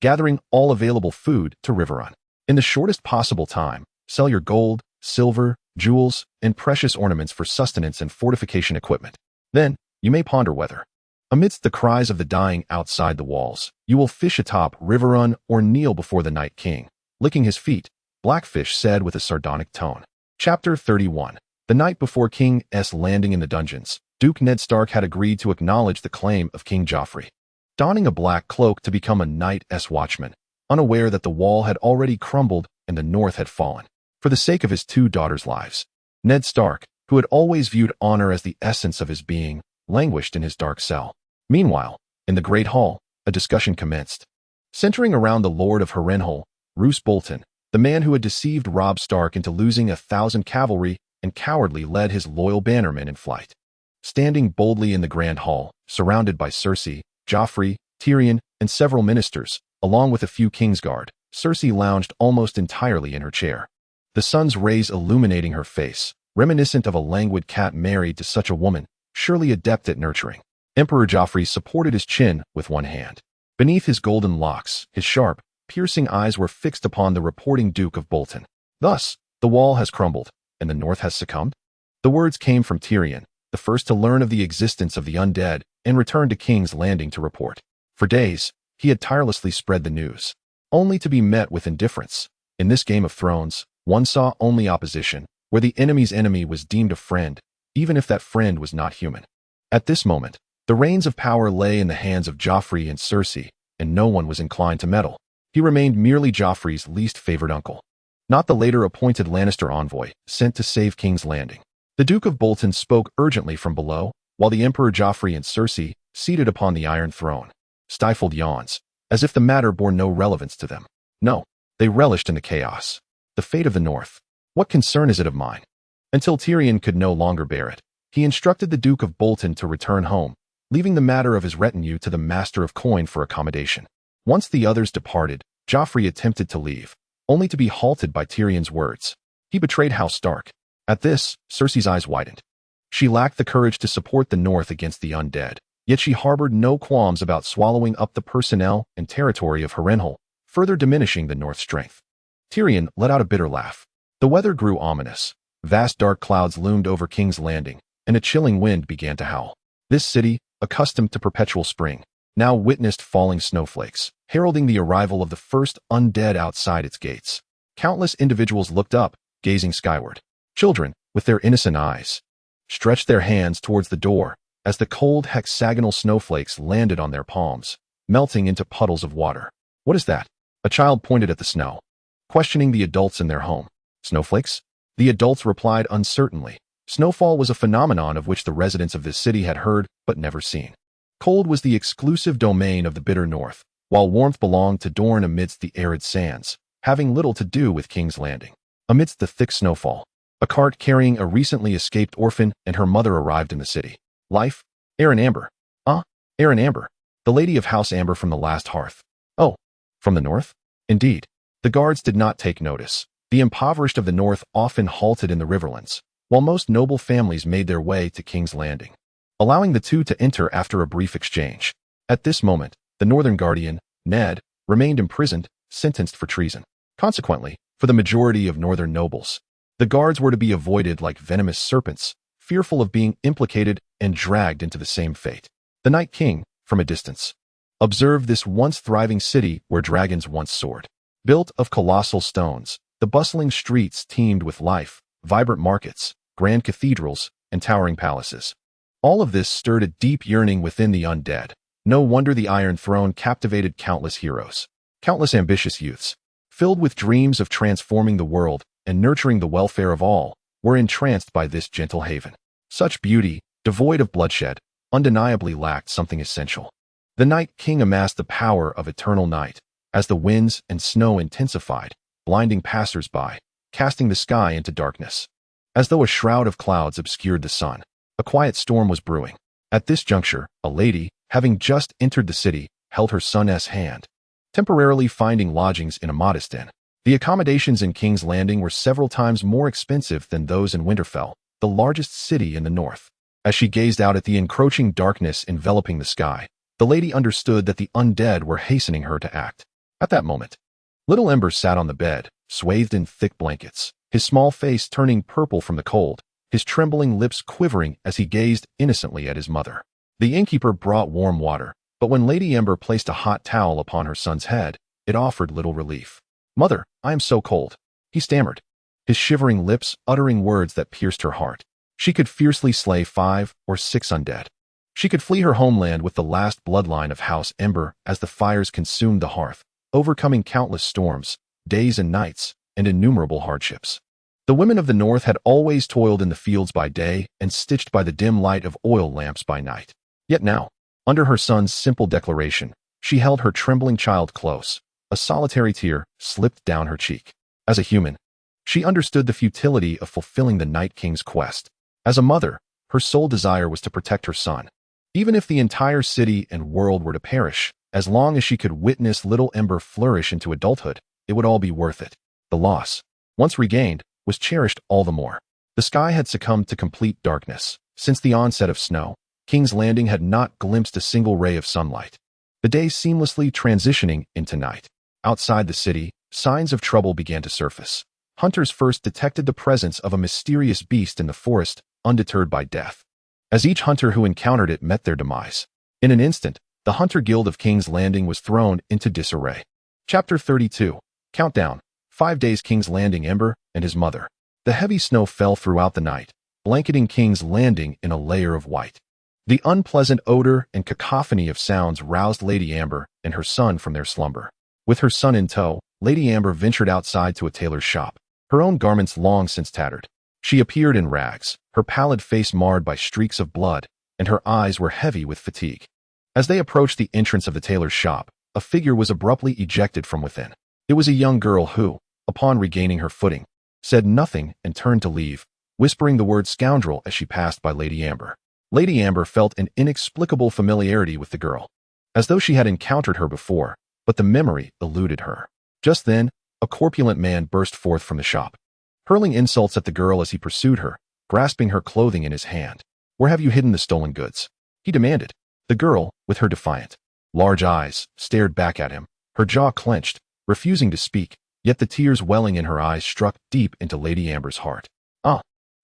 [SPEAKER 1] gathering all available food to Riverrun. In the shortest possible time, sell your gold, silver, jewels, and precious ornaments for sustenance and fortification equipment. Then, you may ponder whether, amidst the cries of the dying outside the walls, you will fish atop Riverrun or kneel before the Night King. Licking his feet, Blackfish said with a sardonic tone. Chapter 31. The night before King S Landing in the dungeons, Duke Ned Stark had agreed to acknowledge the claim of King Joffrey, donning a black cloak to become a Night S watchman, unaware that the wall had already crumbled and the North had fallen. For the sake of his two daughters' lives, Ned Stark, who had always viewed honor as the essence of his being, languished in his dark cell. Meanwhile, in the Great Hall, a discussion commenced, centering around the Lord of Harrenhal, Roose Bolton, the man who had deceived Robb Stark into losing 1,000 cavalry and cowardly led his loyal bannermen in flight. Standing boldly in the Grand Hall, surrounded by Cersei, Joffrey, Tyrion, and several ministers, along with a few Kingsguard, Cersei lounged almost entirely in her chair, the sun's rays illuminating her face, reminiscent of a languid cat married to such a woman, surely adept at nurturing. Emperor Joffrey supported his chin with one hand. Beneath his golden locks, his sharp, piercing eyes were fixed upon the reporting Duke of Bolton. Thus, the wall has crumbled, and the North has succumbed? The words came from Tyrion, the first to learn of the existence of the undead and returned to King's Landing to report. For days, he had tirelessly spread the news, only to be met with indifference. In this Game of Thrones, one saw only opposition, where the enemy's enemy was deemed a friend, even if that friend was not human. At this moment, the reins of power lay in the hands of Joffrey and Cersei, and no one was inclined to meddle. He remained merely Joffrey's least favored uncle, not the later appointed Lannister envoy sent to save King's Landing. The Duke of Bolton spoke urgently from below, while the Emperor Joffrey and Cersei, seated upon the Iron Throne, stifled yawns, as if the matter bore no relevance to them. No, they relished in the chaos. The fate of the North. What concern is it of mine? Until Tyrion could no longer bear it, he instructed the Duke of Bolton to return home, leaving the matter of his retinue to the Master of Coin for accommodation. Once the others departed, Joffrey attempted to leave, only to be halted by Tyrion's words. He betrayed House Stark. At this, Cersei's eyes widened. She lacked the courage to support the North against the undead, yet she harbored no qualms about swallowing up the personnel and territory of Harrenhal, further diminishing the North's strength. Tyrion let out a bitter laugh. The weather grew ominous. Vast dark clouds loomed over King's Landing, and a chilling wind began to howl. This city, accustomed to perpetual spring, now witnessed falling snowflakes, heralding the arrival of the first undead outside its gates. Countless individuals looked up, gazing skyward. Children, with their innocent eyes, stretched their hands towards the door as the cold hexagonal snowflakes landed on their palms, melting into puddles of water. What is that? A child pointed at the snow, questioning the adults in their home. Snowflakes? The adults replied uncertainly. Snowfall was a phenomenon of which the residents of this city had heard but never seen. Cold was the exclusive domain of the bitter North, while warmth belonged to Dorne amidst the arid sands, having little to do with King's Landing. Amidst the thick snowfall, a cart carrying a recently escaped orphan and her mother arrived in the city. Life? Aaron Amber. Aaron Amber, the lady of House Amber from the last hearth. Oh, from the North? Indeed. The guards did not take notice. The impoverished of the North often halted in the Riverlands, while most noble families made their way to King's Landing, allowing the two to enter after a brief exchange. At this moment, the Northern Guardian, Ned, remained imprisoned, sentenced for treason. Consequently, for the majority of Northern nobles, the guards were to be avoided like venomous serpents, fearful of being implicated and dragged into the same fate. The Night King, from a distance, observed this once thriving city where dragons once soared. Built of colossal stones, the bustling streets teemed with life, vibrant markets, grand cathedrals, and towering palaces. All of this stirred a deep yearning within the undead. No wonder the Iron Throne captivated countless heroes, countless ambitious youths, filled with dreams of transforming the world and nurturing the welfare of all, were entranced by this gentle haven. Such beauty, devoid of bloodshed, undeniably lacked something essential. The Night King amassed the power of eternal night. As the winds and snow intensified, blinding passers-by, casting the sky into darkness. As though a shroud of clouds obscured the sun, a quiet storm was brewing. At this juncture, a lady, having just entered the city, held her son's hand, temporarily finding lodgings in a modest inn. The accommodations in King's Landing were several times more expensive than those in Winterfell, the largest city in the north. As she gazed out at the encroaching darkness enveloping the sky, the lady understood that the undead were hastening her to act. At that moment, little Ember sat on the bed, swathed in thick blankets, his small face turning purple from the cold, his trembling lips quivering as he gazed innocently at his mother. The innkeeper brought warm water, but when Lady Ember placed a hot towel upon her son's head, it offered little relief. "Mother, I am so cold," he stammered, his shivering lips uttering words that pierced her heart. She could fiercely slay 5 or 6 undead. She could flee her homeland with the last bloodline of House Ember as the fires consumed the hearth, overcoming countless storms, days and nights, and innumerable hardships. The women of the north had always toiled in the fields by day and stitched by the dim light of oil lamps by night. Yet now, under her son's simple declaration, she held her trembling child close. A solitary tear slipped down her cheek. As a human, she understood the futility of fulfilling the Night King's quest. As a mother, her sole desire was to protect her son. Even if the entire city and world were to perish, as long as she could witness little Ember flourish into adulthood, it would all be worth it. The loss, once regained, was cherished all the more. The sky had succumbed to complete darkness. Since the onset of snow, King's Landing had not glimpsed a single ray of sunlight. The day seamlessly transitioning into night. Outside the city, signs of trouble began to surface. Hunters first detected the presence of a mysterious beast in the forest, undeterred by death. As each hunter who encountered it met their demise, in an instant, the Hunter Guild of King's Landing was thrown into disarray. Chapter 32. Countdown. 5 days. King's Landing. Ember and his mother. The heavy snow fell throughout the night, blanketing King's Landing in a layer of white. The unpleasant odor and cacophony of sounds roused Lady Amber and her son from their slumber. With her son in tow, Lady Amber ventured outside to a tailor's shop, her own garments long since tattered. She appeared in rags, her pallid face marred by streaks of blood, and her eyes were heavy with fatigue. As they approached the entrance of the tailor's shop, a figure was abruptly ejected from within. It was a young girl who, upon regaining her footing, said nothing and turned to leave, whispering the word scoundrel as she passed by Lady Amber. Lady Amber felt an inexplicable familiarity with the girl, as though she had encountered her before, but the memory eluded her. Just then, a corpulent man burst forth from the shop, hurling insults at the girl as he pursued her, grasping her clothing in his hand. "Where have you hidden the stolen goods?" he demanded. The girl, with her defiant, large eyes, stared back at him, her jaw clenched, refusing to speak, yet the tears welling in her eyes struck deep into Lady Amber's heart. "Ah,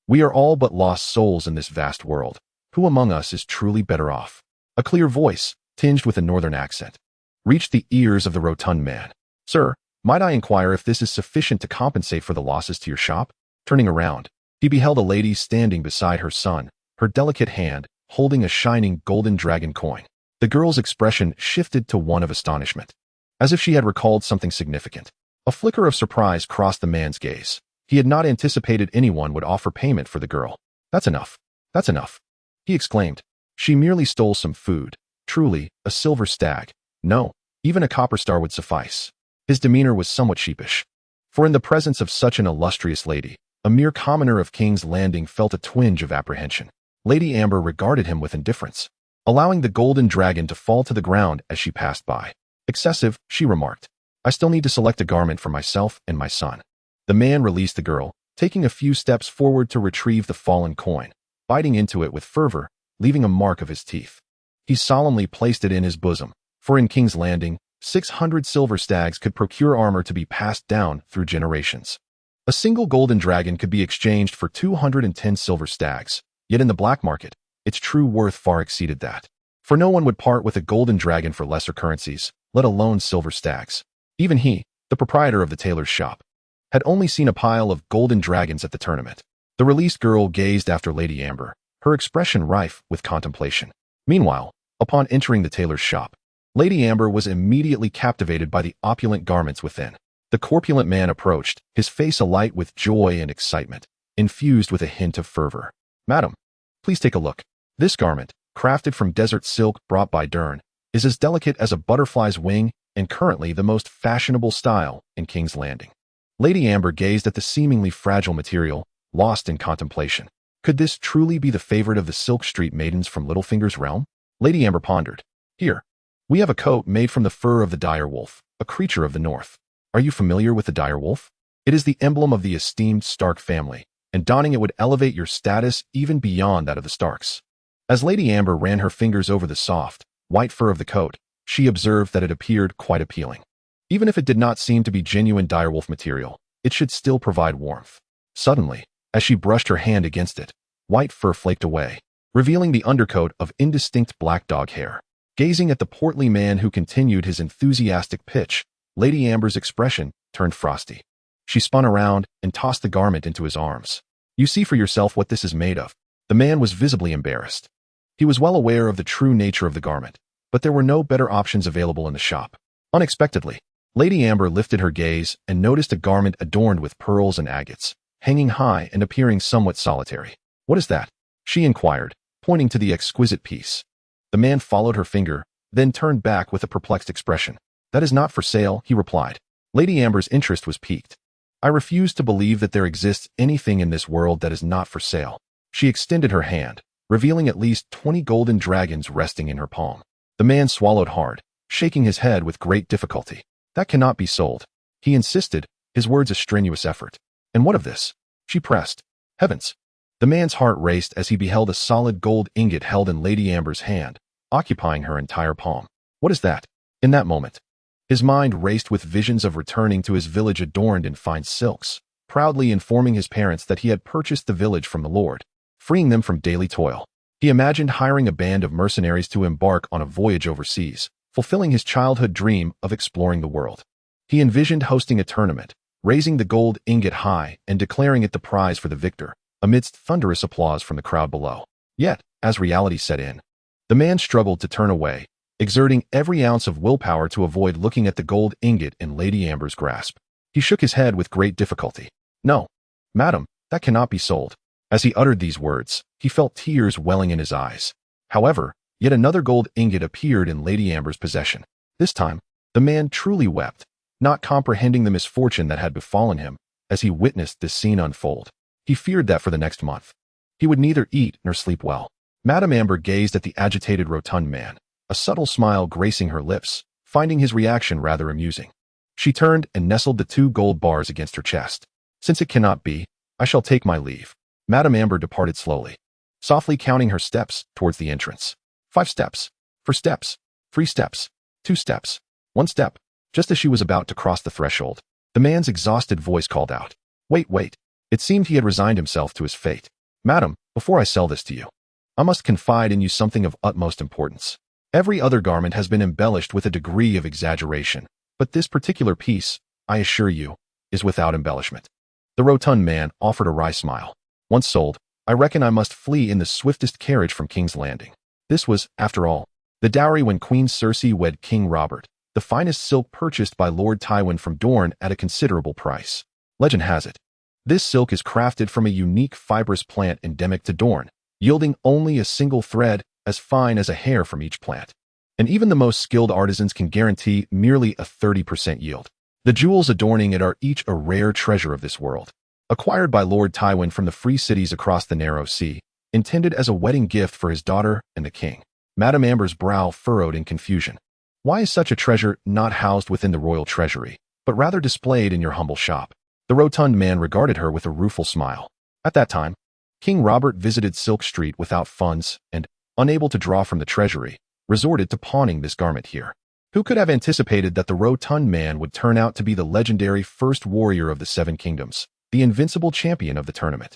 [SPEAKER 1] we are all but lost souls in this vast world. Who among us is truly better off?" A clear voice, tinged with a northern accent, reached the ears of the rotund man. "Sir, might I inquire if this is sufficient to compensate for the losses to your shop?" Turning around, he beheld a lady standing beside her son, her delicate hand holding a shining golden dragon coin. The girl's expression shifted to one of astonishment, as if she had recalled something significant. A flicker of surprise crossed the man's gaze. He had not anticipated anyone would offer payment for the girl. "That's enough. That's enough," he exclaimed. "She merely stole some food. Truly, a silver stag. No, even a copper star would suffice." His demeanor was somewhat sheepish, for in the presence of such an illustrious lady, a mere commoner of King's Landing felt a twinge of apprehension. Lady Amber regarded him with indifference, allowing the golden dragon to fall to the ground as she passed by. "Excessive," she remarked. "I still need to select a garment for myself and my son." The man released the girl, taking a few steps forward to retrieve the fallen coin, biting into it with fervor, leaving a mark of his teeth. He solemnly placed it in his bosom, for in King's Landing, 600 silver stags could procure armor to be passed down through generations. A single golden dragon could be exchanged for 210 silver stags, yet in the black market, its true worth far exceeded that. For no one would part with a golden dragon for lesser currencies, let alone silver stags. Even he, the proprietor of the tailor's shop, had only seen a pile of golden dragons at the tournament. The released girl gazed after Lady Amber, her expression rife with contemplation. Meanwhile, upon entering the tailor's shop, Lady Amber was immediately captivated by the opulent garments within. The corpulent man approached, his face alight with joy and excitement, infused with a hint of fervor. "Madam, please take a look. This garment, crafted from desert silk brought by Dern, is as delicate as a butterfly's wing and currently the most fashionable style in King's Landing." Lady Amber gazed at the seemingly fragile material, lost in contemplation. Could this truly be the favorite of the Silk Street maidens from Littlefinger's realm? Lady Amber pondered. Here, we have a coat made from the fur of the dire wolf, a creature of the north. Are you familiar with the dire wolf? It is the emblem of the esteemed Stark family, and donning it would elevate your status even beyond that of the Starks. As Lady Amber ran her fingers over the soft, white fur of the coat, she observed that it appeared quite appealing. Even if it did not seem to be genuine direwolf material, it should still provide warmth. Suddenly, as she brushed her hand against it, white fur flaked away, revealing the undercoat of indistinct black dog hair. Gazing at the portly man who continued his enthusiastic pitch, Lady Amber's expression turned frosty. She spun around and tossed the garment into his arms. You see for yourself what this is made of. The man was visibly embarrassed. He was well aware of the true nature of the garment, but there were no better options available in the shop. Unexpectedly, Lady Amber lifted her gaze and noticed a garment adorned with pearls and agates, hanging high and appearing somewhat solitary. What is that? She inquired, pointing to the exquisite piece. The man followed her finger, then turned back with a perplexed expression. That is not for sale, he replied. Lady Amber's interest was piqued. I refuse to believe that there exists anything in this world that is not for sale. She extended her hand, revealing at least 20 golden dragons resting in her palm. The man swallowed hard, shaking his head with great difficulty. That cannot be sold. He insisted, his words a strenuous effort. And what of this? She pressed. Heavens! The man's heart raced as he beheld a solid gold ingot held in Lady Amber's hand, occupying her entire palm. What is that? In that moment, his mind raced with visions of returning to his village adorned in fine silks, proudly informing his parents that he had purchased the village from the Lord, freeing them from daily toil. He imagined hiring a band of mercenaries to embark on a voyage overseas, fulfilling his childhood dream of exploring the world. He envisioned hosting a tournament, raising the gold ingot high and declaring it the prize for the victor, amidst thunderous applause from the crowd below. Yet, as reality set in, the man struggled to turn away, exerting every ounce of willpower to avoid looking at the gold ingot in Lady Amber's grasp. He shook his head with great difficulty. No, madam, that cannot be sold. As he uttered these words, he felt tears welling in his eyes. However, yet another gold ingot appeared in Lady Amber's possession. This time, the man truly wept, not comprehending the misfortune that had befallen him as he witnessed this scene unfold. He feared that for the next month, he would neither eat nor sleep well. Madame Amber gazed at the agitated rotund man, a subtle smile gracing her lips, finding his reaction rather amusing. She turned and nestled the 2 gold bars against her chest. Since it cannot be, I shall take my leave. Madame Amber departed slowly, softly counting her steps towards the entrance. 5 steps, 4 steps, 3 steps, 2 steps, 1 step. Just as she was about to cross the threshold, the man's exhausted voice called out. Wait, wait. It seemed he had resigned himself to his fate. Madam, before I sell this to you, I must confide in you something of utmost importance. Every other garment has been embellished with a degree of exaggeration, but this particular piece, I assure you, is without embellishment. The rotund man offered a wry smile. Once sold, I reckon I must flee in the swiftest carriage from King's Landing. This was, after all, the dowry when Queen Cersei wed King Robert, the finest silk purchased by Lord Tywin from Dorne at a considerable price. Legend has it, this silk is crafted from a unique fibrous plant endemic to Dorne, yielding only a single thread as fine as a hair from each plant. And even the most skilled artisans can guarantee merely a 30% yield. The jewels adorning it are each a rare treasure of this world, acquired by Lord Tywin from the free cities across the narrow sea, intended as a wedding gift for his daughter and the king. Madame Amber's brow furrowed in confusion. Why is such a treasure not housed within the royal treasury, but rather displayed in your humble shop? The rotund man regarded her with a rueful smile. At that time, King Robert visited Silk Street without funds and, unable to draw from the treasury, resorted to pawning this garment here. Who could have anticipated that the rotund man would turn out to be the legendary first warrior of the 7 kingdoms, the invincible champion of the tournament,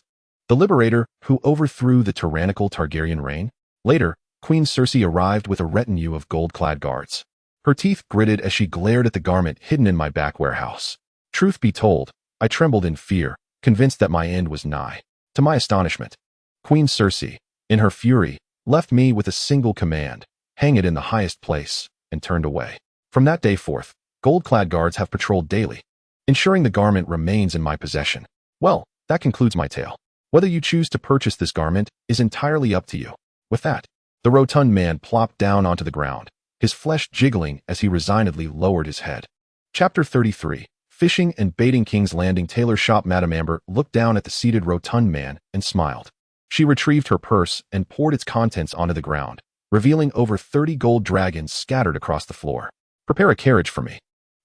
[SPEAKER 1] the liberator who overthrew the tyrannical Targaryen reign? Later, Queen Cersei arrived with a retinue of gold-clad guards. Her teeth gritted as she glared at the garment hidden in my back warehouse. Truth be told, I trembled in fear, convinced that my end was nigh. To my astonishment, Queen Cersei, in her fury, left me with a single command: hang it in the highest place, and turned away. From that day forth, gold-clad guards have patrolled daily, ensuring the garment remains in my possession. Well, that concludes my tale. Whether you choose to purchase this garment is entirely up to you. With that, the rotund man plopped down onto the ground, his flesh jiggling as he resignedly lowered his head. Chapter 33. Fishing and baiting King's Landing tailor shop. Madame Amber looked down at the seated rotund man and smiled. She retrieved her purse and poured its contents onto the ground, revealing over 30 gold dragons scattered across the floor. Prepare a carriage for me.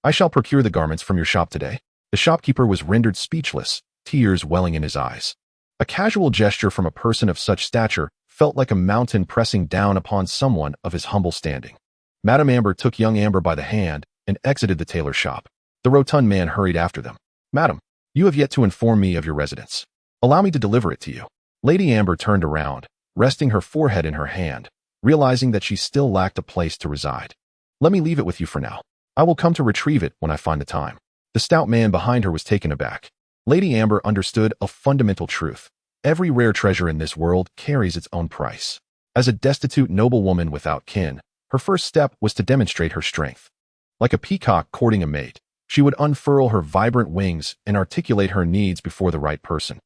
[SPEAKER 1] I shall procure the garments from your shop today. The shopkeeper was rendered speechless, tears welling in his eyes. A casual gesture from a person of such stature felt like a mountain pressing down upon someone of his humble standing. Madame Amber took young Amber by the hand and exited the tailor shop. The rotund man hurried after them. Madam, you have yet to inform me of your residence. Allow me to deliver it to you. Lady Amber turned around, resting her forehead in her hand, realizing that she still lacked a place to reside. Let me leave it with you for now. I will come to retrieve it when I find the time. The stout man behind her was taken aback. Lady Amber understood a fundamental truth. Every rare treasure in this world carries its own price. As a destitute noblewoman without kin, her first step was to demonstrate her strength. Like a peacock courting a mate, she would unfurl her vibrant wings and articulate her needs before the right person.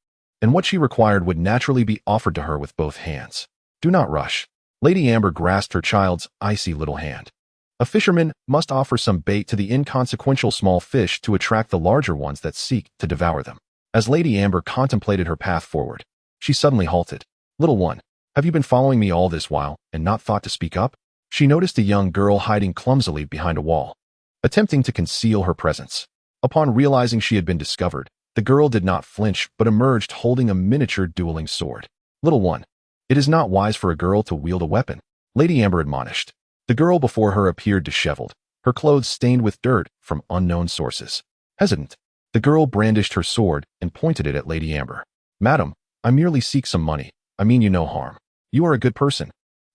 [SPEAKER 1] And what she required would naturally be offered to her with both hands. Do not rush. Lady Amber grasped her child's icy little hand. A fisherman must offer some bait to the inconsequential small fish to attract the larger ones that seek to devour them. As Lady Amber contemplated her path forward, she suddenly halted. Little one, have you been following me all this while and not thought to speak up? She noticed a young girl hiding clumsily behind a wall, attempting to conceal her presence. Upon realizing she had been discovered, the girl did not flinch but emerged holding a miniature dueling sword. Little one, it is not wise for a girl to wield a weapon, Lady Amber admonished. The girl before her appeared disheveled, her clothes stained with dirt from unknown sources. Hesitant, the girl brandished her sword and pointed it at Lady Amber. Madam, I merely seek some money. I mean you no harm. You are a good person.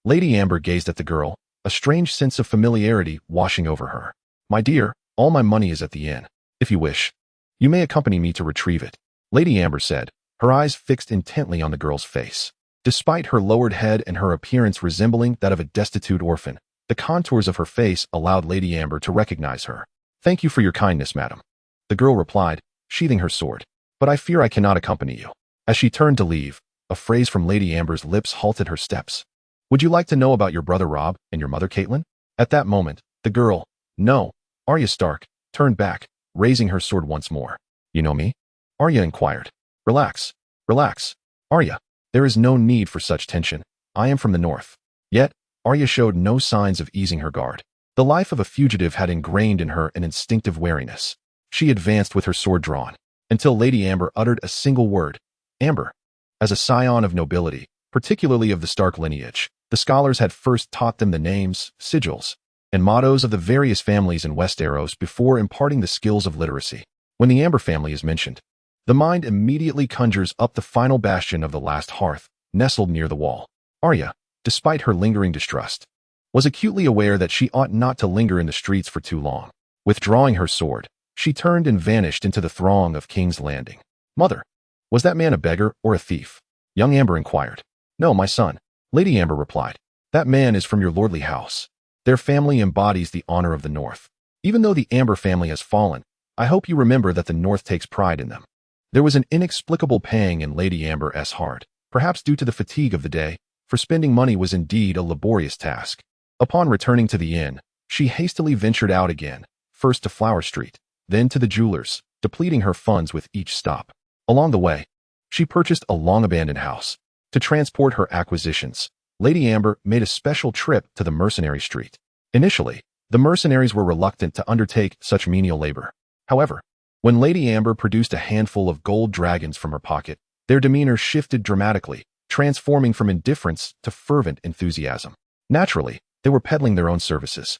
[SPEAKER 1] Lady Amber gazed at the girl, a strange sense of familiarity washing over her. My dear, all my money is at the inn. If you wish, you may accompany me to retrieve it, Lady Amber said, her eyes fixed intently on the girl's face. Despite her lowered head and her appearance resembling that of a destitute orphan, the contours of her face allowed Lady Amber to recognize her. Thank you for your kindness, madam, the girl replied, sheathing her sword. But I fear I cannot accompany you. As she turned to leave, a phrase from Lady Amber's lips halted her steps. Would you like to know about your brother Robb and your mother Caitlyn? At that moment, the girl, no, Arya Stark, turned back, raising her sword once more. You know me? Arya inquired. Relax, relax, Arya. There is no need for such tension. I am from the north. Yet, Arya showed no signs of easing her guard. The life of a fugitive had ingrained in her an instinctive wariness. She advanced with her sword drawn, until Lady Amber uttered a single word, Amber. As a scion of nobility, particularly of the Stark lineage, the scholars had first taught them the names, sigils, and mottos of the various families in Westeros before imparting the skills of literacy. When the Amber family is mentioned, the mind immediately conjures up the final bastion of the last hearth, nestled near the wall. Arya, despite her lingering distrust, was acutely aware that she ought not to linger in the streets for too long. Withdrawing her sword, she turned and vanished into the throng of King's Landing. Mother, was that man a beggar or a thief? Young Amber inquired. No, my son, Lady Amber replied. That man is from your lordly house. Their family embodies the honor of the North. Even though the Amber family has fallen, I hope you remember that the North takes pride in them. There was an inexplicable pang in Lady Amber's heart, perhaps due to the fatigue of the day, for spending money was indeed a laborious task. Upon returning to the inn, she hastily ventured out again, first to Flower Street, then to the jeweler's, depleting her funds with each stop. Along the way, she purchased a long-abandoned house. To transport her acquisitions, Lady Amber made a special trip to the mercenary street. Initially, the mercenaries were reluctant to undertake such menial labor. However, when Lady Amber produced a handful of gold dragons from her pocket, their demeanor shifted dramatically, transforming from indifference to fervent enthusiasm. Naturally, they were peddling their own services.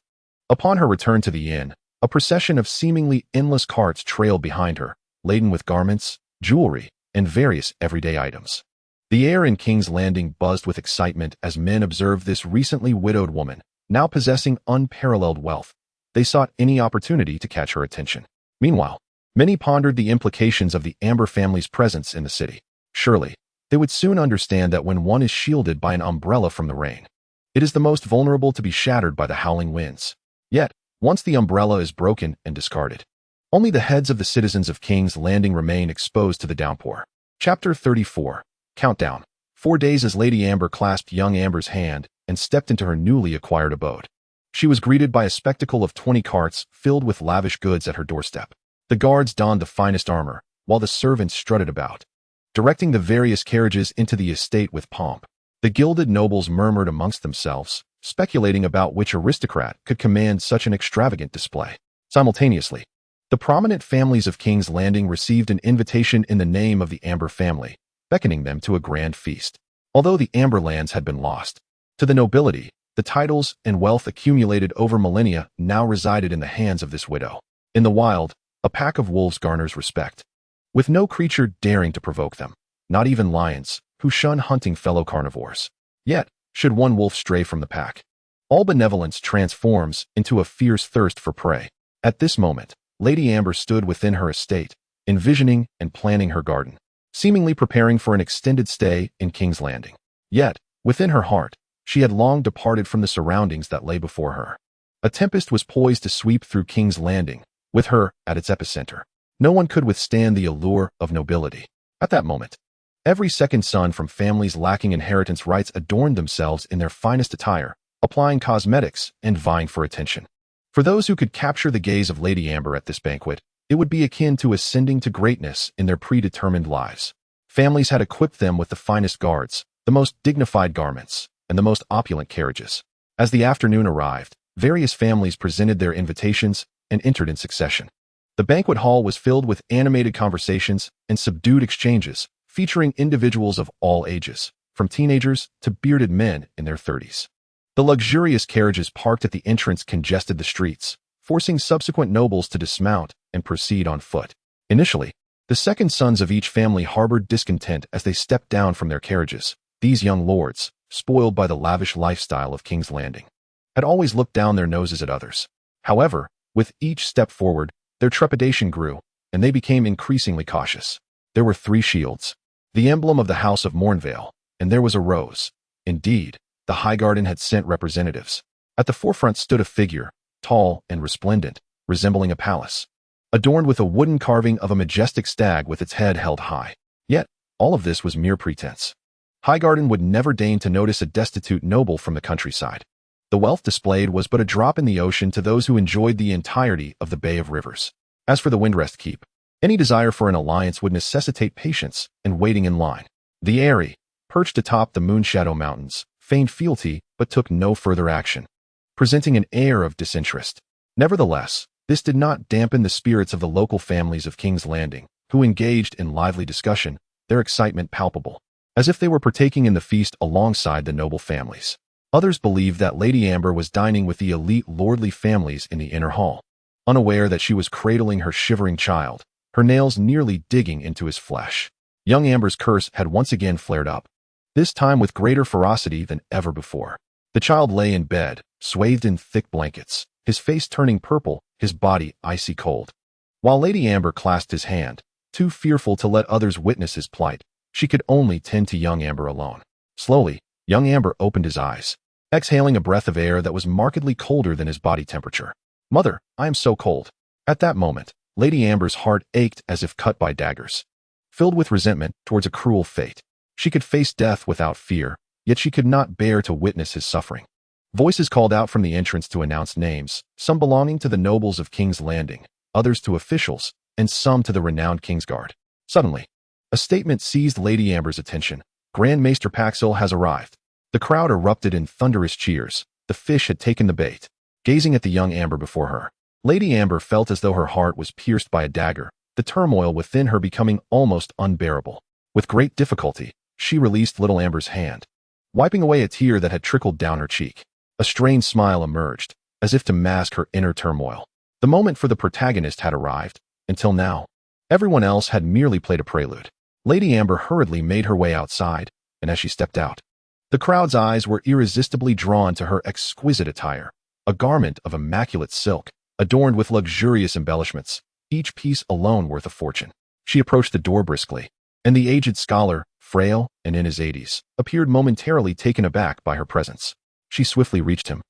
[SPEAKER 1] Upon her return to the inn, a procession of seemingly endless carts trailed behind her, laden with garments, jewelry, and various everyday items. The air in King's Landing buzzed with excitement as men observed this recently widowed woman, now possessing unparalleled wealth. They sought any opportunity to catch her attention. Meanwhile, many pondered the implications of the Amber family's presence in the city. Surely, they would soon understand that when one is shielded by an umbrella from the rain, it is the most vulnerable to be shattered by the howling winds. Yet, once the umbrella is broken and discarded, only the heads of the citizens of King's Landing remain exposed to the downpour. Chapter 34. Countdown. 4 days as Lady Amber clasped young Amber's hand and stepped into her newly acquired abode. She was greeted by a spectacle of 20 carts filled with lavish goods at her doorstep. The guards donned the finest armor, while the servants strutted about, directing the various carriages into the estate with pomp. The gilded nobles murmured amongst themselves, speculating about which aristocrat could command such an extravagant display. Simultaneously, the prominent families of King's Landing received an invitation in the name of the Amber family, beckoning them to a grand feast. Although the Amber lands had been lost to the nobility, the titles and wealth accumulated over millennia now resided in the hands of this widow. In the wild, a pack of wolves garners respect, with no creature daring to provoke them, not even lions, who shun hunting fellow carnivores. Yet, should one wolf stray from the pack, all benevolence transforms into a fierce thirst for prey. At this moment, Lady Amber stood within her estate, envisioning and planning her garden, seemingly preparing for an extended stay in King's Landing. Yet, within her heart, she had long departed from the surroundings that lay before her. A tempest was poised to sweep through King's Landing, with her at its epicenter. No one could withstand the allure of nobility. At that moment, every second son from families lacking inheritance rights adorned themselves in their finest attire, applying cosmetics and vying for attention. For those who could capture the gaze of Lady Amber at this banquet, it would be akin to ascending to greatness in their predetermined lives. Families had equipped them with the finest guards, the most dignified garments, and the most opulent carriages. As the afternoon arrived, various families presented their invitations and entered in succession. The banquet hall was filled with animated conversations and subdued exchanges, featuring individuals of all ages, from teenagers to bearded men in their 30s. The luxurious carriages parked at the entrance congested the streets, forcing subsequent nobles to dismount and proceed on foot. Initially, the second sons of each family harbored discontent as they stepped down from their carriages. These young lords, spoiled by the lavish lifestyle of King's Landing, had always looked down their noses at others. However, with each step forward, their trepidation grew, and they became increasingly cautious. There were 3 shields, the emblem of the House of Mornvale, and there was a rose. Indeed, the Highgarden had sent representatives. At the forefront stood a figure, tall and resplendent, resembling a palace, adorned with a wooden carving of a majestic stag with its head held high. Yet, all of this was mere pretense. Highgarden would never deign to notice a destitute noble from the countryside. The wealth displayed was but a drop in the ocean to those who enjoyed the entirety of the Bay of Rivers. As for the Windrest Keep, any desire for an alliance would necessitate patience and waiting in line. The Eyrie, perched atop the Moonshadow Mountains, feigned fealty but took no further action, presenting an air of disinterest. Nevertheless, this did not dampen the spirits of the local families of King's Landing, who engaged in lively discussion, their excitement palpable, as if they were partaking in the feast alongside the noble families. Others believed that Lady Amber was dining with the elite lordly families in the inner hall, unaware that she was cradling her shivering child, her nails nearly digging into his flesh. Young Amber's curse had once again flared up, this time with greater ferocity than ever before. The child lay in bed, swathed in thick blankets, his face turning purple, his body icy cold. While Lady Amber clasped his hand, too fearful to let others witness his plight, she could only tend to young Amber alone. Slowly, young Amber opened his eyes, exhaling a breath of air that was markedly colder than his body temperature. "Mother, I am so cold." At that moment, Lady Amber's heart ached as if cut by daggers. Filled with resentment towards a cruel fate, she could face death without fear, yet she could not bear to witness his suffering. Voices called out from the entrance to announce names, some belonging to the nobles of King's Landing, others to officials, and some to the renowned Kingsguard. Suddenly, a statement seized Lady Amber's attention. "Grand Maester Paxil has arrived." The crowd erupted in thunderous cheers. The fish had taken the bait. Gazing at the young Amber before her, Lady Amber felt as though her heart was pierced by a dagger, the turmoil within her becoming almost unbearable. With great difficulty, she released little Amber's hand, wiping away a tear that had trickled down her cheek. A strained smile emerged, as if to mask her inner turmoil. The moment for the protagonist had arrived. Until now, everyone else had merely played a prelude. Lady Amber hurriedly made her way outside, and as she stepped out, the crowd's eyes were irresistibly drawn to her exquisite attire, a garment of immaculate silk, adorned with luxurious embellishments, each piece alone worth a fortune. She approached the door briskly, and the aged scholar, frail and in his 80s, appeared momentarily taken aback by her presence. She swiftly reached him,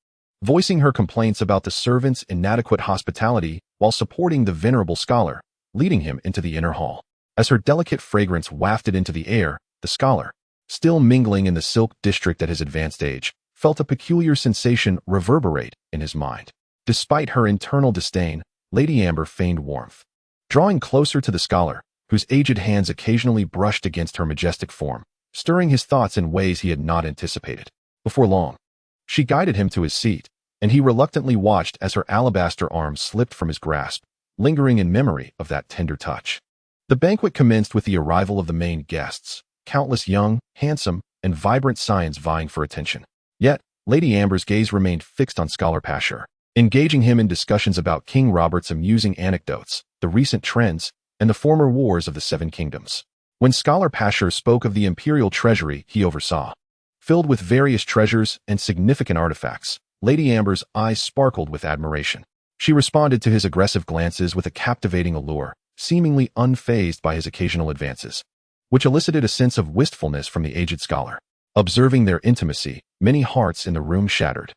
[SPEAKER 1] voicing her complaints about the servants' inadequate hospitality while supporting the venerable scholar, leading him into the inner hall. As her delicate fragrance wafted into the air, the scholar, still mingling in the silk district at his advanced age, felt a peculiar sensation reverberate in his mind. Despite her internal disdain, Lady Amber feigned warmth. drawing closer to the scholar, whose aged hands occasionally brushed against her majestic form, stirring his thoughts in ways he had not anticipated. Before long, she guided him to his seat, and he reluctantly watched as her alabaster arm slipped from his grasp, lingering in memory of that tender touch. The banquet commenced with the arrival of the main guests, countless young, handsome, and vibrant scions vying for attention. Yet, Lady Amber's gaze remained fixed on Scholar Pasher, engaging him in discussions about King Robert's amusing anecdotes, the recent trends, and the former wars of the Seven Kingdoms. When Scholar Pasher spoke of the imperial treasury he oversaw, filled with various treasures and significant artifacts, Lady Amber's eyes sparkled with admiration. She responded to his aggressive glances with a captivating allure, seemingly unfazed by his occasional advances, which elicited a sense of wistfulness from the aged scholar. Observing their intimacy, many hearts in the room shattered,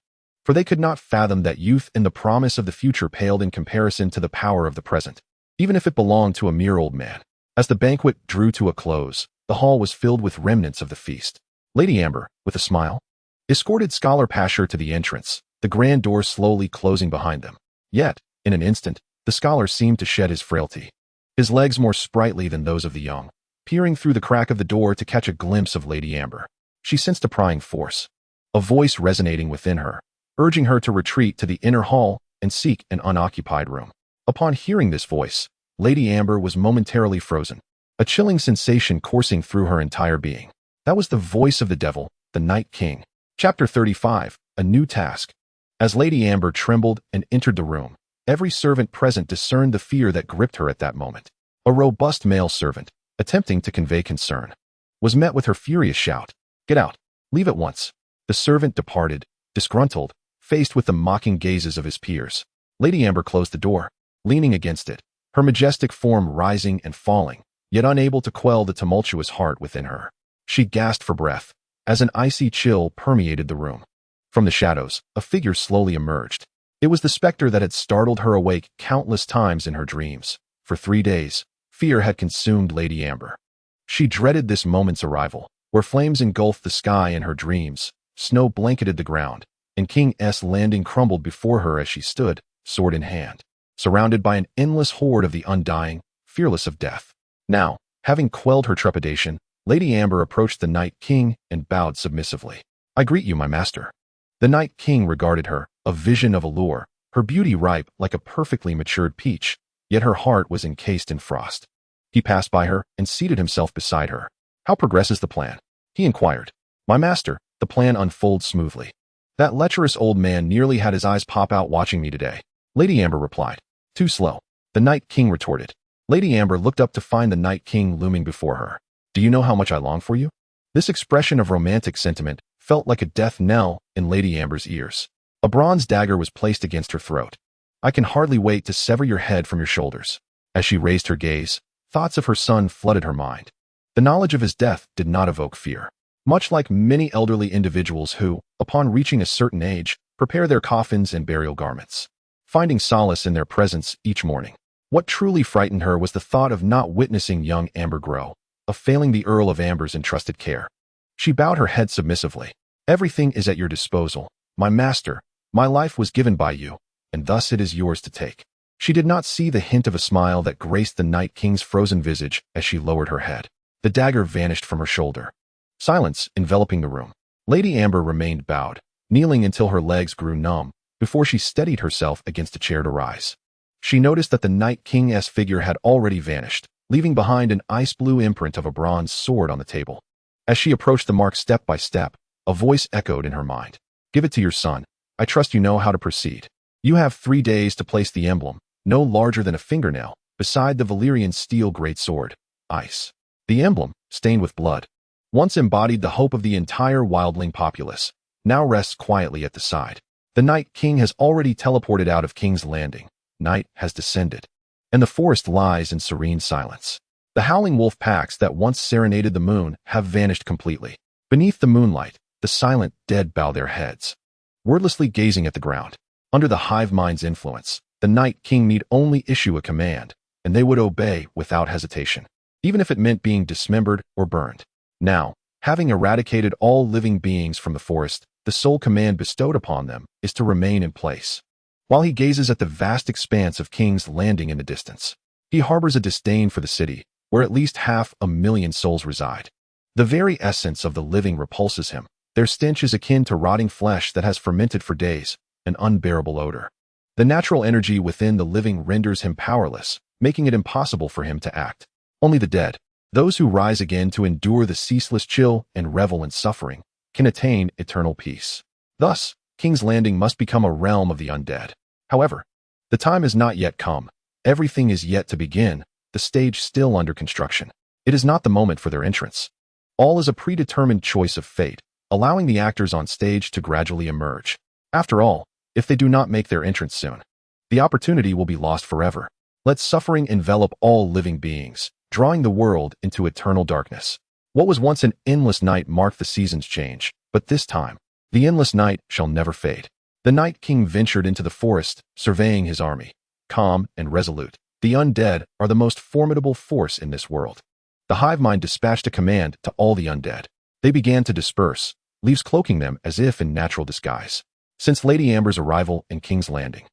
[SPEAKER 1] for they could not fathom that youth and the promise of the future paled in comparison to the power of the present, even if it belonged to a mere old man. As the banquet drew to a close, the hall was filled with remnants of the feast. Lady Amber, with a smile, escorted Scholar Pasher to the entrance, the grand door slowly closing behind them. Yet, in an instant, the scholar seemed to shed his frailty, his legs more sprightly than those of the young, peering through the crack of the door to catch a glimpse of Lady Amber. She sensed a prying force, a voice resonating within her, urging her to retreat to the inner hall and seek an unoccupied room. Upon hearing this voice, Lady Amber was momentarily frozen, a chilling sensation coursing through her entire being. That was the voice of the devil, the Night King. Chapter 35, A New Task. As Lady Amber trembled and entered the room, every servant present discerned the fear that gripped her at that moment. A robust male servant, attempting to convey concern, was met with her furious shout, "Get out! Leave at once!" The servant departed, disgruntled, faced with the mocking gazes of his peers. Lady Amber closed the door, leaning against it, her majestic form rising and falling, yet unable to quell the tumultuous heart within her. She gasped for breath, as an icy chill permeated the room. From the shadows, a figure slowly emerged. It was the specter that had startled her awake countless times in her dreams. For 3 days, fear had consumed Lady Amber. She dreaded this moment's arrival, where flames engulfed the sky in her dreams, snow blanketed the ground, and King's Landing crumbled before her as she stood, sword in hand, surrounded by an endless horde of the undying, fearless of death. Now, having quelled her trepidation, Lady Amber approached the Night King and bowed submissively. "I greet you, my master." The Night King regarded her, a vision of allure, her beauty ripe like a perfectly matured peach, yet her heart was encased in frost. He passed by her and seated himself beside her. "How progresses the plan?" he inquired. "My master, the plan unfolds smoothly. That lecherous old man nearly had his eyes pop out watching me today," Lady Amber replied. "Too slow," the Night King retorted. Lady Amber looked up to find the Night King looming before her. "Do you know how much I long for you?" This expression of romantic sentiment felt like a death knell in Lady Amber's ears. A bronze dagger was placed against her throat. "I can hardly wait to sever your head from your shoulders." As she raised her gaze, thoughts of her son flooded her mind. The knowledge of his death did not evoke fear. Much like many elderly individuals who, upon reaching a certain age, prepare their coffins and burial garments, finding solace in their presence each morning. What truly frightened her was the thought of not witnessing young Amber grow, of failing the Earl of Amber's entrusted care. She bowed her head submissively. "Everything is at your disposal, my master. My life was given by you, and thus it is yours to take." She did not see the hint of a smile that graced the Night King's frozen visage as she lowered her head. The dagger vanished from her shoulder. Silence enveloping the room. Lady Amber remained bowed, kneeling until her legs grew numb, before she steadied herself against a chair to rise. She noticed that the Night King's figure had already vanished, leaving behind an ice-blue imprint of a bronze sword on the table. As she approached the mark step by step, a voice echoed in her mind. "Give it to your son. I trust you know how to proceed. You have 3 days to place the emblem, no larger than a fingernail, beside the Valyrian steel greatsword, Ice." The emblem, stained with blood, once embodied the hope of the entire wildling populace, now rests quietly at the side. The Night King has already teleported out of King's Landing. Night has descended, and the forest lies in serene silence. The howling wolf packs that once serenaded the moon have vanished completely. Beneath the moonlight, the silent dead bow their heads, wordlessly gazing at the ground. Under the hive mind's influence, the Night King need only issue a command, and they would obey without hesitation, even if it meant being dismembered or burned. Now, having eradicated all living beings from the forest, the sole command bestowed upon them is to remain in place, while he gazes at the vast expanse of King's Landing in the distance. He harbors a disdain for the city, where at least 500,000 souls reside. The very essence of the living repulses him. Their stench is akin to rotting flesh that has fermented for days, an unbearable odor. The natural energy within the living renders him powerless, making it impossible for him to act. Only the dead, those who rise again to endure the ceaseless chill and revel in suffering, can attain eternal peace. Thus, King's Landing must become a realm of the undead. However, the time has not yet come. Everything is yet to begin, the stage still under construction. It is not the moment for their entrance. All is a predetermined choice of fate, allowing the actors on stage to gradually emerge. After all, if they do not make their entrance soon, the opportunity will be lost forever. Let suffering envelop all living beings, drawing the world into eternal darkness. What was once an endless night marked the season's change, but this time, the endless night shall never fade. The Night King ventured into the forest, surveying his army. Calm and resolute, the undead are the most formidable force in this world. The hive mind dispatched a command to all the undead. They began to disperse, leaves cloaking them as if in natural disguise. Since Lady Amber's arrival in King's Landing,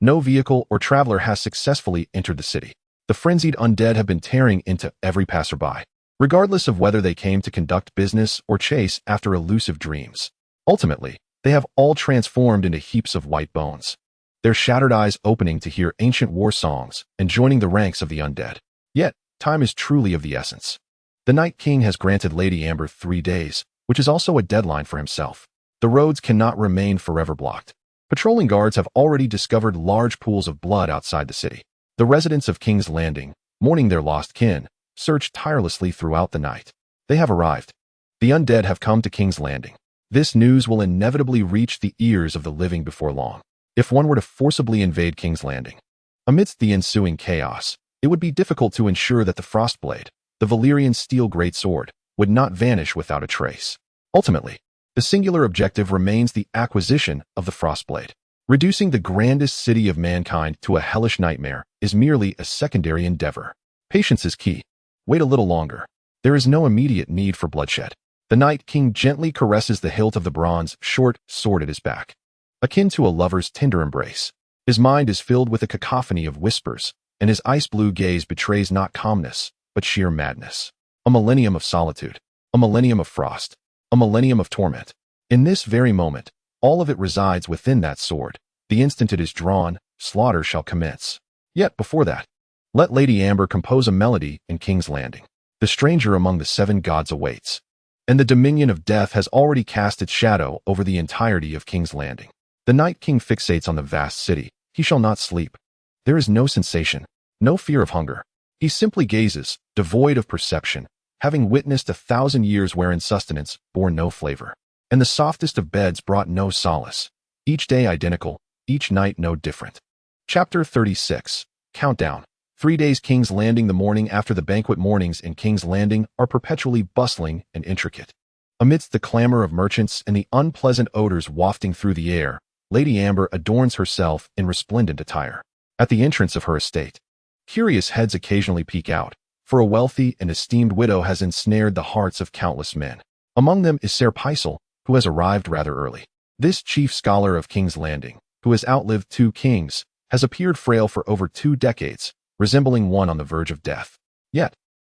[SPEAKER 1] no vehicle or traveler has successfully entered the city. The frenzied undead have been tearing into every passerby, regardless of whether they came to conduct business or chase after elusive dreams. Ultimately, they have all transformed into heaps of white bones, their shattered eyes opening to hear ancient war songs and joining the ranks of the undead. Yet, time is truly of the essence. The Night King has granted Lady Amber 3 days, which is also a deadline for himself. The roads cannot remain forever blocked. Patrolling guards have already discovered large pools of blood outside the city. The residents of King's Landing, mourning their lost kin, search tirelessly throughout the night. They have arrived. The undead have come to King's Landing. This news will inevitably reach the ears of the living before long. If one were to forcibly invade King's Landing, amidst the ensuing chaos, it would be difficult to ensure that the Frostblade, the Valyrian steel greatsword, would not vanish without a trace. Ultimately, the singular objective remains the acquisition of the Frostblade. Reducing the grandest city of mankind to a hellish nightmare is merely a secondary endeavor. Patience is key. Wait a little longer. There is no immediate need for bloodshed. The Night King gently caresses the hilt of the bronze, short sword at his back, akin to a lover's tender embrace. His mind is filled with a cacophony of whispers, and his ice-blue gaze betrays not calmness, but sheer madness. A millennium of solitude, a millennium of frost, a millennium of torment. In this very moment, all of it resides within that sword. The instant it is drawn, slaughter shall commence. Yet before that, let Lady Amber compose a melody in King's Landing. The stranger among the 7 gods awaits, and the dominion of death has already cast its shadow over the entirety of King's Landing. The Night King fixates on the vast city. He shall not sleep. There is no sensation, no fear of hunger. He simply gazes, devoid of perception, having witnessed 1,000 years wherein sustenance bore no flavor, and the softest of beds brought no solace. Each day identical, each night no different. Chapter 36. Countdown. 3 days. King's Landing. The morning after the banquet. Mornings in King's Landing are perpetually bustling and intricate. Amidst the clamor of merchants and the unpleasant odors wafting through the air, Lady Amber adorns herself in resplendent attire. At the entrance of her estate, curious heads occasionally peek out, for a wealthy and esteemed widow has ensnared the hearts of countless men. Among them is Ser Pycelle, who has arrived rather early. This chief scholar of King's Landing, who has outlived 2 kings, has appeared frail for over 2 decades, resembling one on the verge of death. Yet,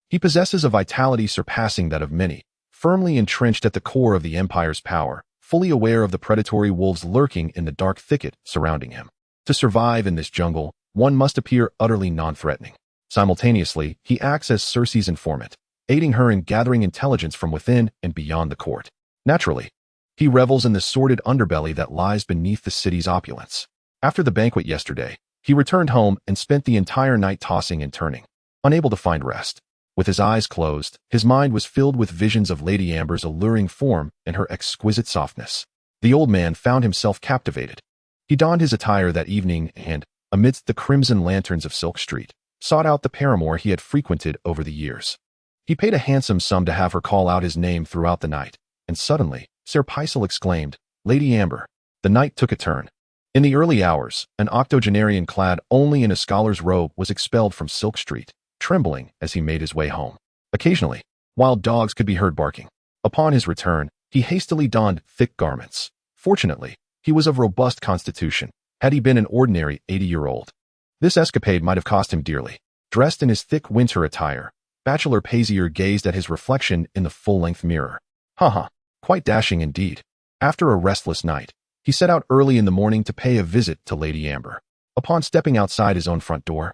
[SPEAKER 1] he possesses a vitality surpassing that of many, firmly entrenched at the core of the empire's power, fully aware of the predatory wolves lurking in the dark thicket surrounding him. To survive in this jungle, one must appear utterly non-threatening. Simultaneously, he acts as Cersei's informant, aiding her in gathering intelligence from within and beyond the court. Naturally, he revels in the sordid underbelly that lies beneath the city's opulence. After the banquet yesterday, he returned home and spent the entire night tossing and turning, unable to find rest. With his eyes closed, his mind was filled with visions of Lady Amber's alluring form and her exquisite softness. The old man found himself captivated. He donned his attire that evening and, amidst the crimson lanterns of Silk Street, sought out the paramour he had frequented over the years. He paid a handsome sum to have her call out his name throughout the night, and suddenly, Ser Pycelle exclaimed, "Lady Amber." The night took a turn. In the early hours, an octogenarian clad only in a scholar's robe was expelled from Silk Street, trembling as he made his way home. Occasionally, wild dogs could be heard barking. Upon his return, he hastily donned thick garments. Fortunately, he was of robust constitution, had he been an ordinary 80-year-old. This escapade might have cost him dearly. Dressed in his thick winter attire, Bachelor Pazier gazed at his reflection in the full-length mirror. Haha, quite dashing indeed. After a restless night, he set out early in the morning to pay a visit to Lady Amber. Upon stepping outside his own front door,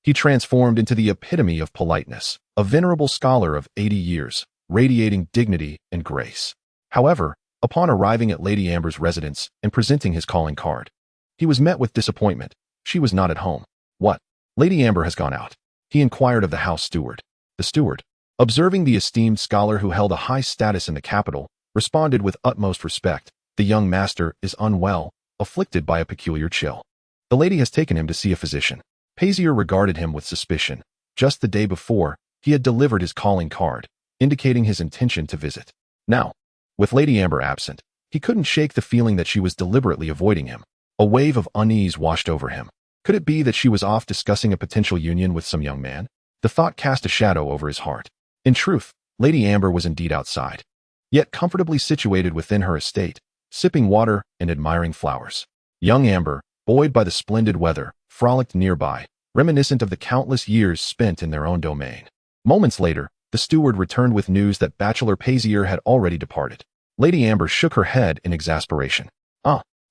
[SPEAKER 1] he transformed into the epitome of politeness, a venerable scholar of 80 years, radiating dignity and grace. However, upon arriving at Lady Amber's residence and presenting his calling card, he was met with disappointment. She was not at home. What? Lady Amber has gone out, he inquired of the house steward. The steward, observing the esteemed scholar who held a high status in the capital, responded with utmost respect. The young master is unwell, afflicted by a peculiar chill. The lady has taken him to see a physician. Pazier regarded him with suspicion. Just the day before, he had delivered his calling card, indicating his intention to visit. Now, with Lady Amber absent, he couldn't shake the feeling that she was deliberately avoiding him. A wave of unease washed over him. Could it be that she was off discussing a potential union with some young man? The thought cast a shadow over his heart. In truth, Lady Amber was indeed outside, yet comfortably situated within her estate, sipping water and admiring flowers. Young Amber, buoyed by the splendid weather, frolicked nearby, reminiscent of the countless years spent in their own domain. Moments later, the steward returned with news that Bachelor Pazier had already departed. Lady Amber shook her head in exasperation.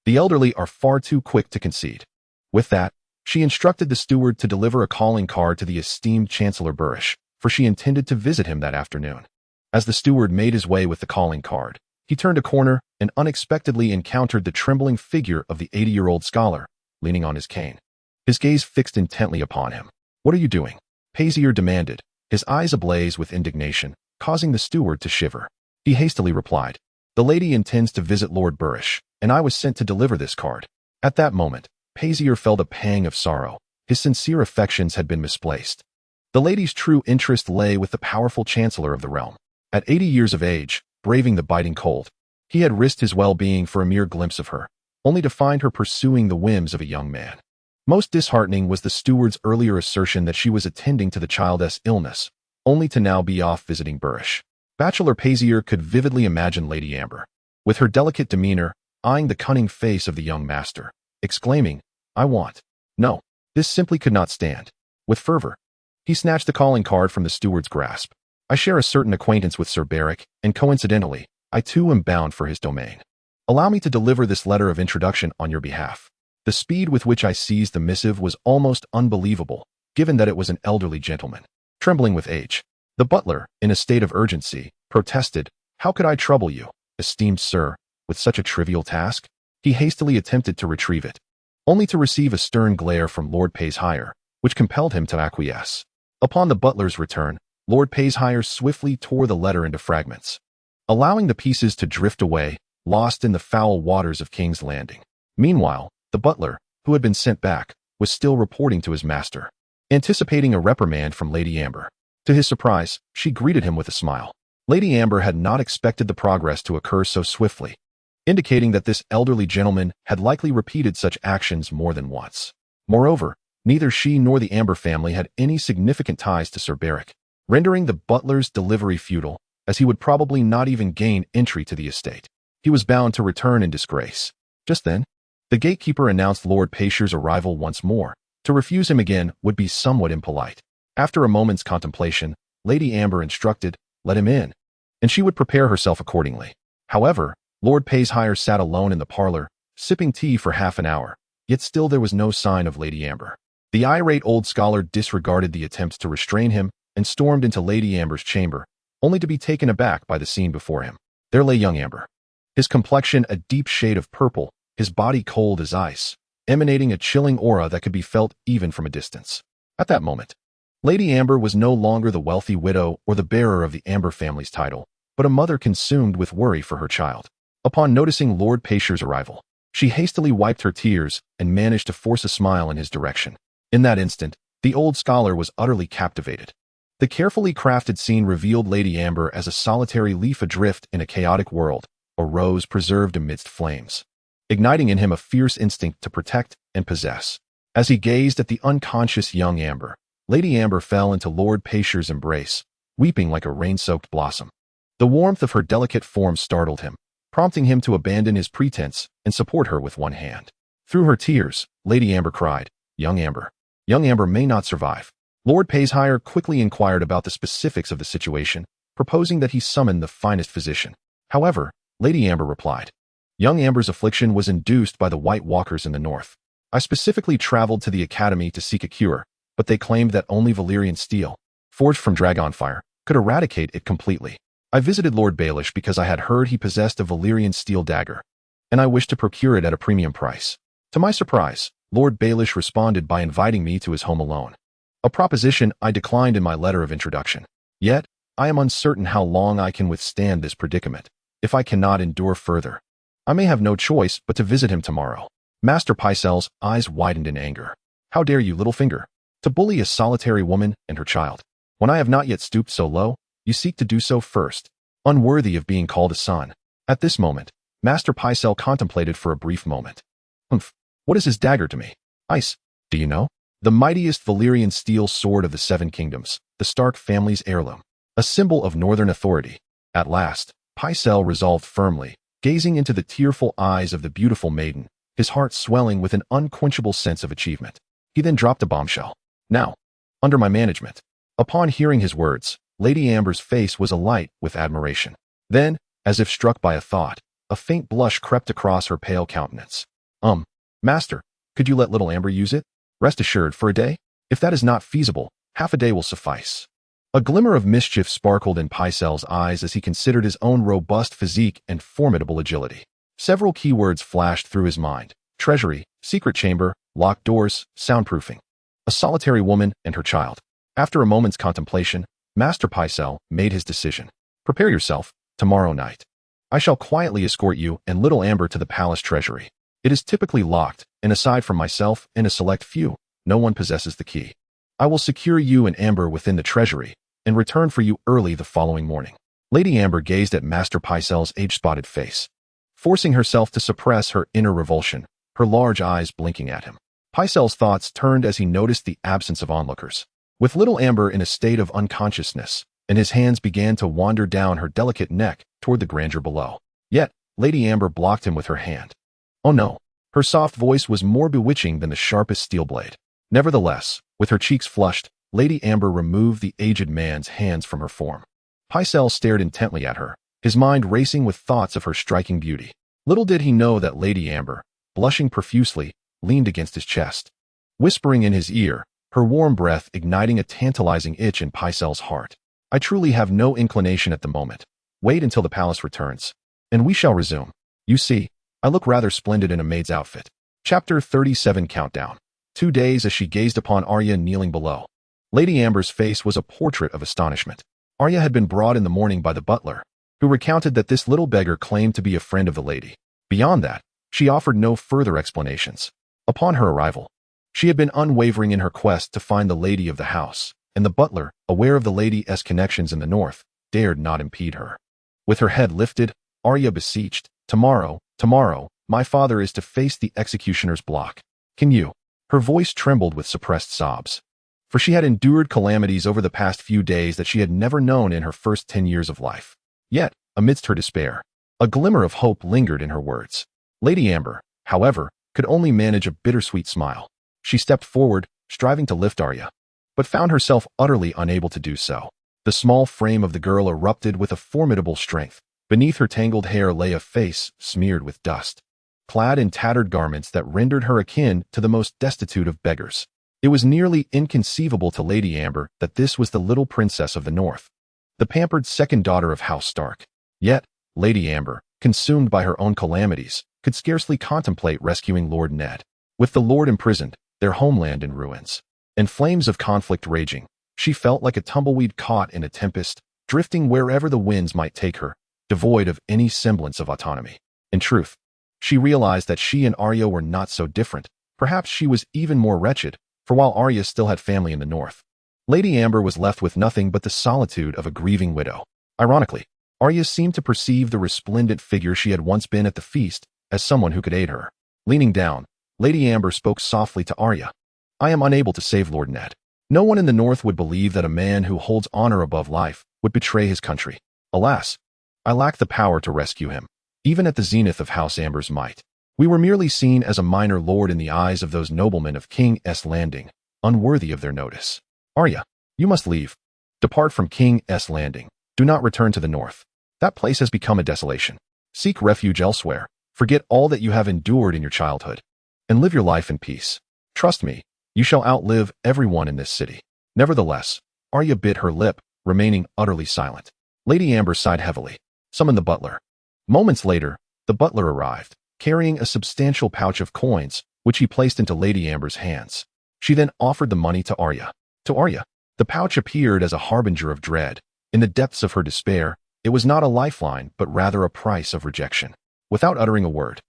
[SPEAKER 1] The elderly are far too quick to concede. With that, she instructed the steward to deliver a calling card to the esteemed Chancellor Burish, for she intended to visit him that afternoon. As the steward made his way with the calling card, he turned a corner and unexpectedly encountered the trembling figure of the 80-year-old scholar, leaning on his cane. His gaze fixed intently upon him. What are you doing? Pazier demanded, his eyes ablaze with indignation, causing the steward to shiver. He hastily replied, the lady intends to visit Lord Burish, and I was sent to deliver this card. At that moment, Pazier felt a pang of sorrow. His sincere affections had been misplaced. The lady's true interest lay with the powerful chancellor of the realm. At 80 years of age, braving the biting cold, he had risked his well-being for a mere glimpse of her, only to find her pursuing the whims of a young man. Most disheartening was the steward's earlier assertion that she was attending to the child's illness, only to now be off visiting Burish. Bachelor Pazier could vividly imagine Lady Amber, with her delicate demeanor, eyeing the cunning face of the young master, exclaiming, No, this simply could not stand. With fervor, he snatched the calling card from the steward's grasp. I share a certain acquaintance with Sir Beric, and coincidentally, I too am bound for his domain. Allow me to deliver this letter of introduction on your behalf. The speed with which I seized the missive was almost unbelievable, given that it was an elderly gentleman. Trembling with age, the butler, in a state of urgency, protested, How could I trouble you, esteemed sir, with such a trivial task? He hastily attempted to retrieve it, only to receive a stern glare from Lord Pazier, which compelled him to acquiesce. Upon the butler's return, Lord Pazier swiftly tore the letter into fragments, allowing the pieces to drift away, lost in the foul waters of King's Landing. Meanwhile, the butler, who had been sent back, was still reporting to his master, anticipating a reprimand from Lady Amber. To his surprise, she greeted him with a smile. Lady Amber had not expected the progress to occur so swiftly, indicating that this elderly gentleman had likely repeated such actions more than once. Moreover, neither she nor the Amber family had any significant ties to Sir Beric, rendering the butler's delivery futile, as he would probably not even gain entry to the estate. He was bound to return in disgrace. Just then, the gatekeeper announced Lord Pazier's arrival once more. To refuse him again would be somewhat impolite. After a moment's contemplation, Lady Amber instructed, let him in, and she would prepare herself accordingly. However, Lord Pazier sat alone in the parlor, sipping tea for half an hour, yet still there was no sign of Lady Amber. The irate old scholar disregarded the attempts to restrain him and stormed into Lady Amber's chamber, only to be taken aback by the scene before him. There lay young Amber, his complexion a deep shade of purple, his body cold as ice, emanating a chilling aura that could be felt even from a distance. At that moment, Lady Amber was no longer the wealthy widow or the bearer of the Amber family's title, but a mother consumed with worry for her child. Upon noticing Lord Pazier's arrival, she hastily wiped her tears and managed to force a smile in his direction. In that instant, the old scholar was utterly captivated. The carefully crafted scene revealed Lady Amber as a solitary leaf adrift in a chaotic world, a rose preserved amidst flames, igniting in him a fierce instinct to protect and possess. As he gazed at the unconscious young Amber, Lady Amber fell into Lord Pazier's embrace, weeping like a rain-soaked blossom. The warmth of her delicate form startled him, prompting him to abandon his pretense and support her with one hand. Through her tears, Lady Amber cried, Young Amber may not survive. Lord Paysire quickly inquired about the specifics of the situation, proposing that he summon the finest physician. However, Lady Amber replied, "Young Amber's affliction was induced by the White Walkers in the north. I specifically traveled to the academy to seek a cure, but they claimed that only Valyrian steel, forged from dragonfire, could eradicate it completely. I visited Lord Baelish because I had heard he possessed a Valyrian steel dagger, and I wished to procure it at a premium price. To my surprise, Lord Baelish responded by inviting me to his home alone, a proposition I declined in my letter of introduction. Yet, I am uncertain how long I can withstand this predicament. If I cannot endure further, I may have no choice but to visit him tomorrow." Master Pycelle's eyes widened in anger. "How dare you, Littlefinger, to bully a solitary woman and her child? When I have not yet stooped so low, you seek to do so first, unworthy of being called a son." At this moment, Master Pycelle contemplated for a brief moment. "Humph, what is his dagger to me? Ice, do you know? The mightiest Valyrian steel sword of the Seven Kingdoms, the Stark family's heirloom, a symbol of northern authority." At last, Pycelle resolved firmly, gazing into the tearful eyes of the beautiful maiden, his heart swelling with an unquenchable sense of achievement. He then dropped a bombshell. "Now, under my management." Upon hearing his words, Lady Amber's face was alight with admiration. Then, as if struck by a thought, a faint blush crept across her pale countenance. Master, could you let little Amber use it? Rest assured, for a day? If that is not feasible, half a day will suffice." A glimmer of mischief sparkled in Pycelle's eyes as he considered his own robust physique and formidable agility. Several keywords flashed through his mind: treasury, secret chamber, locked doors, soundproofing. A solitary woman and her child. After a moment's contemplation, Master Pycelle made his decision. "Prepare yourself. Tomorrow night, I shall quietly escort you and little Amber to the palace treasury. It is typically locked, and aside from myself and a select few, no one possesses the key. I will secure you and Amber within the treasury and return for you early the following morning." Lady Amber gazed at Master Pycelle's age-spotted face, forcing herself to suppress her inner revulsion, her large eyes blinking at him. Pycelle's thoughts turned as he noticed the absence of onlookers. With little Amber in a state of unconsciousness, and his hands began to wander down her delicate neck toward the grandeur below. Yet, Lady Amber blocked him with her hand. "Oh no." Her soft voice was more bewitching than the sharpest steel blade. Nevertheless, with her cheeks flushed, Lady Amber removed the aged man's hands from her form. Pycelle stared intently at her, his mind racing with thoughts of her striking beauty. Little did he know that Lady Amber, blushing profusely, leaned against his chest, whispering in his ear, her warm breath igniting a tantalizing itch in Pycelle's heart. "I truly have no inclination at the moment. Wait until the palace returns, and we shall resume. You see, I look rather splendid in a maid's outfit." Chapter 37 Countdown. 2 days as she gazed upon Arya kneeling below. Lady Amber's face was a portrait of astonishment. Arya had been brought in the morning by the butler, who recounted that this little beggar claimed to be a friend of the lady. Beyond that, she offered no further explanations. Upon her arrival, she had been unwavering in her quest to find the lady of the house, and the butler, aware of the lady's connections in the north, dared not impede her. With her head lifted, Arya beseeched, Tomorrow, my father is to face the executioner's block. Can you?" Her voice trembled with suppressed sobs, for she had endured calamities over the past few days that she had never known in her first 10 years of life. Yet, amidst her despair, a glimmer of hope lingered in her words. Lady Amber, however, could only manage a bittersweet smile. She stepped forward, striving to lift Arya, but found herself utterly unable to do so. The small frame of the girl erupted with a formidable strength. Beneath her tangled hair lay a face smeared with dust, clad in tattered garments that rendered her akin to the most destitute of beggars. It was nearly inconceivable to Lady Amber that this was the little princess of the north, the pampered second daughter of House Stark. Yet, Lady Amber, consumed by her own calamities, could scarcely contemplate rescuing Lord Ned. With the Lord imprisoned, their homeland in ruins, and flames of conflict raging, she felt like a tumbleweed caught in a tempest, drifting wherever the winds might take her, devoid of any semblance of autonomy. In truth, she realized that she and Arya were not so different. Perhaps she was even more wretched, for while Arya still had family in the north, Lady Amber was left with nothing but the solitude of a grieving widow. Ironically, Arya seemed to perceive the resplendent figure she had once been at the feast as someone who could aid her. Leaning down, Lady Amber spoke softly to Arya. "I am unable to save Lord Ned. No one in the north would believe that a man who holds honor above life would betray his country. Alas, I lack the power to rescue him, even at the zenith of House Amber's might. We were merely seen as a minor lord in the eyes of those noblemen of King's Landing, unworthy of their notice." Arya, you must leave. Depart from King's Landing. Do not return to the north. That place has become a desolation. Seek refuge elsewhere. Forget all that you have endured in your childhood, and live your life in peace. Trust me, you shall outlive everyone in this city. Nevertheless, Arya bit her lip, remaining utterly silent. Lady Amber sighed heavily. Summon the butler. Moments later, the butler arrived, carrying a substantial pouch of coins, which he placed into Lady Amber's hands. She then offered the money to Arya. To Arya, the pouch appeared as a harbinger of dread. In the depths of her despair, it was not a lifeline, but rather a price of rejection. Without uttering a word,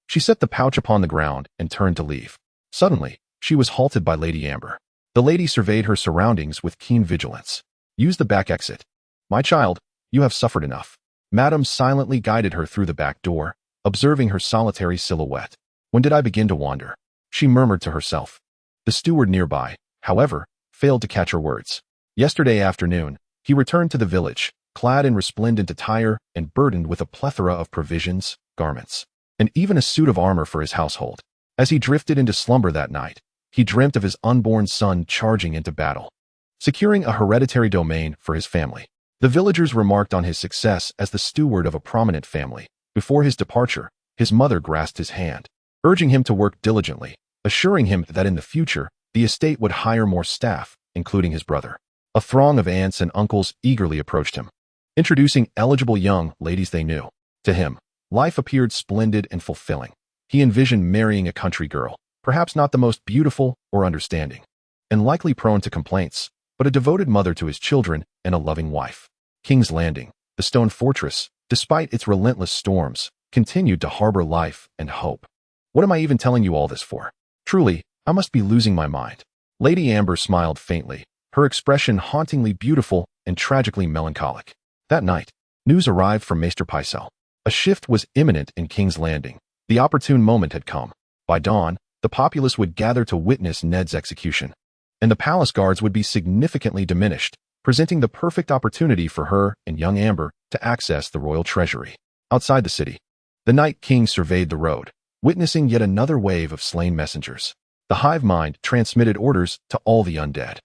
[SPEAKER 1] she set the pouch upon the ground and turned to leave. Suddenly, she was halted by Lady Amber. The lady surveyed her surroundings with keen vigilance. Use the back exit. My child, you have suffered enough. Madame silently guided her through the back door, observing her solitary silhouette. When did I begin to wander? She murmured to herself. The steward nearby, however, failed to catch her words. Yesterday afternoon, he returned to the village, clad in resplendent attire and burdened with a plethora of provisions, garments, and even a suit of armor for his household. As he drifted into slumber that night, he dreamt of his unborn son charging into battle, securing a hereditary domain for his family. The villagers remarked on his success as the steward of a prominent family. Before his departure, his mother grasped his hand, urging him to work diligently, assuring him that in the future, the estate would hire more staff, including his brother. A throng of aunts and uncles eagerly approached him, introducing eligible young ladies they knew. To him, life appeared splendid and fulfilling. He envisioned marrying a country girl, perhaps not the most beautiful or understanding, and likely prone to complaints, but a devoted mother to his children and a loving wife. King's Landing, the stone fortress, despite its relentless storms, continued to harbor life and hope. What am I even telling you all this for? Truly, I must be losing my mind. Lady Amber smiled faintly, her expression hauntingly beautiful and tragically melancholic. That night, news arrived from Maester Pycelle. A shift was imminent in King's Landing. The opportune moment had come. By dawn, the populace would gather to witness Ned's execution, and the palace guards would be significantly diminished, presenting the perfect opportunity for her and young Amber to access the royal treasury. Outside the city, the Night King surveyed the road, witnessing yet another wave of slain messengers. The hive mind transmitted orders to all the undead.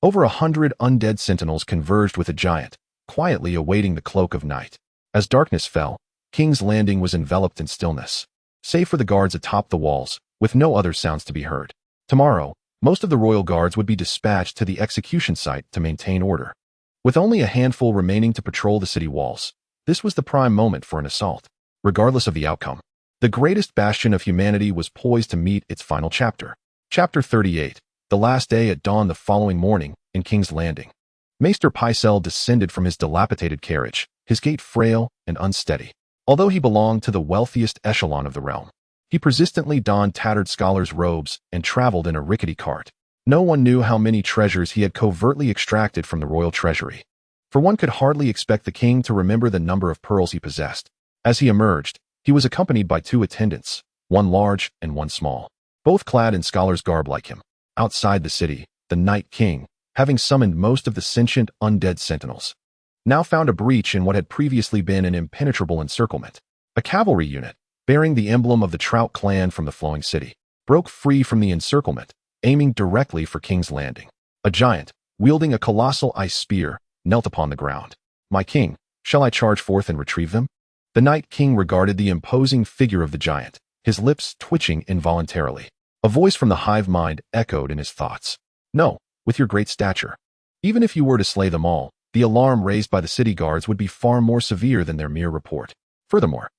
[SPEAKER 1] Over 100 undead sentinels converged with the giant, quietly awaiting the cloak of night. As darkness fell, King's Landing was enveloped in stillness, save for the guards atop the walls, with no other sounds to be heard. Tomorrow, most of the royal guards would be dispatched to the execution site to maintain order. With only a handful remaining to patrol the city walls, this was the prime moment for an assault. Regardless of the outcome, the greatest bastion of humanity was poised to meet its final chapter. Chapter 38, the last day at dawn. The following morning, in King's Landing, Maester Pycelle descended from his dilapidated carriage, his gait frail and unsteady. Although he belonged to the wealthiest echelon of the realm, he persistently donned tattered scholar's robes and traveled in a rickety cart. No one knew how many treasures he had covertly extracted from the royal treasury, for one could hardly expect the king to remember the number of pearls he possessed. As he emerged, he was accompanied by 2 attendants, one large and one small, both clad in scholar's garb like him. Outside the city, the Night King, having summoned most of the sentient undead sentinels, now found a breach in what had previously been an impenetrable encirclement. A cavalry unit, bearing the emblem of the Trout clan from the flowing city, broke free from the encirclement, aiming directly for King's Landing. A giant, wielding a colossal ice spear, knelt upon the ground. My king, shall I charge forth and retrieve them? The Night King regarded the imposing figure of the giant, his lips twitching involuntarily. A voice from the hive mind echoed in his thoughts. No, with your great stature. Even if you were to slay them all, the alarm raised by the city guards would be far more severe than their mere report. Furthermore,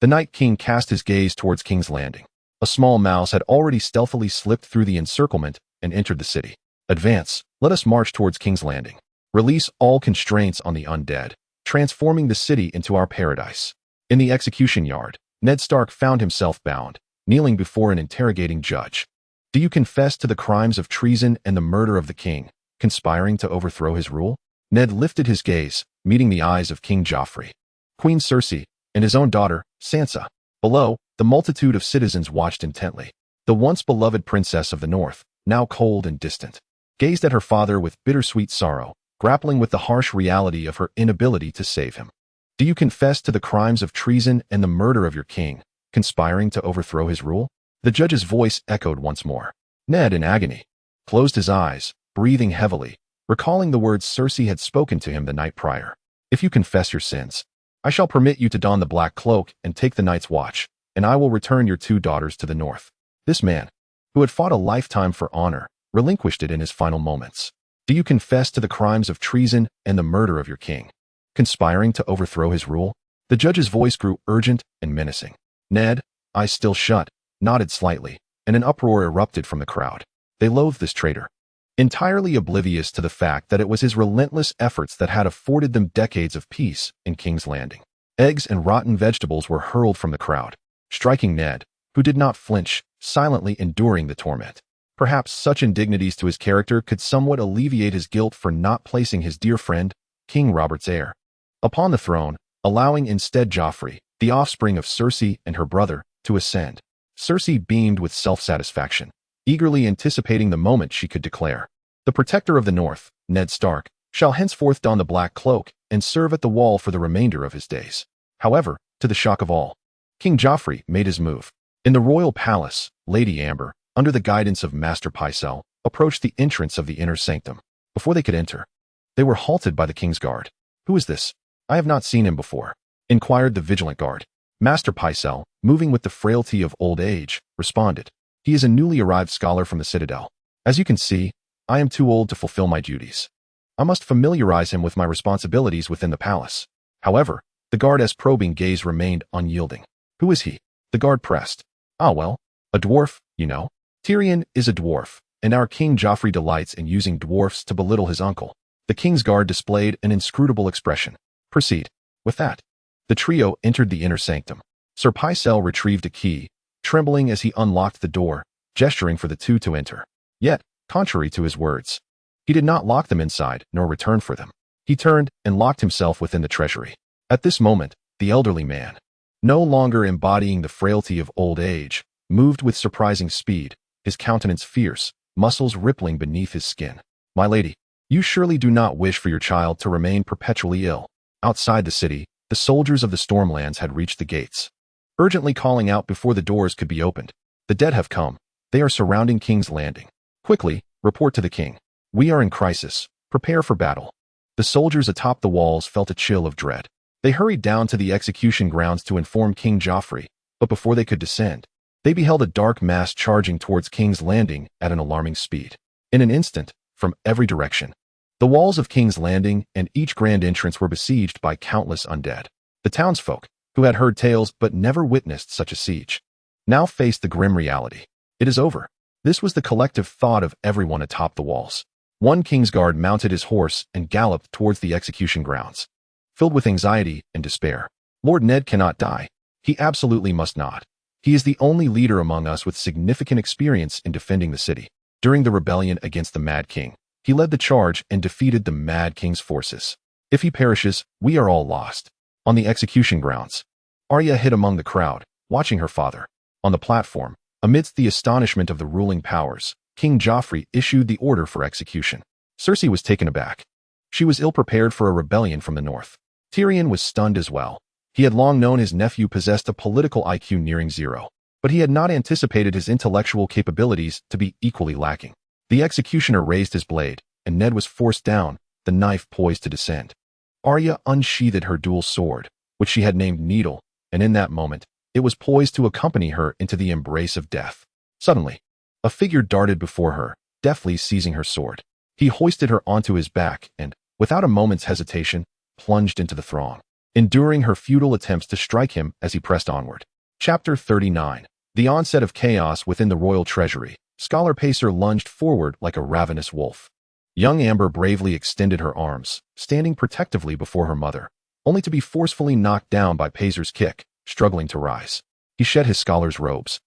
[SPEAKER 1] the Night King cast his gaze towards King's Landing. A small mouse had already stealthily slipped through the encirclement and entered the city. Advance, let us march towards King's Landing. Release all constraints on the undead, transforming the city into our paradise. In the execution yard, Ned Stark found himself bound, kneeling before an interrogating judge. Do you confess to the crimes of treason and the murder of the king, conspiring to overthrow his rule? Ned lifted his gaze, meeting the eyes of King Joffrey, Queen Cersei, and his own daughter, Sansa. Below, the multitude of citizens watched intently. The once beloved princess of the north, now cold and distant, gazed at her father with bittersweet sorrow, grappling with the harsh reality of her inability to save him. Do you confess to the crimes of treason and the murder of your king, conspiring to overthrow his rule? The judge's voice echoed once more. Ned, in agony, closed his eyes, breathing heavily, recalling the words Cersei had spoken to him the night prior. If you confess your sins, I shall permit you to don the black cloak and take the night's watch, and I will return your 2 daughters to the north. This man, who had fought a lifetime for honor, relinquished it in his final moments. Do you confess to the crimes of treason and the murder of your king, conspiring to overthrow his rule? The judge's voice grew urgent and menacing. Ned, eyes still shut, nodded slightly, and an uproar erupted from the crowd. They loathed this traitor, entirely oblivious to the fact that it was his relentless efforts that had afforded them decades of peace in King's Landing. Eggs and rotten vegetables were hurled from the crowd, striking Ned, who did not flinch, silently enduring the torment. Perhaps such indignities to his character could somewhat alleviate his guilt for not placing his dear friend, King Robert's heir, upon the throne, allowing instead Joffrey, the offspring of Cersei and her brother, to ascend. Cersei beamed with self-satisfaction, eagerly anticipating the moment she could declare, "The protector of the North, Ned Stark, shall henceforth don the black cloak and serve at the wall for the remainder of his days." However, to the shock of all, King Joffrey made his move. In the royal palace, Lady Amber, under the guidance of Master Pycelle, approached the entrance of the inner sanctum. Before they could enter, they were halted by the king's guard. "Who is this? I have not seen him before," inquired the vigilant guard. Master Pycelle, moving with the frailty of old age, responded, "He is a newly arrived scholar from the Citadel. As you can see, I am too old to fulfill my duties. I must familiarize him with my responsibilities within the palace." However, the guard's probing gaze remained unyielding. "Who is he?" the guard pressed. "Ah well, a dwarf, you know. Tyrion is a dwarf, and our King Joffrey delights in using dwarfs to belittle his uncle." The king's guard displayed an inscrutable expression. "Proceed." With that, the trio entered the inner sanctum. Sir Pycelle retrieved a key, trembling as he unlocked the door, gesturing for the two to enter. Yet, contrary to his words, he did not lock them inside nor return for them. He turned and locked himself within the treasury. At this moment, the elderly man, no longer embodying the frailty of old age, moved with surprising speed, his countenance fierce, muscles rippling beneath his skin. "My lady, you surely do not wish for your child to remain perpetually ill." Outside the city, the soldiers of the Stormlands had reached the gates, urgently calling out before the doors could be opened. "The dead have come. They are surrounding King's Landing. Quickly, report to the king. We are in crisis. Prepare for battle." The soldiers atop the walls felt a chill of dread. They hurried down to the execution grounds to inform King Joffrey, but before they could descend, they beheld a dark mass charging towards King's Landing at an alarming speed. In an instant, from every direction, the walls of King's Landing and each grand entrance were besieged by countless undead. The townsfolk, who had heard tales but never witnessed such a siege, now faced the grim reality. "It is over." This was the collective thought of everyone atop the walls. One Kingsguard mounted his horse and galloped towards the execution grounds, filled with anxiety and despair. "Lord Ned cannot die. He absolutely must not. He is the only leader among us with significant experience in defending the city. During the rebellion against the Mad King, he led the charge and defeated the Mad King's forces. If he perishes, we are all lost." On the execution grounds, Arya hid among the crowd, watching her father. On the platform, amidst the astonishment of the ruling powers, King Joffrey issued the order for execution. Cersei was taken aback. She was ill-prepared for a rebellion from the north. Tyrion was stunned as well. He had long known his nephew possessed a political IQ nearing zero, but he had not anticipated his intellectual capabilities to be equally lacking. The executioner raised his blade, and Ned was forced down, the knife poised to descend. Arya unsheathed her dual sword, which she had named Needle, and in that moment, it was poised to accompany her into the embrace of death. Suddenly, a figure darted before her, deftly seizing her sword. He hoisted her onto his back and, without a moment's hesitation, plunged into the throng, enduring her futile attempts to strike him as he pressed onward. Chapter 39. The onset of chaos within the royal treasury. Scholar Pacer lunged forward like a ravenous wolf. Young Amber bravely extended her arms, standing protectively before her mother, only to be forcefully knocked down by Pacer's kick, struggling to rise. He shed his scholar's robes,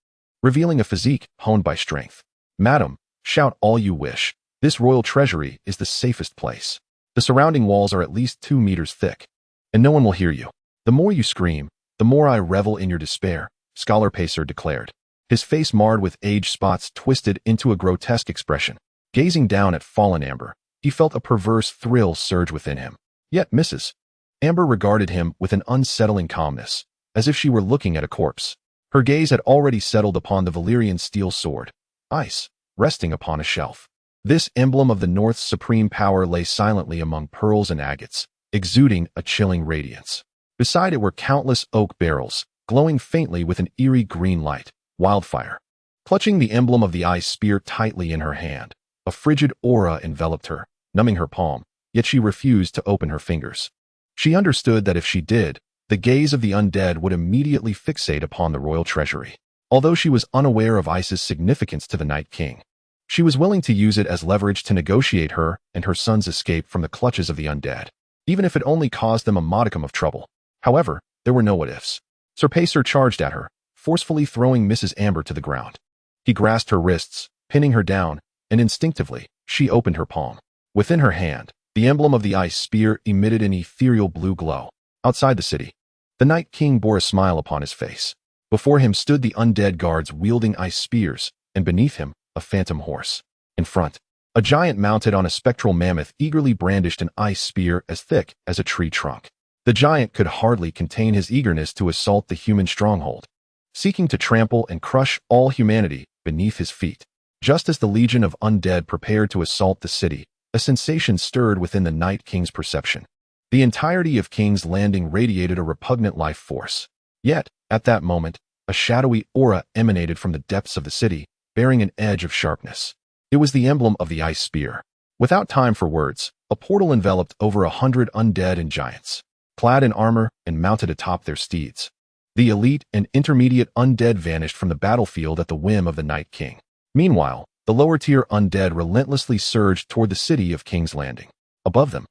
[SPEAKER 1] revealing a physique honed by strength. "Madam, shout all you wish. This royal treasury is the safest place. The surrounding walls are at least 2 meters thick, and no one will hear you. The more you scream, the more I revel in your despair," Scholar Pacer declared. His face marred with age spots twisted into a grotesque expression. Gazing down at fallen Amber, he felt a perverse thrill surge within him. Yet Mrs. Amber regarded him with an unsettling calmness, as if she were looking at a corpse. Her gaze had already settled upon the Valyrian steel sword, ice, resting upon a shelf. This emblem of the North's supreme power lay silently among pearls and agates, exuding a chilling radiance. Beside it were countless oak barrels, glowing faintly with an eerie green light, wildfire. Clutching the emblem of the ice spear tightly in her hand, a frigid aura enveloped her, numbing her palm, yet she refused to open her fingers. She understood that if she did, the gaze of the undead would immediately fixate upon the royal treasury. Although she was unaware of ice's significance to the Night King, she was willing to use it as leverage to negotiate her and her son's escape from the clutches of the undead, even if it only caused them a modicum of trouble. However, there were no what-ifs. Sir Pacer charged at her, forcefully throwing Mrs. Amber to the ground. He grasped her wrists, pinning her down, and instinctively, she opened her palm. Within her hand, the emblem of the ice spear emitted an ethereal blue glow. Outside the city, the Night King bore a smile upon his face. Before him stood the undead guards wielding ice spears, and beneath him, a phantom horse. In front, a giant mounted on a spectral mammoth eagerly brandished an ice spear as thick as a tree trunk. The giant could hardly contain his eagerness to assault the human stronghold, seeking to trample and crush all humanity beneath his feet. Just as the legion of undead prepared to assault the city, a sensation stirred within the Night King's perception. The entirety of King's Landing radiated a repugnant life force. Yet, at that moment, a shadowy aura emanated from the depths of the city, bearing an edge of sharpness. It was the emblem of the ice spear. Without time for words, a portal enveloped over 100 undead and giants, clad in armor and mounted atop their steeds. The elite and intermediate undead vanished from the battlefield at the whim of the Night King. Meanwhile, the lower-tier undead relentlessly surged toward the city of King's Landing. Above them,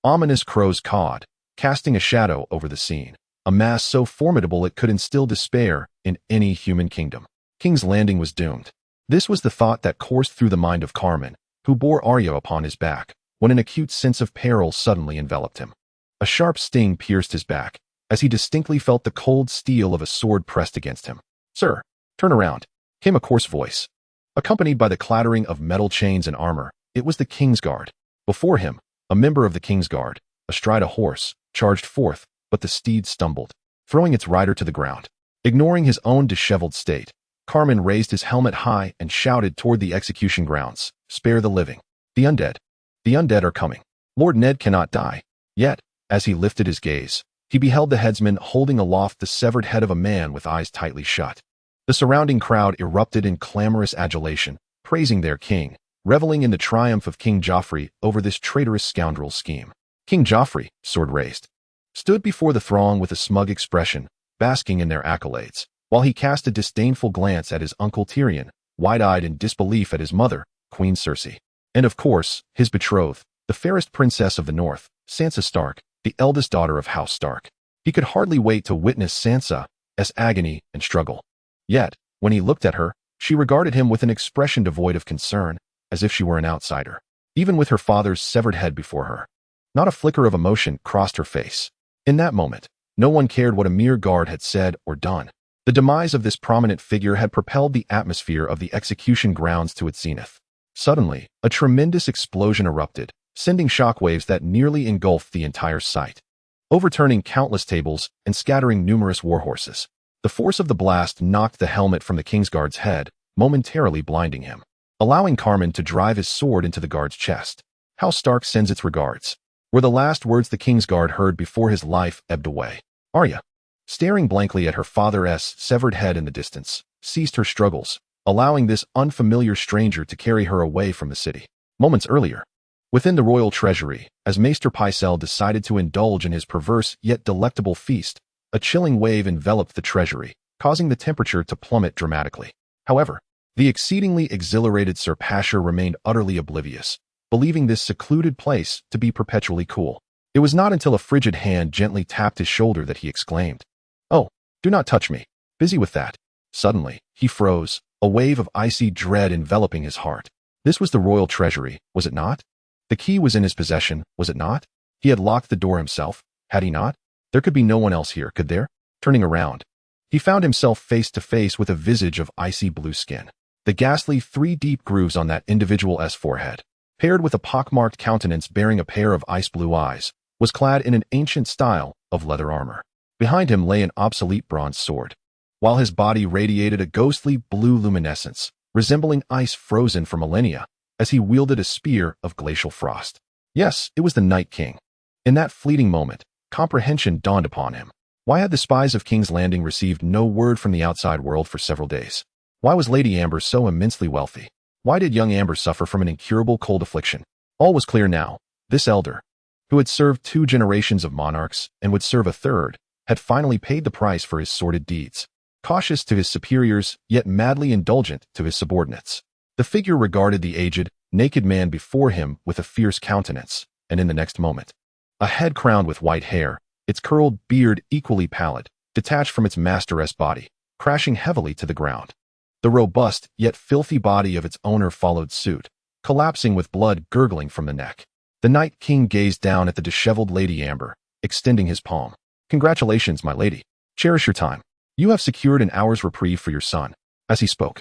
[SPEAKER 1] ominous crows cawed, casting a shadow over the scene, a mass so formidable it could instill despair in any human kingdom. King's Landing was doomed. This was the thought that coursed through the mind of Carmen, who bore Arya upon his back, when an acute sense of peril suddenly enveloped him. A sharp sting pierced his back, as he distinctly felt the cold steel of a sword pressed against him. "Sir, turn around," came a coarse voice. Accompanied by the clattering of metal chains and armor, it was the King's Guard. Before him, a member of the King's Guard, astride a horse, charged forth, but the steed stumbled, throwing its rider to the ground. Ignoring his own disheveled state, Carmen raised his helmet high and shouted toward the execution grounds, "Spare the living. The undead. The undead are coming. Lord Ned cannot die." Yet, as he lifted his gaze, he beheld the headsman holding aloft the severed head of a man with eyes tightly shut. The surrounding crowd erupted in clamorous adulation, praising their king, reveling in the triumph of King Joffrey over this traitorous scoundrel's scheme. King Joffrey, sword raised, stood before the throng with a smug expression, basking in their accolades, while he cast a disdainful glance at his uncle Tyrion, wide-eyed in disbelief at his mother, Queen Cersei, and of course, his betrothed, the fairest princess of the North, Sansa Stark, the eldest daughter of House Stark. He could hardly wait to witness Sansa's agony and struggle. Yet, when he looked at her, she regarded him with an expression devoid of concern, as if she were an outsider, even with her father's severed head before her. Not a flicker of emotion crossed her face. In that moment, no one cared what a mere guard had said or done. The demise of this prominent figure had propelled the atmosphere of the execution grounds to its zenith. Suddenly, a tremendous explosion erupted, sending shockwaves that nearly engulfed the entire site, overturning countless tables and scattering numerous warhorses. The force of the blast knocked the helmet from the Kingsguard's head, momentarily blinding him, allowing Carmen to drive his sword into the guard's chest. "House Stark sends its regards," were the last words the Kingsguard heard before his life ebbed away. Arya, staring blankly at her father's severed head in the distance, ceased her struggles, allowing this unfamiliar stranger to carry her away from the city. Moments earlier, within the royal treasury, as Maester Pycelle decided to indulge in his perverse yet delectable feast, a chilling wave enveloped the treasury, causing the temperature to plummet dramatically. However, the exceedingly exhilarated Sir Pasher remained utterly oblivious, believing this secluded place to be perpetually cool. It was not until a frigid hand gently tapped his shoulder that he exclaimed, "Oh, do not touch me. Busy with that." Suddenly, he froze, a wave of icy dread enveloping his heart. This was the royal treasury, was it not? The key was in his possession, was it not? He had locked the door himself, had he not? There could be no one else here, could there? Turning around, he found himself face to face with a visage of icy blue skin. The ghastly 3 deep grooves on that individual's forehead, paired with a pockmarked countenance bearing a pair of ice-blue eyes, was clad in an ancient style of leather armor. Behind him lay an obsolete bronze sword, while his body radiated a ghostly blue luminescence, resembling ice frozen for millennia. as he wielded a spear of glacial frost. Yes, it was the Night King. In that fleeting moment, comprehension dawned upon him. Why had the spies of King's Landing received no word from the outside world for several days? Why was Lady Amber so immensely wealthy? Why did young Amber suffer from an incurable cold affliction? All was clear now. This elder, who had served 2 generations of monarchs and would serve a third, had finally paid the price for his sordid deeds. Cautious to his superiors, yet madly indulgent to his subordinates. The figure regarded the aged, naked man before him with a fierce countenance, and in the next moment, a head crowned with white hair, its curled beard equally pallid, detached from its master's body, crashing heavily to the ground. The robust, yet filthy body of its owner followed suit, collapsing with blood gurgling from the neck. The Night King gazed down at the disheveled Lady Amber, extending his palm. "Congratulations, my lady. Cherish your time. You have secured an hour's reprieve for your son." As he spoke,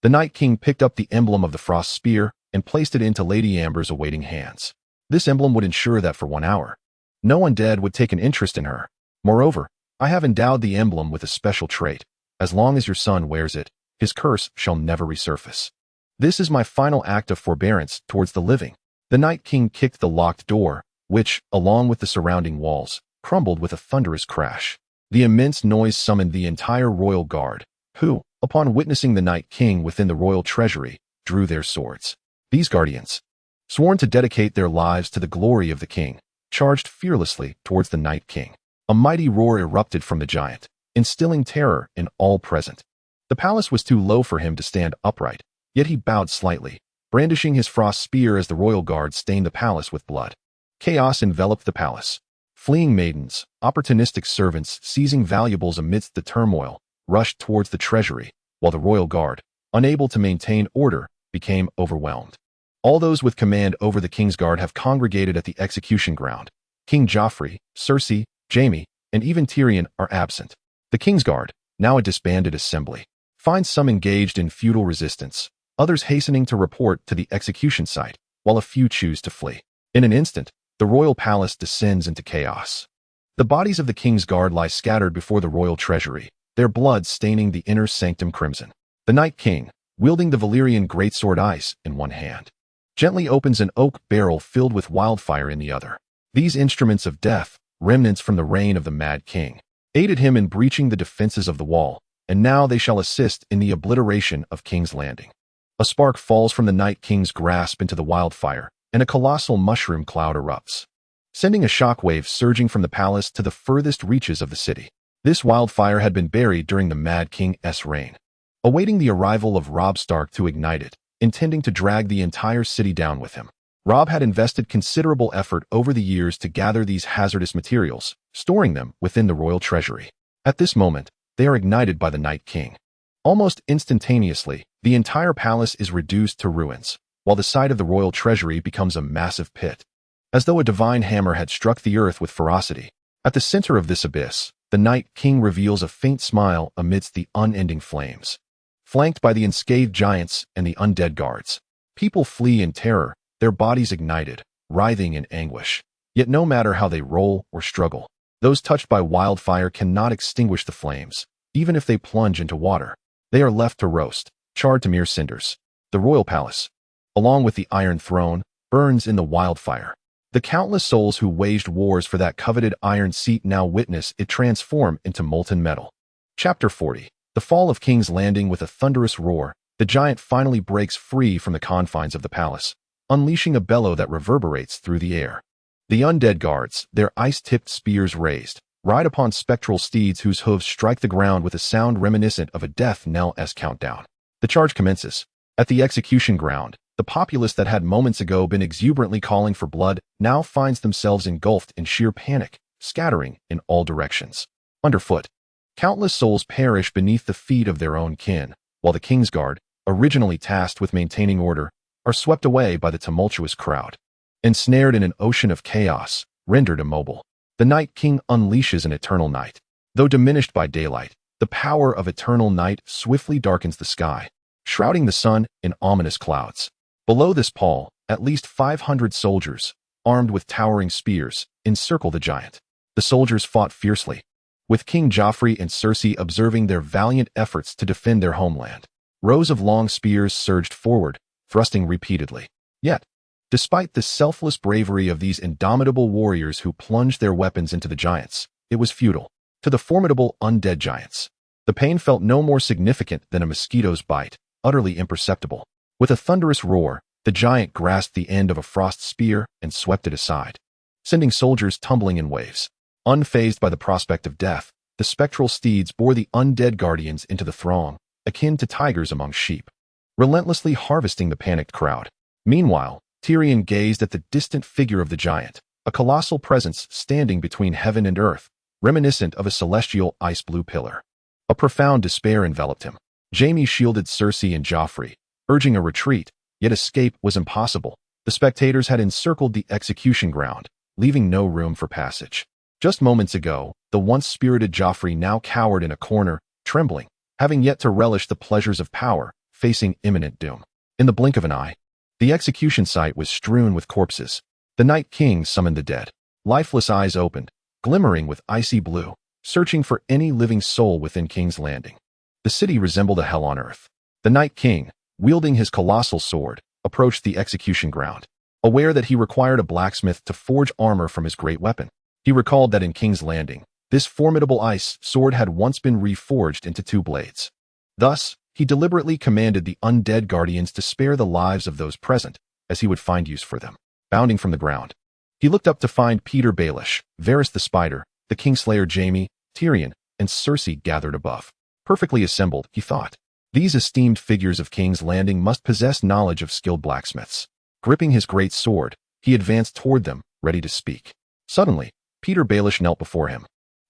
[SPEAKER 1] the Night King picked up the emblem of the Frost Spear and placed it into Lady Amber's awaiting hands. This emblem would ensure that for 1 hour, no undead would take an interest in her. Moreover, I have endowed the emblem with a special trait. As long as your son wears it, his curse shall never resurface. This is my final act of forbearance towards the living. The Night King kicked the locked door, which, along with the surrounding walls, crumbled with a thunderous crash. The immense noise summoned the entire royal guard, who, upon witnessing the Night King within the royal treasury, drew their swords. These guardians, sworn to dedicate their lives to the glory of the king, charged fearlessly towards the Night King. A mighty roar erupted from the giant, instilling terror in all present. The palace was too low for him to stand upright, yet he bowed slightly, brandishing his frost spear as the royal guard stained the palace with blood. Chaos enveloped the palace. Fleeing maidens, opportunistic servants seizing valuables amidst the turmoil, rushed towards the treasury, while the royal guard, unable to maintain order, became overwhelmed. All those with command over the king's guard have congregated at the execution ground. King Joffrey, Cersei, Jaime, and even Tyrion are absent. The king's guard, now a disbanded assembly, finds some engaged in futile resistance, others hastening to report to the execution site, while a few choose to flee. In an instant, the royal palace descends into chaos. The bodies of the king's guard lie scattered before the royal treasury, their blood staining the inner sanctum crimson. The Night King, wielding the Valyrian greatsword Ice in one hand, gently opens an oak barrel filled with wildfire in the other. These instruments of death, remnants from the reign of the Mad King, aided him in breaching the defenses of the wall, and now they shall assist in the obliteration of King's Landing. A spark falls from the Night King's grasp into the wildfire, and a colossal mushroom cloud erupts, sending a shockwave surging from the palace to the furthest reaches of the city. This wildfire had been buried during the Mad King's reign, awaiting the arrival of Robb Stark to ignite it, intending to drag the entire city down with him. Robb had invested considerable effort over the years to gather these hazardous materials, storing them within the royal treasury. At this moment, they are ignited by the Night King. Almost instantaneously, the entire palace is reduced to ruins, while the site of the royal treasury becomes a massive pit, as though a divine hammer had struck the earth with ferocity. At the center of this abyss, the Night King reveals a faint smile amidst the unending flames. Flanked by the unscathed giants and the undead guards, people flee in terror, their bodies ignited, writhing in anguish. Yet no matter how they roll or struggle, those touched by wildfire cannot extinguish the flames, even if they plunge into water. They are left to roast, charred to mere cinders. The royal palace, along with the Iron Throne, burns in the wildfire. The countless souls who waged wars for that coveted iron seat now witness it transform into molten metal. Chapter 40. The fall of King's Landing. With a thunderous roar, the giant finally breaks free from the confines of the palace, unleashing a bellow that reverberates through the air. The undead guards, their ice-tipped spears raised, ride upon spectral steeds whose hooves strike the ground with a sound reminiscent of a death knell-esque countdown. The charge commences. At the execution ground, the populace that had moments ago been exuberantly calling for blood now finds themselves engulfed in sheer panic, scattering in all directions. Underfoot, countless souls perish beneath the feet of their own kin, while the King's Guard, originally tasked with maintaining order, are swept away by the tumultuous crowd. Ensnared in an ocean of chaos, rendered immobile, the Night King unleashes an eternal night. Though diminished by daylight, the power of eternal night swiftly darkens the sky, shrouding the sun in ominous clouds. Below this pall, at least 500 soldiers, armed with towering spears, encircle the giant. The soldiers fought fiercely, with King Joffrey and Cersei observing their valiant efforts to defend their homeland. Rows of long spears surged forward, thrusting repeatedly. Yet, despite the selfless bravery of these indomitable warriors who plunged their weapons into the giants, it was futile. To the formidable undead giants, the pain felt no more significant than a mosquito's bite, utterly imperceptible. With a thunderous roar, the giant grasped the end of a frost spear and swept it aside, sending soldiers tumbling in waves. Unfazed by the prospect of death, the spectral steeds bore the undead guardians into the throng, akin to tigers among sheep, relentlessly harvesting the panicked crowd. Meanwhile, Tyrion gazed at the distant figure of the giant, a colossal presence standing between heaven and earth, reminiscent of a celestial ice-blue pillar. A profound despair enveloped him. Jaime shielded Cersei and Joffrey, urging a retreat, yet escape was impossible. The spectators had encircled the execution ground, leaving no room for passage. Just moments ago, the once spirited Joffrey now cowered in a corner, trembling, having yet to relish the pleasures of power, facing imminent doom. In the blink of an eye, the execution site was strewn with corpses. The Night King summoned the dead. Lifeless eyes opened, glimmering with icy blue, searching for any living soul within King's Landing. The city resembled a hell on earth. The Night King, wielding his colossal sword, approached the execution ground, aware that he required a blacksmith to forge armor from his great weapon. He recalled that in King's Landing, this formidable ice sword had once been reforged into 2 blades. Thus, he deliberately commanded the undead guardians to spare the lives of those present, as he would find use for them. Bounding from the ground, he looked up to find Petyr Baelish, Varys the Spider, the Kingslayer Jaime, Tyrion, and Cersei gathered above. Perfectly assembled, he thought. These esteemed figures of King's Landing must possess knowledge of skilled blacksmiths. Gripping his great sword, he advanced toward them, ready to speak. Suddenly, Petyr Baelish knelt before him.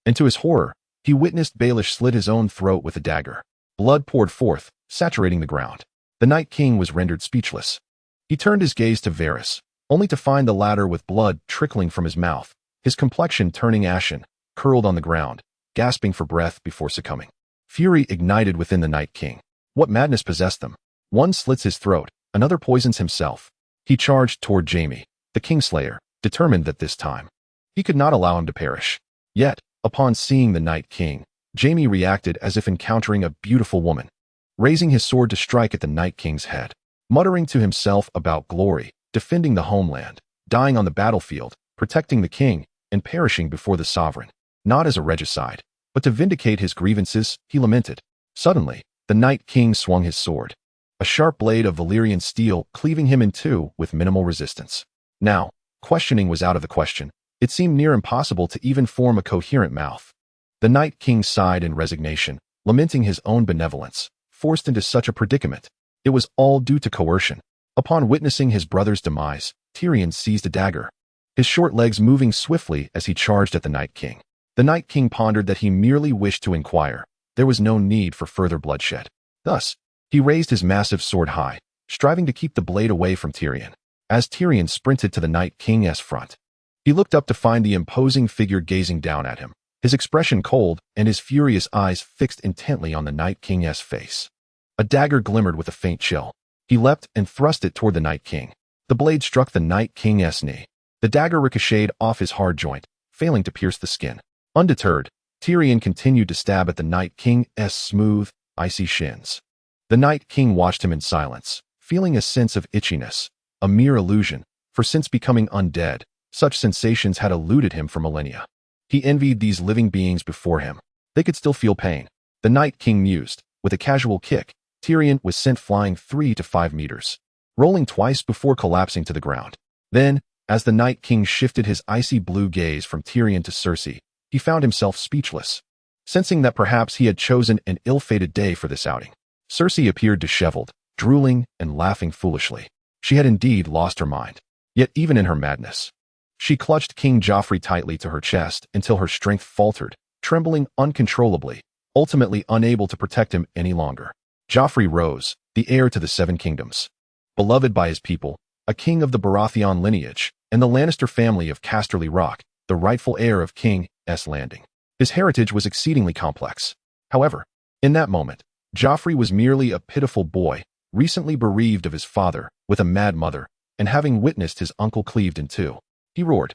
[SPEAKER 1] And to his horror, he witnessed Baelish slit his own throat with a dagger. Blood poured forth, saturating the ground. The Night King was rendered speechless. He turned his gaze to Varys, only to find the latter with blood trickling from his mouth, his complexion turning ashen, curled on the ground, gasping for breath before succumbing. Fury ignited within the Night King. What madness possessed them? One slits his throat, another poisons himself. He charged toward Jaime, the Kingslayer, determined that this time he could not allow him to perish. Yet, upon seeing the Night King, Jaime reacted as if encountering a beautiful woman, raising his sword to strike at the Night King's head. Muttering to himself about glory, defending the homeland, dying on the battlefield, protecting the king, and perishing before the sovereign, not as a regicide, but to vindicate his grievances, he lamented. Suddenly, the Night King swung his sword, a sharp blade of Valyrian steel cleaving him in two with minimal resistance. Now, questioning was out of the question. It seemed near impossible to even form a coherent mouth. The Night King sighed in resignation, lamenting his own benevolence, forced into such a predicament. It was all due to coercion. Upon witnessing his brother's demise, Tyrion seized a dagger, his short legs moving swiftly as he charged at the Night King. The Night King pondered that he merely wished to inquire. There was no need for further bloodshed. Thus, he raised his massive sword high, striving to keep the blade away from Tyrion. As Tyrion sprinted to the Night King's front, he looked up to find the imposing figure gazing down at him, his expression cold and his furious eyes fixed intently on the Night King's face. A dagger glimmered with a faint chill. He leapt and thrust it toward the Night King. The blade struck the Night King's knee. The dagger ricocheted off his hard joint, failing to pierce the skin. Undeterred, Tyrion continued to stab at the Night King's smooth, icy shins. The Night King watched him in silence, feeling a sense of itchiness, a mere illusion, for since becoming undead, such sensations had eluded him for millennia. He envied these living beings before him. They could still feel pain. The Night King mused. With a casual kick, Tyrion was sent flying 3 to 5 meters, rolling twice before collapsing to the ground. Then, as the Night King shifted his icy blue gaze from Tyrion to Cersei, he found himself speechless, sensing that perhaps he had chosen an ill-fated day for this outing. Cersei appeared disheveled, drooling and laughing foolishly. She had indeed lost her mind. Yet even in her madness, she clutched King Joffrey tightly to her chest until her strength faltered, trembling uncontrollably, ultimately unable to protect him any longer. Joffrey rose, the heir to the 7 kingdoms, beloved by his people, a king of the Baratheon lineage, and the Lannister family of Casterly Rock, the rightful heir of King's Landing. His heritage was exceedingly complex. However, in that moment, Joffrey was merely a pitiful boy, recently bereaved of his father, with a mad mother, and having witnessed his uncle cleaved in two. He roared.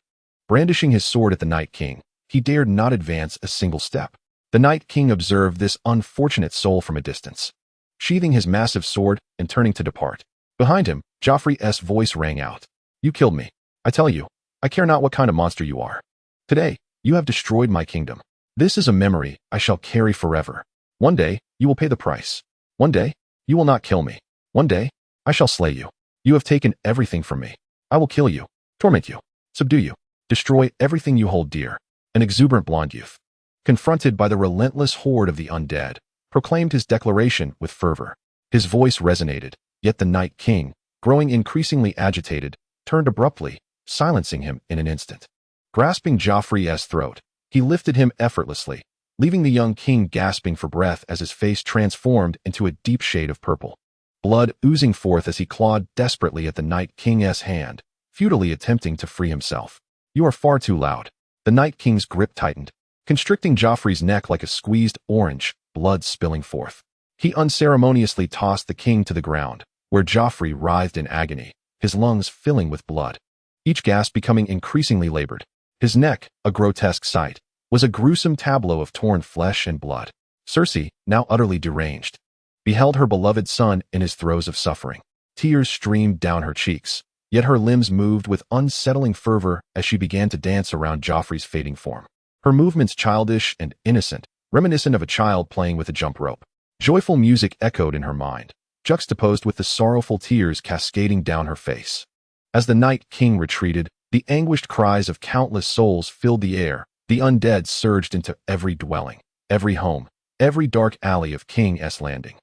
[SPEAKER 1] Brandishing his sword at the Night King, he dared not advance a single step. The Night King observed this unfortunate soul from a distance, sheathing his massive sword and turning to depart. Behind him, Joffrey's voice rang out. You killed me. I tell you, I care not what kind of monster you are. Today, you have destroyed my kingdom. This is a memory I shall carry forever. One day, you will pay the price. One day, you will not kill me. One day, I shall slay you. You have taken everything from me. I will kill you, torment you, subdue you, destroy everything you hold dear. An exuberant blonde youth, confronted by the relentless horde of the undead, proclaimed his declaration with fervor. His voice resonated, yet the Night King, growing increasingly agitated, turned abruptly, silencing him in an instant. Grasping Joffrey's throat, he lifted him effortlessly, leaving the young king gasping for breath as his face transformed into a deep shade of purple. Blood oozing forth as he clawed desperately at the Night King's hand, futilely attempting to free himself. You are far too loud. The Night King's grip tightened, constricting Joffrey's neck like a squeezed orange, blood spilling forth. He unceremoniously tossed the king to the ground, where Joffrey writhed in agony, his lungs filling with blood, each gasp becoming increasingly labored. His neck, a grotesque sight, was a gruesome tableau of torn flesh and blood. Cersei, now utterly deranged, beheld her beloved son in his throes of suffering. Tears streamed down her cheeks, yet her limbs moved with unsettling fervor as she began to dance around Joffrey's fading form. Her movements childish and innocent, reminiscent of a child playing with a jump rope. Joyful music echoed in her mind, juxtaposed with the sorrowful tears cascading down her face. As the Night King retreated, the anguished cries of countless souls filled the air. The undead surged into every dwelling, every home, every dark alley of King's Landing.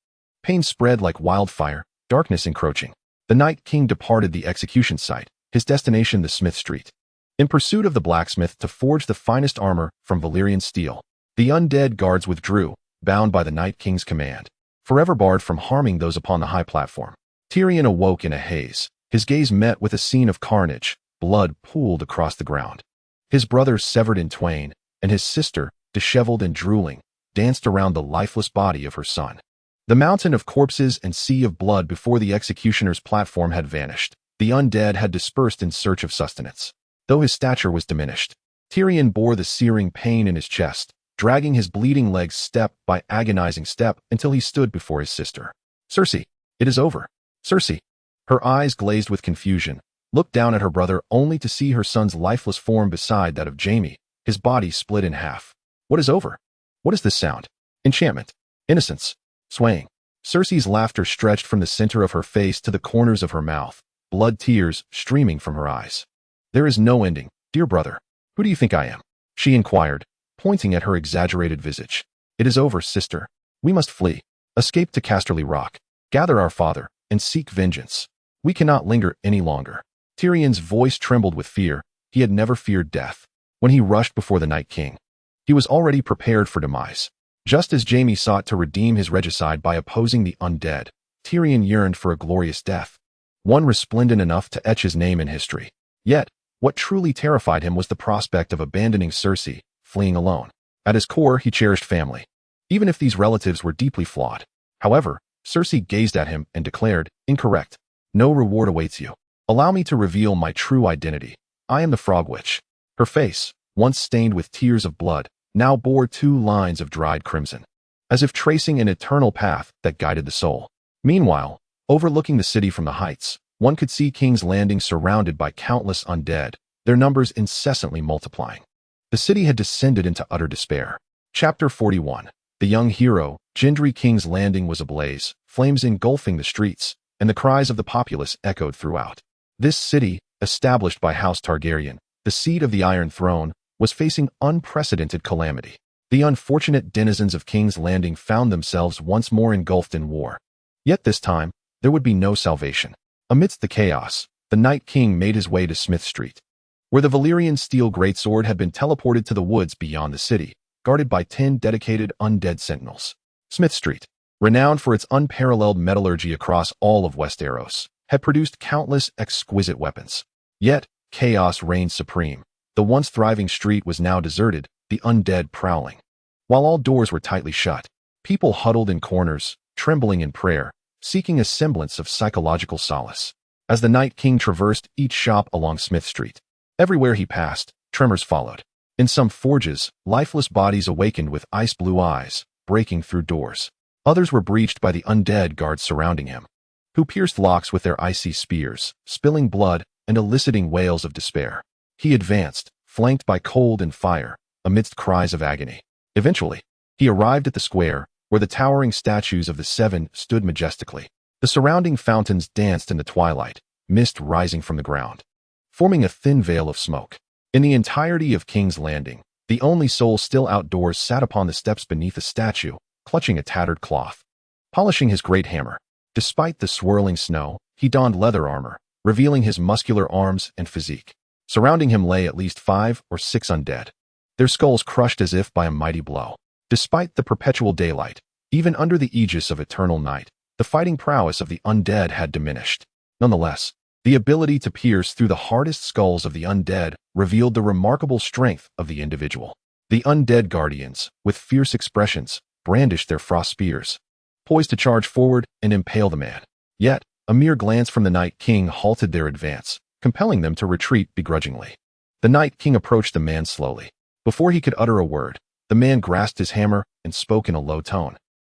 [SPEAKER 1] Pain spread like wildfire, darkness encroaching. The Night King departed the execution site, his destination the Smith Street. In pursuit of the blacksmith to forge the finest armor from Valyrian steel, the undead guards withdrew, bound by the Night King's command, forever barred from harming those upon the high platform. Tyrion awoke in a haze, his gaze met with a scene of carnage. Blood pooled across the ground. His brother severed in twain, and his sister, disheveled and drooling, danced around the lifeless body of her son. The mountain of corpses and sea of blood before the executioner's platform had vanished. The undead had dispersed in search of sustenance. Though his stature was diminished, Tyrion bore the searing pain in his chest, dragging his bleeding legs step by agonizing step until he stood before his sister. Cersei, it is over. Cersei. Her eyes glazed with confusion, looked down at her brother only to see her son's lifeless form beside that of Jaime, his body split in half. What is over? What is this sound? Enchantment. Innocence. Swaying. Cersei's laughter stretched from the center of her face to the corners of her mouth, blood tears streaming from her eyes. There is no ending, dear brother. Who do you think I am? She inquired, pointing at her exaggerated visage. It is over, sister. We must flee. Escape to Casterly Rock. Gather our father, and seek vengeance. We cannot linger any longer. Tyrion's voice trembled with fear. He had never feared death. When he rushed before the Night King, he was already prepared for demise. Just as Jaime sought to redeem his regicide by opposing the undead, Tyrion yearned for a glorious death, one resplendent enough to etch his name in history. Yet, what truly terrified him was the prospect of abandoning Cersei, fleeing alone. At his core, he cherished family, even if these relatives were deeply flawed. However, Cersei gazed at him and declared, "Incorrect. No reward awaits you. Allow me to reveal my true identity. I am the Frog Witch." Her face, once stained with tears of blood, now bore 2 lines of dried crimson, as if tracing an eternal path that guided the soul. Meanwhile, overlooking the city from the heights, one could see King's Landing surrounded by countless undead, their numbers incessantly multiplying. The city had descended into utter despair. Chapter 41. The young hero, Gendry. King's Landing was ablaze, flames engulfing the streets, and the cries of the populace echoed throughout. This city, established by House Targaryen, the seat of the Iron Throne, was facing unprecedented calamity. The unfortunate denizens of King's Landing found themselves once more engulfed in war. Yet this time, there would be no salvation. Amidst the chaos, the Night King made his way to Smith Street, where the Valyrian steel greatsword had been teleported to the woods beyond the city, guarded by 10 dedicated undead sentinels. Smith Street, renowned for its unparalleled metallurgy across all of Westeros, had produced countless exquisite weapons. Yet, chaos reigned supreme. The once thriving street was now deserted, the undead prowling. While all doors were tightly shut, people huddled in corners, trembling in prayer, seeking a semblance of psychological solace. As the Night King traversed each shop along Smith Street, everywhere he passed, tremors followed. In some forges, lifeless bodies awakened with ice-blue eyes, breaking through doors. Others were breached by the undead guards surrounding him. who pierced locks with their icy spears, spilling blood and eliciting wails of despair. He advanced, flanked by cold and fire, amidst cries of agony. Eventually, he arrived at the square, where the towering statues of the Seven stood majestically. The surrounding fountains danced in the twilight, mist rising from the ground, forming a thin veil of smoke. In the entirety of King's Landing, the only soul still outdoors sat upon the steps beneath a statue, clutching a tattered cloth, polishing his great hammer. Despite the swirling snow, he donned leather armor, revealing his muscular arms and physique. Surrounding him lay at least 5 or 6 undead, their skulls crushed as if by a mighty blow. Despite the perpetual daylight, even under the aegis of eternal night, the fighting prowess of the undead had diminished. Nonetheless, the ability to pierce through the hardest skulls of the undead revealed the remarkable strength of the individual. The undead guardians, with fierce expressions, brandished their frost spears, poised to charge forward and impale the man. Yet, a mere glance from the Night King halted their advance, compelling them to retreat begrudgingly. The Night King approached the man slowly. Before he could utter a word, the man grasped his hammer and spoke in a low tone.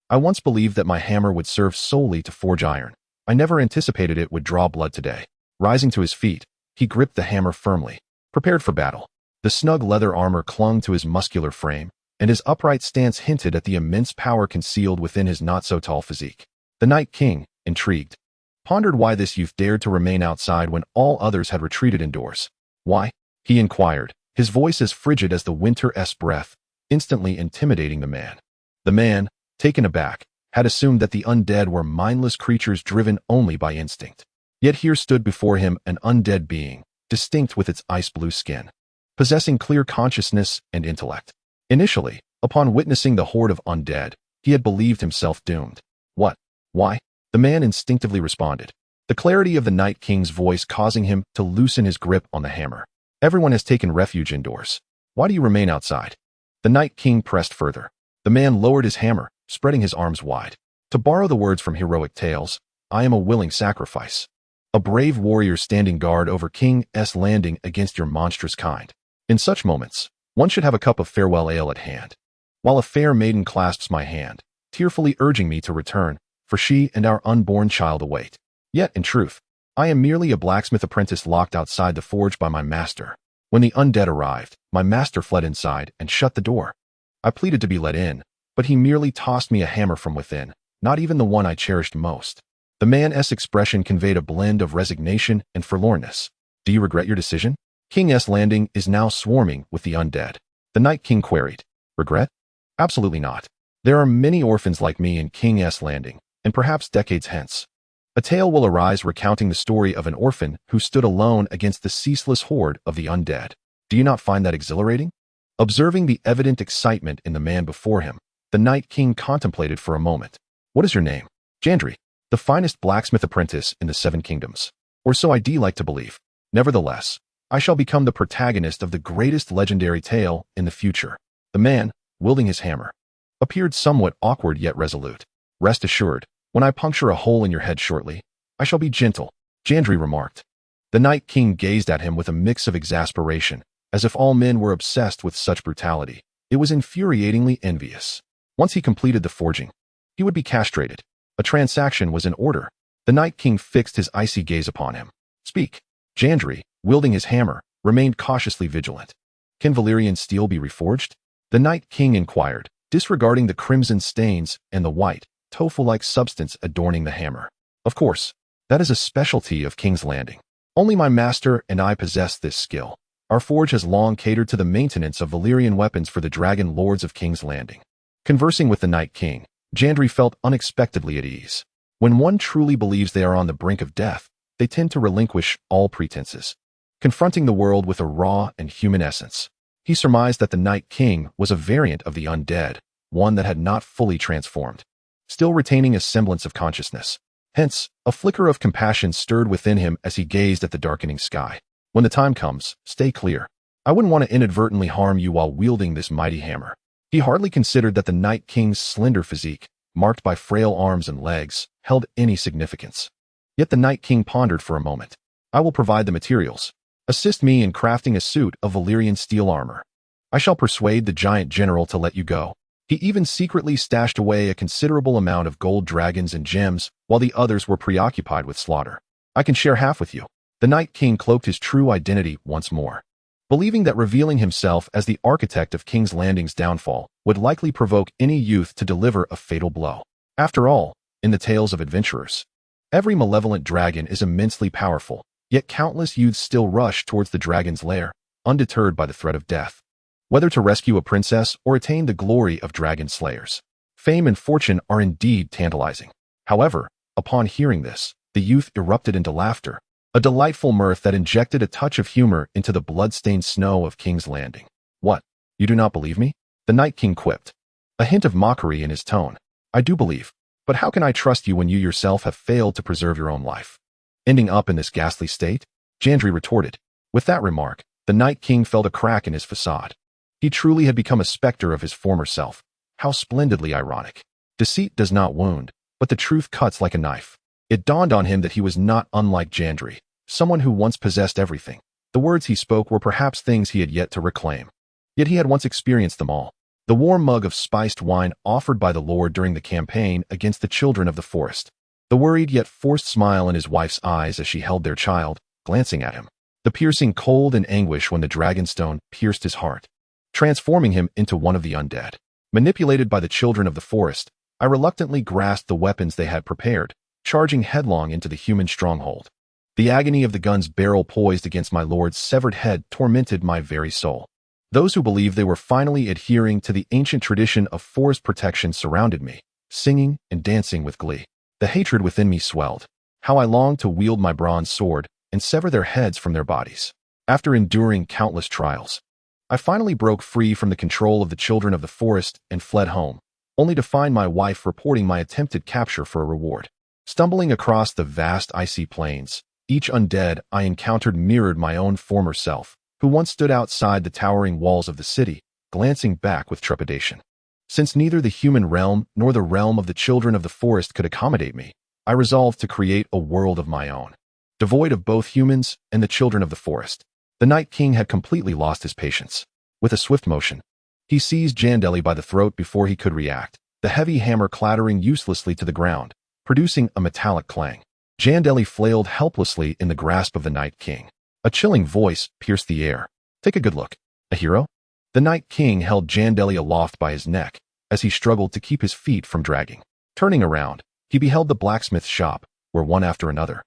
[SPEAKER 1] "I once believed that my hammer would serve solely to forge iron. I never anticipated it would draw blood today." Rising to his feet, he gripped the hammer firmly, prepared for battle. The snug leather armor clung to his muscular frame, and his upright stance hinted at the immense power concealed within his not-so-tall physique. The Night King, intrigued, pondered why this youth dared to remain outside when all others had retreated indoors. "Why?" he inquired, his voice as frigid as the winter's breath, instantly intimidating the man. The man, taken aback, had assumed that the undead were mindless creatures driven only by instinct. Yet here stood before him an undead being, distinct with its ice-blue skin, possessing clear consciousness and intellect. Initially, upon witnessing the horde of undead, he had believed himself doomed. "What? Why?" the man instinctively responded, the clarity of the Night King's voice causing him to loosen his grip on the hammer. "Everyone has taken refuge indoors. Why do you remain outside?" The Night King pressed further. The man lowered his hammer, spreading his arms wide. "To borrow the words from heroic tales, I am a willing sacrifice. A brave warrior standing guard over King's Landing against your monstrous kind. In such moments, one should have a cup of farewell ale at hand, while a fair maiden clasps my hand, tearfully urging me to return, for she and our unborn child await. Yet, in truth, I am merely a blacksmith apprentice locked outside the forge by my master. When the undead arrived, my master fled inside and shut the door. I pleaded to be let in, but he merely tossed me a hammer from within, not even the one I cherished most." The man's expression conveyed a blend of resignation and forlornness. "Do you regret your decision? King's Landing is now swarming with the undead." The Night King queried. "Regret? Absolutely not. There are many orphans like me in King's Landing, and perhaps decades hence, a tale will arise recounting the story of an orphan who stood alone against the ceaseless horde of the undead. Do you not find that exhilarating?" Observing the evident excitement in the man before him, the Night King contemplated for a moment. "What is your name?" "Jandri, the finest blacksmith apprentice in the 7 kingdoms. Or so I like to believe. Nevertheless, I shall become the protagonist of the greatest legendary tale in the future." The man, wielding his hammer, appeared somewhat awkward yet resolute. "Rest assured, when I puncture a hole in your head shortly, I shall be gentle," Jandri remarked. The Night King gazed at him with a mix of exasperation, as if all men were obsessed with such brutality. It was infuriatingly envious. Once he completed the forging, he would be castrated. A transaction was in order. The Night King fixed his icy gaze upon him. "Speak." Jandri, wielding his hammer, remained cautiously vigilant. "Can Valyrian steel be reforged?" the Night King inquired, disregarding the crimson stains and the white, tofu-like substance adorning the hammer. "Of course, that is a specialty of King's Landing. Only my master and I possess this skill. Our forge has long catered to the maintenance of Valyrian weapons for the dragon lords of King's Landing." Conversing with the Night King, Jandri felt unexpectedly at ease. When one truly believes they are on the brink of death, they tend to relinquish all pretenses, confronting the world with a raw and human essence. He surmised that the Night King was a variant of the undead, one that had not fully transformed, still retaining a semblance of consciousness. Hence, a flicker of compassion stirred within him as he gazed at the darkening sky. "When the time comes, stay clear. I wouldn't want to inadvertently harm you while wielding this mighty hammer." He hardly considered that the Night King's slender physique, marked by frail arms and legs, held any significance. Yet the Night King pondered for a moment. "I will provide the materials. Assist me in crafting a suit of Valyrian steel armor. I shall persuade the giant general to let you go." He even secretly stashed away a considerable amount of gold dragons and gems while the others were preoccupied with slaughter. I can share half with you. The Night King cloaked his true identity once more, believing that revealing himself as the architect of King's Landing's downfall would likely provoke any youth to deliver a fatal blow. After all, in the tales of adventurers, every malevolent dragon is immensely powerful, yet countless youths still rush towards the dragon's lair, undeterred by the threat of death. Whether to rescue a princess or attain the glory of dragon slayers, fame and fortune are indeed tantalizing. However, upon hearing this, the youth erupted into laughter, a delightful mirth that injected a touch of humor into the blood-stained snow of King's Landing. What? You do not believe me? The Night King quipped, a hint of mockery in his tone. I do believe, but how can I trust you when you yourself have failed to preserve your own life? Ending up in this ghastly state? Gendry retorted. With that remark, the Night King felt a crack in his facade. He truly had become a specter of his former self. How splendidly ironic. Deceit does not wound, but the truth cuts like a knife. It dawned on him that he was not unlike Gendry, someone who once possessed everything. The words he spoke were perhaps things he had yet to reclaim. Yet he had once experienced them all. The warm mug of spiced wine offered by the Lord during the campaign against the children of the forest. The worried yet forced smile in his wife's eyes as she held their child, glancing at him. The piercing cold and anguish when the dragonstone pierced his heart, transforming him into one of the undead. Manipulated by the children of the forest, I reluctantly grasped the weapons they had prepared, charging headlong into the human stronghold. The agony of the gun's barrel poised against my lord's severed head tormented my very soul. Those who believed they were finally adhering to the ancient tradition of forest protection surrounded me, singing and dancing with glee. The hatred within me swelled. How I longed to wield my bronze sword and sever their heads from their bodies. After enduring countless trials, I finally broke free from the control of the children of the forest and fled home, only to find my wife reporting my attempted capture for a reward. Stumbling across the vast icy plains, each undead I encountered mirrored my own former self, who once stood outside the towering walls of the city, glancing back with trepidation. Since neither the human realm nor the realm of the children of the forest could accommodate me, I resolved to create a world of my own, devoid of both humans and the children of the forest. The Night King had completely lost his patience. With a swift motion, he seized Gendry by the throat before he could react, the heavy hammer clattering uselessly to the ground, producing a metallic clang. Gendry flailed helplessly in the grasp of the Night King. A chilling voice pierced the air. Take a good look. A hero? The Night King held Gendry aloft by his neck as he struggled to keep his feet from dragging. Turning around, he beheld the blacksmith's shop, where one after another,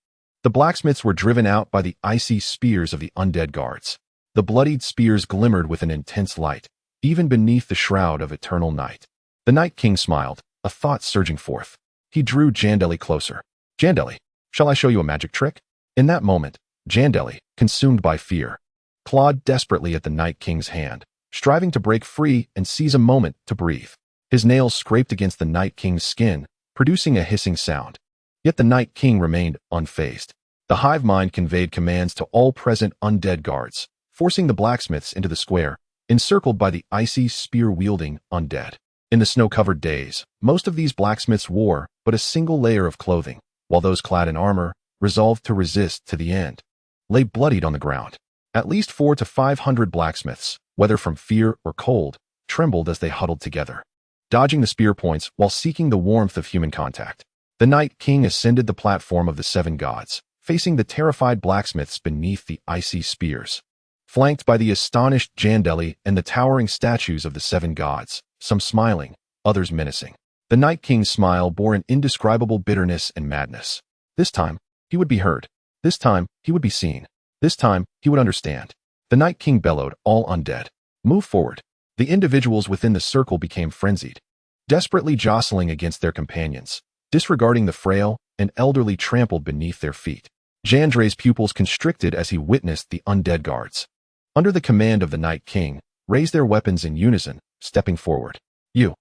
[SPEAKER 1] the blacksmiths were driven out by the icy spears of the undead guards. The bloodied spears glimmered with an intense light, even beneath the shroud of eternal night. The Night King smiled, a thought surging forth. He drew Gendry closer. Gendry, shall I show you a magic trick? In that moment, Gendry, consumed by fear, clawed desperately at the Night King's hand, striving to break free and seize a moment to breathe. His nails scraped against the Night King's skin, producing a hissing sound. Yet the Night King remained unfazed. The hive mind conveyed commands to all present undead guards, forcing the blacksmiths into the square, encircled by the icy, spear-wielding undead. In the snow-covered days, most of these blacksmiths wore but a single layer of clothing, while those clad in armor, resolved to resist to the end, lay bloodied on the ground. At least 400 to 500 blacksmiths, whether from fear or cold, trembled as they huddled together, dodging the spear points while seeking the warmth of human contact. The Night King ascended the platform of the seven gods, facing the terrified blacksmiths beneath the icy spears. Flanked by the astonished Gendry and the towering statues of the seven gods, some smiling, others menacing. The Night King's smile bore an indescribable bitterness and madness. This time, he would be heard. This time, he would be seen. This time, he would understand. The Night King bellowed, all undead, move forward. The individuals within the circle became frenzied, desperately jostling against their companions, disregarding the frail and elderly trampled beneath their feet. Gendry's pupils constricted as he witnessed the undead guards, under the command of the Night King, raise their weapons in unison, stepping forward. You,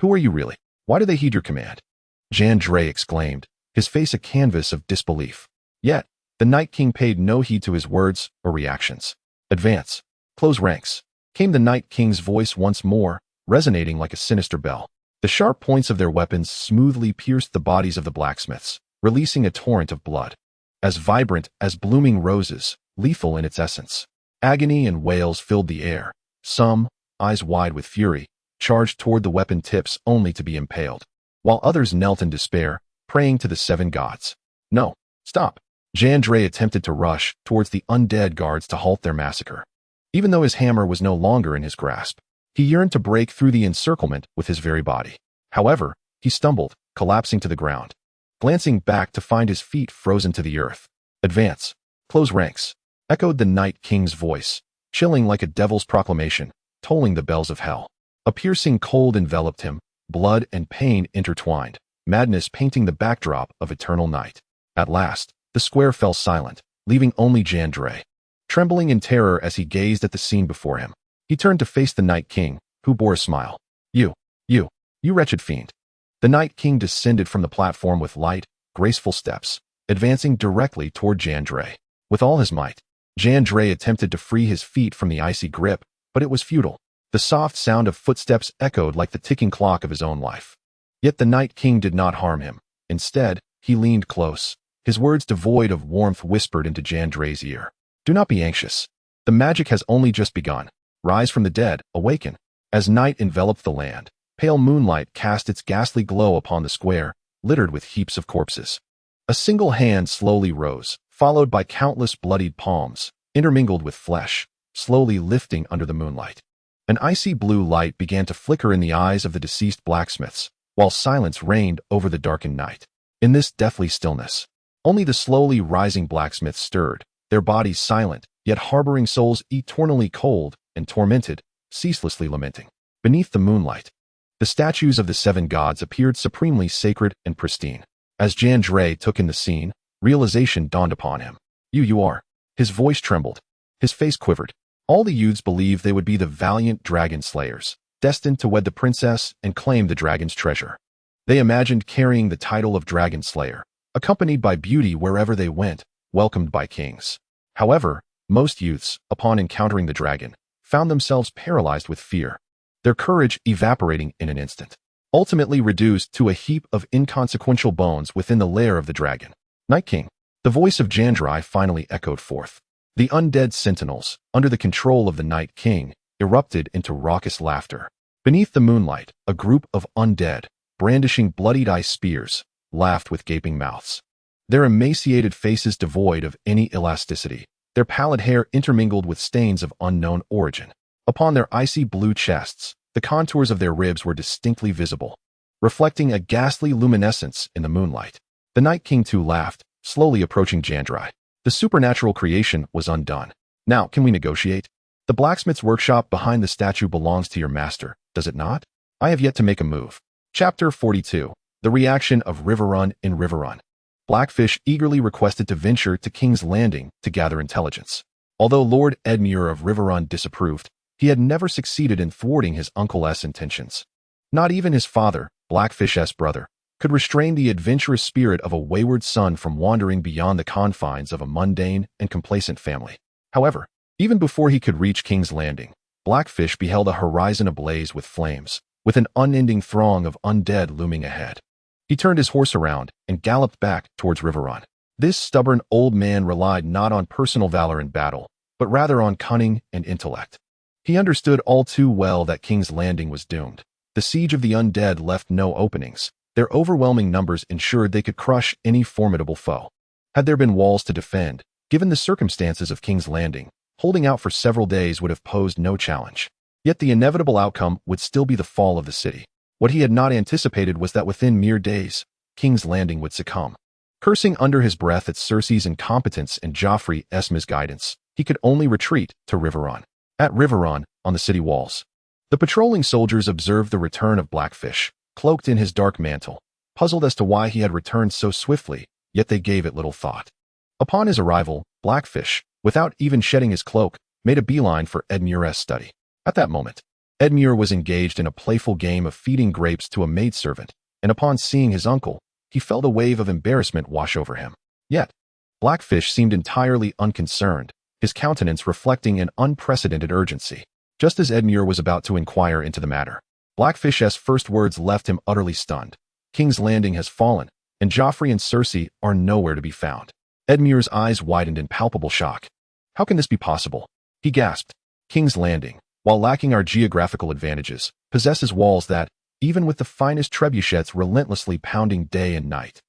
[SPEAKER 1] who are you really? Why do they heed your command? Gendry exclaimed, his face a canvas of disbelief. Yet, the Night King paid no heed to his words or reactions. Advance. Close ranks. Came the Night King's voice once more, resonating like a sinister bell. The sharp points of their weapons smoothly pierced the bodies of the blacksmiths, releasing a torrent of blood, as vibrant as blooming roses, lethal in its essence. Agony and wails filled the air. Some, eyes wide with fury, charged toward the weapon tips only to be impaled, while others knelt in despair, praying to the seven gods. No, stop. Jandre attempted to rush towards the undead guards to halt their massacre. Even though his hammer was no longer in his grasp, he yearned to break through the encirclement with his very body. However, he stumbled, collapsing to the ground, glancing back to find his feet frozen to the earth. Advance. Close ranks, echoed the Night King's voice, chilling like a devil's proclamation, tolling the bells of hell. A piercing cold enveloped him, blood and pain intertwined, madness painting the backdrop of eternal night. At last, the square fell silent, leaving only Jandre, trembling in terror as he gazed at the scene before him. He turned to face the Night King, who bore a smile. You wretched fiend. The Night King descended from the platform with light, graceful steps, advancing directly toward Jandre. With all his might, Jandre attempted to free his feet from the icy grip, but it was futile. The soft sound of footsteps echoed like the ticking clock of his own life. Yet the Night King did not harm him. Instead, he leaned close, his words devoid of warmth whispered into Jandre's ear. Do not be anxious. The magic has only just begun. Rise from the dead, awaken. As night enveloped the land, pale moonlight cast its ghastly glow upon the square, littered with heaps of corpses. A single hand slowly rose, followed by countless bloodied palms, intermingled with flesh, slowly lifting under the moonlight. An icy blue light began to flicker in the eyes of the deceased blacksmiths, while silence reigned over the darkened night. In this deathly stillness, only the slowly rising blacksmiths stirred, their bodies silent, yet harboring souls eternally cold and tormented, ceaselessly lamenting. Beneath the moonlight, the statues of the seven gods appeared supremely sacred and pristine. As Jandre took in the scene, realization dawned upon him. You are. His voice trembled. His face quivered. All the youths believed they would be the valiant dragon slayers, destined to wed the princess and claim the dragon's treasure. They imagined carrying the title of dragon slayer, accompanied by beauty wherever they went, welcomed by kings. However, most youths, upon encountering the dragon, found themselves paralyzed with fear, their courage evaporating in an instant, ultimately reduced to a heap of inconsequential bones within the lair of the dragon. Night King. The voice of Jandre finally echoed forth. The undead sentinels, under the control of the Night King, erupted into raucous laughter. Beneath the moonlight, a group of undead, brandishing bloodied ice spears, laughed with gaping mouths. Their emaciated faces devoid of any elasticity, their pallid hair intermingled with stains of unknown origin. Upon their icy blue chests, the contours of their ribs were distinctly visible, reflecting a ghastly luminescence in the moonlight. The Night King too laughed, slowly approaching Jandre. The supernatural creation was undone. Now, can we negotiate? The blacksmith's workshop behind the statue belongs to your master, does it not? I have yet to make a move. Chapter 42. The reaction of Riverrun in Riverrun. Blackfish eagerly requested to venture to King's Landing to gather intelligence. Although Lord Edmure of Riverrun disapproved, he had never succeeded in thwarting his uncle's intentions. Not even his father, Blackfish's brother, could restrain the adventurous spirit of a wayward son from wandering beyond the confines of a mundane and complacent family. However, even before he could reach King's Landing, Blackfish beheld a horizon ablaze with flames, with an unending throng of undead looming ahead. He turned his horse around and galloped back towards Riverrun. This stubborn old man relied not on personal valor in battle, but rather on cunning and intellect. He understood all too well that King's Landing was doomed. The siege of the undead left no openings. Their overwhelming numbers ensured they could crush any formidable foe. Had there been walls to defend, given the circumstances of King's Landing, holding out for several days would have posed no challenge. Yet the inevitable outcome would still be the fall of the city. What he had not anticipated was that within mere days, King's Landing would succumb. Cursing under his breath at Cersei's incompetence and Joffrey's misguidance, he could only retreat to Riverrun. At Riverrun, on the city walls, the patrolling soldiers observed the return of Blackfish, cloaked in his dark mantle, puzzled as to why he had returned so swiftly, yet they gave it little thought. Upon his arrival, Blackfish, without even shedding his cloak, made a beeline for Edmure's study. At that moment, Edmure was engaged in a playful game of feeding grapes to a maidservant, and upon seeing his uncle, he felt a wave of embarrassment wash over him. Yet, Blackfish seemed entirely unconcerned, his countenance reflecting an unprecedented urgency. Just as Edmure was about to inquire into the matter, Blackfish's first words left him utterly stunned. King's Landing has fallen, and Joffrey and Cersei are nowhere to be found. Edmure's eyes widened in palpable shock. How can this be possible? He gasped. King's Landing, while lacking our geographical advantages, possesses walls that, even with the finest trebuchets relentlessly pounding day and night,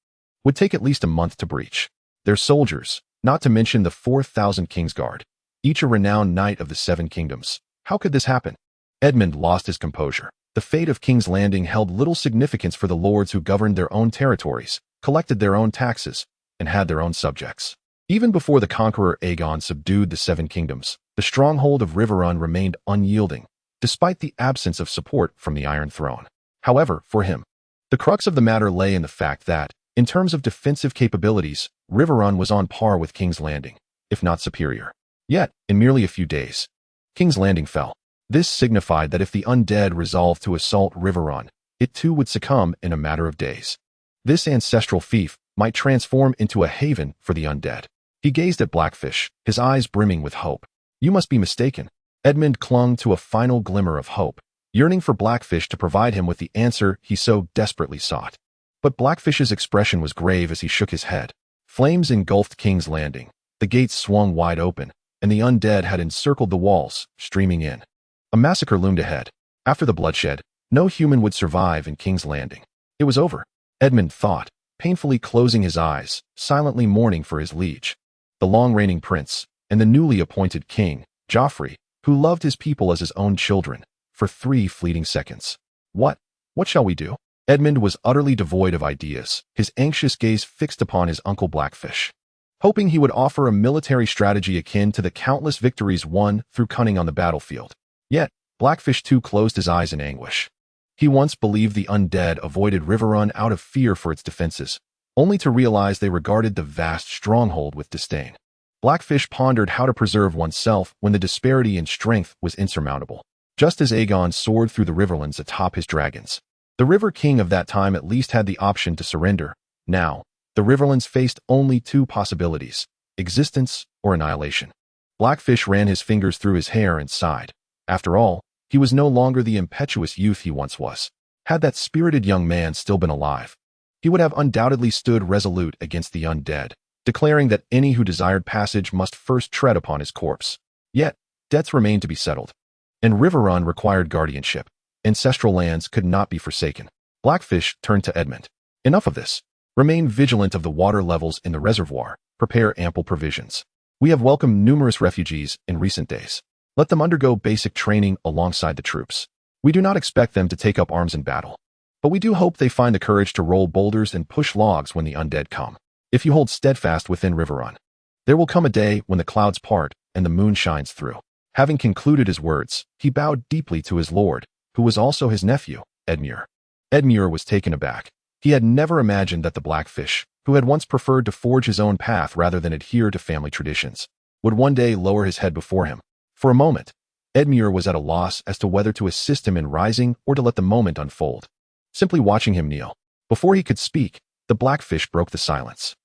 [SPEAKER 1] would take at least a month to breach. Their soldiers, not to mention the 4,000 Kingsguard, each a renowned knight of the Seven Kingdoms. How could this happen? Edmund lost his composure. The fate of King's Landing held little significance for the lords who governed their own territories, collected their own taxes, and had their own subjects. Even before the conqueror Aegon subdued the Seven Kingdoms, the stronghold of Riverrun remained unyielding, despite the absence of support from the Iron Throne. However, for him, the crux of the matter lay in the fact that, in terms of defensive capabilities, Riverrun was on par with King's Landing, if not superior. Yet, in merely a few days, King's Landing fell. This signified that if the undead resolved to assault Riverrun, it too would succumb in a matter of days. This ancestral fief might transform into a haven for the undead. He gazed at Blackfish, his eyes brimming with hope. You must be mistaken. Edmund clung to a final glimmer of hope, yearning for Blackfish to provide him with the answer he so desperately sought. But Blackfish's expression was grave as he shook his head. Flames engulfed King's Landing, the gates swung wide open, and the undead had encircled the walls, streaming in. A massacre loomed ahead. After the bloodshed, no human would survive in King's Landing. It was over, Edmund thought, painfully closing his eyes, silently mourning for his liege, the long-reigning prince, and the newly appointed king, Joffrey, who loved his people as his own children, for 3 fleeting seconds. What shall we do? Edmund was utterly devoid of ideas, his anxious gaze fixed upon his uncle Blackfish, hoping he would offer a military strategy akin to the countless victories won through cunning on the battlefield. Yet, Blackfish too closed his eyes in anguish. He once believed the undead avoided Riverrun out of fear for its defenses, only to realize they regarded the vast stronghold with disdain. Blackfish pondered how to preserve oneself when the disparity in strength was insurmountable. Just as Aegon soared through the Riverlands atop his dragons, the River King of that time at least had the option to surrender. Now, the Riverlands faced only 2 possibilities: existence or annihilation. Blackfish ran his fingers through his hair and sighed. After all, he was no longer the impetuous youth he once was. Had that spirited young man still been alive, he would have undoubtedly stood resolute against the undead, declaring that any who desired passage must first tread upon his corpse. Yet, debts remained to be settled, and Riverrun required guardianship. Ancestral lands could not be forsaken. Blackfish turned to Edmund. Enough of this. Remain vigilant of the water levels in the reservoir. Prepare ample provisions. We have welcomed numerous refugees in recent days. Let them undergo basic training alongside the troops. We do not expect them to take up arms in battle, but we do hope they find the courage to roll boulders and push logs when the undead come. If you hold steadfast within Riverrun, there will come a day when the clouds part and the moon shines through. Having concluded his words, he bowed deeply to his lord, who was also his nephew, Edmure. Edmure was taken aback. He had never imagined that the Blackfish, who had once preferred to forge his own path rather than adhere to family traditions, would one day lower his head before him. For a moment, Edmure was at a loss as to whether to assist him in rising or to let the moment unfold. Simply watching him kneel. Before he could speak, the Blackfish broke the silence.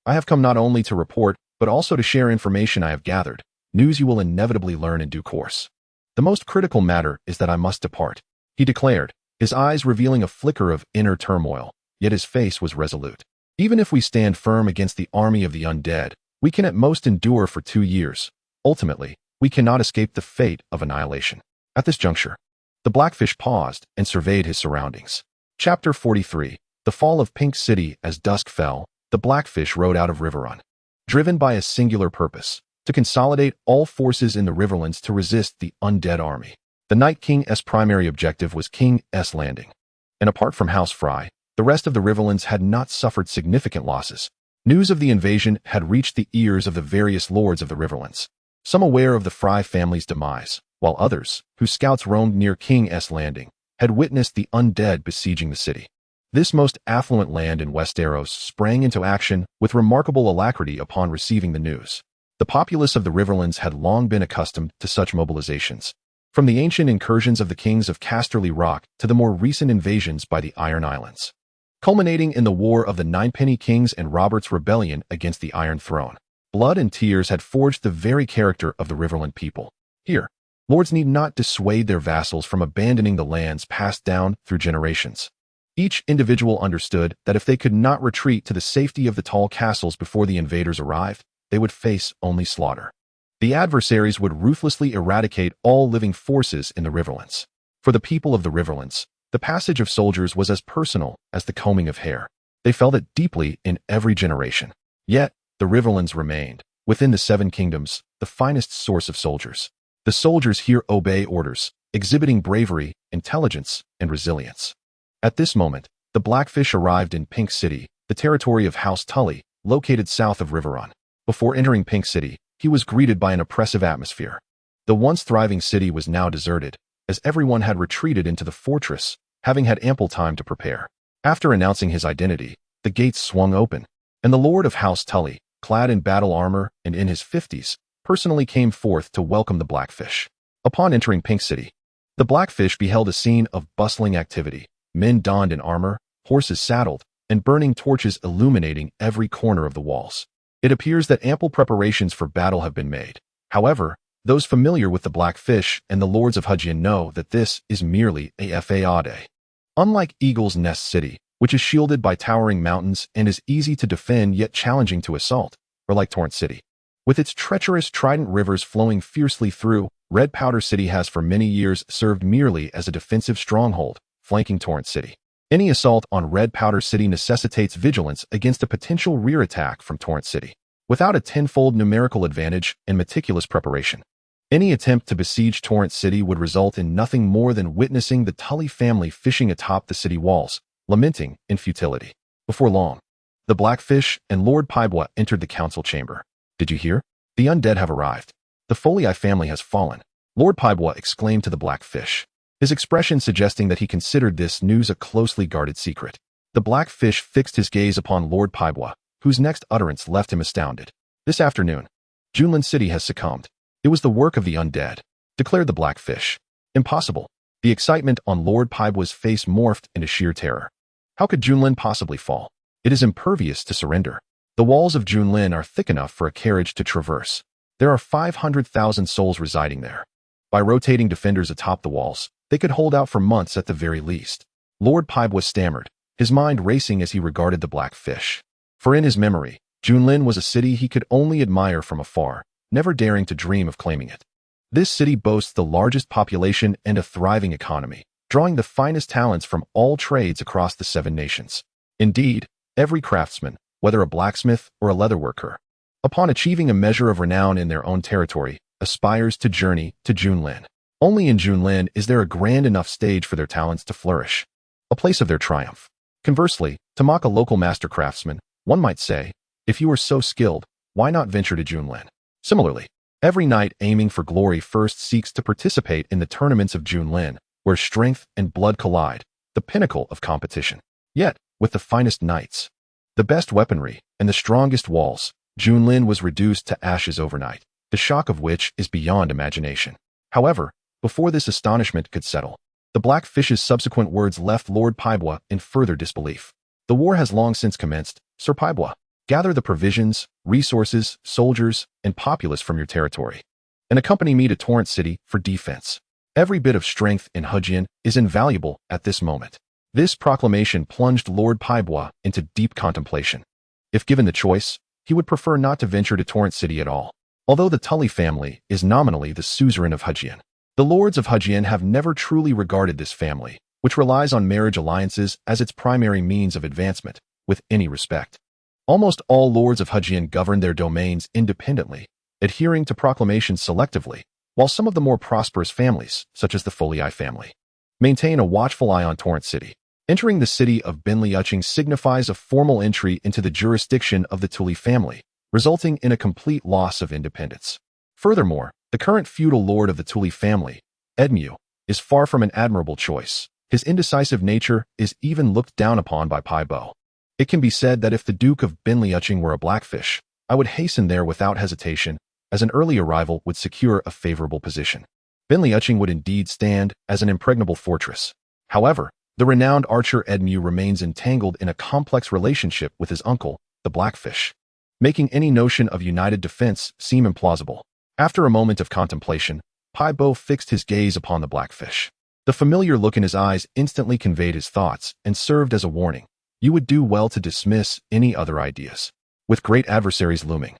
[SPEAKER 1] I have come not only to report, but also to share information I have gathered, news you will inevitably learn in due course. The most critical matter is that I must depart, he declared, his eyes revealing a flicker of inner turmoil, yet his face was resolute. Even if we stand firm against the army of the undead, we can at most endure for 2 years. Ultimately, we cannot escape the fate of annihilation. At this juncture, the Blackfish paused and surveyed his surroundings. Chapter 43. The Fall of Pink City. As dusk fell, the Blackfish rode out of Riverrun, driven by a singular purpose: to consolidate all forces in the Riverlands to resist the undead army. The Night King's primary objective was King's Landing, and apart from House Frye, the rest of the Riverlands had not suffered significant losses. News of the invasion had reached the ears of the various lords of the Riverlands, some aware of the Frye family's demise, while others, whose scouts roamed near King's Landing, had witnessed the undead besieging the city. This most affluent land in Westeros sprang into action with remarkable alacrity upon receiving the news. The populace of the Riverlands had long been accustomed to such mobilizations, from the ancient incursions of the kings of Casterly Rock to the more recent invasions by the Iron Islands, culminating in the War of the Ninepenny Kings and Robert's rebellion against the Iron Throne. Blood and tears had forged the very character of the Riverland people. Here, lords need not dissuade their vassals from abandoning the lands passed down through generations. Each individual understood that if they could not retreat to the safety of the tall castles before the invaders arrived, they would face only slaughter. The adversaries would ruthlessly eradicate all living forces in the Riverlands. For the people of the Riverlands, the passage of soldiers was as personal as the combing of hair. They felt it deeply in every generation. Yet, the Riverlands remained, within the Seven Kingdoms, the finest source of soldiers. The soldiers here obey orders, exhibiting bravery, intelligence, and resilience. At this moment, the Blackfish arrived in Pink City, the territory of House Tully, located south of Riverrun. Before entering Pink City, he was greeted by an oppressive atmosphere. The once thriving city was now deserted, as everyone had retreated into the fortress, having had ample time to prepare. After announcing his identity, the gates swung open, and the Lord of House Tully, clad in battle armor and in his 50s, personally came forth to welcome the Blackfish. Upon entering Pink City, the Blackfish beheld a scene of bustling activity, men donned in armor, horses saddled, and burning torches illuminating every corner of the walls. It appears that ample preparations for battle have been made. However, those familiar with the Blackfish and the Lords of Hugien know that this is merely a fade. Unlike Eagle's Nest City, which is shielded by towering mountains and is easy to defend yet challenging to assault, or like Torrent City, with its treacherous trident rivers flowing fiercely through, Red Powder City has for many years served merely as a defensive stronghold, flanking Torrent City. Any assault on Red Powder City necessitates vigilance against a potential rear attack from Torrent City. Without a tenfold numerical advantage and meticulous preparation, any attempt to besiege Torrent City would result in nothing more than witnessing the Tully family fishing atop the city walls, lamenting in futility. Before long, the Blackfish and Lord Pybwa entered the council chamber. Did you hear? The undead have arrived. The Folii family has fallen, Lord Pybwa exclaimed to the Blackfish, his expression suggesting that he considered this news a closely guarded secret. The Blackfish fixed his gaze upon Lord Pybwa, whose next utterance left him astounded. This afternoon, Junlin City has succumbed. It was the work of the undead, declared the Blackfish. Impossible. The excitement on Lord Pybwa's face morphed into sheer terror. How could Junlin possibly fall? It is impervious to surrender. The walls of Junlin are thick enough for a carriage to traverse. There are 500,000 souls residing there. By rotating defenders atop the walls, they could hold out for months at the very least. Lord Pybwa stammered, his mind racing as he regarded the Blackfish. For in his memory, Junlin was a city he could only admire from afar, never daring to dream of claiming it. This city boasts the largest population and a thriving economy, drawing the finest talents from all trades across the 7 nations. Indeed, every craftsman, whether a blacksmith or a leatherworker, upon achieving a measure of renown in their own territory, aspires to journey to Junlin. Only in Junlin is there a grand enough stage for their talents to flourish, a place of their triumph. Conversely, to mock a local master craftsman, one might say, if you are so skilled, why not venture to Junlin? Similarly, every knight aiming for glory first seeks to participate in the tournaments of Junlin, where strength and blood collide, the pinnacle of competition. Yet, with the finest knights, the best weaponry, and the strongest walls, Junlin was reduced to ashes overnight, the shock of which is beyond imagination. However, before this astonishment could settle, the Blackfish's subsequent words left Lord Pybwa in further disbelief. The war has long since commenced, Sir Pybwa. Gather the provisions, resources, soldiers, and populace from your territory, and accompany me to Torrent City for defense. Every bit of strength in Hugien is invaluable at this moment. This proclamation plunged Lord Pybwa into deep contemplation. If given the choice, he would prefer not to venture to Torrent City at all. Although the Tully family is nominally the suzerain of Hugien, the Lords of Hugien have never truly regarded this family, which relies on marriage alliances as its primary means of advancement, with any respect. Almost all Lords of Hugien govern their domains independently, adhering to proclamations selectively, while some of the more prosperous families, such as the Folii family, maintain a watchful eye on Torrent City. Entering the city of Benliuching signifies a formal entry into the jurisdiction of the Tully family, resulting in a complete loss of independence. Furthermore, the current feudal lord of the Tully family, Edmure, is far from an admirable choice. His indecisive nature is even looked down upon by Pybwa. It can be said that if the Duke of Benliuching were a Blackfish, I would hasten there without hesitation, as an early arrival would secure a favorable position. Benliuching would indeed stand as an impregnable fortress. However, the renowned archer Edmure remains entangled in a complex relationship with his uncle, the Blackfish, making any notion of united defense seem implausible. After a moment of contemplation, Pybwa fixed his gaze upon the Blackfish. The familiar look in his eyes instantly conveyed his thoughts and served as a warning. You would do well to dismiss any other ideas. With great adversaries looming,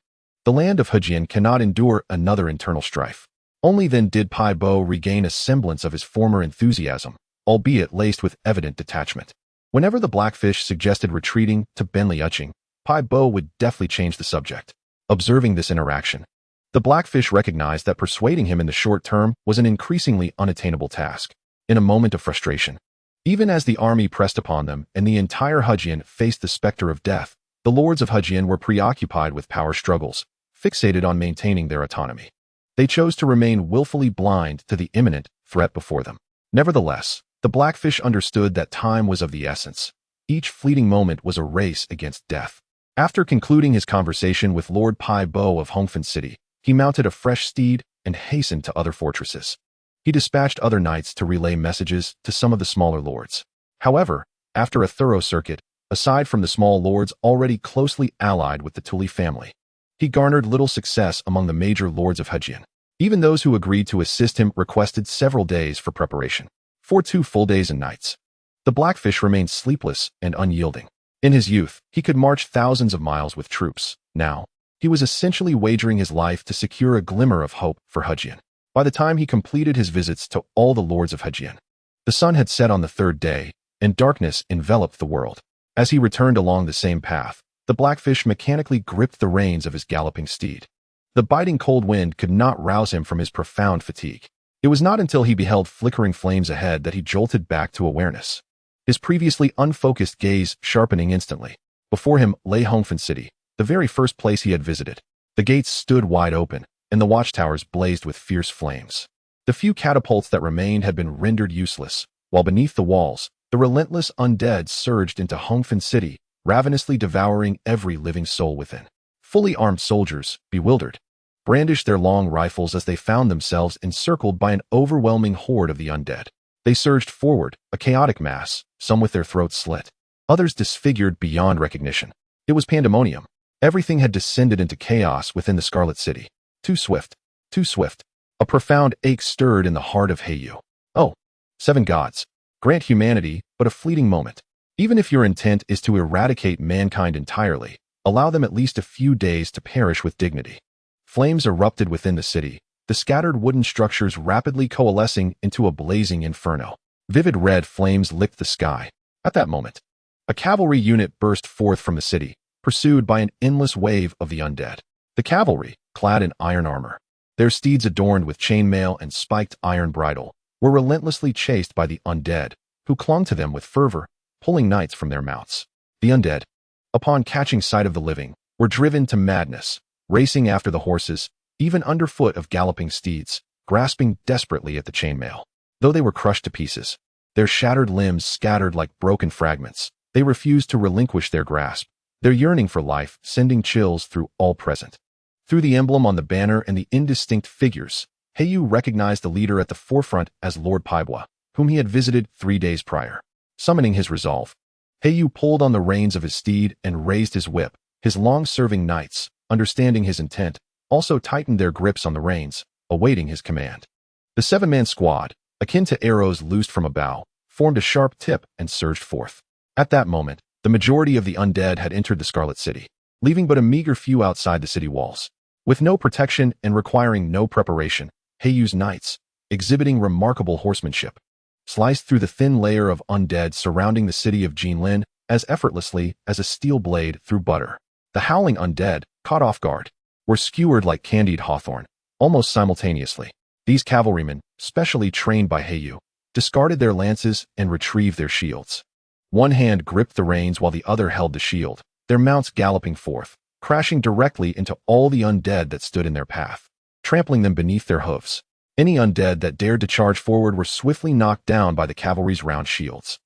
[SPEAKER 1] the land of Hugien cannot endure another internal strife. Only then did FireWho regain a semblance of his former enthusiasm, albeit laced with evident detachment. Whenever the Blackfish suggested retreating to Benley Utching, FireWho would deftly change the subject. Observing this interaction, the Blackfish recognized that persuading him in the short term was an increasingly unattainable task. In a moment of frustration, even as the army pressed upon them and the entire Hudgian faced the specter of death, the lords of Hudgian were preoccupied with power struggles, fixated on maintaining their autonomy. They chose to remain willfully blind to the imminent threat before them. Nevertheless, the Blackfish understood that time was of the essence. Each fleeting moment was a race against death. After concluding his conversation with Lord FireWho of Hongfen City, he mounted a fresh steed and hastened to other fortresses. He dispatched other knights to relay messages to some of the smaller lords. However, after a thorough circuit, aside from the small lords already closely allied with the Tully family, he garnered little success among the major lords of Hudgian. Even those who agreed to assist him requested several days for preparation. For 2 full days and nights, the Blackfish remained sleepless and unyielding. In his youth, he could march thousands of miles with troops. Now, he was essentially wagering his life to secure a glimmer of hope for Hudgian. By the time he completed his visits to all the lords of Hudgian, the sun had set on the 3rd day, and darkness enveloped the world. As he returned along the same path, the Blackfish mechanically gripped the reins of his galloping steed. The biting cold wind could not rouse him from his profound fatigue. It was not until he beheld flickering flames ahead that he jolted back to awareness, his previously unfocused gaze sharpening instantly. Before him lay Hongfen City, the very first place he had visited. The gates stood wide open, and the watchtowers blazed with fierce flames. The few catapults that remained had been rendered useless, while beneath the walls, the relentless undead surged into Hongfen City, ravenously devouring every living soul within. Fully armed soldiers, bewildered, brandished their long rifles as they found themselves encircled by an overwhelming horde of the undead. They surged forward, a chaotic mass, some with their throats slit, others disfigured beyond recognition. It was pandemonium. Everything had descended into chaos within the Scarlet City. Too swift, too swift. A profound ache stirred in the heart of FireWho. Oh, 7 gods, grant humanity but a fleeting moment. Even if your intent is to eradicate mankind entirely, allow them at least a few days to perish with dignity. Flames erupted within the city, the scattered wooden structures rapidly coalescing into a blazing inferno. Vivid red flames licked the sky. At that moment, a cavalry unit burst forth from the city, pursued by an endless wave of the undead. The cavalry, clad in iron armor, their steeds adorned with chainmail and spiked iron bridle, were relentlessly chased by the undead, who clung to them with fervor, pulling knights from their mounts. The undead, upon catching sight of the living, were driven to madness, racing after the horses, even underfoot of galloping steeds, grasping desperately at the chainmail. Though they were crushed to pieces, their shattered limbs scattered like broken fragments, they refused to relinquish their grasp, their yearning for life sending chills through all present. Through the emblem on the banner and the indistinct figures, FireWho recognized the leader at the forefront as Lord FireWho, whom he had visited 3 days prior. Summoning his resolve, FireWho pulled on the reins of his steed and raised his whip. His long-serving knights, understanding his intent, also tightened their grips on the reins, awaiting his command. The 7-man squad, akin to arrows loosed from a bow, formed a sharp tip and surged forth. At that moment, the majority of the undead had entered the Scarlet City, leaving but a meager few outside the city walls. With no protection and requiring no preparation, FireWho's knights, exhibiting remarkable horsemanship, sliced through the thin layer of undead surrounding the city of Jinlin as effortlessly as a steel blade through butter. The howling undead, caught off guard, were skewered like candied hawthorn, almost simultaneously. These cavalrymen, specially trained by FireWho, discarded their lances and retrieved their shields. One hand gripped the reins while the other held the shield, their mounts galloping forth, crashing directly into all the undead that stood in their path, trampling them beneath their hoofs. Any undead that dared to charge forward were swiftly knocked down by the cavalry's round shields.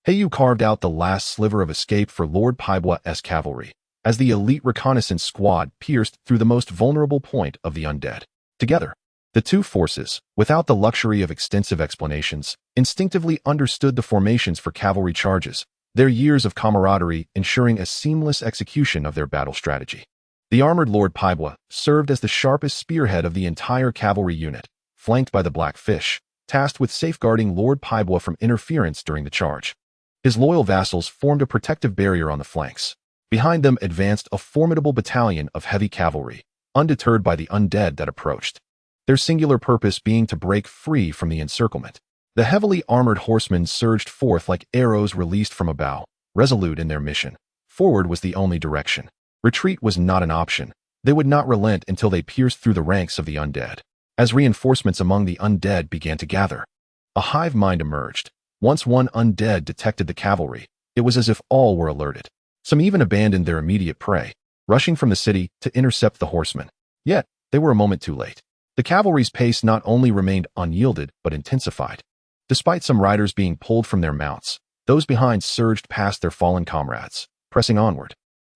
[SPEAKER 1] FireWho carved out the last sliver of escape for Lord FireWho's cavalry, as the elite reconnaissance squad pierced through the most vulnerable point of the undead. Together, the two forces, without the luxury of extensive explanations, instinctively understood the formations for cavalry charges, their years of camaraderie ensuring a seamless execution of their battle strategy. The armored Lord FireWho served as the sharpest spearhead of the entire cavalry unit, flanked by the Blackfish, tasked with safeguarding Lord FireWho from interference during the charge. His loyal vassals formed a protective barrier on the flanks. Behind them advanced a formidable battalion of heavy cavalry, undeterred by the undead that approached. their singular purpose being to break free from the encirclement. The heavily armored horsemen surged forth like arrows released from a bow, resolute in their mission. Forward was the only direction. Retreat was not an option. They would not relent until they pierced through the ranks of the undead. As reinforcements among the undead began to gather, a hive mind emerged. Once one undead detected the cavalry, it was as if all were alerted. Some even abandoned their immediate prey, rushing from the city to intercept the horsemen. Yet, they were a moment too late. The cavalry's pace not only remained unyielded, but intensified. Despite some riders being pulled from their mounts, those behind surged past their fallen comrades, pressing onward.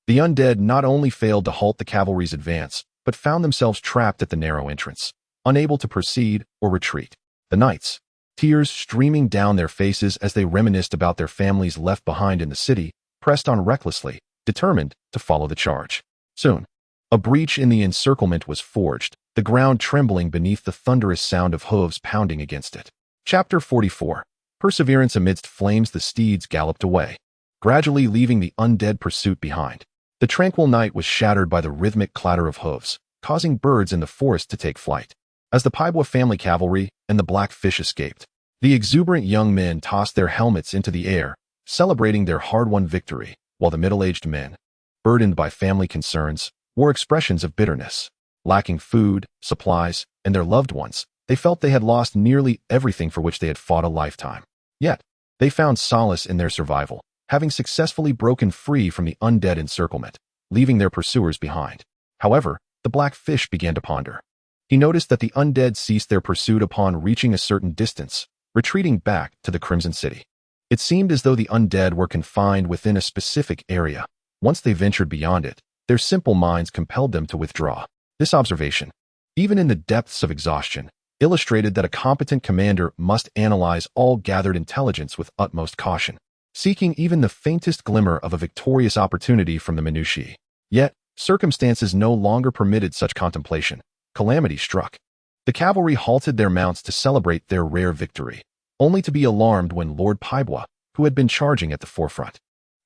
[SPEAKER 1] The undead not only failed to halt the cavalry's advance, but found themselves trapped at the narrow entrance, unable to proceed or retreat. The knights, tears streaming down their faces as they reminisced about their families left behind in the city, pressed on recklessly, determined to follow the charge. Soon, a breach in the encirclement was forged, the ground trembling beneath the thunderous sound of hooves pounding against it. Chapter 44. Perseverance amidst flames. The steeds galloped away, gradually leaving the undead pursuit behind. The tranquil night was shattered by the rhythmic clatter of hooves, causing birds in the forest to take flight. As the Paibwa family cavalry and the black fish escaped, the exuberant young men tossed their helmets into the air, celebrating their hard-won victory, while the middle-aged men, burdened by family concerns, wore expressions of bitterness. Lacking food, supplies, and their loved ones, they felt they had lost nearly everything for which they had fought a lifetime. Yet, they found solace in their survival, having successfully broken free from the undead encirclement, leaving their pursuers behind. However, the black fish began to ponder. He noticed that the undead ceased their pursuit upon reaching a certain distance, retreating back to the Crimson City. It seemed as though the undead were confined within a specific area. Once they ventured beyond it, their simple minds compelled them to withdraw. This observation, even in the depths of exhaustion, illustrated that a competent commander must analyze all gathered intelligence with utmost caution, seeking even the faintest glimmer of a victorious opportunity from the minutiae. Yet, circumstances no longer permitted such contemplation. Calamity struck. The cavalry halted their mounts to celebrate their rare victory, only to be alarmed when Lord Paibwa, who had been charging at the forefront,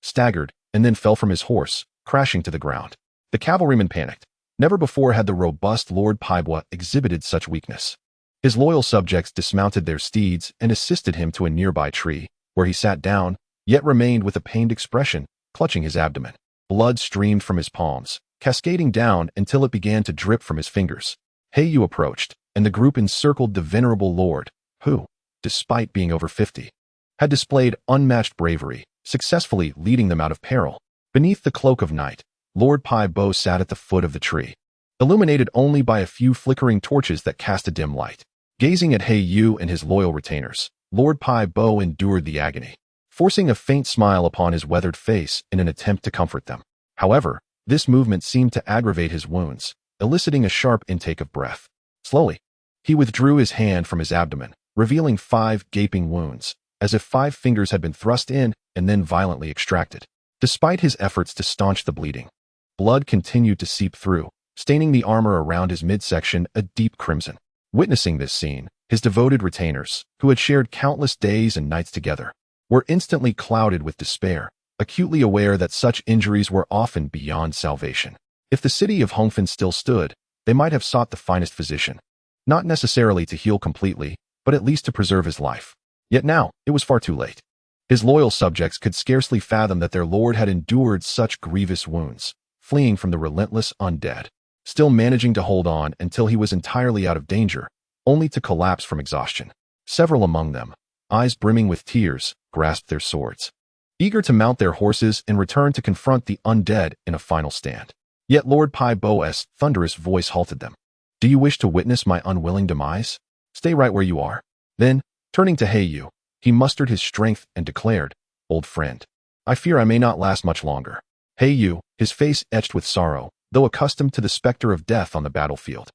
[SPEAKER 1] staggered and then fell from his horse, crashing to the ground. The cavalrymen panicked. Never before had the robust Lord Paibwa exhibited such weakness. His loyal subjects dismounted their steeds and assisted him to a nearby tree, where he sat down, yet remained with a pained expression, clutching his abdomen. Blood streamed from his palms, cascading down until it began to drip from his fingers. FireWho approached, and the group encircled the venerable lord, who, despite being over 50, had displayed unmatched bravery, successfully leading them out of peril. Beneath the cloak of night, Lord Paibwa sat at the foot of the tree, illuminated only by a few flickering torches that cast a dim light. Gazing at FireWho and his loyal retainers, Lord Paibwa endured the agony, forcing a faint smile upon his weathered face in an attempt to comfort them. However, this movement seemed to aggravate his wounds, eliciting a sharp intake of breath. Slowly, he withdrew his hand from his abdomen, revealing 5 gaping wounds, as if 5 fingers had been thrust in and then violently extracted. Despite his efforts to staunch the bleeding, blood continued to seep through, staining the armor around his midsection a deep crimson. Witnessing this scene, his devoted retainers, who had shared countless days and nights together, were instantly clouded with despair, acutely aware that such injuries were often beyond salvation. If the city of Hongfen still stood, they might have sought the finest physician, not necessarily to heal completely, but at least to preserve his life. Yet now, it was far too late. His loyal subjects could scarcely fathom that their lord had endured such grievous wounds, fleeing from the relentless undead, still managing to hold on until he was entirely out of danger, only to collapse from exhaustion. Several among them, eyes brimming with tears, grasped their swords, eager to mount their horses and return to confront the undead in a final stand. Yet Lord Paibwa's thunderous voice halted them. "Do you wish to witness my unwilling demise? Stay right where you are." Then, turning to FireWho, he mustered his strength and declared, "Old friend, I fear I may not last much longer." FireWho, his face etched with sorrow, though accustomed to the specter of death on the battlefield,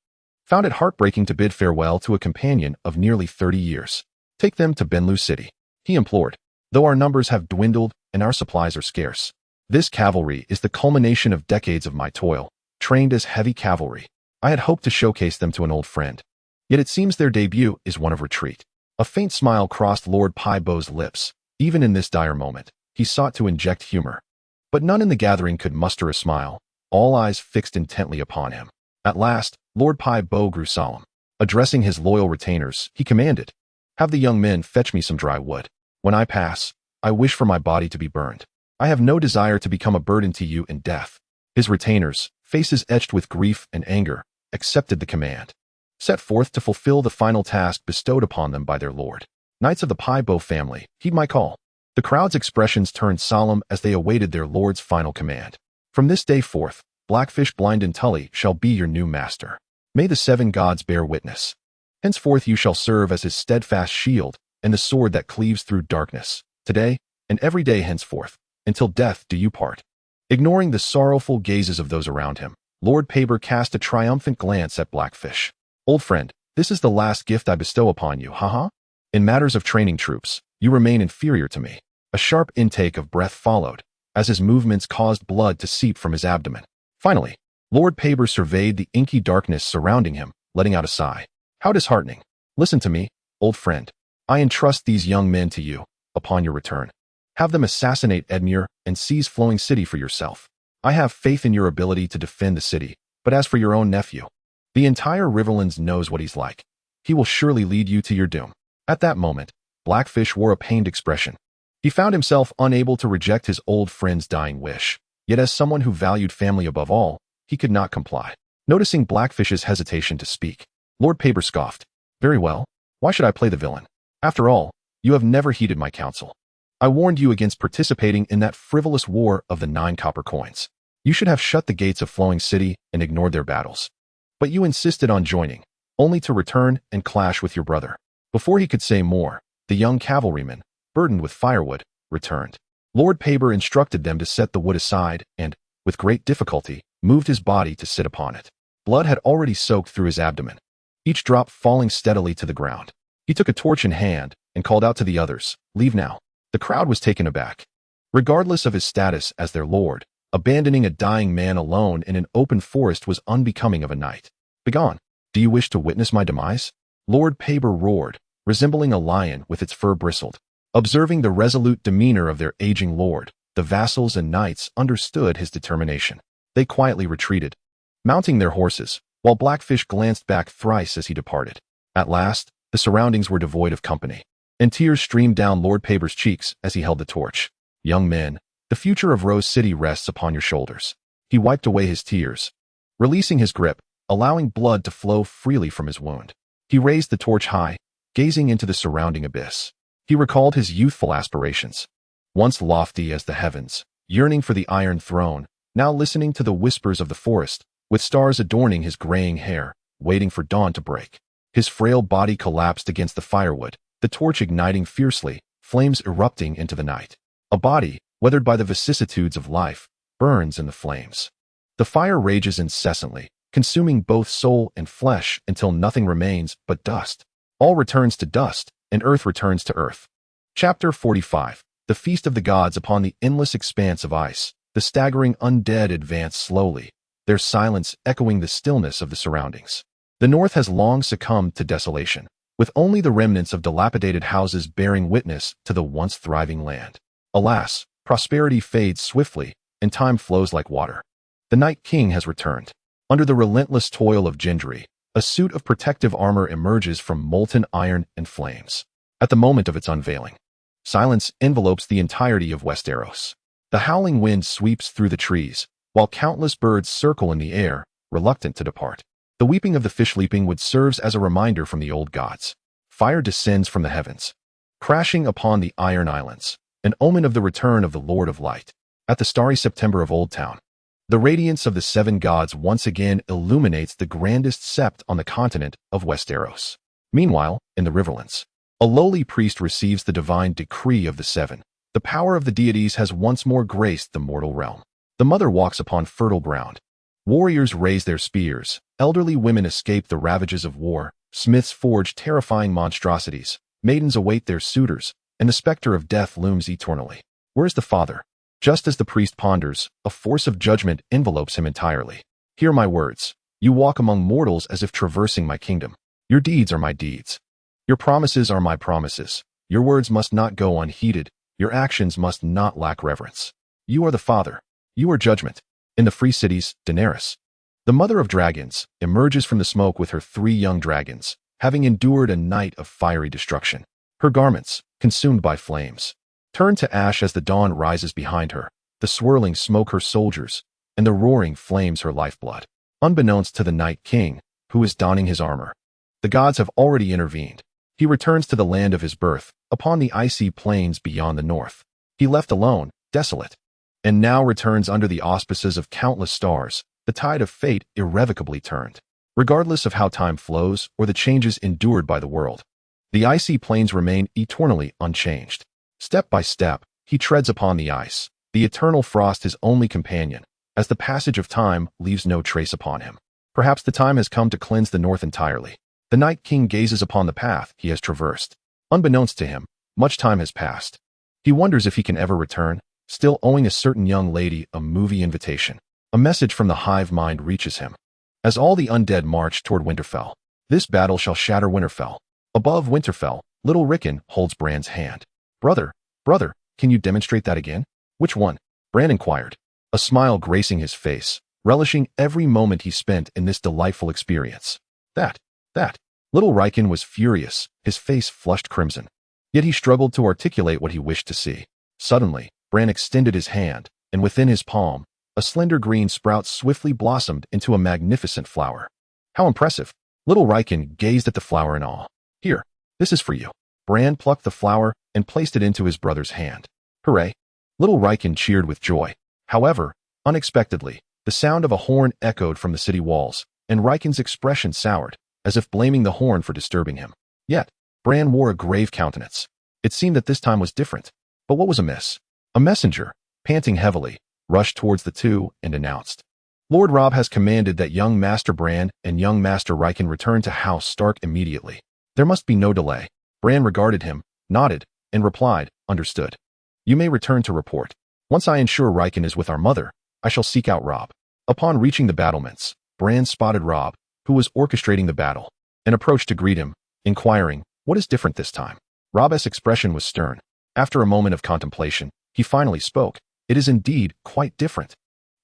[SPEAKER 1] found it heartbreaking to bid farewell to a companion of nearly 30 years. "Take them to Benlu City," he implored. "Though our numbers have dwindled and our supplies are scarce, this cavalry is the culmination of decades of my toil. Trained as heavy cavalry, I had hoped to showcase them to an old friend. Yet it seems their debut is one of retreat." A faint smile crossed Lord Paibwa's lips. Even in this dire moment, he sought to inject humor. But none in the gathering could muster a smile, all eyes fixed intently upon him. At last, Lord Paibwa grew solemn. Addressing his loyal retainers, he commanded, "Have the young men fetch me some dry wood. When I pass, I wish for my body to be burned. I have no desire to become a burden to you in death." His retainers, faces etched with grief and anger, accepted the command. Set forth to fulfill the final task bestowed upon them by their lord. Knights of the Piebo family, heed my call. The crowd's expressions turned solemn as they awaited their lord's final command. From this day forth, Blackfish Blind and Tully shall be your new master. May the 7 gods bear witness. Henceforth you shall serve as his steadfast shield and the sword that cleaves through darkness. Today, and every day henceforth, until death do you part. Ignoring the sorrowful gazes of those around him, Lord Paber cast a triumphant glance at Blackfish. "Old friend, this is the last gift I bestow upon you, haha. In matters of training troops, you remain inferior to me." A sharp intake of breath followed, as his movements caused blood to seep from his abdomen. Finally, Lord Paber surveyed the inky darkness surrounding him, letting out a sigh. "How disheartening. Listen to me, old friend. I entrust these young men to you, upon your return. Have them assassinate Edmure and seize Flowing City for yourself. I have faith in your ability to defend the city, but as for your own nephew, the entire Riverlands knows what he's like. He will surely lead you to your doom." At that moment, Blackfish wore a pained expression. He found himself unable to reject his old friend's dying wish, yet as someone who valued family above all, he could not comply. Noticing Blackfish's hesitation to speak, Lord Paber scoffed. "Very well, why should I play the villain? After all, you have never heeded my counsel. I warned you against participating in that frivolous war of the 9 copper coins. You should have shut the gates of Flowing City and ignored their battles. But you insisted on joining, only to return and clash with your brother." Before he could say more, the young cavalryman, burdened with firewood, returned. Lord Paber instructed them to set the wood aside and, with great difficulty, moved his body to sit upon it. Blood had already soaked through his abdomen, each drop falling steadily to the ground. He took a torch in hand and called out to the others, "Leave now." The crowd was taken aback. Regardless of his status as their lord, abandoning a dying man alone in an open forest was unbecoming of a knight. "Begone. Do you wish to witness my demise?" Lord Paber roared, resembling a lion with its fur bristled. Observing the resolute demeanor of their aging lord, the vassals and knights understood his determination. They quietly retreated, mounting their horses, while Blackfish glanced back thrice as he departed. At last, the surroundings were devoid of company, and tears streamed down Lord Paber's cheeks as he held the torch. "Young men, the future of Rose City rests upon your shoulders." He wiped away his tears, releasing his grip, allowing blood to flow freely from his wound. He raised the torch high, gazing into the surrounding abyss. He recalled his youthful aspirations, once lofty as the heavens, yearning for the Iron Throne, now listening to the whispers of the forest, with stars adorning his graying hair, waiting for dawn to break. His frail body collapsed against the firewood, the torch igniting fiercely, flames erupting into the night. A body, weathered by the vicissitudes of life, burns in the flames. The fire rages incessantly, consuming both soul and flesh until nothing remains but dust. All returns to dust, and earth returns to earth. Chapter 45. The Feast of the Gods upon the endless expanse of ice. The staggering undead advance slowly, their silence echoing the stillness of the surroundings. The north has long succumbed to desolation, with only the remnants of dilapidated houses bearing witness to the once thriving land. Alas, prosperity fades swiftly, and time flows like water. The Night King has returned. Under the relentless toil of Gendry, a suit of protective armor emerges from molten iron and flames. At the moment of its unveiling, silence envelopes the entirety of Westeros. The howling wind sweeps through the trees, while countless birds circle in the air, reluctant to depart. The weeping of the fish leaping wood serves as a reminder from the old gods. Fire descends from the heavens, crashing upon the Iron Islands, an omen of the return of the Lord of Light. At the starry September of Old Town, the radiance of the 7 gods once again illuminates the grandest sept on the continent of Westeros. Meanwhile, in the Riverlands, a lowly priest receives the divine decree of the 7. The power of the deities has once more graced the mortal realm. The mother walks upon fertile ground. Warriors raise their spears, elderly women escape the ravages of war, smiths forge terrifying monstrosities, maidens await their suitors, and the specter of death looms eternally. Where is the father? Just as the priest ponders, a force of judgment envelopes him entirely. Hear my words. You walk among mortals as if traversing my kingdom. Your deeds are my deeds. Your promises are my promises. Your words must not go unheeded. Your actions must not lack reverence. You are the father. You are judgment. In the free cities, Daenerys. The mother of dragons emerges from the smoke with her 3 young dragons, having endured a night of fiery destruction. Her garments, consumed by flames, turn to ash as the dawn rises behind her, the swirling smoke her soldiers, and the roaring flames her lifeblood. Unbeknownst to the Night King, who is donning his armor, the gods have already intervened. He returns to the land of his birth, upon the icy plains beyond the north. He left alone, desolate, and now returns under the auspices of countless stars. The tide of fate irrevocably turned. Regardless of how time flows or the changes endured by the world, the icy plains remain eternally unchanged. Step by step, he treads upon the ice, the eternal frost his only companion, as the passage of time leaves no trace upon him. Perhaps the time has come to cleanse the north entirely. The Night King gazes upon the path he has traversed. Unbeknownst to him, much time has passed. He wonders if he can ever return, still owing a certain young lady a movie invitation. A message from the hive mind reaches him. As all the undead march toward Winterfell, this battle shall shatter Winterfell. Above Winterfell, little Rickon holds Bran's hand. Brother, can you demonstrate that again? Which one? Bran inquired, a smile gracing his face, relishing every moment he spent in this delightful experience. That. Little Rickon was furious, his face flushed crimson. Yet he struggled to articulate what he wished to see. Suddenly, Bran extended his hand, and within his palm, a slender green sprout swiftly blossomed into a magnificent flower. How impressive! Little Rickon gazed at the flower in awe. Here, this is for you. Bran plucked the flower and placed it into his brother's hand. Hooray! Little Rickon cheered with joy. However, unexpectedly, the sound of a horn echoed from the city walls, and Rickon's expression soured, as if blaming the horn for disturbing him. Yet, Bran wore a grave countenance. It seemed that this time was different. But what was amiss? A messenger, panting heavily, rushed towards the two and announced, Lord Robb has commanded that young Master Bran and young Master Rickon return to House Stark immediately. There must be no delay. Bran regarded him, nodded, and replied, Understood. You may return to report. Once I ensure Rickon is with our mother, I shall seek out Robb. Upon reaching the battlements, Bran spotted Robb, who was orchestrating the battle, and approached to greet him, inquiring, What is different this time? Robb's expression was stern. After a moment of contemplation, he finally spoke. It is indeed quite different.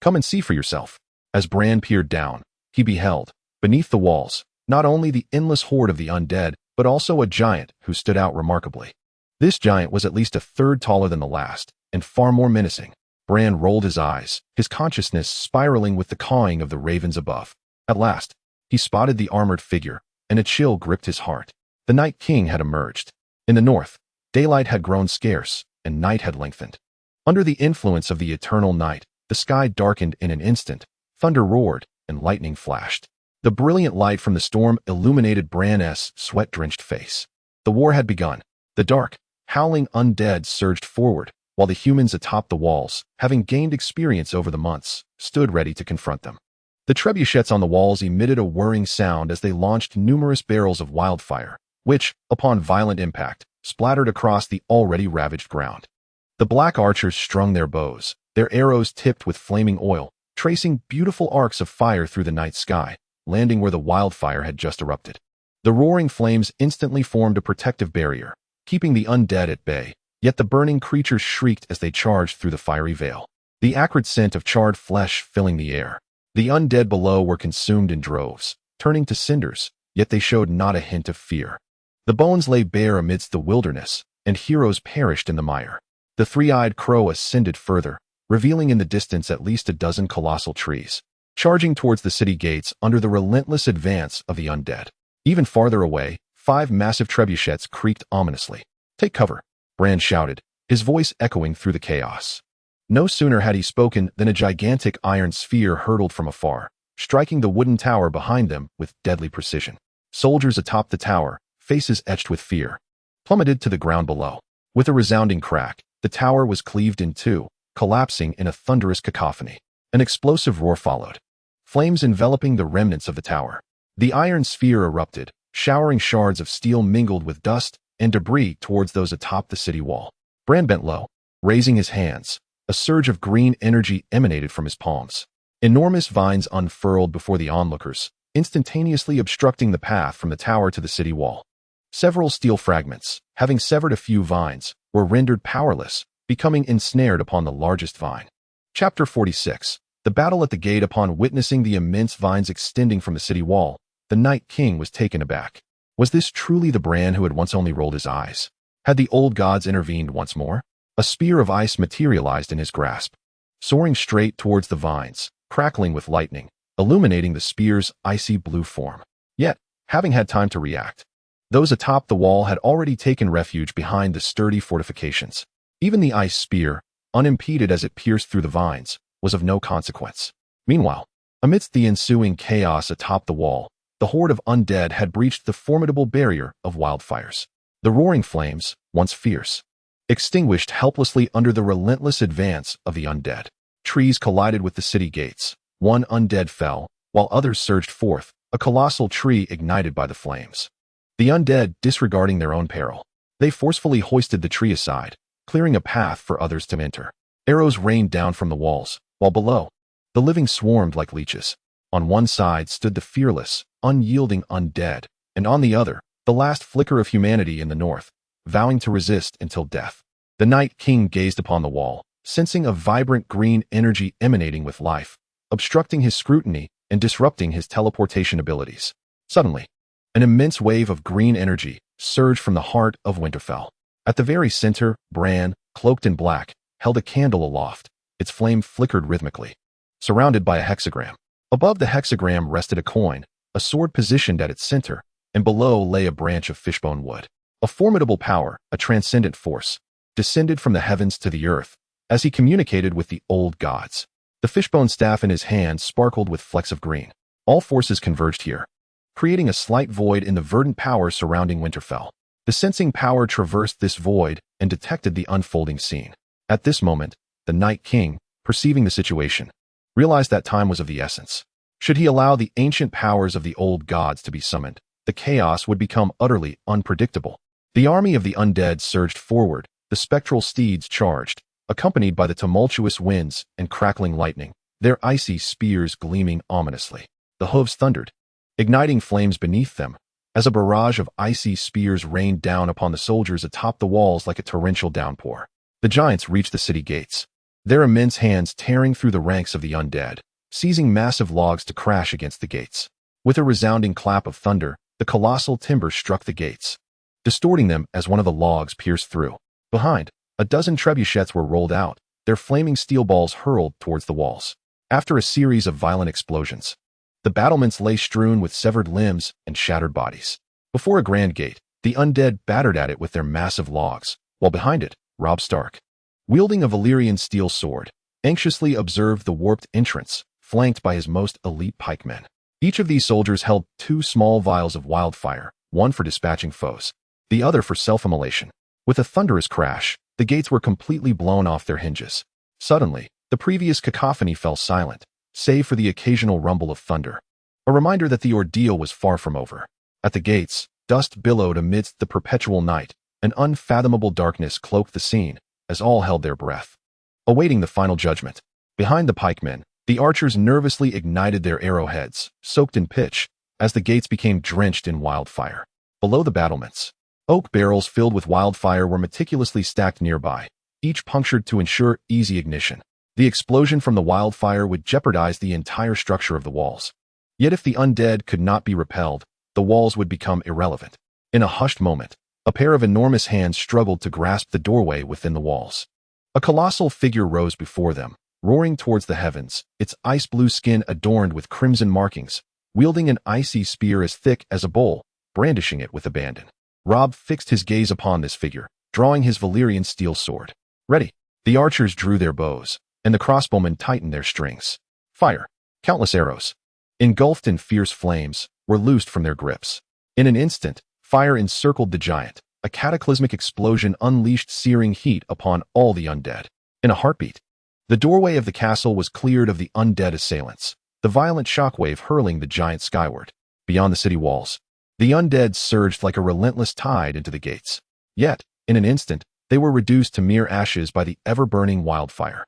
[SPEAKER 1] Come and see for yourself. As Bran peered down, he beheld, beneath the walls, not only the endless horde of the undead, but also a giant who stood out remarkably. This giant was at least a third taller than the last, and far more menacing. Bran rolled his eyes, his consciousness spiraling with the cawing of the ravens above. At last, he spotted the armored figure, and a chill gripped his heart. The Night King had emerged. In the north, daylight had grown scarce, and night had lengthened. Under the influence of the eternal night, the sky darkened in an instant, thunder roared, and lightning flashed. The brilliant light from the storm illuminated Bran's sweat-drenched face. The war had begun. The dark, howling undead surged forward, while the humans atop the walls, having gained experience over the months, stood ready to confront them. The trebuchets on the walls emitted a whirring sound as they launched numerous barrels of wildfire, which, upon violent impact, splattered across the already ravaged ground. The black archers strung their bows, their arrows tipped with flaming oil, tracing beautiful arcs of fire through the night sky, landing where the wildfire had just erupted. The roaring flames instantly formed a protective barrier, keeping the undead at bay, yet the burning creatures shrieked as they charged through the fiery veil, the acrid scent of charred flesh filling the air. The undead below were consumed in droves, turning to cinders, yet they showed not a hint of fear. The bones lay bare amidst the wilderness, and heroes perished in the mire. The three-eyed crow ascended further, revealing in the distance at least a dozen colossal trees, charging towards the city gates under the relentless advance of the undead. Even farther away, 5 massive trebuchets creaked ominously. Take cover, Bran shouted, his voice echoing through the chaos. No sooner had he spoken than a gigantic iron sphere hurtled from afar, striking the wooden tower behind them with deadly precision. Soldiers atop the tower, faces etched with fear, plummeted to the ground below. With a resounding crack, the tower was cleaved in two, collapsing in a thunderous cacophony. An explosive roar followed, flames enveloping the remnants of the tower. The iron sphere erupted, showering shards of steel mingled with dust and debris towards those atop the city wall. Bran bent low, raising his hands. A surge of green energy emanated from his palms. Enormous vines unfurled before the onlookers, instantaneously obstructing the path from the tower to the city wall. Several steel fragments, having severed a few vines, were rendered powerless, becoming ensnared upon the largest vine. Chapter 46. The The battle at the gate. Upon witnessing the immense vines extending from the city wall, the Night King was taken aback. Was this truly the Bran who had once only rolled his eyes? Had the old gods intervened once more? A spear of ice materialized in his grasp, soaring straight towards the vines, crackling with lightning, illuminating the spear's icy blue form. Yet, having had time to react, those atop the wall had already taken refuge behind the sturdy fortifications. Even the ice spear, unimpeded as it pierced through the vines, was of no consequence. Meanwhile, amidst the ensuing chaos atop the wall, the horde of undead had breached the formidable barrier of wildfires. The roaring flames, once fierce, extinguished helplessly under the relentless advance of the undead. Trees collided with the city gates. One undead fell, while others surged forth, a colossal tree ignited by the flames. The undead, disregarding their own peril, they forcefully hoisted the tree aside, clearing a path for others to enter. Arrows rained down from the walls, while below, the living swarmed like leeches. On one side stood the fearless, unyielding undead, and on the other, the last flicker of humanity in the north, vowing to resist until death. The Night King gazed upon the wall, sensing a vibrant green energy emanating with life, obstructing his scrutiny and disrupting his teleportation abilities. Suddenly, an immense wave of green energy surged from the heart of Winterfell. At the very center, Bran, cloaked in black, held a candle aloft. Its flame flickered rhythmically, surrounded by a hexagram. Above the hexagram rested a coin, a sword positioned at its center, and below lay a branch of fishbone wood. A formidable power, a transcendent force, descended from the heavens to the earth as he communicated with the old gods. The fishbone staff in his hand sparkled with flecks of green. All forces converged here, creating a slight void in the verdant power surrounding Winterfell. The sensing power traversed this void and detected the unfolding scene. At this moment, the Night King, perceiving the situation, realized that time was of the essence. Should he allow the ancient powers of the old gods to be summoned, the chaos would become utterly unpredictable. The army of the undead surged forward, the spectral steeds charged, accompanied by the tumultuous winds and crackling lightning, their icy spears gleaming ominously. The hooves thundered, igniting flames beneath them, as a barrage of icy spears rained down upon the soldiers atop the walls like a torrential downpour. The giants reached the city gates, their immense hands tearing through the ranks of the undead, seizing massive logs to crash against the gates. With a resounding clap of thunder, the colossal timber struck the gates, distorting them as one of the logs pierced through. Behind, a dozen trebuchets were rolled out, their flaming steel balls hurled towards the walls. After a series of violent explosions, the battlements lay strewn with severed limbs and shattered bodies. Before a grand gate, the undead battered at it with their massive logs, while behind it, Robb Stark, wielding a Valyrian steel sword, anxiously observed the warped entrance, flanked by his most elite pikemen. Each of these soldiers held 2 small vials of wildfire, one for dispatching foes, the other for self-immolation. With a thunderous crash, the gates were completely blown off their hinges. Suddenly, the previous cacophony fell silent, save for the occasional rumble of thunder, a reminder that the ordeal was far from over. At the gates, dust billowed amidst the perpetual night. An unfathomable darkness cloaked the scene, as all held their breath, awaiting the final judgment. Behind the pikemen, the archers nervously ignited their arrowheads, soaked in pitch, as the gates became drenched in wildfire. Below the battlements, oak barrels filled with wildfire were meticulously stacked nearby, each punctured to ensure easy ignition. The explosion from the wildfire would jeopardize the entire structure of the walls. Yet if the undead could not be repelled, the walls would become irrelevant. In a hushed moment, a pair of enormous hands struggled to grasp the doorway within the walls. A colossal figure rose before them, roaring towards the heavens, its ice-blue skin adorned with crimson markings, wielding an icy spear as thick as a bowl, brandishing it with abandon. Robb fixed his gaze upon this figure, drawing his Valyrian steel sword. Ready. The archers drew their bows, and the crossbowmen tightened their strings. Fire. Countless arrows, engulfed in fierce flames, were loosed from their grips. In an instant, fire encircled the giant. A cataclysmic explosion unleashed searing heat upon all the undead. In a heartbeat, the doorway of the castle was cleared of the undead assailants, the violent shockwave hurling the giant skyward. Beyond the city walls, the undead surged like a relentless tide into the gates. Yet, in an instant, they were reduced to mere ashes by the ever-burning wildfire.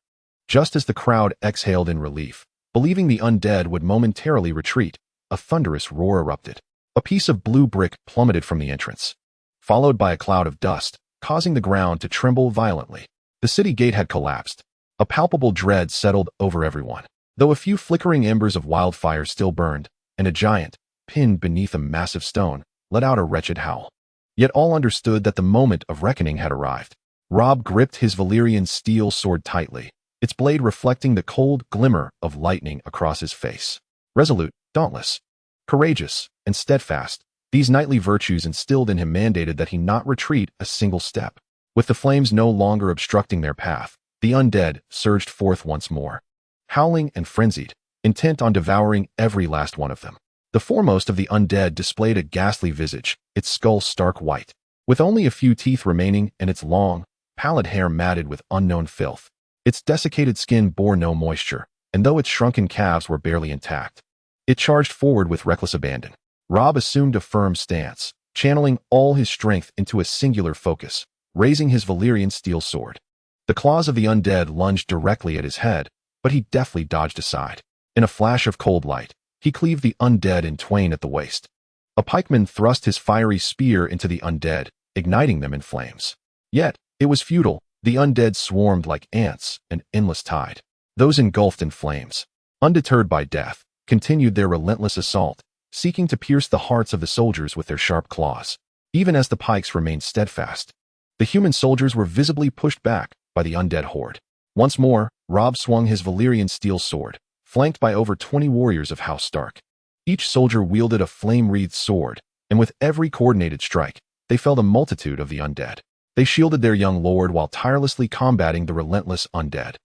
[SPEAKER 1] Just as the crowd exhaled in relief, believing the undead would momentarily retreat, a thunderous roar erupted. A piece of blue brick plummeted from the entrance, followed by a cloud of dust, causing the ground to tremble violently. The city gate had collapsed. A palpable dread settled over everyone. Though a few flickering embers of wildfire still burned, and a giant, pinned beneath a massive stone, let out a wretched howl. Yet all understood that the moment of reckoning had arrived. Robb gripped his Valyrian steel sword tightly, its blade reflecting the cold glimmer of lightning across his face. Resolute, dauntless, courageous, and steadfast, these knightly virtues instilled in him mandated that he not retreat a single step. With the flames no longer obstructing their path, the undead surged forth once more, howling and frenzied, intent on devouring every last one of them. The foremost of the undead displayed a ghastly visage, its skull stark white, with only a few teeth remaining and its long, pallid hair matted with unknown filth. Its desiccated skin bore no moisture, and though its shrunken calves were barely intact, it charged forward with reckless abandon. Robb assumed a firm stance, channeling all his strength into a singular focus, raising his Valyrian steel sword. The claws of the undead lunged directly at his head, but he deftly dodged aside. In a flash of cold light, he cleaved the undead in twain at the waist. A pikeman thrust his fiery spear into the undead, igniting them in flames. Yet, it was futile. The undead swarmed like ants, an endless tide. Those engulfed in flames, undeterred by death, continued their relentless assault, seeking to pierce the hearts of the soldiers with their sharp claws. Even as the pikes remained steadfast, the human soldiers were visibly pushed back by the undead horde. Once more, Robb swung his Valyrian steel sword, flanked by over 20 warriors of House Stark. Each soldier wielded a flame-wreathed sword, and with every coordinated strike, they felled a multitude of the undead. They shielded their young lord while tirelessly combating the relentless undead.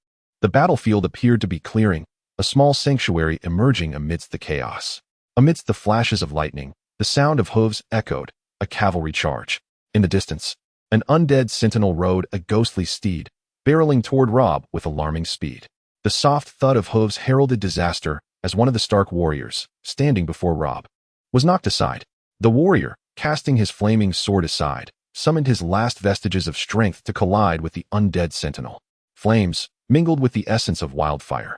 [SPEAKER 1] The battlefield appeared to be clearing, a small sanctuary emerging amidst the chaos. Amidst the flashes of lightning, the sound of hooves echoed, a cavalry charge. In the distance, an undead sentinel rode a ghostly steed, barreling toward Robb with alarming speed. The soft thud of hooves heralded disaster as one of the Stark warriors, standing before Robb, was knocked aside. The warrior, casting his flaming sword aside, summoned his last vestiges of strength to collide with the undead sentinel. Flames, mingled with the essence of wildfire,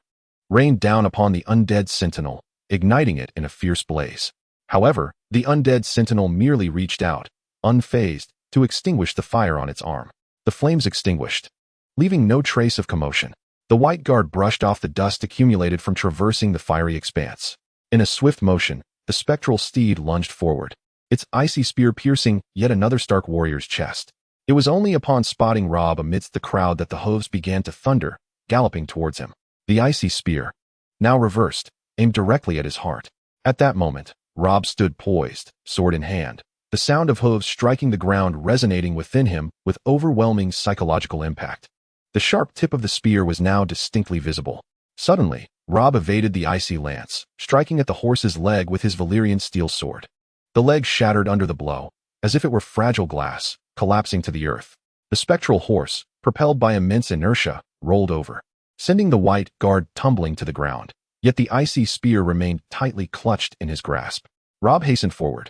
[SPEAKER 1] rained down upon the undead sentinel, igniting it in a fierce blaze. However, the undead sentinel merely reached out, unfazed, to extinguish the fire on its arm. The flames extinguished, leaving no trace of commotion. The white guard brushed off the dust accumulated from traversing the fiery expanse. In a swift motion, the spectral steed lunged forward, its icy spear piercing yet another Stark warrior's chest. It was only upon spotting Robb amidst the crowd that the hooves began to thunder, galloping towards him. The icy spear, now reversed, aimed directly at his heart. At that moment, Robb stood poised, sword in hand, the sound of hooves striking the ground resonating within him with overwhelming psychological impact. The sharp tip of the spear was now distinctly visible. Suddenly, Robb evaded the icy lance, striking at the horse's leg with his Valyrian steel sword. The leg shattered under the blow, as if it were fragile glass, collapsing to the earth. The spectral horse, propelled by immense inertia, rolled over, sending the white guard tumbling to the ground. Yet the icy spear remained tightly clutched in his grasp. Robb hastened forward,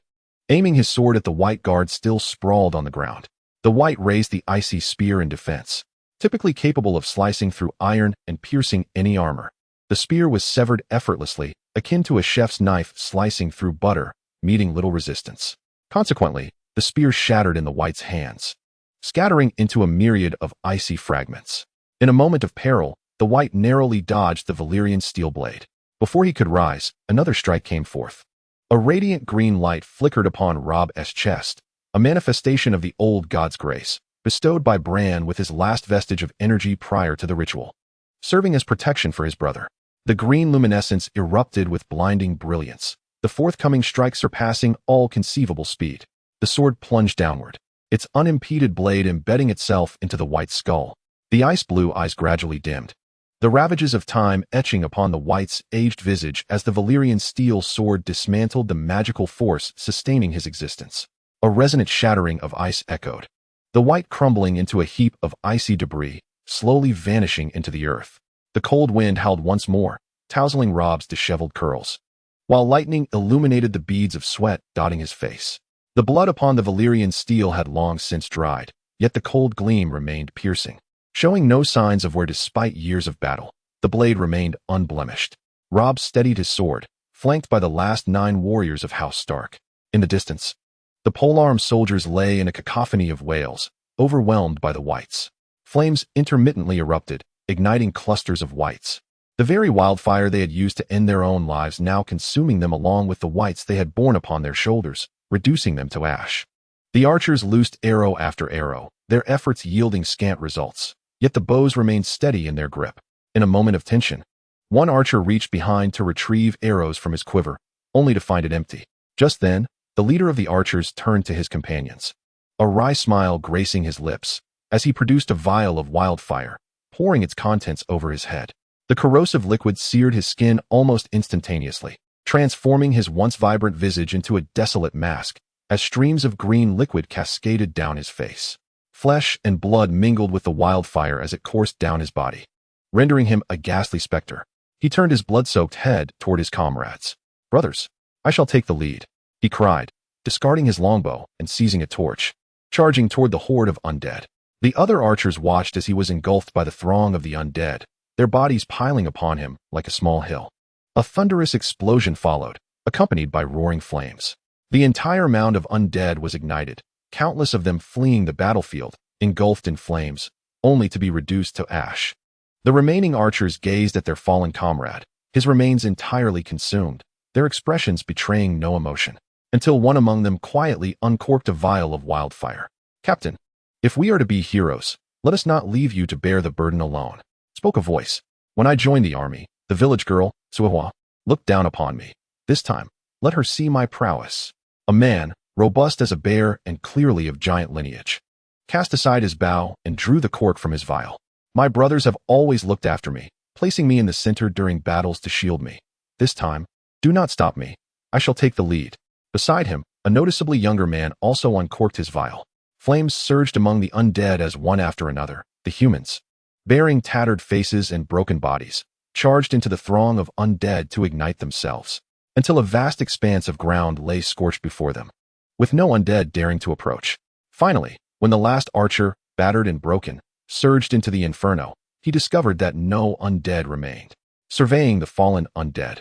[SPEAKER 1] aiming his sword at the white guard still sprawled on the ground. The white raised the icy spear in defense, typically capable of slicing through iron and piercing any armor. The spear was severed effortlessly, akin to a chef's knife slicing through butter, meeting little resistance. Consequently, the spear shattered in the white's hands, scattering into a myriad of icy fragments. In a moment of peril, the white narrowly dodged the Valyrian steel blade. Before he could rise, another strike came forth. A radiant green light flickered upon Robb's chest, a manifestation of the old god's grace, bestowed by Bran with his last vestige of energy prior to the ritual, serving as protection for his brother. The green luminescence erupted with blinding brilliance, the forthcoming strike surpassing all conceivable speed. The sword plunged downward, its unimpeded blade embedding itself into the white skull. The ice-blue eyes gradually dimmed, the ravages of time etching upon the white's aged visage as the Valyrian steel sword dismantled the magical force sustaining his existence. A resonant shattering of ice echoed, the white crumbling into a heap of icy debris, slowly vanishing into the earth. The cold wind howled once more, tousling Robb's disheveled curls, while lightning illuminated the beads of sweat dotting his face. The blood upon the Valyrian steel had long since dried, yet the cold gleam remained piercing, showing no signs of wear despite years of battle. The blade remained unblemished. Robb steadied his sword, flanked by the last 9 warriors of House Stark. In the distance, the polearm soldiers lay in a cacophony of wails, overwhelmed by the whites. Flames intermittently erupted, igniting clusters of whites, The very wildfire they had used to end their own lives now consuming them along with the whites they had borne upon their shoulders, reducing them to ash. The archers loosed arrow after arrow, their efforts yielding scant results, yet the bows remained steady in their grip. In a moment of tension, one archer reached behind to retrieve arrows from his quiver, only to find it empty. Just then, the leader of the archers turned to his companions, a wry smile gracing his lips, as he produced a vial of wildfire, pouring its contents over his head. The corrosive liquid seared his skin almost instantaneously, transforming his once vibrant visage into a desolate mask, as streams of green liquid cascaded down his face. Flesh and blood mingled with the wildfire as it coursed down his body, rendering him a ghastly specter. He turned his blood-soaked head toward his comrades. "Brothers, I shall take the lead," he cried, discarding his longbow and seizing a torch, charging toward the horde of undead. The other archers watched as he was engulfed by the throng of the undead, their bodies piling upon him like a small hill. A thunderous explosion followed, accompanied by roaring flames. The entire mound of undead was ignited, countless of them fleeing the battlefield, engulfed in flames, only to be reduced to ash. The remaining archers gazed at their fallen comrade, his remains entirely consumed, their expressions betraying no emotion, until one among them quietly uncorked a vial of wildfire. "Captain, if we are to be heroes, let us not leave you to bear the burden alone," spoke a voice. "When I joined the army, the village girl, Suihua, looked down upon me. This time, let her see my prowess." A man, robust as a bear and clearly of giant lineage, cast aside his bow and drew the cork from his vial. "My brothers have always looked after me, placing me in the center during battles to shield me. This time, do not stop me. I shall take the lead." Beside him, a noticeably younger man also uncorked his vial. Flames surged among the undead as one after another, the humans, bearing tattered faces and broken bodies, charged into the throng of undead to ignite themselves, until a vast expanse of ground lay scorched before them, with no undead daring to approach. Finally, when the last archer, battered and broken, surged into the inferno, he discovered that no undead remained. Surveying the fallen undead,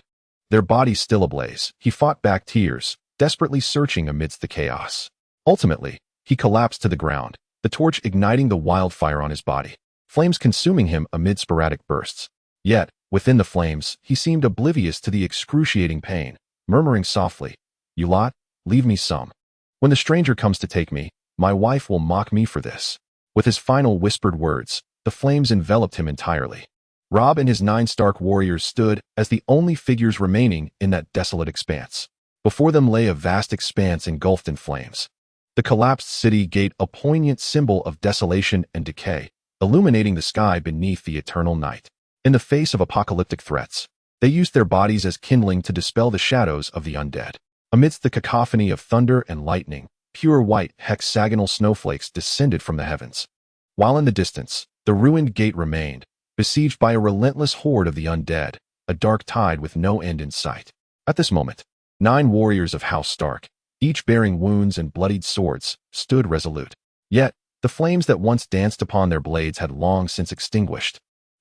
[SPEAKER 1] their bodies still ablaze, he fought back tears, desperately searching amidst the chaos. Ultimately, he collapsed to the ground, the torch igniting the wildfire on his body, flames consuming him amid sporadic bursts. Yet, within the flames, he seemed oblivious to the excruciating pain, murmuring softly, "You lot, leave me some. When the stranger comes to take me, my wife will mock me for this." With his final whispered words, the flames enveloped him entirely. Robb and his 9 Stark warriors stood as the only figures remaining in that desolate expanse. Before them lay a vast expanse engulfed in flames. The collapsed city gate, a poignant symbol of desolation and decay, illuminating the sky beneath the eternal night. In the face of apocalyptic threats, they used their bodies as kindling to dispel the shadows of the undead. Amidst the cacophony of thunder and lightning, pure white hexagonal snowflakes descended from the heavens. While in the distance, the ruined gate remained, besieged by a relentless horde of the undead, a dark tide with no end in sight. At this moment, 9 warriors of House Stark, each bearing wounds and bloodied swords, stood resolute. Yet, the flames that once danced upon their blades had long since extinguished,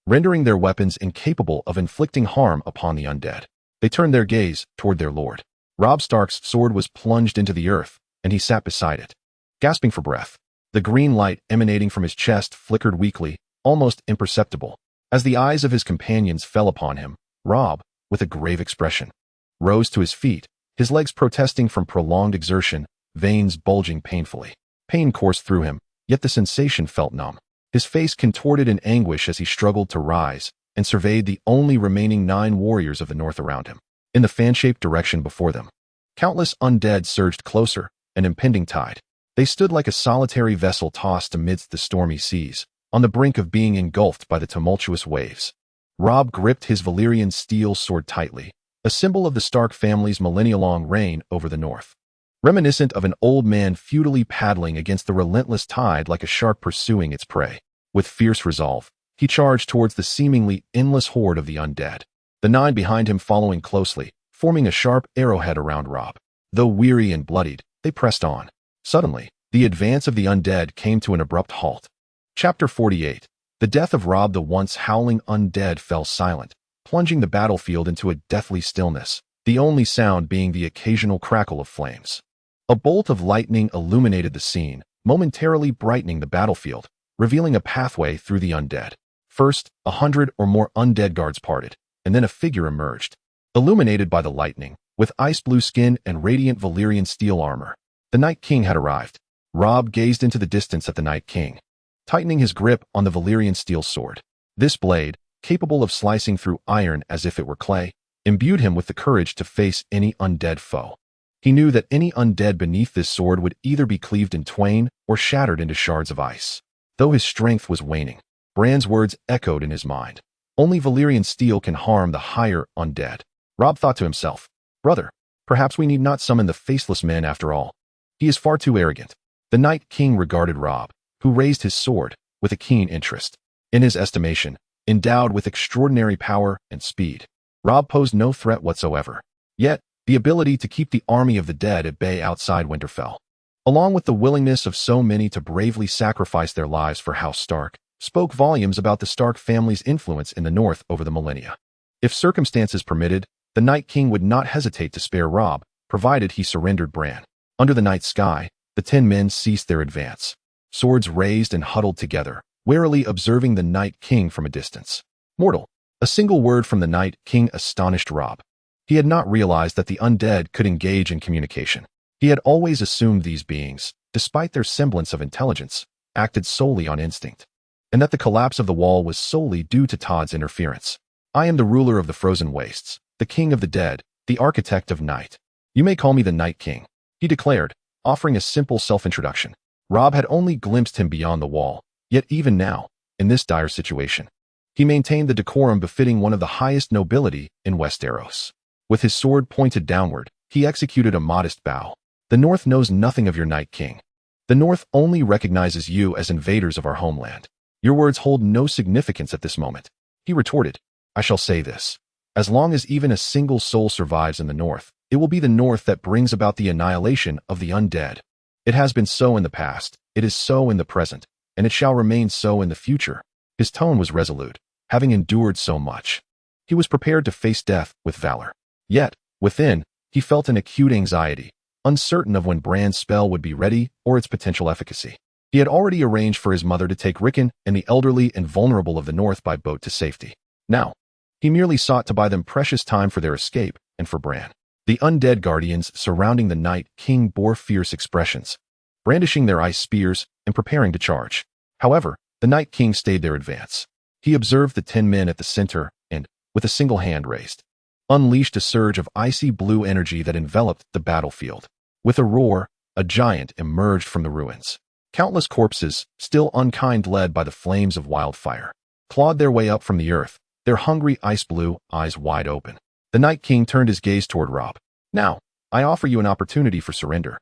[SPEAKER 1] rendering their weapons incapable of inflicting harm upon the undead. They turned their gaze toward their lord. Robb Stark's sword was plunged into the earth, and he sat beside it, gasping for breath. The green light emanating from his chest flickered weakly, almost imperceptible. As the eyes of his companions fell upon him, Robb, with a grave expression, rose to his feet, his legs protesting from prolonged exertion, veins bulging painfully. Pain coursed through him, yet the sensation felt numb. His face contorted in anguish as he struggled to rise and surveyed the only remaining 9 warriors of the north around him. In the fan-shaped direction before them, countless undead surged closer, an impending tide. They stood like a solitary vessel tossed amidst the stormy seas, on the brink of being engulfed by the tumultuous waves. Robb gripped his Valyrian steel sword tightly, a symbol of the Stark family's millennia-long reign over the north. Reminiscent of an old man futilely paddling against the relentless tide like a shark pursuing its prey. With fierce resolve, he charged towards the seemingly endless horde of the undead, the 9 behind him following closely, forming a sharp arrowhead around Robb. Though weary and bloodied, they pressed on. Suddenly, the advance of the undead came to an abrupt halt. Chapter 48. The death of Robb. The once howling undead fell silent, plunging the battlefield into a deathly stillness, the only sound being the occasional crackle of flames. A bolt of lightning illuminated the scene, momentarily brightening the battlefield, revealing a pathway through the undead. First, 100 or more undead guards parted, and then a figure emerged. Illuminated by the lightning, with ice blue skin and radiant Valyrian steel armor, the Night King had arrived. Robb gazed into the distance at the Night King, tightening his grip on the Valyrian steel sword. This blade, capable of slicing through iron as if it were clay, imbued him with the courage to face any undead foe. He knew that any undead beneath this sword would either be cleaved in twain or shattered into shards of ice. Though his strength was waning, Bran's words echoed in his mind. Only Valyrian steel can harm the higher undead. Robb thought to himself, "Brother, perhaps we need not summon the Faceless Man after all. He is far too arrogant." The Night King regarded Robb, who raised his sword, with a keen interest. In his estimation, endowed with extraordinary power and speed, Robb posed no threat whatsoever. Yet, the ability to keep the army of the dead at bay outside Winterfell, along with the willingness of so many to bravely sacrifice their lives for House Stark, spoke volumes about the Stark family's influence in the North over the millennia. If circumstances permitted, the Night King would not hesitate to spare Robb, provided he surrendered Bran. Under the night sky, the 10 men ceased their advance, swords raised and huddled together, warily observing the Night King from a distance. "Mortal." A single word from the Night King astonished Robb. He had not realized that the undead could engage in communication. He had always assumed these beings, despite their semblance of intelligence, acted solely on instinct, and that the collapse of the wall was solely due to Todd's interference. "I am the ruler of the frozen wastes, the king of the dead, the architect of night. You may call me the Night King," he declared, offering a simple self-introduction. Robb had only glimpsed him beyond the wall, yet even now, in this dire situation, he maintained the decorum befitting one of the highest nobility in Westeros. With his sword pointed downward, he executed a modest bow. "The North knows nothing of your Night King. The North only recognizes you as invaders of our homeland. Your words hold no significance at this moment," he retorted. "I shall say this. As long as even a single soul survives in the North, it will be the North that brings about the annihilation of the undead. It has been so in the past, it is so in the present, and it shall remain so in the future." His tone was resolute, having endured so much. He was prepared to face death with valor. Yet, within, he felt an acute anxiety, uncertain of when Bran's spell would be ready or its potential efficacy. He had already arranged for his mother to take Rickon and the elderly and vulnerable of the North by boat to safety. Now, he merely sought to buy them precious time for their escape and for Bran. The undead guardians surrounding the Night King bore fierce expressions, brandishing their ice spears and preparing to charge. However, the Night King stayed their advance. He observed the 10 men at the center and, with a single hand raised, unleashed a surge of icy blue energy that enveloped the battlefield. With a roar, a giant emerged from the ruins. Countless corpses, still unkind led by the flames of wildfire, clawed their way up from the earth, their hungry ice-blue eyes wide open. The Night King turned his gaze toward Robb. "Now, I offer you an opportunity for surrender,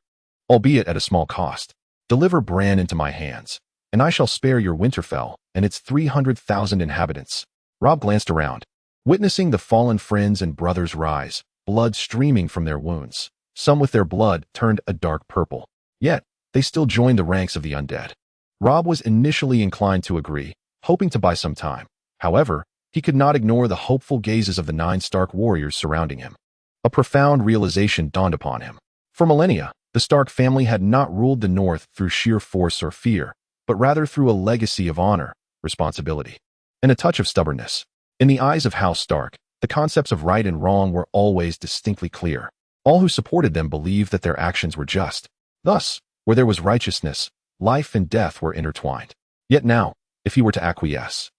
[SPEAKER 1] albeit at a small cost. Deliver Bran into my hands, and I shall spare your Winterfell and its 300,000 inhabitants." Robb glanced around, witnessing the fallen friends and brothers rise, blood streaming from their wounds. Some with their blood turned a dark purple. Yet, they still joined the ranks of the undead. Robb was initially inclined to agree, hoping to buy some time. However, he could not ignore the hopeful gazes of the 9 Stark warriors surrounding him. A profound realization dawned upon him. For millennia, the Stark family had not ruled the North through sheer force or fear, but rather through a legacy of honor, responsibility, and a touch of stubbornness. In the eyes of House Stark, the concepts of right and wrong were always distinctly clear. All who supported them believed that their actions were just. Thus, where there was righteousness, life and death were intertwined. Yet now, if he were to acquiesce,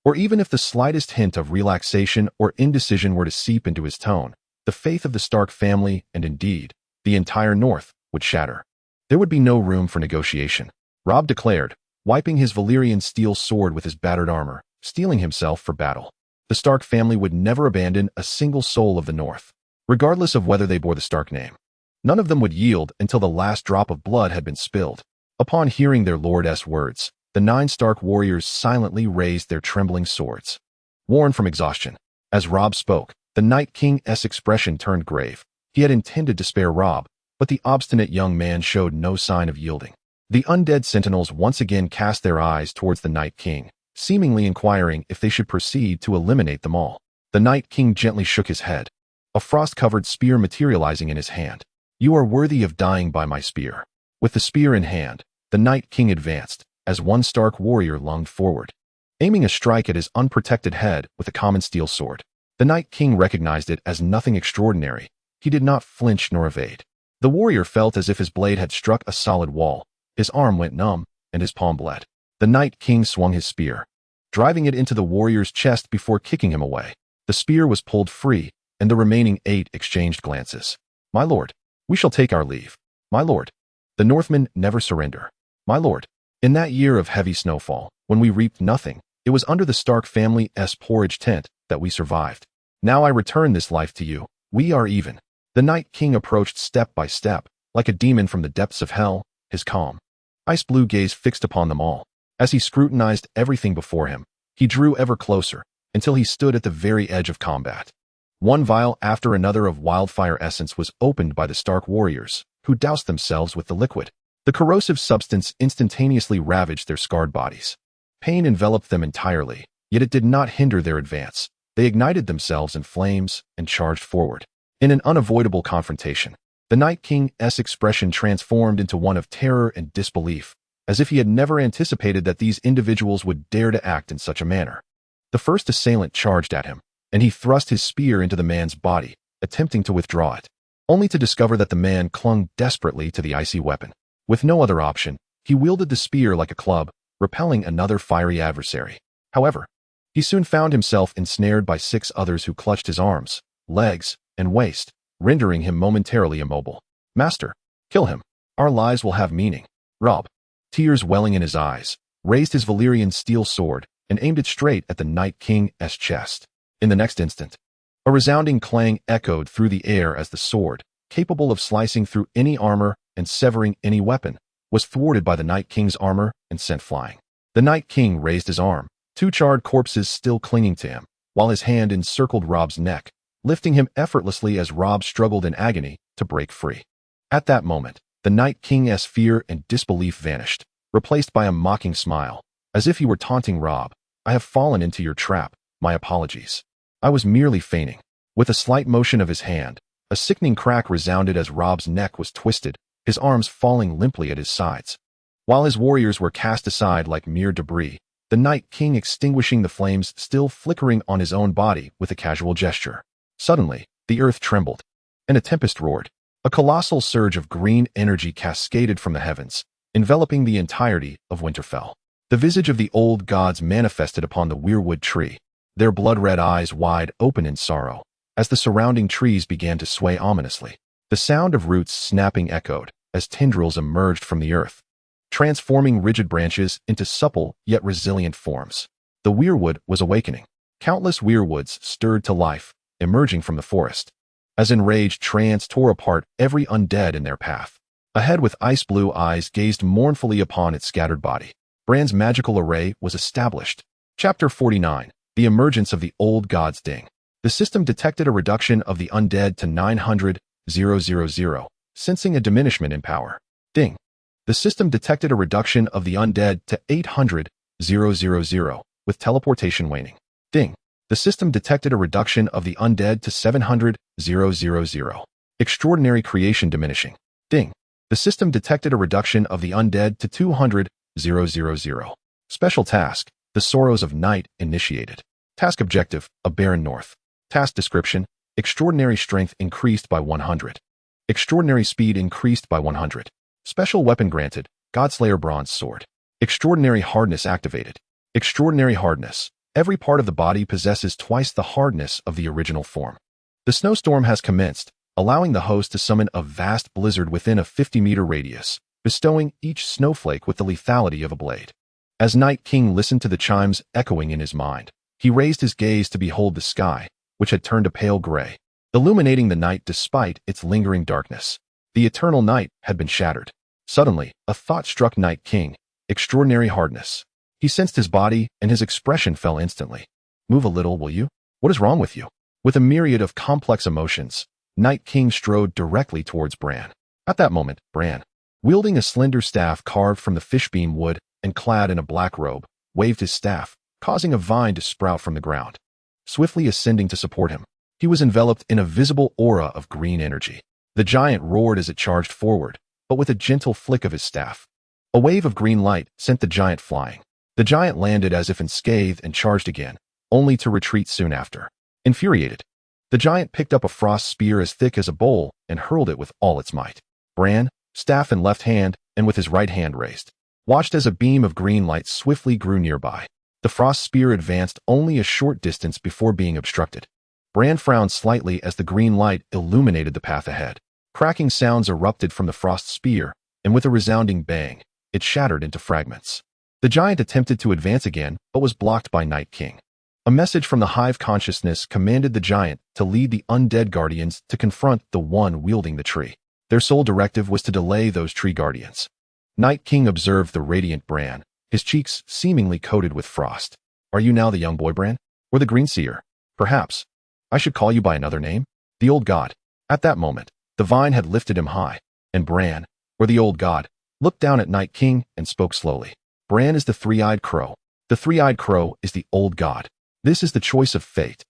[SPEAKER 1] or even if the slightest hint of relaxation or indecision were to seep into his tone, the faith of the Stark family, and indeed, the entire North, would shatter. There would be no room for negotiation, Robb declared, wiping his Valyrian steel sword with his battered armor, steeling himself for battle. The Stark family would never abandon a single soul of the North, regardless of whether they bore the Stark name. None of them would yield until the last drop of blood had been spilled. Upon hearing their lord's words, the 9 Stark warriors silently raised their trembling swords, worn from exhaustion. As Robb spoke, the Night King's expression turned grave. He had intended to spare Robb, but the obstinate young man showed no sign of yielding. The undead sentinels once again cast their eyes towards the Night King, seemingly inquiring if they should proceed to eliminate them all. The Night King gently shook his head, a frost-covered spear materializing in his hand. "You are worthy of dying by my spear." With the spear in hand, the Night King advanced, as one Stark warrior lunged forward, aiming a strike at his unprotected head with a common steel sword. The Night King recognized it as nothing extraordinary. He did not flinch nor evade. The warrior felt as if his blade had struck a solid wall. His arm went numb, and his palm bled. The Night King swung his spear, driving it into the warrior's chest before kicking him away. The spear was pulled free, and the remaining 8 exchanged glances. "My lord, we shall take our leave. My lord, the Northmen never surrender. My lord." In that year of heavy snowfall, when we reaped nothing, it was under the Stark family's porridge tent that we survived. Now I return this life to you. We are even. The Night King approached step by step, like a demon from the depths of hell, his calm, ice-blue gaze fixed upon them all. As he scrutinized everything before him, he drew ever closer, until he stood at the very edge of combat. One vial after another of wildfire essence was opened by the Stark warriors, who doused themselves with the liquid. The corrosive substance instantaneously ravaged their scarred bodies. Pain enveloped them entirely, yet it did not hinder their advance. They ignited themselves in flames and charged forward. In an unavoidable confrontation, the Night King's expression transformed into one of terror and disbelief, as if he had never anticipated that these individuals would dare to act in such a manner. The first assailant charged at him, and he thrust his spear into the man's body, attempting to withdraw it, only to discover that the man clung desperately to the icy weapon. With no other option, he wielded the spear like a club, repelling another fiery adversary. However, he soon found himself ensnared by 6 others who clutched his arms, legs, and waist, rendering him momentarily immobile. "Master, kill him. Our lives will have meaning." Robb, tears welling in his eyes, raised his Valyrian steel sword and aimed it straight at the Night King's chest. In the next instant, a resounding clang echoed through the air as the sword, capable of slicing through any armor and severing any weapon, was thwarted by the Night King's armor and sent flying. The Night King raised his arm, 2 charred corpses still clinging to him, while his hand encircled Robb's neck, lifting him effortlessly as Robb struggled in agony to break free. At that moment, the Night King's fear and disbelief vanished, replaced by a mocking smile, as if he were taunting Robb. "I have fallen into your trap. My apologies. I was merely feigning." With a slight motion of his hand, a sickening crack resounded as Robb's neck was twisted, his arms falling limply at his sides. While his warriors were cast aside like mere debris, the Night King extinguishing the flames still flickering on his own body with a casual gesture. Suddenly, the earth trembled, and a tempest roared. A colossal surge of green energy cascaded from the heavens, enveloping the entirety of Winterfell. The visage of the old gods manifested upon the weirwood tree, their blood-red eyes wide open in sorrow, as the surrounding trees began to sway ominously. The sound of roots snapping echoed as tendrils emerged from the earth, transforming rigid branches into supple yet resilient forms. The weirwood was awakening. Countless weirwoods stirred to life, emerging from the forest. As enraged treants tore apart every undead in their path. A head with ice-blue eyes gazed mournfully upon its scattered body. Bran's magical array was established. Chapter 49. The Emergence of the Old Gods. Ding. The system detected a reduction of the undead to 900,000, sensing a diminishment in power. Ding. The system detected a reduction of the undead to 800,000, with teleportation waning. Ding. The system detected a reduction of the undead to 700,000. Extraordinary creation diminishing. Ding. The system detected a reduction of the undead to 200,000. Special task, the Sorrows of Night initiated. Task objective, a barren north. Task description, extraordinary strength increased by 100. Extraordinary speed increased by 100. Special weapon granted, Godslayer bronze sword. Extraordinary hardness activated. Extraordinary hardness. Every part of the body possesses twice the hardness of the original form. The snowstorm has commenced, allowing the host to summon a vast blizzard within a 50-meter radius, bestowing each snowflake with the lethality of a blade. As Night King listened to the chimes echoing in his mind, he raised his gaze to behold the sky, which had turned a pale gray, illuminating the night despite its lingering darkness. The eternal night had been shattered. Suddenly, a thought struck Night King: extraordinary hardness. He sensed his body, and his expression fell instantly. "Move a little, will you? What is wrong with you?" With a myriad of complex emotions, Night King strode directly towards Bran. At that moment, Bran, wielding a slender staff carved from the fishbeam wood and clad in a black robe, waved his staff, causing a vine to sprout from the ground. Swiftly ascending to support him, he was enveloped in a visible aura of green energy. The giant roared as it charged forward, but with a gentle flick of his staff. A wave of green light sent the giant flying. The giant landed as if unscathed and charged again, only to retreat soon after. Infuriated, the giant picked up a frost spear as thick as a bowl and hurled it with all its might. Bran, staff in left hand and with his right hand raised, watched as a beam of green light swiftly grew nearby. The frost spear advanced only a short distance before being obstructed. Bran frowned slightly as the green light illuminated the path ahead. Cracking sounds erupted from the frost spear, and with a resounding bang, it shattered into fragments. The giant attempted to advance again, but was blocked by Night King. A message from the Hive Consciousness commanded the giant to lead the undead guardians to confront the one wielding the tree. Their sole directive was to delay those tree guardians. Night King observed the radiant Bran, his cheeks seemingly coated with frost. Are you now the young boy Bran? Or the Green Seer? Perhaps. I should call you by another name? The Old God. At that moment, the vine had lifted him high, and Bran, or the Old God, looked down at Night King and spoke slowly. Bran is the three-eyed crow. The three-eyed crow is the Old God. This is the choice of fate.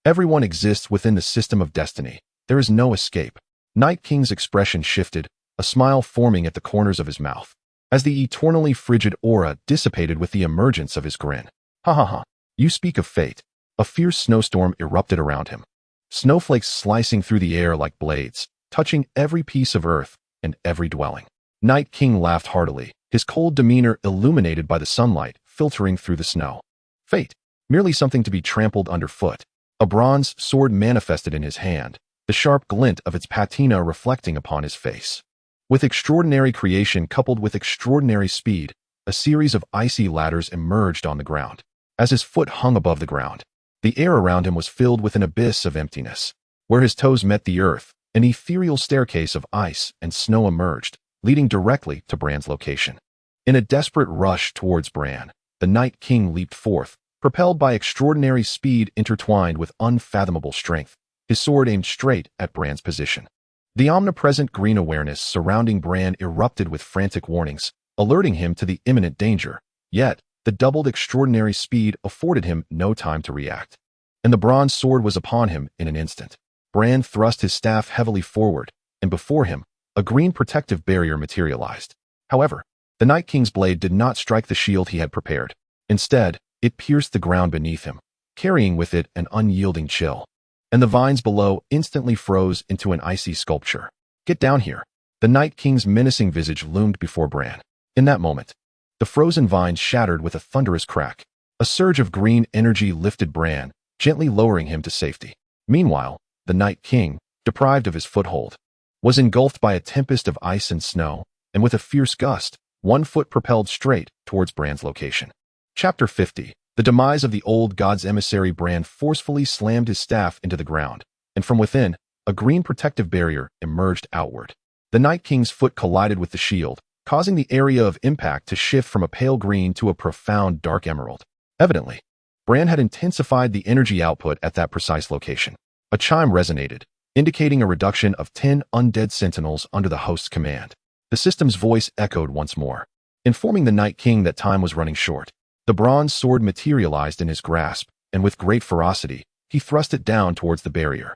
[SPEAKER 1] Everyone exists within the system of destiny. There is no escape. Night King's expression shifted, a smile forming at the corners of his mouth, as the eternally frigid aura dissipated with the emergence of his grin. Ha ha ha. You speak of fate. A fierce snowstorm erupted around him, snowflakes slicing through the air like blades, touching every piece of earth and every dwelling. Night King laughed heartily, his cold demeanor illuminated by the sunlight filtering through the snow. Fate. Merely something to be trampled underfoot. A bronze sword manifested in his hand, the sharp glint of its patina reflecting upon his face. With extraordinary creation coupled with extraordinary speed, a series of icy ladders emerged on the ground. As his foot hung above the ground, the air around him was filled with an abyss of emptiness. Where his toes met the earth, an ethereal staircase of ice and snow emerged, leading directly to Bran's location. In a desperate rush towards Bran, the Night King leaped forth, propelled by extraordinary speed intertwined with unfathomable strength, his sword aimed straight at Bran's position. The omnipresent green awareness surrounding Bran erupted with frantic warnings, alerting him to the imminent danger. Yet, the doubled extraordinary speed afforded him no time to react, and the bronze sword was upon him in an instant. Bran thrust his staff heavily forward, and before him, a green protective barrier materialized. However, the Night King's blade did not strike the shield he had prepared. Instead, it pierced the ground beneath him, carrying with it an unyielding chill, and the vines below instantly froze into an icy sculpture. Get down here. The Night King's menacing visage loomed before Bran. In that moment, the frozen vines shattered with a thunderous crack. A surge of green energy lifted Bran, gently lowering him to safety. Meanwhile, the Night King, deprived of his foothold, was engulfed by a tempest of ice and snow, and with a fierce gust, one foot propelled straight towards Bran's location. Chapter 50. The demise of the Old God's emissary. Bran forcefully slammed his staff into the ground, and from within, a green protective barrier emerged outward. The Night King's foot collided with the shield, causing the area of impact to shift from a pale green to a profound dark emerald. Evidently, Bran had intensified the energy output at that precise location. A chime resonated, indicating a reduction of 10 undead sentinels under the host's command. The system's voice echoed once more, informing the Night King that time was running short. The bronze sword materialized in his grasp, and with great ferocity, he thrust it down towards the barrier.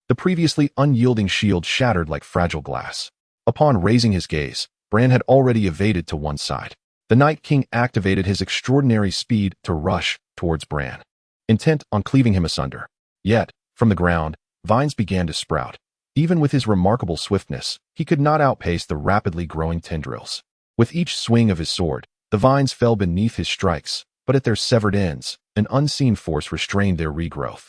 [SPEAKER 1] The previously unyielding shield shattered like fragile glass. Upon raising his gaze, Bran had already evaded to one side. The Night King activated his extraordinary speed to rush towards Bran, intent on cleaving him asunder. Yet, from the ground, vines began to sprout. Even with his remarkable swiftness, he could not outpace the rapidly growing tendrils. With each swing of his sword, the vines fell beneath his strikes, but at their severed ends, an unseen force restrained their regrowth.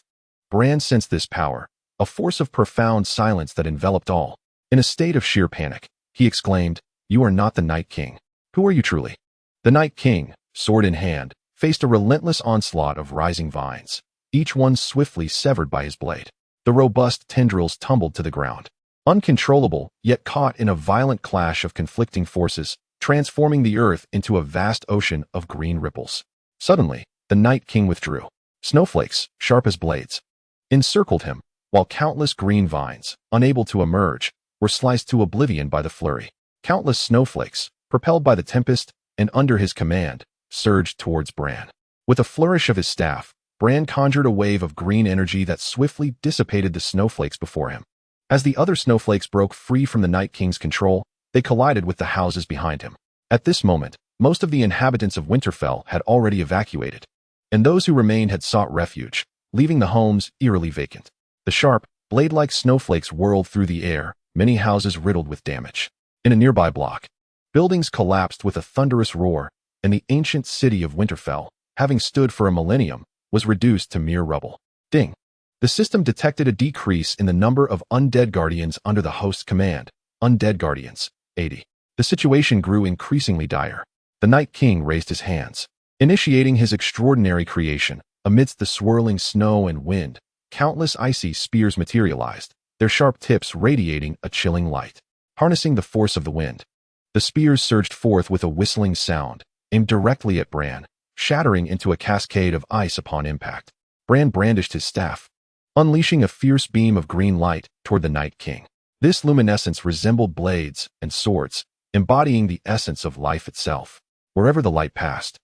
[SPEAKER 1] Bran sensed this power, a force of profound silence that enveloped all. In a state of sheer panic, he exclaimed, "You are not the Night King. Who are you truly?" The Night King, sword in hand, faced a relentless onslaught of rising vines, each one swiftly severed by his blade. The robust tendrils tumbled to the ground, uncontrollable yet caught in a violent clash of conflicting forces, transforming the earth into a vast ocean of green ripples. Suddenly, the Night King withdrew. Snowflakes, sharp as blades, encircled him, while countless green vines, unable to emerge, were sliced to oblivion by the flurry. Countless snowflakes, propelled by the tempest and under his command, surged towards Bran. With a flourish of his staff, Bran conjured a wave of green energy that swiftly dissipated the snowflakes before him. As the other snowflakes broke free from the Night King's control, they collided with the houses behind him. At this moment, most of the inhabitants of Winterfell had already evacuated, and those who remained had sought refuge, leaving the homes eerily vacant. The sharp, blade-like snowflakes whirled through the air, many houses riddled with damage. In a nearby block, buildings collapsed with a thunderous roar, and the ancient city of Winterfell, having stood for a millennium, was reduced to mere rubble. Ding! The system detected a decrease in the number of undead guardians under the host's command. Undead guardians, 80. The situation grew increasingly dire. The Night King raised his hands, initiating his extraordinary creation. Amidst the swirling snow and wind, countless icy spears materialized, their sharp tips radiating a chilling light. Harnessing the force of the wind, the spears surged forth with a whistling sound, aimed directly at Bran, shattering into a cascade of ice upon impact. Bran brandished his staff, unleashing a fierce beam of green light toward the Night King. This luminescence resembled blades and swords, embodying the essence of life itself. Wherever the light passed,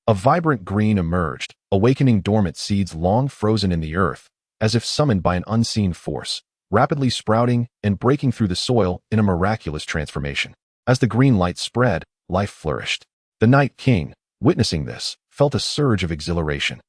[SPEAKER 1] a vibrant green emerged, awakening dormant seeds long frozen in the earth, as if summoned by an unseen force, rapidly sprouting and breaking through the soil in a miraculous transformation. As the green light spread, life flourished. The Night King, witnessing this, felt a surge of exhilaration.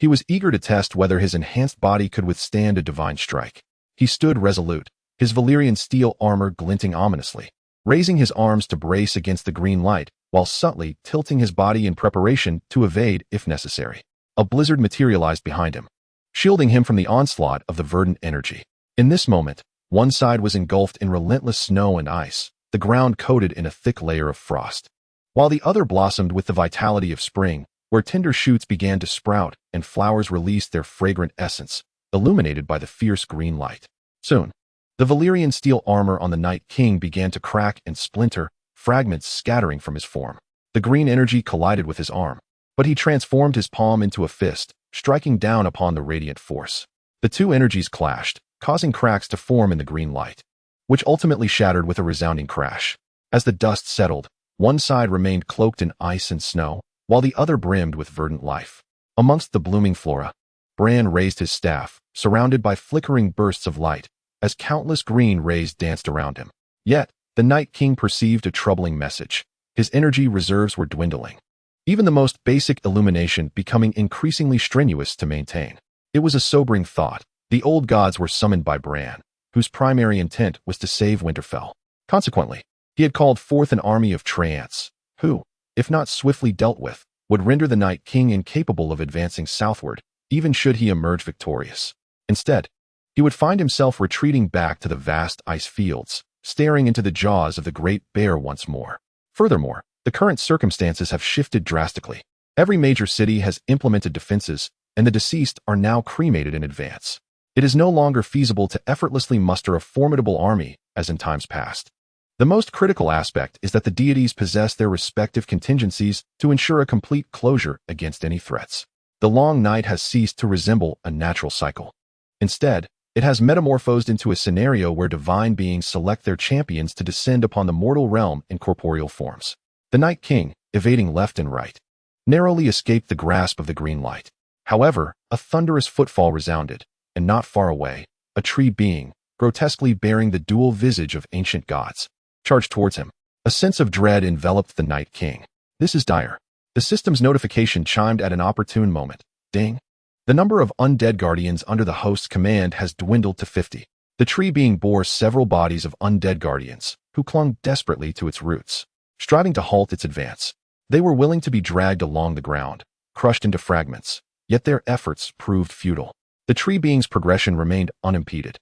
[SPEAKER 1] He was eager to test whether his enhanced body could withstand a divine strike. He stood resolute, his Valyrian steel armor glinting ominously, raising his arms to brace against the green light, while subtly tilting his body in preparation to evade if necessary. A blizzard materialized behind him, shielding him from the onslaught of the verdant energy. In this moment, one side was engulfed in relentless snow and ice, the ground coated in a thick layer of frost, while the other blossomed with the vitality of spring, where tender shoots began to sprout and flowers released their fragrant essence, illuminated by the fierce green light. Soon, the Valyrian steel armor on the Night King began to crack and splinter, fragments scattering from his form. The green energy collided with his arm, but he transformed his palm into a fist, striking down upon the radiant force. The two energies clashed, causing cracks to form in the green light, which ultimately shattered with a resounding crash. As the dust settled, one side remained cloaked in ice and snow, while the other brimmed with verdant life. Amongst the blooming flora, Bran raised his staff, surrounded by flickering bursts of light, as countless green rays danced around him. Yet, the Night King perceived a troubling message. His energy reserves were dwindling, even the most basic illumination becoming increasingly strenuous to maintain. It was a sobering thought. The old gods were summoned by Bran, whose primary intent was to save Winterfell. Consequently, he had called forth an army of treants, who, if not swiftly dealt with, would render the Night King incapable of advancing southward, even should he emerge victorious. Instead, he would find himself retreating back to the vast ice fields, staring into the jaws of the Great Bear once more. Furthermore, the current circumstances have shifted drastically. Every major city has implemented defenses, and the deceased are now cremated in advance. It is no longer feasible to effortlessly muster a formidable army, as in times past. The most critical aspect is that the deities possess their respective contingencies to ensure a complete closure against any threats. The long night has ceased to resemble a natural cycle. Instead, it has metamorphosed into a scenario where divine beings select their champions to descend upon the mortal realm in corporeal forms. The Night King, evading left and right, narrowly escaped the grasp of the green light. However, a thunderous footfall resounded, and not far away, a tree being, grotesquely bearing the dual visage of ancient gods, charged towards him. A sense of dread enveloped the Night King. This is dire. The system's notification chimed at an opportune moment. Ding. The number of undead guardians under the host's command has dwindled to 50. The tree being bore several bodies of undead guardians, who clung desperately to its roots, striving to halt its advance. They were willing to be dragged along the ground, crushed into fragments, yet their efforts proved futile. The tree being's progression remained unimpeded.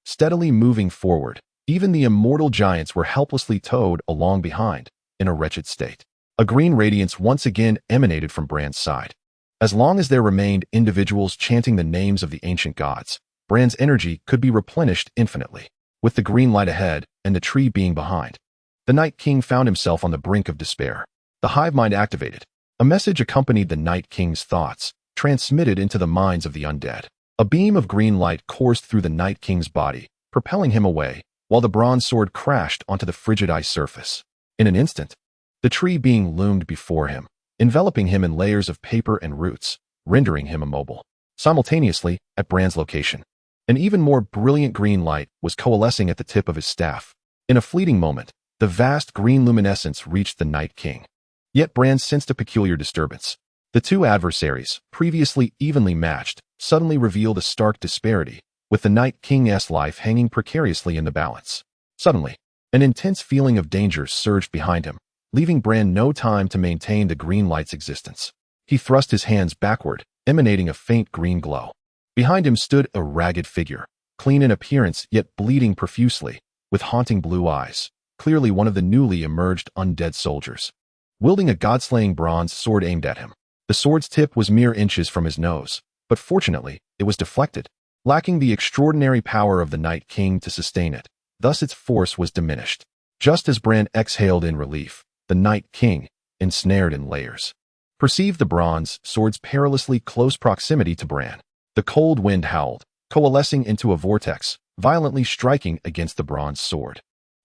[SPEAKER 1] Steadily moving forward, even the immortal giants were helplessly towed along behind, in a wretched state. A green radiance once again emanated from Bran's side. As long as there remained individuals chanting the names of the ancient gods, Bran's energy could be replenished infinitely. With the green light ahead and the tree being behind, the Night King found himself on the brink of despair. The hive mind activated. A message accompanied the Night King's thoughts, transmitted into the minds of the undead. A beam of green light coursed through the Night King's body, propelling him away, while the bronze sword crashed onto the frigid ice surface. In an instant, the tree being loomed before him, enveloping him in layers of paper and roots, rendering him immobile. Simultaneously, at Bran's location, an even more brilliant green light was coalescing at the tip of his staff. In a fleeting moment, the vast green luminescence reached the Night King. Yet Bran sensed a peculiar disturbance. The two adversaries, previously evenly matched, suddenly revealed a stark disparity, with the Night King's life hanging precariously in the balance. Suddenly, an intense feeling of danger surged behind him, leaving Bran no time to maintain the green light's existence. He thrust his hands backward, emanating a faint green glow. Behind him stood a ragged figure, clean in appearance yet bleeding profusely, with haunting blue eyes, clearly one of the newly emerged undead soldiers. Wielding a god-slaying bronze sword aimed at him. The sword's tip was mere inches from his nose, but fortunately, it was deflected, lacking the extraordinary power of the Night King to sustain it. Thus its force was diminished. Just as Bran exhaled in relief, the Night King, ensnared in layers, perceived the bronze sword's perilously close proximity to Bran. The cold wind howled, coalescing into a vortex, violently striking against the bronze sword.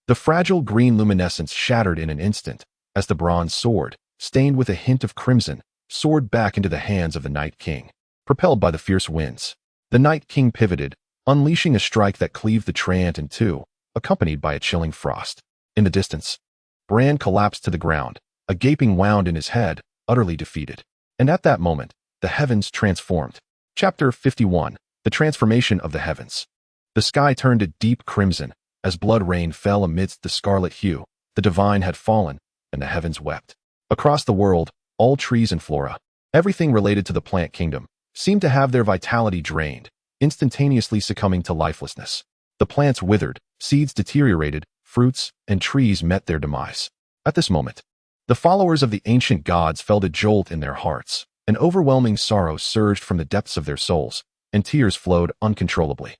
[SPEAKER 1] The fragile green luminescence shattered in an instant, as the bronze sword, stained with a hint of crimson, soared back into the hands of the Night King. Propelled by the fierce winds, the Night King pivoted, unleashing a strike that cleaved the treant in two, accompanied by a chilling frost. In the distance, Bran collapsed to the ground, a gaping wound in his head, utterly defeated. And at that moment, the heavens transformed. Chapter 51. The Transformation of the Heavens. The sky turned a deep crimson, as blood rain fell amidst the scarlet hue. The divine had fallen, and the heavens wept. Across the world, all trees and flora, everything related to the plant kingdom, seemed to have their vitality drained, instantaneously succumbing to lifelessness. The plants withered, seeds deteriorated, fruits and trees met their demise. At this moment, the followers of the ancient gods felt a jolt in their hearts. An overwhelming sorrow surged from the depths of their souls, and tears flowed uncontrollably.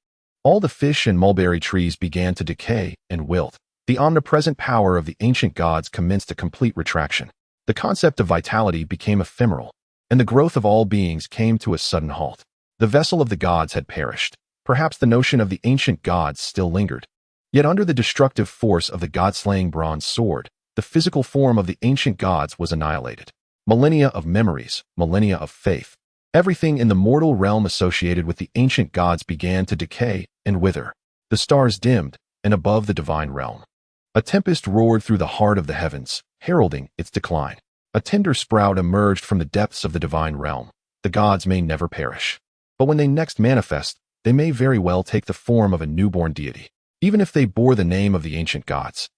[SPEAKER 1] All the fish and mulberry trees began to decay and wilt. The omnipresent power of the ancient gods commenced a complete retraction. The concept of vitality became ephemeral, and the growth of all beings came to a sudden halt. The vessel of the gods had perished. Perhaps the notion of the ancient gods still lingered. Yet under the destructive force of the god-slaying bronze sword, the physical form of the ancient gods was annihilated. Millennia of memories, millennia of faith. Everything in the mortal realm associated with the ancient gods began to decay and wither. The stars dimmed, and above the divine realm, a tempest roared through the heart of the heavens, heralding its decline. A tender sprout emerged from the depths of the divine realm. The gods may never perish, but when they next manifest, they may very well take the form of a newborn deity. Even if they bore the name of the ancient gods,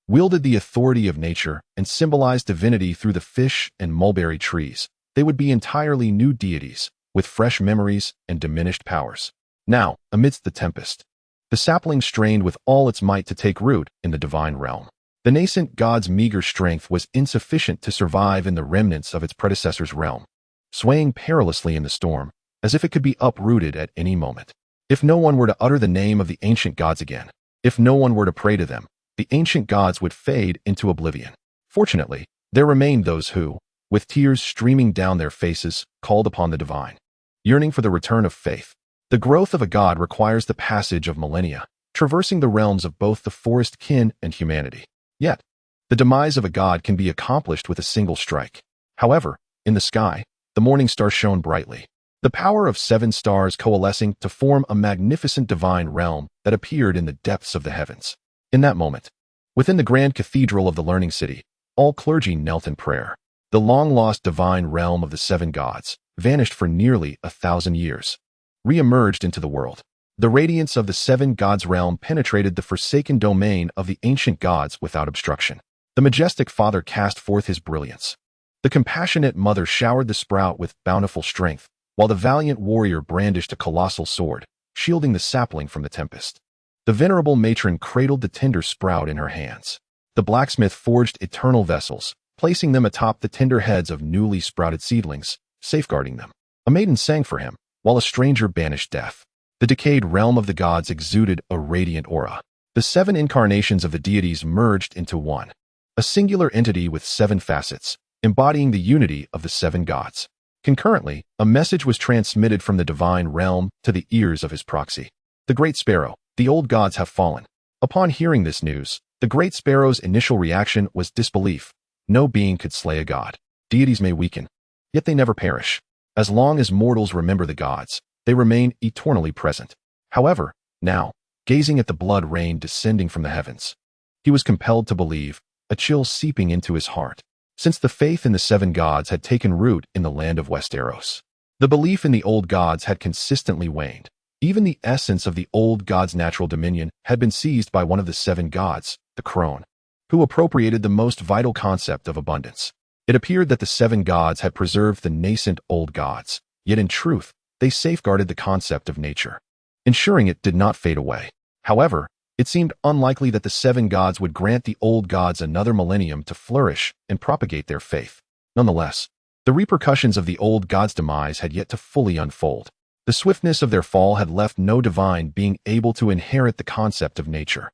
[SPEAKER 1] wielded the authority of nature, and symbolized divinity through the fish and mulberry trees, they would be entirely new deities, with fresh memories and diminished powers. Now, amidst the tempest, the sapling strained with all its might to take root in the divine realm. The nascent god's meager strength was insufficient to survive in the remnants of its predecessor's realm, swaying perilously in the storm, as if it could be uprooted at any moment. If no one were to utter the name of the ancient gods again, if no one were to pray to them, the ancient gods would fade into oblivion. Fortunately, there remained those who, with tears streaming down their faces, called upon the divine, yearning for the return of faith. The growth of a god requires the passage of millennia, traversing the realms of both the forest kin and humanity. Yet, the demise of a god can be accomplished with a single strike. However, in the sky, the morning star shone brightly, the power of 7 stars coalescing to form a magnificent divine realm that appeared in the depths of the heavens. In that moment, within the grand cathedral of the learning city, all clergy knelt in prayer. The long-lost divine realm of the 7 gods, vanished for nearly 1,000 years, re-emerged into the world. The radiance of the 7 gods' realm penetrated the forsaken domain of the ancient gods without obstruction. The majestic father cast forth his brilliance. The compassionate mother showered the sprout with bountiful strength, while the valiant warrior brandished a colossal sword, shielding the sapling from the tempest. The venerable matron cradled the tender sprout in her hands. The blacksmith forged eternal vessels, placing them atop the tender heads of newly sprouted seedlings, safeguarding them. A maiden sang for him, while a stranger banished death. The decayed realm of the gods exuded a radiant aura. The 7 incarnations of the deities merged into one, a singular entity with 7 facets, embodying the unity of the 7 gods. Concurrently, a message was transmitted from the divine realm to the ears of his proxy. The Great Sparrow, the old gods have fallen. Upon hearing this news, the Great Sparrow's initial reaction was disbelief. No being could slay a god. Deities may weaken, yet they never perish. As long as mortals remember the gods, they remain eternally present. However, now, gazing at the blood rain descending from the heavens, he was compelled to believe, a chill seeping into his heart. since the faith in the seven gods had taken root in the land of Westeros. The belief in the old gods had consistently waned. Even the essence of the old gods' natural dominion had been seized by one of the seven gods, the crone, who appropriated the most vital concept of abundance. It appeared that the seven gods had preserved the nascent old gods, yet in truth, they safeguarded the concept of nature, ensuring it did not fade away. However, it seemed unlikely that the seven gods would grant the old gods another millennium to flourish and propagate their faith. Nonetheless, the repercussions of the old gods' demise had yet to fully unfold. The swiftness of their fall had left no divine being able to inherit the concept of nature.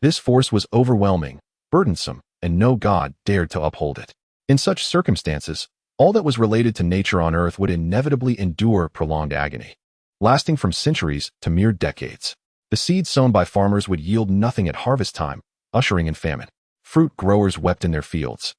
[SPEAKER 1] This force was overwhelming, burdensome, and no god dared to uphold it. In such circumstances, all that was related to nature on earth would inevitably endure prolonged agony, lasting from centuries to mere decades. The seeds sown by farmers would yield nothing at harvest time, ushering in famine. Fruit growers wept in their fields,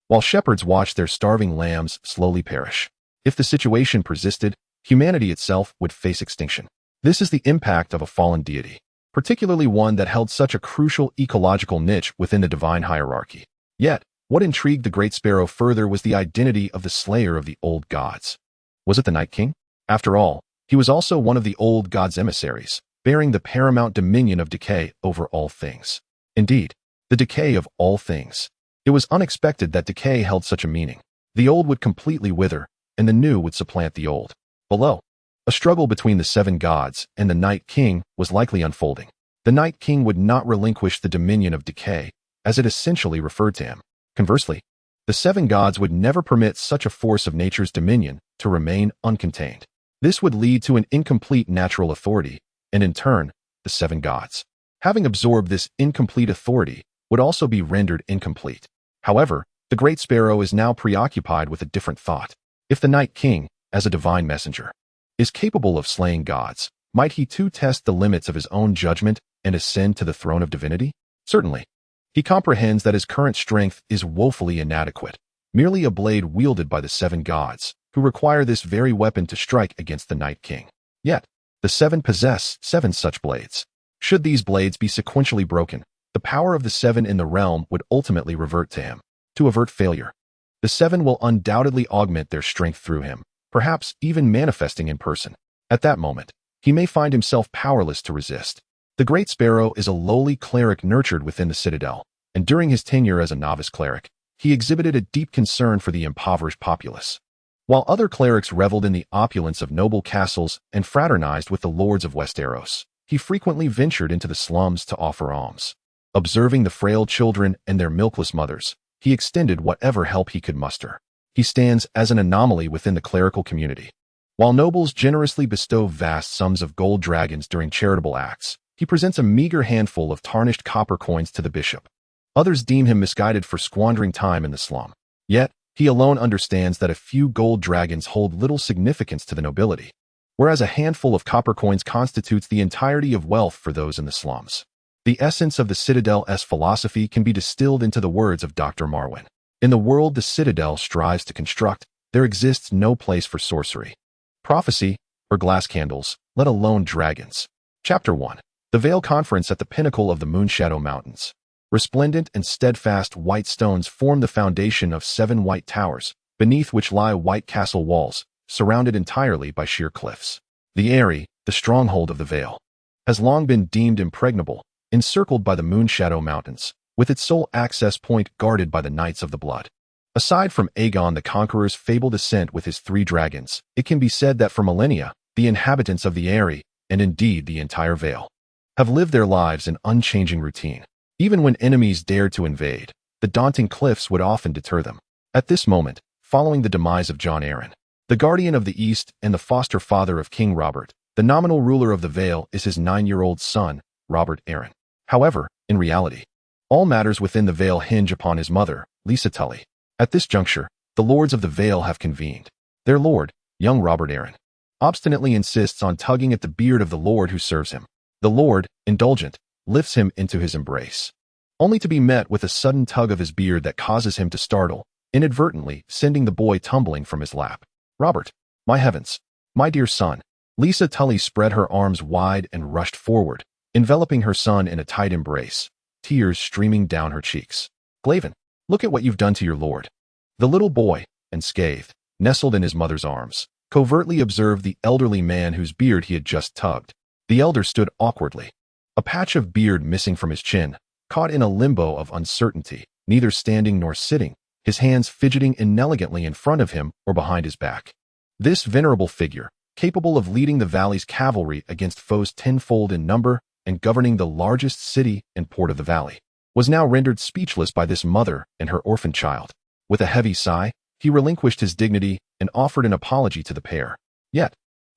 [SPEAKER 1] while shepherds watched their starving lambs slowly perish. If the situation persisted, humanity itself would face extinction. This is the impact of a fallen deity, particularly one that held such a crucial ecological niche within the divine hierarchy. Yet, what intrigued the Great Sparrow further was the identity of the slayer of the old gods. Was it the Night King? After all, he was also one of the old gods' emissaries, bearing the paramount dominion of decay over all things. Indeed, the decay of all things. It was unexpected that decay held such a meaning. The old would completely wither, and the new would supplant the old. Below, a struggle between the seven gods and the Night King was likely unfolding. The Night King would not relinquish the dominion of decay, as it essentially referred to him. Conversely, the seven gods would never permit such a force of nature's dominion to remain uncontained. This would lead to an incomplete natural authority, and in turn, the seven gods, having absorbed this incomplete authority, would also be rendered incomplete. However, the Great Sparrow is now preoccupied with a different thought. If the Night King, as a divine messenger, is capable of slaying gods, might he too test the limits of his own judgment and ascend to the throne of divinity? Certainly. He comprehends that his current strength is woefully inadequate, merely a blade wielded by the seven gods, who require this very weapon to strike against the Night King. Yet, the seven possess seven such blades. Should these blades be sequentially broken, the power of the seven in the realm would ultimately revert to him. To avert failure, the seven will undoubtedly augment their strength through him, perhaps even manifesting in person. At that moment, he may find himself powerless to resist. The Great Sparrow is a lowly cleric nurtured within the Citadel, and during his tenure as a novice cleric, he exhibited a deep concern for the impoverished populace. While other clerics reveled in the opulence of noble castles and fraternized with the lords of Westeros, he frequently ventured into the slums to offer alms. Observing the frail children and their milkless mothers, he extended whatever help he could muster. He stands as an anomaly within the clerical community. While nobles generously bestow vast sums of gold dragons during charitable acts, he presents a meager handful of tarnished copper coins to the bishop. Others deem him misguided for squandering time in the slum. Yet, he alone understands that a few gold dragons hold little significance to the nobility, whereas a handful of copper coins constitutes the entirety of wealth for those in the slums. The essence of the Citadel's philosophy can be distilled into the words of Dr. Marwyn. In the world the Citadel strives to construct, there exists no place for sorcery, prophecy, or glass candles, let alone dragons. Chapter 1. The Vale Conference at the pinnacle of the Moonshadow Mountains. Resplendent and steadfast white stones form the foundation of 7 white towers, beneath which lie white castle walls, surrounded entirely by sheer cliffs. The Eyrie, the stronghold of the Vale, has long been deemed impregnable, encircled by the Moonshadow Mountains, with its sole access point guarded by the Knights of the Blood. Aside from Aegon the Conqueror's fabled ascent with his 3 dragons, it can be said that for millennia, the inhabitants of the Eyrie, and indeed the entire Vale, have lived their lives in unchanging routine. Even when enemies dared to invade, the daunting cliffs would often deter them. At this moment, following the demise of Jon Arryn, the Guardian of the East and the foster father of King Robert, the nominal ruler of the Vale is his 9-year-old son, Robert Arryn. However, in reality, all matters within the Vale hinge upon his mother, Lisa Tully. At this juncture, the lords of the Vale have convened. Their lord, young Robert Arryn, obstinately insists on tugging at the beard of the lord who serves him. The lord, indulgent, lifts him into his embrace, only to be met with a sudden tug of his beard that causes him to startle, inadvertently sending the boy tumbling from his lap. Robert, my heavens, my dear son. Lisa Tully spread her arms wide and rushed forward, enveloping her son in a tight embrace, tears streaming down her cheeks. Glaven, look at what you've done to your lord. The little boy, unscathed, nestled in his mother's arms, covertly observed the elderly man whose beard he had just tugged. The elder stood awkwardly, a patch of beard missing from his chin, caught in a limbo of uncertainty, neither standing nor sitting, his hands fidgeting inelegantly in front of him or behind his back. This venerable figure, capable of leading the valley's cavalry against foes tenfold in number and governing the largest city and port of the valley, was now rendered speechless by this mother and her orphan child. With a heavy sigh, he relinquished his dignity and offered an apology to the pair. Yet,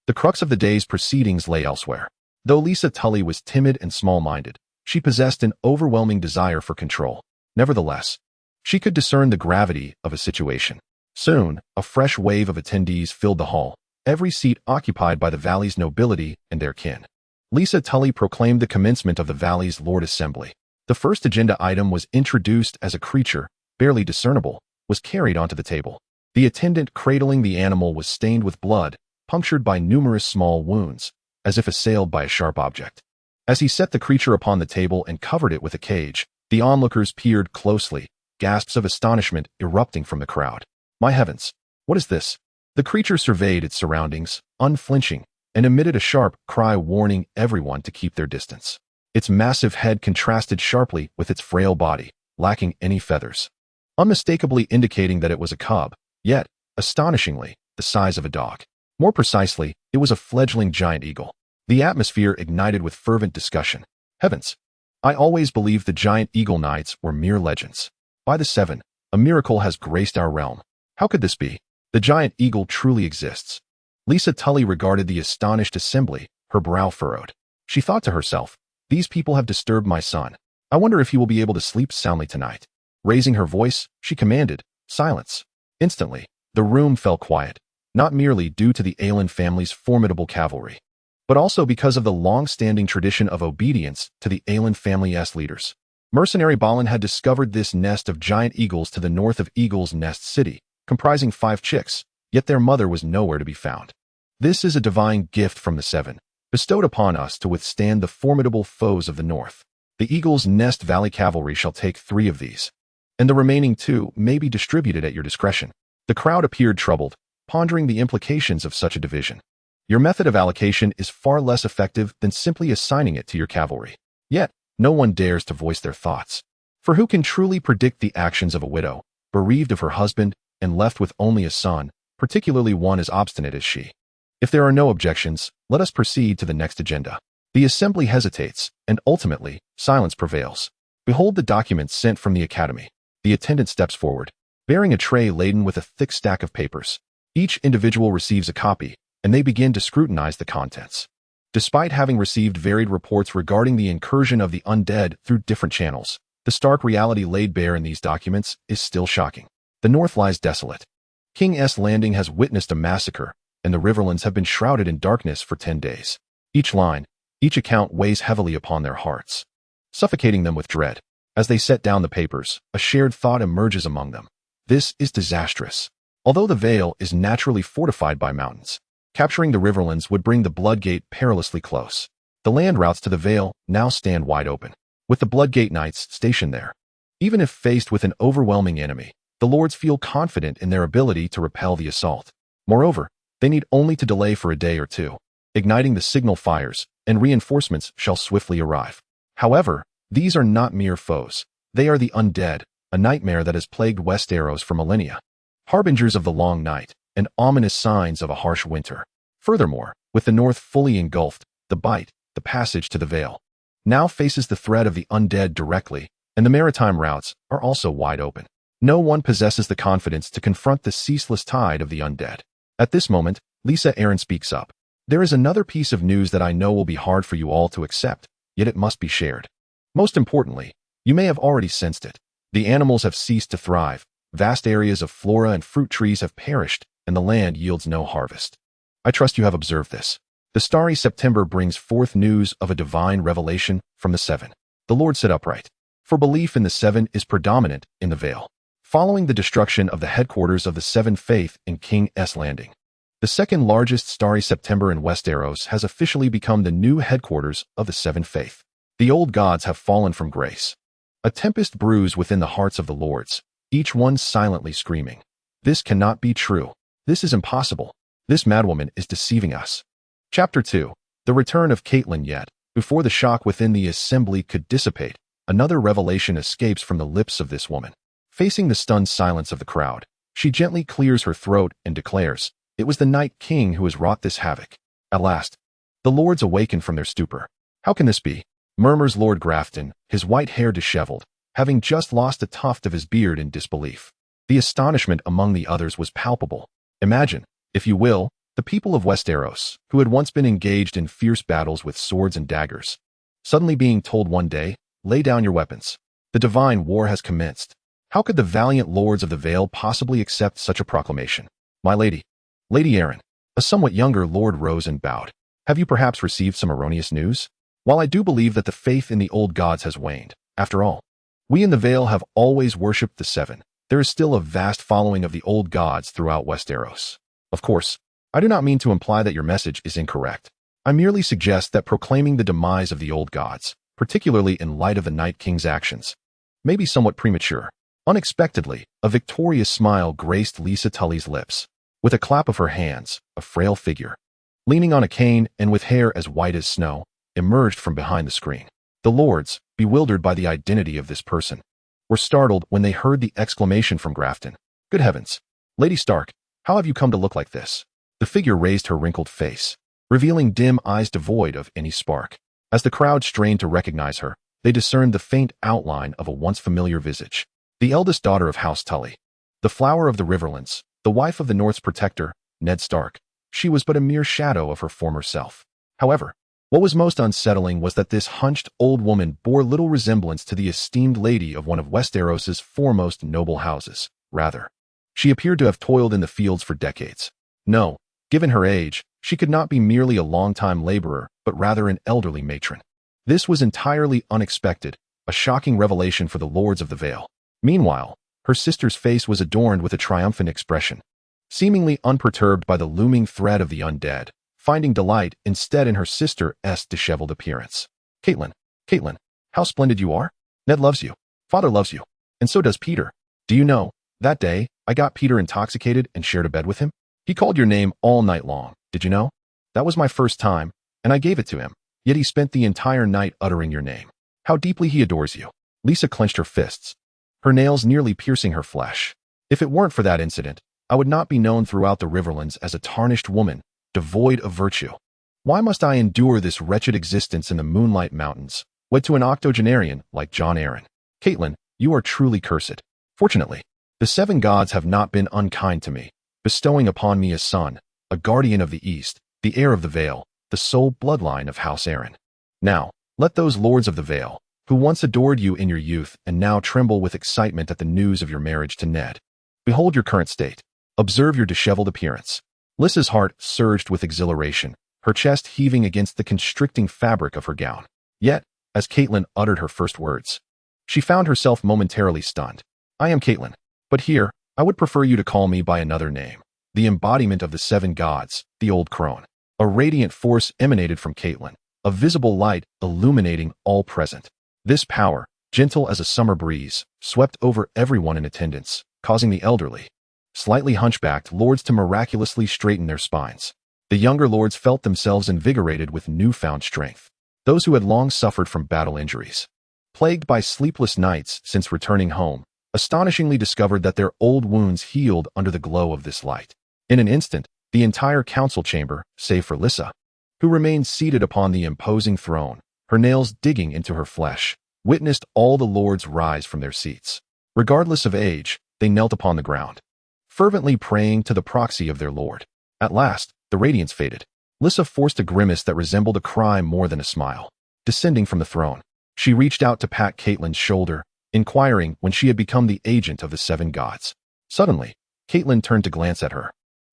[SPEAKER 1] the crux of the day's proceedings lay elsewhere. Though Lisa Tully was timid and small-minded, she possessed an overwhelming desire for control. Nevertheless, she could discern the gravity of a situation. Soon, a fresh wave of attendees filled the hall, every seat occupied by the valley's nobility and their kin. Lisa Tully proclaimed the commencement of the valley's Lord Assembly. The first agenda item was introduced as a creature, barely discernible, was carried onto the table. The attendant cradling the animal was stained with blood, punctured by numerous small wounds, as if assailed by a sharp object. As he set the creature upon the table and covered it with a cage, the onlookers peered closely, gasps of astonishment erupting from the crowd. My heavens, what is this? The creature surveyed its surroundings, unflinching, and emitted a sharp cry warning everyone to keep their distance. Its massive head contrasted sharply with its frail body, lacking any feathers, unmistakably indicating that it was a cub, yet, astonishingly, the size of a dog. More precisely, it was a fledgling giant eagle. The atmosphere ignited with fervent discussion. Heavens! I always believed the giant eagle knights were mere legends. By the seven, a miracle has graced our realm. How could this be? The giant eagle truly exists. Lisa Tully regarded the astonished assembly, her brow furrowed. She thought to herself, these people have disturbed my son. I wonder if he will be able to sleep soundly tonight. Raising her voice, she commanded, silence. Instantly, the room fell quiet, not merely due to the Aelin family's formidable cavalry, but also because of the long-standing tradition of obedience to the Aelin family's leaders. Mercenary Balin had discovered this nest of giant eagles to the north of Eagle's Nest City, comprising 5 chicks, yet their mother was nowhere to be found. This is a divine gift from the seven, bestowed upon us to withstand the formidable foes of the north. The Eagle's Nest Valley Cavalry shall take 3 of these, and the remaining 2 may be distributed at your discretion. The crowd appeared troubled, pondering the implications of such a division. Your method of allocation is far less effective than simply assigning it to your cavalry. Yet, no one dares to voice their thoughts. For who can truly predict the actions of a widow, bereaved of her husband and left with only a son, particularly one as obstinate as she? If there are no objections, let us proceed to the next agenda. The assembly hesitates, and ultimately, silence prevails. Behold the documents sent from the academy. The attendant steps forward, bearing a tray laden with a thick stack of papers. Each individual receives a copy, and they begin to scrutinize the contents. Despite having received varied reports regarding the incursion of the undead through different channels, the stark reality laid bare in these documents is still shocking. The north lies desolate. King's Landing has witnessed a massacre, and the Riverlands have been shrouded in darkness for 10 days. Each line, each account weighs heavily upon their hearts, suffocating them with dread. As they set down the papers, a shared thought emerges among them. This is disastrous. Although the Vale is naturally fortified by mountains, capturing the Riverlands would bring the Bloodgate perilously close. The land routes to the Vale now stand wide open, with the Bloodgate Knights stationed there. Even if faced with an overwhelming enemy, the lords feel confident in their ability to repel the assault. Moreover, they need only to delay for a day or 2, igniting the signal fires, and reinforcements shall swiftly arrive. However, these are not mere foes. They are the undead, a nightmare that has plagued Westeros for millennia, harbingers of the long night, and ominous signs of a harsh winter. Furthermore, with the north fully engulfed, the passage to the Vale, now faces the threat of the undead directly, and the maritime routes are also wide open. No one possesses the confidence to confront the ceaseless tide of the undead. At this moment, Lisa Aaron speaks up. There is another piece of news that I know will be hard for you all to accept, yet it must be shared. Most importantly, you may have already sensed it. The animals have ceased to thrive, vast areas of flora and fruit trees have perished, and the land yields no harvest. I trust you have observed this. The starry September brings forth news of a divine revelation from the seven. The Lord sit upright, for belief in the seven is predominant in the Vale. Following the destruction of the headquarters of the Seven Faith in King's Landing, the second largest starry September in Westeros has officially become the new headquarters of the Seven Faith. The old gods have fallen from grace. A tempest brews within the hearts of the lords, each one silently screaming, This cannot be true. This is impossible. This madwoman is deceiving us. Chapter 2. The return of Caitlyn. Yet, before the shock within the assembly could dissipate, another revelation escapes from the lips of this woman. Facing the stunned silence of the crowd, she gently clears her throat and declares, "It was the Night King who has wrought this havoc." At last, the lords awaken from their stupor. "How can this be?" murmurs Lord Grafton, his white hair disheveled, having just lost a tuft of his beard in disbelief. The astonishment among the others was palpable. Imagine, if you will, the people of Westeros, who had once been engaged in fierce battles with swords and daggers, suddenly being told one day, "Lay down your weapons. The divine war has commenced." How could the valiant lords of the Vale possibly accept such a proclamation? "My lady, Lady Arryn," a somewhat younger lord rose and bowed. "Have you perhaps received some erroneous news? While I do believe that the faith in the old gods has waned, after all, we in the Vale have always worshipped the Seven. There is still a vast following of the old gods throughout Westeros. Of course, I do not mean to imply that your message is incorrect. I merely suggest that proclaiming the demise of the old gods, particularly in light of the Night King's actions, may be somewhat premature." Unexpectedly, a victorious smile graced Lysa Tully's lips. With a clap of her hands, a frail figure, leaning on a cane and with hair as white as snow, emerged from behind the screen. The lords, bewildered by the identity of this person, were startled when they heard the exclamation from Grafton. "Good heavens! Lady Stark, how have you come to look like this?" The figure raised her wrinkled face, revealing dim eyes devoid of any spark. As the crowd strained to recognize her, they discerned the faint outline of a once familiar visage. The eldest daughter of House Tully, the flower of the Riverlands, the wife of the North's protector, Ned Stark, she was but a mere shadow of her former self. However, what was most unsettling was that this hunched old woman bore little resemblance to the esteemed lady of one of Westeros's foremost noble houses. Rather, she appeared to have toiled in the fields for decades. No, given her age, she could not be merely a long-time laborer, but rather an elderly matron. This was entirely unexpected, a shocking revelation for the lords of the Vale. Meanwhile, her sister's face was adorned with a triumphant expression, seemingly unperturbed by the looming threat of the undead, finding delight instead in her sister's disheveled appearance. "Caitlyn, Caitlyn, how splendid you are! Ned loves you. Father loves you. And so does Peter. Do you know, that day, I got Peter intoxicated and shared a bed with him? He called your name all night long, did you know? That was my first time, and I gave it to him, yet he spent the entire night uttering your name. How deeply he adores you." Lysa clenched her fists, her nails nearly piercing her flesh. "If it weren't for that incident, I would not be known throughout the Riverlands as a tarnished woman, devoid of virtue. Why must I endure this wretched existence in the Moonlight Mountains, wed to an octogenarian like Jon Arryn? Caitlyn, you are truly cursed. Fortunately, the Seven Gods have not been unkind to me, bestowing upon me a son, a guardian of the East, the heir of the Vale, the sole bloodline of House Arryn. Now, let those lords of the Vale, who once adored you in your youth and now tremble with excitement at the news of your marriage to Ned, behold your current state. Observe your disheveled appearance." Lysa's heart surged with exhilaration, her chest heaving against the constricting fabric of her gown. Yet, as Caitlyn uttered her first words, she found herself momentarily stunned. "I am Caitlyn, but here, I would prefer you to call me by another name, the embodiment of the Seven Gods, the Old Crone." A radiant force emanated from Caitlyn, a visible light illuminating all present. This power, gentle as a summer breeze, swept over everyone in attendance, causing the elderly, slightly hunchbacked lords to miraculously straighten their spines. The younger lords felt themselves invigorated with newfound strength. Those who had long suffered from battle injuries, plagued by sleepless nights since returning home, astonishingly discovered that their old wounds healed under the glow of this light. In an instant, the entire council chamber, save for Lysa, who remained seated upon the imposing throne, her nails digging into her flesh, witnessed all the lords rise from their seats. Regardless of age, they knelt upon the ground, fervently praying to the proxy of their lord. At last, the radiance faded. Lysa forced a grimace that resembled a cry more than a smile. Descending from the throne, she reached out to pat Caitlyn's shoulder, inquiring when she had become the agent of the Seven Gods. Suddenly, Caitlyn turned to glance at her,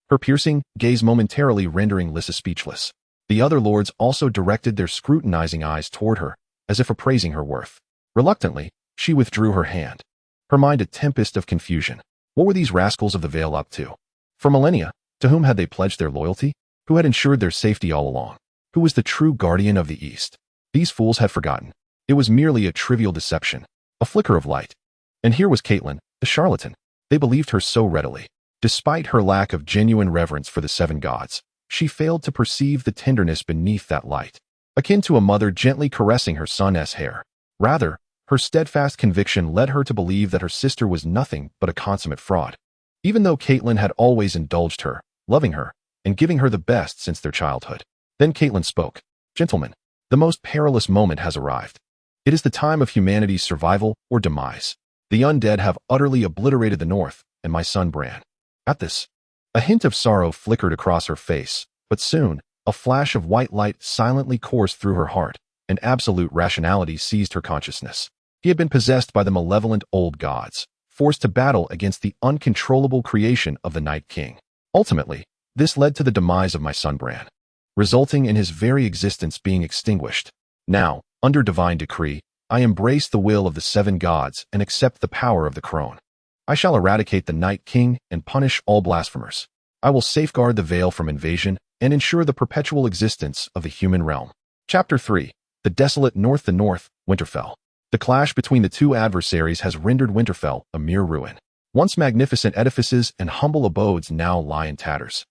[SPEAKER 1] her piercing gaze momentarily rendering Lysa speechless. The other lords also directed their scrutinizing eyes toward her, as if appraising her worth. Reluctantly, she withdrew her hand, her mind a tempest of confusion. What were these rascals of the Vale up to? For millennia, to whom had they pledged their loyalty? Who had ensured their safety all along? Who was the true guardian of the East? These fools had forgotten. It was merely a trivial deception, a flicker of light. And here was Caitlyn, the charlatan. They believed her so readily. Despite her lack of genuine reverence for the seven gods, she failed to perceive the tenderness beneath that light, akin to a mother gently caressing her son's hair. Rather, her steadfast conviction led her to believe that her sister was nothing but a consummate fraud. Even though Caitlyn had always indulged her, loving her, and giving her the best since their childhood. Then Caitlyn spoke. "Gentlemen, the most perilous moment has arrived. It is the time of humanity's survival or demise. The undead have utterly obliterated the north, and my son Bran." At this, a hint of sorrow flickered across her face, but soon, a flash of white light silently coursed through her heart, and absolute rationality seized her consciousness. He had been possessed by the malevolent old gods, forced to battle against the uncontrollable creation of the Night King. Ultimately, this led to the demise of my son Bran, resulting in his very existence being extinguished. Now, under divine decree, I embrace the will of the seven gods and accept the power of the crone. I shall eradicate the Night King and punish all blasphemers. I will safeguard the Vale from invasion and ensure the perpetual existence of the human realm. Chapter 3. The Desolate North. The North, Winterfell. The clash between the two adversaries has rendered Winterfell a mere ruin. Once magnificent edifices and humble abodes now lie in tatters.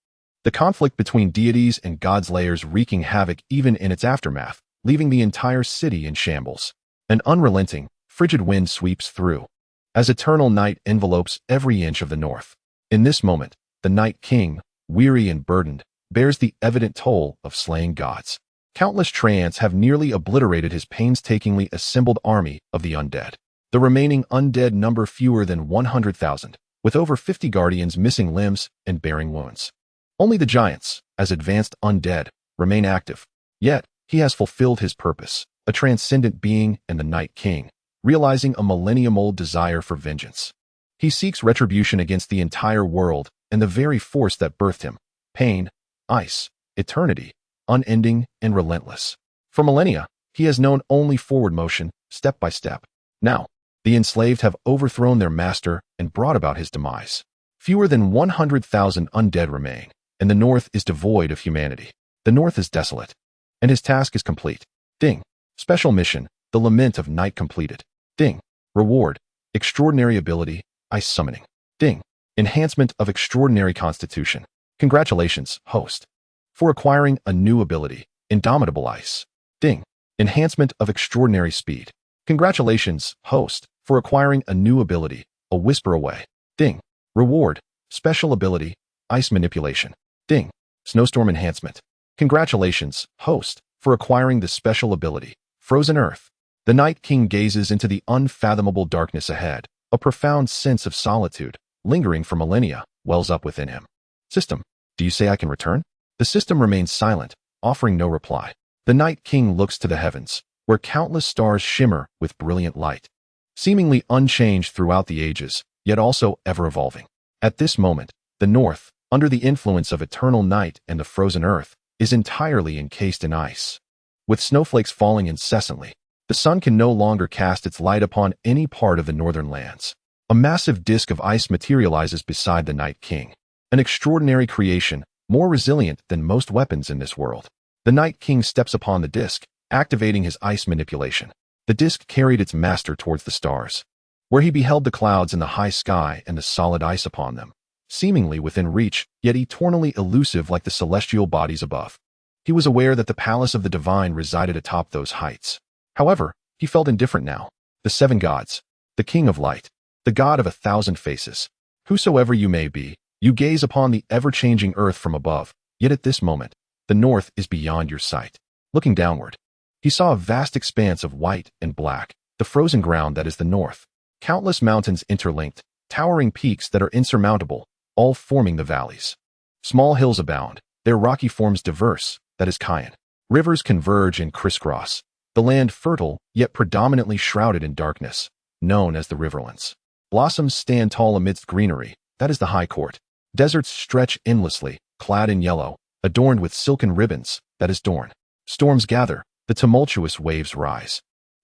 [SPEAKER 1] The conflict between deities and gods layers wreaking havoc even in its aftermath, leaving the entire city in shambles. An unrelenting, frigid wind sweeps through, as eternal night envelopes every inch of the north. In this moment, the Night King, weary and burdened, bears the evident toll of slaying gods. Countless treants have nearly obliterated his painstakingly assembled army of the undead. The remaining undead number fewer than 100,000, with over 50 guardians missing limbs and bearing wounds. Only the giants, as advanced undead, remain active. Yet, he has fulfilled his purpose, a transcendent being and the Night King, realizing a millennium-old desire for vengeance. He seeks retribution against the entire world and the very force that birthed him: pain, ice, eternity, unending and relentless. For millennia, he has known only forward motion, step by step. Now, the enslaved have overthrown their master and brought about his demise. Fewer than 100,000 undead remain, and the north is devoid of humanity. The north is desolate, and his task is complete. Ding. Special mission, the Lament of Night completed. Ding. Reward, extraordinary ability, ice summoning. Ding. Enhancement of extraordinary constitution. Congratulations, host, for acquiring a new ability, Indomitable Ice. Ding. Enhancement of extraordinary speed. Congratulations, host, for acquiring a new ability, A Whisper Away. Ding. Reward, special ability, Ice Manipulation. Ding. Snowstorm enhancement. Congratulations, host, for acquiring the special ability, Frozen Earth. The Night King gazes into the unfathomable darkness ahead. A profound sense of solitude, lingering for millennia, wells up within him. System, do you say I can return? The system remains silent, offering no reply. The Night King looks to the heavens, where countless stars shimmer with brilliant light, seemingly unchanged throughout the ages, yet also ever-evolving. At this moment, the north, under the influence of eternal night and the frozen earth, is entirely encased in ice. With snowflakes falling incessantly, the sun can no longer cast its light upon any part of the northern lands. A massive disk of ice materializes beside the Night King, an extraordinary creation, more resilient than most weapons in this world. The Night King steps upon the disk, activating his ice manipulation. The disk carried its master towards the stars, where he beheld the clouds in the high sky and the solid ice upon them, seemingly within reach, yet eternally elusive like the celestial bodies above. He was aware that the palace of the divine resided atop those heights. However, he felt indifferent now. The seven gods, the King of Light, the God of 1,000 faces. Whosoever you may be, you gaze upon the ever-changing earth from above, yet at this moment, the north is beyond your sight. Looking downward, he saw a vast expanse of white and black, the frozen ground that is the north. Countless mountains interlinked, towering peaks that are insurmountable, all forming the valleys. Small hills abound, their rocky forms diverse, that is Caitlyn. Rivers converge and crisscross, the land fertile yet predominantly shrouded in darkness, known as the Riverlands. Blossoms stand tall amidst greenery, that is the High Court. Deserts stretch endlessly, clad in yellow, adorned with silken ribbons, that is Dorne. Storms gather, the tumultuous waves rise,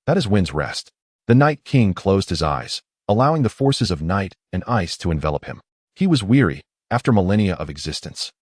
[SPEAKER 1] that is Wind's Rest. The Night King closed his eyes, allowing the forces of night and ice to envelop him. He was weary, after millennia of existence.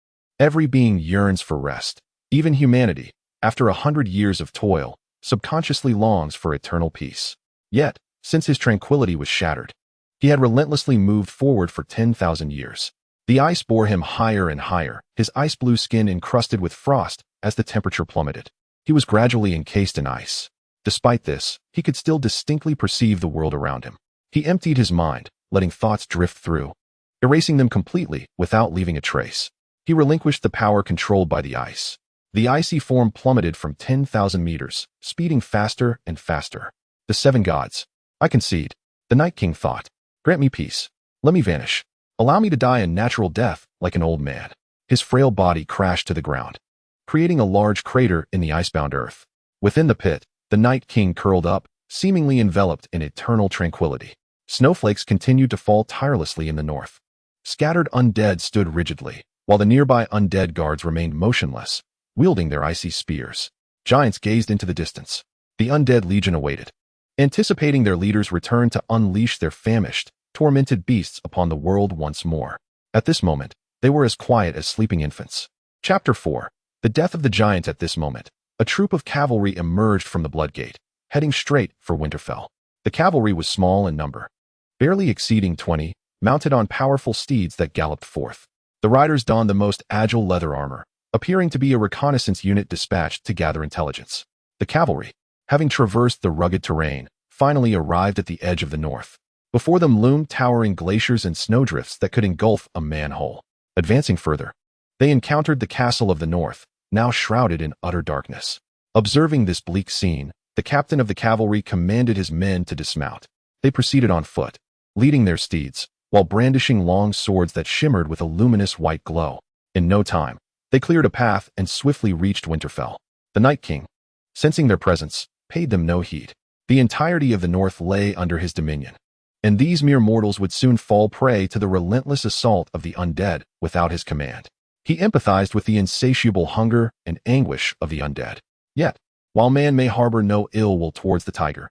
[SPEAKER 1] Every being yearns for rest. Even humanity, after 100 years of toil, subconsciously longs for eternal peace. Yet, since his tranquility was shattered, he had relentlessly moved forward for 10,000 years. The ice bore him higher and higher, his ice-blue skin encrusted with frost as the temperature plummeted. He was gradually encased in ice. Despite this, he could still distinctly perceive the world around him. He emptied his mind, letting thoughts drift through, erasing them completely without leaving a trace. He relinquished the power controlled by the ice. The icy form plummeted from 10,000 meters, speeding faster and faster. The seven gods. I concede. The Night King thought. Grant me peace. Let me vanish. Allow me to die a natural death like an old man. His frail body crashed to the ground, creating a large crater in the icebound earth. Within the pit, the Night King curled up, seemingly enveloped in eternal tranquility. Snowflakes continued to fall tirelessly in the north. Scattered undead stood rigidly, while the nearby undead guards remained motionless, wielding their icy spears. Giants gazed into the distance. The undead legion awaited, anticipating their leader's return to unleash their famished, tormented beasts upon the world once more. At this moment, they were as quiet as sleeping infants. Chapter 4. The death of the giant. At this moment, a troop of cavalry emerged from the Bloodgate, heading straight for Winterfell. The cavalry was small in number, barely exceeding 20, mounted on powerful steeds that galloped forth. The riders donned the most agile leather armor, appearing to be a reconnaissance unit dispatched to gather intelligence. The cavalry, having traversed the rugged terrain, finally arrived at the edge of the north. Before them loomed towering glaciers and snowdrifts that could engulf a manhole. Advancing further, they encountered the castle of the north, now shrouded in utter darkness. Observing this bleak scene, the captain of the cavalry commanded his men to dismount. They proceeded on foot, leading their steeds, while brandishing long swords that shimmered with a luminous white glow. In no time, they cleared a path and swiftly reached Winterfell. The Night King, sensing their presence, paid them no heed. The entirety of the north lay under his dominion, and these mere mortals would soon fall prey to the relentless assault of the undead without his command. He empathized with the insatiable hunger and anguish of the undead. Yet, while man may harbor no ill will towards the tiger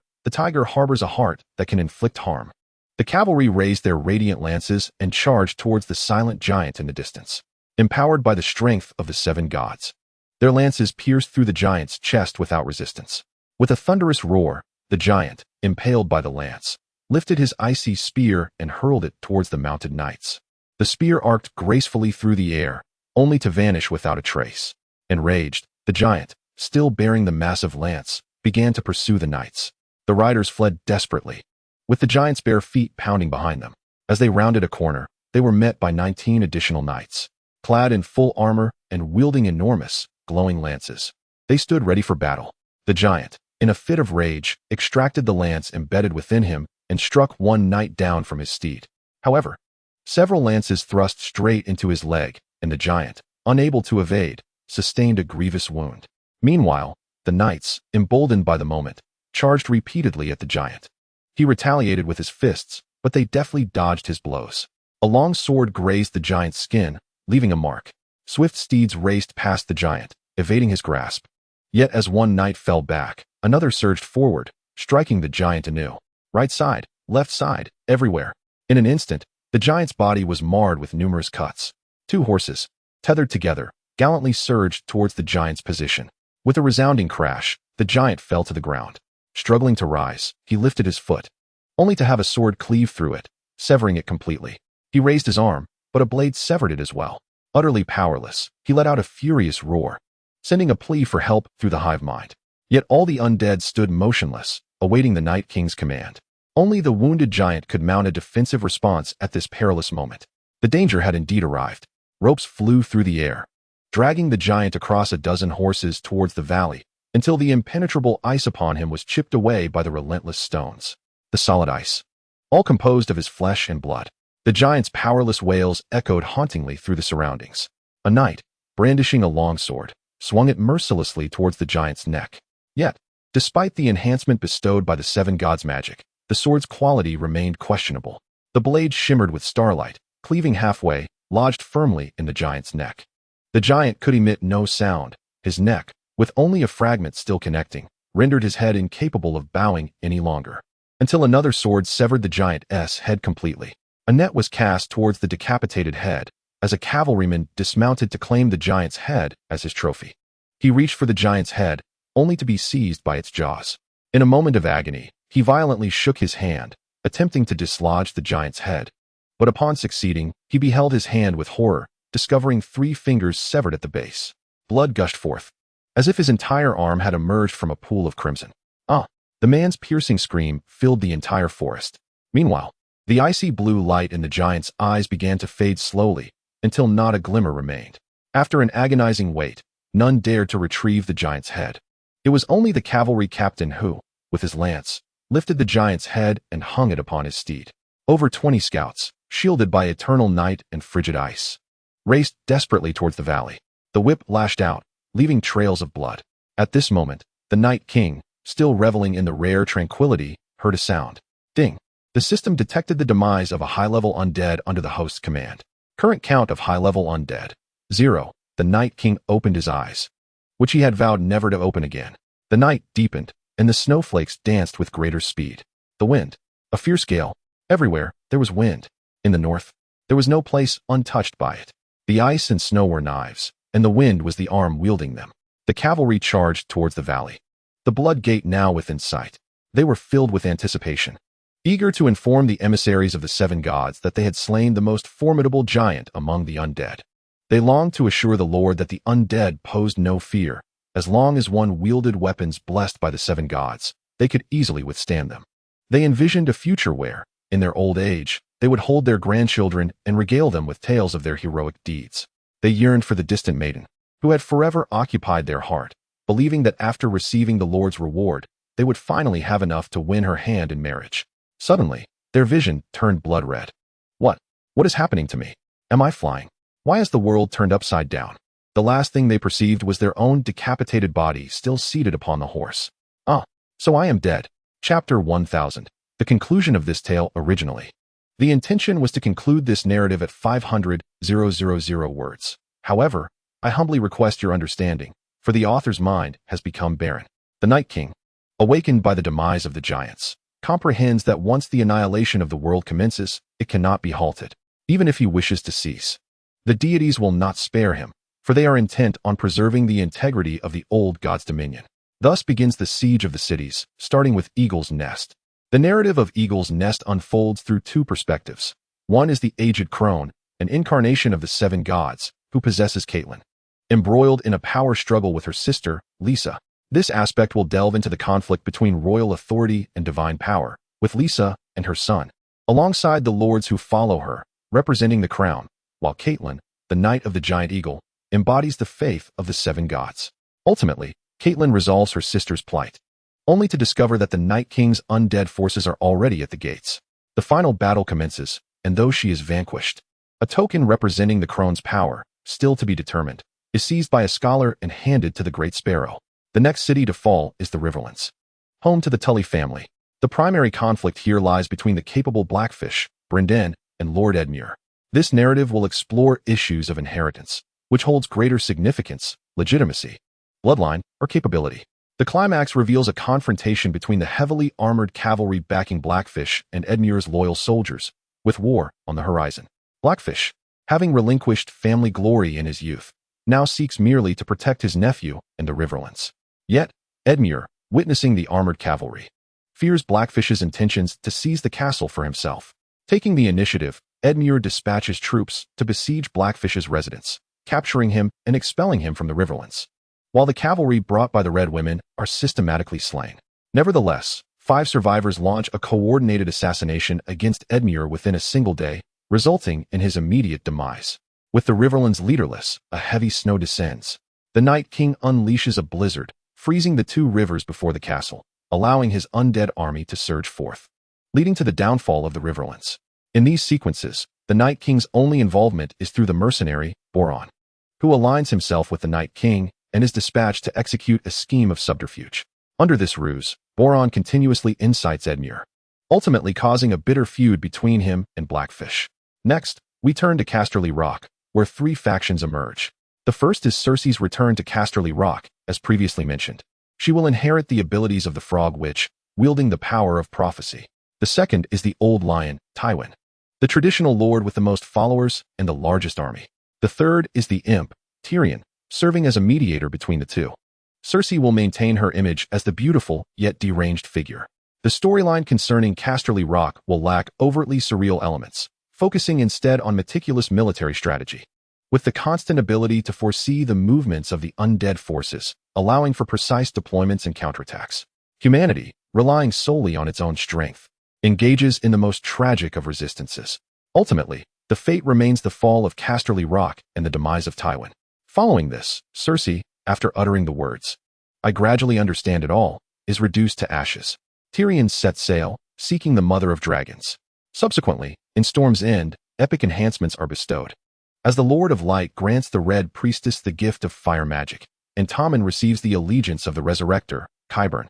[SPEAKER 1] harbors a heart that can inflict harm. The cavalry raised their radiant lances and charged towards the silent giant in the distance, empowered by the strength of the seven gods. Their lances pierced through the giant's chest without resistance. With a thunderous roar, the giant, impaled by the lance, lifted his icy spear and hurled it towards the mounted knights. The spear arced gracefully through the air, only to vanish without a trace. Enraged, the giant, still bearing the massive lance, began to pursue the knights. The riders fled desperately, with the giant's bare feet pounding behind them. As they rounded a corner, they were met by 19 additional knights, clad in full armor and wielding enormous, glowing lances. They stood ready for battle. The giant, in a fit of rage, extracted the lance embedded within him and struck one knight down from his steed. However, several lances thrust straight into his leg, and the giant, unable to evade, sustained a grievous wound. Meanwhile, the knights, emboldened by the moment, charged repeatedly at the giant. He retaliated with his fists, but they deftly dodged his blows. A long sword grazed the giant's skin, leaving a mark. Swift steeds raced past the giant, evading his grasp. Yet as one knight fell back, another surged forward, striking the giant anew. Right side, left side, everywhere. In an instant, the giant's body was marred with numerous cuts. Two horses, tethered together, gallantly surged towards the giant's position. With a resounding crash, the giant fell to the ground. Struggling to rise, he lifted his foot, only to have a sword cleave through it, severing it completely. He raised his arm, but a blade severed it as well. Utterly powerless, he let out a furious roar, sending a plea for help through the hive mind. Yet all the undead stood motionless, awaiting the Night King's command. Only the wounded giant could mount a defensive response at this perilous moment. The danger had indeed arrived. Ropes flew through the air, dragging the giant across a dozen horses towards the valley, until the impenetrable ice upon him was chipped away by the relentless stones. The solid ice, all composed of his flesh and blood. The giant's powerless wails echoed hauntingly through the surroundings. A knight, brandishing a longsword, swung it mercilessly towards the giant's neck. Yet, despite the enhancement bestowed by the seven gods' magic, the sword's quality remained questionable. The blade shimmered with starlight, cleaving halfway, lodged firmly in the giant's neck. The giant could emit no sound. His neck, with only a fragment still connecting, rendered his head incapable of bowing any longer. Until another sword severed the giant's head completely. A net was cast towards the decapitated head, as a cavalryman dismounted to claim the giant's head as his trophy. He reached for the giant's head, only to be seized by its jaws. In a moment of agony, he violently shook his hand, attempting to dislodge the giant's head. But upon succeeding, he beheld his hand with horror, discovering 3 fingers severed at the base. Blood gushed forth, as if his entire arm had emerged from a pool of crimson. Ah! The man's piercing scream filled the entire forest. Meanwhile, the icy blue light in the giant's eyes began to fade slowly, until not a glimmer remained. After an agonizing wait, none dared to retrieve the giant's head. It was only the cavalry captain who, with his lance, lifted the giant's head and hung it upon his steed. Over 20 scouts, shielded by eternal night and frigid ice, raced desperately towards the valley. The whip lashed out, leaving trails of blood. At this moment, the Night King, still reveling in the rare tranquility, heard a sound. Ding! The system detected the demise of a high-level undead under the host's command. Current count of high-level undead: 0. The Night King opened his eyes, which he had vowed never to open again. The night deepened, and the snowflakes danced with greater speed. The wind, a fierce gale. Everywhere, there was wind. In the north, there was no place untouched by it. The ice and snow were knives, and the wind was the arm wielding them. The cavalry charged towards the valley, the blood gate now within sight. They were filled with anticipation, eager to inform the emissaries of the 7 gods that they had slain the most formidable giant among the undead. They longed to assure the Lord that the undead posed no fear. As long as one wielded weapons blessed by the 7 gods, they could easily withstand them. They envisioned a future where, in their old age, they would hold their grandchildren and regale them with tales of their heroic deeds. They yearned for the distant maiden, who had forever occupied their heart, believing that after receiving the Lord's reward, they would finally have enough to win her hand in marriage. Suddenly, their vision turned blood red. What is happening to me? Am I flying? Why is the world turned upside down? The last thing they perceived was their own decapitated body still seated upon the horse. Ah, so I am dead. Chapter 1000. The conclusion of this tale originally. The intention was to conclude this narrative at 500,000 words. However, I humbly request your understanding, for the author's mind has become barren. The Night King, awakened by the demise of the giants, comprehends that once the annihilation of the world commences, it cannot be halted, even if he wishes to cease. The deities will not spare him, for they are intent on preserving the integrity of the old god's dominion. Thus begins the siege of the cities, starting with Eagle's Nest. The narrative of Eagle's Nest unfolds through 2 perspectives. One is the aged crone, an incarnation of the 7 gods, who possesses Caitlyn, embroiled in a power struggle with her sister, Lisa. This aspect will delve into the conflict between royal authority and divine power, with Lisa and her son, alongside the lords who follow her, representing the crown, while Caitlyn, the Knight of the Giant Eagle, embodies the faith of the 7 gods. Ultimately, Caitlyn resolves her sister's plight, only to discover that the Night King's undead forces are already at the gates. The final battle commences, and though she is vanquished, a token representing the crone's power, still to be determined, is seized by a scholar and handed to the Great Sparrow. The next city to fall is the Riverlands, home to the Tully family. The primary conflict here lies between the capable Blackfish, Brynden, and Lord Edmure. This narrative will explore issues of inheritance, which holds greater significance, legitimacy, bloodline, or capability. The climax reveals a confrontation between the heavily armored cavalry backing Blackfish and Edmure's loyal soldiers, with war on the horizon. Blackfish, having relinquished family glory in his youth, now seeks merely to protect his nephew and the Riverlands. Yet, Edmure, witnessing the armored cavalry, fears Blackfish's intentions to seize the castle for himself. Taking the initiative, Edmure dispatches troops to besiege Blackfish's residence, capturing him and expelling him from the Riverlands, while the cavalry brought by the Red Women are systematically slain. Nevertheless, 5 survivors launch a coordinated assassination against Edmure within a single day, resulting in his immediate demise. With the Riverlands leaderless, a heavy snow descends. The Night King unleashes a blizzard, freezing the 2 rivers before the castle, allowing his undead army to surge forth, leading to the downfall of the Riverlands. In these sequences, the Night King's only involvement is through the mercenary, Boron, who aligns himself with the Night King and is dispatched to execute a scheme of subterfuge. Under this ruse, Boron continuously incites Edmure, ultimately causing a bitter feud between him and Blackfish. Next, we turn to Casterly Rock, where 3 factions emerge. The first is Cersei's return to Casterly Rock, as previously mentioned. She will inherit the abilities of the Frog Witch, wielding the power of prophecy. The second is the Old Lion, Tywin, the traditional lord with the most followers and the largest army. The third is the Imp, Tyrion, serving as a mediator between the 2. Cersei will maintain her image as the beautiful yet deranged figure. The storyline concerning Casterly Rock will lack overtly surreal elements, focusing instead on meticulous military strategy. With the constant ability to foresee the movements of the undead forces, allowing for precise deployments and counterattacks, humanity, relying solely on its own strength, engages in the most tragic of resistances. Ultimately, the fate remains the fall of Casterly Rock and the demise of Tywin. Following this, Cersei, after uttering the words, "I gradually understand it all," is reduced to ashes. Tyrion sets sail, seeking the Mother of Dragons. Subsequently, in Storm's End, epic enhancements are bestowed. As the Lord of Light grants the Red Priestess the gift of fire magic, and Tommen receives the allegiance of the Resurrector, Qyburn.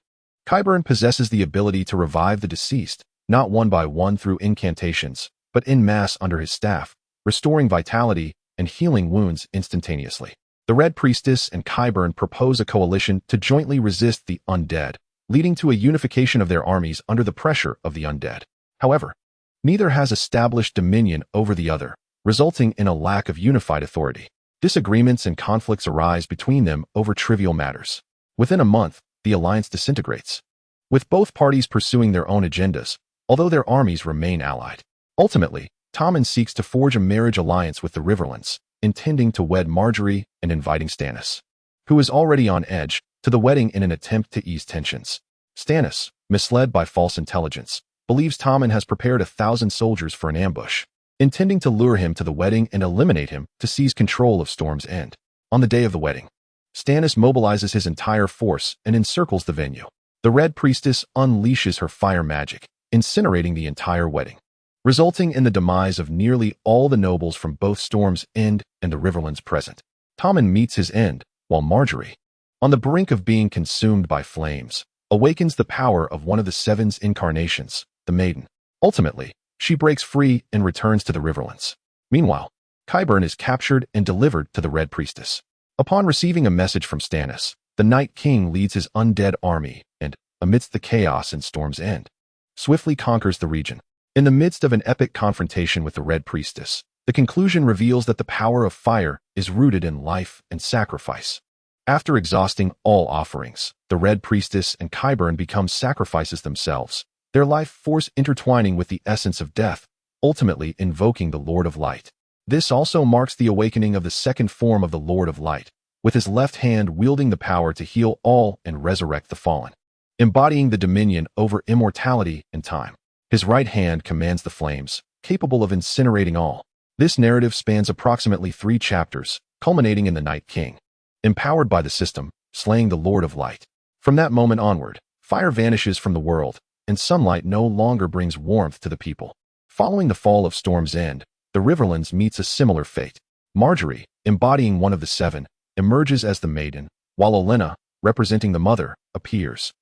[SPEAKER 1] Qyburn possesses the ability to revive the deceased, not one by one through incantations, but en masse under his staff, restoring vitality and healing wounds instantaneously. The Red Priestess and Qyburn propose a coalition to jointly resist the Undead, leading to a unification of their armies under the pressure of the Undead. However, neither has established dominion over the other, resulting in a lack of unified authority. Disagreements and conflicts arise between them over trivial matters. Within a month, the alliance disintegrates, with both parties pursuing their own agendas, although their armies remain allied. Ultimately, Tommen seeks to forge a marriage alliance with the Riverlands, intending to wed Margaery and inviting Stannis, who is already on edge, to the wedding in an attempt to ease tensions. Stannis, misled by false intelligence, believes Tommen has prepared 1,000 soldiers for an ambush, intending to lure him to the wedding and eliminate him to seize control of Storm's End. On the day of the wedding, Stannis mobilizes his entire force and encircles the venue. The Red Priestess unleashes her fire magic, incinerating the entire wedding, resulting in the demise of nearly all the nobles from both Storm's End and the Riverlands present. Tommen meets his end, while Margaery, on the brink of being consumed by flames, awakens the power of one of the Seven's incarnations, the Maiden. Ultimately, she breaks free and returns to the Riverlands. Meanwhile, Qyburn is captured and delivered to the Red Priestess. Upon receiving a message from Stannis, the Night King leads his undead army and, amidst the chaos in Storm's End, swiftly conquers the region. In the midst of an epic confrontation with the Red Priestess, the conclusion reveals that the power of fire is rooted in life and sacrifice. After exhausting all offerings, the Red Priestess and Qyburn become sacrifices themselves, their life force intertwining with the essence of death, ultimately invoking the Lord of Light. This also marks the awakening of the second form of the Lord of Light, with his left hand wielding the power to heal all and resurrect the fallen, embodying the dominion over immortality and time. His right hand commands the flames, capable of incinerating all. This narrative spans approximately 3 chapters, culminating in the Night King, empowered by the system, slaying the Lord of Light. From that moment onward, fire vanishes from the world, and sunlight no longer brings warmth to the people. Following the fall of Storm's End, the Riverlands meets a similar fate. Margaery, embodying one of the Seven, emerges as the Maiden, while Olenna, representing the Mother, appears,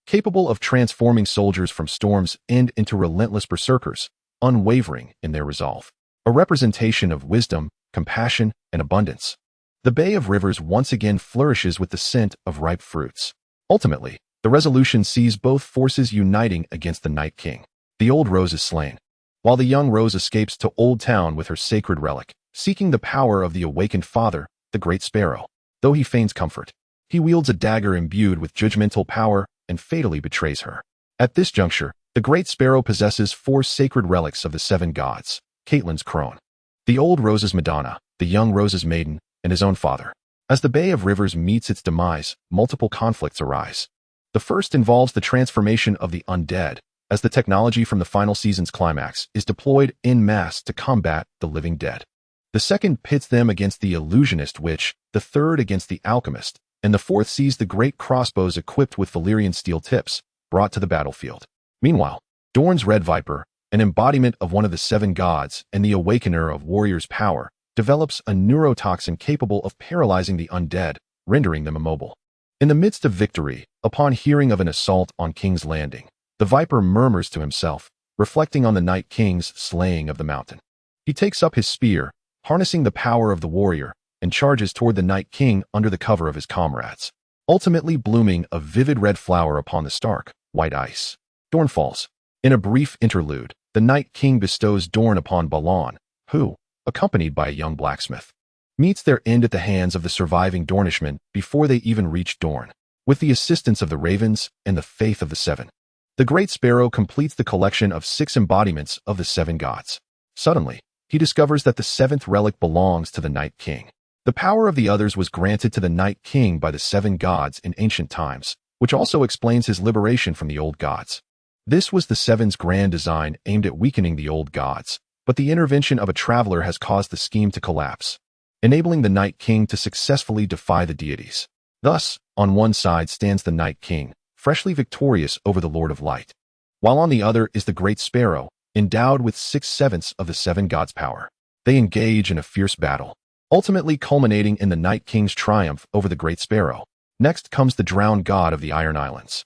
[SPEAKER 1] capable of transforming soldiers from Storm's End into relentless berserkers, unwavering in their resolve. A representation of wisdom, compassion, and abundance. The Bay of Rivers once again flourishes with the scent of ripe fruits. Ultimately, the resolution sees both forces uniting against the Night King. The Old Rose is slain, while the young Rose escapes to Old Town with her sacred relic, seeking the power of the awakened father, the Great Sparrow. Though he feigns comfort, he wields a dagger imbued with judgmental power and fatally betrays her. At this juncture, the Great Sparrow possesses 4 sacred relics of the 7 gods, Caitlyn's crone, the Old Rose's Madonna, the Young Rose's Maiden, and his own father. As the Bay of Rivers meets its demise, multiple conflicts arise. The first involves the transformation of the Undead, as the technology from the final season's climax is deployed en masse to combat the living dead. The second pits them against the Illusionist Witch, the third against the Alchemist, and the fourth sees the great crossbows equipped with Valyrian steel tips brought to the battlefield. Meanwhile, Dorne's Red Viper, an embodiment of one of the 7 gods and the awakener of warrior's power, develops a neurotoxin capable of paralyzing the undead, rendering them immobile. In the midst of victory, upon hearing of an assault on King's Landing, the Viper murmurs to himself, reflecting on the Night King's slaying of the mountain. He takes up his spear, harnessing the power of the warrior, and charges toward the Night King under the cover of his comrades, ultimately blooming a vivid red flower upon the stark, white ice. Dorne falls. In a brief interlude, the Night King bestows Dorne upon Balon, who, accompanied by a young blacksmith, meets their end at the hands of the surviving Dornishmen before they even reach Dorne. With the assistance of the Ravens and the faith of the 7, the Great Sparrow completes the collection of 6 embodiments of the 7 gods. Suddenly, he discovers that the seventh relic belongs to the Night King. The power of the others was granted to the Night King by the seven gods in ancient times, which also explains his liberation from the old gods. This was the Seven's grand design aimed at weakening the old gods, but the intervention of a traveler has caused the scheme to collapse, enabling the Night King to successfully defy the deities. Thus, on one side stands the Night King, freshly victorious over the Lord of Light, while on the other is the Great Sparrow, endowed with 6/7 of the seven gods' power. They engage in a fierce battle, ultimately culminating in the Night King's triumph over the Great Sparrow. Next comes the drowned god of the Iron Islands,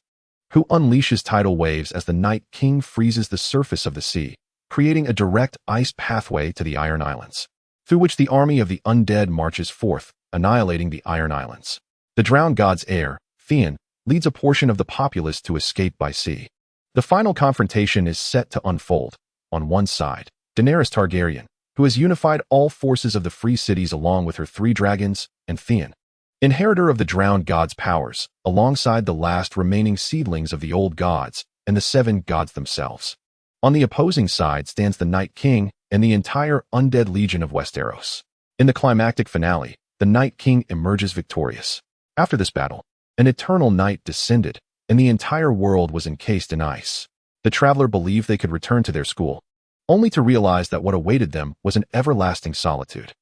[SPEAKER 1] who unleashes tidal waves as the Night King freezes the surface of the sea, creating a direct ice pathway to the Iron Islands, through which the army of the undead marches forth, annihilating the Iron Islands. The drowned god's heir, Theon, leads a portion of the populace to escape by sea. The final confrontation is set to unfold. On one side, Daenerys Targaryen, who has unified all forces of the free cities along with her 3 dragons, and Theon, inheritor of the drowned god's powers, alongside the last remaining seedlings of the old gods and the 7 gods themselves. On the opposing side stands the Night King and the entire undead legion of Westeros. In the climactic finale, the Night King emerges victorious. After this battle, an eternal night descended, and the entire world was encased in ice. The traveler believed they could return to their school, only to realize that what awaited them was an everlasting solitude.